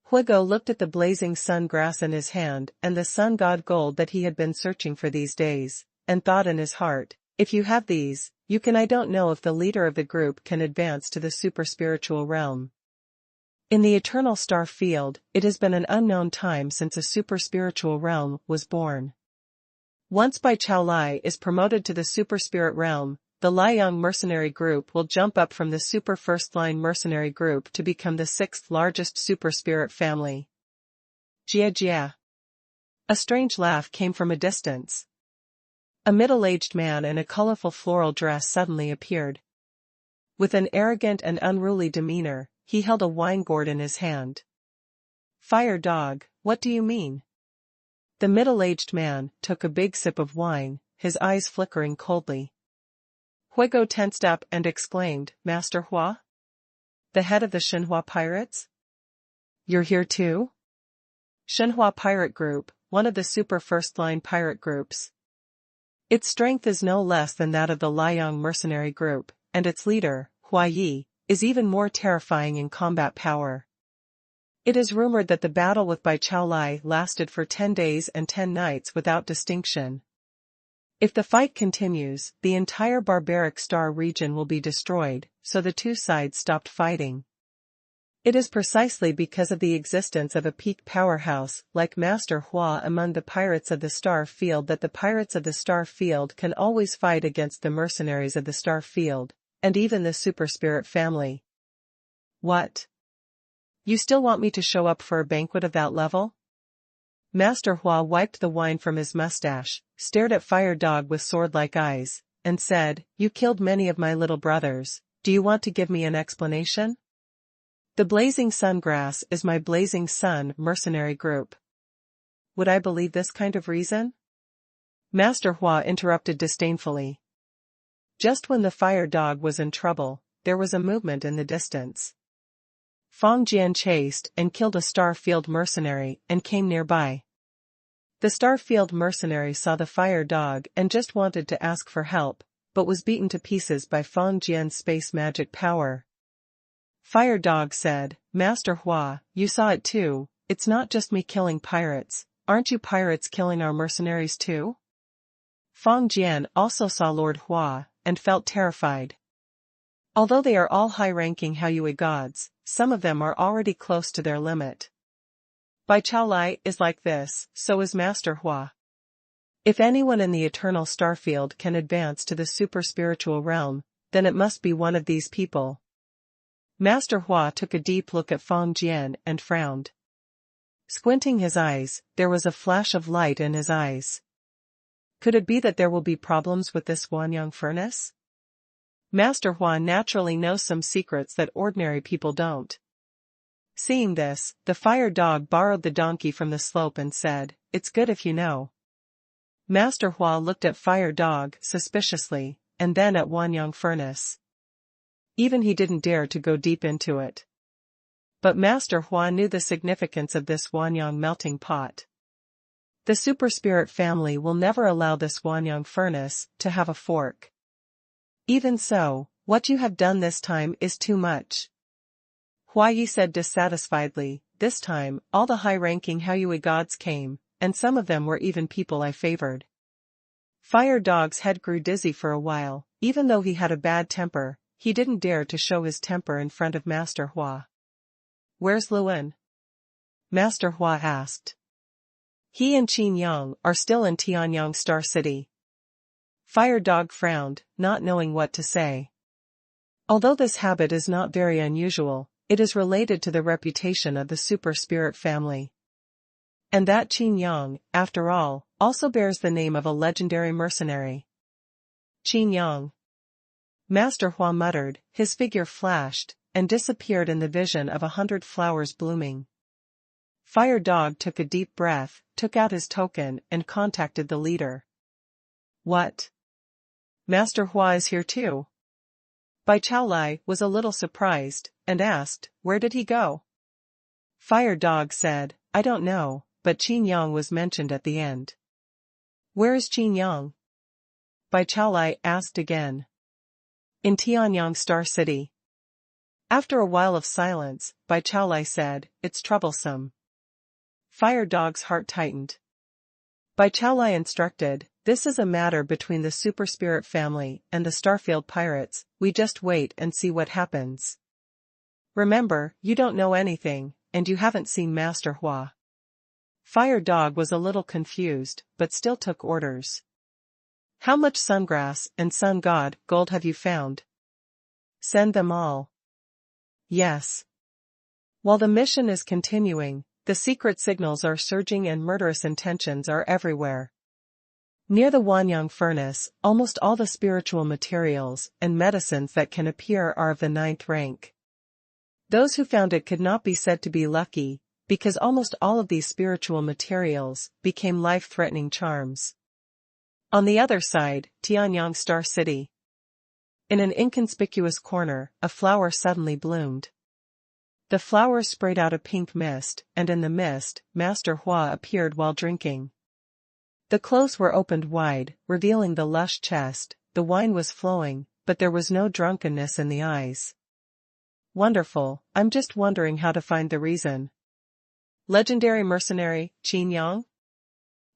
Huigo looked at the blazing sun grass in his hand and the sun god gold that he had been searching for these days, and thought in his heart, if you have these, you can. I don't know if the leader of the group can advance to the super-spiritual realm. In the eternal star field, it has been an unknown time since a super-spiritual realm was born. Once Bai Chao Lai is promoted to the super-spirit realm, the Liang mercenary group will jump up from the super first-line mercenary group to become the 6th largest super-spirit family. Jia Jia. A strange laugh came from a distance. A middle-aged man in a colorful floral dress suddenly appeared. With an arrogant and unruly demeanor, he held a wine gourd in his hand. Fire dog, what do you mean? The middle-aged man took a big sip of wine, his eyes flickering coldly. Huigo tensed up and exclaimed, Master Hua? The head of the Xuanhuan pirates? You're here too? Xuanhuan pirate group, one of the super first-line pirate groups. Its strength is no less than that of the Liang mercenary group, and its leader, Hua Yi, is even more terrifying in combat power. It is rumored that the battle with Bai Chao Lai lasted for 10 days and 10 nights without distinction. If the fight continues, the entire barbaric star region will be destroyed, so the 2 sides stopped fighting. It is precisely because of the existence of a peak powerhouse like Master Hua among the pirates of the star field that the pirates of the star field can always fight against the mercenaries of the star field, and even the super spirit family. What? You still want me to show up for a banquet of that level? Master Hua wiped the wine from his mustache, stared at Fire Dog with sword-like eyes, and said, You killed many of my little brothers, do you want to give me an explanation? The Blazing Sun Grass is my Blazing Sun mercenary group. Would I believe this kind of reason? Master Hua interrupted disdainfully. Just when the Fire Dog was in trouble, there was a movement in the distance. Feng Jian chased and killed a Starfield mercenary and came nearby. The Starfield mercenary saw the Fire Dog and just wanted to ask for help, but was beaten to pieces by Feng Jian's space magic power. Fire Dog said, Master Hua, you saw it too, it's not just me killing pirates, aren't you pirates killing our mercenaries too? Feng Jian also saw Lord Hua, and felt terrified. Although they are all high-ranking Haoyue gods, some of them are already close to their limit. Bai Chaolai is like this, so is Master Hua. If anyone in the eternal starfield can advance to the super-spiritual realm, then it must be one of these people. Master Hua took a deep look at Feng Jian and frowned. Squinting his eyes, there was a flash of light in his eyes. Could it be that there will be problems with this Xuanhuan furnace? Master Hua naturally knows some secrets that ordinary people don't. Seeing this, the fire dog borrowed the donkey from the slope and said, "It's good if you know." Master Hua looked at fire dog suspiciously, and then at Xuanhuan furnace. Even he didn't dare to go deep into it. But Master Hua knew the significance of this Xuanhuan melting pot. The super spirit family will never allow this Xuanhuan furnace to have a fork. Even so, what you have done this time is too much. Huayi said dissatisfiedly. This time, all the high-ranking Haoyue gods came, and some of them were even people I favored. Fire Dog's head grew dizzy for a while. Even though he had a bad temper, he didn't dare to show his temper in front of Master Hua. "Where's Luan?" Master Hua asked. "He and Qin Yang are still in Tianyang Star City." Fire Dog frowned, not knowing what to say. Although this habit is not very unusual, it is related to the reputation of the super spirit family. And that Qin Yang, after all, also bears the name of a legendary mercenary. Qin Yang. Master Hua muttered, his figure flashed, and disappeared in the vision of 100 flowers blooming. Fire Dog took a deep breath, took out his token, and contacted the leader. "What? Master Hua is here too?" Bai Chaolai was a little surprised, and asked, "Where did he go?" Fire Dog said, "I don't know, but Qin Yang was mentioned at the end." "Where is Qin Yang?" Bai Chaolai asked again. "In Tianyang Star City." After a while of silence, Bai Chaolai said, "It's troublesome." Fire Dog's heart tightened. Bai Chaolai instructed, "This is a matter between the super spirit family and the Starfield pirates. We just wait and see what happens. Remember, you don't know anything, and you haven't seen Master Hua." Fire Dog was a little confused, but still took orders. "How much sungrass and sun god gold have you found?" "Send them all." "Yes." While the mission is continuing, the secret signals are surging and murderous intentions are everywhere. Near the Xuanhuan furnace, almost all the spiritual materials and medicines that can appear are of the 9th rank. Those who found it could not be said to be lucky, because almost all of these spiritual materials became life-threatening charms. On the other side, Tianyang Star City. In an inconspicuous corner, a flower suddenly bloomed. The flower sprayed out a pink mist, and in the mist, Master Hua appeared while drinking. The clothes were opened wide, revealing the lush chest. The wine was flowing, but there was no drunkenness in the eyes. "Wonderful, I'm just wondering how to find the reason." "Legendary mercenary, Qin Yang?"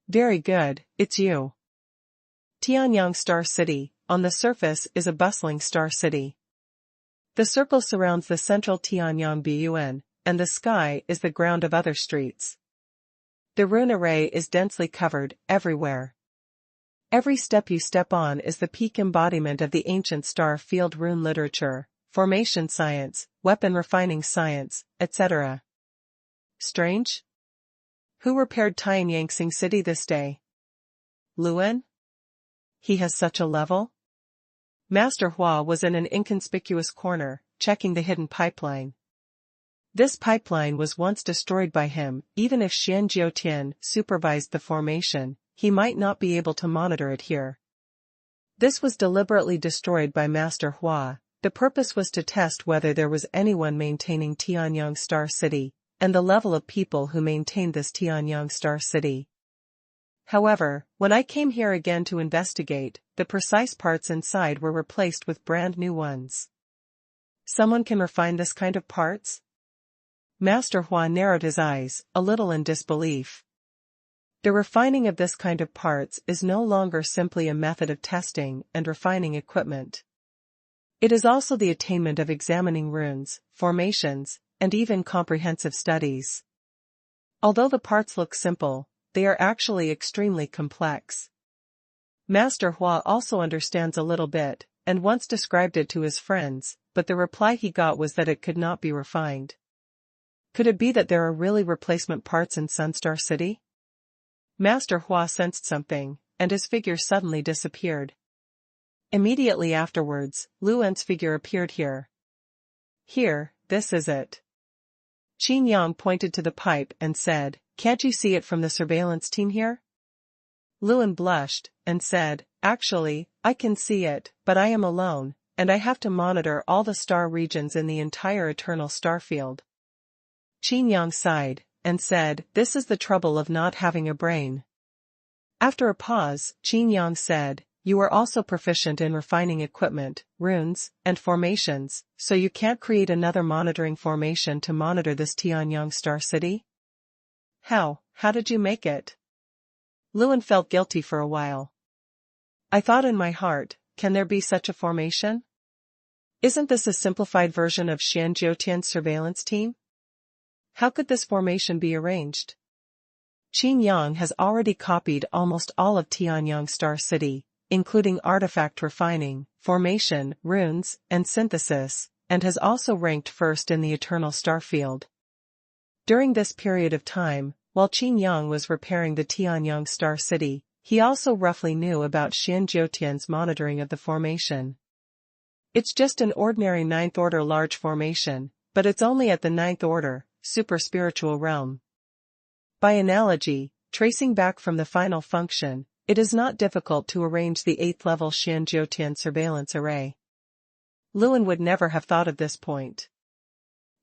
"Very good, it's you." Tianyang Star City, on the surface is a bustling star city. The circle surrounds the central Tianyang Bun, and the sky is the ground of other streets. The rune array is densely covered, everywhere. Every step you step on is the peak embodiment of the ancient star field rune literature, formation science, weapon refining science, etc. Strange? Who repaired Tianyang City this day? Luan? He has such a level? Master Hua was in an inconspicuous corner, checking the hidden pipeline. This pipeline was once destroyed by him. Even if Xian Jiutian supervised the formation, he might not be able to monitor it here. This was deliberately destroyed by Master Hua. The purpose was to test whether there was anyone maintaining Tianyang Star City, and the level of people who maintained this Tianyang Star City. However, when I came here again to investigate, the precise parts inside were replaced with brand new ones. Someone can refine this kind of parts? Master Hua narrowed his eyes, a little in disbelief. The refining of this kind of parts is no longer simply a method of testing and refining equipment. It is also the attainment of examining runes, formations, and even comprehensive studies. Although the parts look simple, they are actually extremely complex. Master Hua also understands a little bit, and once described it to his friends, but the reply he got was that it could not be refined. Could it be that there are really replacement parts in Sunstar City? Master Hua sensed something, and his figure suddenly disappeared. Immediately afterwards, Luan's figure appeared here. Here, this is it. Qin Yang pointed to the pipe and said, "Can't you see it from the surveillance team here?" Luan blushed, and said, "Actually, I can see it, but I am alone, and I have to monitor all the star regions in the entire eternal star field." Qin Yang sighed, and said, "This is the trouble of not having a brain." After a pause, Qin Yang said, "You are also proficient in refining equipment, runes, and formations, so you can't create another monitoring formation to monitor this Tianyang Star City?" How did you make it?" Luan felt guilty for a while. "I thought in my heart, can there be such a formation? Isn't this a simplified version of Xian Jiutian's surveillance team? How could this formation be arranged?" Qin Yang has already copied almost all of Tianyang Star City, including artifact refining, formation, runes, and synthesis, and has also ranked first in the Eternal Star Field. During this period of time, while Qin Yang was repairing the Tianyang Star City, he also roughly knew about Xian Jiutian's monitoring of the formation. It's just an ordinary ninth order large formation, but it's only at the ninth order, super spiritual realm. By analogy, tracing back from the final function, it is not difficult to arrange the 8th level Xian Jiutian surveillance array. Luan would never have thought of this point.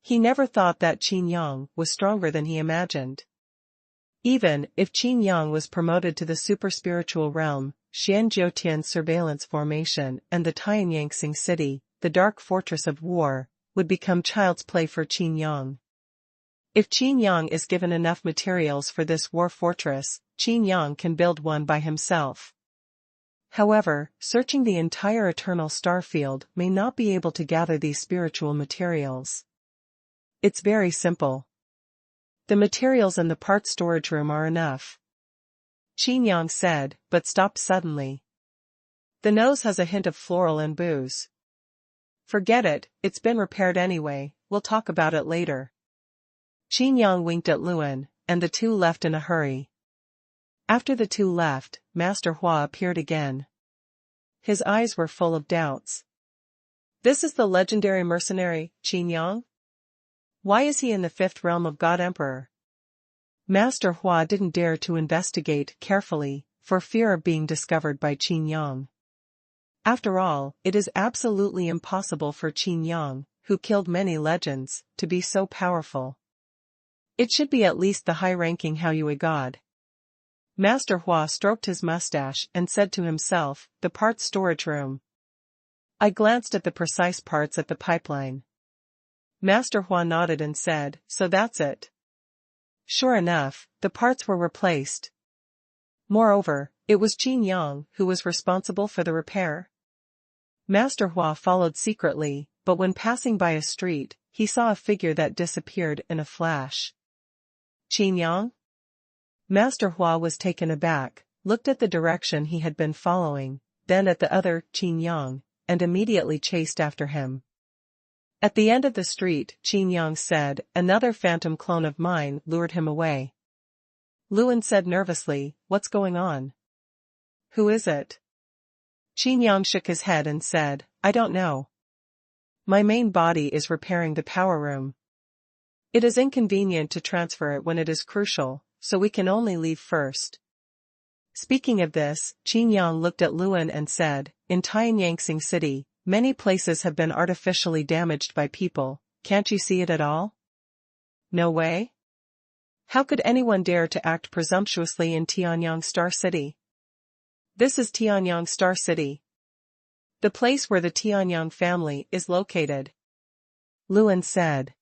He never thought that Qin Yang was stronger than he imagined. Even if Qin Yang was promoted to the super spiritual realm, Xian Jiutian's surveillance formation and the Tianyang City, the dark fortress of war, would become child's play for Qin Yang. If Qin Yang is given enough materials for this war fortress, Qin Yang can build one by himself. However, searching the entire eternal star field may not be able to gather these spiritual materials. It's very simple. The materials in the part storage room are enough. Qin Yang said, but stopped suddenly. The nose has a hint of floral and booze. Forget it, it's been repaired anyway, we'll talk about it later. Qin Yang winked at Luan, and the two left in a hurry. After the two left, Master Hua appeared again. His eyes were full of doubts. "This is the legendary mercenary, Qin Yang? Why is he in the 5th realm of God Emperor?" Master Hua didn't dare to investigate carefully, for fear of being discovered by Qin Yang. After all, it is absolutely impossible for Qin Yang, who killed many legends, to be so powerful. It should be at least the high-ranking Haoyue god. Master Hua stroked his mustache and said to himself, "The parts storage room." I glanced at the precise parts at the pipeline. Master Hua nodded and said, "So that's it." Sure enough, the parts were replaced. Moreover, it was Qin Yang who was responsible for the repair. Master Hua followed secretly, but when passing by a street, he saw a figure that disappeared in a flash. Qin Yang? Master Hua was taken aback, looked at the direction he had been following, then at the other, Qin Yang, and immediately chased after him. At the end of the street, Qin Yang said, "Another phantom clone of mine lured him away." Luan said nervously, "What's going on? Who is it?" Qin Yang shook his head and said, "I don't know. My main body is repairing the power room. It is inconvenient to transfer it when it is crucial, so we can only leave first." Speaking of this, Qin Yang looked at Luan and said, "In Tianyang City, many places have been artificially damaged by people, can't you see it at all?" "No way. How could anyone dare to act presumptuously in Tianyang Star City? This is Tianyang Star City. The place where the Tianyang family is located," Luan said.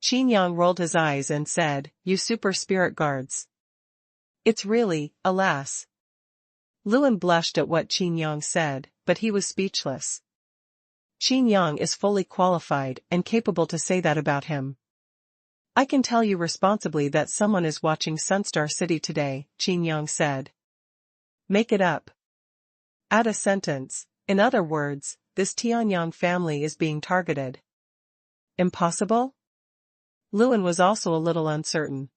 Qin Yang rolled his eyes and said, "You super spirit guards. It's really, alas." Luan blushed at what Qin Yang said, but he was speechless. Qin Yang is fully qualified and capable to say that about him. I can tell you responsibly that someone is watching Sunstar City today, Qin Yang said. Make it up. Add a sentence. In other words, this Tianyang family is being targeted. Impossible? Luan was also a little uncertain.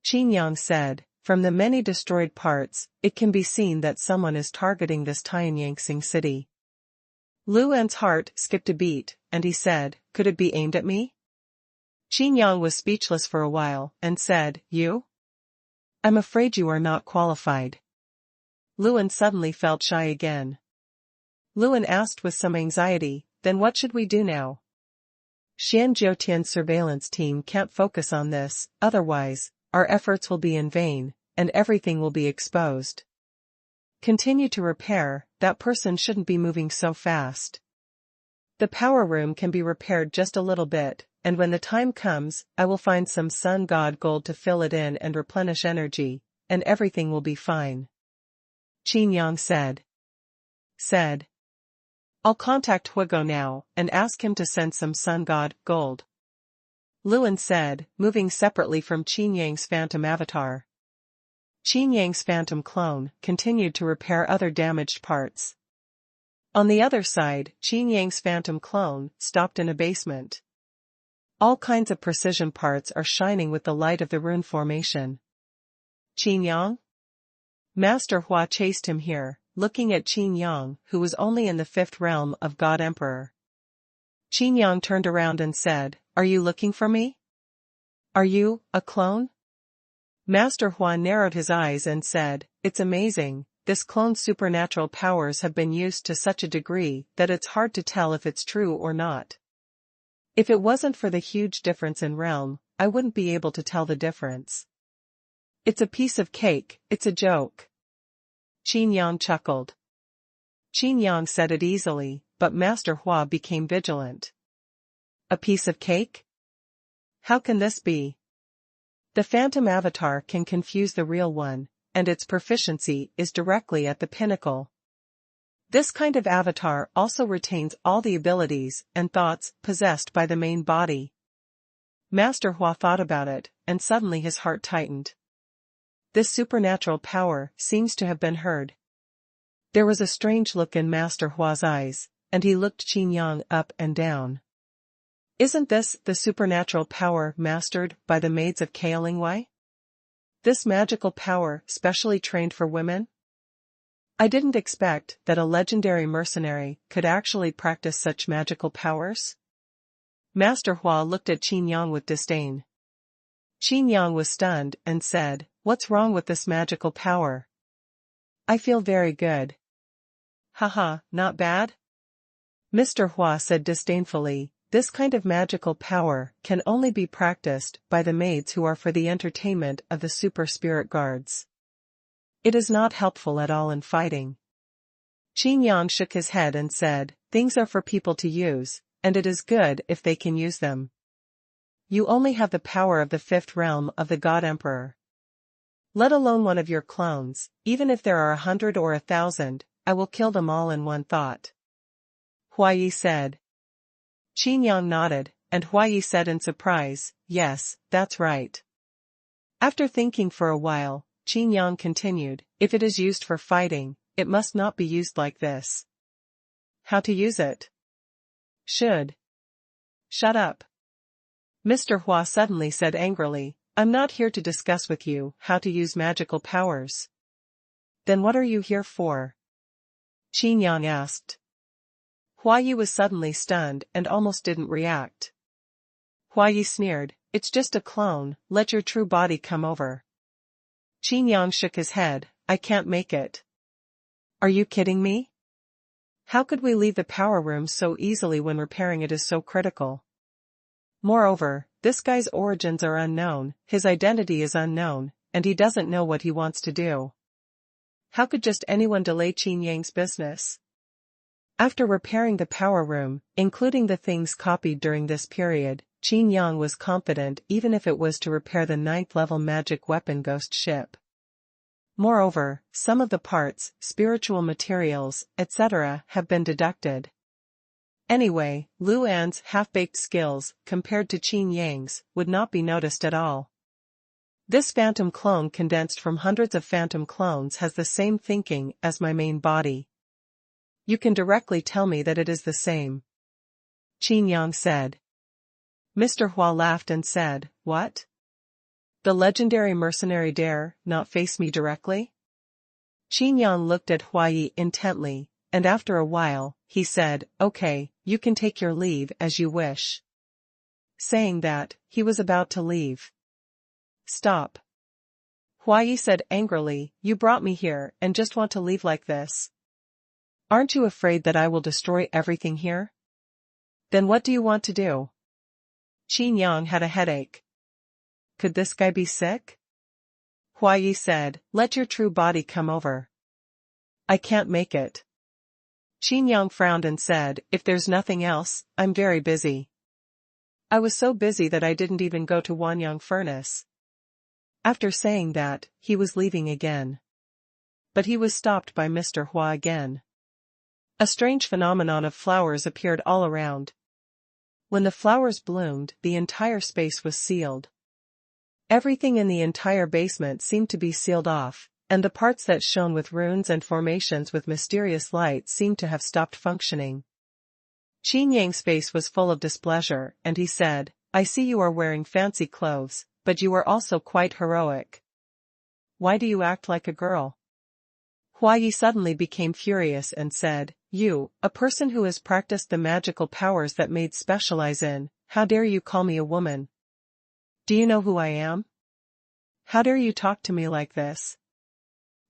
Qin Yang said, from the many destroyed parts, it can be seen that someone is targeting this Tianyang city. Luan's heart skipped a beat, and he said, could it be aimed at me? Qin Yang was speechless for a while, and said, you? I'm afraid you are not qualified. Luan suddenly felt shy again. Luan asked with some anxiety, then what should we do now? Xian Jiutian's surveillance team can't focus on this, otherwise, our efforts will be in vain, and everything will be exposed. Continue to repair, that person shouldn't be moving so fast. The power room can be repaired just a little bit, and when the time comes, I will find some sun god gold to fill it in and replenish energy, and everything will be fine. Qin Yang said. I'll contact Huigo now, and ask him to send some sun god gold. Luan said, moving separately from Qin Yang's phantom avatar. Qin Yang's phantom clone continued to repair other damaged parts. On the other side, Qin Yang's phantom clone stopped in a basement. All kinds of precision parts are shining with the light of the rune formation. Qin Yang? Master Hua chased him here, looking at Qin Yang, who was only in the 5th realm of God Emperor. Qin Yang turned around and said, are you looking for me? Are you, a clone? Master Hua narrowed his eyes and said, it's amazing, this clone's supernatural powers have been used to such a degree that it's hard to tell if it's true or not. If it wasn't for the huge difference in realm, I wouldn't be able to tell the difference. It's a piece of cake, it's a joke. Qin Yang chuckled. Qin Yang said it easily, but Master Hua became vigilant. A piece of cake? How can this be? The phantom avatar can confuse the real one, and its proficiency is directly at the pinnacle. This kind of avatar also retains all the abilities and thoughts possessed by the main body. Master Hua thought about it, and suddenly his heart tightened. This supernatural power seems to have been heard. There was a strange look in Master Hua's eyes, and he looked Qin Yang up and down. Isn't this the supernatural power mastered by the maids of Kaolingwei? This magical power specially trained for women? I didn't expect that a legendary mercenary could actually practice such magical powers. Master Hua looked at Qin Yang with disdain. Qin Yang was stunned and said, what's wrong with this magical power? I feel very good. Haha, not bad? Mr. Hua said disdainfully, this kind of magical power can only be practiced by the maids who are for the entertainment of the super spirit guards. It is not helpful at all in fighting. Qin Yang shook his head and said, things are for people to use, and it is good if they can use them. You only have the power of the 5th realm of the God Emperor. Let alone one of your clones, even if there are 100 or 1,000, I will kill them all in one thought. Huayi said. Qin Yang nodded, and Huayi said in surprise, yes, that's right. After thinking for a while, Qin Yang continued, if it is used for fighting, it must not be used like this. How to use it? Should. Shut up. Mr. Hua suddenly said angrily, I'm not here to discuss with you how to use magical powers. Then what are you here for? Qin Yang asked. Huayi was suddenly stunned and almost didn't react. Huayi sneered, it's just a clone, let your true body come over. Qin Yang shook his head, I can't make it. Are you kidding me? How could we leave the power room so easily when repairing it is so critical? Moreover, this guy's origins are unknown, his identity is unknown, and he doesn't know what he wants to do. How could just anyone delay Qin Yang's business? After repairing the power room, including the things copied during this period, Qin Yang was confident even if it was to repair the 9th level magic weapon ghost ship. Moreover, some of the parts, spiritual materials, etc. have been deducted. Anyway, Luan's half-baked skills, compared to Qin Yang's, would not be noticed at all. This phantom clone condensed from hundreds of phantom clones has the same thinking as my main body. You can directly tell me that it is the same. Qin Yang said. Mr. Hua laughed and said, what? The legendary mercenary dare not face me directly? Qin Yang looked at Huayi intently, and after a while, he said, okay, you can take your leave as you wish. Saying that, he was about to leave. Stop. Huayi said angrily, you brought me here and just want to leave like this. Aren't you afraid that I will destroy everything here? Then what do you want to do? Qin Yang had a headache. Could this guy be sick? Huayi said, let your true body come over. I can't make it. Qin Yang frowned and said, if there's nothing else, I'm very busy. I was so busy that I didn't even go to Wanyang Furnace. After saying that, he was leaving again. But he was stopped by Mr. Hua again. A strange phenomenon of flowers appeared all around. When the flowers bloomed, the entire space was sealed. Everything in the entire basement seemed to be sealed off, and the parts that shone with runes and formations with mysterious light seemed to have stopped functioning. Qin Yang's face was full of displeasure, and he said, I see you are wearing fancy clothes, but you are also quite heroic. Why do you act like a girl? Huayi suddenly became furious and said, you, a person who has practiced the magical powers that maids specialize in, how dare you call me a woman? Do you know who I am? How dare you talk to me like this?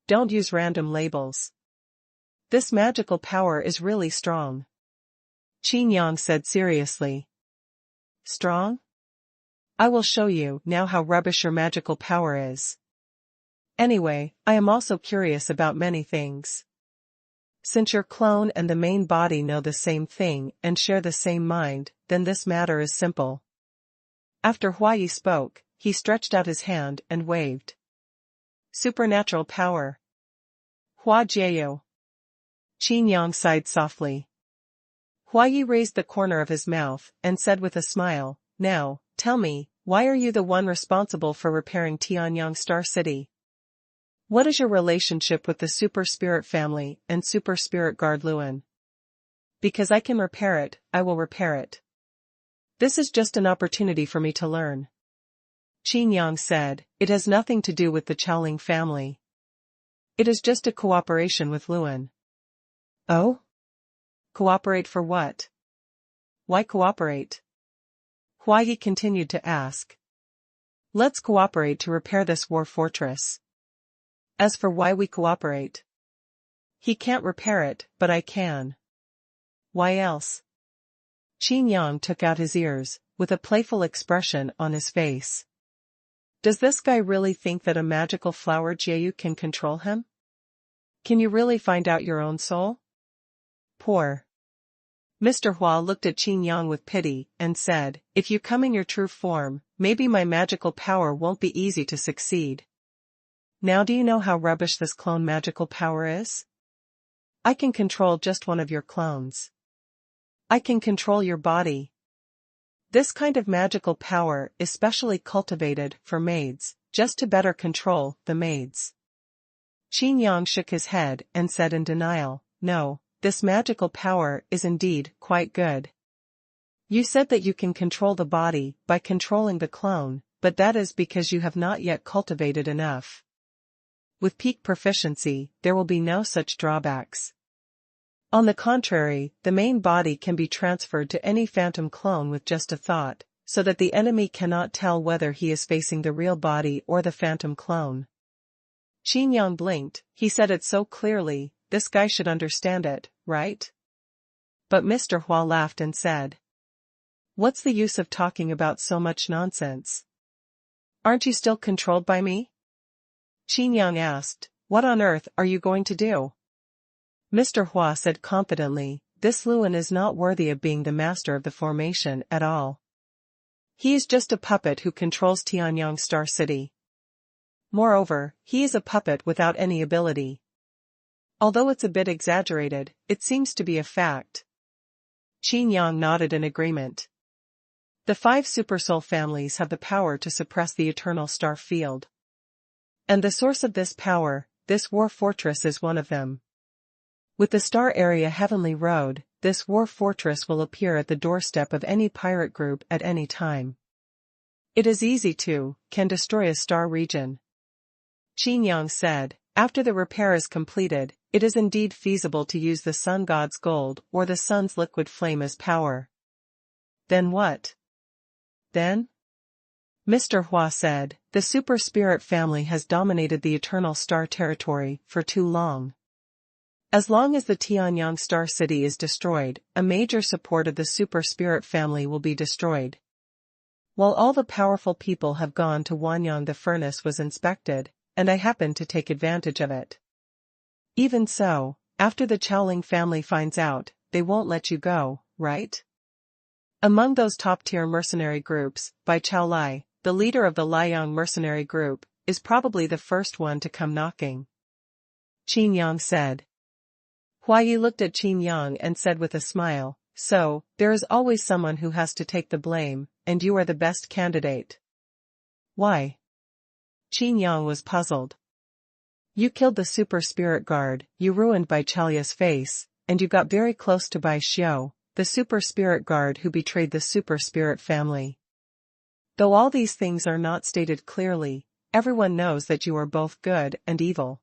Don't use random labels. This magical power is really strong. Qin Yang said seriously. Strong? I will show you now how rubbish your magical power is. Anyway, I am also curious about many things. Since your clone and the main body know the same thing and share the same mind, then this matter is simple. After Huayi spoke, he stretched out his hand and waved. Supernatural power. Hua Jiao. Qin Yang sighed softly. Huayi raised the corner of his mouth and said with a smile, now, tell me, why are you the one responsible for repairing Tianyang Star City? What is your relationship with the Super Spirit family and Super Spirit Guard Luan? Because I can repair it, I will repair it. This is just an opportunity for me to learn. Qin Yang said, it has nothing to do with the Chaoling family. It is just a cooperation with Luan. Oh? Cooperate for what? Why cooperate? Huayi continued to ask. Let's cooperate to repair this war fortress. As for why we cooperate. He can't repair it, but I can. Why else? Qin Yang took out his ears, with a playful expression on his face. Does this guy really think that a magical flower Jiu can control him? Can you really find out your own soul? Poor. Mr. Hua looked at Qin Yang with pity, and said, if you come in your true form, maybe my magical power won't be easy to succeed. Now do you know how rubbish this clone magical power is? I can control just one of your clones. I can control your body. This kind of magical power is specially cultivated for maids, just to better control the maids. Qin Yang shook his head and said in denial, no, this magical power is indeed quite good. You said that you can control the body by controlling the clone, but that is because you have not yet cultivated enough. With peak proficiency, there will be no such drawbacks. On the contrary, the main body can be transferred to any phantom clone with just a thought, so that the enemy cannot tell whether he is facing the real body or the phantom clone. Qin Yang blinked, he said it so clearly, this guy should understand it, right? But Mr. Hua laughed and said, what's the use of talking about so much nonsense? Aren't you still controlled by me? Qin Yang asked, what on earth are you going to do? Mr. Hua said confidently, this Luan is not worthy of being the master of the formation at all. He is just a puppet who controls Tianyang Star City. Moreover, he is a puppet without any ability. Although it's a bit exaggerated, it seems to be a fact. Qin Yang nodded in agreement. The 5 Supersoul families have the power to suppress the eternal star field. And the source of this power, this war fortress, is one of them. With the Star Area Heavenly Road, this war fortress will appear at the doorstep of any pirate group at any time. It is easy to, can destroy a star region. Qin Yang said, after the repair is completed, it is indeed feasible to use the sun god's gold or the sun's liquid flame as power. Then what? Then? Mr. Hua said, the super spirit family has dominated the eternal star territory for too long. As long as the Tianyang Star City is destroyed, a major support of the super spirit family will be destroyed. While all the powerful people have gone to Wanyang, the furnace was inspected, and I happened to take advantage of it. Even so, after the Chaoling family finds out, they won't let you go, right? Among those top-tier mercenary groups, Bai Chaolai, the leader of the Liang mercenary group, is probably the first one to come knocking. Qin Yang said. Huayi looked at Qin Yang and said with a smile, so, there is always someone who has to take the blame, and you are the best candidate. Why? Qin Yang was puzzled. You killed the super spirit guard, you ruined Bai Chalia's face, and you got very close to Bai Xiao, the super spirit guard who betrayed the super spirit family. Though all these things are not stated clearly, everyone knows that you are both good and evil.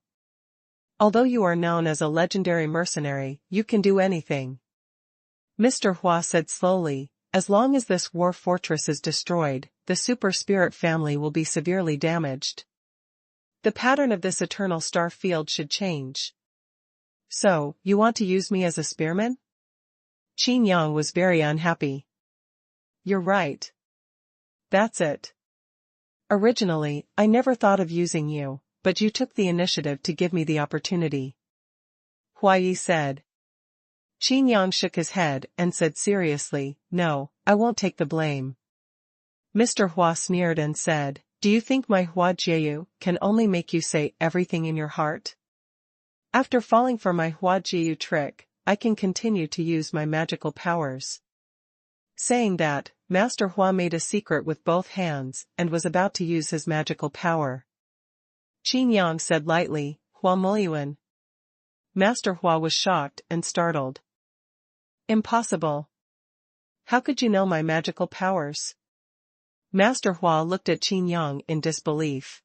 Although you are known as a legendary mercenary, you can do anything. Mr. Hua said slowly, as long as this war fortress is destroyed, the super spirit family will be severely damaged. The pattern of this eternal star field should change. So, you want to use me as a spearman? Qin Yang was very unhappy. You're right. That's it. Originally, I never thought of using you, but you took the initiative to give me the opportunity. Huayi said. Qin Yang shook his head and said seriously, no, I won't take the blame. Mr. Hua sneered and said, do you think my Hua Jiu can only make you say everything in your heart? After falling for my Hua Jiu trick, I can continue to use my magical powers. Saying that, Master Hua made a secret with both hands and was about to use his magical power. Qin Yang said lightly, Hua Muyuan. Master Hua was shocked and startled. Impossible. How could you know my magical powers? Master Hua looked at Qin Yang in disbelief.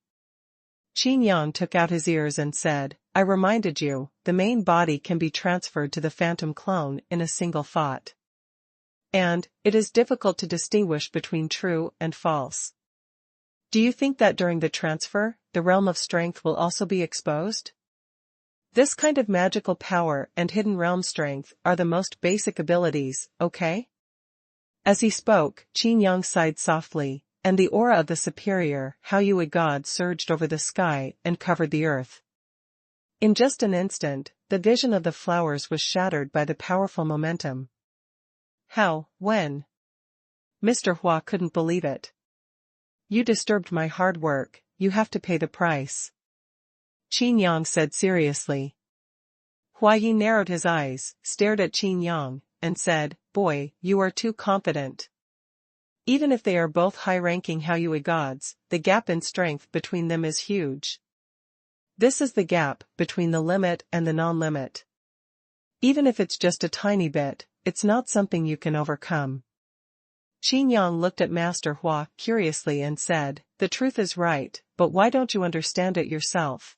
Qin Yang took out his ears and said, I reminded you, the main body can be transferred to the phantom clone in a single thought. And, it is difficult to distinguish between true and false. Do you think that during the transfer, the realm of strength will also be exposed? This kind of magical power and hidden realm strength are the most basic abilities, okay? As he spoke, Qin Yang sighed softly, and the aura of the superior Haoyue god surged over the sky and covered the earth. In just an instant, the vision of the flowers was shattered by the powerful momentum. How, when? Mr. Hua couldn't believe it. You disturbed my hard work, you have to pay the price. Qin Yang said seriously. Huayi narrowed his eyes, stared at Qin Yang, and said, boy, you are too confident. Even if they are both high-ranking Haoyue gods, the gap in strength between them is huge. This is the gap between the limit and the non-limit. Even if it's just a tiny bit, it's not something you can overcome. Qin Yang looked at Master Hua curiously and said, the truth is right, but why don't you understand it yourself?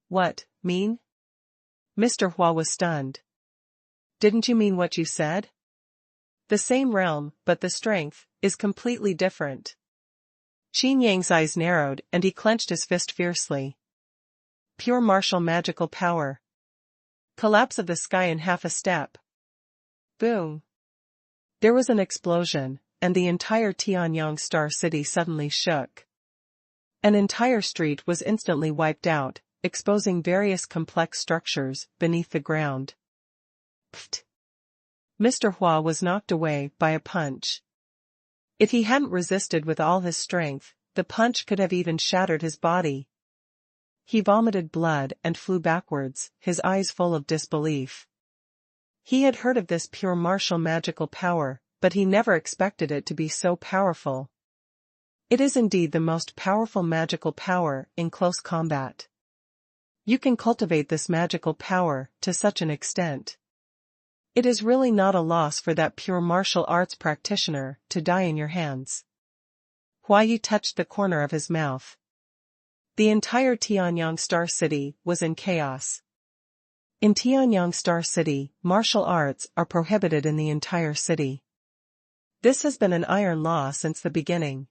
What, mean? Mr. Hua was stunned. Didn't you mean what you said? The same realm, but the strength, is completely different. Qin Yang's eyes narrowed and he clenched his fist fiercely. Pure martial magical power. Collapse of the sky in half a step. Boom. There was an explosion, and the entire Tianyang Star City suddenly shook. An entire street was instantly wiped out, exposing various complex structures beneath the ground. Pfft. Mr. Hua was knocked away by a punch. If he hadn't resisted with all his strength, the punch could have even shattered his body. He vomited blood and flew backwards, his eyes full of disbelief. He had heard of this pure martial magical power, but he never expected it to be so powerful. It is indeed the most powerful magical power in close combat. You can cultivate this magical power to such an extent. It is really not a loss for that pure martial arts practitioner to die in your hands. Huayi touched the corner of his mouth. The entire Tianyang Star City was in chaos. In Tianyang Star City, martial arts are prohibited in the entire city. This has been an iron law since the beginning.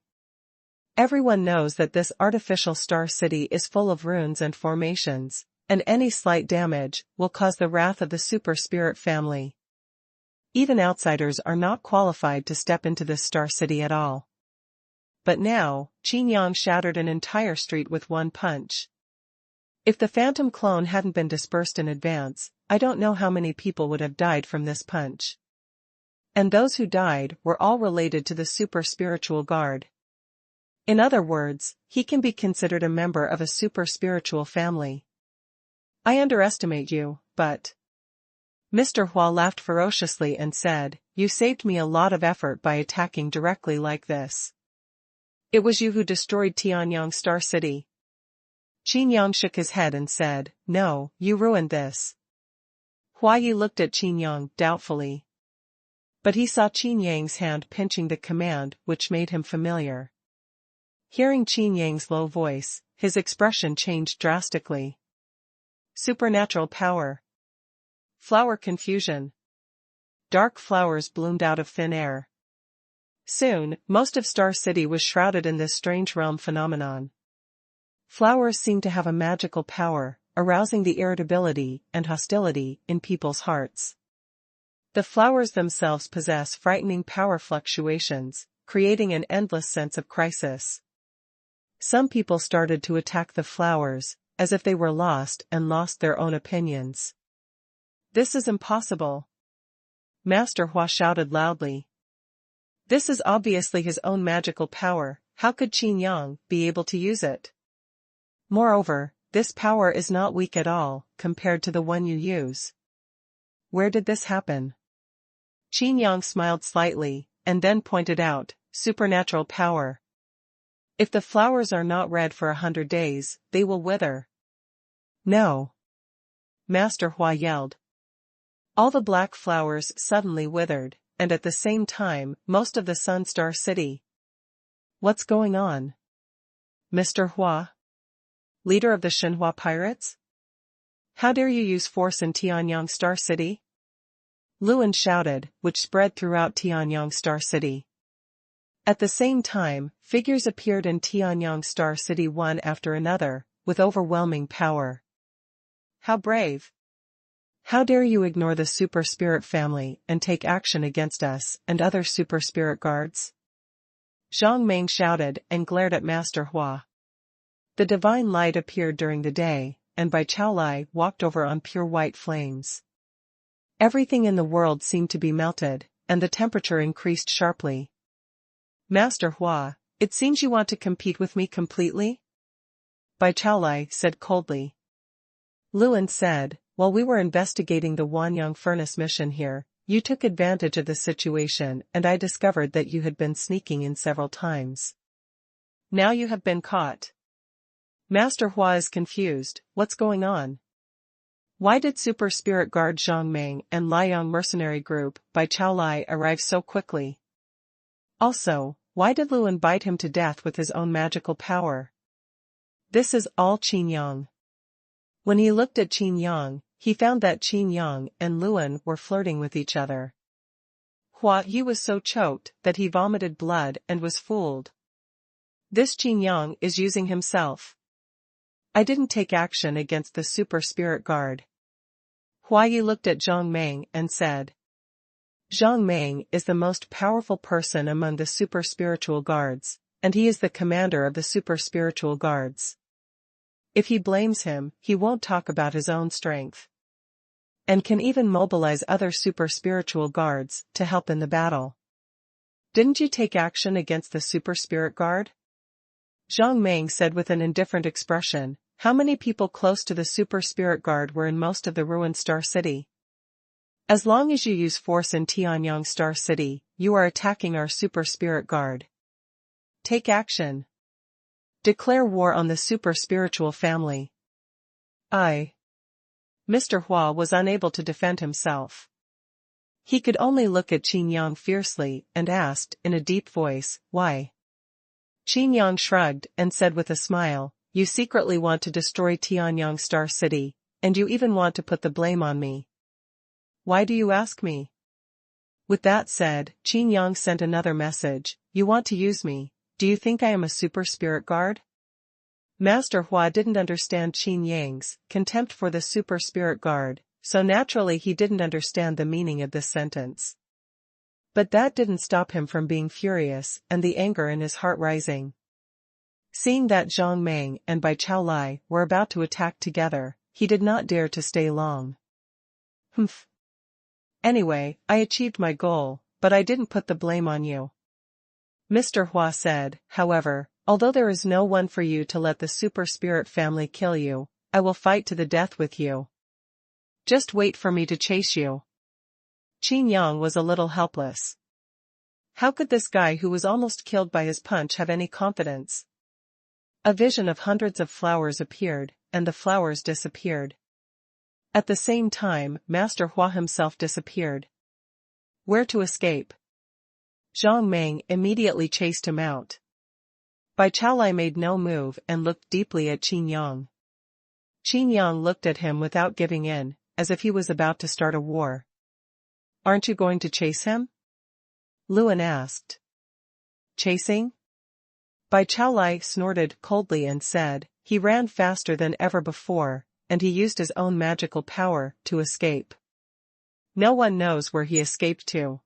Everyone knows that this artificial star city is full of ruins and formations, and any slight damage will cause the wrath of the super spirit family. Even outsiders are not qualified to step into this star city at all. But now, Qin Yang shattered an entire street with one punch. If the phantom clone hadn't been dispersed in advance, I don't know how many people would have died from this punch. And those who died were all related to the super spiritual guard. In other words, he can be considered a member of a super spiritual family. I underestimate you, but... Mr. Hua laughed ferociously and said, "You saved me a lot of effort by attacking directly like this. It was you who destroyed Tianyang Star City." Qin Yang shook his head and said, "No, you ruined this." Huayi looked at Qin Yang doubtfully. But he saw Qin Yang's hand pinching the command, which made him familiar. Hearing Qin Yang's low voice, his expression changed drastically. Supernatural power. Flower confusion. Dark flowers bloomed out of thin air. Soon, most of Star City was shrouded in this strange realm phenomenon. Flowers seemed to have a magical power, arousing the irritability and hostility in people's hearts. The flowers themselves possess frightening power fluctuations, creating an endless sense of crisis. Some people started to attack the flowers, as if they were lost and lost their own opinions. "This is impossible!" Master Hua shouted loudly. "This is obviously his own magical power, how could Qin Yang be able to use it? Moreover, this power is not weak at all, compared to the one you use. Where did this happen?" Qin Yang smiled slightly, and then pointed out, "Supernatural power. If the flowers are not red for 100 days, they will wither." "No!" Master Hua yelled. All the black flowers suddenly withered, and at the same time, most of the Sun Star City. "What's going on? Mr. Hua? Leader of the Xuanhuan pirates? How dare you use force in Tianyang Star City?" Luan shouted, which spread throughout Tianyang Star City. At the same time, figures appeared in Tianyang Star City one after another, with overwhelming power. "How brave! How dare you ignore the super spirit family and take action against us and other super spirit guards?" Zhang Meng shouted and glared at Master Hua. The divine light appeared during the day, and Bai Chaolai walked over on pure white flames. Everything in the world seemed to be melted, and the temperature increased sharply. "Master Hua, it seems you want to compete with me completely?" Bai Chaolai said coldly. Luan said, "While we were investigating the Wanyang furnace mission here, you took advantage of the situation and I discovered that you had been sneaking in several times. Now you have been caught." Master Hua is confused, what's going on? Why did Super Spirit Guard Zhang Meng and Liang Mercenary Group Bai Chaolai arrive so quickly? Also, why did Luan bite him to death with his own magical power? This is all Qin Yang. When he looked at Qin Yang, he found that Qin Yang and Luan were flirting with each other. Hua Yi was so choked that he vomited blood and was fooled. This Qin Yang is using himself. I didn't take action against the Super Spirit Guard. Huayi looked at Zhang Meng and said. Zhang Meng is the most powerful person among the Super Spiritual Guards, and he is the commander of the Super Spiritual Guards. If he blames him, he won't talk about his own strength. And can even mobilize other Super Spiritual Guards to help in the battle. Didn't you take action against the Super Spirit Guard? Zhang Meng said with an indifferent expression. How many people close to the Super Spirit Guard were in most of the ruined Star City? As long as you use force in Tianyang Star City, you are attacking our Super Spirit Guard. Take action. Declare war on the super spiritual family. Mr. Hua was unable to defend himself. He could only look at Qin Yang fiercely and asked in a deep voice, why? Qin Yang shrugged and said with a smile, you secretly want to destroy Tianyang Star City, and you even want to put the blame on me. Why do you ask me? With that said, Qin Yang sent another message, you want to use me, do you think I am a super spirit guard? Master Hua didn't understand Qin Yang's contempt for the super spirit guard, so naturally he didn't understand the meaning of this sentence. But that didn't stop him from being furious and the anger in his heart rising. Seeing that Zhang Meng and Bai Chaolai were about to attack together, he did not dare to stay long. Humph. Anyway, I achieved my goal, but I didn't put the blame on you. Mr. Hua said, however, although there is no one for you to let the super spirit family kill you, I will fight to the death with you. Just wait for me to chase you. Qin Yang was a little helpless. How could this guy who was almost killed by his punch have any confidence? A vision of hundreds of flowers appeared, and the flowers disappeared. At the same time, Master Hua himself disappeared. Where to escape? Zhang Meng immediately chased him out. Bai Chaolai made no move and looked deeply at Qin Yang. Qin Yang looked at him without giving in, as if he was about to start a war. Aren't you going to chase him? Luan asked. Chasing? Bai Chaolai snorted coldly and said, he ran faster than ever before, and he used his own magical power to escape. No one knows where he escaped to.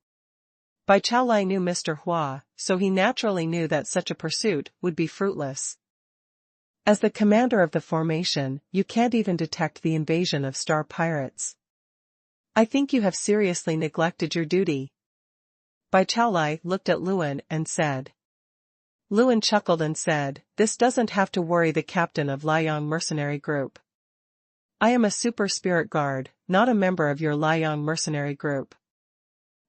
Bai Chaolai knew Mr. Hua, so he naturally knew that such a pursuit would be fruitless. As the commander of the formation, you can't even detect the invasion of star pirates. I think you have seriously neglected your duty. Bai Chaolai looked at Luan and said. Luan chuckled and said, this doesn't have to worry the captain of Liang mercenary group. I am a super spirit guard, not a member of your Liang mercenary group.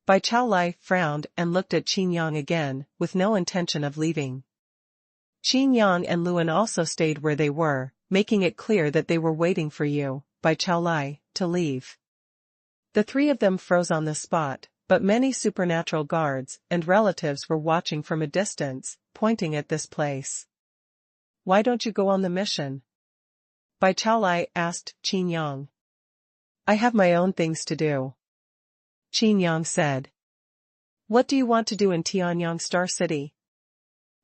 Bai Chaolai frowned and looked at Qin Yang again, with no intention of leaving. Qin Yang and Luan also stayed where they were, making it clear that they were waiting for you, Bai Chaolai, to leave. The three of them froze on the spot, but many supernatural guards and relatives were watching from a distance, pointing at this place. Why don't you go on the mission? Bai Chaolai asked Qin Yang. I have my own things to do. Qin Yang said. What do you want to do in Tianyang Star City?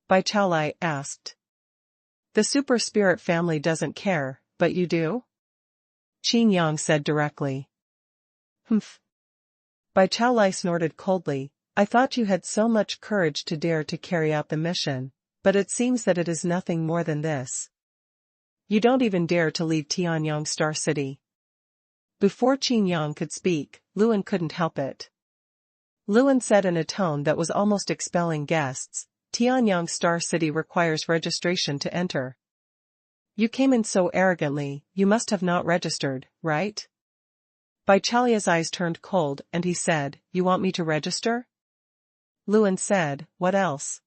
Bai Chaolai asked. The super spirit family doesn't care, but you do? Qin Yang said directly. Humph. Bai Chaolai snorted coldly, I thought you had so much courage to dare to carry out the mission, but it seems that it is nothing more than this. You don't even dare to leave Tianyang Star City. Before Qin Yang could speak, Luan couldn't help it. Luan said in a tone that was almost expelling guests, Tianyang Star City requires registration to enter. You came in so arrogantly, you must have not registered, right? Bai Chaolai's eyes turned cold and he said, you want me to register? Luan said, what else?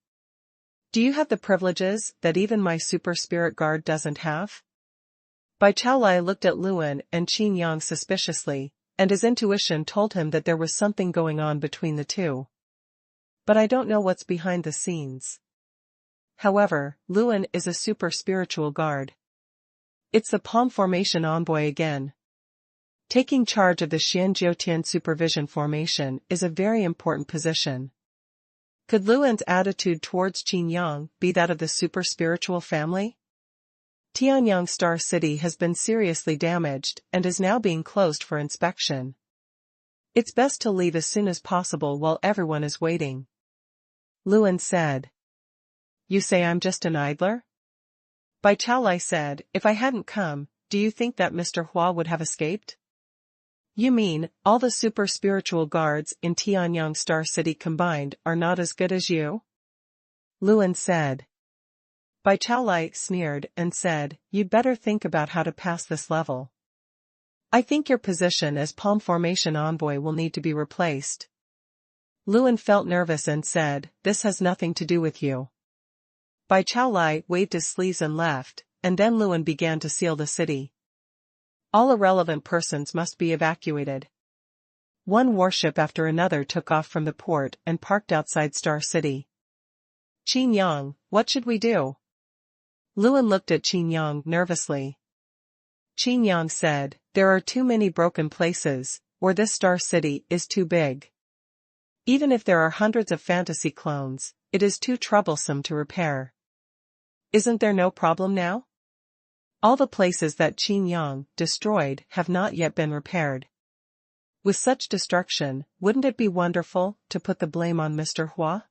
Do you have the privileges that even my super spirit guard doesn't have? Bai Chaolai looked at Luan and Qin Yang suspiciously, and his intuition told him that there was something going on between the two. But I don't know what's behind the scenes. However, Luan is a super spiritual guard. It's the Palm Formation envoy again. Taking charge of the Xianjiutian Supervision Formation is a very important position. Could Luan's attitude towards Qin Yang be that of the super spiritual family? Tianyang Star City has been seriously damaged and is now being closed for inspection. It's best to leave as soon as possible while everyone is waiting. Luan said. You say I'm just an idler? Bai Chaolai said, if I hadn't come, do you think that Mr. Hua would have escaped? You mean, all the super spiritual guards in Tianyang Star City combined are not as good as you? Luan said. Bai Chaolai sneered and said, you'd better think about how to pass this level. I think your position as Palm Formation Envoy will need to be replaced. Luan felt nervous and said, this has nothing to do with you. Bai Chaolai waved his sleeves and left, and then Luan began to seal the city. All irrelevant persons must be evacuated. One warship after another took off from the port and parked outside Star City. Qin Yang, what should we do? Luan looked at Qin Yang nervously. Qin Yang said, there are too many broken places, or this Star City is too big. Even if there are hundreds of fantasy clones, it is too troublesome to repair. Isn't there no problem now? All the places that Qin Yang destroyed have not yet been repaired. With such destruction, wouldn't it be wonderful to put the blame on Mr. Hua?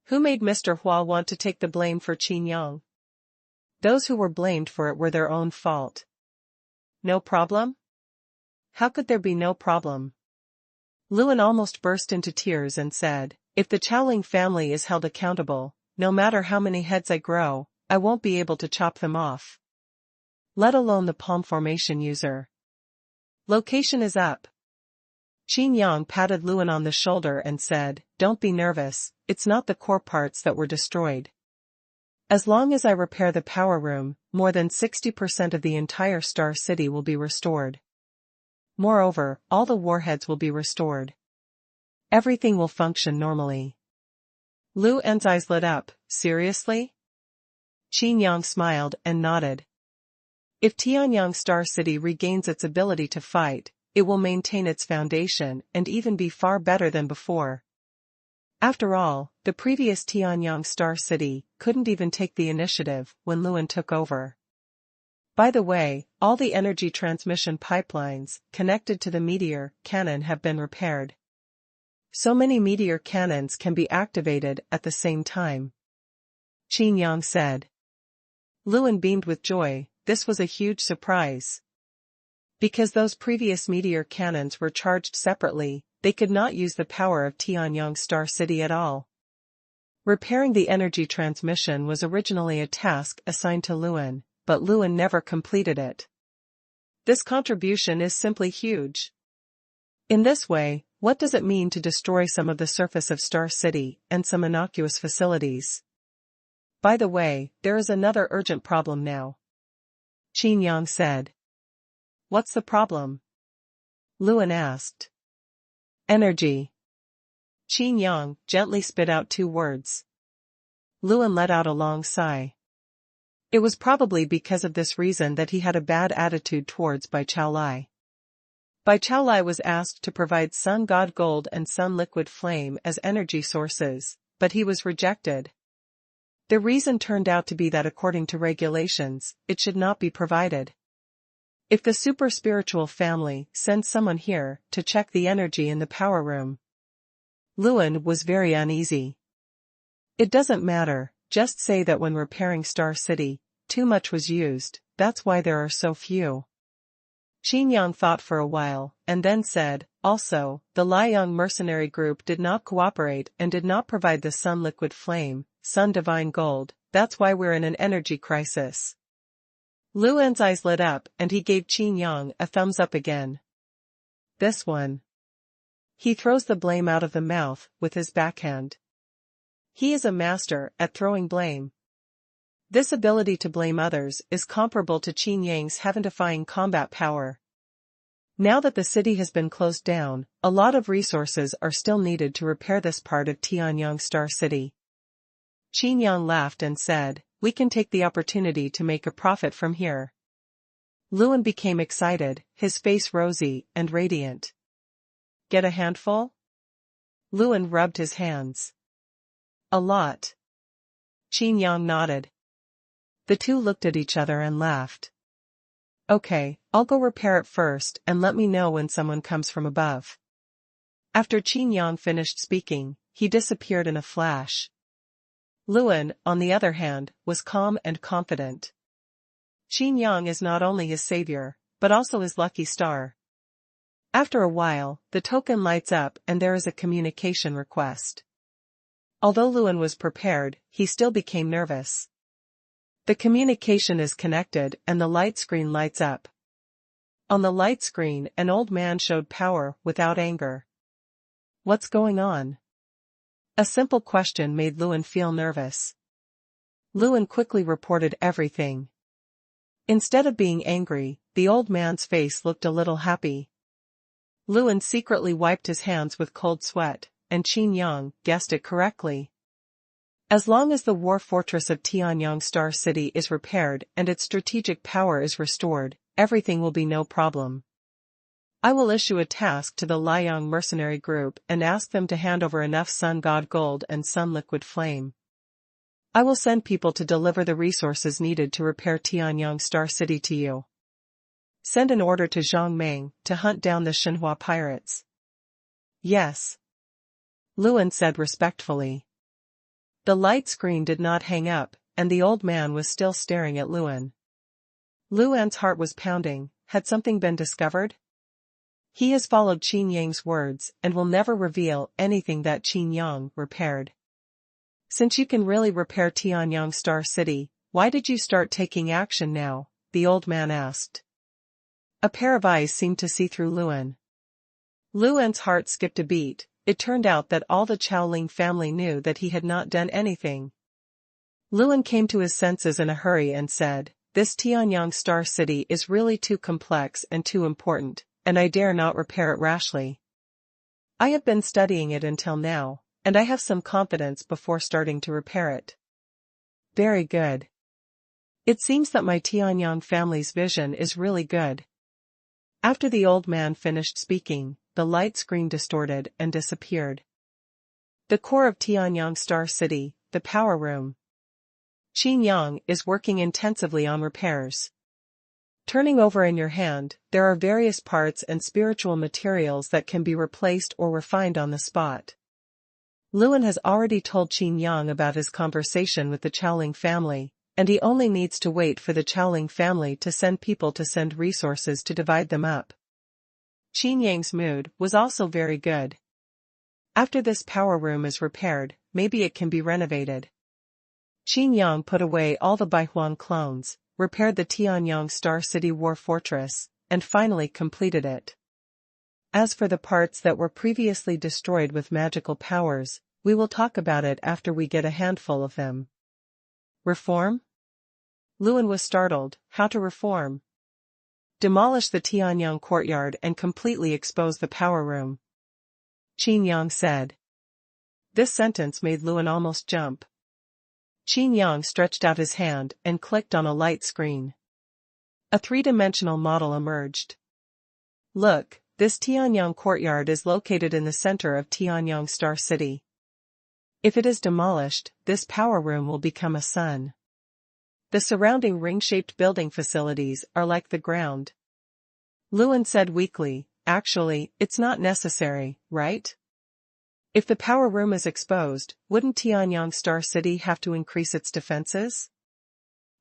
Who made Mr. Hua want to take the blame for Qin Yang? Those who were blamed for it were their own fault. No problem? How could there be no problem? Luan almost burst into tears and said, if the Chaoling family is held accountable, no matter how many heads I grow, I won't be able to chop them off. Let alone the palm formation user. Location is up. Qin Yang patted Luan on the shoulder and said, don't be nervous, it's not the core parts that were destroyed. As long as I repair the power room, more than 60% of the entire Star City will be restored. Moreover, all the warheads will be restored. Everything will function normally. Luan's eyes lit up, seriously? Qin Yang smiled and nodded. If Tianyang Star City regains its ability to fight, it will maintain its foundation and even be far better than before. After all, the previous Tianyang Star City couldn't even take the initiative when Luan took over. By the way, all the energy transmission pipelines connected to the meteor cannon have been repaired. So many meteor cannons can be activated at the same time. Qin Yang said. Luan beamed with joy, this was a huge surprise. Because those previous meteor cannons were charged separately, they could not use the power of Tianyang Star City at all. Repairing the energy transmission was originally a task assigned to Luan, but Luan never completed it. This contribution is simply huge. In this way, what does it mean to destroy some of the surface of Star City and some innocuous facilities? By the way, there is another urgent problem now. Qin Yang said. What's the problem? Luan asked. Energy. Qin Yang gently spit out 2 words. Luan let out a long sigh. It was probably because of this reason that he had a bad attitude towards Bai Chaolai. Bai Chaolai was asked to provide Sun God Gold and Sun Liquid Flame as energy sources, but he was rejected. The reason turned out to be that according to regulations, it should not be provided. If the super spiritual family sends someone here to check the energy in the power room. Luan was very uneasy. It doesn't matter, just say that when repairing Star City, too much was used, that's why there are so few. Qin Yang thought for a while, and then said, also, the Liang mercenary group did not cooperate and did not provide the Sun Liquid Flame, Sun Divine Gold, that's why we're in an energy crisis. Luan's eyes lit up and he gave Qin Yang a thumbs up again. This one. He throws the blame out of the mouth with his backhand. He is a master at throwing blame. This ability to blame others is comparable to Qin Yang's heaven-defying combat power. Now that the city has been closed down, a lot of resources are still needed to repair this part of Tianyang Star City. Qin Yang laughed and said, we can take the opportunity to make a profit from here. Luan became excited, his face rosy and radiant. Get a handful? Luan rubbed his hands. A lot. Qin Yang nodded. The two looked at each other and laughed. Okay, I'll go repair it first and let me know when someone comes from above. After Qin Yang finished speaking, he disappeared in a flash. Luan, on the other hand, was calm and confident. Qin Yang is not only his savior, but also his lucky star. After a while, the token lights up and there is a communication request. Although Luan was prepared, he still became nervous. The communication is connected and the light screen lights up. On the light screen, an old man showed power without anger. What's going on? A simple question made Luan feel nervous. Luan quickly reported everything. Instead of being angry, the old man's face looked a little happy. Luan secretly wiped his hands with cold sweat, and Qin Yang guessed it correctly. As long as the war fortress of Tianyang Star City is repaired and its strategic power is restored, everything will be no problem. I will issue a task to the Liang mercenary group and ask them to hand over enough Sun God Gold and Sun Liquid Flame. I will send people to deliver the resources needed to repair Tianyang Star City to you. Send an order to Zhang Meng to hunt down the Xuanhuan pirates. Yes. Luan said respectfully. The light screen did not hang up, and the old man was still staring at Luan. Luan's heart was pounding. Had something been discovered? He has followed Qin Yang's words and will never reveal anything that Qin Yang repaired. Since you can really repair Tianyang Star City, why did you start taking action now? The old man asked. A pair of eyes seemed to see through Luan. Luan's heart skipped a beat. It turned out that all the Ling family knew that he had not done anything. Luan came to his senses in a hurry and said, "This Tianyang Star City is really too complex and too important, and I dare not repair it rashly. I have been studying it until now, and I have some confidence before starting to repair it." Very good. It seems that my Tianyang family's vision is really good. After the old man finished speaking, the light screen distorted and disappeared. The core of Tianyang Star City, the power room. Qin Yang is working intensively on repairs. Turning over in your hand, there are various parts and spiritual materials that can be replaced or refined on the spot. Luan has already told Qin Yang about his conversation with the Ling family, and he only needs to wait for the Ling family to send people to send resources to divide them up. Qin Yang's mood was also very good. After this power room is repaired, maybe it can be renovated. Qin Yang put away all the Baihuan clones, repaired the Tianyang Star City War Fortress, and finally completed it. As for the parts that were previously destroyed with magical powers, we will talk about it after we get a handful of them. Reform? Luan was startled. How to reform? Demolish the Tianyang courtyard and completely expose the power room. Qin Yang said. This sentence made Luan almost jump. Qin Yang stretched out his hand and clicked on a light screen. A three-dimensional model emerged. Look, this Tianyang courtyard is located in the center of Tianyang Star City. If it is demolished, this power room will become a sun. The surrounding ring-shaped building facilities are like the ground. Luan said weakly, actually, it's not necessary, right? If the power room is exposed, wouldn't Tianyang Star City have to increase its defenses?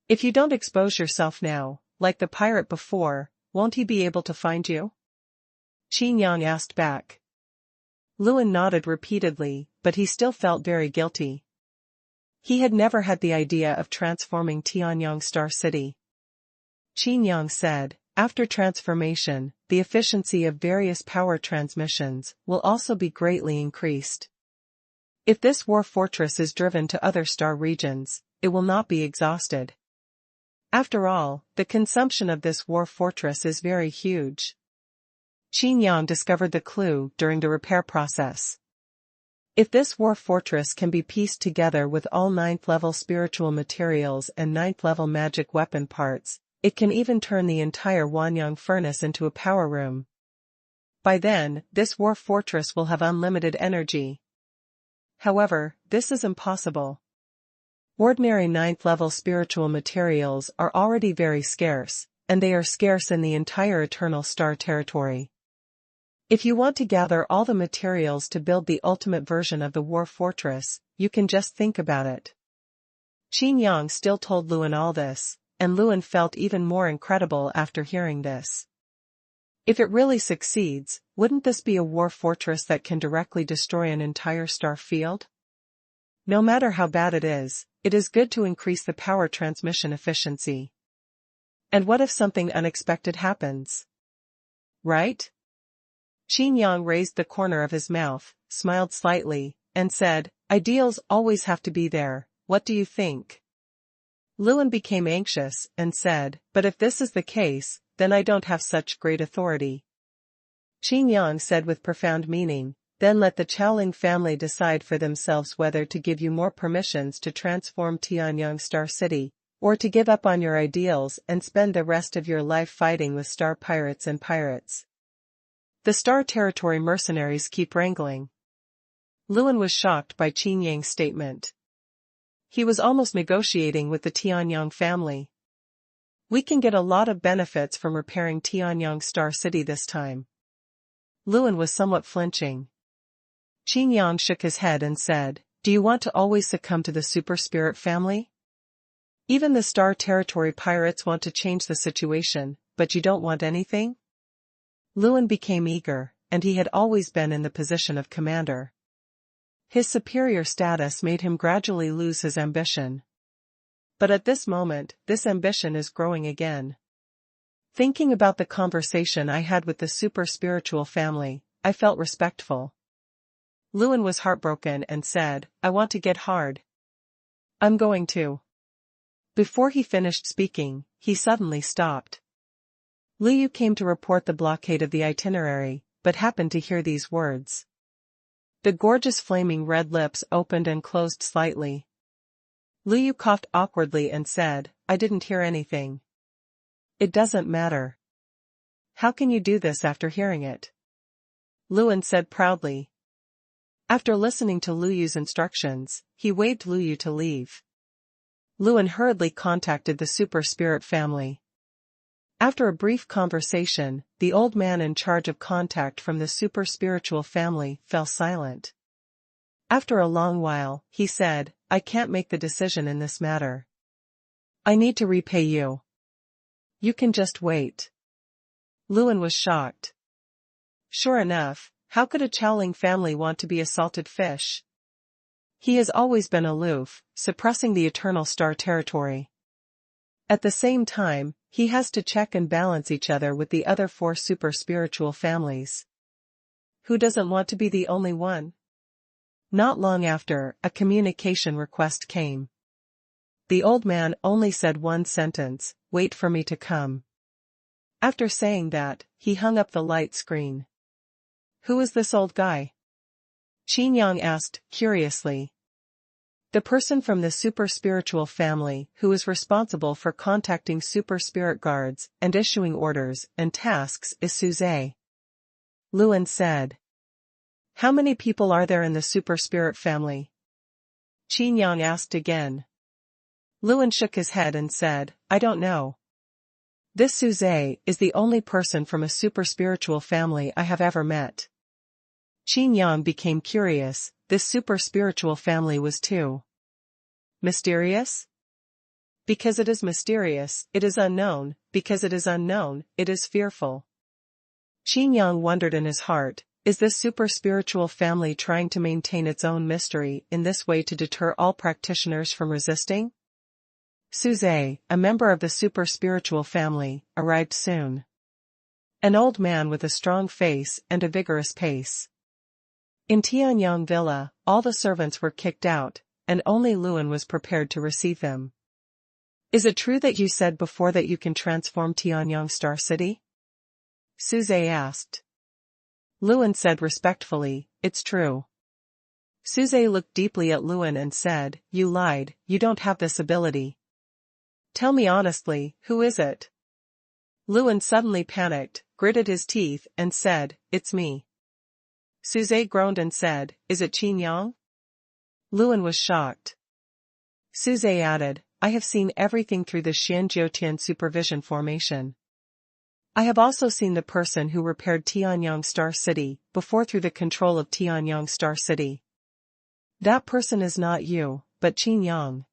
If you don't expose yourself now, like the pirate before, won't he be able to find you? Qin Yang asked back. Luan nodded repeatedly, but he still felt very guilty. He had never had the idea of transforming Tianyang Star City. Qin Yang said, after transformation, the efficiency of various power transmissions will also be greatly increased. If this war fortress is driven to other star regions, it will not be exhausted. After all, the consumption of this war fortress is very huge. Qin Yang discovered the clue during the repair process. If this war fortress can be pieced together with all 9th-level spiritual materials and 9th-level magic weapon parts, it can even turn the entire Wanyang furnace into a power room. By then, this war fortress will have unlimited energy. However, this is impossible. Ordinary 9th-level spiritual materials are already very scarce, and they are scarce in the entire Eternal Star territory. If you want to gather all the materials to build the ultimate version of the war fortress, you can just think about it. Qin Yang still told Luan all this, and Luan felt even more incredible after hearing this. If it really succeeds, wouldn't this be a war fortress that can directly destroy an entire star field? No matter how bad it is good to increase the power transmission efficiency. And what if something unexpected happens? right? Qin Yang raised the corner of his mouth, smiled slightly, and said, ideals always have to be there, what do you think? Luan became anxious and said, but if this is the case, then I don't have such great authority. Qin Yang said with profound meaning, then let the Qiaoling family decide for themselves whether to give you more permissions to transform Tianyang Star City, or to give up on your ideals and spend the rest of your life fighting with star pirates and pirates. The Star Territory mercenaries keep wrangling. Luan was shocked by Qin Yang's statement. He was almost negotiating with the Tianyang family. We can get a lot of benefits from repairing Tianyang Star City this time. Luan was somewhat flinching. Qin Yang shook his head and said, do you want to always succumb to the Super Spirit family? Even the Star Territory pirates want to change the situation, but you don't want anything? Luan became eager, and he had always been in the position of commander. His superior status made him gradually lose his ambition. But at this moment, this ambition is growing again. Thinking about the conversation I had with the super spiritual family, I felt respectful. Luan was heartbroken and said, I want to get hard. I'm going to. Before he finished speaking, he suddenly stopped. Liu came to report the blockade of the itinerary, but happened to hear these words. The gorgeous flaming red lips opened and closed slightly. Liu coughed awkwardly and said, I didn't hear anything. It doesn't matter. How can you do this after hearing it? Luan said proudly. After listening to Luyu's instructions, he waved Liu to leave. Luan hurriedly contacted the Super Spirit family. After a brief conversation, the old man in charge of contact from the super spiritual family fell silent. After a long while, he said, I can't make the decision in this matter. I need to repay you. You can just wait. Luan was shocked. Sure enough, how could a Qiaoling family want to be a salted fish? He has always been aloof, suppressing the eternal Star Territory. At the same time, he has to check and balance each other with the other 4 super spiritual families. Who doesn't want to be the only one? Not long after, a communication request came. The old man only said one sentence, wait for me to come. After saying that, he hung up the light screen. Who is this old guy? Qin Yang asked, curiously. The person from the super spiritual family who is responsible for contacting super spirit guards and issuing orders and tasks is Suze. Luan said. How many people are there in the super spirit family? Qin Yang asked again. Luan shook his head and said, I don't know. This Suze is the only person from a super spiritual family I have ever met. Qin Yang became curious, this super spiritual family was too mysterious? Because it is mysterious, it is unknown, because it is unknown, it is fearful. Qin Yang wondered in his heart, is this super spiritual family trying to maintain its own mystery in this way to deter all practitioners from resisting? Suze, a member of the super spiritual family, arrived soon. An old man with a strong face and a vigorous pace. In Tianyang Villa, all the servants were kicked out, and only Luan was prepared to receive them. Is it true that you said before that you can transform Tianyang Star City? Suze asked. Luan said respectfully, it's true. Suze looked deeply at Luan and said, you lied, you don't have this ability. Tell me honestly, who is it? Luan suddenly panicked, gritted his teeth, and said, it's me. Suze groaned and said, is it Qin Yang? Luan was shocked. Suze added, I have seen everything through the Xianjiutian supervision formation. I have also seen the person who repaired Tianyang Star City before through the control of Tianyang Star City. That person is not you, but Qin Yang.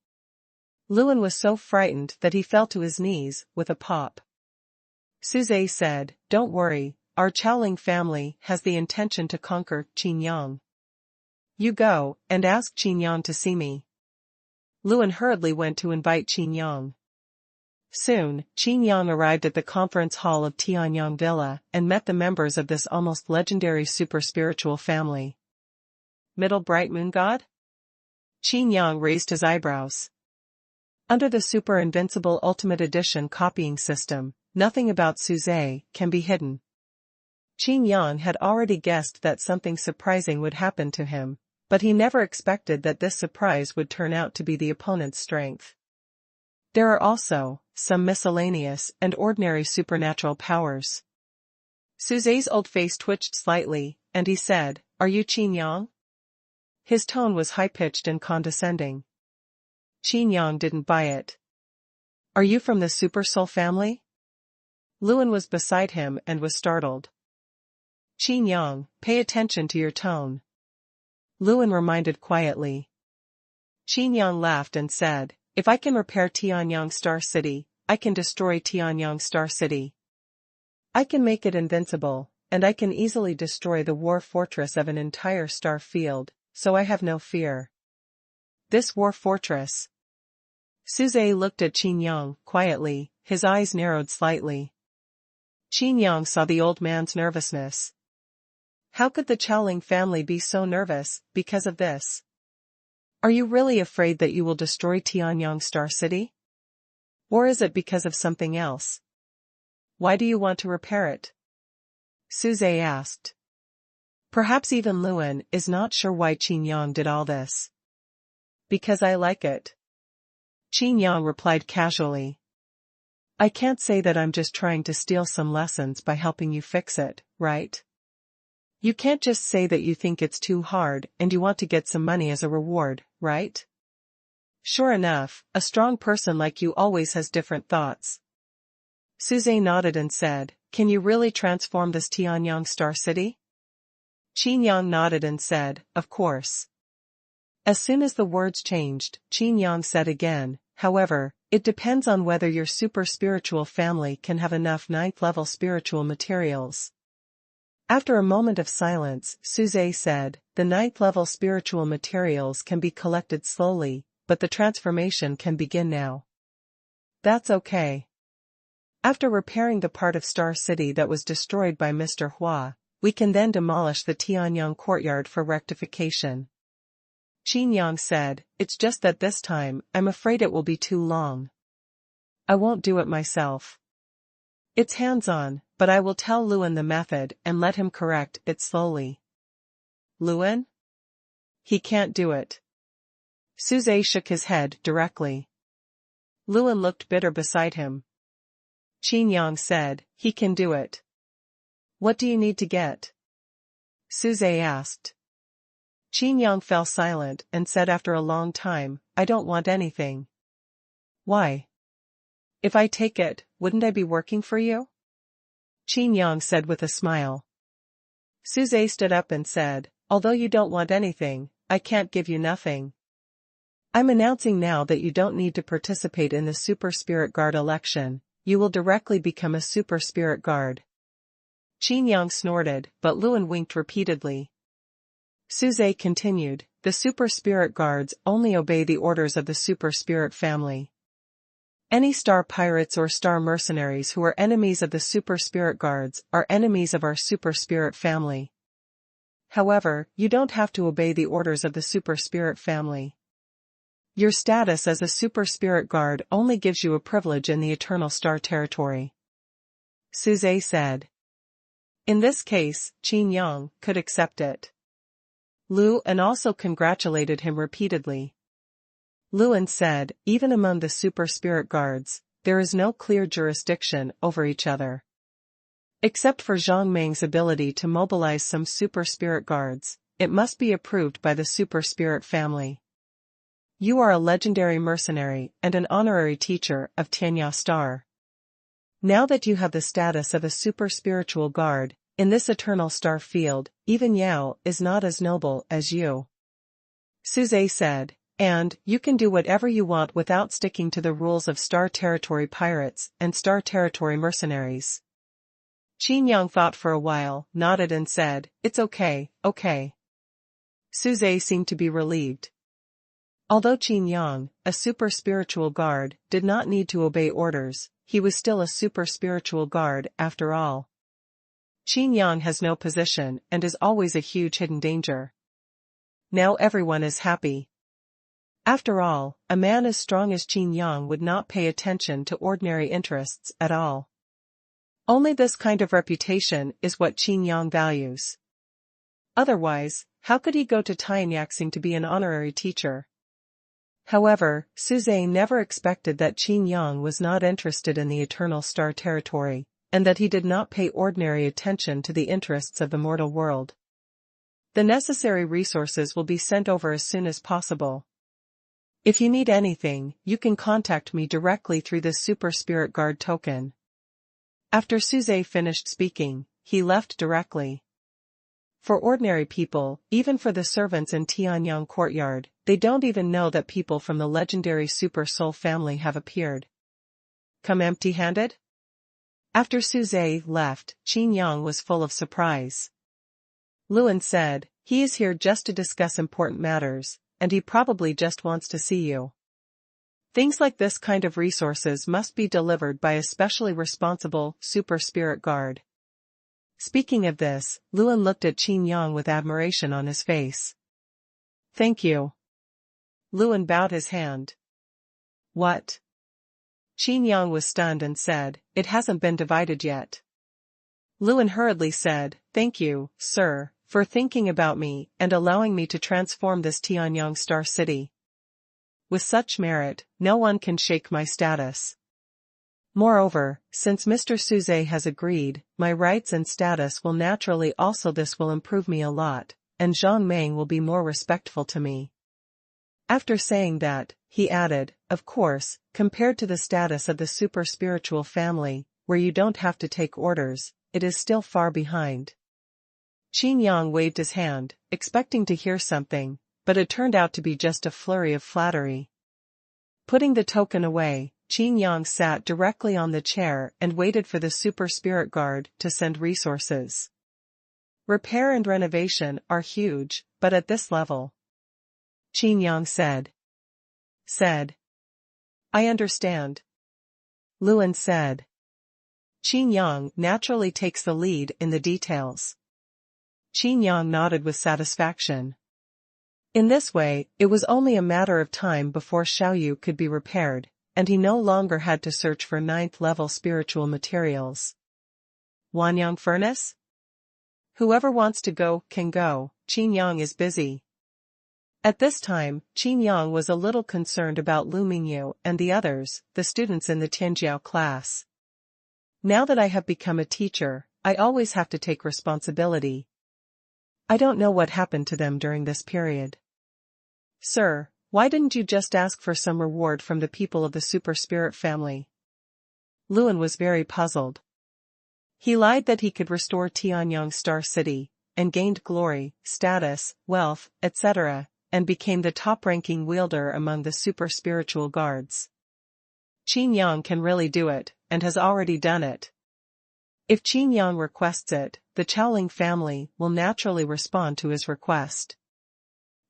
Luan was so frightened that he fell to his knees with a pop. Suze said, don't worry, our Qiaoling family has the intention to conquer Qin Yang. You go and ask Qin Yang to see me. Luan hurriedly went to invite Qin Yang. Soon, Qin Yang arrived at the conference hall of Tianyang Villa and met the members of this almost legendary super-spiritual family. Middle Bright Moon God? Qin Yang raised his eyebrows. Under the Super Invincible Ultimate Edition copying system, nothing about Suze can be hidden. Qin Yang had already guessed that something surprising would happen to him, but he never expected that this surprise would turn out to be the opponent's strength. There are also some miscellaneous and ordinary supernatural powers. Suze's old face twitched slightly, and he said, "Are you Qin Yang?" His tone was high-pitched and condescending. Qin Yang didn't buy it. "Are you from the Super Soul family?" Luan was beside him and was startled. "Qin Yang, pay attention to your tone," Luan reminded quietly. Qin Yang laughed and said, "If I can repair Tianyang Star City, I can destroy Tianyang Star City. I can make it invincible, and I can easily destroy the war fortress of an entire star field, so I have no fear." This war fortress? Suze looked at Qin Yang quietly, his eyes narrowed slightly. Qin Yang saw the old man's nervousness. How could the Qiaoling family be so nervous because of this? Are you really afraid that you will destroy Tianyang Star City? Or is it because of something else? Why do you want to repair it? Suze asked. Perhaps even Luan is not sure why Qin Yang did all this. Because I like it. Qin Yang replied casually. I can't say that I'm just trying to steal some lessons by helping you fix it, right? You can't just say that you think it's too hard and you want to get some money as a reward, right? Sure enough, a strong person like you always has different thoughts. Suze nodded and said, Can you really transform this Tianyang Star City? Qin Yang nodded and said, Of course. As soon as the words changed, Qin Yang said again, However, it depends on whether your super spiritual family can have enough 9th-level spiritual materials. After a moment of silence, Suze said, The 9th-level spiritual materials can be collected slowly, but the transformation can begin now. That's okay. After repairing the part of Star City that was destroyed by Mr. Hua, we can then demolish the Tianyang courtyard for rectification. Qin Yang said, It's just that this time, I'm afraid it will be too long. I won't do it myself. It's hands-on, but I will tell Luan the method and let him correct it slowly. Luan? He can't do it. Suze shook his head directly. Luan looked bitter beside him. Qin Yang said, He can do it. What do you need to get? Suze asked. Qin Yang fell silent and said after a long time, I don't want anything. Why? If I take it, wouldn't I be working for you? Qin Yang said with a smile. Suze stood up and said, Although you don't want anything, I can't give you nothing. I'm announcing now that you don't need to participate in the Super Spirit Guard election, you will directly become a Super Spirit Guard. Qin Yang snorted, but Luan winked repeatedly. Suze continued, The Super Spirit Guards only obey the orders of the Super Spirit family. Any star pirates or star mercenaries who are enemies of the Super Spirit Guards are enemies of our Super Spirit family. However, you don't have to obey the orders of the Super Spirit family. Your status as a Super Spirit Guard only gives you a privilege in the Eternal Star Territory. Suze said. In this case, Qin Yang could accept it. Luan also congratulated him repeatedly. Luan said, even among the Super Spirit Guards, there is no clear jurisdiction over each other. Except for Zhang Meng's ability to mobilize some Super Spirit Guards, it must be approved by the Super Spirit family. You are a legendary mercenary and an honorary teacher of Tianya Star. Now that you have the status of a super spiritual guard, in this eternal star field, even Yao is not as noble as you. Suze said, and you can do whatever you want without sticking to the rules of Star Territory pirates and Star Territory mercenaries. Qin Yang thought for a while, nodded and said, It's okay, okay. Suze seemed to be relieved. Although Qin Yang, a super spiritual guard, did not need to obey orders, he was still a super spiritual guard after all. Qin Yang has no position and is always a huge hidden danger. Now everyone is happy. After all, a man as strong as Qin Yang would not pay attention to ordinary interests at all. Only this kind of reputation is what Qin Yang values. Otherwise, how could he go to Tianyaxing to be an honorary teacher? However, Suze never expected that Qin Yang was not interested in the Eternal Star territory, and that he did not pay ordinary attention to the interests of the mortal world. The necessary resources will be sent over as soon as possible. If you need anything, you can contact me directly through this Super Spirit Guard token. After Suze finished speaking, he left directly. For ordinary people, even for the servants in Tianyang courtyard, they don't even know that people from the legendary Super Soul family have appeared. Come empty-handed? After Suze left, Qin Yang was full of surprise. Luan said, "He is here just to discuss important matters, and he probably just wants to see you. Things like this kind of resources must be delivered by a specially responsible Super Spirit Guard." Speaking of this, Luan looked at Qin Yang with admiration on his face. "Thank you." Luan bowed his hand. "What?" Qin Yang was stunned and said, "It hasn't been divided yet." Luan hurriedly said, "Thank you, sir, for thinking about me and allowing me to transform this Tianyang Star City. With such merit, no one can shake my status. Moreover, since Mr. Suze has agreed, my rights and status will naturally also this will improve me a lot, and Zhang Meng will be more respectful to me." After saying that, he added, "Of course, compared to the status of the super spiritual family, where you don't have to take orders, it is still far behind." Qin Yang waved his hand, expecting to hear something, but it turned out to be just a flurry of flattery. Putting the token away, Qin Yang sat directly on the chair and waited for the Super Spirit Guard to send resources. Repair and renovation are huge, but at this level. Qin Yang said. "I understand." Luan said. Qin Yang naturally takes the lead in the details. Qin Yang nodded with satisfaction. In this way, it was only a matter of time before Xiaoyu could be repaired, and he no longer had to search for 9th-level spiritual materials. Wanyang Furnace? Whoever wants to go, can go, Qin Yang is busy. At this time, Qin Yang was a little concerned about Lu Mingyu and the others, the students in the Tianjiao class. Now that I have become a teacher, I always have to take responsibility. I don't know what happened to them during this period. Sir, why didn't you just ask for some reward from the people of the Super Spirit family? Luan was very puzzled. He lied that he could restore Tianyang Star City, and gained glory, status, wealth, etc., and became the top-ranking wielder among the super spiritual guards. Qin Yang can really do it, and has already done it. If Qin Yang requests it, the Chaoling family will naturally respond to his request.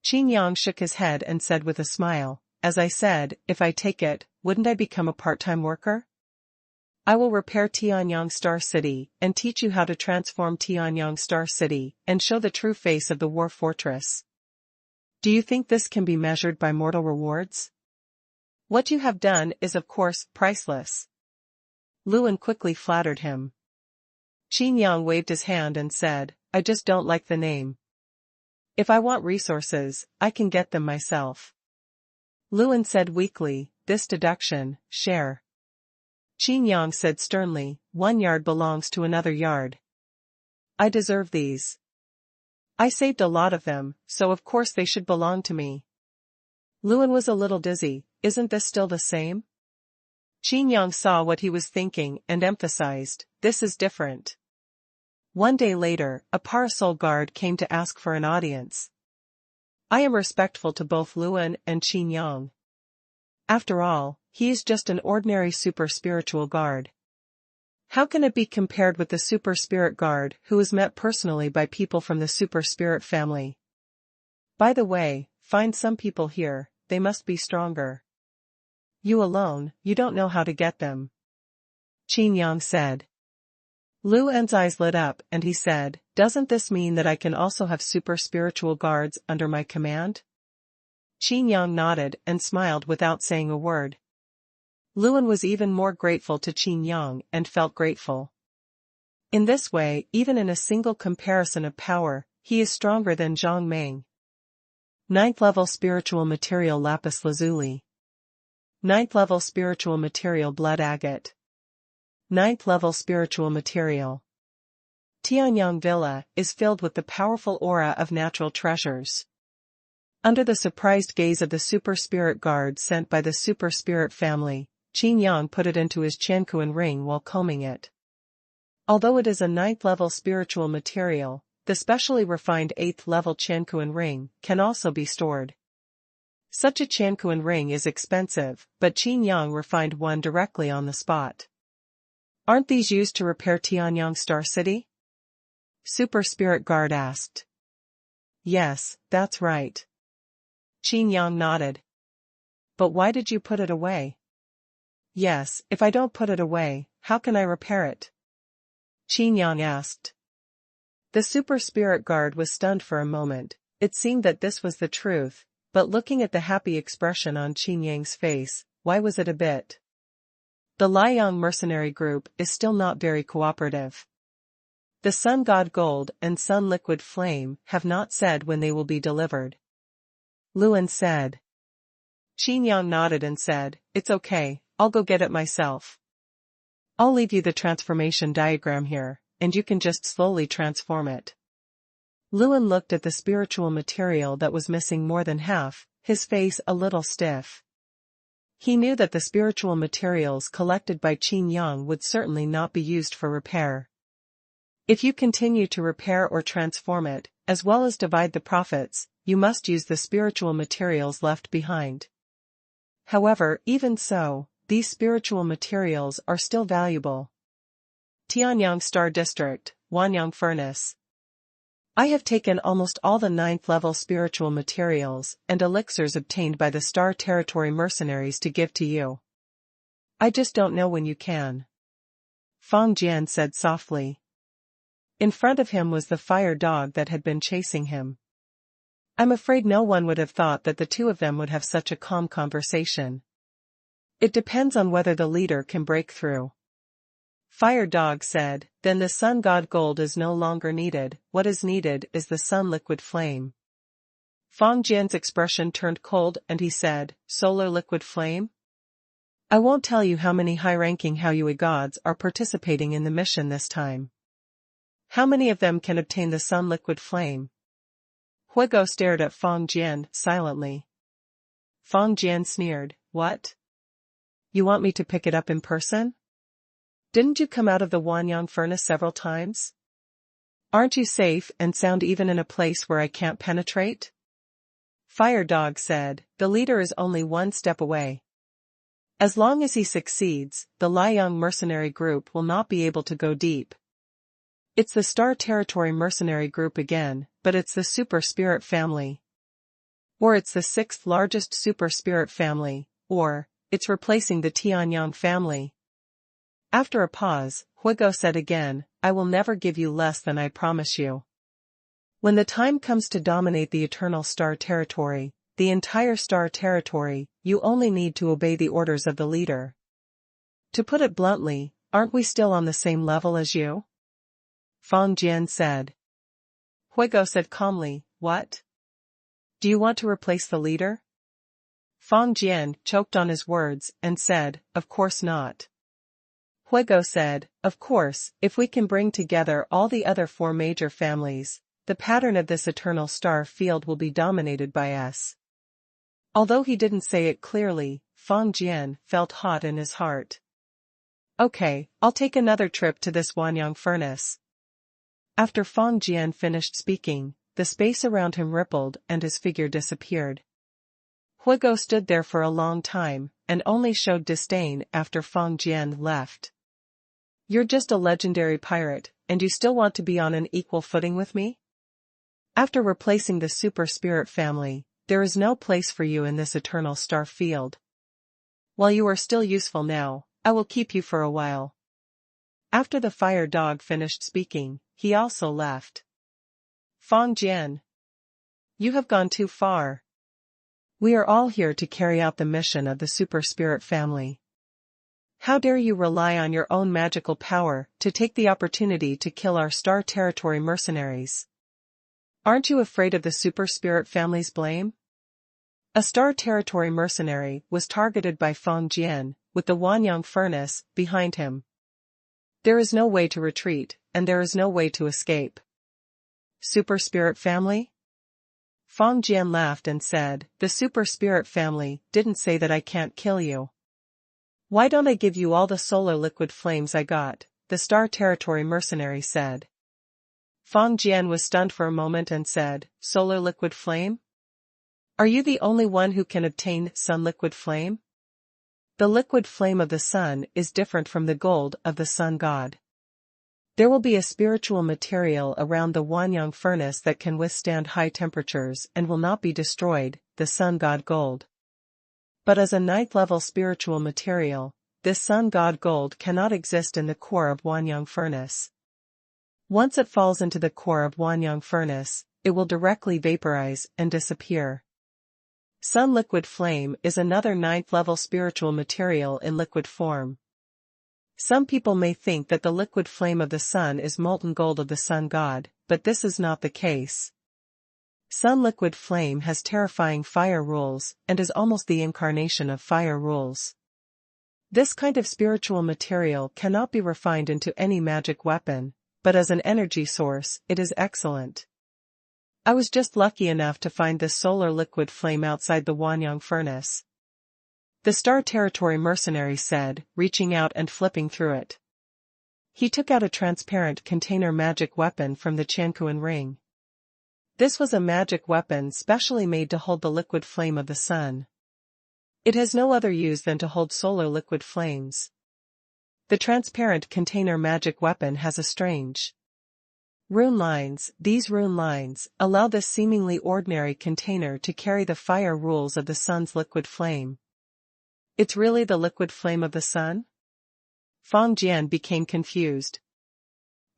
Qin Yang shook his head and said with a smile, "As I said, if I take it, wouldn't I become a part-time worker? I will repair Tianyang Star City, and teach you how to transform Tianyang Star City, and show the true face of the war fortress. Do you think this can be measured by mortal rewards? What you have done is of course priceless." Luan quickly flattered him. Qin Yang waved his hand and said, "I just don't like the name. If I want resources, I can get them myself." Luan said weakly, "This deduction, share." Qin Yang said sternly, "1 yard belongs to another yard. I deserve these. I saved a lot of them, so of course they should belong to me." Luan was a little dizzy. "Isn't this still the same?" Qin Yang saw what he was thinking and emphasized, "This is different." 1 day later, a parasol guard came to ask for an audience. I am respectful to both Luan and Qin Yang. After all, he is just an ordinary super spiritual guard. How can it be compared with the super spirit guard who is met personally by people from the super spirit family? By the way, find some people here, they must be stronger. You alone, you don't know how to get them. Qin Yang said. Lu En's eyes lit up and he said, doesn't this mean that I can also have super spiritual guards under my command? Qin Yang nodded and smiled without saying a word. Luan was even more grateful to Qin Yang and felt grateful. In this way, even in a single comparison of power, he is stronger than Zhang Meng. 9th level spiritual material lapis lazuli. 9th level spiritual material blood agate. 9th level spiritual material. Tianyang Villa is filled with the powerful aura of natural treasures. Under the surprised gaze of the super spirit guard sent by the super spirit family, Qin Yang put it into his Quanhuan ring while combing it. Although it is a 9th level spiritual material, the specially refined 8th level Quanhuan ring can also be stored. Such a Quanhuan ring is expensive, but Qin Yang refined one directly on the spot. Aren't these used to repair Tianyang Star City? Super Spirit Guard asked. Yes, that's right. Qin Yang nodded. But why did you put it away? Yes, if I don't put it away, how can I repair it? Qin Yang asked. The Super Spirit Guard was stunned for a moment. It seemed that this was the truth, but looking at the happy expression on Qin Yang's face, why was it a bit? The Liang mercenary group is still not very cooperative. The Sun God Gold and Sun Liquid Flame have not said when they will be delivered. Luan said. Qin Yang nodded and said, it's okay, I'll go get it myself. I'll leave you the transformation diagram here, and you can just slowly transform it. Luan looked at the spiritual material that was missing more than half, his face a little stiff. He knew that the spiritual materials collected by Qin Yang would certainly not be used for repair. If you continue to repair or transform it, as well as divide the profits, you must use the spiritual materials left behind. However, even so, these spiritual materials are still valuable. Tianyang Star District, Wanyang Furnace. I have taken almost all the 9th level spiritual materials and elixirs obtained by the Star Territory mercenaries to give to you. I just don't know when you can. Feng Jian said softly. In front of him was the fire dog that had been chasing him. I'm afraid no one would have thought that the two of them would have such a calm conversation. It depends on whether the leader can break through. Fire Dog said, then the Sun God Gold is no longer needed, what is needed is the Sun Liquid Flame. Feng Jian's expression turned cold and he said, Solar Liquid Flame? I won't tell you how many high-ranking Haoyue gods are participating in the mission this time. How many of them can obtain the Sun Liquid Flame? Huigo stared at Feng Jian silently. Feng Jian sneered, what? You want me to pick it up in person? Didn't you come out of the Wanyang furnace several times? Aren't you safe and sound even in a place where I can't penetrate? Fire Dog said, the leader is only one step away. As long as he succeeds, the Liang mercenary group will not be able to go deep. It's the Star Territory mercenary group again, but it's the Super Spirit family. Or it's the 6th largest Super Spirit family, or, it's replacing the Tianyang family. After a pause, Huigo said again, I will never give you less than I promise you. When the time comes to dominate the Eternal Star Territory, the entire Star Territory, you only need to obey the orders of the leader. To put it bluntly, aren't we still on the same level as you? Feng Jian said. Huigo said calmly, what? Do you want to replace the leader? Feng Jian choked on his words and said, of course not. Huigo said, of course, if we can bring together all the other 4 major families, the pattern of this eternal star field will be dominated by us. Although he didn't say it clearly, Feng Jian felt hot in his heart. Okay, I'll take another trip to this Wanyang furnace. After Feng Jian finished speaking, the space around him rippled and his figure disappeared. Huigo stood there for a long time, and only showed disdain after Feng Jian left. You're just a legendary pirate, and you still want to be on an equal footing with me? After replacing the Super Spirit family, there is no place for you in this eternal star field. While you are still useful now, I will keep you for a while. After the fire dog finished speaking, he also left. Feng Jian. You have gone too far. We are all here to carry out the mission of the super spirit family. How dare you rely on your own magical power to take the opportunity to kill our Star Territory mercenaries? Aren't you afraid of the super spirit family's blame? A Star Territory mercenary was targeted by Feng Jian, with the Xuanhuan furnace behind him. There is no way to retreat, and there is no way to escape. Super spirit family? Feng Jian laughed and said, the super spirit family didn't say that I can't kill you. Why don't I give you all the solar liquid flames I got? The Star Territory mercenary said. Feng Jian was stunned for a moment and said, solar liquid flame? Are you the only one who can obtain sun liquid flame? The liquid flame of the sun is different from the gold of the sun god. There will be a spiritual material around the Xuanhuan furnace that can withstand high temperatures and will not be destroyed, the sun god gold. But as a 9th level spiritual material, this sun god gold cannot exist in the core of Xuanhuan furnace. Once it falls into the core of Xuanhuan furnace, it will directly vaporize and disappear. Sun liquid flame is another 9th level spiritual material in liquid form. Some people may think that the liquid flame of the sun is molten gold of the sun god, but this is not the case. Sun liquid flame has terrifying fire rules and is almost the incarnation of fire rules. This kind of spiritual material cannot be refined into any magic weapon, but as an energy source, it is excellent. I was just lucky enough to find this solar liquid flame outside the Xuanhuan furnace. The Star Territory mercenary said, reaching out and flipping through it. He took out a transparent container magic weapon from the Quanhuan ring. This was a magic weapon specially made to hold the liquid flame of the sun. It has no other use than to hold solar liquid flames. The transparent container magic weapon has a strange rune lines. These rune lines allow this seemingly ordinary container to carry the fire rules of the sun's liquid flame. It's really the liquid flame of the sun? Feng Jian became confused.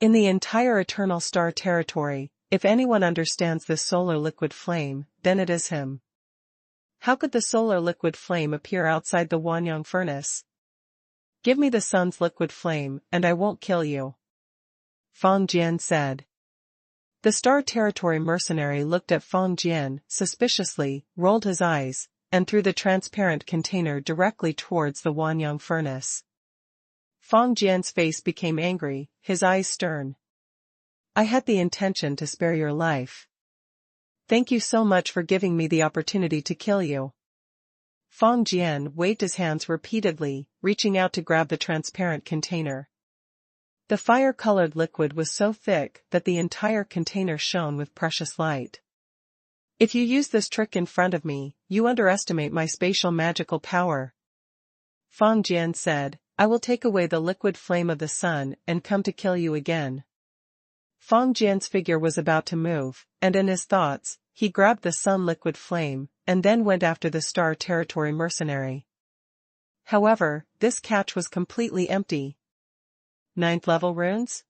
In the entire Eternal Star Territory, if anyone understands this solar liquid flame, then it is him. How could the solar liquid flame appear outside the Xuanhuan furnace? Give me the sun's liquid flame, and I won't kill you. Feng Jian said. The Star Territory mercenary looked at Feng Jian suspiciously, rolled his eyes, and threw the transparent container directly towards the Xuanhuan furnace. Feng Jian's face became angry, his eyes stern. I had the intention to spare your life. Thank you so much for giving me the opportunity to kill you. Feng Jian waved his hands repeatedly, reaching out to grab the transparent container. The fire-colored liquid was so thick that the entire container shone with precious light. If you use this trick in front of me, you underestimate my spatial magical power. Feng Jian said, I will take away the liquid flame of the sun and come to kill you again. Feng Jian's figure was about to move, and in his thoughts, he grabbed the sun liquid flame, and then went after the Star Territory mercenary. However, this catch was completely empty. 9th level runes?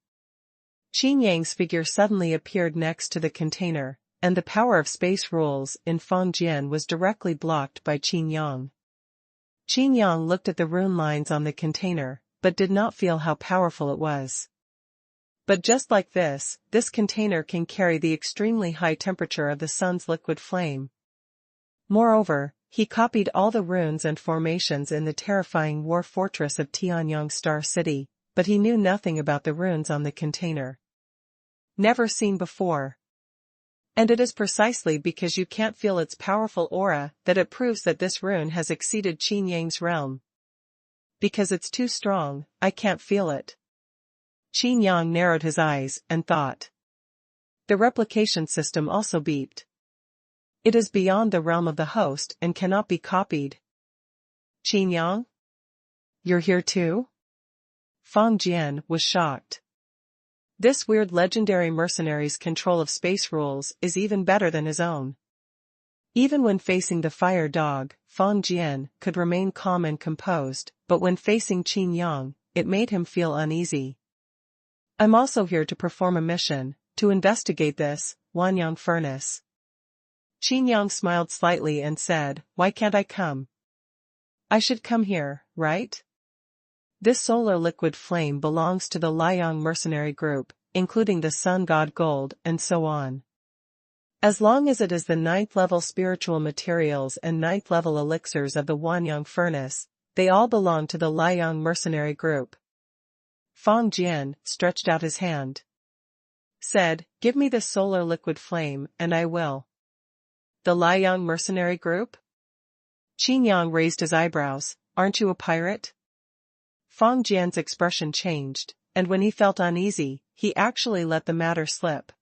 Qin Yang's figure suddenly appeared next to the container, and the power of space rules in Feng Jian was directly blocked by Qin Yang. Qin Yang looked at the rune lines on the container, but did not feel how powerful it was. But just like this container can carry the extremely high temperature of the sun's liquid flame. Moreover, he copied all the runes and formations in the terrifying war fortress of Tianyang Star City, but he knew nothing about the runes on the container. Never seen before. And it is precisely because you can't feel its powerful aura that it proves that this rune has exceeded Qin Yang's realm. Because it's too strong, I can't feel it. Qin Yang narrowed his eyes and thought. The replication system also beeped. It is beyond the realm of the host and cannot be copied. Qin Yang? You're here too? Feng Jian was shocked. This weird legendary mercenary's control of space rules is even better than his own. Even when facing the fire dog, Feng Jian could remain calm and composed, but when facing Qin Yang, it made him feel uneasy. I'm also here to perform a mission, to investigate this, Wanyang furnace. Qin Yang smiled slightly and said, why can't I come? I should come here, right? This solar liquid flame belongs to the Liang mercenary group, including the sun god Gold and so on. As long as it is the 9th level spiritual materials and 9th level elixirs of the Wanyang furnace, they all belong to the Liang mercenary group. Feng Jian stretched out his hand. Said, give me this solar liquid flame and I will. The Liang mercenary group? Qin Yang raised his eyebrows, aren't you a pirate? Feng Jian's expression changed, and when he felt uneasy, he actually let the matter slip.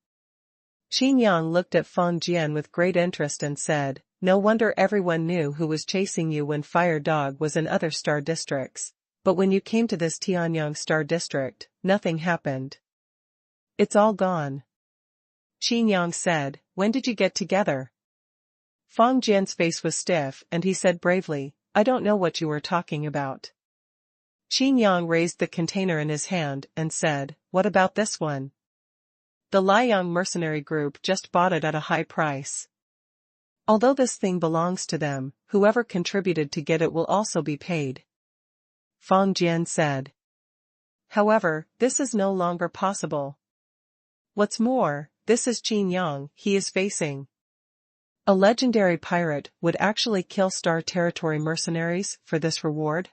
Qin Yang looked at Feng Jian with great interest and said, no wonder everyone knew who was chasing you when Fire Dog was in other star districts, but when you came to this Tianyang star district, nothing happened. It's all gone. Qin Yang said, when did you get together? Feng Jian's face was stiff and he said bravely, I don't know what you were talking about. Qin Yang raised the container in his hand and said, what about this one? The Liang mercenary group just bought it at a high price. Although this thing belongs to them, whoever contributed to get it will also be paid. Feng Jian said. However, this is no longer possible. What's more, this is Qin Yang he is facing. A legendary pirate would actually kill Star Territory mercenaries for this reward?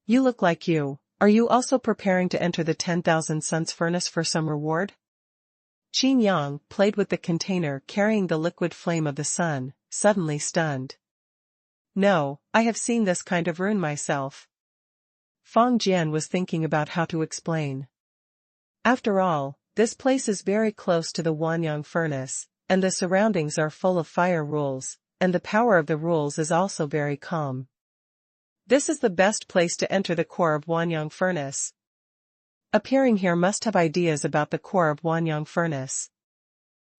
You look like you. Are you also preparing to enter the 10,000 Suns furnace for some reward? Qin Yang played with the container carrying the liquid flame of the sun, suddenly stunned. No, I have seen this kind of rune myself. Feng Jian was thinking about how to explain. After all, this place is very close to the Wanyang furnace, and the surroundings are full of fire rules, and the power of the rules is also very calm. This is the best place to enter the core of Wanyang furnace. Appearing here must have ideas about the core of Wanyang furnace.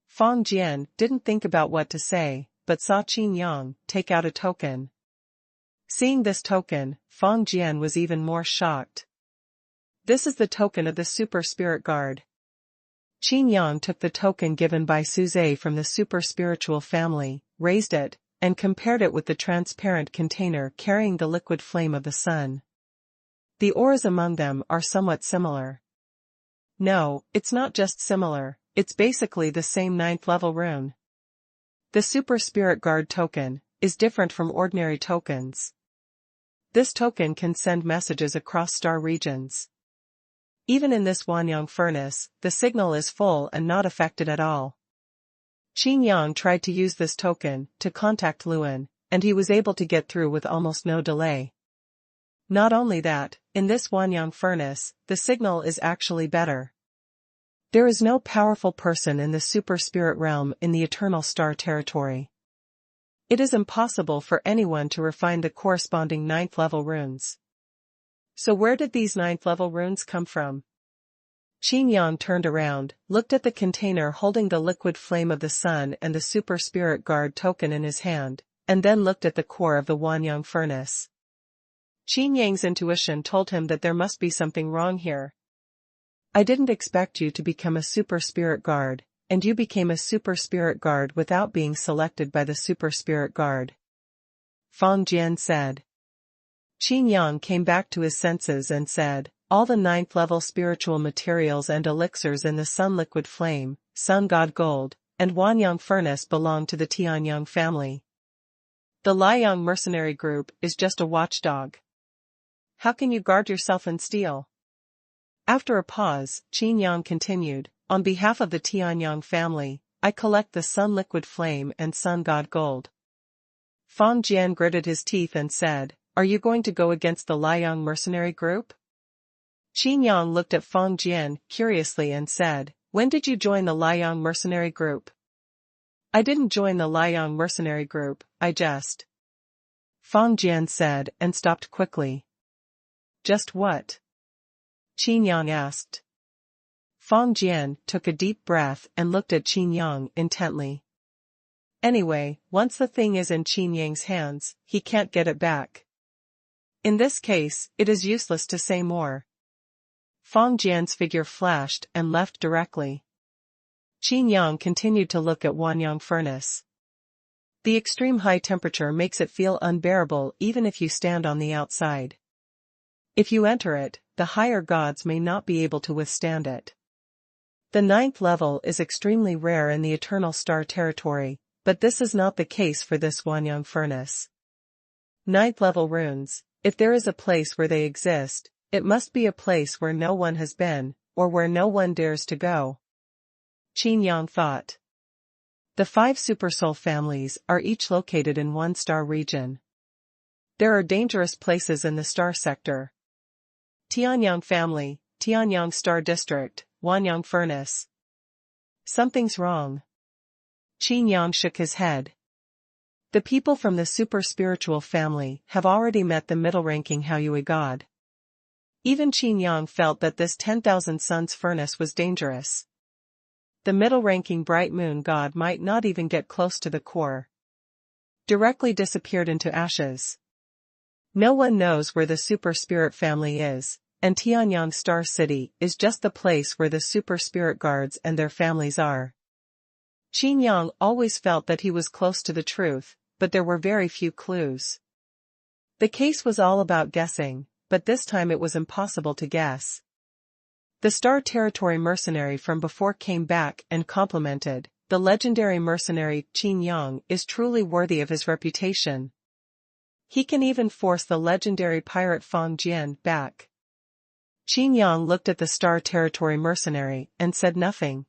Feng Jian didn't think about what to say, but saw Qin Yang take out a token. Seeing this token, Feng Jian was even more shocked. This is the token of the Super Spirit Guard. Qin Yang took the token given by Suze from the super spiritual family, raised it, and compared it with the transparent container carrying the liquid flame of the sun. The auras among them are somewhat similar. No, it's not just similar, it's basically the same 9th level rune. The Super Spirit Guard token is different from ordinary tokens. This token can send messages across star regions. Even in this Wanyang furnace, the signal is full and not affected at all. Qin Yang tried to use this token to contact Luan, and he was able to get through with almost no delay. Not only that, in this Wanyang furnace, the signal is actually better. There is no powerful person in the super spirit realm in the Eternal Star Territory. It is impossible for anyone to refine the corresponding 9th level runes. So where did these 9th level runes come from? Qin Yang turned around, looked at the container holding the liquid flame of the sun and the Super Spirit Guard token in his hand, and then looked at the core of the Wanyang furnace. Qin Yang's intuition told him that there must be something wrong here. I didn't expect you to become a Super Spirit Guard, and you became a Super Spirit Guard without being selected by the Super Spirit Guard. Feng Jian said. Qin Yang came back to his senses and said, all the 9th level spiritual materials and elixirs in the sun liquid flame, sun god Gold, and Wanyang furnace belong to the Tianyang family. The Liang mercenary group is just a watchdog. How can you guard yourself and steal? After a pause, Qin Yang continued, on behalf of the Tianyang family, I collect the sun liquid flame and sun god Gold. Feng Jian gritted his teeth and said, are you going to go against the Liang mercenary group? Qin Yang looked at Feng Jian curiously and said, when did you join the Liang mercenary group? I didn't join the Liang mercenary group, I just. Feng Jian said and stopped quickly. Just what? Qin Yang asked. Feng Jian took a deep breath and looked at Qin Yang intently. Anyway, once the thing is in Qin Yang's hands, he can't get it back. In this case, it is useless to say more. Feng Jian's figure flashed and left directly. Qin Yang continued to look at Xuanhuan furnace. The extreme high temperature makes it feel unbearable even if you stand on the outside. If you enter it, the higher gods may not be able to withstand it. The 9th level is extremely rare in the Eternal Star territory, but this is not the case for this Xuanhuan furnace. 9th level runes, if there is a place where they exist, it must be a place where no one has been, or where no one dares to go. Qin Yang thought. The 5 supersoul families are each located in 1-star region. There are dangerous places in the star sector. Tianyang family, Tianyang Star District, Xuanhuan furnace. Something's wrong. Qin Yang shook his head. The people from the super spiritual family have already met the middle-ranking Haoyue god. Even Qin Yang felt that this 10,000 suns furnace was dangerous. The middle-ranking bright moon god might not even get close to the core. Directly disappeared into ashes. No one knows where the super spirit family is, and Tianyang Star City is just the place where the super spirit guards and their families are. Qin Yang always felt that he was close to the truth, but there were very few clues. The case was all about guessing, but this time it was impossible to guess. The Star Territory mercenary from before came back and complimented, the legendary mercenary Qin Yang is truly worthy of his reputation. He can even force the legendary pirate Feng Jian back. Qin Yang looked at the Star Territory mercenary and said nothing.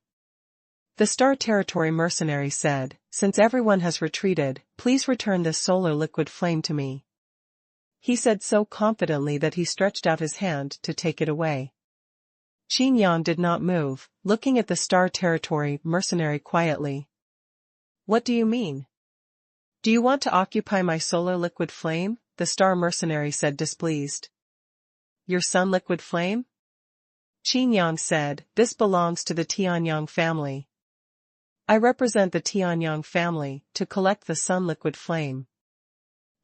The Star Territory mercenary said, "Since everyone has retreated, please return this solar liquid flame to me." He said so confidently that he stretched out his hand to take it away. Qin Yang did not move, looking at the Star Territory mercenary quietly. "What do you mean? Do you want to occupy my solar liquid flame?" the Star mercenary said displeased. "Your sun liquid flame?" Qin Yang said, "This belongs to the Tianyang family. I represent the Tianyang family to collect the sun liquid flame."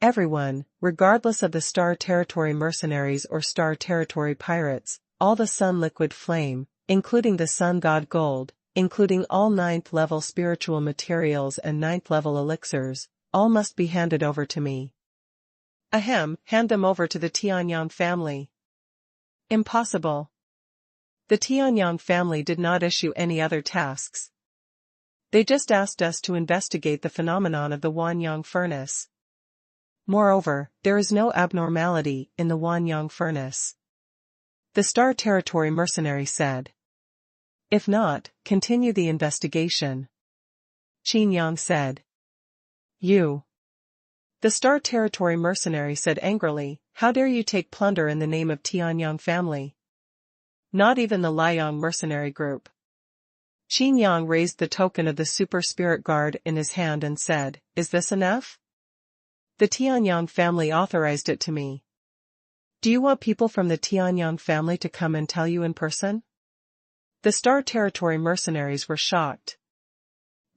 Everyone, regardless of the Star Territory mercenaries or Star Territory pirates, all the sun liquid flame, including the sun god gold, including all 9th level spiritual materials and 9th level elixirs, all must be handed over to me. Ahem, hand them over to the Tianyang family. Impossible. The Tianyang family did not issue any other tasks. They just asked us to investigate the phenomenon of the Xuanhuan furnace. Moreover, there is no abnormality in the Xuanhuan furnace. The Star Territory mercenary said. If not, continue the investigation. Qin Yang said. You. The Star Territory mercenary said angrily, how dare you take plunder in the name of Tianyang family? Not even the Liang mercenary group. Qin Yang raised the token of the Super Spirit Guard in his hand and said, is this enough? The Tianyang family authorized it to me. Do you want people from the Tianyang family to come and tell you in person? The Star Territory mercenaries were shocked.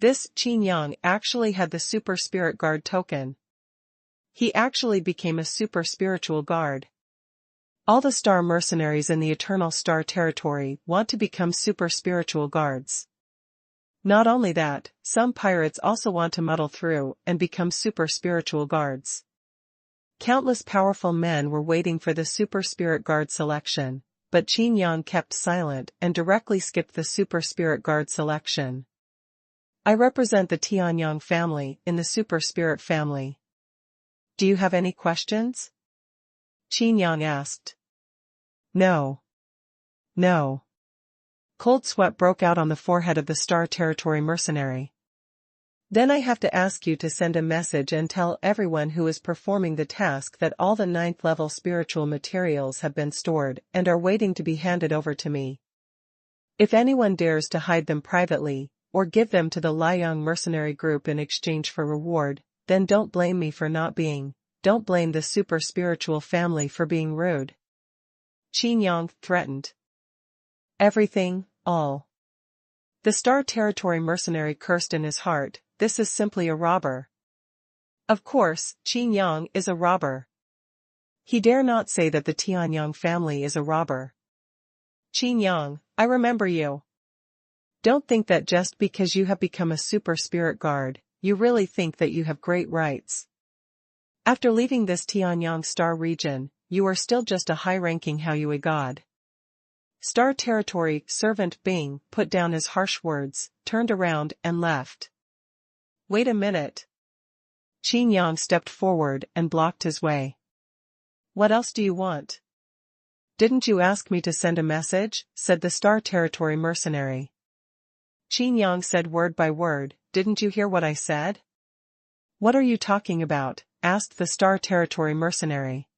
This Qin Yang actually had the Super Spirit Guard token. He actually became a super spiritual guard. All the star mercenaries in the Eternal Star Territory want to become super spiritual guards. Not only that, some pirates also want to muddle through and become super spiritual guards. Countless powerful men were waiting for the super spirit guard selection, but Qin Yang kept silent and directly skipped the super spirit guard selection. I represent the Tianyang family in the super spirit family. Do you have any questions? Qin Yang asked. No. No. Cold sweat broke out on the forehead of the Star Territory mercenary. Then I have to ask you to send a message and tell everyone who is performing the task that all the 9th level spiritual materials have been stored and are waiting to be handed over to me. If anyone dares to hide them privately, or give them to the Liang mercenary group in exchange for reward, then don't blame me for not being, don't blame the super spiritual family for being rude. Qin Yang threatened. Everything, all. The Star Territory mercenary cursed in his heart, this is simply a robber. Of course, Qin Yang is a robber. He dare not say that the Tianyang family is a robber. Qin Yang, I remember you. Don't think that just because you have become a super spirit guard, you really think that you have great rights. After leaving this Tianyang star region, you are still just a high-ranking Haoyue god. Star Territory servant Bing put down his harsh words, turned around and left. Wait a minute. Qin Yang stepped forward and blocked his way. What else do you want? Didn't you ask me to send a message? Said the Star Territory mercenary. Qin Yang said word by word, didn't you hear what I said? What are you talking about? Asked the Star Territory mercenary.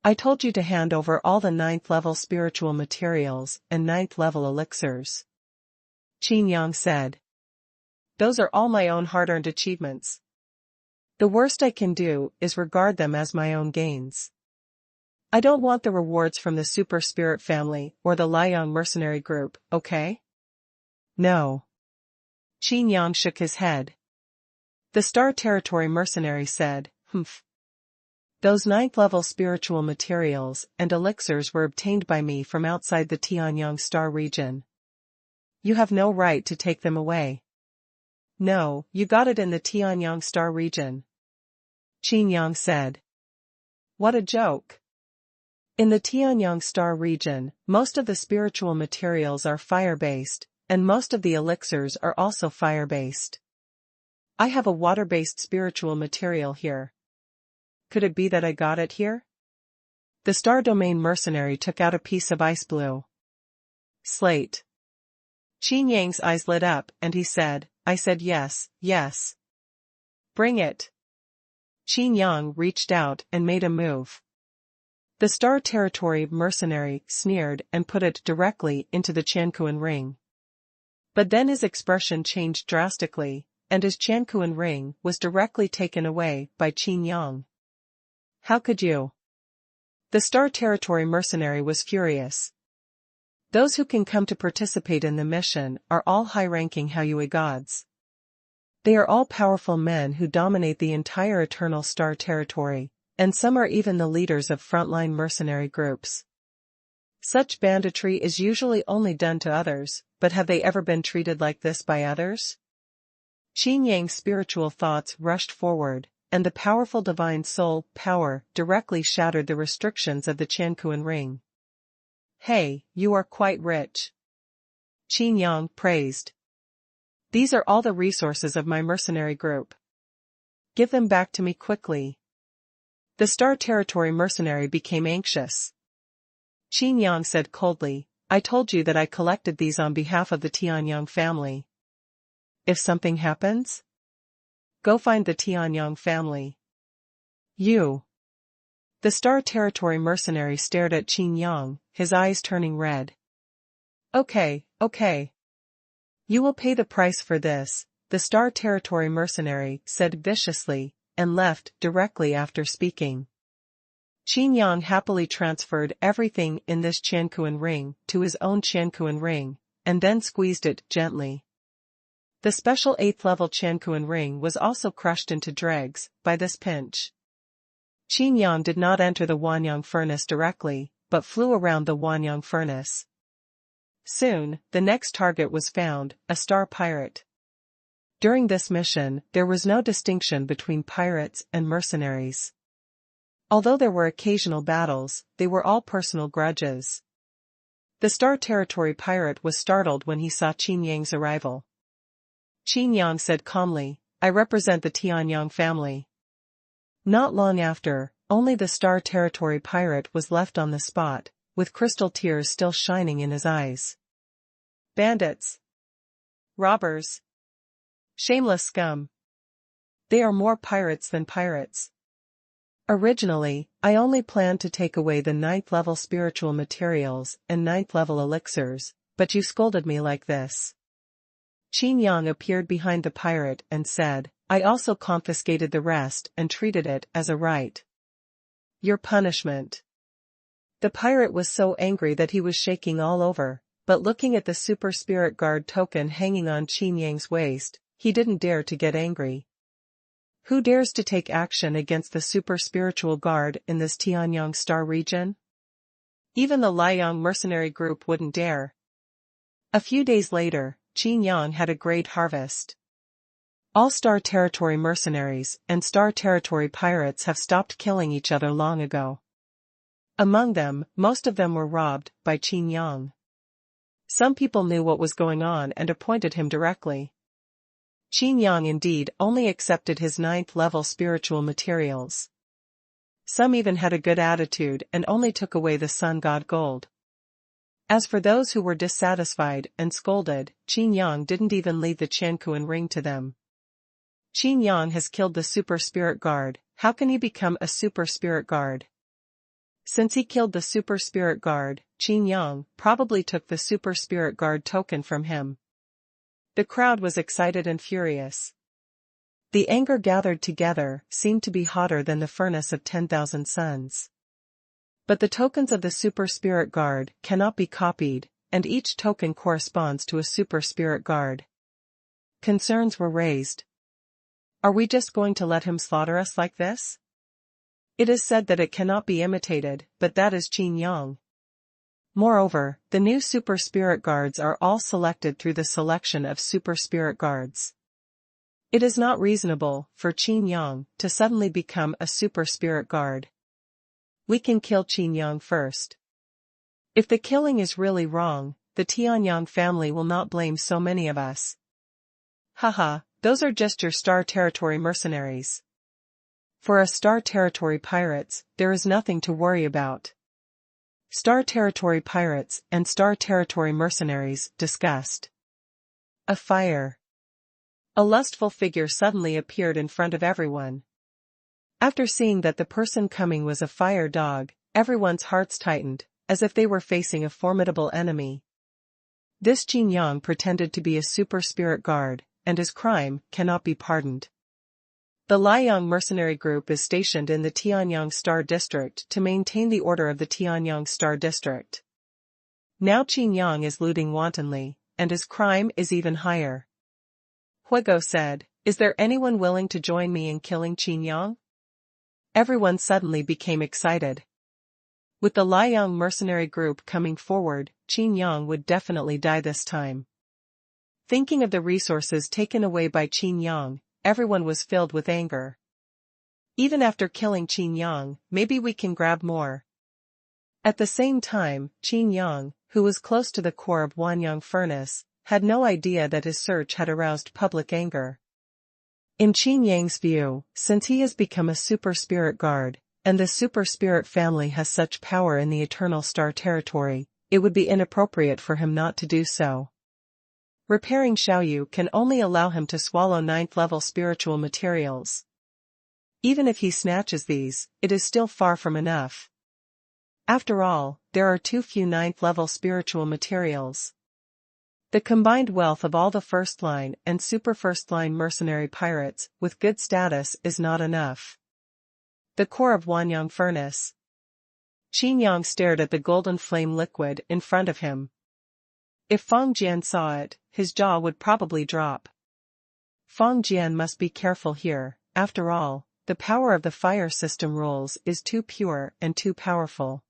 I told you to hand over all the 9th level spiritual materials and 9th level elixirs. Qin Yang said. Those are all my own hard-earned achievements. The worst I can do is regard them as my own gains. I don't want the rewards from the Super Spirit family or the Liang mercenary group, okay? No. Qin Yang shook his head. The Star Territory mercenary said, humph. Those 9th level spiritual materials and elixirs were obtained by me from outside the Tianyang star region. You have no right to take them away. No, you got it in the Tianyang star region. Qin Yang said. What a joke. In the Tianyang star region, most of the spiritual materials are fire-based, and most of the elixirs are also fire-based. I have a water-based spiritual material here. Could it be that I got it here? The Star Domain mercenary took out a piece of ice blue slate. Qin Yang's eyes lit up and he said, I said yes, yes. Bring it. Qin Yang reached out and made a move. The Star Territory mercenary sneered and put it directly into the Quanhuan ring. But then his expression changed drastically, and his Quanhuan ring was directly taken away by Qin Yang. How could you? The Star Territory mercenary was furious. Those who can come to participate in the mission are all high-ranking Haoyue gods. They are all powerful men who dominate the entire Eternal Star Territory, and some are even the leaders of frontline mercenary groups. Such banditry is usually only done to others, but have they ever been treated like this by others? Qin Yang's spiritual thoughts rushed forward, and the powerful divine soul power directly shattered the restrictions of the Quanhuan ring. Hey, you are quite rich. Qin Yang praised. These are all the resources of my mercenary group. Give them back to me quickly. The Star Territory mercenary became anxious. Qin Yang said coldly, I told you that I collected these on behalf of the Tianyang family. If something happens? Go find the Tianyang family. You. The Star Territory mercenary stared at Qin Yang, his eyes turning red. Okay, okay. You will pay the price for this, the Star Territory mercenary said viciously, and left directly after speaking. Qin Yang happily transferred everything in this Quanhuan ring to his own Quanhuan ring, and then squeezed it gently. The special 8th level Quanhuan ring was also crushed into dregs by this pinch. Qin Yang did not enter the Xuanhuan furnace directly, but flew around the Xuanhuan furnace. Soon, the next target was found, a star pirate. During this mission, there was no distinction between pirates and mercenaries. Although there were occasional battles, they were all personal grudges. The Star Territory pirate was startled when he saw Qin Yang's arrival. Qin Yang said calmly, I represent the Tianyang family. Not long after, only the Star Territory pirate was left on the spot, with crystal tears still shining in his eyes. Bandits. Robbers. Shameless scum. They are more pirates than pirates. Originally, I only planned to take away the 9th level spiritual materials and 9th level elixirs, but you scolded me like this. Qin Yang appeared behind the pirate and said, I also confiscated the rest and treated it as a right. Your punishment. The pirate was so angry that he was shaking all over, but looking at the Super Spirit Guard token hanging on Qin Yang's waist, he didn't dare to get angry. Who dares to take action against the super spiritual guard in this Tianyang star region? Even the Liang mercenary group wouldn't dare. A few days later, Qin Yang had a great harvest. All Star Territory mercenaries and Star Territory pirates have stopped killing each other long ago. Among them, most of them were robbed by Qin Yang. Some people knew what was going on and appointed him directly. Qin Yang indeed only accepted his 9th level spiritual materials. Some even had a good attitude and only took away the sun god gold. As for those who were dissatisfied and scolded, Qin Yang didn't even leave the Quan ring to them. Qin Yang has killed the super spirit guard, how can he become a super spirit guard? Since he killed the super spirit guard, Qin Yang probably took the super spirit guard token from him. The crowd was excited and furious. The anger gathered together seemed to be hotter than the furnace of 10,000 suns. But the tokens of the super spirit guard cannot be copied, and each token corresponds to a super spirit guard. Concerns were raised. Are we just going to let him slaughter us like this? It is said that it cannot be imitated, but that is Qin Yang. Moreover, the new super spirit guards are all selected through the selection of super spirit guards. It is not reasonable for Qin Yang to suddenly become a super spirit guard. We can kill Qin Yang first. If the killing is really wrong, the Tianyang family will not blame so many of us. Haha, those are just your Star Territory mercenaries. For us Star Territory pirates, there is nothing to worry about. Star Territory pirates and Star Territory mercenaries discussed. A fire. A lustful figure suddenly appeared in front of everyone. After seeing that the person coming was a fire dog, everyone's hearts tightened, as if they were facing a formidable enemy. This Qin Yang pretended to be a super spirit guard, and his crime cannot be pardoned. The Liang mercenary group is stationed in the Tianyang Star District to maintain the order of the Tianyang Star District. Now Qin Yang is looting wantonly, and his crime is even higher. Huigo said, "Is there anyone willing to join me in killing Qin Yang?" Everyone suddenly became excited. With the Liang mercenary group coming forward, Qin Yang would definitely die this time. Thinking of the resources taken away by Qin Yang, everyone was filled with anger. Even after killing Qin Yang, maybe we can grab more. At the same time, Qin Yang, who was close to the core of Xuanhuan furnace, had no idea that his search had aroused public anger. In Qin Yang's view, since he has become a super spirit guard, and the super spirit family has such power in the Eternal Star Territory, it would be inappropriate for him not to do so. Repairing Xiaoyu can only allow him to swallow 9th level spiritual materials. Even if he snatches these, it is still far from enough. After all, there are too few 9th level spiritual materials. The combined wealth of all the first-line and super first-line mercenary pirates with good status is not enough. The core of Xuanhuan furnace. Qin Yang stared at the golden flame liquid in front of him. If Feng Jian saw it, his jaw would probably drop. Feng Jian must be careful here, after all, the power of the fire system rules is too pure and too powerful.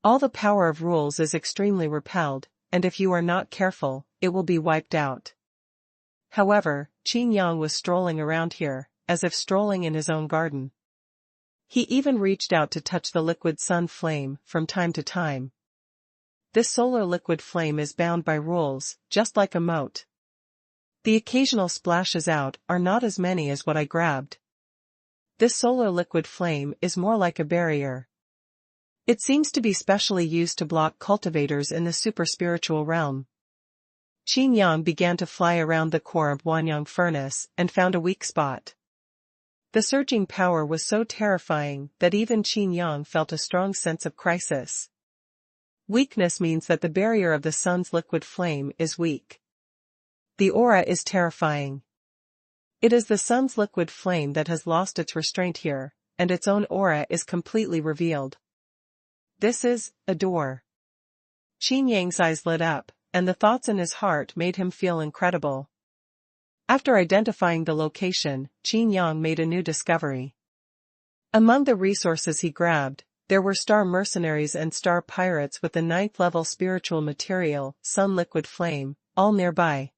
All the power of rules is extremely repelled, and if you are not careful, it will be wiped out. However, Qin Yang was strolling around here, as if strolling in his own garden. He even reached out to touch the liquid sun flame from time to time. This solar liquid flame is bound by rules, just like a moat. The occasional splashes out are not as many as what I grabbed. This solar liquid flame is more like a barrier. It seems to be specially used to block cultivators in the super spiritual realm. Qin Yang began to fly around the core of Xuanhuan furnace and found a weak spot. The surging power was so terrifying that even Qin Yang felt a strong sense of crisis. Weakness means that the barrier of the sun's liquid flame is weak. The aura is terrifying. It is the sun's liquid flame that has lost its restraint here, and its own aura is completely revealed. This is a door. Qin Yang's eyes lit up, and the thoughts in his heart made him feel incredible. After identifying the location, Qin Yang made a new discovery. Among the resources he grabbed, there were star mercenaries and star pirates with the 9th level spiritual material, Sun Liquid Flame, all nearby.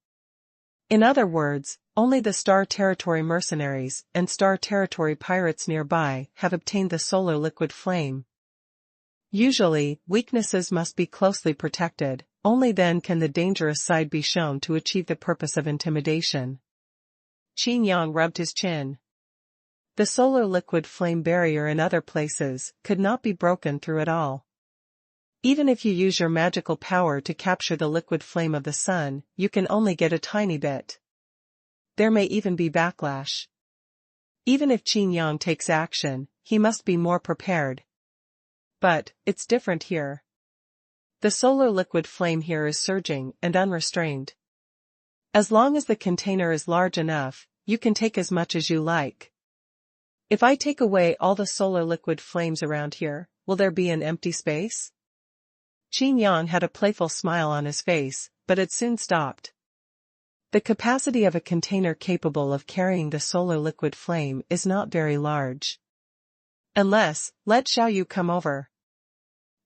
In other words, only the Star Territory mercenaries and Star Territory pirates nearby have obtained the Solar Liquid Flame. Usually, weaknesses must be closely protected, only then can the dangerous side be shown to achieve the purpose of intimidation. Qin Yang rubbed his chin. The Solar Liquid Flame barrier in other places could not be broken through at all. Even if you use your magical power to capture the liquid flame of the sun, you can only get a tiny bit. There may even be backlash. Even if Qin Yang takes action, he must be more prepared. But, it's different here. The solar liquid flame here is surging and unrestrained. As long as the container is large enough, you can take as much as you like. If I take away all the solar liquid flames around here, will there be an empty space? Qin Yang had a playful smile on his face, but it soon stopped. The capacity of a container capable of carrying the solar liquid flame is not very large. Unless, let Xiaoyu come over.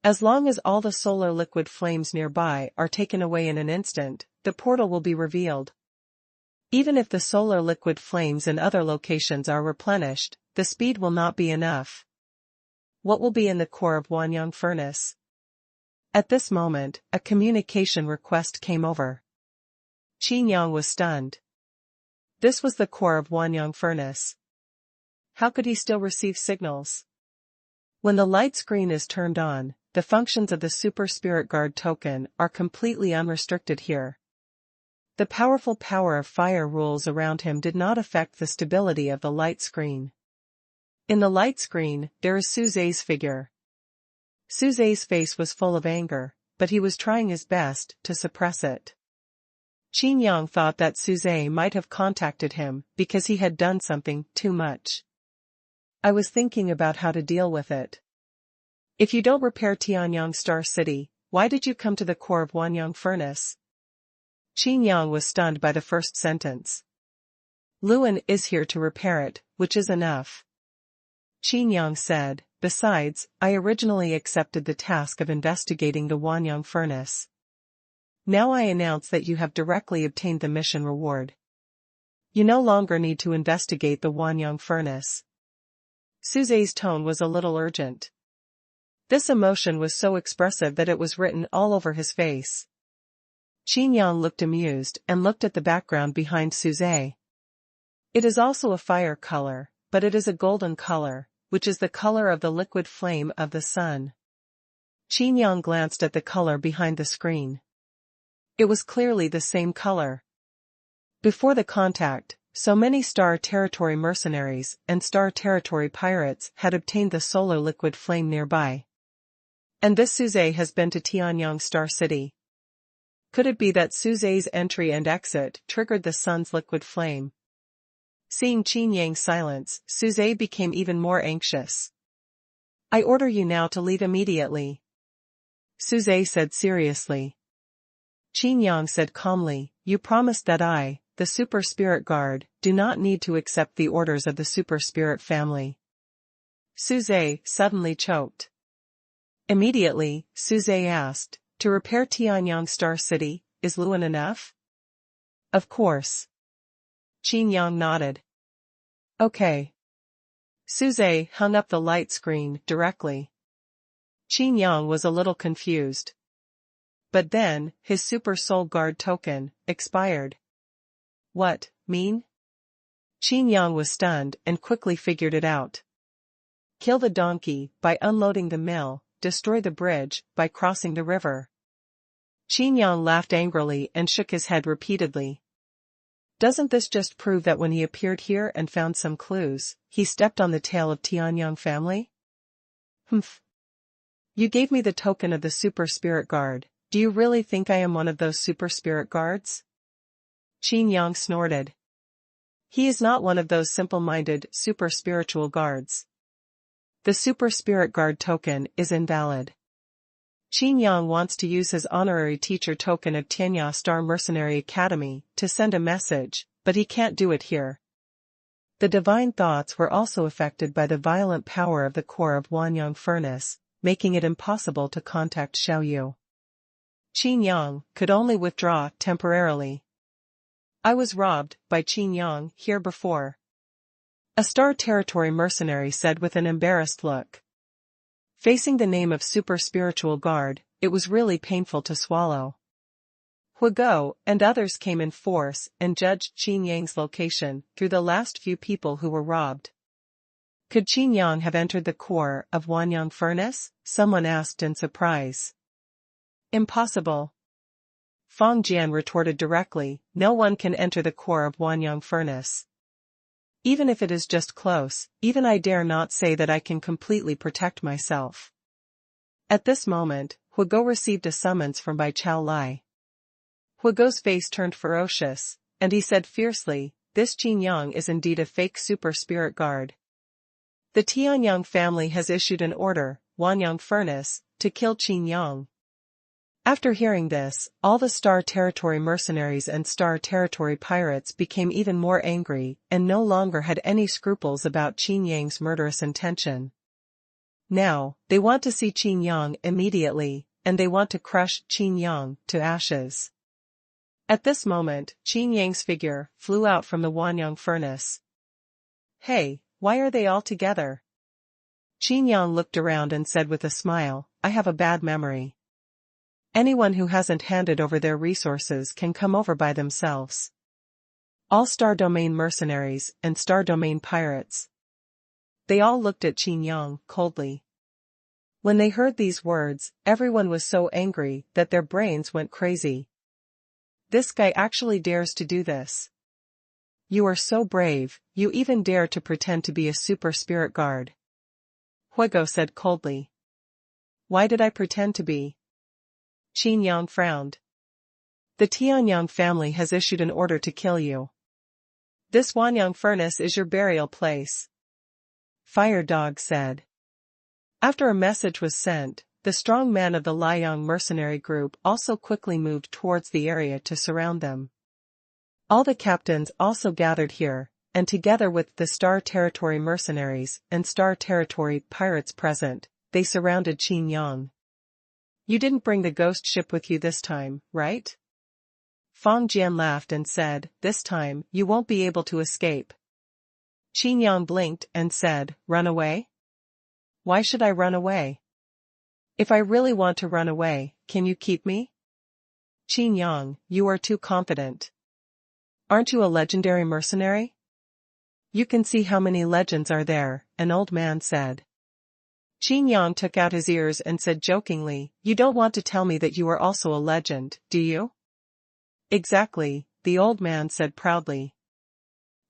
As long as all the solar liquid flames nearby are taken away in an instant, the portal will be revealed. Even if the solar liquid flames in other locations are replenished, the speed will not be enough. What will be in the core of Xuanhuan furnace? At this moment, a communication request came over. Qin Yang was stunned. This was the core of Xuanhuan furnace. How could he still receive signals? When the light screen is turned on, the functions of the Super Spirit Guard token are completely unrestricted here. The powerful power of fire rules around him did not affect the stability of the light screen. In the light screen, there is Su Zhe's figure. Su Zhe's face was full of anger, but he was trying his best to suppress it. Qin Yang thought that Su Zhe might have contacted him because he had done something too much. I was thinking about how to deal with it. If you don't repair Tianyang Star City, why did you come to the core of Xuanhuan furnace? Qin Yang was stunned by the first sentence. Luan is here to repair it, which is enough. Qin Yang said, besides, I originally accepted the task of investigating the Xuanhuan furnace. Now I announce that you have directly obtained the mission reward. You no longer need to investigate the Xuanhuan furnace. Su Zhe's tone was a little urgent. This emotion was so expressive that it was written all over his face. Qin Yang looked amused and looked at the background behind Su Zhe. It is also a fire color, but it is a golden color, which is the color of the liquid flame of the sun. Qin Yang glanced at the color behind the screen. It was clearly the same color. Before the contact, so many Star Territory mercenaries and Star Territory pirates had obtained the solar liquid flame nearby. And this Su Zhe has been to Tianyang Star City. Could it be that Su Zhe's entry and exit triggered the sun's liquid flame? Seeing Qin Yang's silence, Su Zhe became even more anxious. I order you now to leave immediately. Su Zhe said seriously. Qin Yang said calmly, you promised that I, the Super Spirit Guard, do not need to accept the orders of the Super Spirit family. Su Zhe suddenly choked. Immediately, Su Zhe asked, to repair Tianyang Star City, is Luan enough? Of course. Qin Yang nodded. Okay. Su Zhe hung up the light screen directly. Qin Yang was a little confused. But then, his Super Soul Guard token expired. What, mean? Qin Yang was stunned and quickly figured it out. Kill the donkey by unloading the mill, destroy the bridge by crossing the river. Qin Yang laughed angrily and shook his head repeatedly. Doesn't this just prove that when he appeared here and found some clues, he stepped on the tail of Tianyang family? Humph. You gave me the token of the Super Spirit Guard. Do you really think I am one of those Super Spirit Guards? Qin Yang snorted. He is not one of those simple-minded, super spiritual guards. The Super Spirit Guard token is invalid. Qin Yang wants to use his honorary teacher token of Tianya Star Mercenary Academy to send a message, but he can't do it here. The divine thoughts were also affected by the violent power of the core of Xuanhuan furnace, making it impossible to contact Xiaoyu. Qin Yang could only withdraw temporarily. I was robbed by Qin Yang here before. A Star Territory mercenary said with an embarrassed look. Facing the name of super spiritual guard, it was really painful to swallow. Hugo and others came in force and judged Qin Yang's location through the last few people who were robbed. Could Qin Yang have entered the core of Xuanhuan furnace? Someone asked in surprise. Impossible. Feng Jian retorted directly, no one can enter the core of Xuanhuan furnace. Even if it is just close, even I dare not say that I can completely protect myself. At this moment, Hugo received a summons from Bai Chao Lai. Hugo's face turned ferocious, and he said fiercely, this Qin Yang is indeed a fake super spirit guard. The Tianyang family has issued an order, Xuanhuan furnace, to kill Qin Yang. After hearing this, all the Star Territory mercenaries and Star Territory pirates became even more angry and no longer had any scruples about Qin Yang's murderous intention. Now, they want to see Qin Yang immediately, and they want to crush Qin Yang to ashes. At this moment, Qin Yang's figure flew out from the Xuanhuan furnace. Hey, why are they all together? Qin Yang looked around and said with a smile, I have a bad memory. Anyone who hasn't handed over their resources can come over by themselves. All Star Domain mercenaries and Star Domain pirates. They all looked at Qin Yang coldly. When they heard these words, everyone was so angry that their brains went crazy. This guy actually dares to do this. You are so brave, you even dare to pretend to be a super spirit guard. Hugo said coldly. Why did I pretend to be? Qin Yang frowned. The Tianyang family has issued an order to kill you. This Xuanhuan furnace is your burial place. Fire Dog said. After a message was sent, the strong men of the Liang mercenary group also quickly moved towards the area to surround them. All the captains also gathered here, and together with the Star Territory mercenaries and Star Territory pirates present, they surrounded Qin Yang. You didn't bring the ghost ship with you this time, right? Feng Jian laughed and said, this time, you won't be able to escape. Qin Yang blinked and said, run away? Why should I run away? If I really want to run away, can you keep me? Qin Yang, you are too confident. Aren't you a legendary mercenary? You can see how many legends are there, an old man said. Qin Yang took out his ears and said jokingly, you don't want to tell me that you are also a legend, do you? Exactly, the old man said proudly.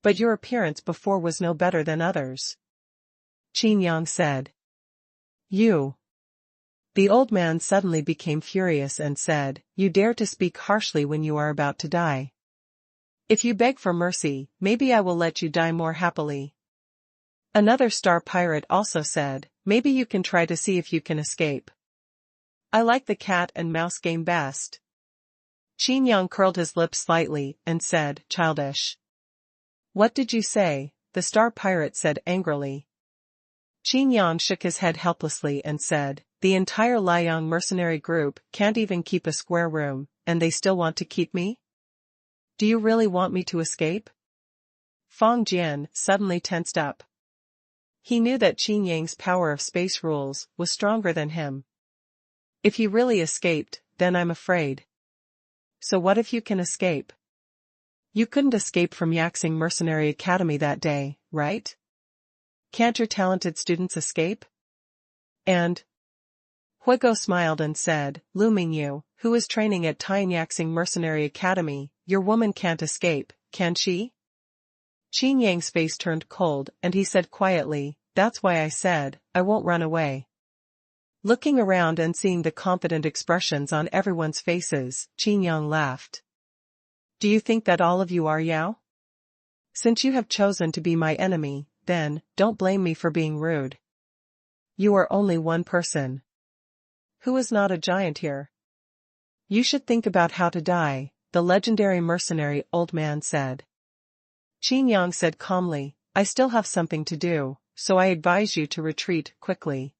But your appearance before was no better than others. Qin Yang said. You. The old man suddenly became furious and said, you dare to speak harshly when you are about to die. If you beg for mercy, maybe I will let you die more happily. Another star pirate also said, maybe you can try to see if you can escape. I like the cat and mouse game best. Qin Yang curled his lips slightly and said, childish. What did you say? The star pirate said angrily. Qin Yang shook his head helplessly and said, the entire Liang mercenary group can't even keep a square room, and they still want to keep me? Do you really want me to escape? Feng Jian suddenly tensed up. He knew that Qin Yang's power of space rules was stronger than him. If he really escaped, then I'm afraid. So what if you can escape? You couldn't escape from Yaxing Mercenary Academy that day, right? Can't your talented students escape? And? Huigo smiled and said, Lu Mingyu, who is training at Yaxing Mercenary Academy, your woman can't escape, can she? Qin Yang's face turned cold and he said quietly, that's why I said, I won't run away. Looking around and seeing the confident expressions on everyone's faces, Qin Yang laughed. Do you think that all of you are Yao? Since you have chosen to be my enemy, then, don't blame me for being rude. You are only one person. Who is not a giant here? You should think about how to die, the legendary mercenary old man said. Qin Yang said calmly, I still have something to do, so I advise you to retreat quickly.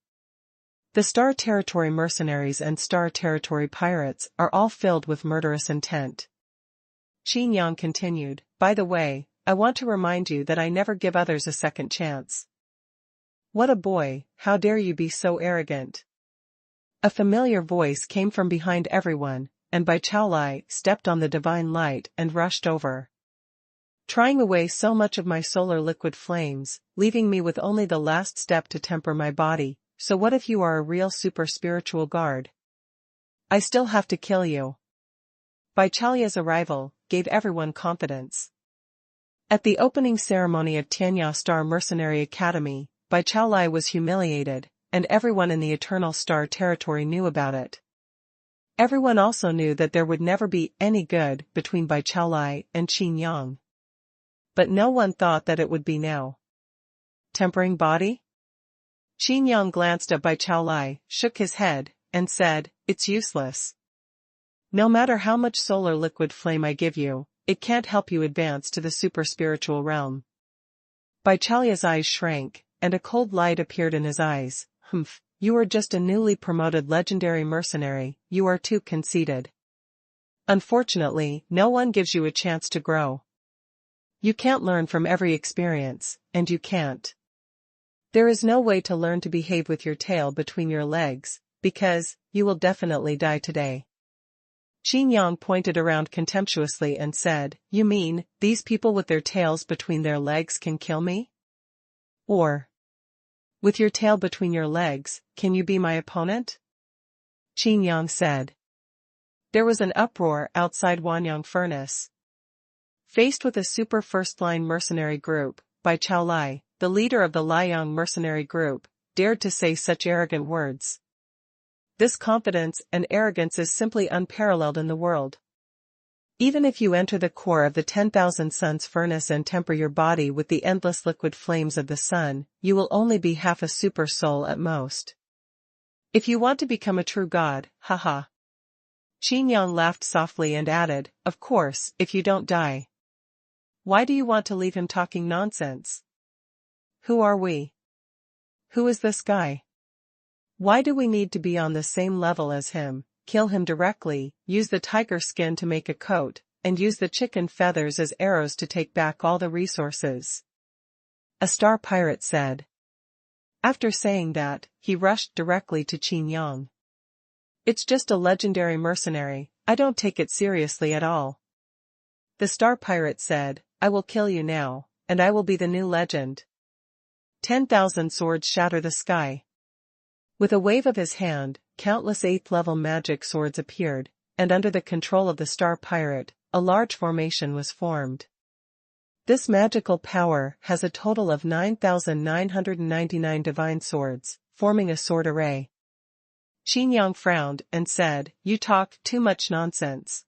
The Star Territory mercenaries and Star Territory pirates are all filled with murderous intent. Qin Yang continued, by the way, I want to remind you that I never give others a second chance. What a boy, how dare you be so arrogant? A familiar voice came from behind everyone, and Bai Chaolai stepped on the divine light and rushed over, trying away so much of my solar liquid flames, leaving me with only the last step to temper my body. So what if you are a real super spiritual guard? I still have to kill you. Bai Chaolia's arrival gave everyone confidence. At the opening ceremony of Tianya Star Mercenary Academy, Bai Chaolai was humiliated, and everyone in the Eternal Star Territory knew about it. Everyone also knew that there would never be any good between Bai Chaolai and Qin Yang. But no one thought that it would be now. Tempering body? Qin Yang glanced at Bai Chaolai, shook his head, and said, it's useless. No matter how much solar liquid flame I give you, it can't help you advance to the super spiritual realm. Bai Chaolia's eyes shrank, and a cold light appeared in his eyes. Humph, you are just a newly promoted legendary mercenary, you are too conceited. Unfortunately, no one gives you a chance to grow. You can't learn from every experience, and you can't. There is no way to learn to behave with your tail between your legs, because you will definitely die today. Qin Yang pointed around contemptuously and said, you mean, these people with their tails between their legs can kill me? Or, with your tail between your legs, can you be my opponent? Qin Yang said. There was an uproar outside Wanyang Furnace. Faced with a super first-line mercenary group, Bai Chaolai, the leader of the Liang mercenary group, dared to say such arrogant words. This confidence and arrogance is simply unparalleled in the world. Even if you enter the core of the 10,000 suns furnace and temper your body with the endless liquid flames of the sun, you will only be half a super soul at most. If you want to become a true god, haha. Qin Yang laughed softly and added, of course, if you don't die. Why do you want to leave him talking nonsense? Who are we? Who is this guy? Why do we need to be on the same level as him, kill him directly, use the tiger skin to make a coat, and use the chicken feathers as arrows to take back all the resources? A star pirate said. After saying that, he rushed directly to Qin Yang. It's just a legendary mercenary, I don't take it seriously at all. The star pirate said, I will kill you now, and I will be the new legend. 10,000 swords shatter the sky. With a wave of his hand, countless 8th-level magic swords appeared, and under the control of the star pirate, a large formation was formed. This magical power has a total of 9,999 divine swords, forming a sword array. Qin Yang frowned and said, you talk too much nonsense.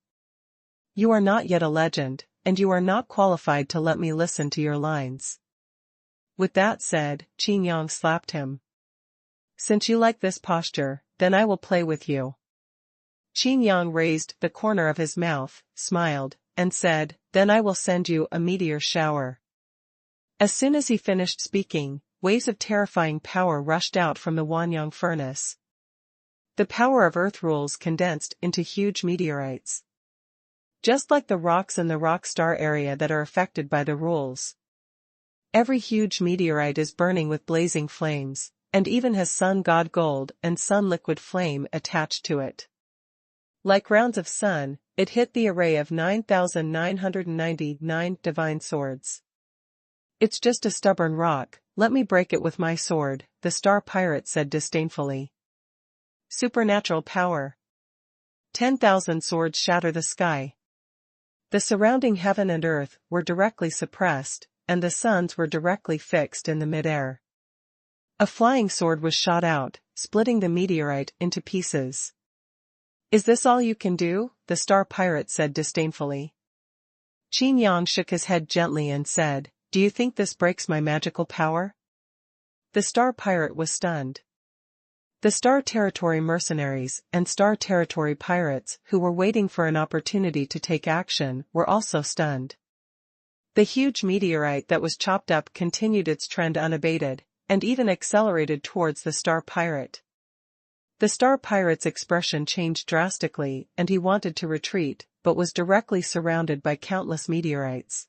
You are not yet a legend, and you are not qualified to let me listen to your lines. With that said, Qin Yang slapped him. Since you like this posture, then I will play with you. Qin Yang raised the corner of his mouth, smiled, and said, then I will send you a meteor shower. As soon as he finished speaking, waves of terrifying power rushed out from the Wanyang furnace. The power of Earth rules condensed into huge meteorites. Just like the rocks in the rock star area that are affected by the rules. Every huge meteorite is burning with blazing flames, and even has sun god gold and sun liquid flame attached to it. Like rounds of sun, it hit the array of 9,999 divine swords. It's just a stubborn rock, let me break it with my sword, the star pirate said disdainfully. Supernatural power. 10,000 swords shatter the sky. The surrounding heaven and earth were directly suppressed, and the suns were directly fixed in the mid-air. A flying sword was shot out, splitting the meteorite into pieces. Is this all you can do? The star pirate said disdainfully. Qin Yang shook his head gently and said, do you think this breaks my magical power? The star pirate was stunned. The Star Territory mercenaries and Star Territory pirates who were waiting for an opportunity to take action were also stunned. The huge meteorite that was chopped up continued its trend unabated, and even accelerated towards the star pirate. The star pirate's expression changed drastically, and he wanted to retreat, but was directly surrounded by countless meteorites.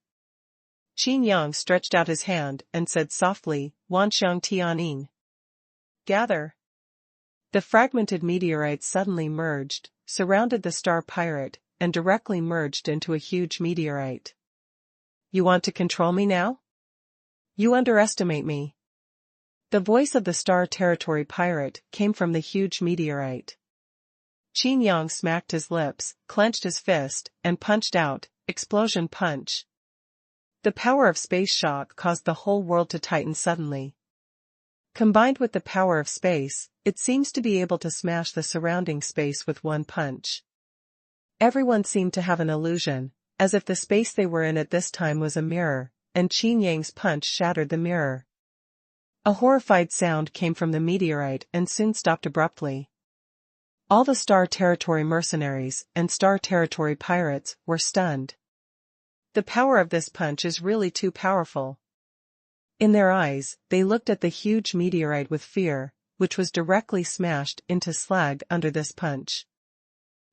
Qin Yang stretched out his hand and said softly, "Wanxiang Tianing." Gather. The fragmented meteorites suddenly merged, surrounded the star pirate, and directly merged into a huge meteorite. You want to control me now? You underestimate me. The voice of the star territory pirate came from the huge meteorite. Qin Yang smacked his lips, clenched his fist, and punched out, explosion punch. The power of space shock caused the whole world to tighten suddenly. Combined with the power of space, it seems to be able to smash the surrounding space with one punch. Everyone seemed to have an illusion, as if the space they were in at this time was a mirror, and Qin Yang's punch shattered the mirror. A horrified sound came from the meteorite and soon stopped abruptly. All the Star Territory mercenaries and Star Territory pirates were stunned. The power of this punch is really too powerful. In their eyes, they looked at the huge meteorite with fear, which was directly smashed into slag under this punch.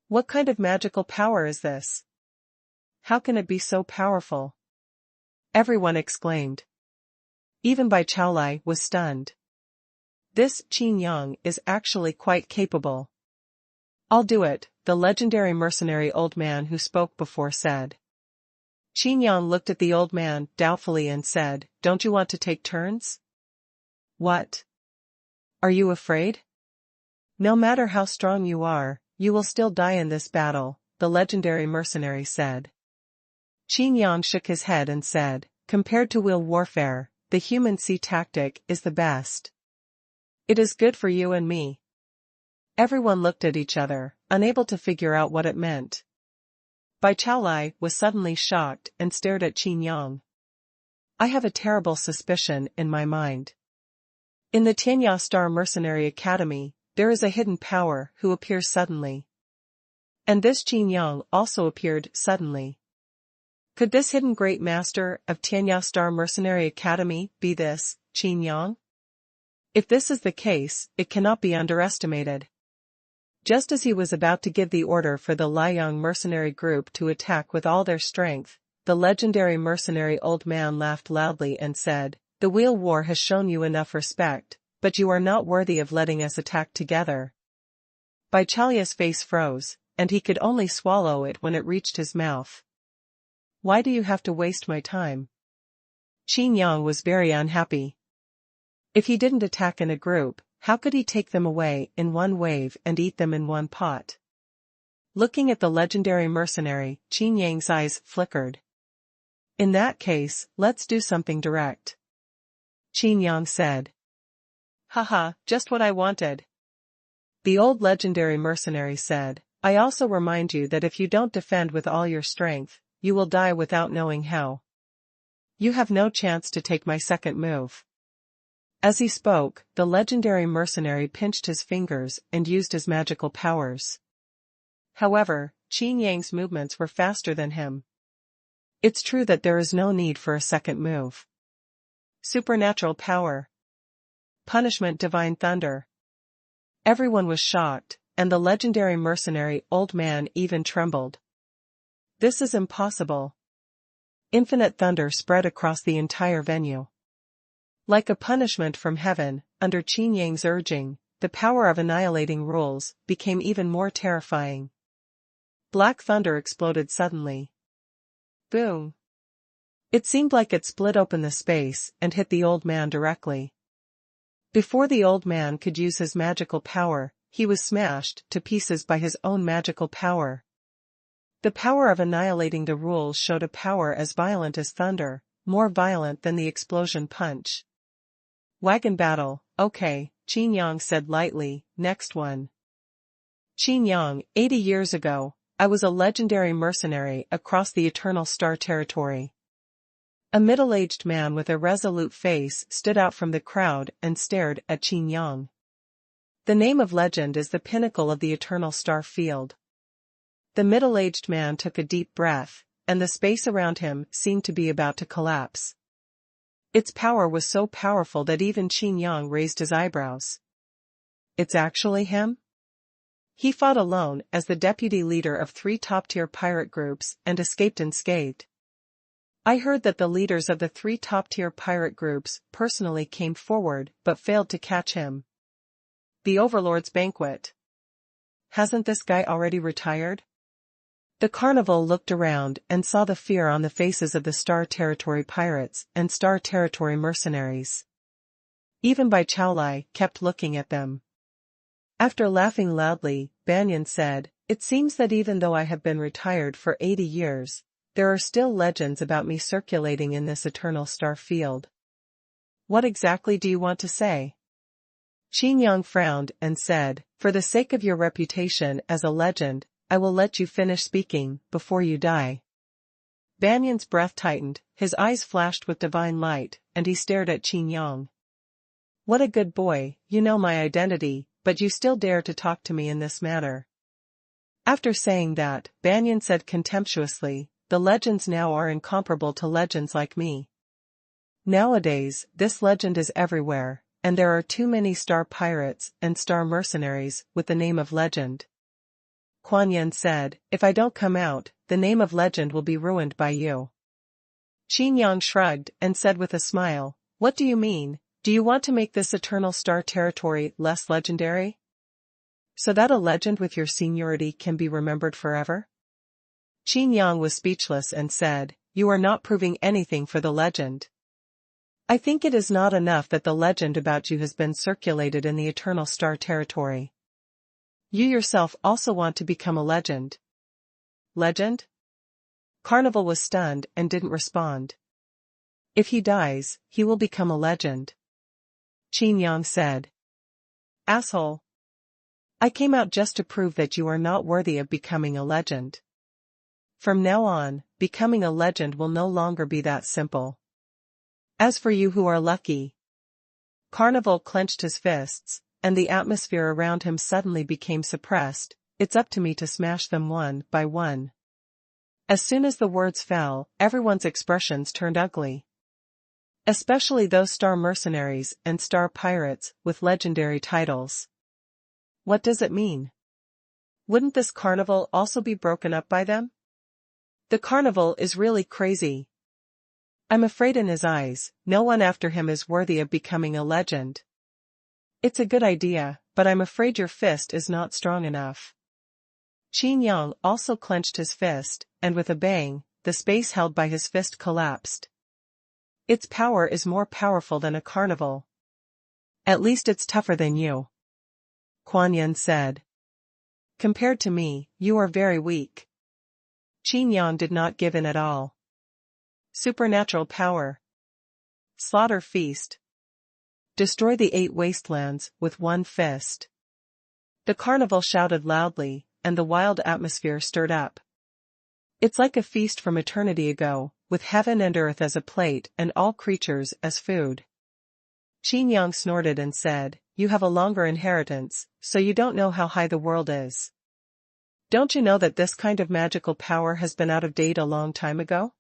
What kind of magical power is this? How can it be so powerful? Everyone exclaimed. Even Bai Chaolai was stunned. This Qin Yang is actually quite capable. I'll do it, the legendary mercenary old man who spoke before said. Qin Yang looked at the old man doubtfully and said, "Don't you want to take turns?" What? Are you afraid? No matter how strong you are, you will still die in this battle, the legendary mercenary said. Qin Yang shook his head and said, compared to wheel warfare, the human sea tactic is the best. It is good for you and me. Everyone looked at each other, unable to figure out what it meant. Bai Chaolai was suddenly shocked and stared at Qin Yang. I have a terrible suspicion in my mind. In the Tianya Star Mercenary Academy, there is a hidden power who appears suddenly. And this Qin Yang also appeared suddenly. Could this hidden great master of Tianya Star Mercenary Academy be this, Qin Yang? If this is the case, it cannot be underestimated. Just as he was about to give the order for the Liang mercenary group to attack with all their strength, the legendary mercenary old man laughed loudly and said, "The wheel war has shown you enough respect, but you are not worthy of letting us attack together." Bai Chaolia's face froze, and he could only swallow it when it reached his mouth. Why do you have to waste my time? Qin Yang was very unhappy. If he didn't attack in a group, how could he take them away in one wave and eat them in one pot? Looking at the legendary mercenary, Qin Yang's eyes flickered. In that case, let's do something direct. Qin Yang said. Haha, just what I wanted. The old legendary mercenary said, I also remind you that if you don't defend with all your strength, you will die without knowing how. You have no chance to take my second move. As he spoke, the legendary mercenary pinched his fingers and used his magical powers. However, Qin Yang's movements were faster than him. It's true that there is no need for a second move. Supernatural power. Punishment divine thunder. Everyone was shocked, and the legendary mercenary old man even trembled. This is impossible. Infinite thunder spread across the entire venue. Like a punishment from heaven, under Qin Yang's urging, the power of annihilating rules became even more terrifying. Black thunder exploded suddenly. Boom. It seemed like it split open the space and hit the old man directly. Before the old man could use his magical power, he was smashed to pieces by his own magical power. The power of annihilating the rules showed a power as violent as thunder, more violent than the explosion punch. Wagon battle, okay, Qin Yang said lightly, next one. Qin Yang, 80 years ago, I was a legendary mercenary across the Eternal Star Territory. A middle-aged man with a resolute face stood out from the crowd and stared at Qin Yang. The name of legend is the pinnacle of the Eternal Star Field. The middle-aged man took a deep breath, and the space around him seemed to be about to collapse. Its power was so powerful that even Qin Yang raised his eyebrows. It's actually him? He fought alone as the deputy leader of 3 top-tier pirate groups and escaped unscathed. I heard that the leaders of the 3 top-tier pirate groups personally came forward but failed to catch him. The Overlord's banquet. Hasn't this guy already retired? The carnival looked around and saw the fear on the faces of the Star Territory pirates and Star Territory mercenaries. Even Bai Chaolai kept looking at them. After laughing loudly, Banyan said, "It seems that even though I have been retired for 80 years, there are still legends about me circulating in this eternal star field. What exactly do you want to say?" Qin Yang frowned and said, "For the sake of your reputation as a legend, I will let you finish speaking before you die." Banyan's breath tightened, his eyes flashed with divine light, and he stared at Qin Yang. "What a good boy, you know my identity, but you still dare to talk to me in this manner." After saying that, Banyan said contemptuously, "The legends now are incomparable to legends like me. Nowadays, this legend is everywhere, and there are too many star pirates and star mercenaries with the name of legend." Kuan Yin said, "If I don't come out, the name of legend will be ruined by you." Qin Yang shrugged and said with a smile, "What do you mean? Do you want to make this eternal star territory less legendary? So that a legend with your seniority can be remembered forever?" Qin Yang was speechless and said, "You are not proving anything for the legend. I think it is not enough that the legend about you has been circulated in the eternal star territory. You yourself also want to become a legend." "Legend?" Carnival was stunned and didn't respond. "If he dies, he will become a legend," Qin Yang said. "Asshole. I came out just to prove that you are not worthy of becoming a legend. From now on, becoming a legend will no longer be that simple. As for you who are lucky..." Carnival clenched his fists, and the atmosphere around him suddenly became suppressed. "It's up to me to smash them one by one." As soon as the words fell, everyone's expressions turned ugly. Especially those star mercenaries and star pirates with legendary titles. What does it mean? Wouldn't this carnival also be broken up by them? The carnival is really crazy. I'm afraid in his eyes, no one after him is worthy of becoming a legend. It's a good idea, but I'm afraid your fist is not strong enough. Qin Yang also clenched his fist, and with a bang, the space held by his fist collapsed. Its power is more powerful than a carnival. At least it's tougher than you, Kuan Yin said. Compared to me, you are very weak. Qin Yang did not give in at all. Supernatural power. Slaughter feast. Destroy the 8 wastelands with one fist. The carnival shouted loudly, and the wild atmosphere stirred up. It's like a feast from eternity ago, with heaven and earth as a plate and all creatures as food. Qin Yang snorted and said, "You have a longer inheritance, so you don't know how high the world is. Don't you know that this kind of magical power has been out of date a long time ago?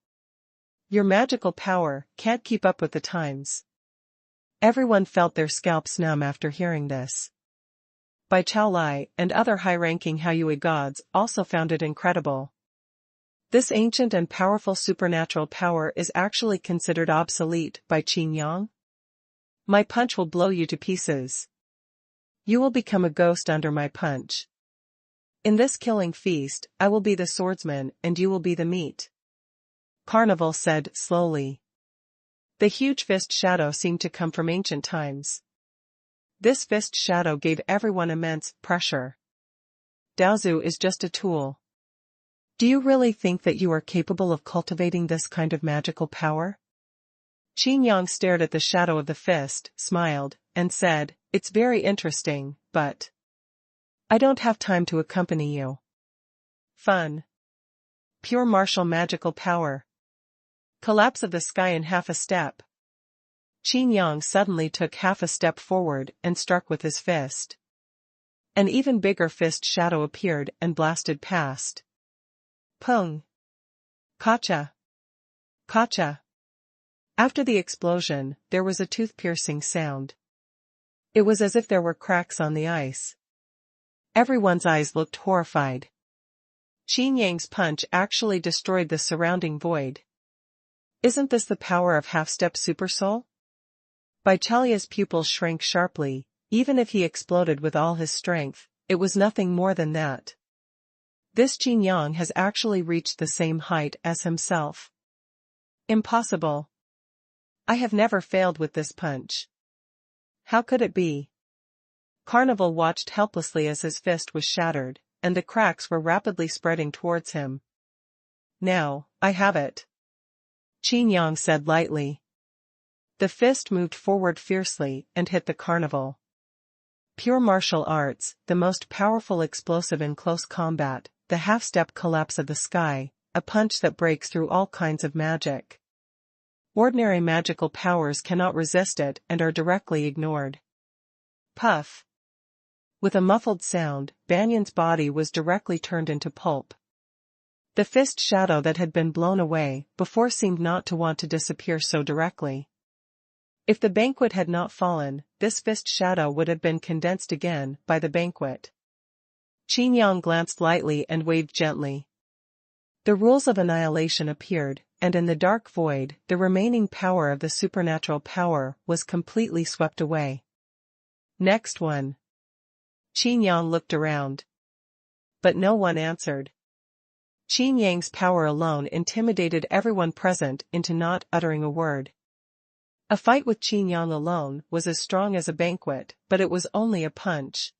Your magical power can't keep up with the times." Everyone felt their scalps numb after hearing this. Bai Chaolai and other high-ranking Haiyue gods also found it incredible. This ancient and powerful supernatural power is actually considered obsolete by Qin Yang? My punch will blow you to pieces. You will become a ghost under my punch. In this killing feast, I will be the swordsman and you will be the meat. Carnival said slowly. The huge fist shadow seemed to come from ancient times. This fist shadow gave everyone immense pressure. Daozu is just a tool. Do you really think that you are capable of cultivating this kind of magical power? Qin Yang stared at the shadow of the fist, smiled, and said, "It's very interesting, but I don't have time to accompany you." Fun. Pure martial magical power. Collapse of the sky in half a step. Qin Yang suddenly took half a step forward and struck with his fist. An even bigger fist shadow appeared and blasted past. Pung. Kacha! Kacha! After the explosion, there was a tooth-piercing sound. It was as if there were cracks on the ice. Everyone's eyes looked horrified. Qin Yang's punch actually destroyed the surrounding void. Isn't this the power of half-step supersoul? Baichalia's pupils shrank sharply. Even if he exploded with all his strength, it was nothing more than that. This Qin Yang has actually reached the same height as himself. Impossible. I have never failed with this punch. How could it be? Carnival watched helplessly as his fist was shattered, and the cracks were rapidly spreading towards him. Now, I have it. Qin Yang said lightly. The fist moved forward fiercely and hit the Carnival. Pure martial arts, the most powerful explosive in close combat, the half-step collapse of the sky, a punch that breaks through all kinds of magic. Ordinary magical powers cannot resist it and are directly ignored. Puff. With a muffled sound, Banyan's body was directly turned into pulp. The fist shadow that had been blown away before seemed not to want to disappear so directly. If the banquet had not fallen, this fist shadow would have been condensed again by the banquet. Qin Yang glanced lightly and waved gently. The rules of annihilation appeared, and in the dark void, the remaining power of the supernatural power was completely swept away. Next one. Qin Yang looked around. But no one answered. Qin Yang's power alone intimidated everyone present into not uttering a word. A fight with Qin Yang alone was as strong as a banquet, but it was only a punch.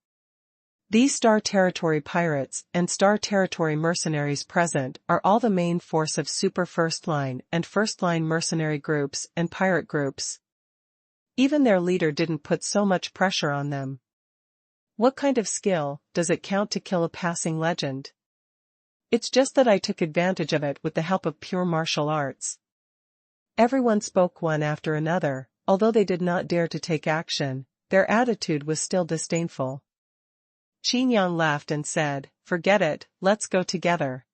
These Star Territory pirates and Star Territory mercenaries present are all the main force of Super First Line and First Line mercenary groups and pirate groups. Even their leader didn't put so much pressure on them. What kind of skill does it count to kill a passing legend? It's just that I took advantage of it with the help of pure martial arts. Everyone spoke one after another, although they did not dare to take action, their attitude was still disdainful. Qin Yang laughed and said, "Forget it, let's go together.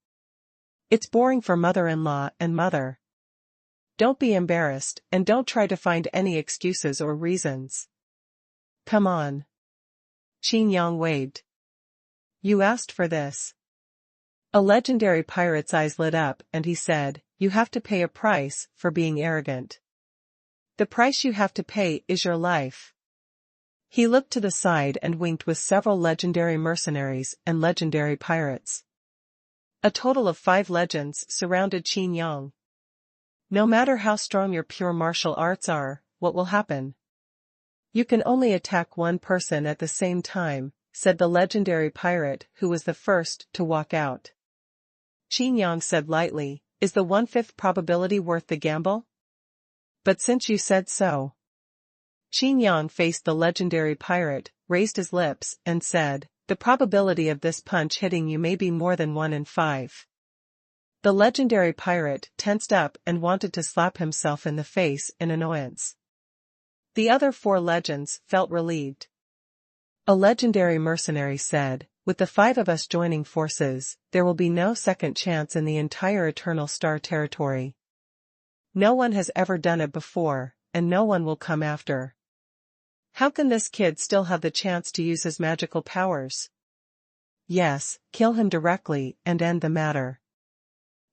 It's boring for mother-in-law and mother. Don't be embarrassed, and don't try to find any excuses or reasons. Come on." Qin Yang waved. "You asked for this." A legendary pirate's eyes lit up and he said, "You have to pay a price for being arrogant. The price you have to pay is your life." He looked to the side and winked with several legendary mercenaries and legendary pirates. A total of 5 legends surrounded Qin Yang. No matter how strong your pure martial arts are, what will happen? You can only attack one person at the same time, said the legendary pirate who was the first to walk out. Qin Yang said lightly, "Is the 1/5 probability worth the gamble? But since you said so." Qin Yang faced the legendary pirate, raised his lips, and said, "The probability of this punch hitting you may be more than 1 in 5. The legendary pirate tensed up and wanted to slap himself in the face in annoyance. The other 4 legends felt relieved. A legendary mercenary said, "With the 5 of us joining forces, there will be no second chance in the entire Eternal Star Territory. No one has ever done it before, and no one will come after. How can this kid still have the chance to use his magical powers? Yes, kill him directly and end the matter."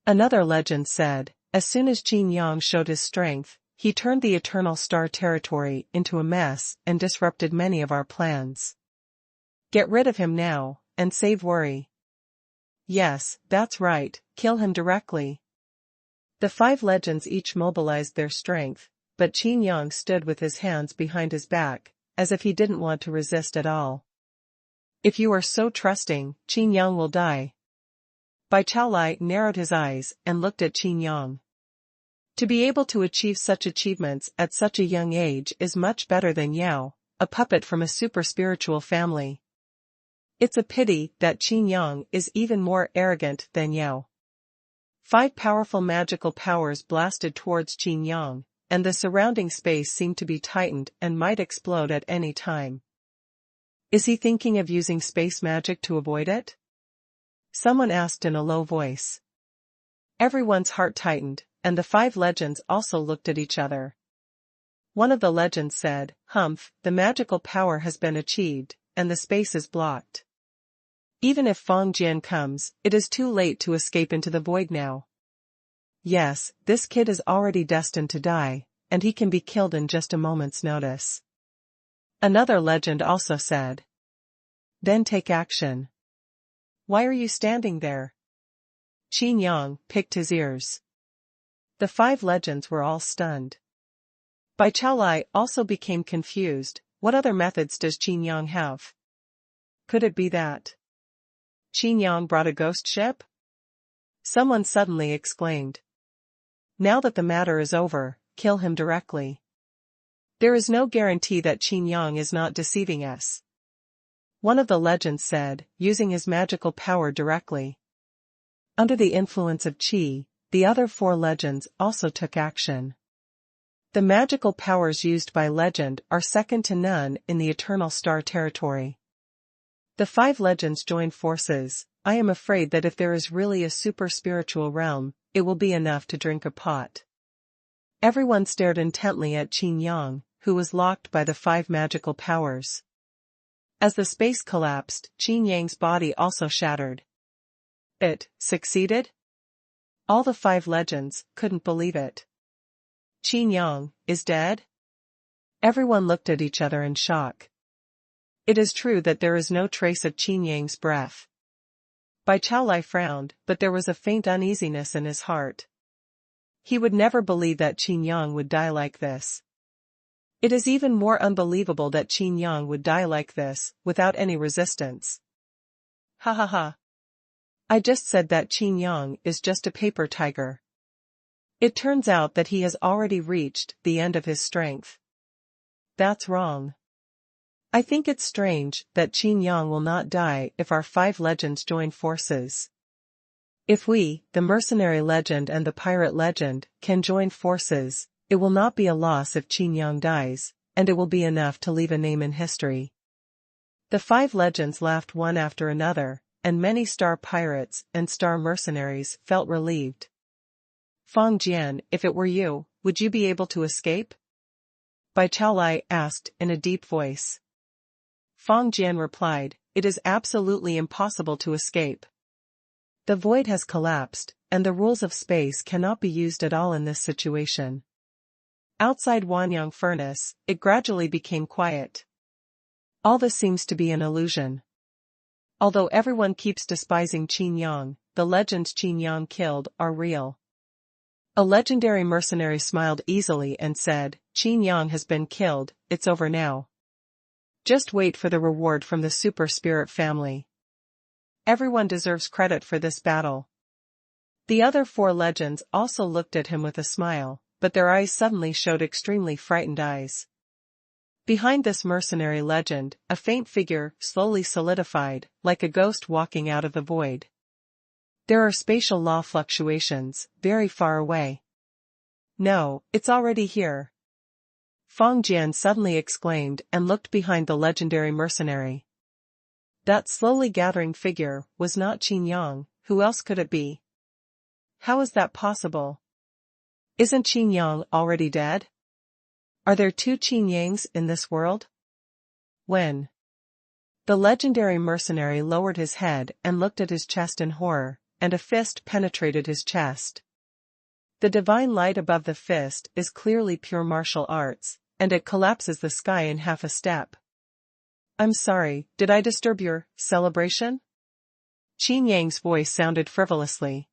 Another legend said, "As soon as Qin Yang showed his strength, he turned the Eternal Star Territory into a mess and disrupted many of our plans. Get rid of him now, and save worry." Yes, that's right, kill him directly. The 5 legends each mobilized their strength, but Qin Yang stood with his hands behind his back, as if he didn't want to resist at all. "If you are so trusting, Qin Yang will die." Baichali narrowed his eyes and looked at Qin Yang. To be able to achieve such achievements at such a young age is much better than Yao, a puppet from a super spiritual family. It's a pity that Qin Yang is even more arrogant than Yao. 5 powerful magical powers blasted towards Qin Yang, and the surrounding space seemed to be tightened and might explode at any time. Is he thinking of using space magic to avoid it? Someone asked in a low voice. Everyone's heart tightened, and the 5 legends also looked at each other. One of the legends said, "Humph, the magical power has been achieved, and the space is blocked. Even if Feng Jian comes, it is too late to escape into the void now. Yes, this kid is already destined to die, and he can be killed in just a moment's notice." Another legend also said, "Then take action. Why are you standing there?" Qin Yang picked his ears. The 5 legends were all stunned. Bai Chaolai also became confused. What other methods does Qin Yang have? Could it be that Qin Yang brought a ghost ship? Someone suddenly exclaimed. Now that the matter is over, kill him directly. There is no guarantee that Qin Yang is not deceiving us. One of the legends said, using his magical power directly. Under the influence of Qi, the other 4 legends also took action. The magical powers used by legend are second to none in the Eternal Star territory. The 5 legends joined forces. I am afraid that if there is really a super spiritual realm, it will be enough to drink a pot. Everyone stared intently at Qin Yang, who was locked by the 5 magical powers. As the space collapsed, Qin Yang's body also shattered. It succeeded? All the 5 legends couldn't believe it. Qin Yang is dead? Everyone looked at each other in shock. It is true that there is no trace of Qin Yang's breath. Bai Chaolai frowned, but there was a faint uneasiness in his heart. He would never believe that Qin Yang would die like this. It is even more unbelievable that Qin Yang would die like this, without any resistance. Ha ha ha. I just said that Qin Yang is just a paper tiger. It turns out that he has already reached the end of his strength. That's wrong. I think it's strange that Qin Yang will not die if our 5 legends join forces. If we, the mercenary legend and the pirate legend, can join forces, it will not be a loss if Qin Yang dies, and it will be enough to leave a name in history. The 5 legends laughed one after another, and many star pirates and star mercenaries felt relieved. Feng Jian, if it were you, would you be able to escape? Bai Chaolai asked in a deep voice. Feng Jian replied, it is absolutely impossible to escape. The void has collapsed, and the rules of space cannot be used at all in this situation. Outside Xuanhuan furnace, it gradually became quiet. All this seems to be an illusion. Although everyone keeps despising Qin Yang, the legends Qin Yang killed are real. A legendary mercenary smiled easily and said, Qin Yang has been killed, it's over now. Just wait for the reward from the super spirit family. Everyone deserves credit for this battle. The other 4 legends also looked at him with a smile, but their eyes suddenly showed extremely frightened eyes. Behind this mercenary legend, a faint figure slowly solidified, like a ghost walking out of the void. There are spatial law fluctuations, very far away. No, it's already here. Feng Jian suddenly exclaimed and looked behind the legendary mercenary. That slowly gathering figure was not Qin Yang, who else could it be? How is that possible? Isn't Qin Yang already dead? Are there 2 Qin Yangs in this world? When? The legendary mercenary lowered his head and looked at his chest in horror, and a fist penetrated his chest. The divine light above the fist is clearly pure martial arts, and it collapses the sky in half a step. I'm sorry, did I disturb your celebration? Qin Yang's voice sounded frivolously.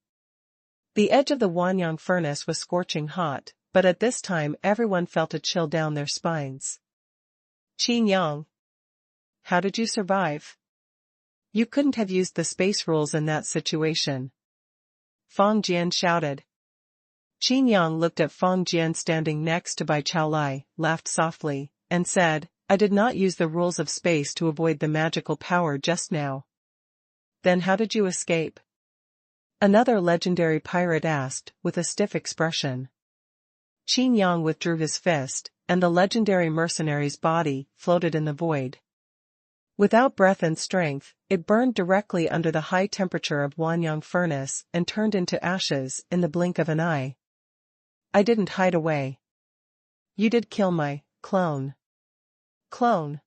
The edge of the Xuanhuan furnace was scorching hot, but at this time everyone felt a chill down their spines. Qin Yang, how did you survive? You couldn't have used the space rules in that situation. Feng Jian shouted. Qin Yang looked at Feng Jian standing next to Bai Chaolai, laughed softly, and said, I did not use the rules of space to avoid the magical power just now. Then how did you escape? Another legendary pirate asked, with a stiff expression. Qin Yang withdrew his fist, and the legendary mercenary's body floated in the void. Without breath and strength, it burned directly under the high temperature of Xuanhuan furnace and turned into ashes in the blink of an eye. I didn't hide away. You did kill my clone. Clone.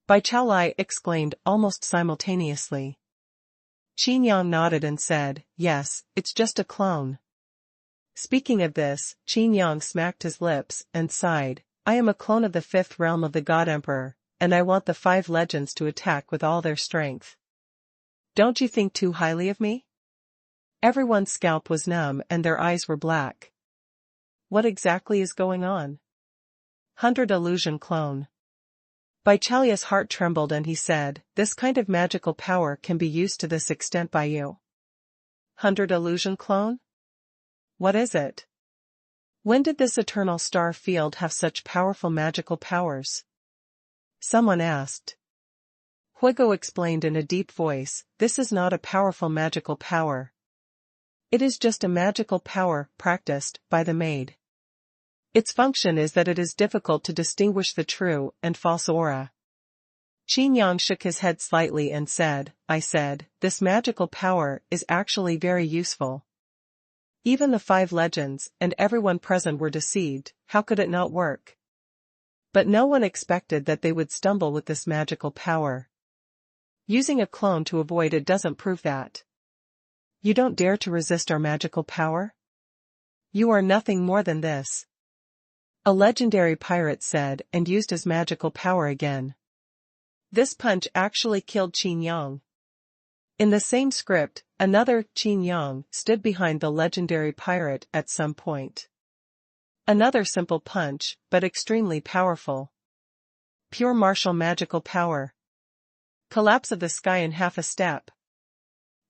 Bai Chaolai exclaimed almost simultaneously. Qin Yang nodded and said, yes, it's just a clone. Speaking of this, Qin Yang smacked his lips and sighed, I am a clone of the fifth realm of the God Emperor, and I want the 5 legends to attack with all their strength. Don't you think too highly of me? Everyone's scalp was numb and their eyes were black. What exactly is going on? 100 Illusion Clone. Bai Chaolia's heart trembled and he said, this kind of magical power can be used to this extent by you. 100 Illusion Clone? What is it? When did this eternal star field have such powerful magical powers? Someone asked. Huigo explained in a deep voice, this is not a powerful magical power. It is just a magical power practiced by the maid. Its function is that it is difficult to distinguish the true and false aura. Qin Yang shook his head slightly and said, this magical power is actually very useful. Even the 5 legends and everyone present were deceived, how could it not work? But no one expected that they would stumble with this magical power. Using a clone to avoid it doesn't prove that. You don't dare to resist our magical power? You are nothing more than this. A legendary pirate said and used his magical power again. This punch actually killed Qin Yang. In the same script, another Qin Yang stood behind the legendary pirate at some point. Another simple punch, but extremely powerful. Pure martial magical power. Collapse of the sky in half a step.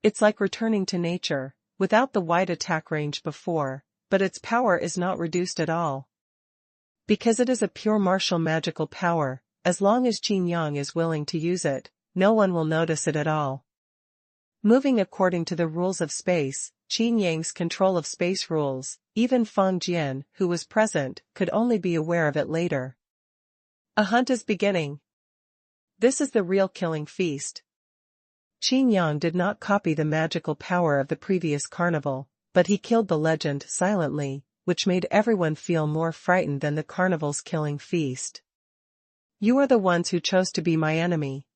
It's like returning to nature, without the wide attack range before, but its power is not reduced at all. Because it is a pure martial magical power, as long as Qin Yang is willing to use it, no one will notice it at all. Moving according to the rules of space, Qin Yang's control of space rules, even Feng Jian, who was present, could only be aware of it later. A hunt is beginning. This is the real killing feast. Qin Yang did not copy the magical power of the previous carnival, but he killed the legend silently, which made everyone feel more frightened than the carnival's killing feast. You are the ones who chose to be my enemy.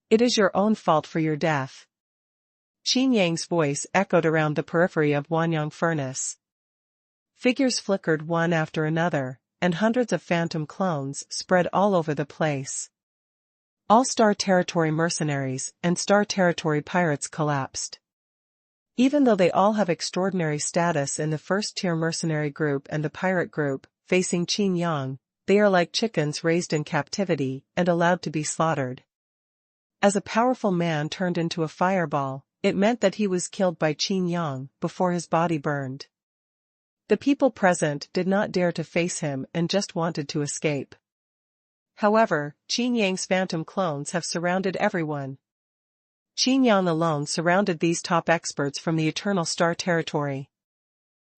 It is your own fault for your death. Qin Yang's voice echoed around the periphery of Xuanhuan furnace. Figures flickered one after another, and hundreds of phantom clones spread all over the place. All Star Territory mercenaries and Star Territory pirates collapsed. Even though they all have extraordinary status in the first-tier mercenary group and the pirate group, facing Qin Yang, they are like chickens raised in captivity and allowed to be slaughtered. As a powerful man turned into a fireball, it meant that he was killed by Qin Yang before his body burned. The people present did not dare to face him and just wanted to escape. However, Qin Yang's phantom clones have surrounded everyone. Qin Yang alone surrounded these top experts from the Eternal Star Territory.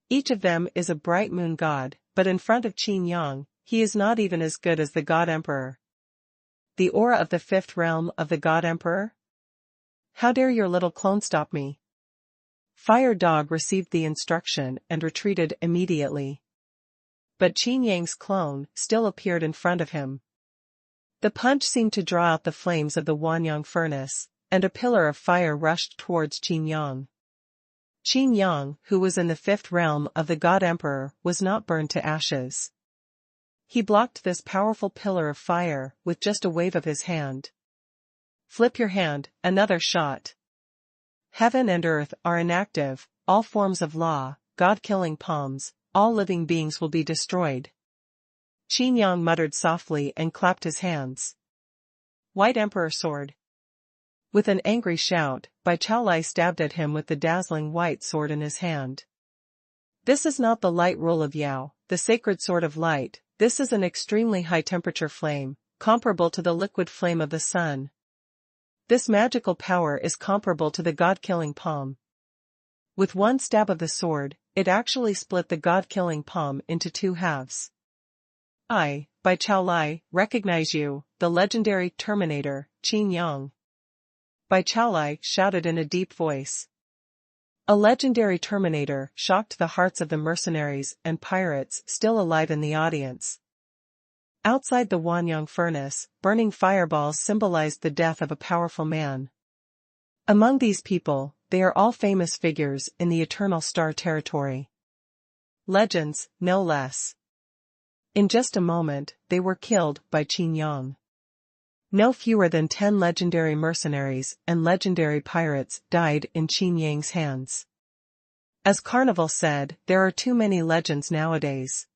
Each of them is a bright moon god, but in front of Qin Yang, he is not even as good as the God Emperor. The aura of the 5th realm of the God Emperor? How dare your little clone stop me? Fire Dog received the instruction and retreated immediately. But Qin Yang's clone still appeared in front of him. The punch seemed to draw out the flames of the Xuanhuan furnace, and a pillar of fire rushed towards Qin Yang. Qin Yang, who was in the 5th realm of the God Emperor, was not burned to ashes. He blocked this powerful pillar of fire with just a wave of his hand. Flip your hand, another shot. Heaven and earth are inactive, all forms of law, God-killing palms, all living beings will be destroyed. Qin Yang muttered softly and clapped his hands. White Emperor sword. With an angry shout, Bai Chaolai stabbed at him with the dazzling white sword in his hand. This is not the light rule of Yao, the sacred sword of light, this is an extremely high-temperature flame, comparable to the liquid flame of the sun. This magical power is comparable to the god-killing palm. With one stab of the sword, it actually split the god-killing palm into 2 halves. Bai Chaolai, recognize you, the legendary Terminator, Qin Yang. Bai Chaolai shouted in a deep voice. A legendary Terminator shocked the hearts of the mercenaries and pirates still alive in the audience. Outside the Xuanhuan furnace, burning fireballs symbolized the death of a powerful man. Among these people, they are all famous figures in the Eternal Star territory. Legends, no less. In just a moment, they were killed by Qin Yang. No fewer than 10 legendary mercenaries and legendary pirates died in Qin Yang's hands. As Carnival said, there are too many legends nowadays.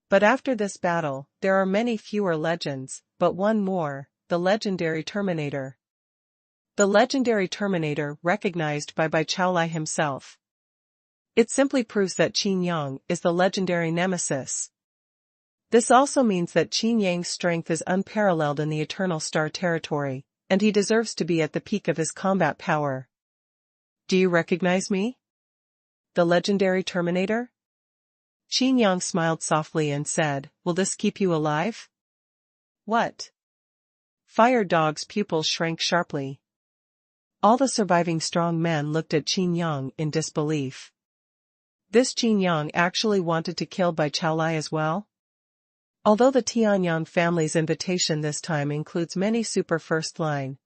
But after this battle, there are many fewer legends, but one more, the legendary Terminator. The legendary Terminator recognized by Bai Chaolai himself. It simply proves that Qin Yang is the legendary nemesis. This also means that Qin Yang's strength is unparalleled in the Eternal Star territory, and he deserves to be at the peak of his combat power. Do you recognize me? The legendary Terminator? Qin Yang smiled softly and said, will this keep you alive? What? Fire Dog's pupils shrank sharply. All the surviving strong men looked at Qin Yang in disbelief. This Qin Yang actually wanted to kill Bai Chaolai as well? Although the Tianyang family's invitation this time includes many super first-line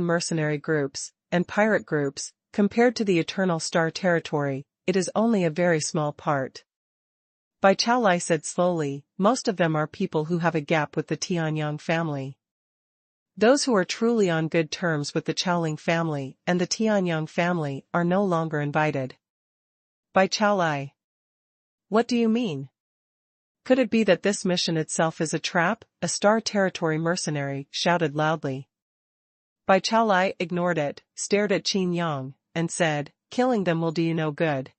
mercenary groups, and pirate groups, compared to the Eternal Star territory, it is only a very small part. Bai Chaolai said slowly, most of them are people who have a gap with the Tianyang family. Those who are truly on good terms with the Chaoling family and the Tianyang family are no longer invited. Bai Chaolai. What do you mean? Could it be that this mission itself is a trap? A Star Territory mercenary shouted loudly. Bai Chaolai ignored it, stared at Qin Yang, and said, killing them will do you no good.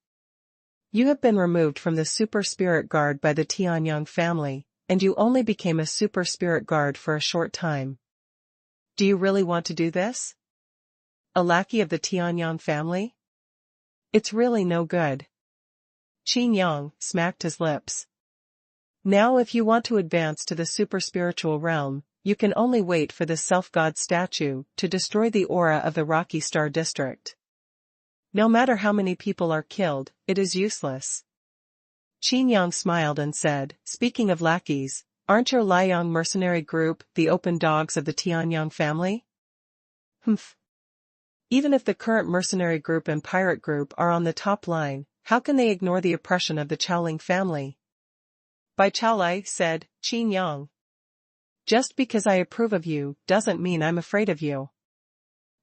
You have been removed from the Super Spirit Guard by the Tianyang family, and you only became a Super Spirit Guard for a short time. Do you really want to do this? A lackey of the Tianyang family? It's really no good. Qin Yang smacked his lips. Now if you want to advance to the super spiritual realm, you can only wait for the self-god statue to destroy the aura of the Rocky Star district. No matter how many people are killed, it is useless. Qin Yang smiled and said, speaking of lackeys, aren't your Liang mercenary group the open dogs of the Tianyang family? Humph. Even if the current mercenary group and pirate group are on the top line, how can they ignore the oppression of the Chaoling family? Bai Chaolai said, Qin Yang. Just because I approve of you doesn't mean I'm afraid of you.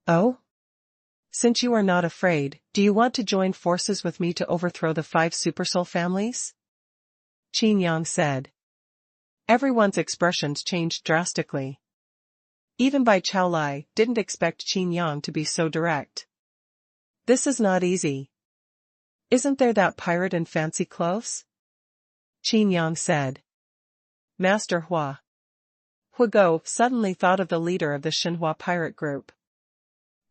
Oh? Since you are not afraid, do you want to join forces with me to overthrow the 5 Supersoul families? Qin Yang said. Everyone's expressions changed drastically. Even Bai Chaolai didn't expect Qin Yang to be so direct. This is not easy. Isn't there that pirate in fancy clothes? Qin Yang said. Master Hua. Hugo suddenly thought of the leader of the Xuanhuan pirate group.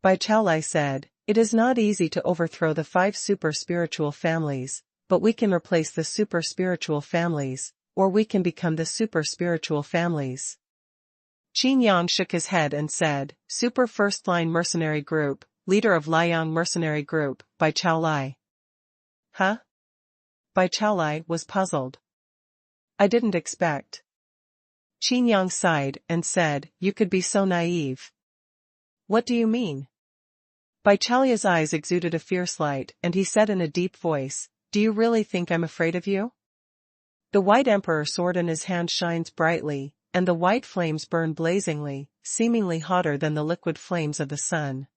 Bai Chaolai said, it is not easy to overthrow the 5 super spiritual families, but we can replace the super spiritual families, or we can become the super spiritual families. Qin Yang shook his head and said, Super First Line Mercenary Group, leader of Liang Mercenary Group, Bai Chaolai. Huh? Bai Chaolai was puzzled. I didn't expect. Qin Yang sighed and said, you could be so naive. What do you mean? Bai Chaolai's eyes exuded a fierce light and he said in a deep voice, do you really think I'm afraid of you? The White Emperor sword in his hand shines brightly, and the white flames burn blazingly, seemingly hotter than the liquid flames of the sun.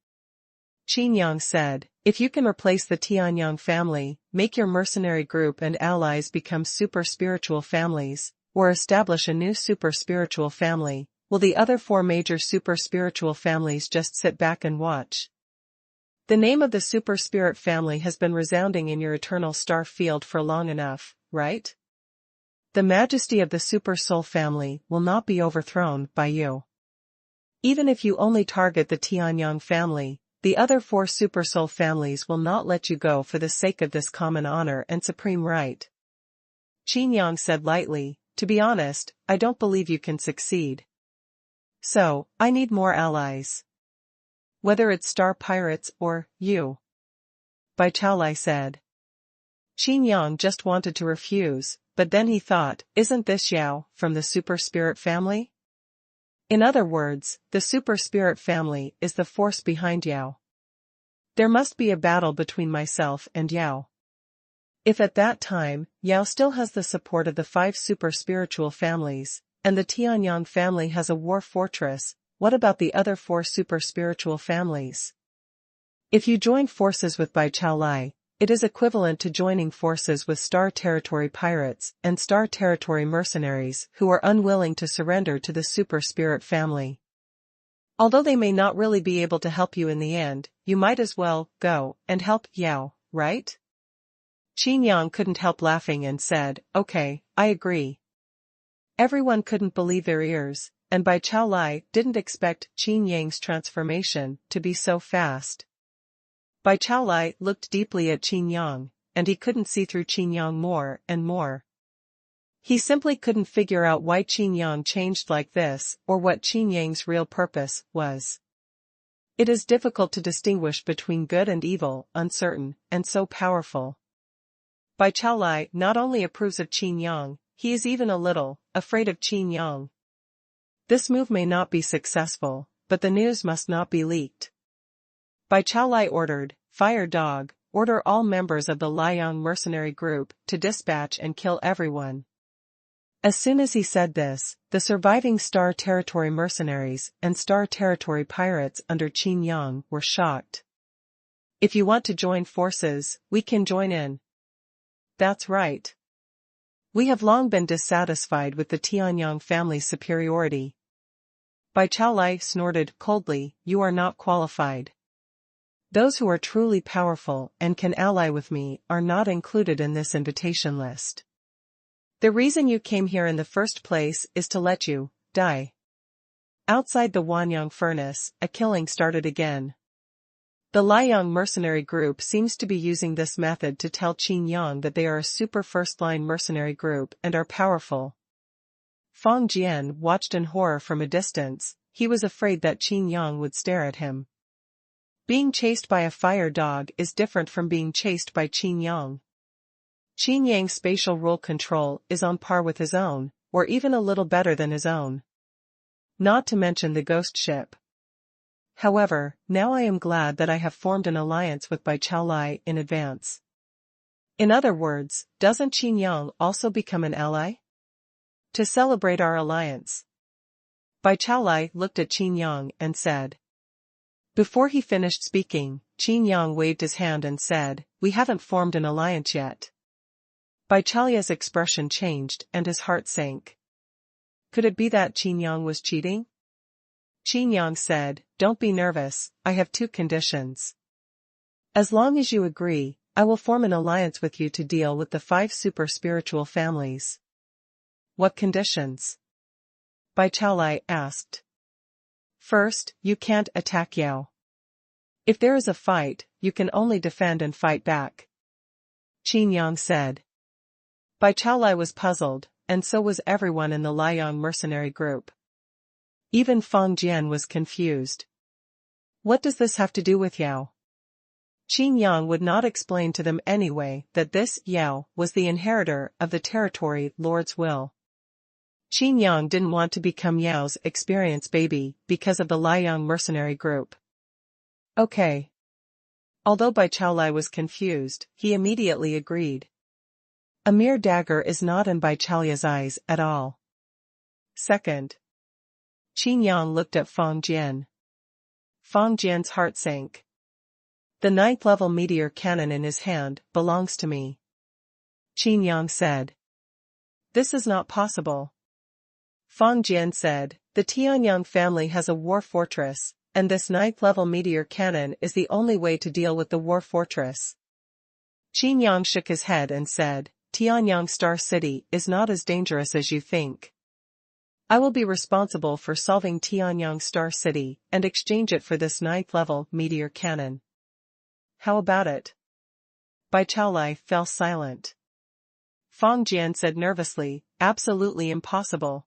Qin Yang said, if you can replace the Tianyang family, make your mercenary group and allies become super spiritual families, or establish a new super spiritual family, will the other 4 major super spiritual families just sit back and watch? The name of the super spirit family has been resounding in your eternal star field for long enough, right? The majesty of the super soul family will not be overthrown by you. Even if you only target the Tianyang family, the other 4 super soul families will not let you go for the sake of this common honor and supreme right. Qin Yang said lightly, to be honest, I don't believe you can succeed. So, I need more allies. Whether it's star pirates or you. Bai Chaolai said. Qin Yang just wanted to refuse, but then he thought, isn't this Yao, from the super spirit family? In other words, the super spirit family is the force behind Yao. There must be a battle between myself and Yao. If at that time, Yao still has the support of the 5 super spiritual families, and the Tianyang family has a war fortress, what about the other 4 super spiritual families? If you join forces with Bai Chaolai, it is equivalent to joining forces with Star Territory pirates and Star Territory mercenaries who are unwilling to surrender to the super spirit family. Although they may not really be able to help you in the end, you might as well go and help Yao, right? Qin Yang couldn't help laughing and said, okay, I agree. Everyone couldn't believe their ears, and Bai Chaolai didn't expect Qin Yang's transformation to be so fast. Bai Chaolai looked deeply at Qin Yang, and he couldn't see through Qin Yang more and more. He simply couldn't figure out why Qin Yang changed like this or what Qin Yang's real purpose was. It is difficult to distinguish between good and evil, uncertain, and so powerful. Bai Chaolai not only approves of Qin Yang, he is even a little afraid of Qin Yang. This move may not be successful, but the news must not be leaked. Bai Chaolai ordered, Fire Dog, order all members of the Liang mercenary group to dispatch and kill everyone. As soon as he said this, the surviving Star Territory mercenaries and Star Territory pirates under Qin Yang were shocked. If you want to join forces, we can join in. That's right. We have long been dissatisfied with the Tianyang family's superiority. Bai Chaolai snorted coldly, you are not qualified. Those who are truly powerful and can ally with me are not included in this invitation list. The reason you came here in the first place is to let you die. Outside the Wanyang furnace, a killing started again. The Liang mercenary group seems to be using this method to tell Qin Yang that they are a super first-line mercenary group and are powerful. Feng Jian watched in horror from a distance. He was afraid that Qin Yang would stare at him. Being chased by a fire dog is different from being chased by Qin Yang. Qin Yang's spatial rule control is on par with his own, or even a little better than his own. Not to mention the ghost ship. However, now I am glad that I have formed an alliance with Bai Chaolai in advance. In other words, doesn't Qin Yang also become an ally? To celebrate our alliance. Bai Chaolai looked at Qin Yang and said. Before he finished speaking, Qin Yang waved his hand and said, we haven't formed an alliance yet. Bai Chaolai's expression changed and his heart sank. Could it be that Qin Yang was cheating? Qin Yang said, don't be nervous, I have 2 conditions. As long as you agree, I will form an alliance with you to deal with the 5 super spiritual families. What conditions? Bai Chaolai asked. First, you can't attack Yao. If there is a fight, you can only defend and fight back. Qin Yang said. Bai Chaolai was puzzled, and so was everyone in the Liang mercenary group. Even Feng Jian was confused. What does this have to do with Yao? Qin Yang would not explain to them anyway that this Yao was the inheritor of the territory lord's will. Qin Yang didn't want to become Yao's experience baby because of the Liang mercenary group. Okay. Although Bai Chaolai was confused, he immediately agreed. A mere dagger is not in Bai Chaolai's eyes at all. Second. Qin Yang looked at Feng Jian. Feng Jian's heart sank. The 9th level meteor cannon in his hand belongs to me. Qin Yang said. This is not possible. Feng Jian said, the Tianyang family has a war fortress, and this 9th level meteor cannon is the only way to deal with the war fortress. Qin Yang shook his head and said, Tianyang Star City is not as dangerous as you think. I will be responsible for solving Tianyang Star City and exchange it for this 9th level meteor cannon. How about it? Bai Chaolai fell silent. Feng Jian said nervously, absolutely impossible.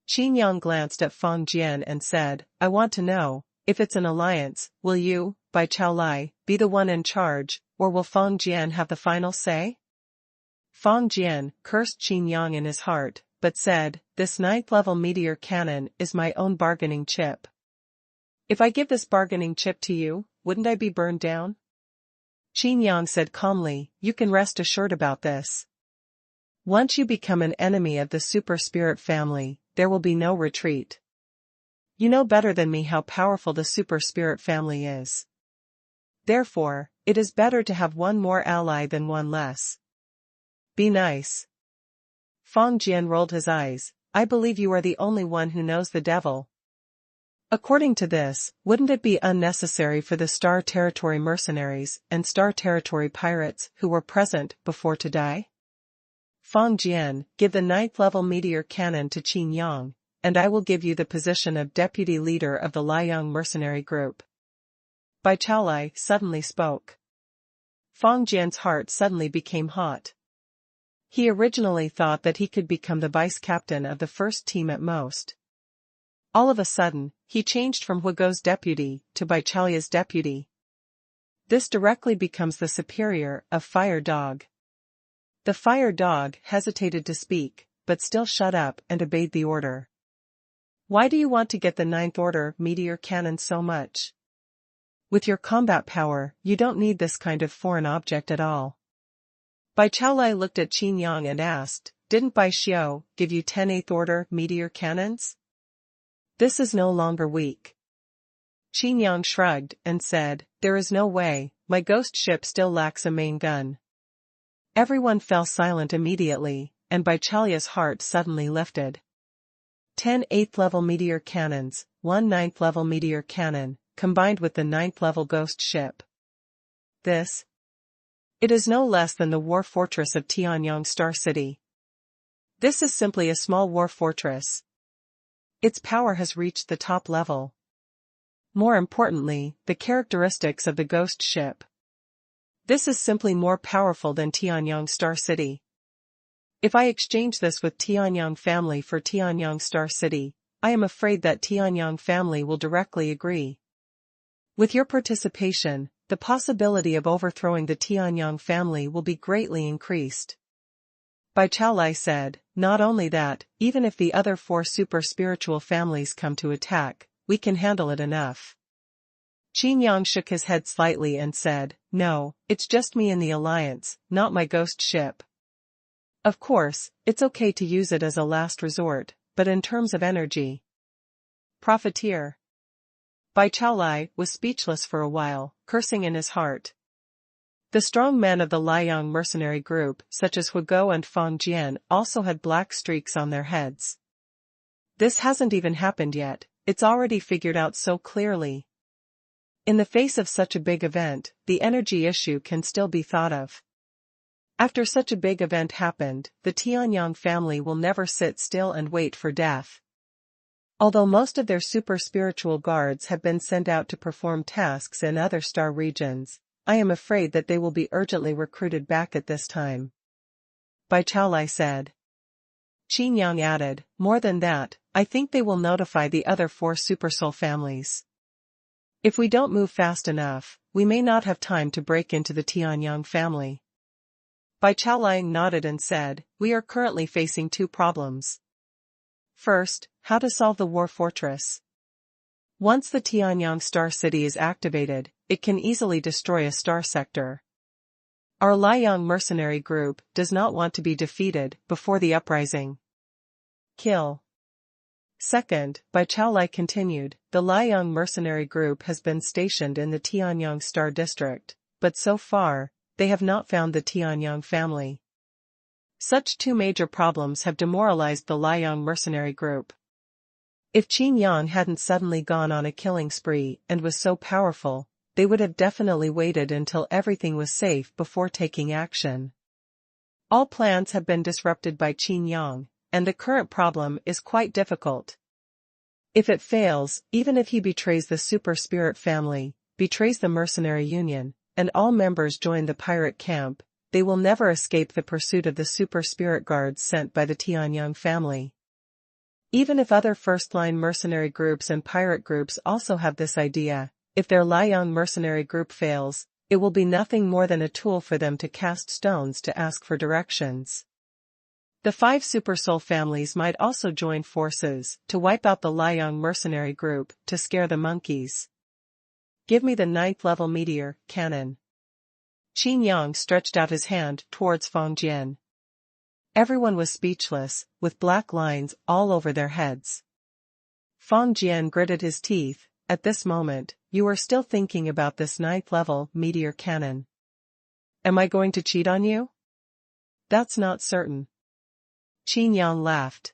Qin Yang glanced at Feng Jian and said, I want to know, if it's an alliance, will you, Bai Chaolai, be the one in charge, or will Feng Jian have the final say? Feng Jian cursed Qin Yang in his heart, but said, this 9th-level meteor cannon is my own bargaining chip. If I give this bargaining chip to you, wouldn't I be burned down? Qin Yang said calmly, you can rest assured about this. Once you become an enemy of the super spirit family, there will be no retreat. You know better than me how powerful the super spirit family is. Therefore, it is better to have one more ally than one less. Be nice. Feng Jian rolled his eyes, I believe you are the only one who knows the devil. According to this, wouldn't it be unnecessary for the Star Territory mercenaries and Star Territory pirates who were present before to die? Feng Jian, give the 9th-level meteor cannon to Qin Yang, and I will give you the position of deputy leader of the Liang mercenary group. Bai Chaolai suddenly spoke. Feng Jian's heart suddenly became hot. He originally thought that he could become the vice-captain of the first team at most. All of a sudden, he changed from Huigo's deputy to Bai Chaolia's deputy. This directly becomes the superior of Fire Dog. The Fire Dog hesitated to speak, but still shut up and obeyed the order. Why do you want to get the 9th order meteor cannon so much? With your combat power, you don't need this kind of foreign object at all. Bai Chaolai looked at Qin Yang and asked, didn't Bai Xiao give you 10 8th order meteor cannons? This is no longer weak. Qin Yang shrugged and said, there is no way, my ghost ship still lacks a main gun. Everyone fell silent immediately, and Bai Chaolia's heart suddenly lifted. 10 8th-level meteor cannons, 1 9th-level meteor cannon, combined with the 9th-level ghost ship. This? It is no less than the war fortress of Tianyang Star City. This is simply a small war fortress. Its power has reached the top level. More importantly, the characteristics of the ghost ship. This is simply more powerful than Tianyang Star City. If I exchange this with Tianyang family for Tianyang Star City, I am afraid that Tianyang family will directly agree. With your participation, the possibility of overthrowing the Tianyang family will be greatly increased. Bai Chaolai said, not only that, even if the other 4 super spiritual families come to attack, we can handle it enough. Qin Yang shook his head slightly and said, no, it's just me in the alliance, not my ghost ship. Of course, it's okay to use it as a last resort, but in terms of energy. Profiteer. Bai Chaolai was speechless for a while, cursing in his heart. The strong men of the Liang mercenary group, such as Huigo and Feng Jian, also had black streaks on their heads. This hasn't even happened yet, it's already figured out so clearly. In the face of such a big event, the energy issue can still be thought of. After such a big event happened, the Tianyang family will never sit still and wait for death. Although most of their super spiritual guards have been sent out to perform tasks in other star regions, I am afraid that they will be urgently recruited back at this time. Bai Chaolai said. Qin Yang added, more than that, I think they will notify the other 4 supersoul families. If we don't move fast enough, we may not have time to break into the Tianyang family. Bai Chaolai nodded and said, we are currently facing 2 problems. First, how to solve the war fortress. Once the Tianyang Star City is activated, it can easily destroy a star sector. Our Liang mercenary group does not want to be defeated before the uprising. Kill. Second, Bai Chaolai continued, the Liang mercenary group has been stationed in the Tianyang Star District, but so far, they have not found the Tianyang family. Such 2 major problems have demoralized the Liang mercenary group. If Qin Yang hadn't suddenly gone on a killing spree and was so powerful, they would have definitely waited until everything was safe before taking action. All plans have been disrupted by Qin Yang, and the current problem is quite difficult. If it fails, even if he betrays the super spirit family, betrays the mercenary union, and all members join the pirate camp, they will never escape the pursuit of the super spirit guards sent by the Xuanhuan family. Even if other first-line mercenary groups and pirate groups also have this idea, if their Liang mercenary group fails, it will be nothing more than a tool for them to cast stones to ask for directions. The 5 super soul families might also join forces to wipe out the Liang mercenary group to scare the monkeys. Give me the 9th level meteor cannon. Qin Yang stretched out his hand towards Feng Jian. Everyone was speechless, with black lines all over their heads. Feng Jian gritted his teeth. At this moment, you are still thinking about this 9th level meteor cannon. Am I going to cheat on you? That's not certain. Qin Yang laughed.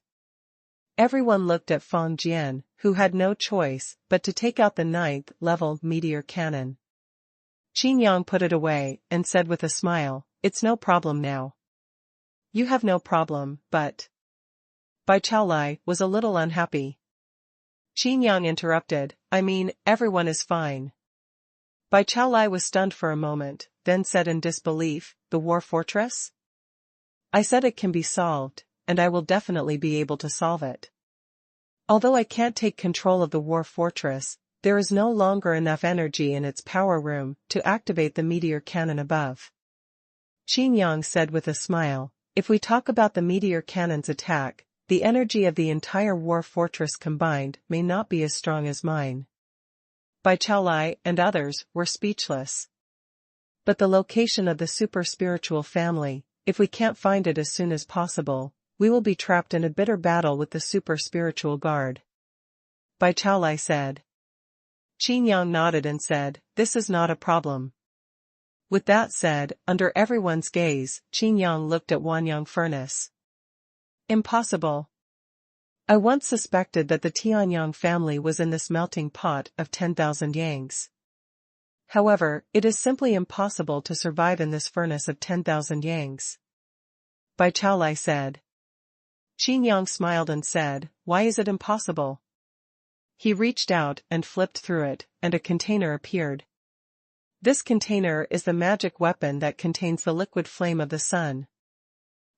Everyone looked at Feng Jian, who had no choice but to take out the 9th level meteor cannon. Qin Yang put it away and said with a smile, "It's no problem now." "You have no problem, but..." Bai Chaolai was a little unhappy. Qin Yang interrupted, "I mean, everyone is fine." Bai Chaolai was stunned for a moment, then said in disbelief, "The war fortress?" "I said it can be solved, and I will definitely be able to solve it. Although I can't take control of the war fortress, there is no longer enough energy in its power room to activate the meteor cannon above." Qin Yang said with a smile, "If we talk about the meteor cannon's attack, the energy of the entire war fortress combined may not be as strong as mine." Bai Chaolai and others were speechless. "But the location of the super spiritual family, if we can't find it as soon as possible, we will be trapped in a bitter battle with the super spiritual guard," Bai Chaolai said. Qin Yang nodded and said, "This is not a problem." With that said, under everyone's gaze, Qin Yang looked at Wanyang furnace. "Impossible. I once suspected that the Tianyang family was in this melting pot of 10,000 yangs. However, it is simply impossible to survive in this furnace of 10,000 yangs," Bai Chaolai said. Qin Yang smiled and said, "Why is it impossible?" He reached out and flipped through it, and a container appeared. This container is the magic weapon that contains the liquid flame of the sun.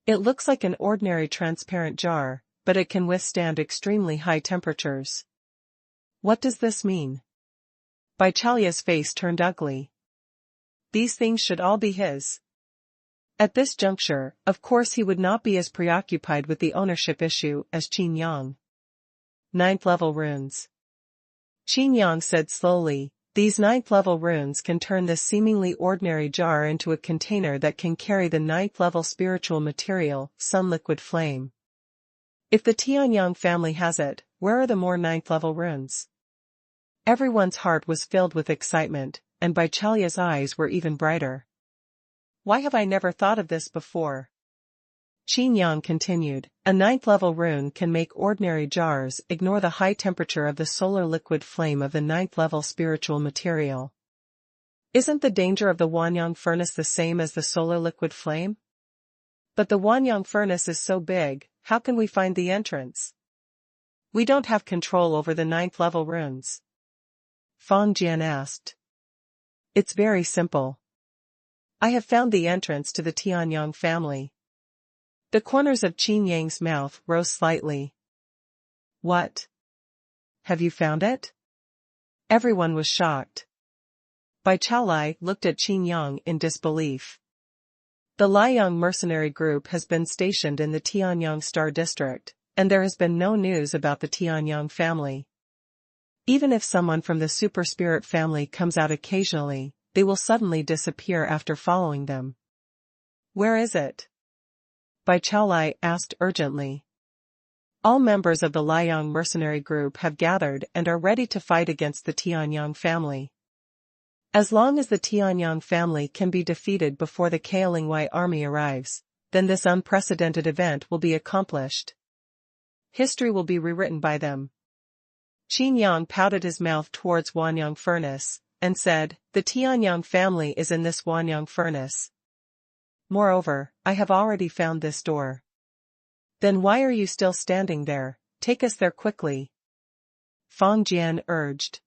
It looks like an ordinary transparent jar, but it can withstand extremely high temperatures. What does this mean? Bai Chaolai's face turned ugly. These things should all be his. At this juncture, of course he would not be as preoccupied with the ownership issue as Qin Yang. 9th level runes. Qin Yang said slowly, "These 9th level runes can turn this seemingly ordinary jar into a container that can carry the 9th level spiritual material, sun liquid flame. If the Tianyang family has it, where are the more 9th level runes?" Everyone's heart was filled with excitement, and Bai Chaolai's eyes were even brighter. "Why have I never thought of this before?" Qin Yang continued, "A 9th level rune can make ordinary jars ignore the high temperature of the solar liquid flame of the 9th level spiritual material. Isn't the danger of the Wanyang furnace the same as the solar liquid flame? But the Wanyang furnace is so big, how can we find the entrance? We don't have control over the 9th level runes." Feng Jian asked. "It's very simple. I have found the entrance to the Tianyang family." The corners of Qin Yang's mouth rose slightly. "What? Have you found it?" Everyone was shocked. Bai Chaolai looked at Qin Yang in disbelief. The Liang mercenary group has been stationed in the Tianyang Star District, and there has been no news about the Tianyang family. Even if someone from the super spirit family comes out occasionally, they will suddenly disappear after following them. "Where is it?" Bai Chaolai asked urgently. All members of the Liang mercenary group have gathered and are ready to fight against the Tianyang family. As long as the Tianyang family can be defeated before the Kaolingwai army arrives, then this unprecedented event will be accomplished. History will be rewritten by them. Qin Yang pouted his mouth towards Wanyang furnace, and said, "The Tianyang family is in this Wanyang furnace. Moreover, I have already found this door." "Then why are you still standing there? Take us there quickly," Feng Jian urged.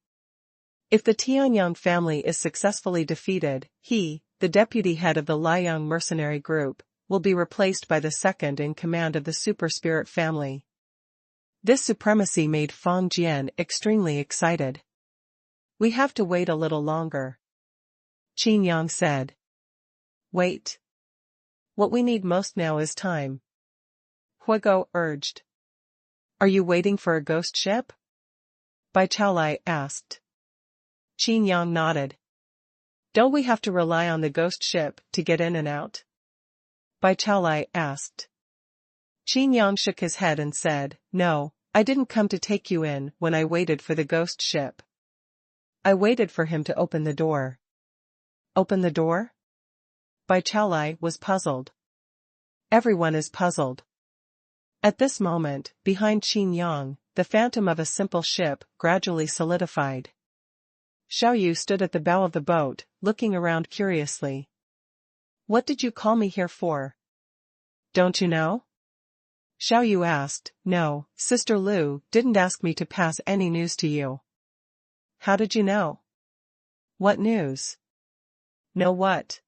"If the Tianyang family is successfully defeated, he, the deputy head of the Liang mercenary group, will be replaced by the second in command of the super spirit family. This supremacy made Feng Jian extremely excited. We have to wait a little longer, Qin Yang said. Wait. What we need most now is time, Huigo urged. Are you waiting for a ghost ship? Bai Chaolai asked. Qin Yang nodded. Don't we have to rely on the ghost ship to get in and out? Bai Chaolai asked. Qin Yang shook his head and said, No, I didn't come to take you in when I waited for the ghost ship. I waited for him to open the door. Open the door? Bai Chaolai was puzzled. Everyone is puzzled. At this moment, behind Qin Yang, the phantom of a simple ship gradually solidified. Xiaoyu stood at the bow of the boat, looking around curiously. What did you call me here for? Don't you know? Xiaoyu asked. No, Sister Lu didn't ask me to pass any news to you. How did you know? What news? Know what?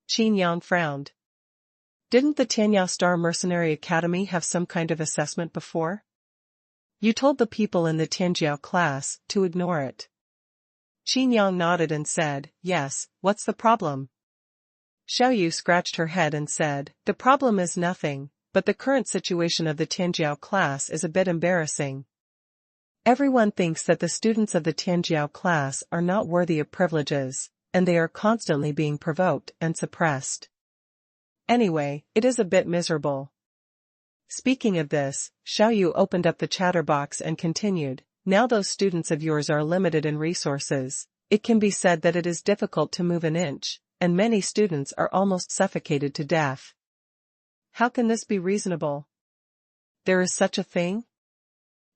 Qin Yang frowned. Didn't the Tianyao Star Mercenary Academy have some kind of assessment before? You told the people in the Tianjiao class to ignore it. Qin Yang nodded and said, Yes, what's the problem? Xiaoyu scratched her head and said, The problem is nothing, but the current situation of the Tianjiao class is a bit embarrassing. Everyone thinks that the students of the Tianjiao class are not worthy of privileges, and they are constantly being provoked and suppressed. Anyway, it is a bit miserable. Speaking of this, Xiaoyu opened up the chatterbox and continued, Now those students of yours are limited in resources, it can be said that it is difficult to move an inch, and many students are almost suffocated to death. How can this be reasonable? There is such a thing?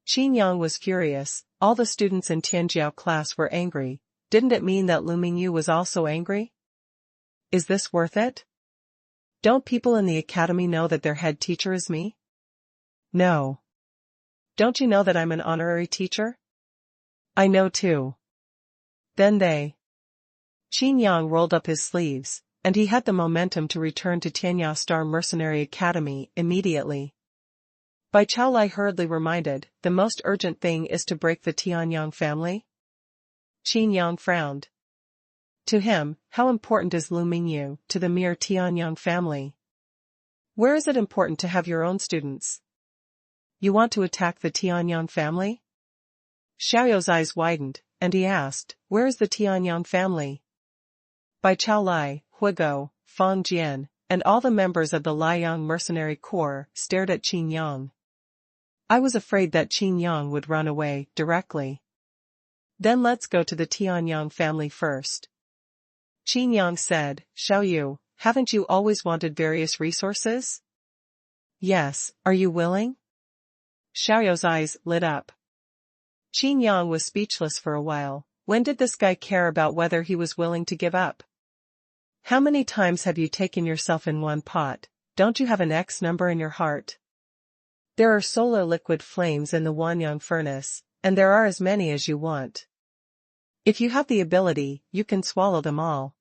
Qin Yang was furious. All the students in Tianjiao class were angry. Didn't it mean that Lu Mingyu was also angry? Is this worth it? Don't people in the academy know that their head teacher is me? No. Don't you know that I'm an honorary teacher? I know too. Then they. Qin Yang rolled up his sleeves, and he had the momentum to return to Tianyao Star Mercenary Academy immediately. Bai Chaolai hurriedly reminded, The most urgent thing is to break the Tianyang family? Qin Yang frowned. To him, how important is Lu Mingyu to the mere Tianyang family? Where is it important to have your own students? You want to attack the Tianyang family? Xiaoyu's eyes widened, and he asked, Where is the Tianyang family? Bai Chaolai, Huigo, Feng Jian, and all the members of the Liang Mercenary Corps stared at Qin Yang. I was afraid that Qin Yang would run away directly. Then let's go to the Tianyang family first. Qin Yang said, Xiaoyu, haven't you always wanted various resources? Yes, are you willing? Xiaoyu's eyes lit up. Qin Yang was speechless for a while. When did this guy care about whether he was willing to give up? How many times have you taken yourself in one pot? Don't you have an X number in your heart? There are solar liquid flames in the Xuanhuan furnace, and there are as many as you want. If you have the ability, you can swallow them all.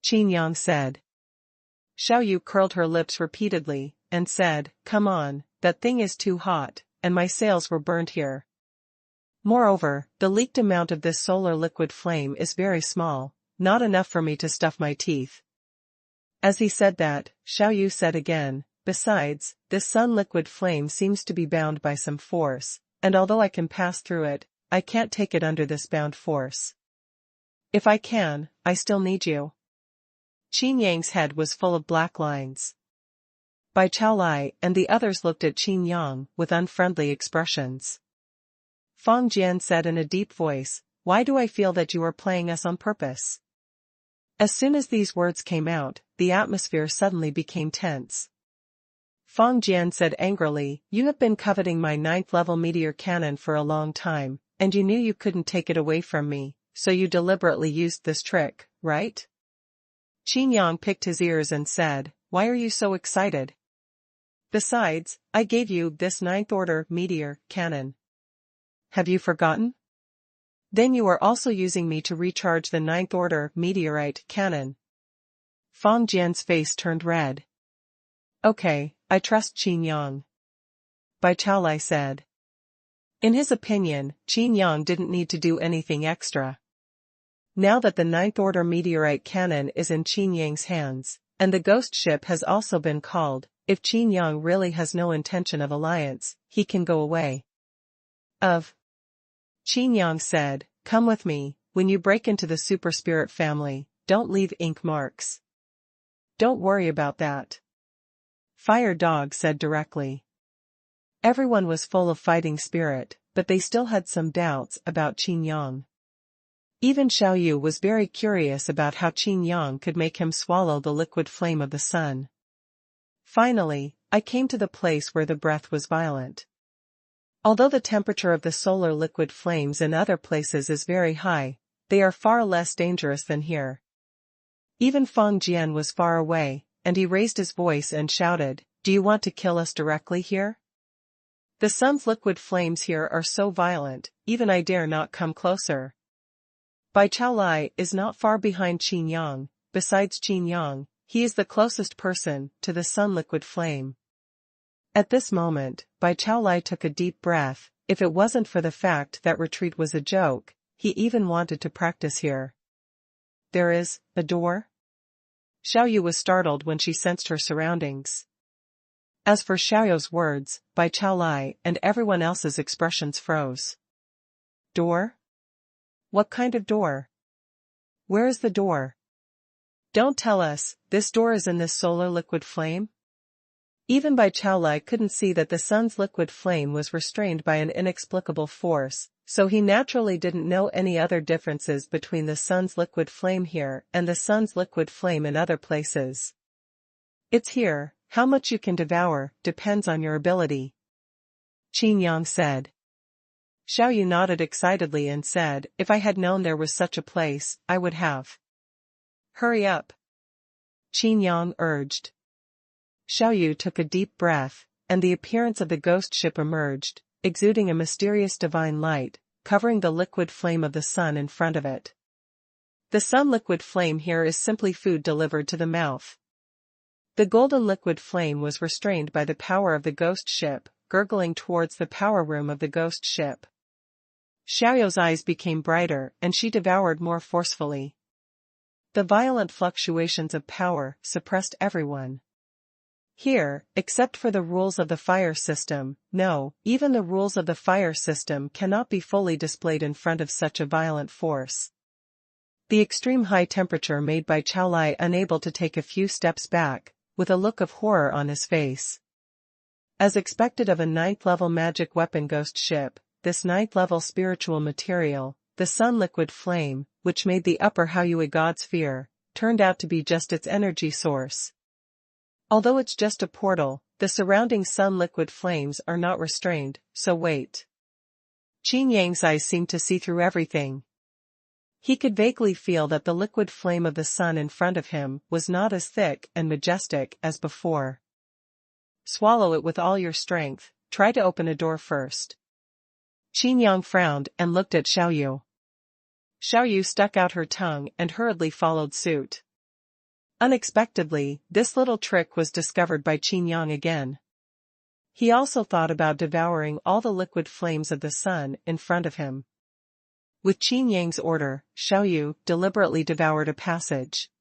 Qin Yang said. Xiaoyu curled her lips repeatedly, and said, Come on, that thing is too hot, and my sails were burned here. Moreover, the leaked amount of this solar liquid flame is very small, not enough for me to stuff my teeth. As he said that, Xiaoyu said again, Besides, this sun liquid flame seems to be bound by some force, and although I can pass through it, I can't take it under this bound force. If I can, I still need you. Qin Yang's head was full of black lines. Bai Chaolai and the others looked at Qin Yang with unfriendly expressions. Feng Jian said in a deep voice, Why do I feel that you are playing us on purpose? As soon as these words came out, the atmosphere suddenly became tense. Feng Jian said angrily, You have been coveting my 9th level meteor cannon for a long time, and you knew you couldn't take it away from me, so you deliberately used this trick, right? Qin Yang picked his ears and said, Why are you so excited? Besides, I gave you this 9th order meteor cannon. Have you forgotten? Then you are also using me to recharge the 9th order meteorite cannon. Feng Jian's face turned red. Okay, I trust Qin Yang, Bai Chaolai said. In his opinion, Qin Yang didn't need to do anything extra. Now that the Ninth Order meteorite cannon is in Qin Yang's hands, and the ghost ship has also been called, if Qin Yang really has no intention of alliance, he can go away. Qin Yang said, come with me, when you break into the super spirit family, don't leave ink marks. Don't worry about that. Fire Dog said directly. Everyone was full of fighting spirit, but they still had some doubts about Qin Yang. Even Xiaoyu was very curious about how Qin Yang could make him swallow the liquid flame of the sun. Finally, I came to the place where the breath was violent. Although the temperature of the solar liquid flames in other places is very high, they are far less dangerous than here. Even Feng Jian was far away, and he raised his voice and shouted, do you want to kill us directly here? The sun's liquid flames here are so violent, even I dare not come closer. Bai Chaolai is not far behind Qin Yang. Besides Qin Yang, he is the closest person to the sun liquid flame. At this moment, Bai Chaolai took a deep breath. If it wasn't for the fact that retreat was a joke, he even wanted to practice here. There is a door? Xiaoyu was startled when she sensed her surroundings. As for Xiaoyu's words, Bai Chaolai and everyone else's expressions froze. Door? What kind of door? Where is the door? Don't tell us, this door is in this solar liquid flame? Even Bai Chaolai couldn't see that the sun's liquid flame was restrained by an inexplicable force, so he naturally didn't know any other differences between the sun's liquid flame here and the sun's liquid flame in other places. It's here, how much you can devour depends on your ability. Qin Yang said. Xiaoyu nodded excitedly and said, if I had known there was such a place, I would have. Hurry up. Qin Yang urged. Xiaoyu took a deep breath, and the appearance of the ghost ship emerged, exuding a mysterious divine light, covering the liquid flame of the sun in front of it. The sun liquid flame here is simply food delivered to the mouth. The golden liquid flame was restrained by the power of the ghost ship, gurgling towards the power room of the ghost ship. Xiaoyu's eyes became brighter and she devoured more forcefully. The violent fluctuations of power suppressed everyone. Here, except for the rules of the fire system, no, even the rules of the fire system cannot be fully displayed in front of such a violent force. The extreme high temperature made Bai Chaolai unable to take a few steps back, with a look of horror on his face. As expected of a 9th-level magic weapon ghost ship, this 9th-level spiritual material, the sun liquid flame, which made the upper Haoyue gods fear, turned out to be just its energy source. Although it's just a portal, the surrounding sun liquid flames are not restrained, so wait. Qin Yang's eyes seemed to see through everything. He could vaguely feel that the liquid flame of the sun in front of him was not as thick and majestic as before. Swallow it with all your strength, try to open a door first. Qin Yang frowned and looked at Xiaoyu. Xiaoyu stuck out her tongue and hurriedly followed suit. Unexpectedly, this little trick was discovered by Qin Yang again. He also thought about devouring all the liquid flames of the sun in front of him. With Qin Yang's order, Xiaoyu deliberately devoured a passage.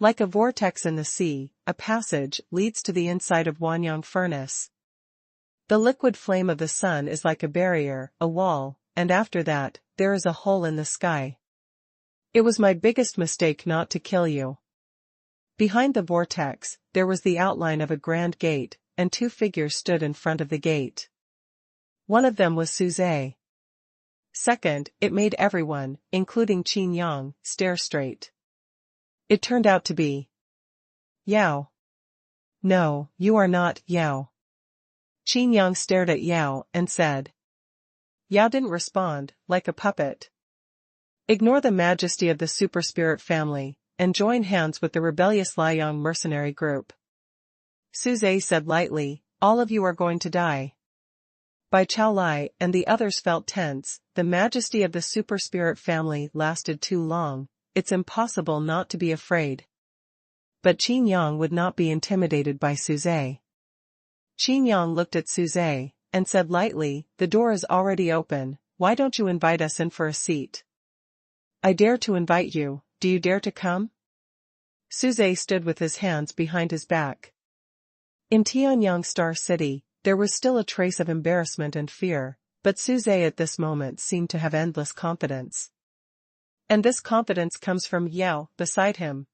Like a vortex in the sea, a passage leads to the inside of Xuanhuan furnace. The liquid flame of the sun is like a barrier, a wall, and after that, there is a hole in the sky. It was my biggest mistake not to kill you. Behind the vortex, there was the outline of a grand gate, and two figures stood in front of the gate. One of them was Suze. Second, it made everyone, including Qin Yang, stare straight. It turned out to be Yao. No, you are not Yao. Qin Yang stared at Yao and said. Yao didn't respond, like a puppet. Ignore the majesty of the super spirit family, and join hands with the rebellious Liang mercenary group. Suze said lightly, all of you are going to die. Bai Chaolai and the others felt tense. The majesty of the super spirit family lasted too long, it's impossible not to be afraid. but Qin Yang would not be intimidated by Suze. Qin Yang looked at Suze, and said lightly, "The door is already open, why don't you invite us in for a seat?" "I dare to invite you, do you dare to come?" Suze stood with his hands behind his back. In Tianyang Star City, there was still a trace of embarrassment and fear, but Suze at this moment seemed to have endless confidence. And this confidence comes from Yao, beside him.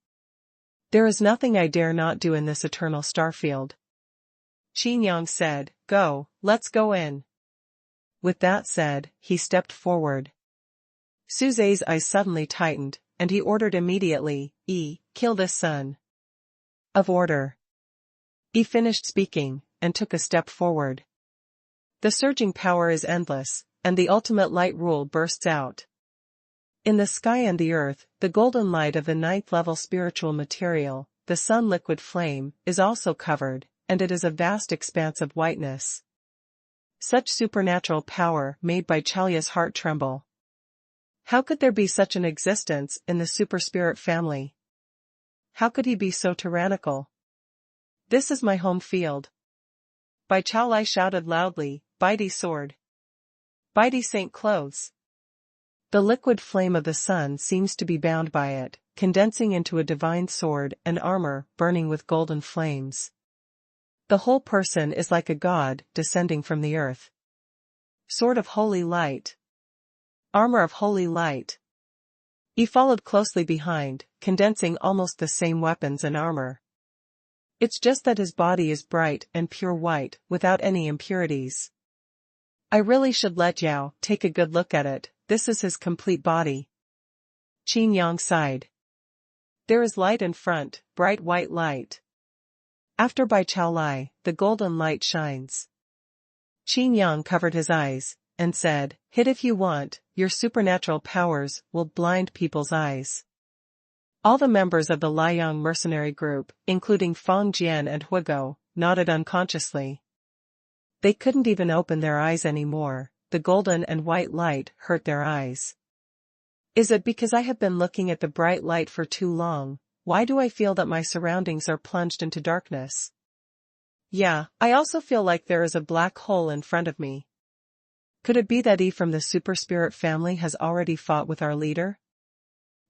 "There is nothing I dare not do in this eternal starfield." Qin Yang said, "Go, let's go in." With that said, he stepped forward. Suze's eyes suddenly tightened, and he ordered immediately, "Kill this son of order." He finished speaking, and took a step forward. The surging power is endless, and the ultimate light rule bursts out. In the sky and the earth, the golden light of the ninth-level spiritual material, the sun liquid flame, is also covered, and it is a vast expanse of whiteness. Such supernatural power made by Chalya's heart tremble. How could there be such an existence in the super-spirit family? How could he be so tyrannical? "This is my home field." Bai Chaolai shouted loudly, "Baidi sword! Baidi saint clothes!" The liquid flame of the sun seems to be bound by it, condensing into a divine sword and armor burning with golden flames. The whole person is like a god descending from the earth. Sword of holy light. Armor of holy light. He followed closely behind, condensing almost the same weapons and armor. It's just that his body is bright and pure white, without any impurities. I really should let Yao take a good look at it, this is his complete body. Qin Yang sighed. There is light in front, bright white light. After Bai Chaolai, the golden light shines. Qin Yang covered his eyes, and said, "Hit if you want, your supernatural powers will blind people's eyes." All the members of the Liang mercenary group, including Feng Jian and Huigo, nodded unconsciously. They couldn't even open their eyes anymore, the golden and white light hurt their eyes. Is it because I have been looking at the bright light for too long? Why do I feel that my surroundings are plunged into darkness? Yeah, I also feel like there is a black hole in front of me. Could it be that he from the super spirit family has already fought with our leader?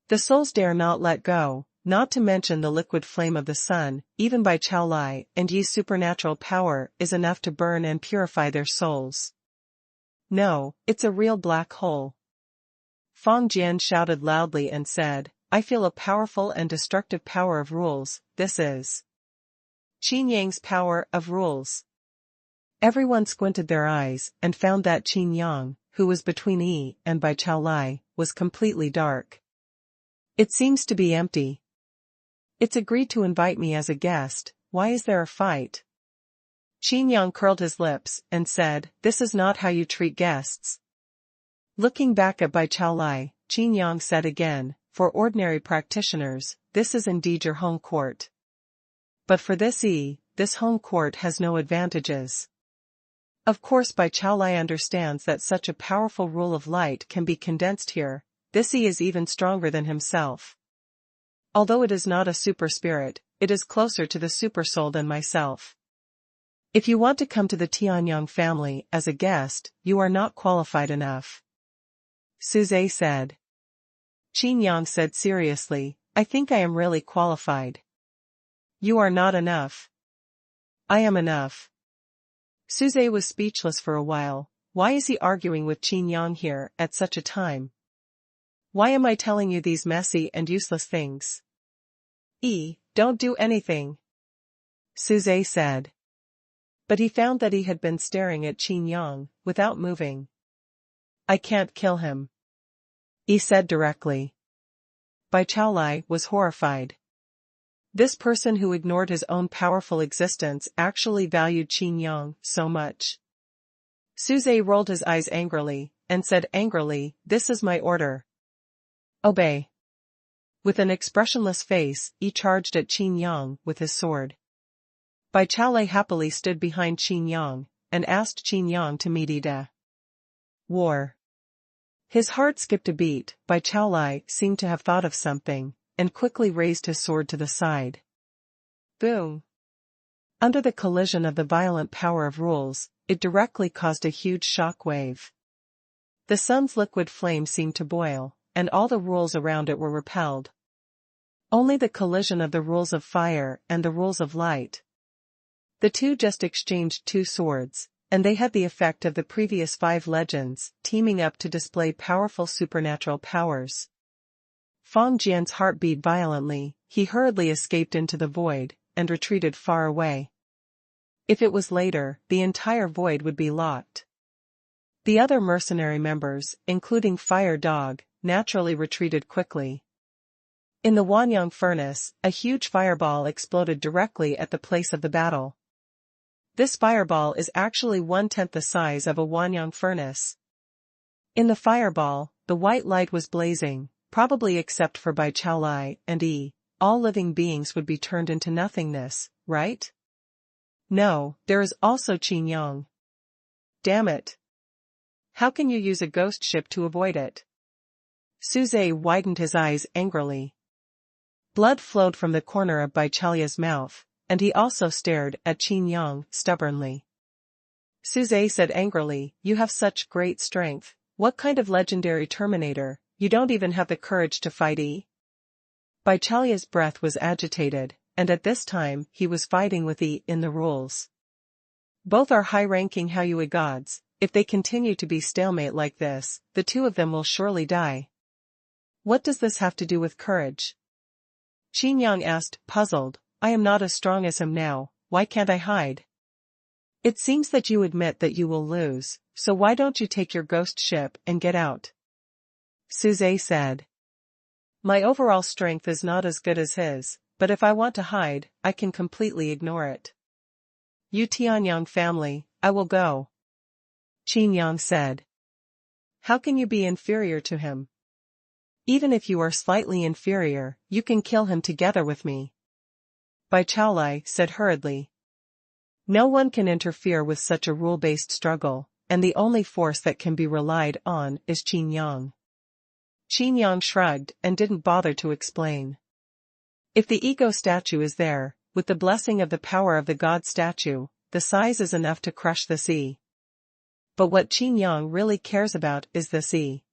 The souls dare not let go, not to mention the liquid flame of the sun, even by Chaolai and Yi's supernatural power is enough to burn and purify their souls. No, it's a real black hole. Feng Jian shouted loudly and said, "I feel a powerful and destructive power of rules, this is Qin Yang's power of rules." Everyone squinted their eyes and found that Qin Yang, who was between Yi and Bai Chaolai, was completely dark. "It seems to be empty. It's agreed to invite me as a guest, why is there a fight?" Qin Yang curled his lips and said, "This is not how you treat guests." Looking back at Bai Chaolai, Qin Yang said again, "For ordinary practitioners, this is indeed your home court. But for this this home court has no advantages." Of course Bai Chaolai understands that such a powerful rule of light can be condensed here, this is even stronger than himself. Although it is not a super spirit, it is closer to the super soul than myself. If you want to come to the Tianyang family as a guest, you are not qualified enough. Suze said. Qin Yang said seriously, "I think I am really qualified." "You are not enough." "I am enough." Suze was speechless for a while. Why is he arguing with Qin Yang here at such a time? Why am I telling you these messy and useless things? Don't do anything, Suze said. But he found that he had been staring at Qin Yang, without moving. "I can't kill him," he said directly. Bai Chaolai was horrified. This person who ignored his own powerful existence actually valued Qin Yang so much. Suze rolled his eyes angrily, and said angrily, "This is my order. Obey." With an expressionless face, he charged at Qin Yang with his sword. Bai Chaolai happily stood behind Qin Yang, and asked Qin Yang to meet Ida. War. His heart skipped a beat. Bai Chaolai seemed to have thought of something, and quickly raised his sword to the side. Boom! Under the collision of the violent power of rules, it directly caused a huge shock wave. The sun's liquid flame seemed to boil, and all the rules around it were repelled. Only the collision of the rules of fire and the rules of light. The two just exchanged two swords, and they had the effect of the previous 5 legends, teaming up to display powerful supernatural powers. Feng Jian's heart beat violently. He hurriedly escaped into the void, and retreated far away. If it was later, the entire void would be locked. The other mercenary members, including Fire Dog, naturally retreated quickly. In the Xuanhuan furnace, a huge fireball exploded directly at the place of the battle. This fireball is actually 1/10 the size of a Xuanhuan furnace. In the fireball, the white light was blazing, probably except for Bai Chaolai and Yi. All living beings would be turned into nothingness, right? No, there is also Qin Yang. Damn it. How can you use a ghost ship to avoid it? Suze widened his eyes angrily. Blood flowed from the corner of Bai Chaolia's mouth, and he also stared at Qin Yang stubbornly. Suze said angrily, "You have such great strength. What kind of legendary Terminator? You don't even have the courage to fight Yi?" Bai Chaolia's breath was agitated, and at this time he was fighting with Yi in the rules. Both are high-ranking Haoyue gods. If they continue to be stalemate like this, the two of them will surely die. What does this have to do with courage? Qin Yang asked, puzzled. I am not as strong as him now, why can't I hide? It seems that you admit that you will lose, so why don't you take your ghost ship and get out? Suze said. My overall strength is not as good as his, but if I want to hide, I can completely ignore it. You Tianyang family, I will go. Qin Yang said. How can you be inferior to him? Even if you are slightly inferior, you can kill him together with me. Bai Chaolai said hurriedly. No one can interfere with such a rule-based struggle, and the only force that can be relied on is Qin Yang. Qin Yang shrugged and didn't bother to explain. If the ego statue is there, with the blessing of the power of the god statue, the size is enough to crush the sea. But what Qin Yang really cares about is the sea.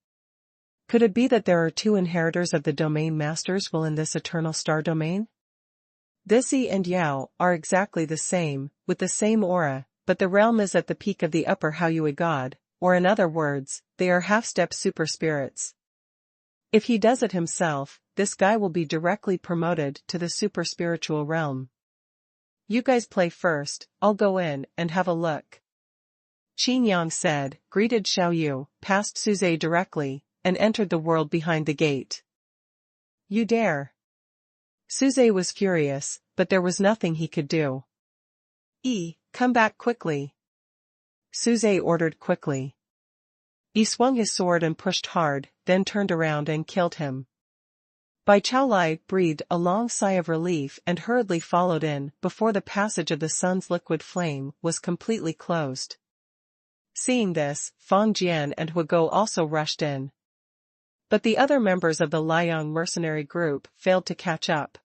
Could it be that there are 2 inheritors of the domain masters will in this eternal star domain? This Yi and Yao are exactly the same, with the same aura, but the realm is at the peak of the upper Haoyue god, or in other words, they are half-step super spirits. If he does it himself, this guy will be directly promoted to the super spiritual realm. You guys play first, I'll go in and have a look. Qin Yang said, greeted Xiaoyu, passed Suze directly, and entered the world behind the gate. You dare. Suze was furious, but there was nothing he could do. Come back quickly. Suze ordered quickly. Yi swung his sword and pushed hard, then turned around and killed him. Bai Chaolai breathed a long sigh of relief and hurriedly followed in before the passage of the sun's liquid flame was completely closed. Seeing this, Feng Jian and Hugo also rushed in. But the other members of the Liang mercenary group failed to catch up.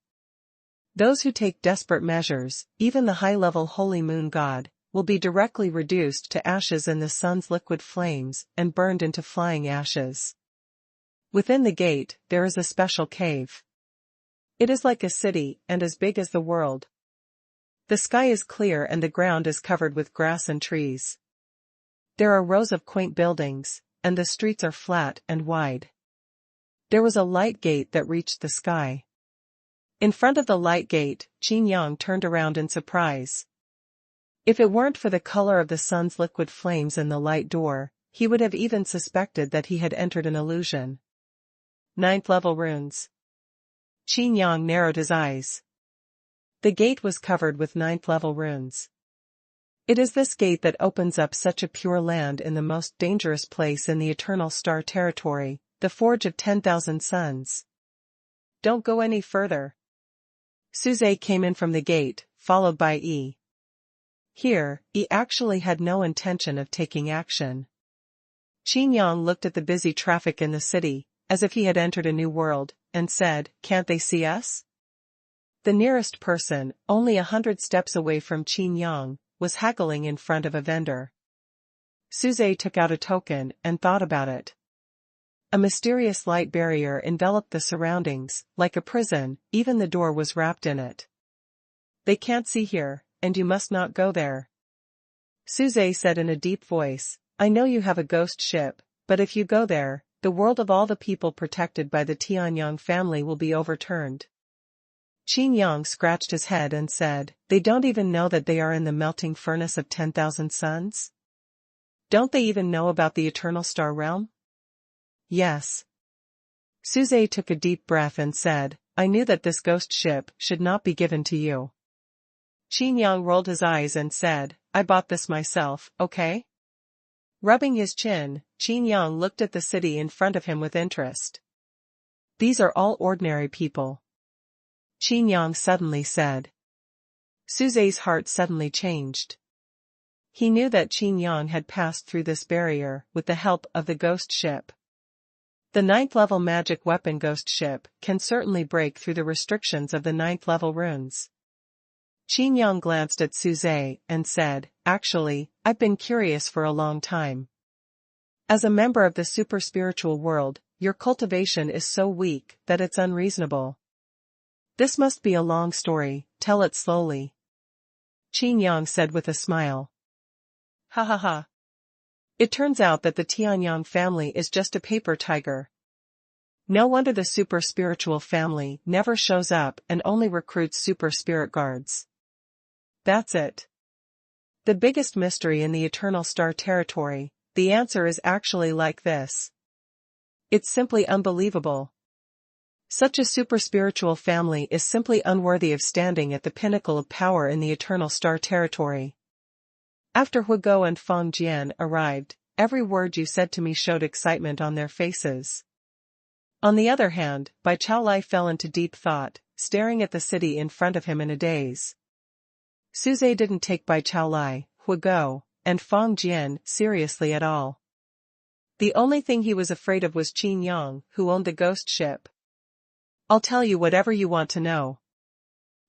Those who take desperate measures, even the high-level Holy Moon God, will be directly reduced to ashes in the sun's liquid flames and burned into flying ashes. Within the gate, there is a special cave. It is like a city and as big as the world. The sky is clear and the ground is covered with grass and trees. There are rows of quaint buildings, and the streets are flat and wide. There was a light gate that reached the sky. In front of the light gate, Qin Yang turned around in surprise. If it weren't for the color of the sun's liquid flames in the light door, he would have even suspected that he had entered an illusion. 9th level runes. Qin Yang narrowed his eyes. The gate was covered with 9th level runes. It is this gate that opens up such a pure land in the most dangerous place in the Eternal Star territory, the Forge of 10,000 Suns. Don't go any further. Suze came in from the gate, followed by Yi. Here, Yi actually had no intention of taking action. Qin Yang looked at the busy traffic in the city, as if he had entered a new world, and said, can't they see us? The nearest person, only 100 steps away from Qin Yang, was haggling in front of a vendor. Suze took out a token and thought about it. A mysterious light barrier enveloped the surroundings, like a prison, even the door was wrapped in it. They can't see here, and you must not go there. Suze said in a deep voice, I know you have a ghost ship, but if you go there, the world of all the people protected by the Tianyang family will be overturned. Qin Yang scratched his head and said, they don't even know that they are in the melting furnace of 10,000 suns? Don't they even know about the eternal star realm? Yes. Suze took a deep breath and said, I knew that this ghost ship should not be given to you. Qin Yang rolled his eyes and said, I bought this myself, okay? Rubbing his chin, Qin Yang looked at the city in front of him with interest. These are all ordinary people. Qin Yang suddenly said. Suze's heart suddenly changed. He knew that Qin Yang had passed through this barrier with the help of the ghost ship. The 9th level magic weapon ghost ship can certainly break through the restrictions of the 9th level runes. Qin Yang glanced at Suze and said, actually, I've been curious for a long time. As a member of the super spiritual world, your cultivation is so weak that it's unreasonable. This must be a long story, tell it slowly. Qin Yang said with a smile. Ha ha ha. It turns out that the Tianyang family is just a paper tiger. No wonder the super spiritual family never shows up and only recruits super spirit guards. That's it. The biggest mystery in the Eternal Star territory, the answer is actually like this. It's simply unbelievable. Such a super spiritual family is simply unworthy of standing at the pinnacle of power in the Eternal Star territory. After Hugo and Feng Jian arrived, every word you said to me showed excitement on their faces. On the other hand, Bai Chaolai fell into deep thought, staring at the city in front of him in a daze. Suze didn't take Bai Chaolai, Hugo, and Feng Jian seriously at all. The only thing he was afraid of was Qin Yang, who owned the ghost ship. I'll tell you whatever you want to know.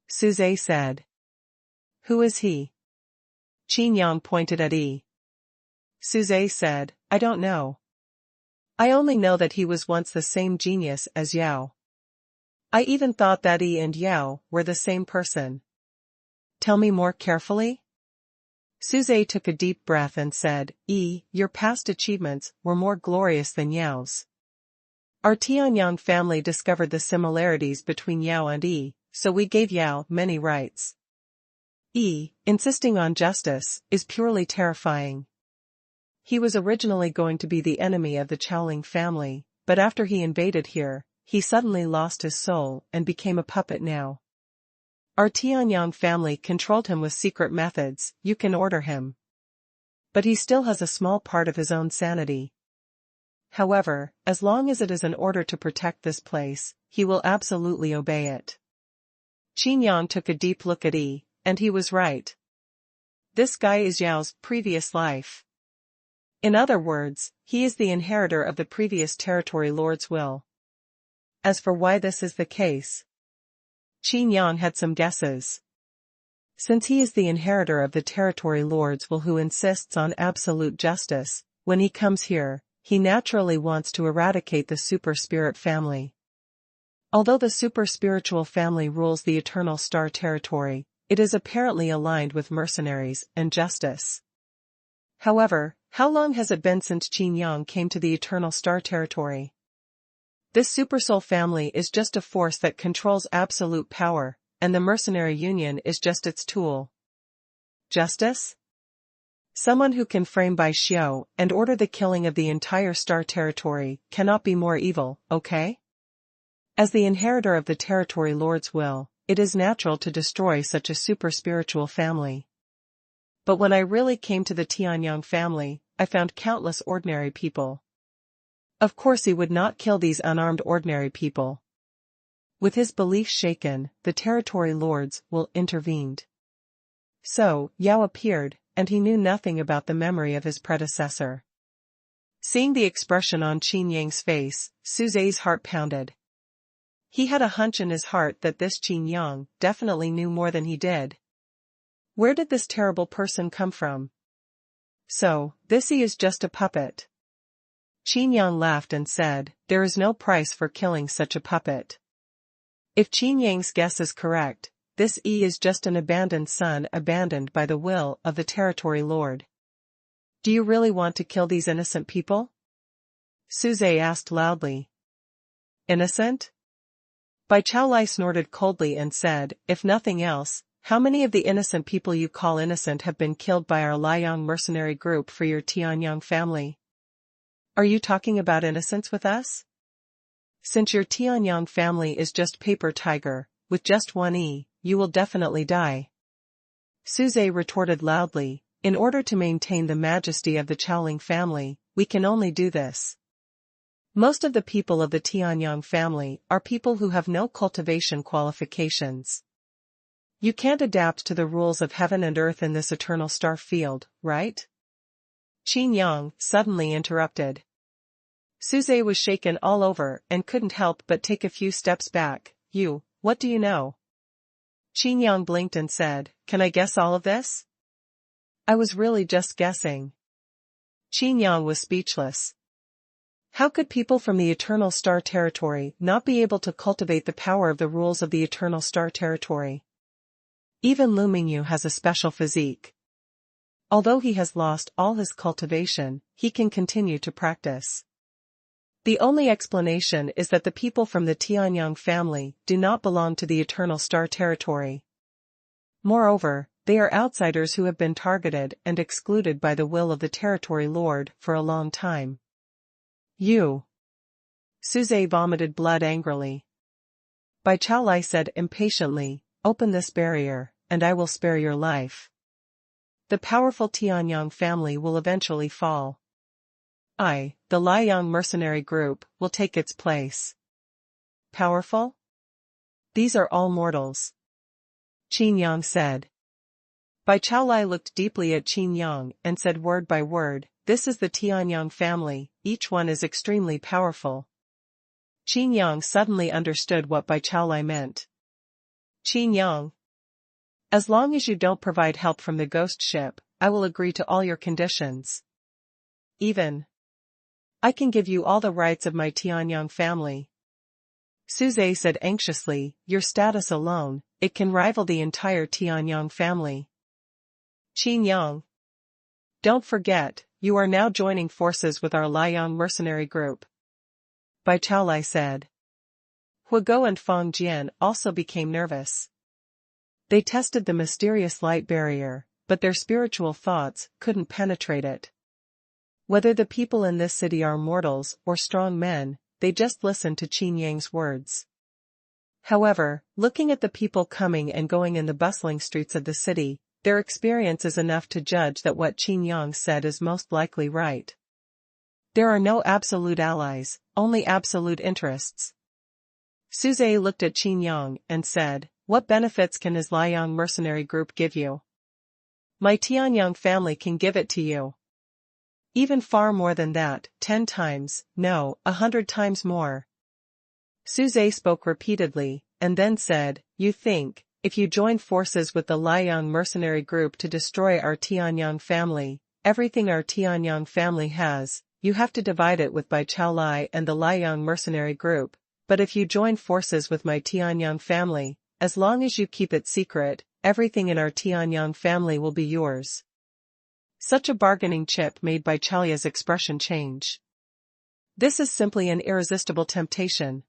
Suze said. Who is he? Qin Yang pointed at Yi. Suze said, I don't know. I only know that he was once the same genius as Yao. I even thought that Yi and Yao were the same person. Tell me more carefully? Suze took a deep breath and said, Yi, your past achievements were more glorious than Yao's. Our Tianyang family discovered the similarities between Yao and Yi, so we gave Yao many rights. Yi, insisting on justice, is purely terrifying. He was originally going to be the enemy of the Chaoling family, but after he invaded here, he suddenly lost his soul and became a puppet now. Our Tianyang family controlled him with secret methods, you can order him. But he still has a small part of his own sanity. However, as long as it is an order to protect this place, he will absolutely obey it. Qin Yang took a deep look at Yi, and he was right. This guy is Yao's previous life. In other words, he is the inheritor of the previous territory lord's will. As for why this is the case, Qin Yang had some guesses. Since he is the inheritor of the territory lord's will who insists on absolute justice, when he comes here, he naturally wants to eradicate the super spirit family. Although the super spiritual family rules the Eternal Star territory, it is apparently aligned with mercenaries and justice. However, how long has it been since Qin Yang came to the Eternal Star territory? This Supersoul family is just a force that controls absolute power, and the Mercenary Union is just its tool. Justice? Someone who can frame Bai Xiao and order the killing of the entire star territory cannot be more evil, okay? As the inheritor of the territory lord's will, it is natural to destroy such a super spiritual family. But when I really came to the Tianyang family, I found countless ordinary people. Of course he would not kill these unarmed ordinary people. With his belief shaken, the territory lords will intervened. So, Yao appeared, and he knew nothing about the memory of his predecessor. Seeing the expression on Qin Yang's face, Suze's heart pounded. He had a hunch in his heart that this Qin Yang definitely knew more than he did. Where did this terrible person come from? So, this he is just a puppet. Qin Yang laughed and said, there is no price for killing such a puppet. If Qin Yang's guess is correct, this E is just an abandoned son abandoned by the will of the territory lord. Do you really want to kill these innocent people? Suze asked loudly. Innocent? Bai Chaolai snorted coldly and said, if nothing else, how many of the innocent people you call innocent have been killed by our Liang mercenary group for your Tianyang family? Are you talking about innocence with us? Since your Tianyang family is just paper tiger, with just one E, you will definitely die. Suze retorted loudly, in order to maintain the majesty of the Chaoling family, we can only do this. Most of the people of the Tianyang family are people who have no cultivation qualifications. You can't adapt to the rules of heaven and earth in this eternal star field, right? Qin Yang suddenly interrupted. Suze was shaken all over and couldn't help but take a few steps back. What do you know? Qin Yang blinked and said, can I guess all of this? I was really just guessing. Qin Yang was speechless. How could people from the Eternal Star Territory not be able to cultivate the power of the rules of the Eternal Star Territory? Even Lu Mingyu has a special physique. Although he has lost all his cultivation, he can continue to practice. The only explanation is that the people from the Tianyang family do not belong to the Eternal Star Territory. Moreover, they are outsiders who have been targeted and excluded by the will of the Territory Lord for a long time. Suze vomited blood angrily. Bai Chaolai said impatiently, open this barrier, and I will spare your life. The powerful Tianyang family will eventually fall. I, the Liang mercenary group, will take its place. Powerful? These are all mortals. Qin Yang said. Bai Chaolai looked deeply at Qin Yang and said word by word, this is the Tianyang family, each one is extremely powerful. Qin Yang suddenly understood what Bai Chaolai meant. Qin Yang. As long as you don't provide help from the ghost ship, I will agree to all your conditions. Even. I can give you all the rights of my Tianyang family. Suze said anxiously, your status alone, it can rival the entire Tianyang family. Qin Yang. Don't forget, you are now joining forces with our Liang mercenary group. Bai Chaolai said. Hugo and Feng Jian also became nervous. They tested the mysterious light barrier, but their spiritual thoughts couldn't penetrate it. Whether the people in this city are mortals or strong men, they just listened to Qin Yang's words. However, looking at the people coming and going in the bustling streets of the city, their experience is enough to judge that what Qin Yang said is most likely right. There are no absolute allies, only absolute interests. Suze looked at Qin Yang and said, what benefits can his Liang mercenary group give you? My Tianyang family can give it to you. Even far more than that, 10 times, no, 100 times more. Suze spoke repeatedly, and then said, you think, if you join forces with the Liang mercenary group to destroy our Tianyang family, everything our Tianyang family has, you have to divide it with Bai Chaolai and the Liang mercenary group, but if you join forces with my Tianyang family, as long as you keep it secret, everything in our Tianyang family will be yours. Such a bargaining chip made Bai Chaolai's expression change. This is simply an irresistible temptation.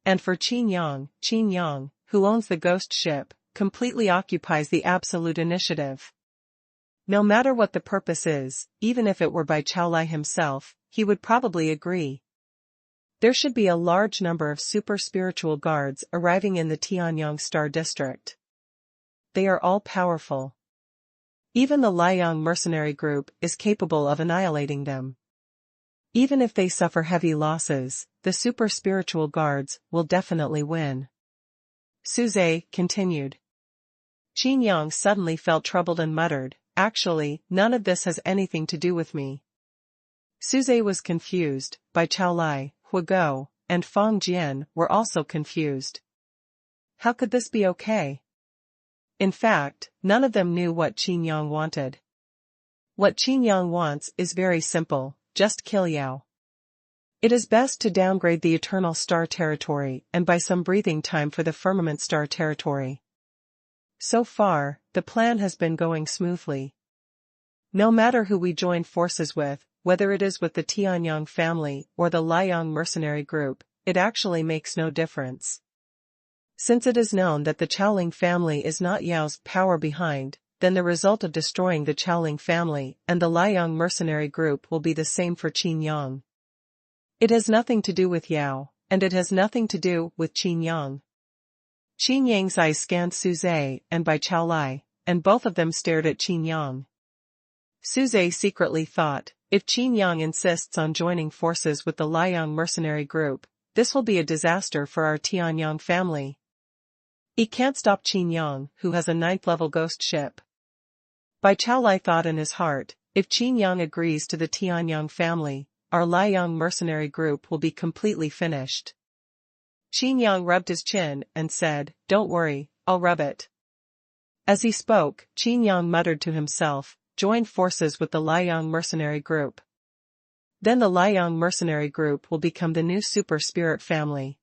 And for Qin Yang, who owns the ghost ship, completely occupies the absolute initiative. No matter what the purpose is, even if it were Bai Chaolai himself, he would probably agree. There should be a large number of super spiritual guards arriving in the Tianyang Star District. They are all powerful. Even the Liang mercenary group is capable of annihilating them. Even if they suffer heavy losses, the super spiritual guards will definitely win. Suze continued. Qin Yang suddenly felt troubled and muttered, actually, none of this has anything to do with me. Suze was confused. Bai Chaolai, Hugo, and Feng Jian were also confused. How could this be okay? In fact, none of them knew what Qin Yang wanted. What Qin Yang wants is very simple, just kill Yao. It is best to downgrade the Eternal Star territory and buy some breathing time for the Firmament Star territory. So far, the plan has been going smoothly. No matter who we join forces with, whether it is with the Tianyang family or the Liang mercenary group, it actually makes no difference. Since it is known that the Chaoling family is not Yao's power behind, then the result of destroying the Chaoling family and the Liang mercenary group will be the same for Qin Yang. It has nothing to do with Yao, and it has nothing to do with Qin Yang. Qin Yang's eyes scanned Suze and Bai Chaolai, and both of them stared at Qin Yang. Suze secretly thought, if Qin Yang insists on joining forces with the Liang mercenary group, this will be a disaster for our Tianyang family. He can't stop Qin Yang, who has a 9th level ghost ship. Bai Chaolai thought in his heart, if Qin Yang agrees to the Tianyang family, our Liang mercenary group will be completely finished. Qin Yang rubbed his chin and said, "Don't worry, I'll rub it." As he spoke, Qin Yang muttered to himself, "Join forces with the Liang mercenary group. Then the Liang mercenary group will become the new super spirit family.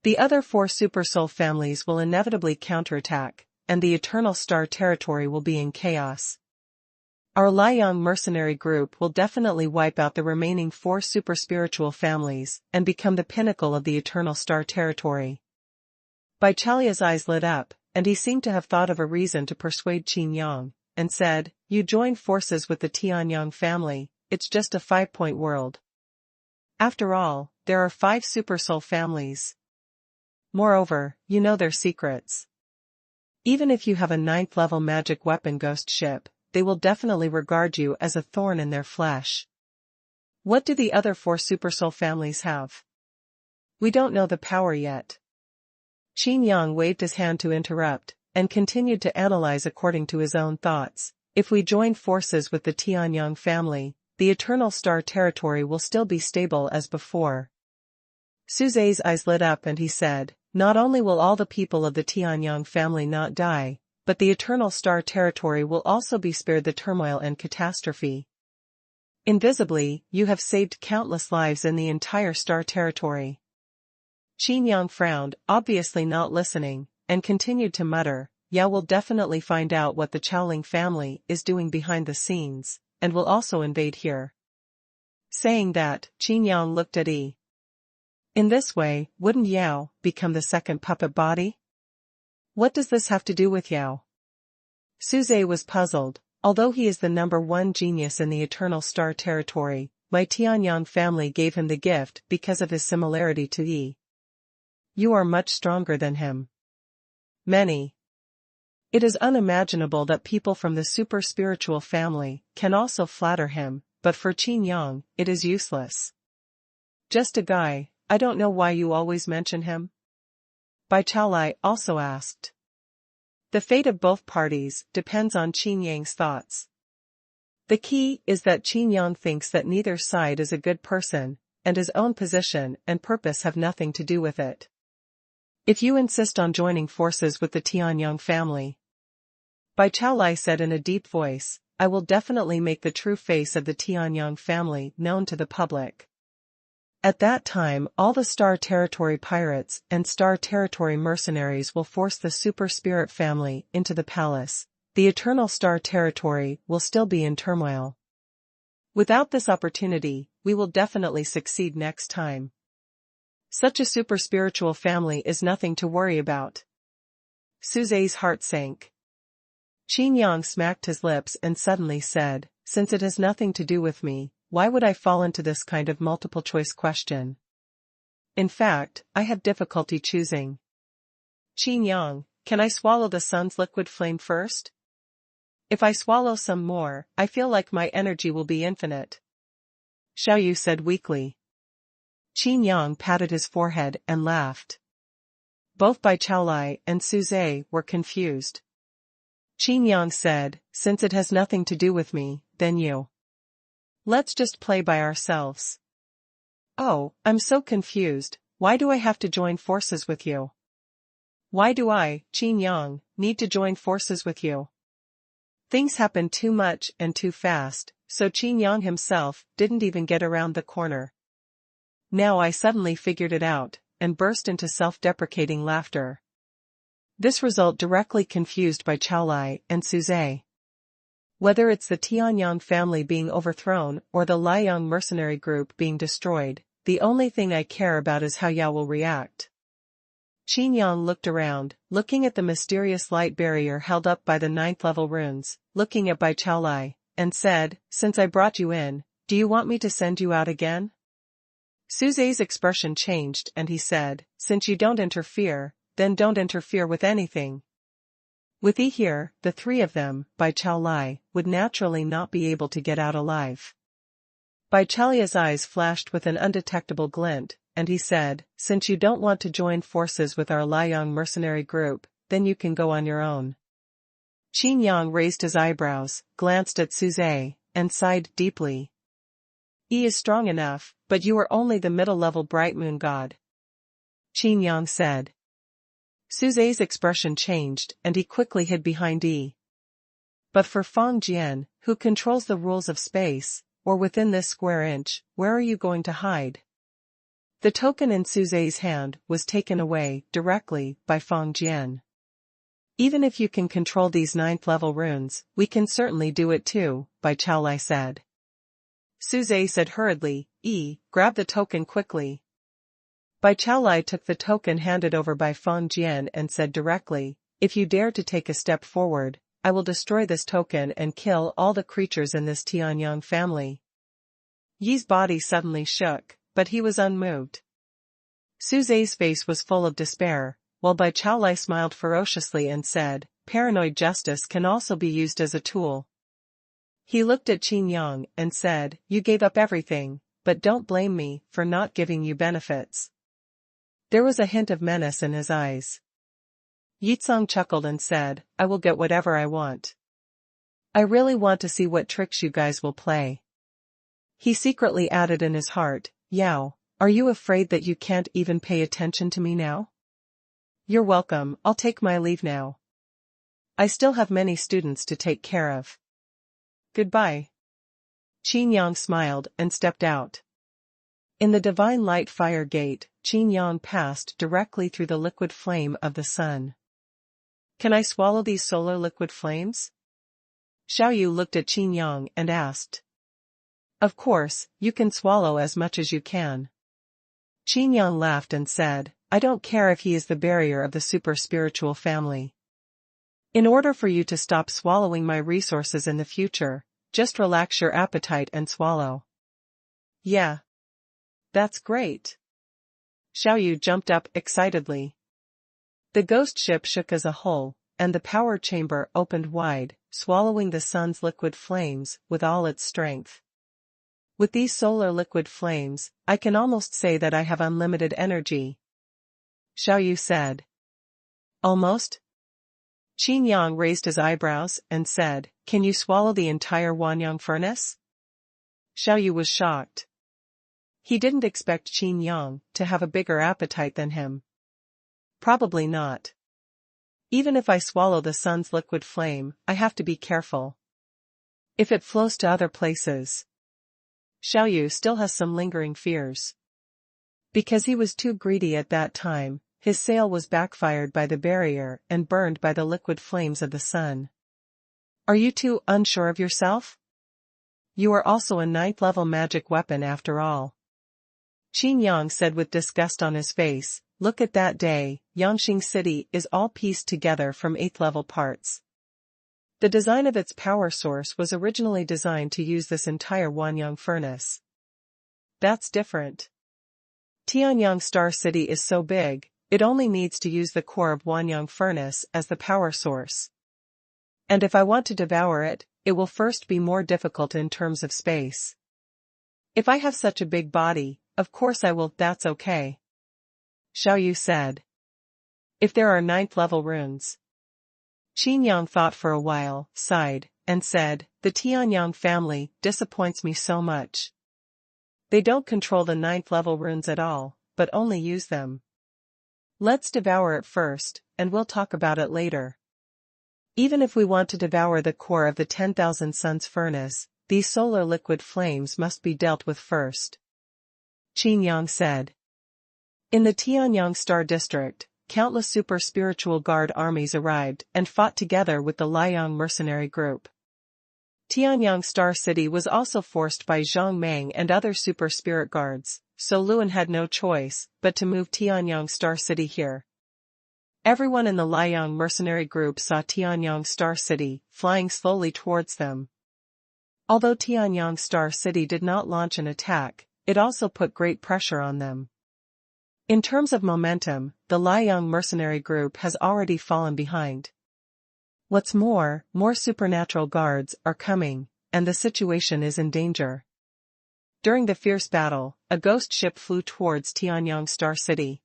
The other 4 super soul families will inevitably counterattack, and the Eternal Star territory will be in chaos. Our Liang mercenary group will definitely wipe out the remaining 4 super spiritual families and become the pinnacle of the Eternal Star territory." Bai Chalia's eyes lit up, and he seemed to have thought of a reason to persuade Qin Yang, and said, "You join forces with the Tianyang family, it's just a 5-point world. After all, there are 5 super soul families. Moreover, you know their secrets. Even if you have a 9th level magic weapon ghost ship, they will definitely regard you as a thorn in their flesh. What do the other 4 super soul families have? We don't know the power yet." Qin Yang waved his hand to interrupt, and continued to analyze according to his own thoughts. If we join forces with the Tianyang family, the Eternal Star territory will still be stable as before. Suze's eyes lit up and he said, "Not only will all the people of the Tianyang family not die, but the Eternal Star territory will also be spared the turmoil and catastrophe. Invisibly, you have saved countless lives in the entire Star territory." Qin Yang frowned, obviously not listening, and continued to mutter, "Yao will definitely find out what the Chaoling family is doing behind the scenes, and will also invade here." Saying that, Qin Yang looked at Yi. In this way, wouldn't Yao become the second puppet body? What does this have to do with Yao? Suze was puzzled. Although he is the number 1 genius in the Eternal Star territory, my Tianyang family gave him the gift because of his similarity to Yi. You are much stronger than him. Many. It is unimaginable that people from the super spiritual family can also flatter him, but for Qin Yang, it is useless. Just a guy, I don't know why you always mention him. Bai Chaolai also asked. The fate of both parties depends on Qin Yang's thoughts. The key is that Qin Yang thinks that neither side is a good person, and his own position and purpose have nothing to do with it. If you insist on joining forces with the Tianyang family, Bai Chaolai said in a deep voice, I will definitely make the true face of the Tianyang family known to the public. At that time, all the Star Territory pirates and Star Territory mercenaries will force the Super Spirit family into the palace. The Eternal Star Territory will still be in turmoil. Without this opportunity, we will definitely succeed next time. Such a super spiritual family is nothing to worry about. Suze's heart sank. Qin Yang smacked his lips and suddenly said, since it has nothing to do with me, why would I fall into this kind of multiple-choice question? In fact, I have difficulty choosing. Qin Yang, can I swallow the sun's liquid flame first? If I swallow some more, I feel like my energy will be infinite. Xiaoyu said weakly. Qin Yang patted his forehead and laughed. Both Bai Chaolai and Suze were confused. Qin Yang said, since it has nothing to do with me, then you. Let's just play by ourselves. Oh, I'm so confused, why do I have to join forces with you? Why do I, Qin Yang, need to join forces with you? Things happened too much and too fast, so Qin Yang himself didn't even get around the corner. Now I suddenly figured it out, and burst into self-deprecating laughter. This result directly confused by Chaolai and Suzai. Whether it's the Tianyang family being overthrown or the Liang mercenary group being destroyed, the only thing I care about is how Yao will react. Qin Yang looked around, looking at the mysterious light barrier held up by the 9th level runes, looking at Bai Chaolai, and said, "Since I brought you in, do you want me to send you out again?" Suzai's expression changed and he said, "Since you don't interfere, then don't interfere with anything." With Yi here, the three of them, Bai Chaolai, would naturally not be able to get out alive. Bai Chaolia's eyes flashed with an undetectable glint, and he said, "Since you don't want to join forces with our Liang mercenary group, then you can go on your own." Qin Yang raised his eyebrows, glanced at Suzai, and sighed deeply. "Yi is strong enough, but you are only the middle-level bright moon god," Qin Yang said. Suzai's expression changed and he quickly hid behind Yi. "But for Feng Jian, who controls the rules of space, or within this square inch, where are you going to hide?" The token in Suzai's hand was taken away directly by Feng Jian. "Even if you can control these 9th level runes, we can certainly do it too," Bai Chaolai said. Suzai said hurriedly, "Yi, grab the token quickly." Bai Chaolai took the token handed over by Feng Jian and said directly, "If you dare to take a step forward, I will destroy this token and kill all the creatures in this Tianyang family." Yi's body suddenly shook, but he was unmoved. Suzai's face was full of despair, while Bai Chaolai smiled ferociously and said, "Paranoid justice can also be used as a tool." He looked at Qin Yang and said, "You gave up everything, but don't blame me for not giving you benefits." There was a hint of menace in his eyes. Yizong chuckled and said, "I will get whatever I want. I really want to see what tricks you guys will play." He secretly added in his heart, "Yao, are you afraid that you can't even pay attention to me now?" "You're welcome, I'll take my leave now. I still have many students to take care of. Goodbye." Qin Yang smiled and stepped out. In the Divine Light Fire Gate, Qin Yang passed directly through the liquid flame of the sun. "Can I swallow these solar liquid flames?" Xiaoyu looked at Qin Yang and asked. "Of course, you can swallow as much as you can." Qin Yang laughed and said, "I don't care if he is the barrier of the super spiritual family. In order for you to stop swallowing my resources in the future, just relax your appetite and swallow." "Yeah. That's great." Xiaoyu jumped up excitedly. The ghost ship shook as a whole, and the power chamber opened wide, swallowing the sun's liquid flames with all its strength. "With these solar liquid flames, I can almost say that I have unlimited energy," Xiaoyu said. "Almost?" Qin Yang raised his eyebrows and said, "Can you swallow the entire Wanyang furnace?" Xiaoyu was shocked. He didn't expect Qin Yang to have a bigger appetite than him. "Probably not. Even if I swallow the sun's liquid flame, I have to be careful. If it flows to other places." Xiaoyu still has some lingering fears. Because he was too greedy at that time, his sail was backfired by the barrier and burned by the liquid flames of the sun. "Are you too unsure of yourself? You are also a 9th level magic weapon after all." Qin Yang said with disgust on his face, "Look at that day, Yangxing City is all pieced together from 8th level parts. The design of its power source was originally designed to use this entire Wanyang furnace. That's different. Tianyang Star City is so big, it only needs to use the core of Wanyang furnace as the power source. And if I want to devour it, it will first be more difficult in terms of space. If I have such a big body, of course I will, that's okay," Xiaoyu said. "If there are 9th level runes." Qin Yang thought for a while, sighed, and said, "The Tianyang family disappoints me so much. They don't control the 9th level runes at all, but only use them. Let's devour it first, and we'll talk about it later. Even if we want to devour the core of the 10,000 Suns furnace, these solar liquid flames must be dealt with first. Qin Yang said. In the Tianyang Star District, countless super spiritual guard armies arrived and fought together with the Liang mercenary group. Tianyang Star City was also forced by Zhang Meng and other super spirit guards, so Luan had no choice but to move Tianyang Star City here. Everyone in the Liang mercenary group saw Tianyang Star City flying slowly towards them. Although Tianyang Star City did not launch an attack, it also put great pressure on them. In terms of momentum, the Liang mercenary group has already fallen behind. What's more supernatural guards are coming, and the situation is in danger. During the fierce battle, a ghost ship flew towards Tianyang Star City.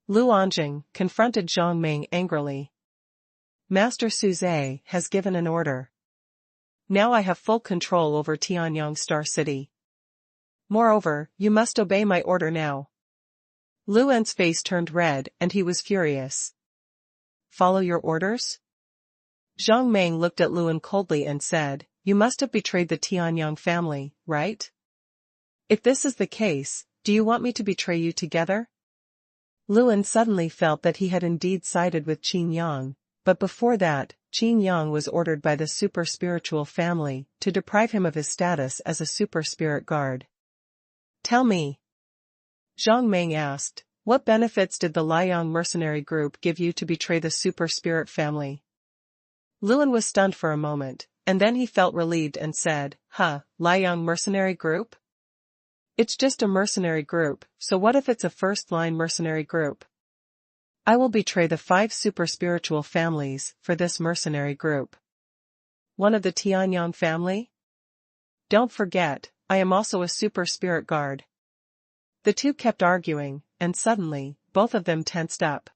Lu Anjing confronted Zhang Meng angrily. Master Suze has given an order. Now I have full control over Tianyang Star City. Moreover, you must obey my order now. Luan's face turned red and he was furious. Follow your orders? Zhang Meng looked at Luan coldly and said, you must have betrayed the Tianyang family, right? If this is the case, do you want me to betray you together? Luan suddenly felt that he had indeed sided with Qin Yang, but before that, Qin Yang was ordered by the super spiritual family to deprive him of his status as a super spirit guard. Tell me. Zhang Meng asked, what benefits did the Liang mercenary group give you to betray the super spirit family? Luan was stunned for a moment, and then he felt relieved and said, Liang mercenary group? It's just a mercenary group, so what if it's a first-line mercenary group? I will betray the 5 super spiritual families for this mercenary group. One of the Tianyang family? Don't forget, I am also a super spirit guard. The two kept arguing, and suddenly, both of them tensed up.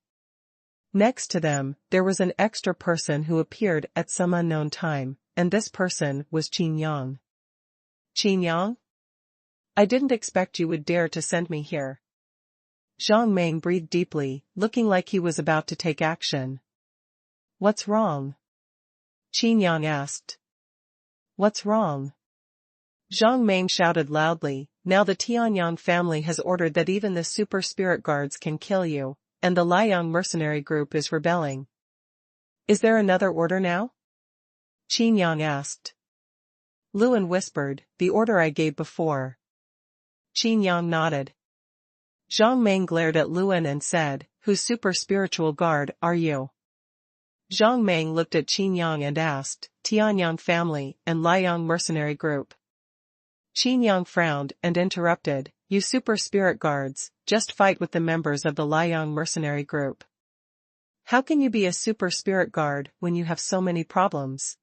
Next to them, there was an extra person who appeared at some unknown time, and this person was Qin Yang. Qin Yang? I didn't expect you would dare to send me here. Zhang Meng breathed deeply, looking like he was about to take action. What's wrong? Qin Yang asked. What's wrong? Zhang Meng shouted loudly, now the Tianyang family has ordered that even the super spirit guards can kill you, and the Liang mercenary group is rebelling. Is there another order now? Qin Yang asked. Luan whispered, the order I gave before. Qin Yang nodded. Zhang Meng glared at Luan and said, whose super spiritual guard are you? Zhang Meng looked at Qin Yang and asked, Tianyang family and Liang mercenary group. Qin Yang frowned and interrupted, you super spirit guards, just fight with the members of the Liang mercenary group. How can you be a super spirit guard when you have so many problems?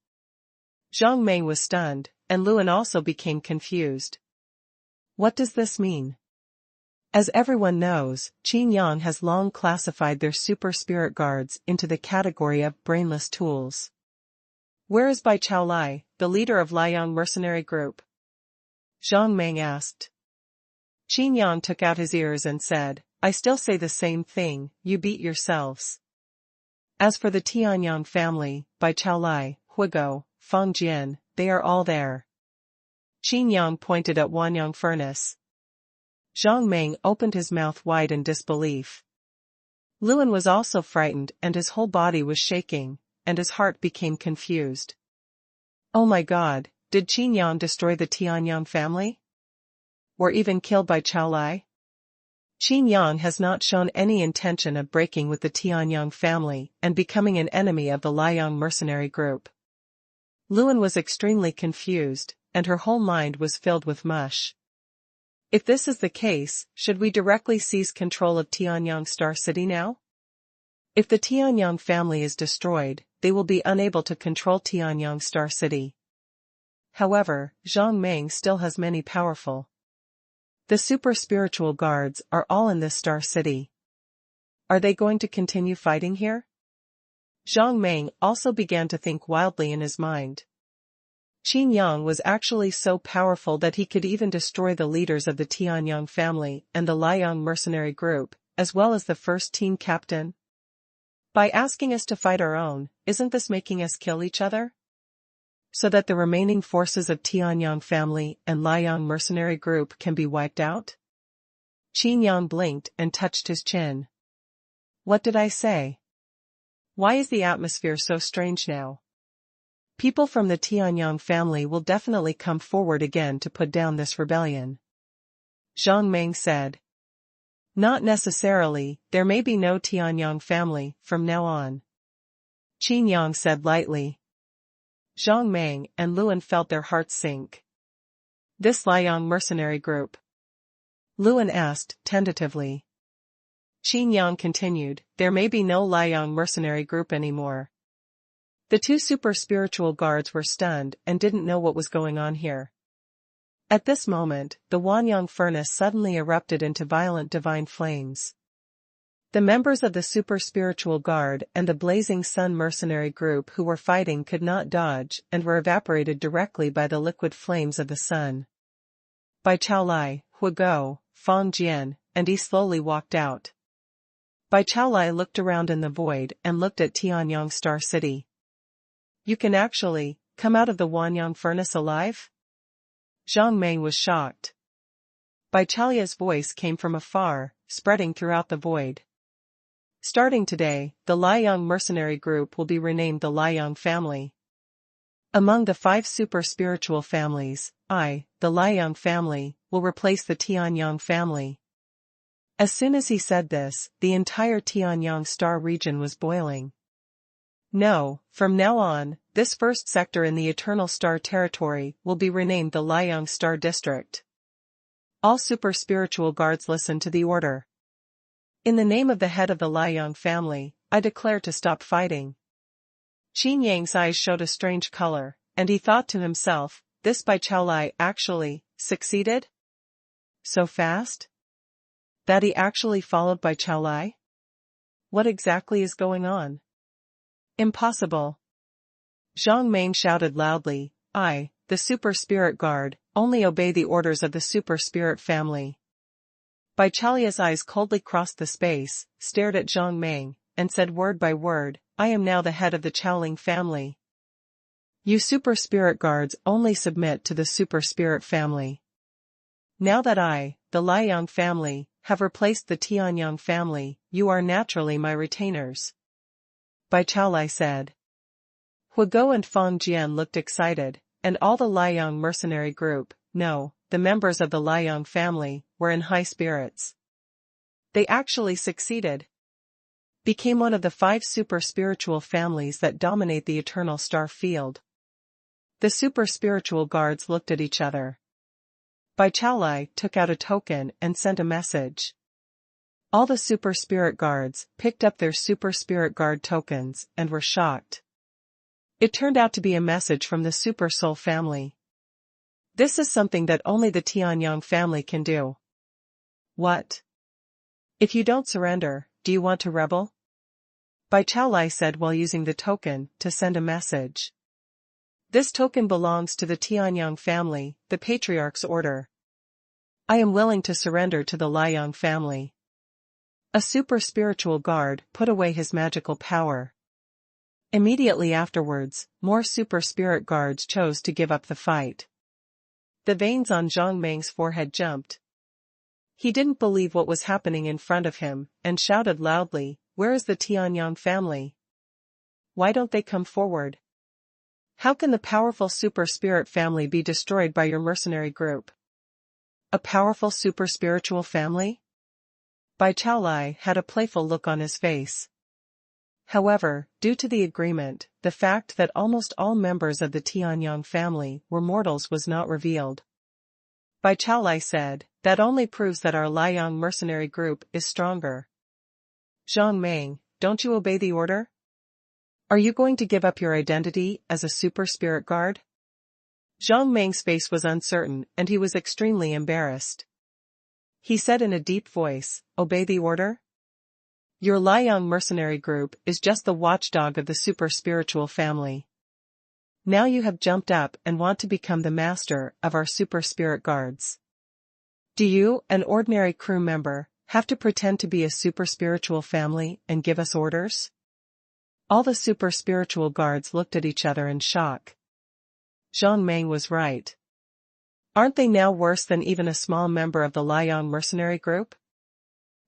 Zhang Meng was stunned, and Luan also became confused. What does this mean? As everyone knows, Qin Yang has long classified their super spirit guards into the category of brainless tools. Where is Bai Chaolai, the leader of Liang mercenary group? Zhang Meng asked. Qin Yang took out his ears and said, I still say the same thing, you beat yourselves. As for the Tianyang family, Bai Chaolai, Huigo, Feng Jian, they are all there. Qin Yang pointed at Xuanhuan furnace. Zhang Meng opened his mouth wide in disbelief. Luan was also frightened and his whole body was shaking, and his heart became confused. Oh my god, did Qin Yang destroy the Tianyang family? Or even kill Bai Chaolai? Qin Yang has not shown any intention of breaking with the Tianyang family and becoming an enemy of the Liang mercenary group. Luan was extremely confused, and her whole mind was filled with mush. If this is the case, should we directly seize control of Tianyang Star City now? If the Tianyang family is destroyed, they will be unable to control Tianyang Star City. However, Zhang Meng still has many powerful. The super spiritual guards are all in this Star City. Are they going to continue fighting here? Zhang Meng also began to think wildly in his mind. Qin Yang was actually so powerful that he could even destroy the leaders of the Tianyang family and the Liang mercenary group, as well as the first team captain. By asking us to fight our own, isn't this making us kill each other? So that the remaining forces of Tianyang family and Liang mercenary group can be wiped out? Qin Yang blinked and touched his chin. What did I say? Why is the atmosphere so strange now? People from the Tianyang family will definitely come forward again to put down this rebellion. Zhang Meng said. Not necessarily, there may be no Tianyang family from now on. Qin Yang said lightly. Zhang Meng and Luan felt their hearts sink. This Liang mercenary group? Luan asked, tentatively. Qin Yang continued, there may be no Liang mercenary group anymore. The two super spiritual guards were stunned and didn't know what was going on here. At this moment, the Wanyang furnace suddenly erupted into violent divine flames. The members of the super spiritual guard and the blazing sun mercenary group who were fighting could not dodge and were evaporated directly by the liquid flames of the sun. Bai Chaolai, Huigo, Fang Jian, and Yi slowly walked out. Bai Chaolai looked around in the void and looked at Tianyang Star City. You can actually come out of the Wanyang furnace alive? Zhang Meng was shocked. Bai Chaolia's voice came from afar, spreading throughout the void. Starting today, the Liang mercenary group will be renamed the Liang family. Among the 5 super spiritual families, the Liang family, will replace the Tianyang family. As soon as he said this, the entire Tianyang star region was boiling. No, from now on, this first sector in the Eternal Star territory will be renamed the Liang Star District. All super spiritual guards listen to the order. In the name of the head of the Liang family, I declare to stop fighting. Qin Yang's eyes showed a strange color, and he thought to himself, this Bai Chaolai actually succeeded? So fast? That he actually followed Bai Chaolai? What exactly is going on? Impossible. Zhang Meng shouted loudly, the Super Spirit Guard, only obey the orders of the Super Spirit family. Bai Chaolia's eyes coldly crossed the space, stared at Zhang Meng, and said word by word, I am now the head of the Chaoling family. You Super Spirit Guards only submit to the Super Spirit family. Now that I, the Liang family, have replaced the Tianyang family, you are naturally my retainers. Bai Chaolai said. Huigo and Fang Jian looked excited, and all the Liang mercenary group, the members of the Liang family, were in high spirits. They actually succeeded. Became one of the 5 super spiritual families that dominate the eternal star field. The super spiritual guards looked at each other. Bai Chaolai took out a token and sent a message. All the super spirit guards picked up their super spirit guard tokens and were shocked. It turned out to be a message from the Super Soul family. This is something that only the Tianyang family can do. What? If you don't surrender, do you want to rebel? Bai Chaolai said while using the token to send a message. This token belongs to the Tianyang family, the Patriarch's order. I am willing to surrender to the Liang family. A super spiritual guard put away his magical power. Immediately afterwards, more super spirit guards chose to give up the fight. The veins on Zhang Meng's forehead jumped. He didn't believe what was happening in front of him, and shouted loudly, where is the Tianyang family? Why don't they come forward? How can the powerful super spirit family be destroyed by your mercenary group? A powerful super spiritual family? Bai Chaolai had a playful look on his face. However, due to the agreement, the fact that almost all members of the Tianyang family were mortals was not revealed. Bai Chaolai said, that only proves that our Liang mercenary group is stronger. Zhang Meng, don't you obey the order? Are you going to give up your identity as a super spirit guard? Zhang Meng's face was uncertain and he was extremely embarrassed. He said in a deep voice, obey the order? Your Liang mercenary group is just the watchdog of the super spiritual family. Now you have jumped up and want to become the master of our super spirit guards. Do you, an ordinary crew member, have to pretend to be a super spiritual family and give us orders? All the super spiritual guards looked at each other in shock. Zhang Meng was right. Aren't they now worse than even a small member of the Liang mercenary group?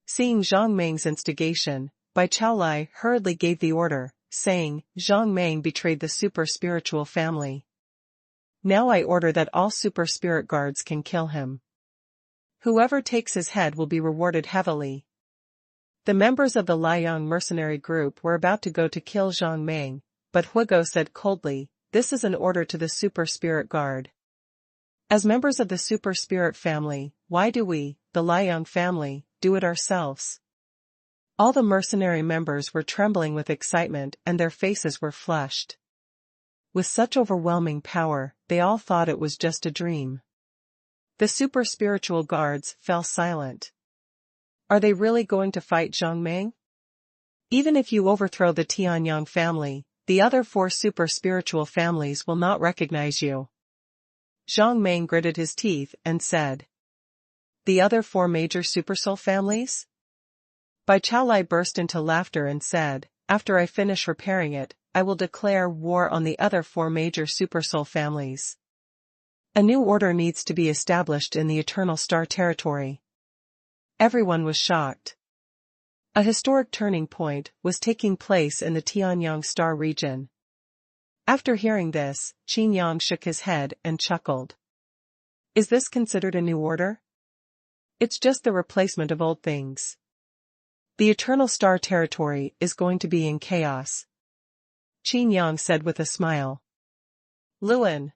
Seeing Zhang Meng's instigation, Bai Chaolai hurriedly gave the order, saying, Zhang Meng betrayed the super spiritual family. Now I order that all super spirit guards can kill him. Whoever takes his head will be rewarded heavily. The members of the Liang mercenary group were about to go to kill Zhang Meng, but Hugo said coldly, this is an order to the super spirit guard. As members of the super spirit family, why do we, the Liang family, do it ourselves? All the mercenary members were trembling with excitement and their faces were flushed. With such overwhelming power, they all thought it was just a dream. The super spiritual guards fell silent. Are they really going to fight Zhang Meng? Even if you overthrow the Tianyang family, the other 4 super spiritual families will not recognize you. Zhang Meng gritted his teeth and said. The other 4 major supersoul families? Bai Chaolai burst into laughter and said, after I finish repairing it, I will declare war on the other 4 major supersoul families. A new order needs to be established in the Eternal Star territory. Everyone was shocked. A historic turning point was taking place in the Tianyang Star region. After hearing this, Qin Yang shook his head and chuckled. Is this considered a new order? It's just the replacement of old things. The Eternal Star territory is going to be in chaos. Qin Yang said with a smile. Luan.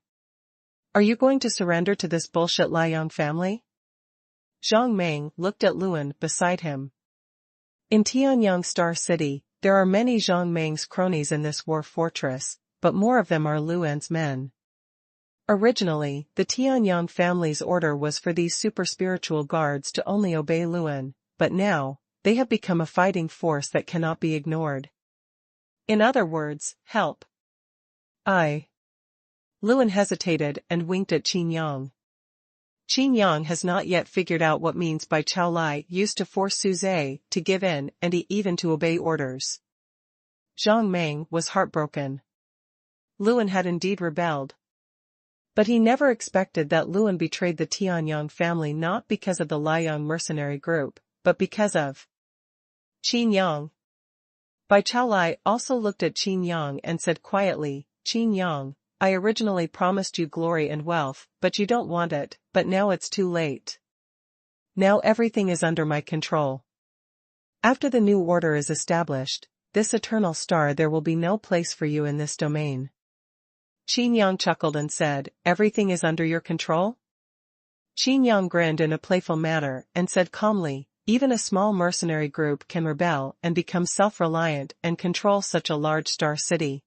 Are you going to surrender to this bullshit Liang family? Zhang Meng looked at Luan beside him. In Tianyang Star City, there are many Zhang Meng's cronies in this war fortress, but more of them are Luan's men. Originally, the Tianyang family's order was for these super spiritual guards to only obey Luan, but now, they have become a fighting force that cannot be ignored. In other words, help. Luan hesitated and winked at Qin Yang. Qin Yang has not yet figured out what means Bai Chaolai used to force Suze to give in and even to obey orders. Zhang Meng was heartbroken. Luan had indeed rebelled. But he never expected that Luan betrayed the Tianyang family not because of the Liang mercenary group, but because of Qin Yang. Bai Chaolai also looked at Qin Yang and said quietly, Qin Yang, I originally promised you glory and wealth, but you don't want it, but now it's too late. Now everything is under my control. After the new order is established, this eternal star there will be no place for you in this domain. Qin Yang chuckled and said, everything is under your control? Qin Yang grinned in a playful manner and said calmly, even a small mercenary group can rebel and become self-reliant and control such a large star city.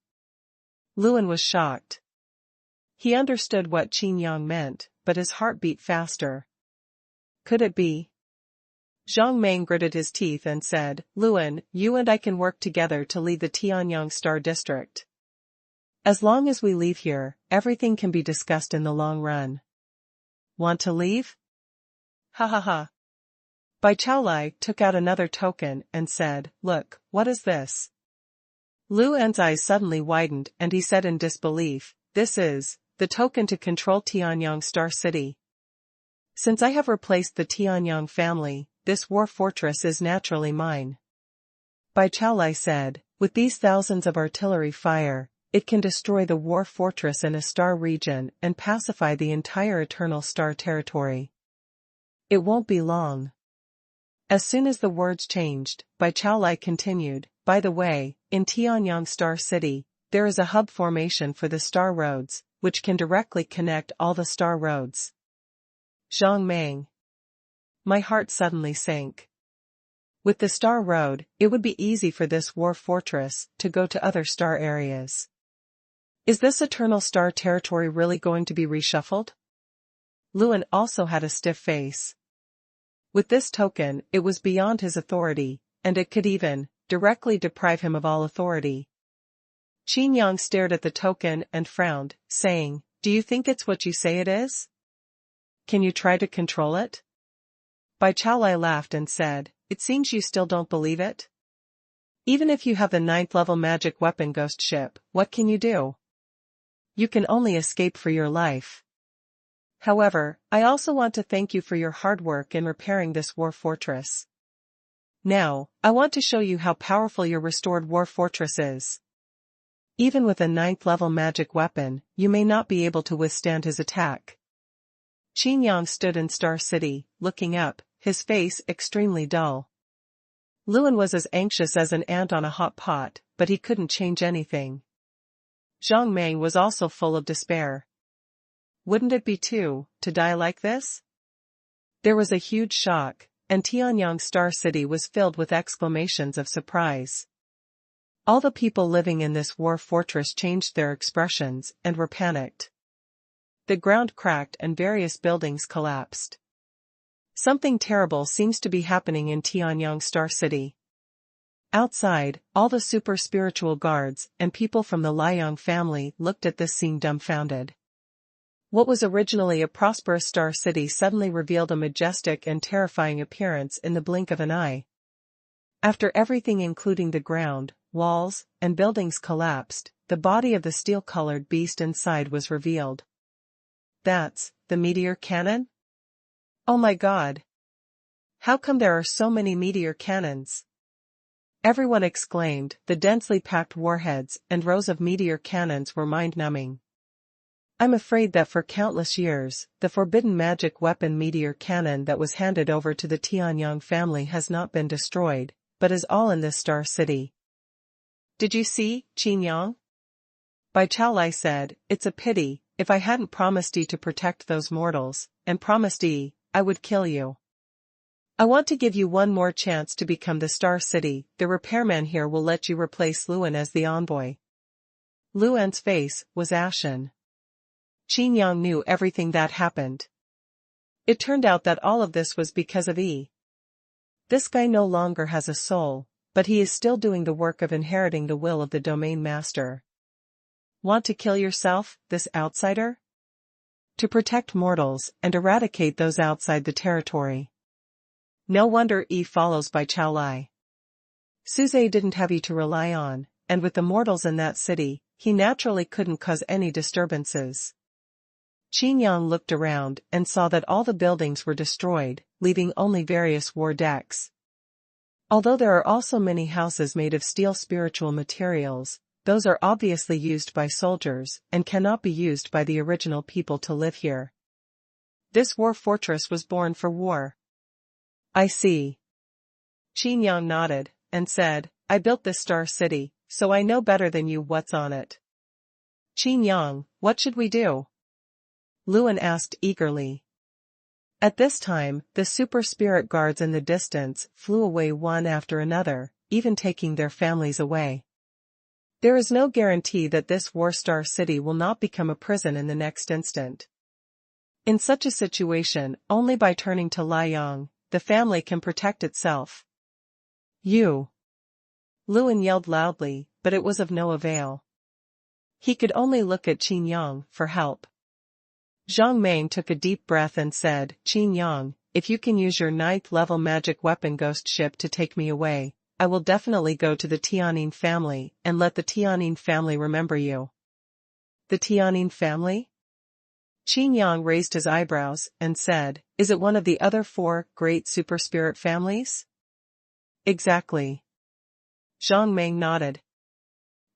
Luan was shocked. He understood what Qin Yang meant, but his heart beat faster. Could it be? Zhang Meng gritted his teeth and said, Luan, you and I can work together to lead the Tianyang Star District. As long as we leave here, everything can be discussed in the long run. Want to leave? Ha ha ha. Bai Chaolai took out another token and said, look, what is this? Luan's eyes suddenly widened and he said in disbelief, this is the token to control Tianyang Star City. Since I have replaced the Tianyang family, this war fortress is naturally mine. Bai Chaolai said, with these thousands of artillery fire, it can destroy the war fortress in a star region and pacify the entire Eternal Star territory. It won't be long. As soon as the words changed, Bai Chaolai continued, by the way, in Tianyang Star City, there is a hub formation for the star roads, which can directly connect all the star roads. Zhang Meng. My heart suddenly sank. With the star road, it would be easy for this war fortress to go to other star areas. Is this Eternal Star territory really going to be reshuffled? Luan also had a stiff face. With this token, it was beyond his authority, and it could even directly deprive him of all authority. Qin Yang stared at the token and frowned, saying, "Do you think it's what you say it is? Can you try to control it?" Bai Chaolai laughed and said, "It seems you still don't believe it? Even if you have the 9th level magic weapon ghost ship, what can you do? You can only escape for your life. However, I also want to thank you for your hard work in repairing this war fortress. Now, I want to show you how powerful your restored war fortress is. Even with a 9th level magic weapon, you may not be able to withstand his attack." Qin Yang stood in Star City, looking up, his face extremely dull. Luan was as anxious as an ant on a hot pot, but he couldn't change anything. Zhang Mei was also full of despair. Wouldn't it be to die like this? There was a huge shock, and Tianyang Star City was filled with exclamations of surprise. All the people living in this war fortress changed their expressions and were panicked. The ground cracked and various buildings collapsed. Something terrible seems to be happening in Tianyang Star City. Outside, all the super spiritual guards and people from the Liang family looked at this scene dumbfounded. What was originally a prosperous Star City suddenly revealed a majestic and terrifying appearance in the blink of an eye. After everything including the ground, walls, and buildings collapsed, the body of the steel-colored beast inside was revealed. That's the meteor cannon? Oh my god! How come there are so many meteor cannons? Everyone exclaimed. The densely packed warheads and rows of meteor cannons were mind-numbing. I'm afraid that for countless years, the forbidden magic weapon meteor cannon that was handed over to the Tianyang family has not been destroyed, but is all in this Star City. Did you see, Qin Yang? Bai Chaolai said, "It's a pity. If I hadn't promised ye to protect those mortals, and promised ye, I would kill you. I want to give you one more chance to become the Star City. The repairman here will let you replace Luan as the envoy." Luan's face was ashen. Qin Yang knew everything that happened. It turned out that all of this was because of E. This guy no longer has a soul, but he is still doing the work of inheriting the will of the domain master. Want to kill yourself, this outsider? To protect mortals and eradicate those outside the territory. No wonder E follows Bai Chaolai. Suze didn't have E to rely on, and with the mortals in that city, he naturally couldn't cause any disturbances. Qin Yang looked around and saw that all the buildings were destroyed, leaving only various war decks. Although there are also many houses made of steel spiritual materials, those are obviously used by soldiers and cannot be used by the original people to live here. This war fortress was born for war. I see. Qin Yang nodded and said, "I built this Star City, so I know better than you what's on it." Qin Yang, what should we do? Luan asked eagerly. At this time, the super spirit guards in the distance flew away one after another, even taking their families away. There is no guarantee that this War Star City will not become a prison in the next instant. In such a situation, only by turning to Liang, the family can protect itself. You! Luan yelled loudly, but it was of no avail. He could only look at Qin Yang for help. Zhang Mei took a deep breath and said, "Qin Yang, if you can use your 9th level magic weapon ghost ship to take me away, I will definitely go to the Tianyin family and let the Tianyin family remember you." The Tianyin family? Qin Yang raised his eyebrows and said, "Is it one of the other 4 great super spirit families?" Exactly. Zhang Mei nodded.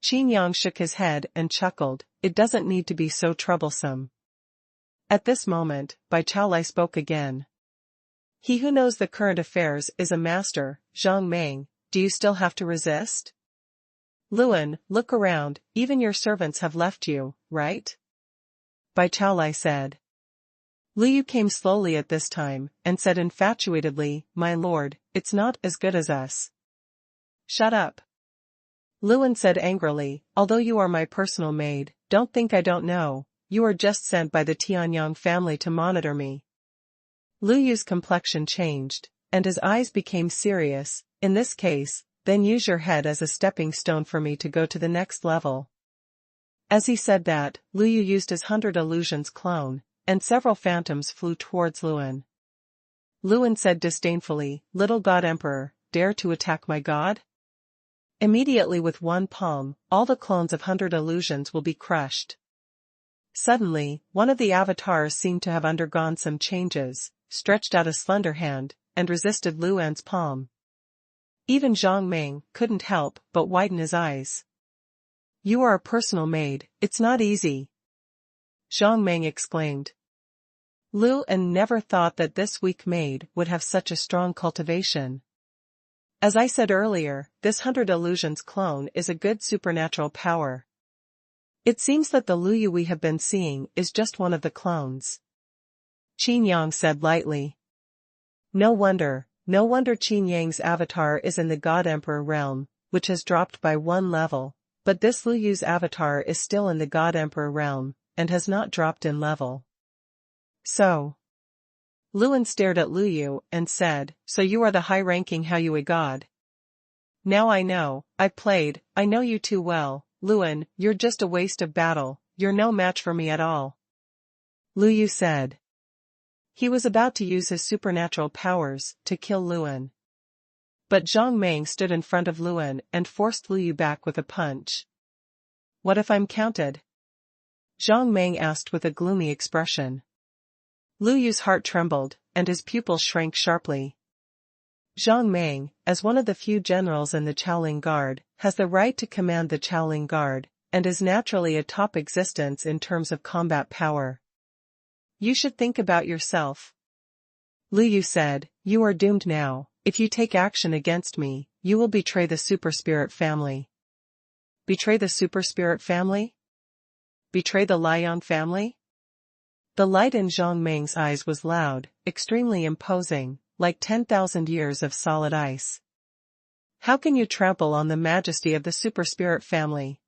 Qin Yang shook his head and chuckled, "It doesn't need to be so troublesome." At this moment, Bai Chaolai spoke again. "He who knows the current affairs is a master, Zhang Mei. Do you still have to resist? Luan, look around, even your servants have left you, right?" Bai Chaolai said. Lu Yu came slowly at this time, and said infatuatedly, "My lord, it's not as good as us." "Shut up." Luan said angrily, "Although you are my personal maid, don't think I don't know, you are just sent by the Tianyang family to monitor me." Lu Yu's complexion changed, and his eyes became serious. "In this case, then use your head as a stepping stone for me to go to the next level. As he said that, Lu Yu used his 100 illusions clone, and several phantoms flew towards Luan. Luan said disdainfully, "Little God Emperor, dare to attack my god?" Immediately with one palm, all the clones of 100 illusions will be crushed. Suddenly, one of the avatars seemed to have undergone some changes, stretched out a slender hand, and resisted Luan's palm. Even Zhang Meng couldn't help but widen his eyes. "You are a personal maid, it's not easy," Zhang Meng exclaimed. Luan never thought that this weak maid would have such a strong cultivation. As I said earlier, this 100 illusions clone is a good supernatural power. It seems that the Lu Yu we have been seeing is just one of the clones, Qin Yang said lightly. No wonder Qin Yang's avatar is in the God Emperor realm, which has dropped by one level, but this Lu Yu's avatar is still in the God Emperor realm, and has not dropped in level. So. Luan stared at Lu Yu and said, "So you are the high-ranking Haoyue god. Now I know, I've played, I know you too well, Luan, you're just a waste of battle, you're no match for me at all," Lu Yu said. He was about to use his supernatural powers to kill Luan. But Zhang Meng stood in front of Luan and forced Lu Yu back with a punch. "What if I'm counted?" Zhang Meng asked with a gloomy expression. Lu Yu's heart trembled, and his pupils shrank sharply. Zhang Meng, as one of the few generals in the Qiaoling Guard, has the right to command the Qiaoling Guard, and is naturally a top existence in terms of combat power. "You should think about yourself," Lu Yu said. "You are doomed now. If you take action against me, you will betray the Super Spirit family." Betray the Super Spirit family? Betray the Liang family? The light in Zhang Meng's eyes was loud, extremely imposing, like 10,000 years of solid ice. "How can you trample on the majesty of the Super Spirit family?"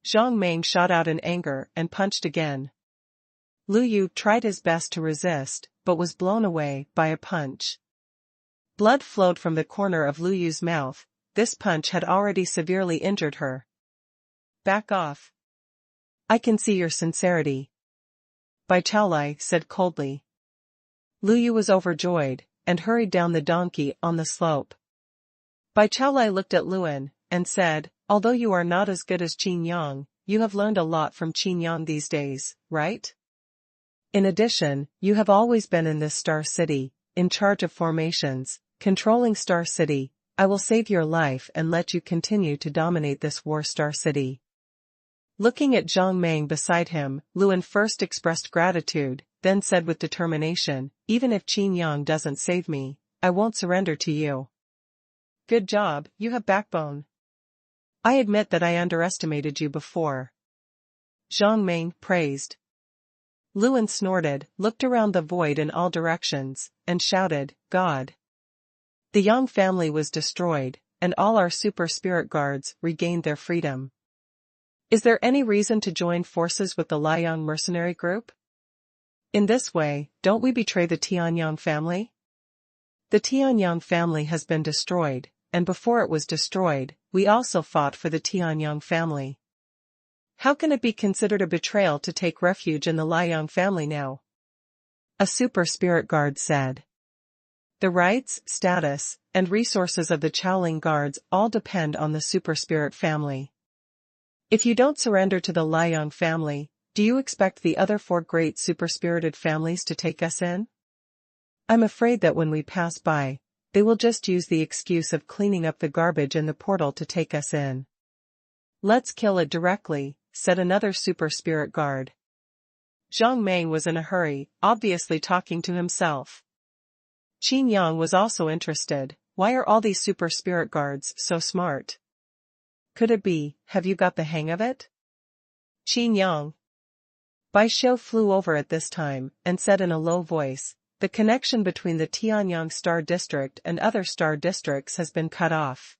Zhang Meng shot out in anger and punched again. Lu Yu tried his best to resist, but was blown away by a punch. Blood flowed from the corner of Lu Yu's mouth. This punch had already severely injured her. "Back off. I can see your sincerity," Bai Chaolai said coldly. Lu Yu was overjoyed, and hurried down the donkey on the slope. Bai Chaolai looked at Luan, and said, "Although you are not as good as Qin Yang, you have learned a lot from Qin Yang these days, right? In addition, you have always been in this Star City, in charge of formations, controlling Star City. I will save your life and let you continue to dominate this War Star City." Looking at Zhang Meng beside him, Luan first expressed gratitude, then said with determination, "Even if Qin Yang doesn't save me, I won't surrender to you." "Good job, you have backbone. I admit that I underestimated you before," Zhang Meng praised. Luan snorted, looked around the void in all directions, and shouted, "God!" The Yang family was destroyed, and all our super spirit guards regained their freedom. Is there any reason to join forces with the Liang mercenary group? In this way, don't we betray the Tianyang family? The Tianyang family has been destroyed, and before it was destroyed, we also fought for the Tianyang family. How can it be considered a betrayal to take refuge in the Liang family now? A super spirit guard said. The rights, status, and resources of the Qiaoling guards all depend on the super spirit family. If you don't surrender to the Liang family, do you expect the other 4 great super-spirited families to take us in? I'm afraid that when we pass by, they will just use the excuse of cleaning up the garbage in the portal to take us in. Let's kill it directly, said another super spirit guard. Zhang Meng was in a hurry, obviously talking to himself. Qin Yang was also interested. Why are all these super spirit guards so smart? Could it be, have you got the hang of it? Qin Yang. Bai Xiu flew over at this time, and said in a low voice, the connection between the Tianyang Star District and other star districts has been cut off.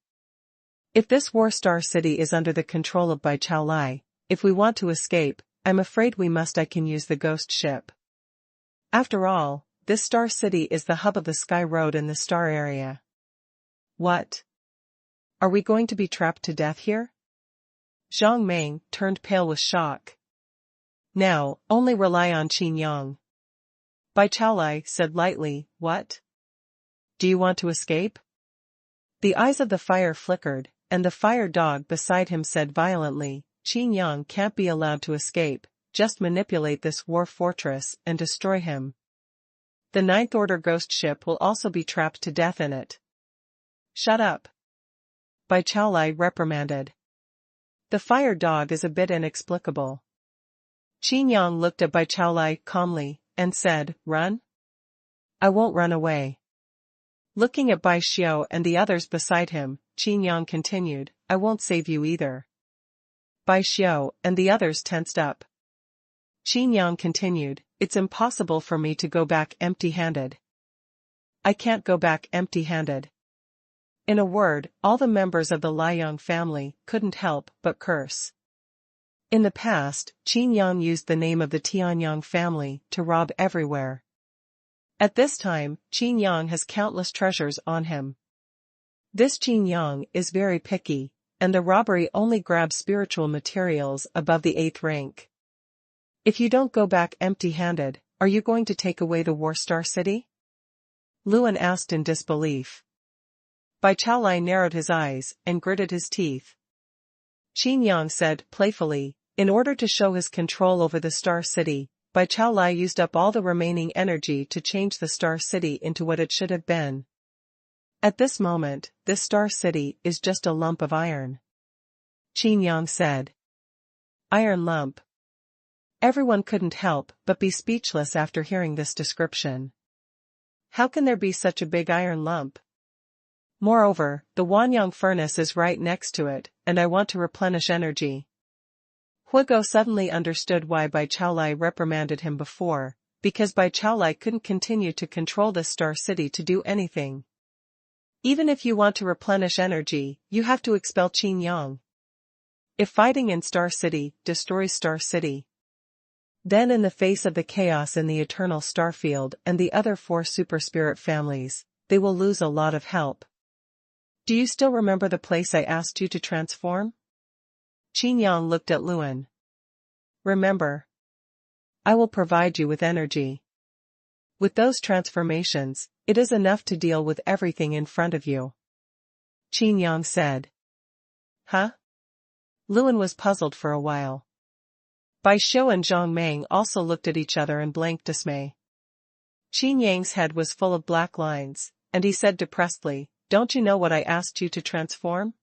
If this War Star City is under the control of Bai Chaolai, if we want to escape, I'm afraid we must. I can use the ghost ship. After all, this Star City is the hub of the Sky Road in the Star area. What? Are we going to be trapped to death here? Zhang Meng turned pale with shock. Now, only rely on Qin Yang. Bai Chaolai said lightly, what? Do you want to escape? The eyes of the fire flickered, and the fire dog beside him said violently, Qin Yang can't be allowed to escape, just manipulate this war fortress and destroy him. The Ninth Order ghost ship will also be trapped to death in it. Shut up. Bai Chaolai reprimanded. The fire dog is a bit inexplicable. Qin Yang looked at Bai Chaolai calmly, and said, run? I won't run away. Looking at Bai Xiao and the others beside him, Qin Yang continued, I won't save you either. Bai Xiao and the others tensed up. Qin Yang continued, it's impossible for me to go back empty-handed. I can't go back empty-handed. In a word, all the members of the Liang family couldn't help but curse. In the past, Qin Yang used the name of the Tianyang family to rob everywhere. At this time, Qin Yang has countless treasures on him. This Qin Yang is very picky, and the robbery only grabs spiritual materials above the 8th rank. If you don't go back empty-handed, are you going to take away the War Star City? Luan asked in disbelief. Bai Chaolai narrowed his eyes and gritted his teeth. Qin Yang said playfully, in order to show his control over the Star City, Bai Chaolai used up all the remaining energy to change the Star City into what it should have been. At this moment, this Star City is just a lump of iron. Qin Yang said. Iron lump. Everyone couldn't help but be speechless after hearing this description. How can there be such a big iron lump? Moreover, the Huanyang furnace is right next to it, and I want to replenish energy. Huigo suddenly understood why Bai Chaolai reprimanded him before, because Bai Chaolai couldn't continue to control this Star City to do anything. Even if you want to replenish energy, you have to expel Qin Yang. If fighting in Star City destroys Star City, then in the face of the chaos in the Eternal Starfield and the other 4 super spirit families, they will lose a lot of help. Do you still remember the place I asked you to transform? Qin Yang looked at Luan. Remember. I will provide you with energy. With those transformations, it is enough to deal with everything in front of you. Qin Yang said. Huh? Luan was puzzled for a while. Bai Xiao and Zhang Meng also looked at each other in blank dismay. Qin Yang's head was full of black lines, and he said depressedly, don't you know what I asked you to transform?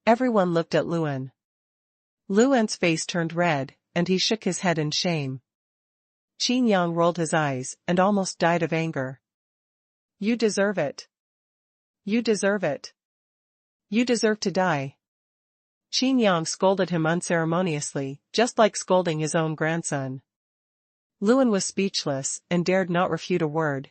Everyone looked at Luan. Luan's face turned red, and he shook his head in shame. Qin Yang rolled his eyes and almost died of anger. You deserve it. You deserve it. You deserve to die. Qin Yang scolded him unceremoniously, just like scolding his own grandson. Luan was speechless and dared not refute a word.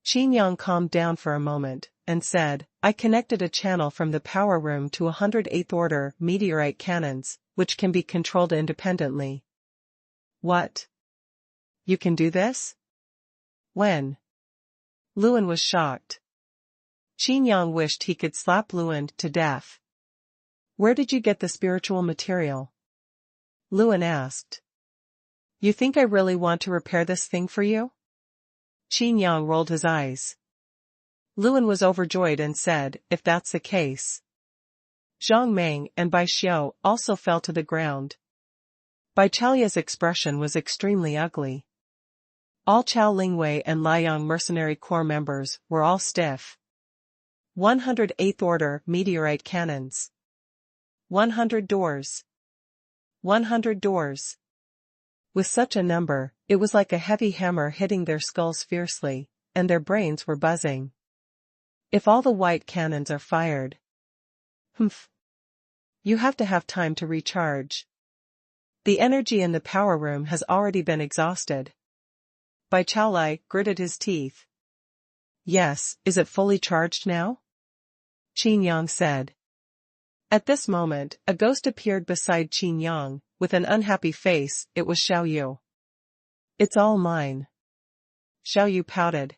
Qin Yang calmed down for a moment, and said, I connected a channel from the power room to 108th Order meteorite cannons, which can be controlled independently. What? You can do this? When? Luan was shocked. Qin Yang wished he could slap Luan to death. Where did you get the spiritual material? Luan asked. You think I really want to repair this thing for you? Qin Yang rolled his eyes. Luan was overjoyed and said, if that's the case. Zhang Meng and Bai Xiao also fell to the ground. Bai Chaolia's expression was extremely ugly. All Chao Lingwei and Liang mercenary corps members were all stiff. 108th Order meteorite cannons. 100 doors. 100 doors. With such a number, it was like a heavy hammer hitting their skulls fiercely, and their brains were buzzing. If all the white cannons are fired. Humph. You have to have time to recharge. The energy in the power room has already been exhausted. Bai Chaolai gritted his teeth. Yes, is it fully charged now? Qin Yang said. At this moment, a ghost appeared beside Qin Yang, with an unhappy face. It was Xiao Yu. It's all mine. Xiao Yu pouted.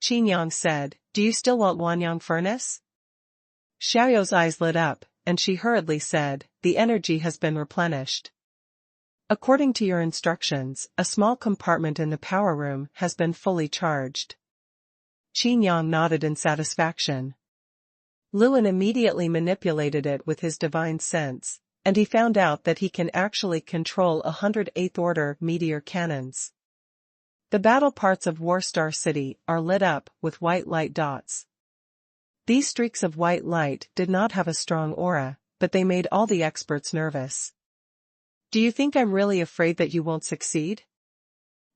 Qin Yang said, do you still want Huanyang furnace? Xiao Yu's eyes lit up, and she hurriedly said, "The energy has been replenished. According to your instructions, a small compartment in the power room has been fully charged." Qin Yang nodded in satisfaction. Luan immediately manipulated it with his divine sense, and he found out that he can actually control 108th order meteor cannons. The battle parts of War Star City are lit up with white light dots. These streaks of white light did not have a strong aura, but they made all the experts nervous. "Do you think I'm really afraid that you won't succeed?"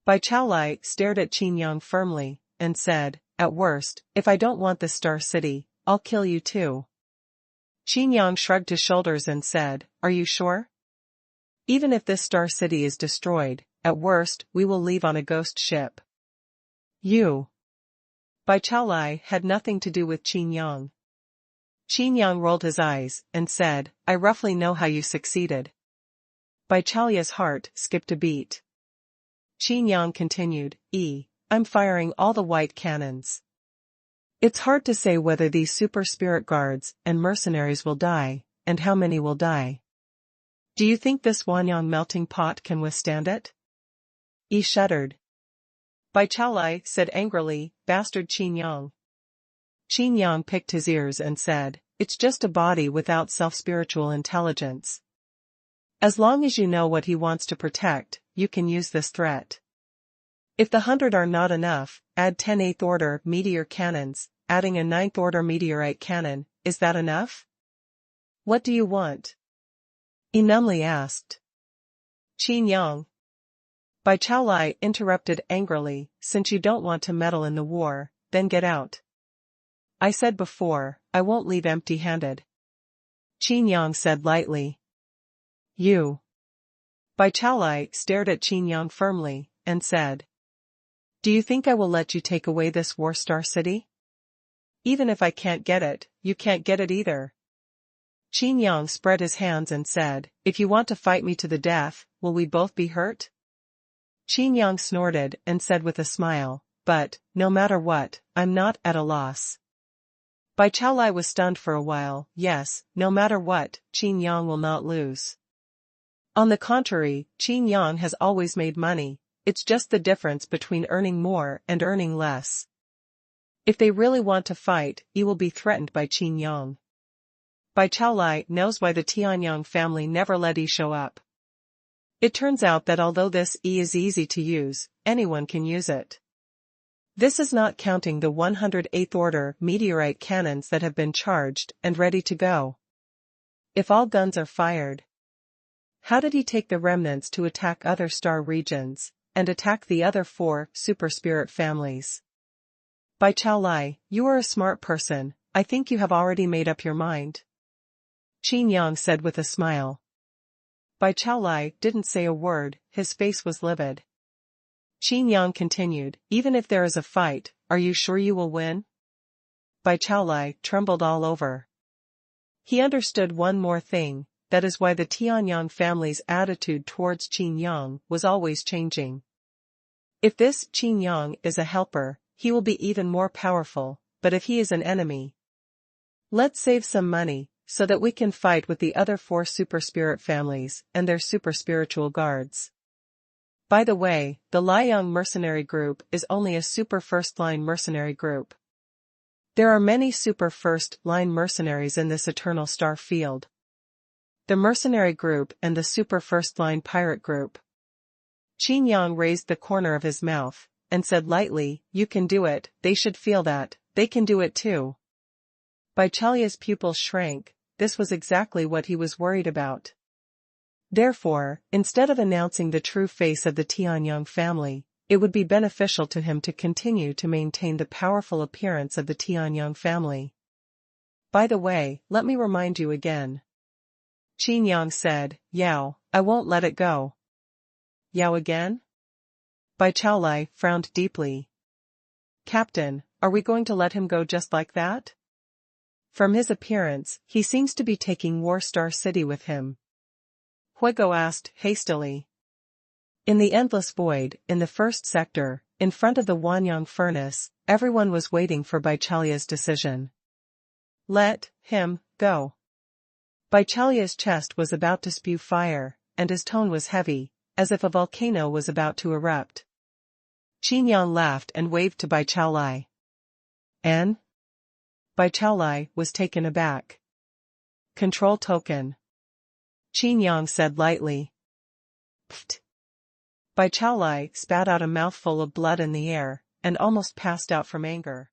Bai Chaolai stared at Qin Yang firmly, and said, "At worst, if I don't want this Star City, I'll kill you too." Qin Yang shrugged his shoulders and said, "Are you sure? Even if this Star City is destroyed, at worst, we will leave on a ghost ship." "You." Bai Chaolai had nothing to do with Qin Yang. Qin Yang rolled his eyes, and said, "I roughly know how you succeeded." Bai Chaolia's heart skipped a beat. Qin Yang continued, "I'm firing all the white cannons. It's hard to say whether these super spirit guards and mercenaries will die, and how many will die. Do you think this Xuanhuan melting pot can withstand it?" Yi shuddered. Bai Chaolai said angrily, "Bastard Qin Yang." Qin Yang picked his ears and said, "It's just a body without self-spiritual intelligence. As long as you know what he wants to protect, you can use this threat. If the 100 are not enough, add 10 8th order meteor cannons, adding a 9th order meteorite cannon. Is that enough?" "What do you want?" He numbly asked. "Qin Yang." Bai Chaolai interrupted angrily, "Since you don't want to meddle in the war, then get out. I said before, I won't leave empty-handed." Qin Yang said lightly. "You." Bai Chaolai stared at Qin Yang firmly, and said, "Do you think I will let you take away this War Star City? Even if I can't get it, you can't get it either." Qin Yang spread his hands and said, "If you want to fight me to the death, will we both be hurt?" Qin Yang snorted and said with a smile, "But, no matter what, I'm not at a loss." Bai Chaolai was stunned for a while. Yes, no matter what, Qin Yang will not lose. On the contrary, Qin Yang has always made money, it's just the difference between earning more and earning less. If they really want to fight, Yi will be threatened by Qin Yang. Bai Chaolai knows why the Tianyang family never let Yi show up. It turns out that although this Yi is easy to use, anyone can use it. This is not counting the 108th order meteorite cannons that have been charged and ready to go. If all guns are fired, how did he take the remnants to attack other star regions, and attack the other 4 super spirit families? Bai Chaolai, you are a smart person, I think you have already made up your mind. Qin Yang said with a smile. Bai Chaolai didn't say a word, his face was livid. Qin Yang continued, "Even if there is a fight, are you sure you will win?" Bai Chaolai trembled all over. He understood one more thing, that is why the Tianyang family's attitude towards Qin Yang was always changing. If this Qin Yang is a helper, he will be even more powerful, but if he is an enemy, let's save some money, so that we can fight with the other 4 super spirit families and their super spiritual guards. By the way, the Liang mercenary group is only a super first-line mercenary group. There are many super first-line mercenaries in this eternal star field. The mercenary group and the super first-line pirate group. Qin Yang raised the corner of his mouth, and said lightly, "You can do it, they should feel that, they can do it too." Bai Chaolia's pupils shrank, this was exactly what he was worried about. Therefore, instead of announcing the true face of the Tianyang family, it would be beneficial to him to continue to maintain the powerful appearance of the Tianyang family. "By the way, let me remind you again." Qin Yang said, "Yao, I won't let it go." "Yao again?" Bai Chaolai frowned deeply. "Captain, are we going to let him go just like that? From his appearance, he seems to be taking War Star City with him." Huigo asked hastily. In the endless void, in the first sector, in front of the Wanyang furnace, everyone was waiting for Bai Chaolia's decision. "Let him go." Bai Chalia's chest was about to spew fire, and his tone was heavy, as if a volcano was about to erupt. Qin Yang laughed and waved to Bai Chaolai. "An?" Bai Chaolai was taken aback. "Control token," Qin Yang said lightly. "Pfft." Bai Chaolai spat out a mouthful of blood in the air, and almost passed out from anger.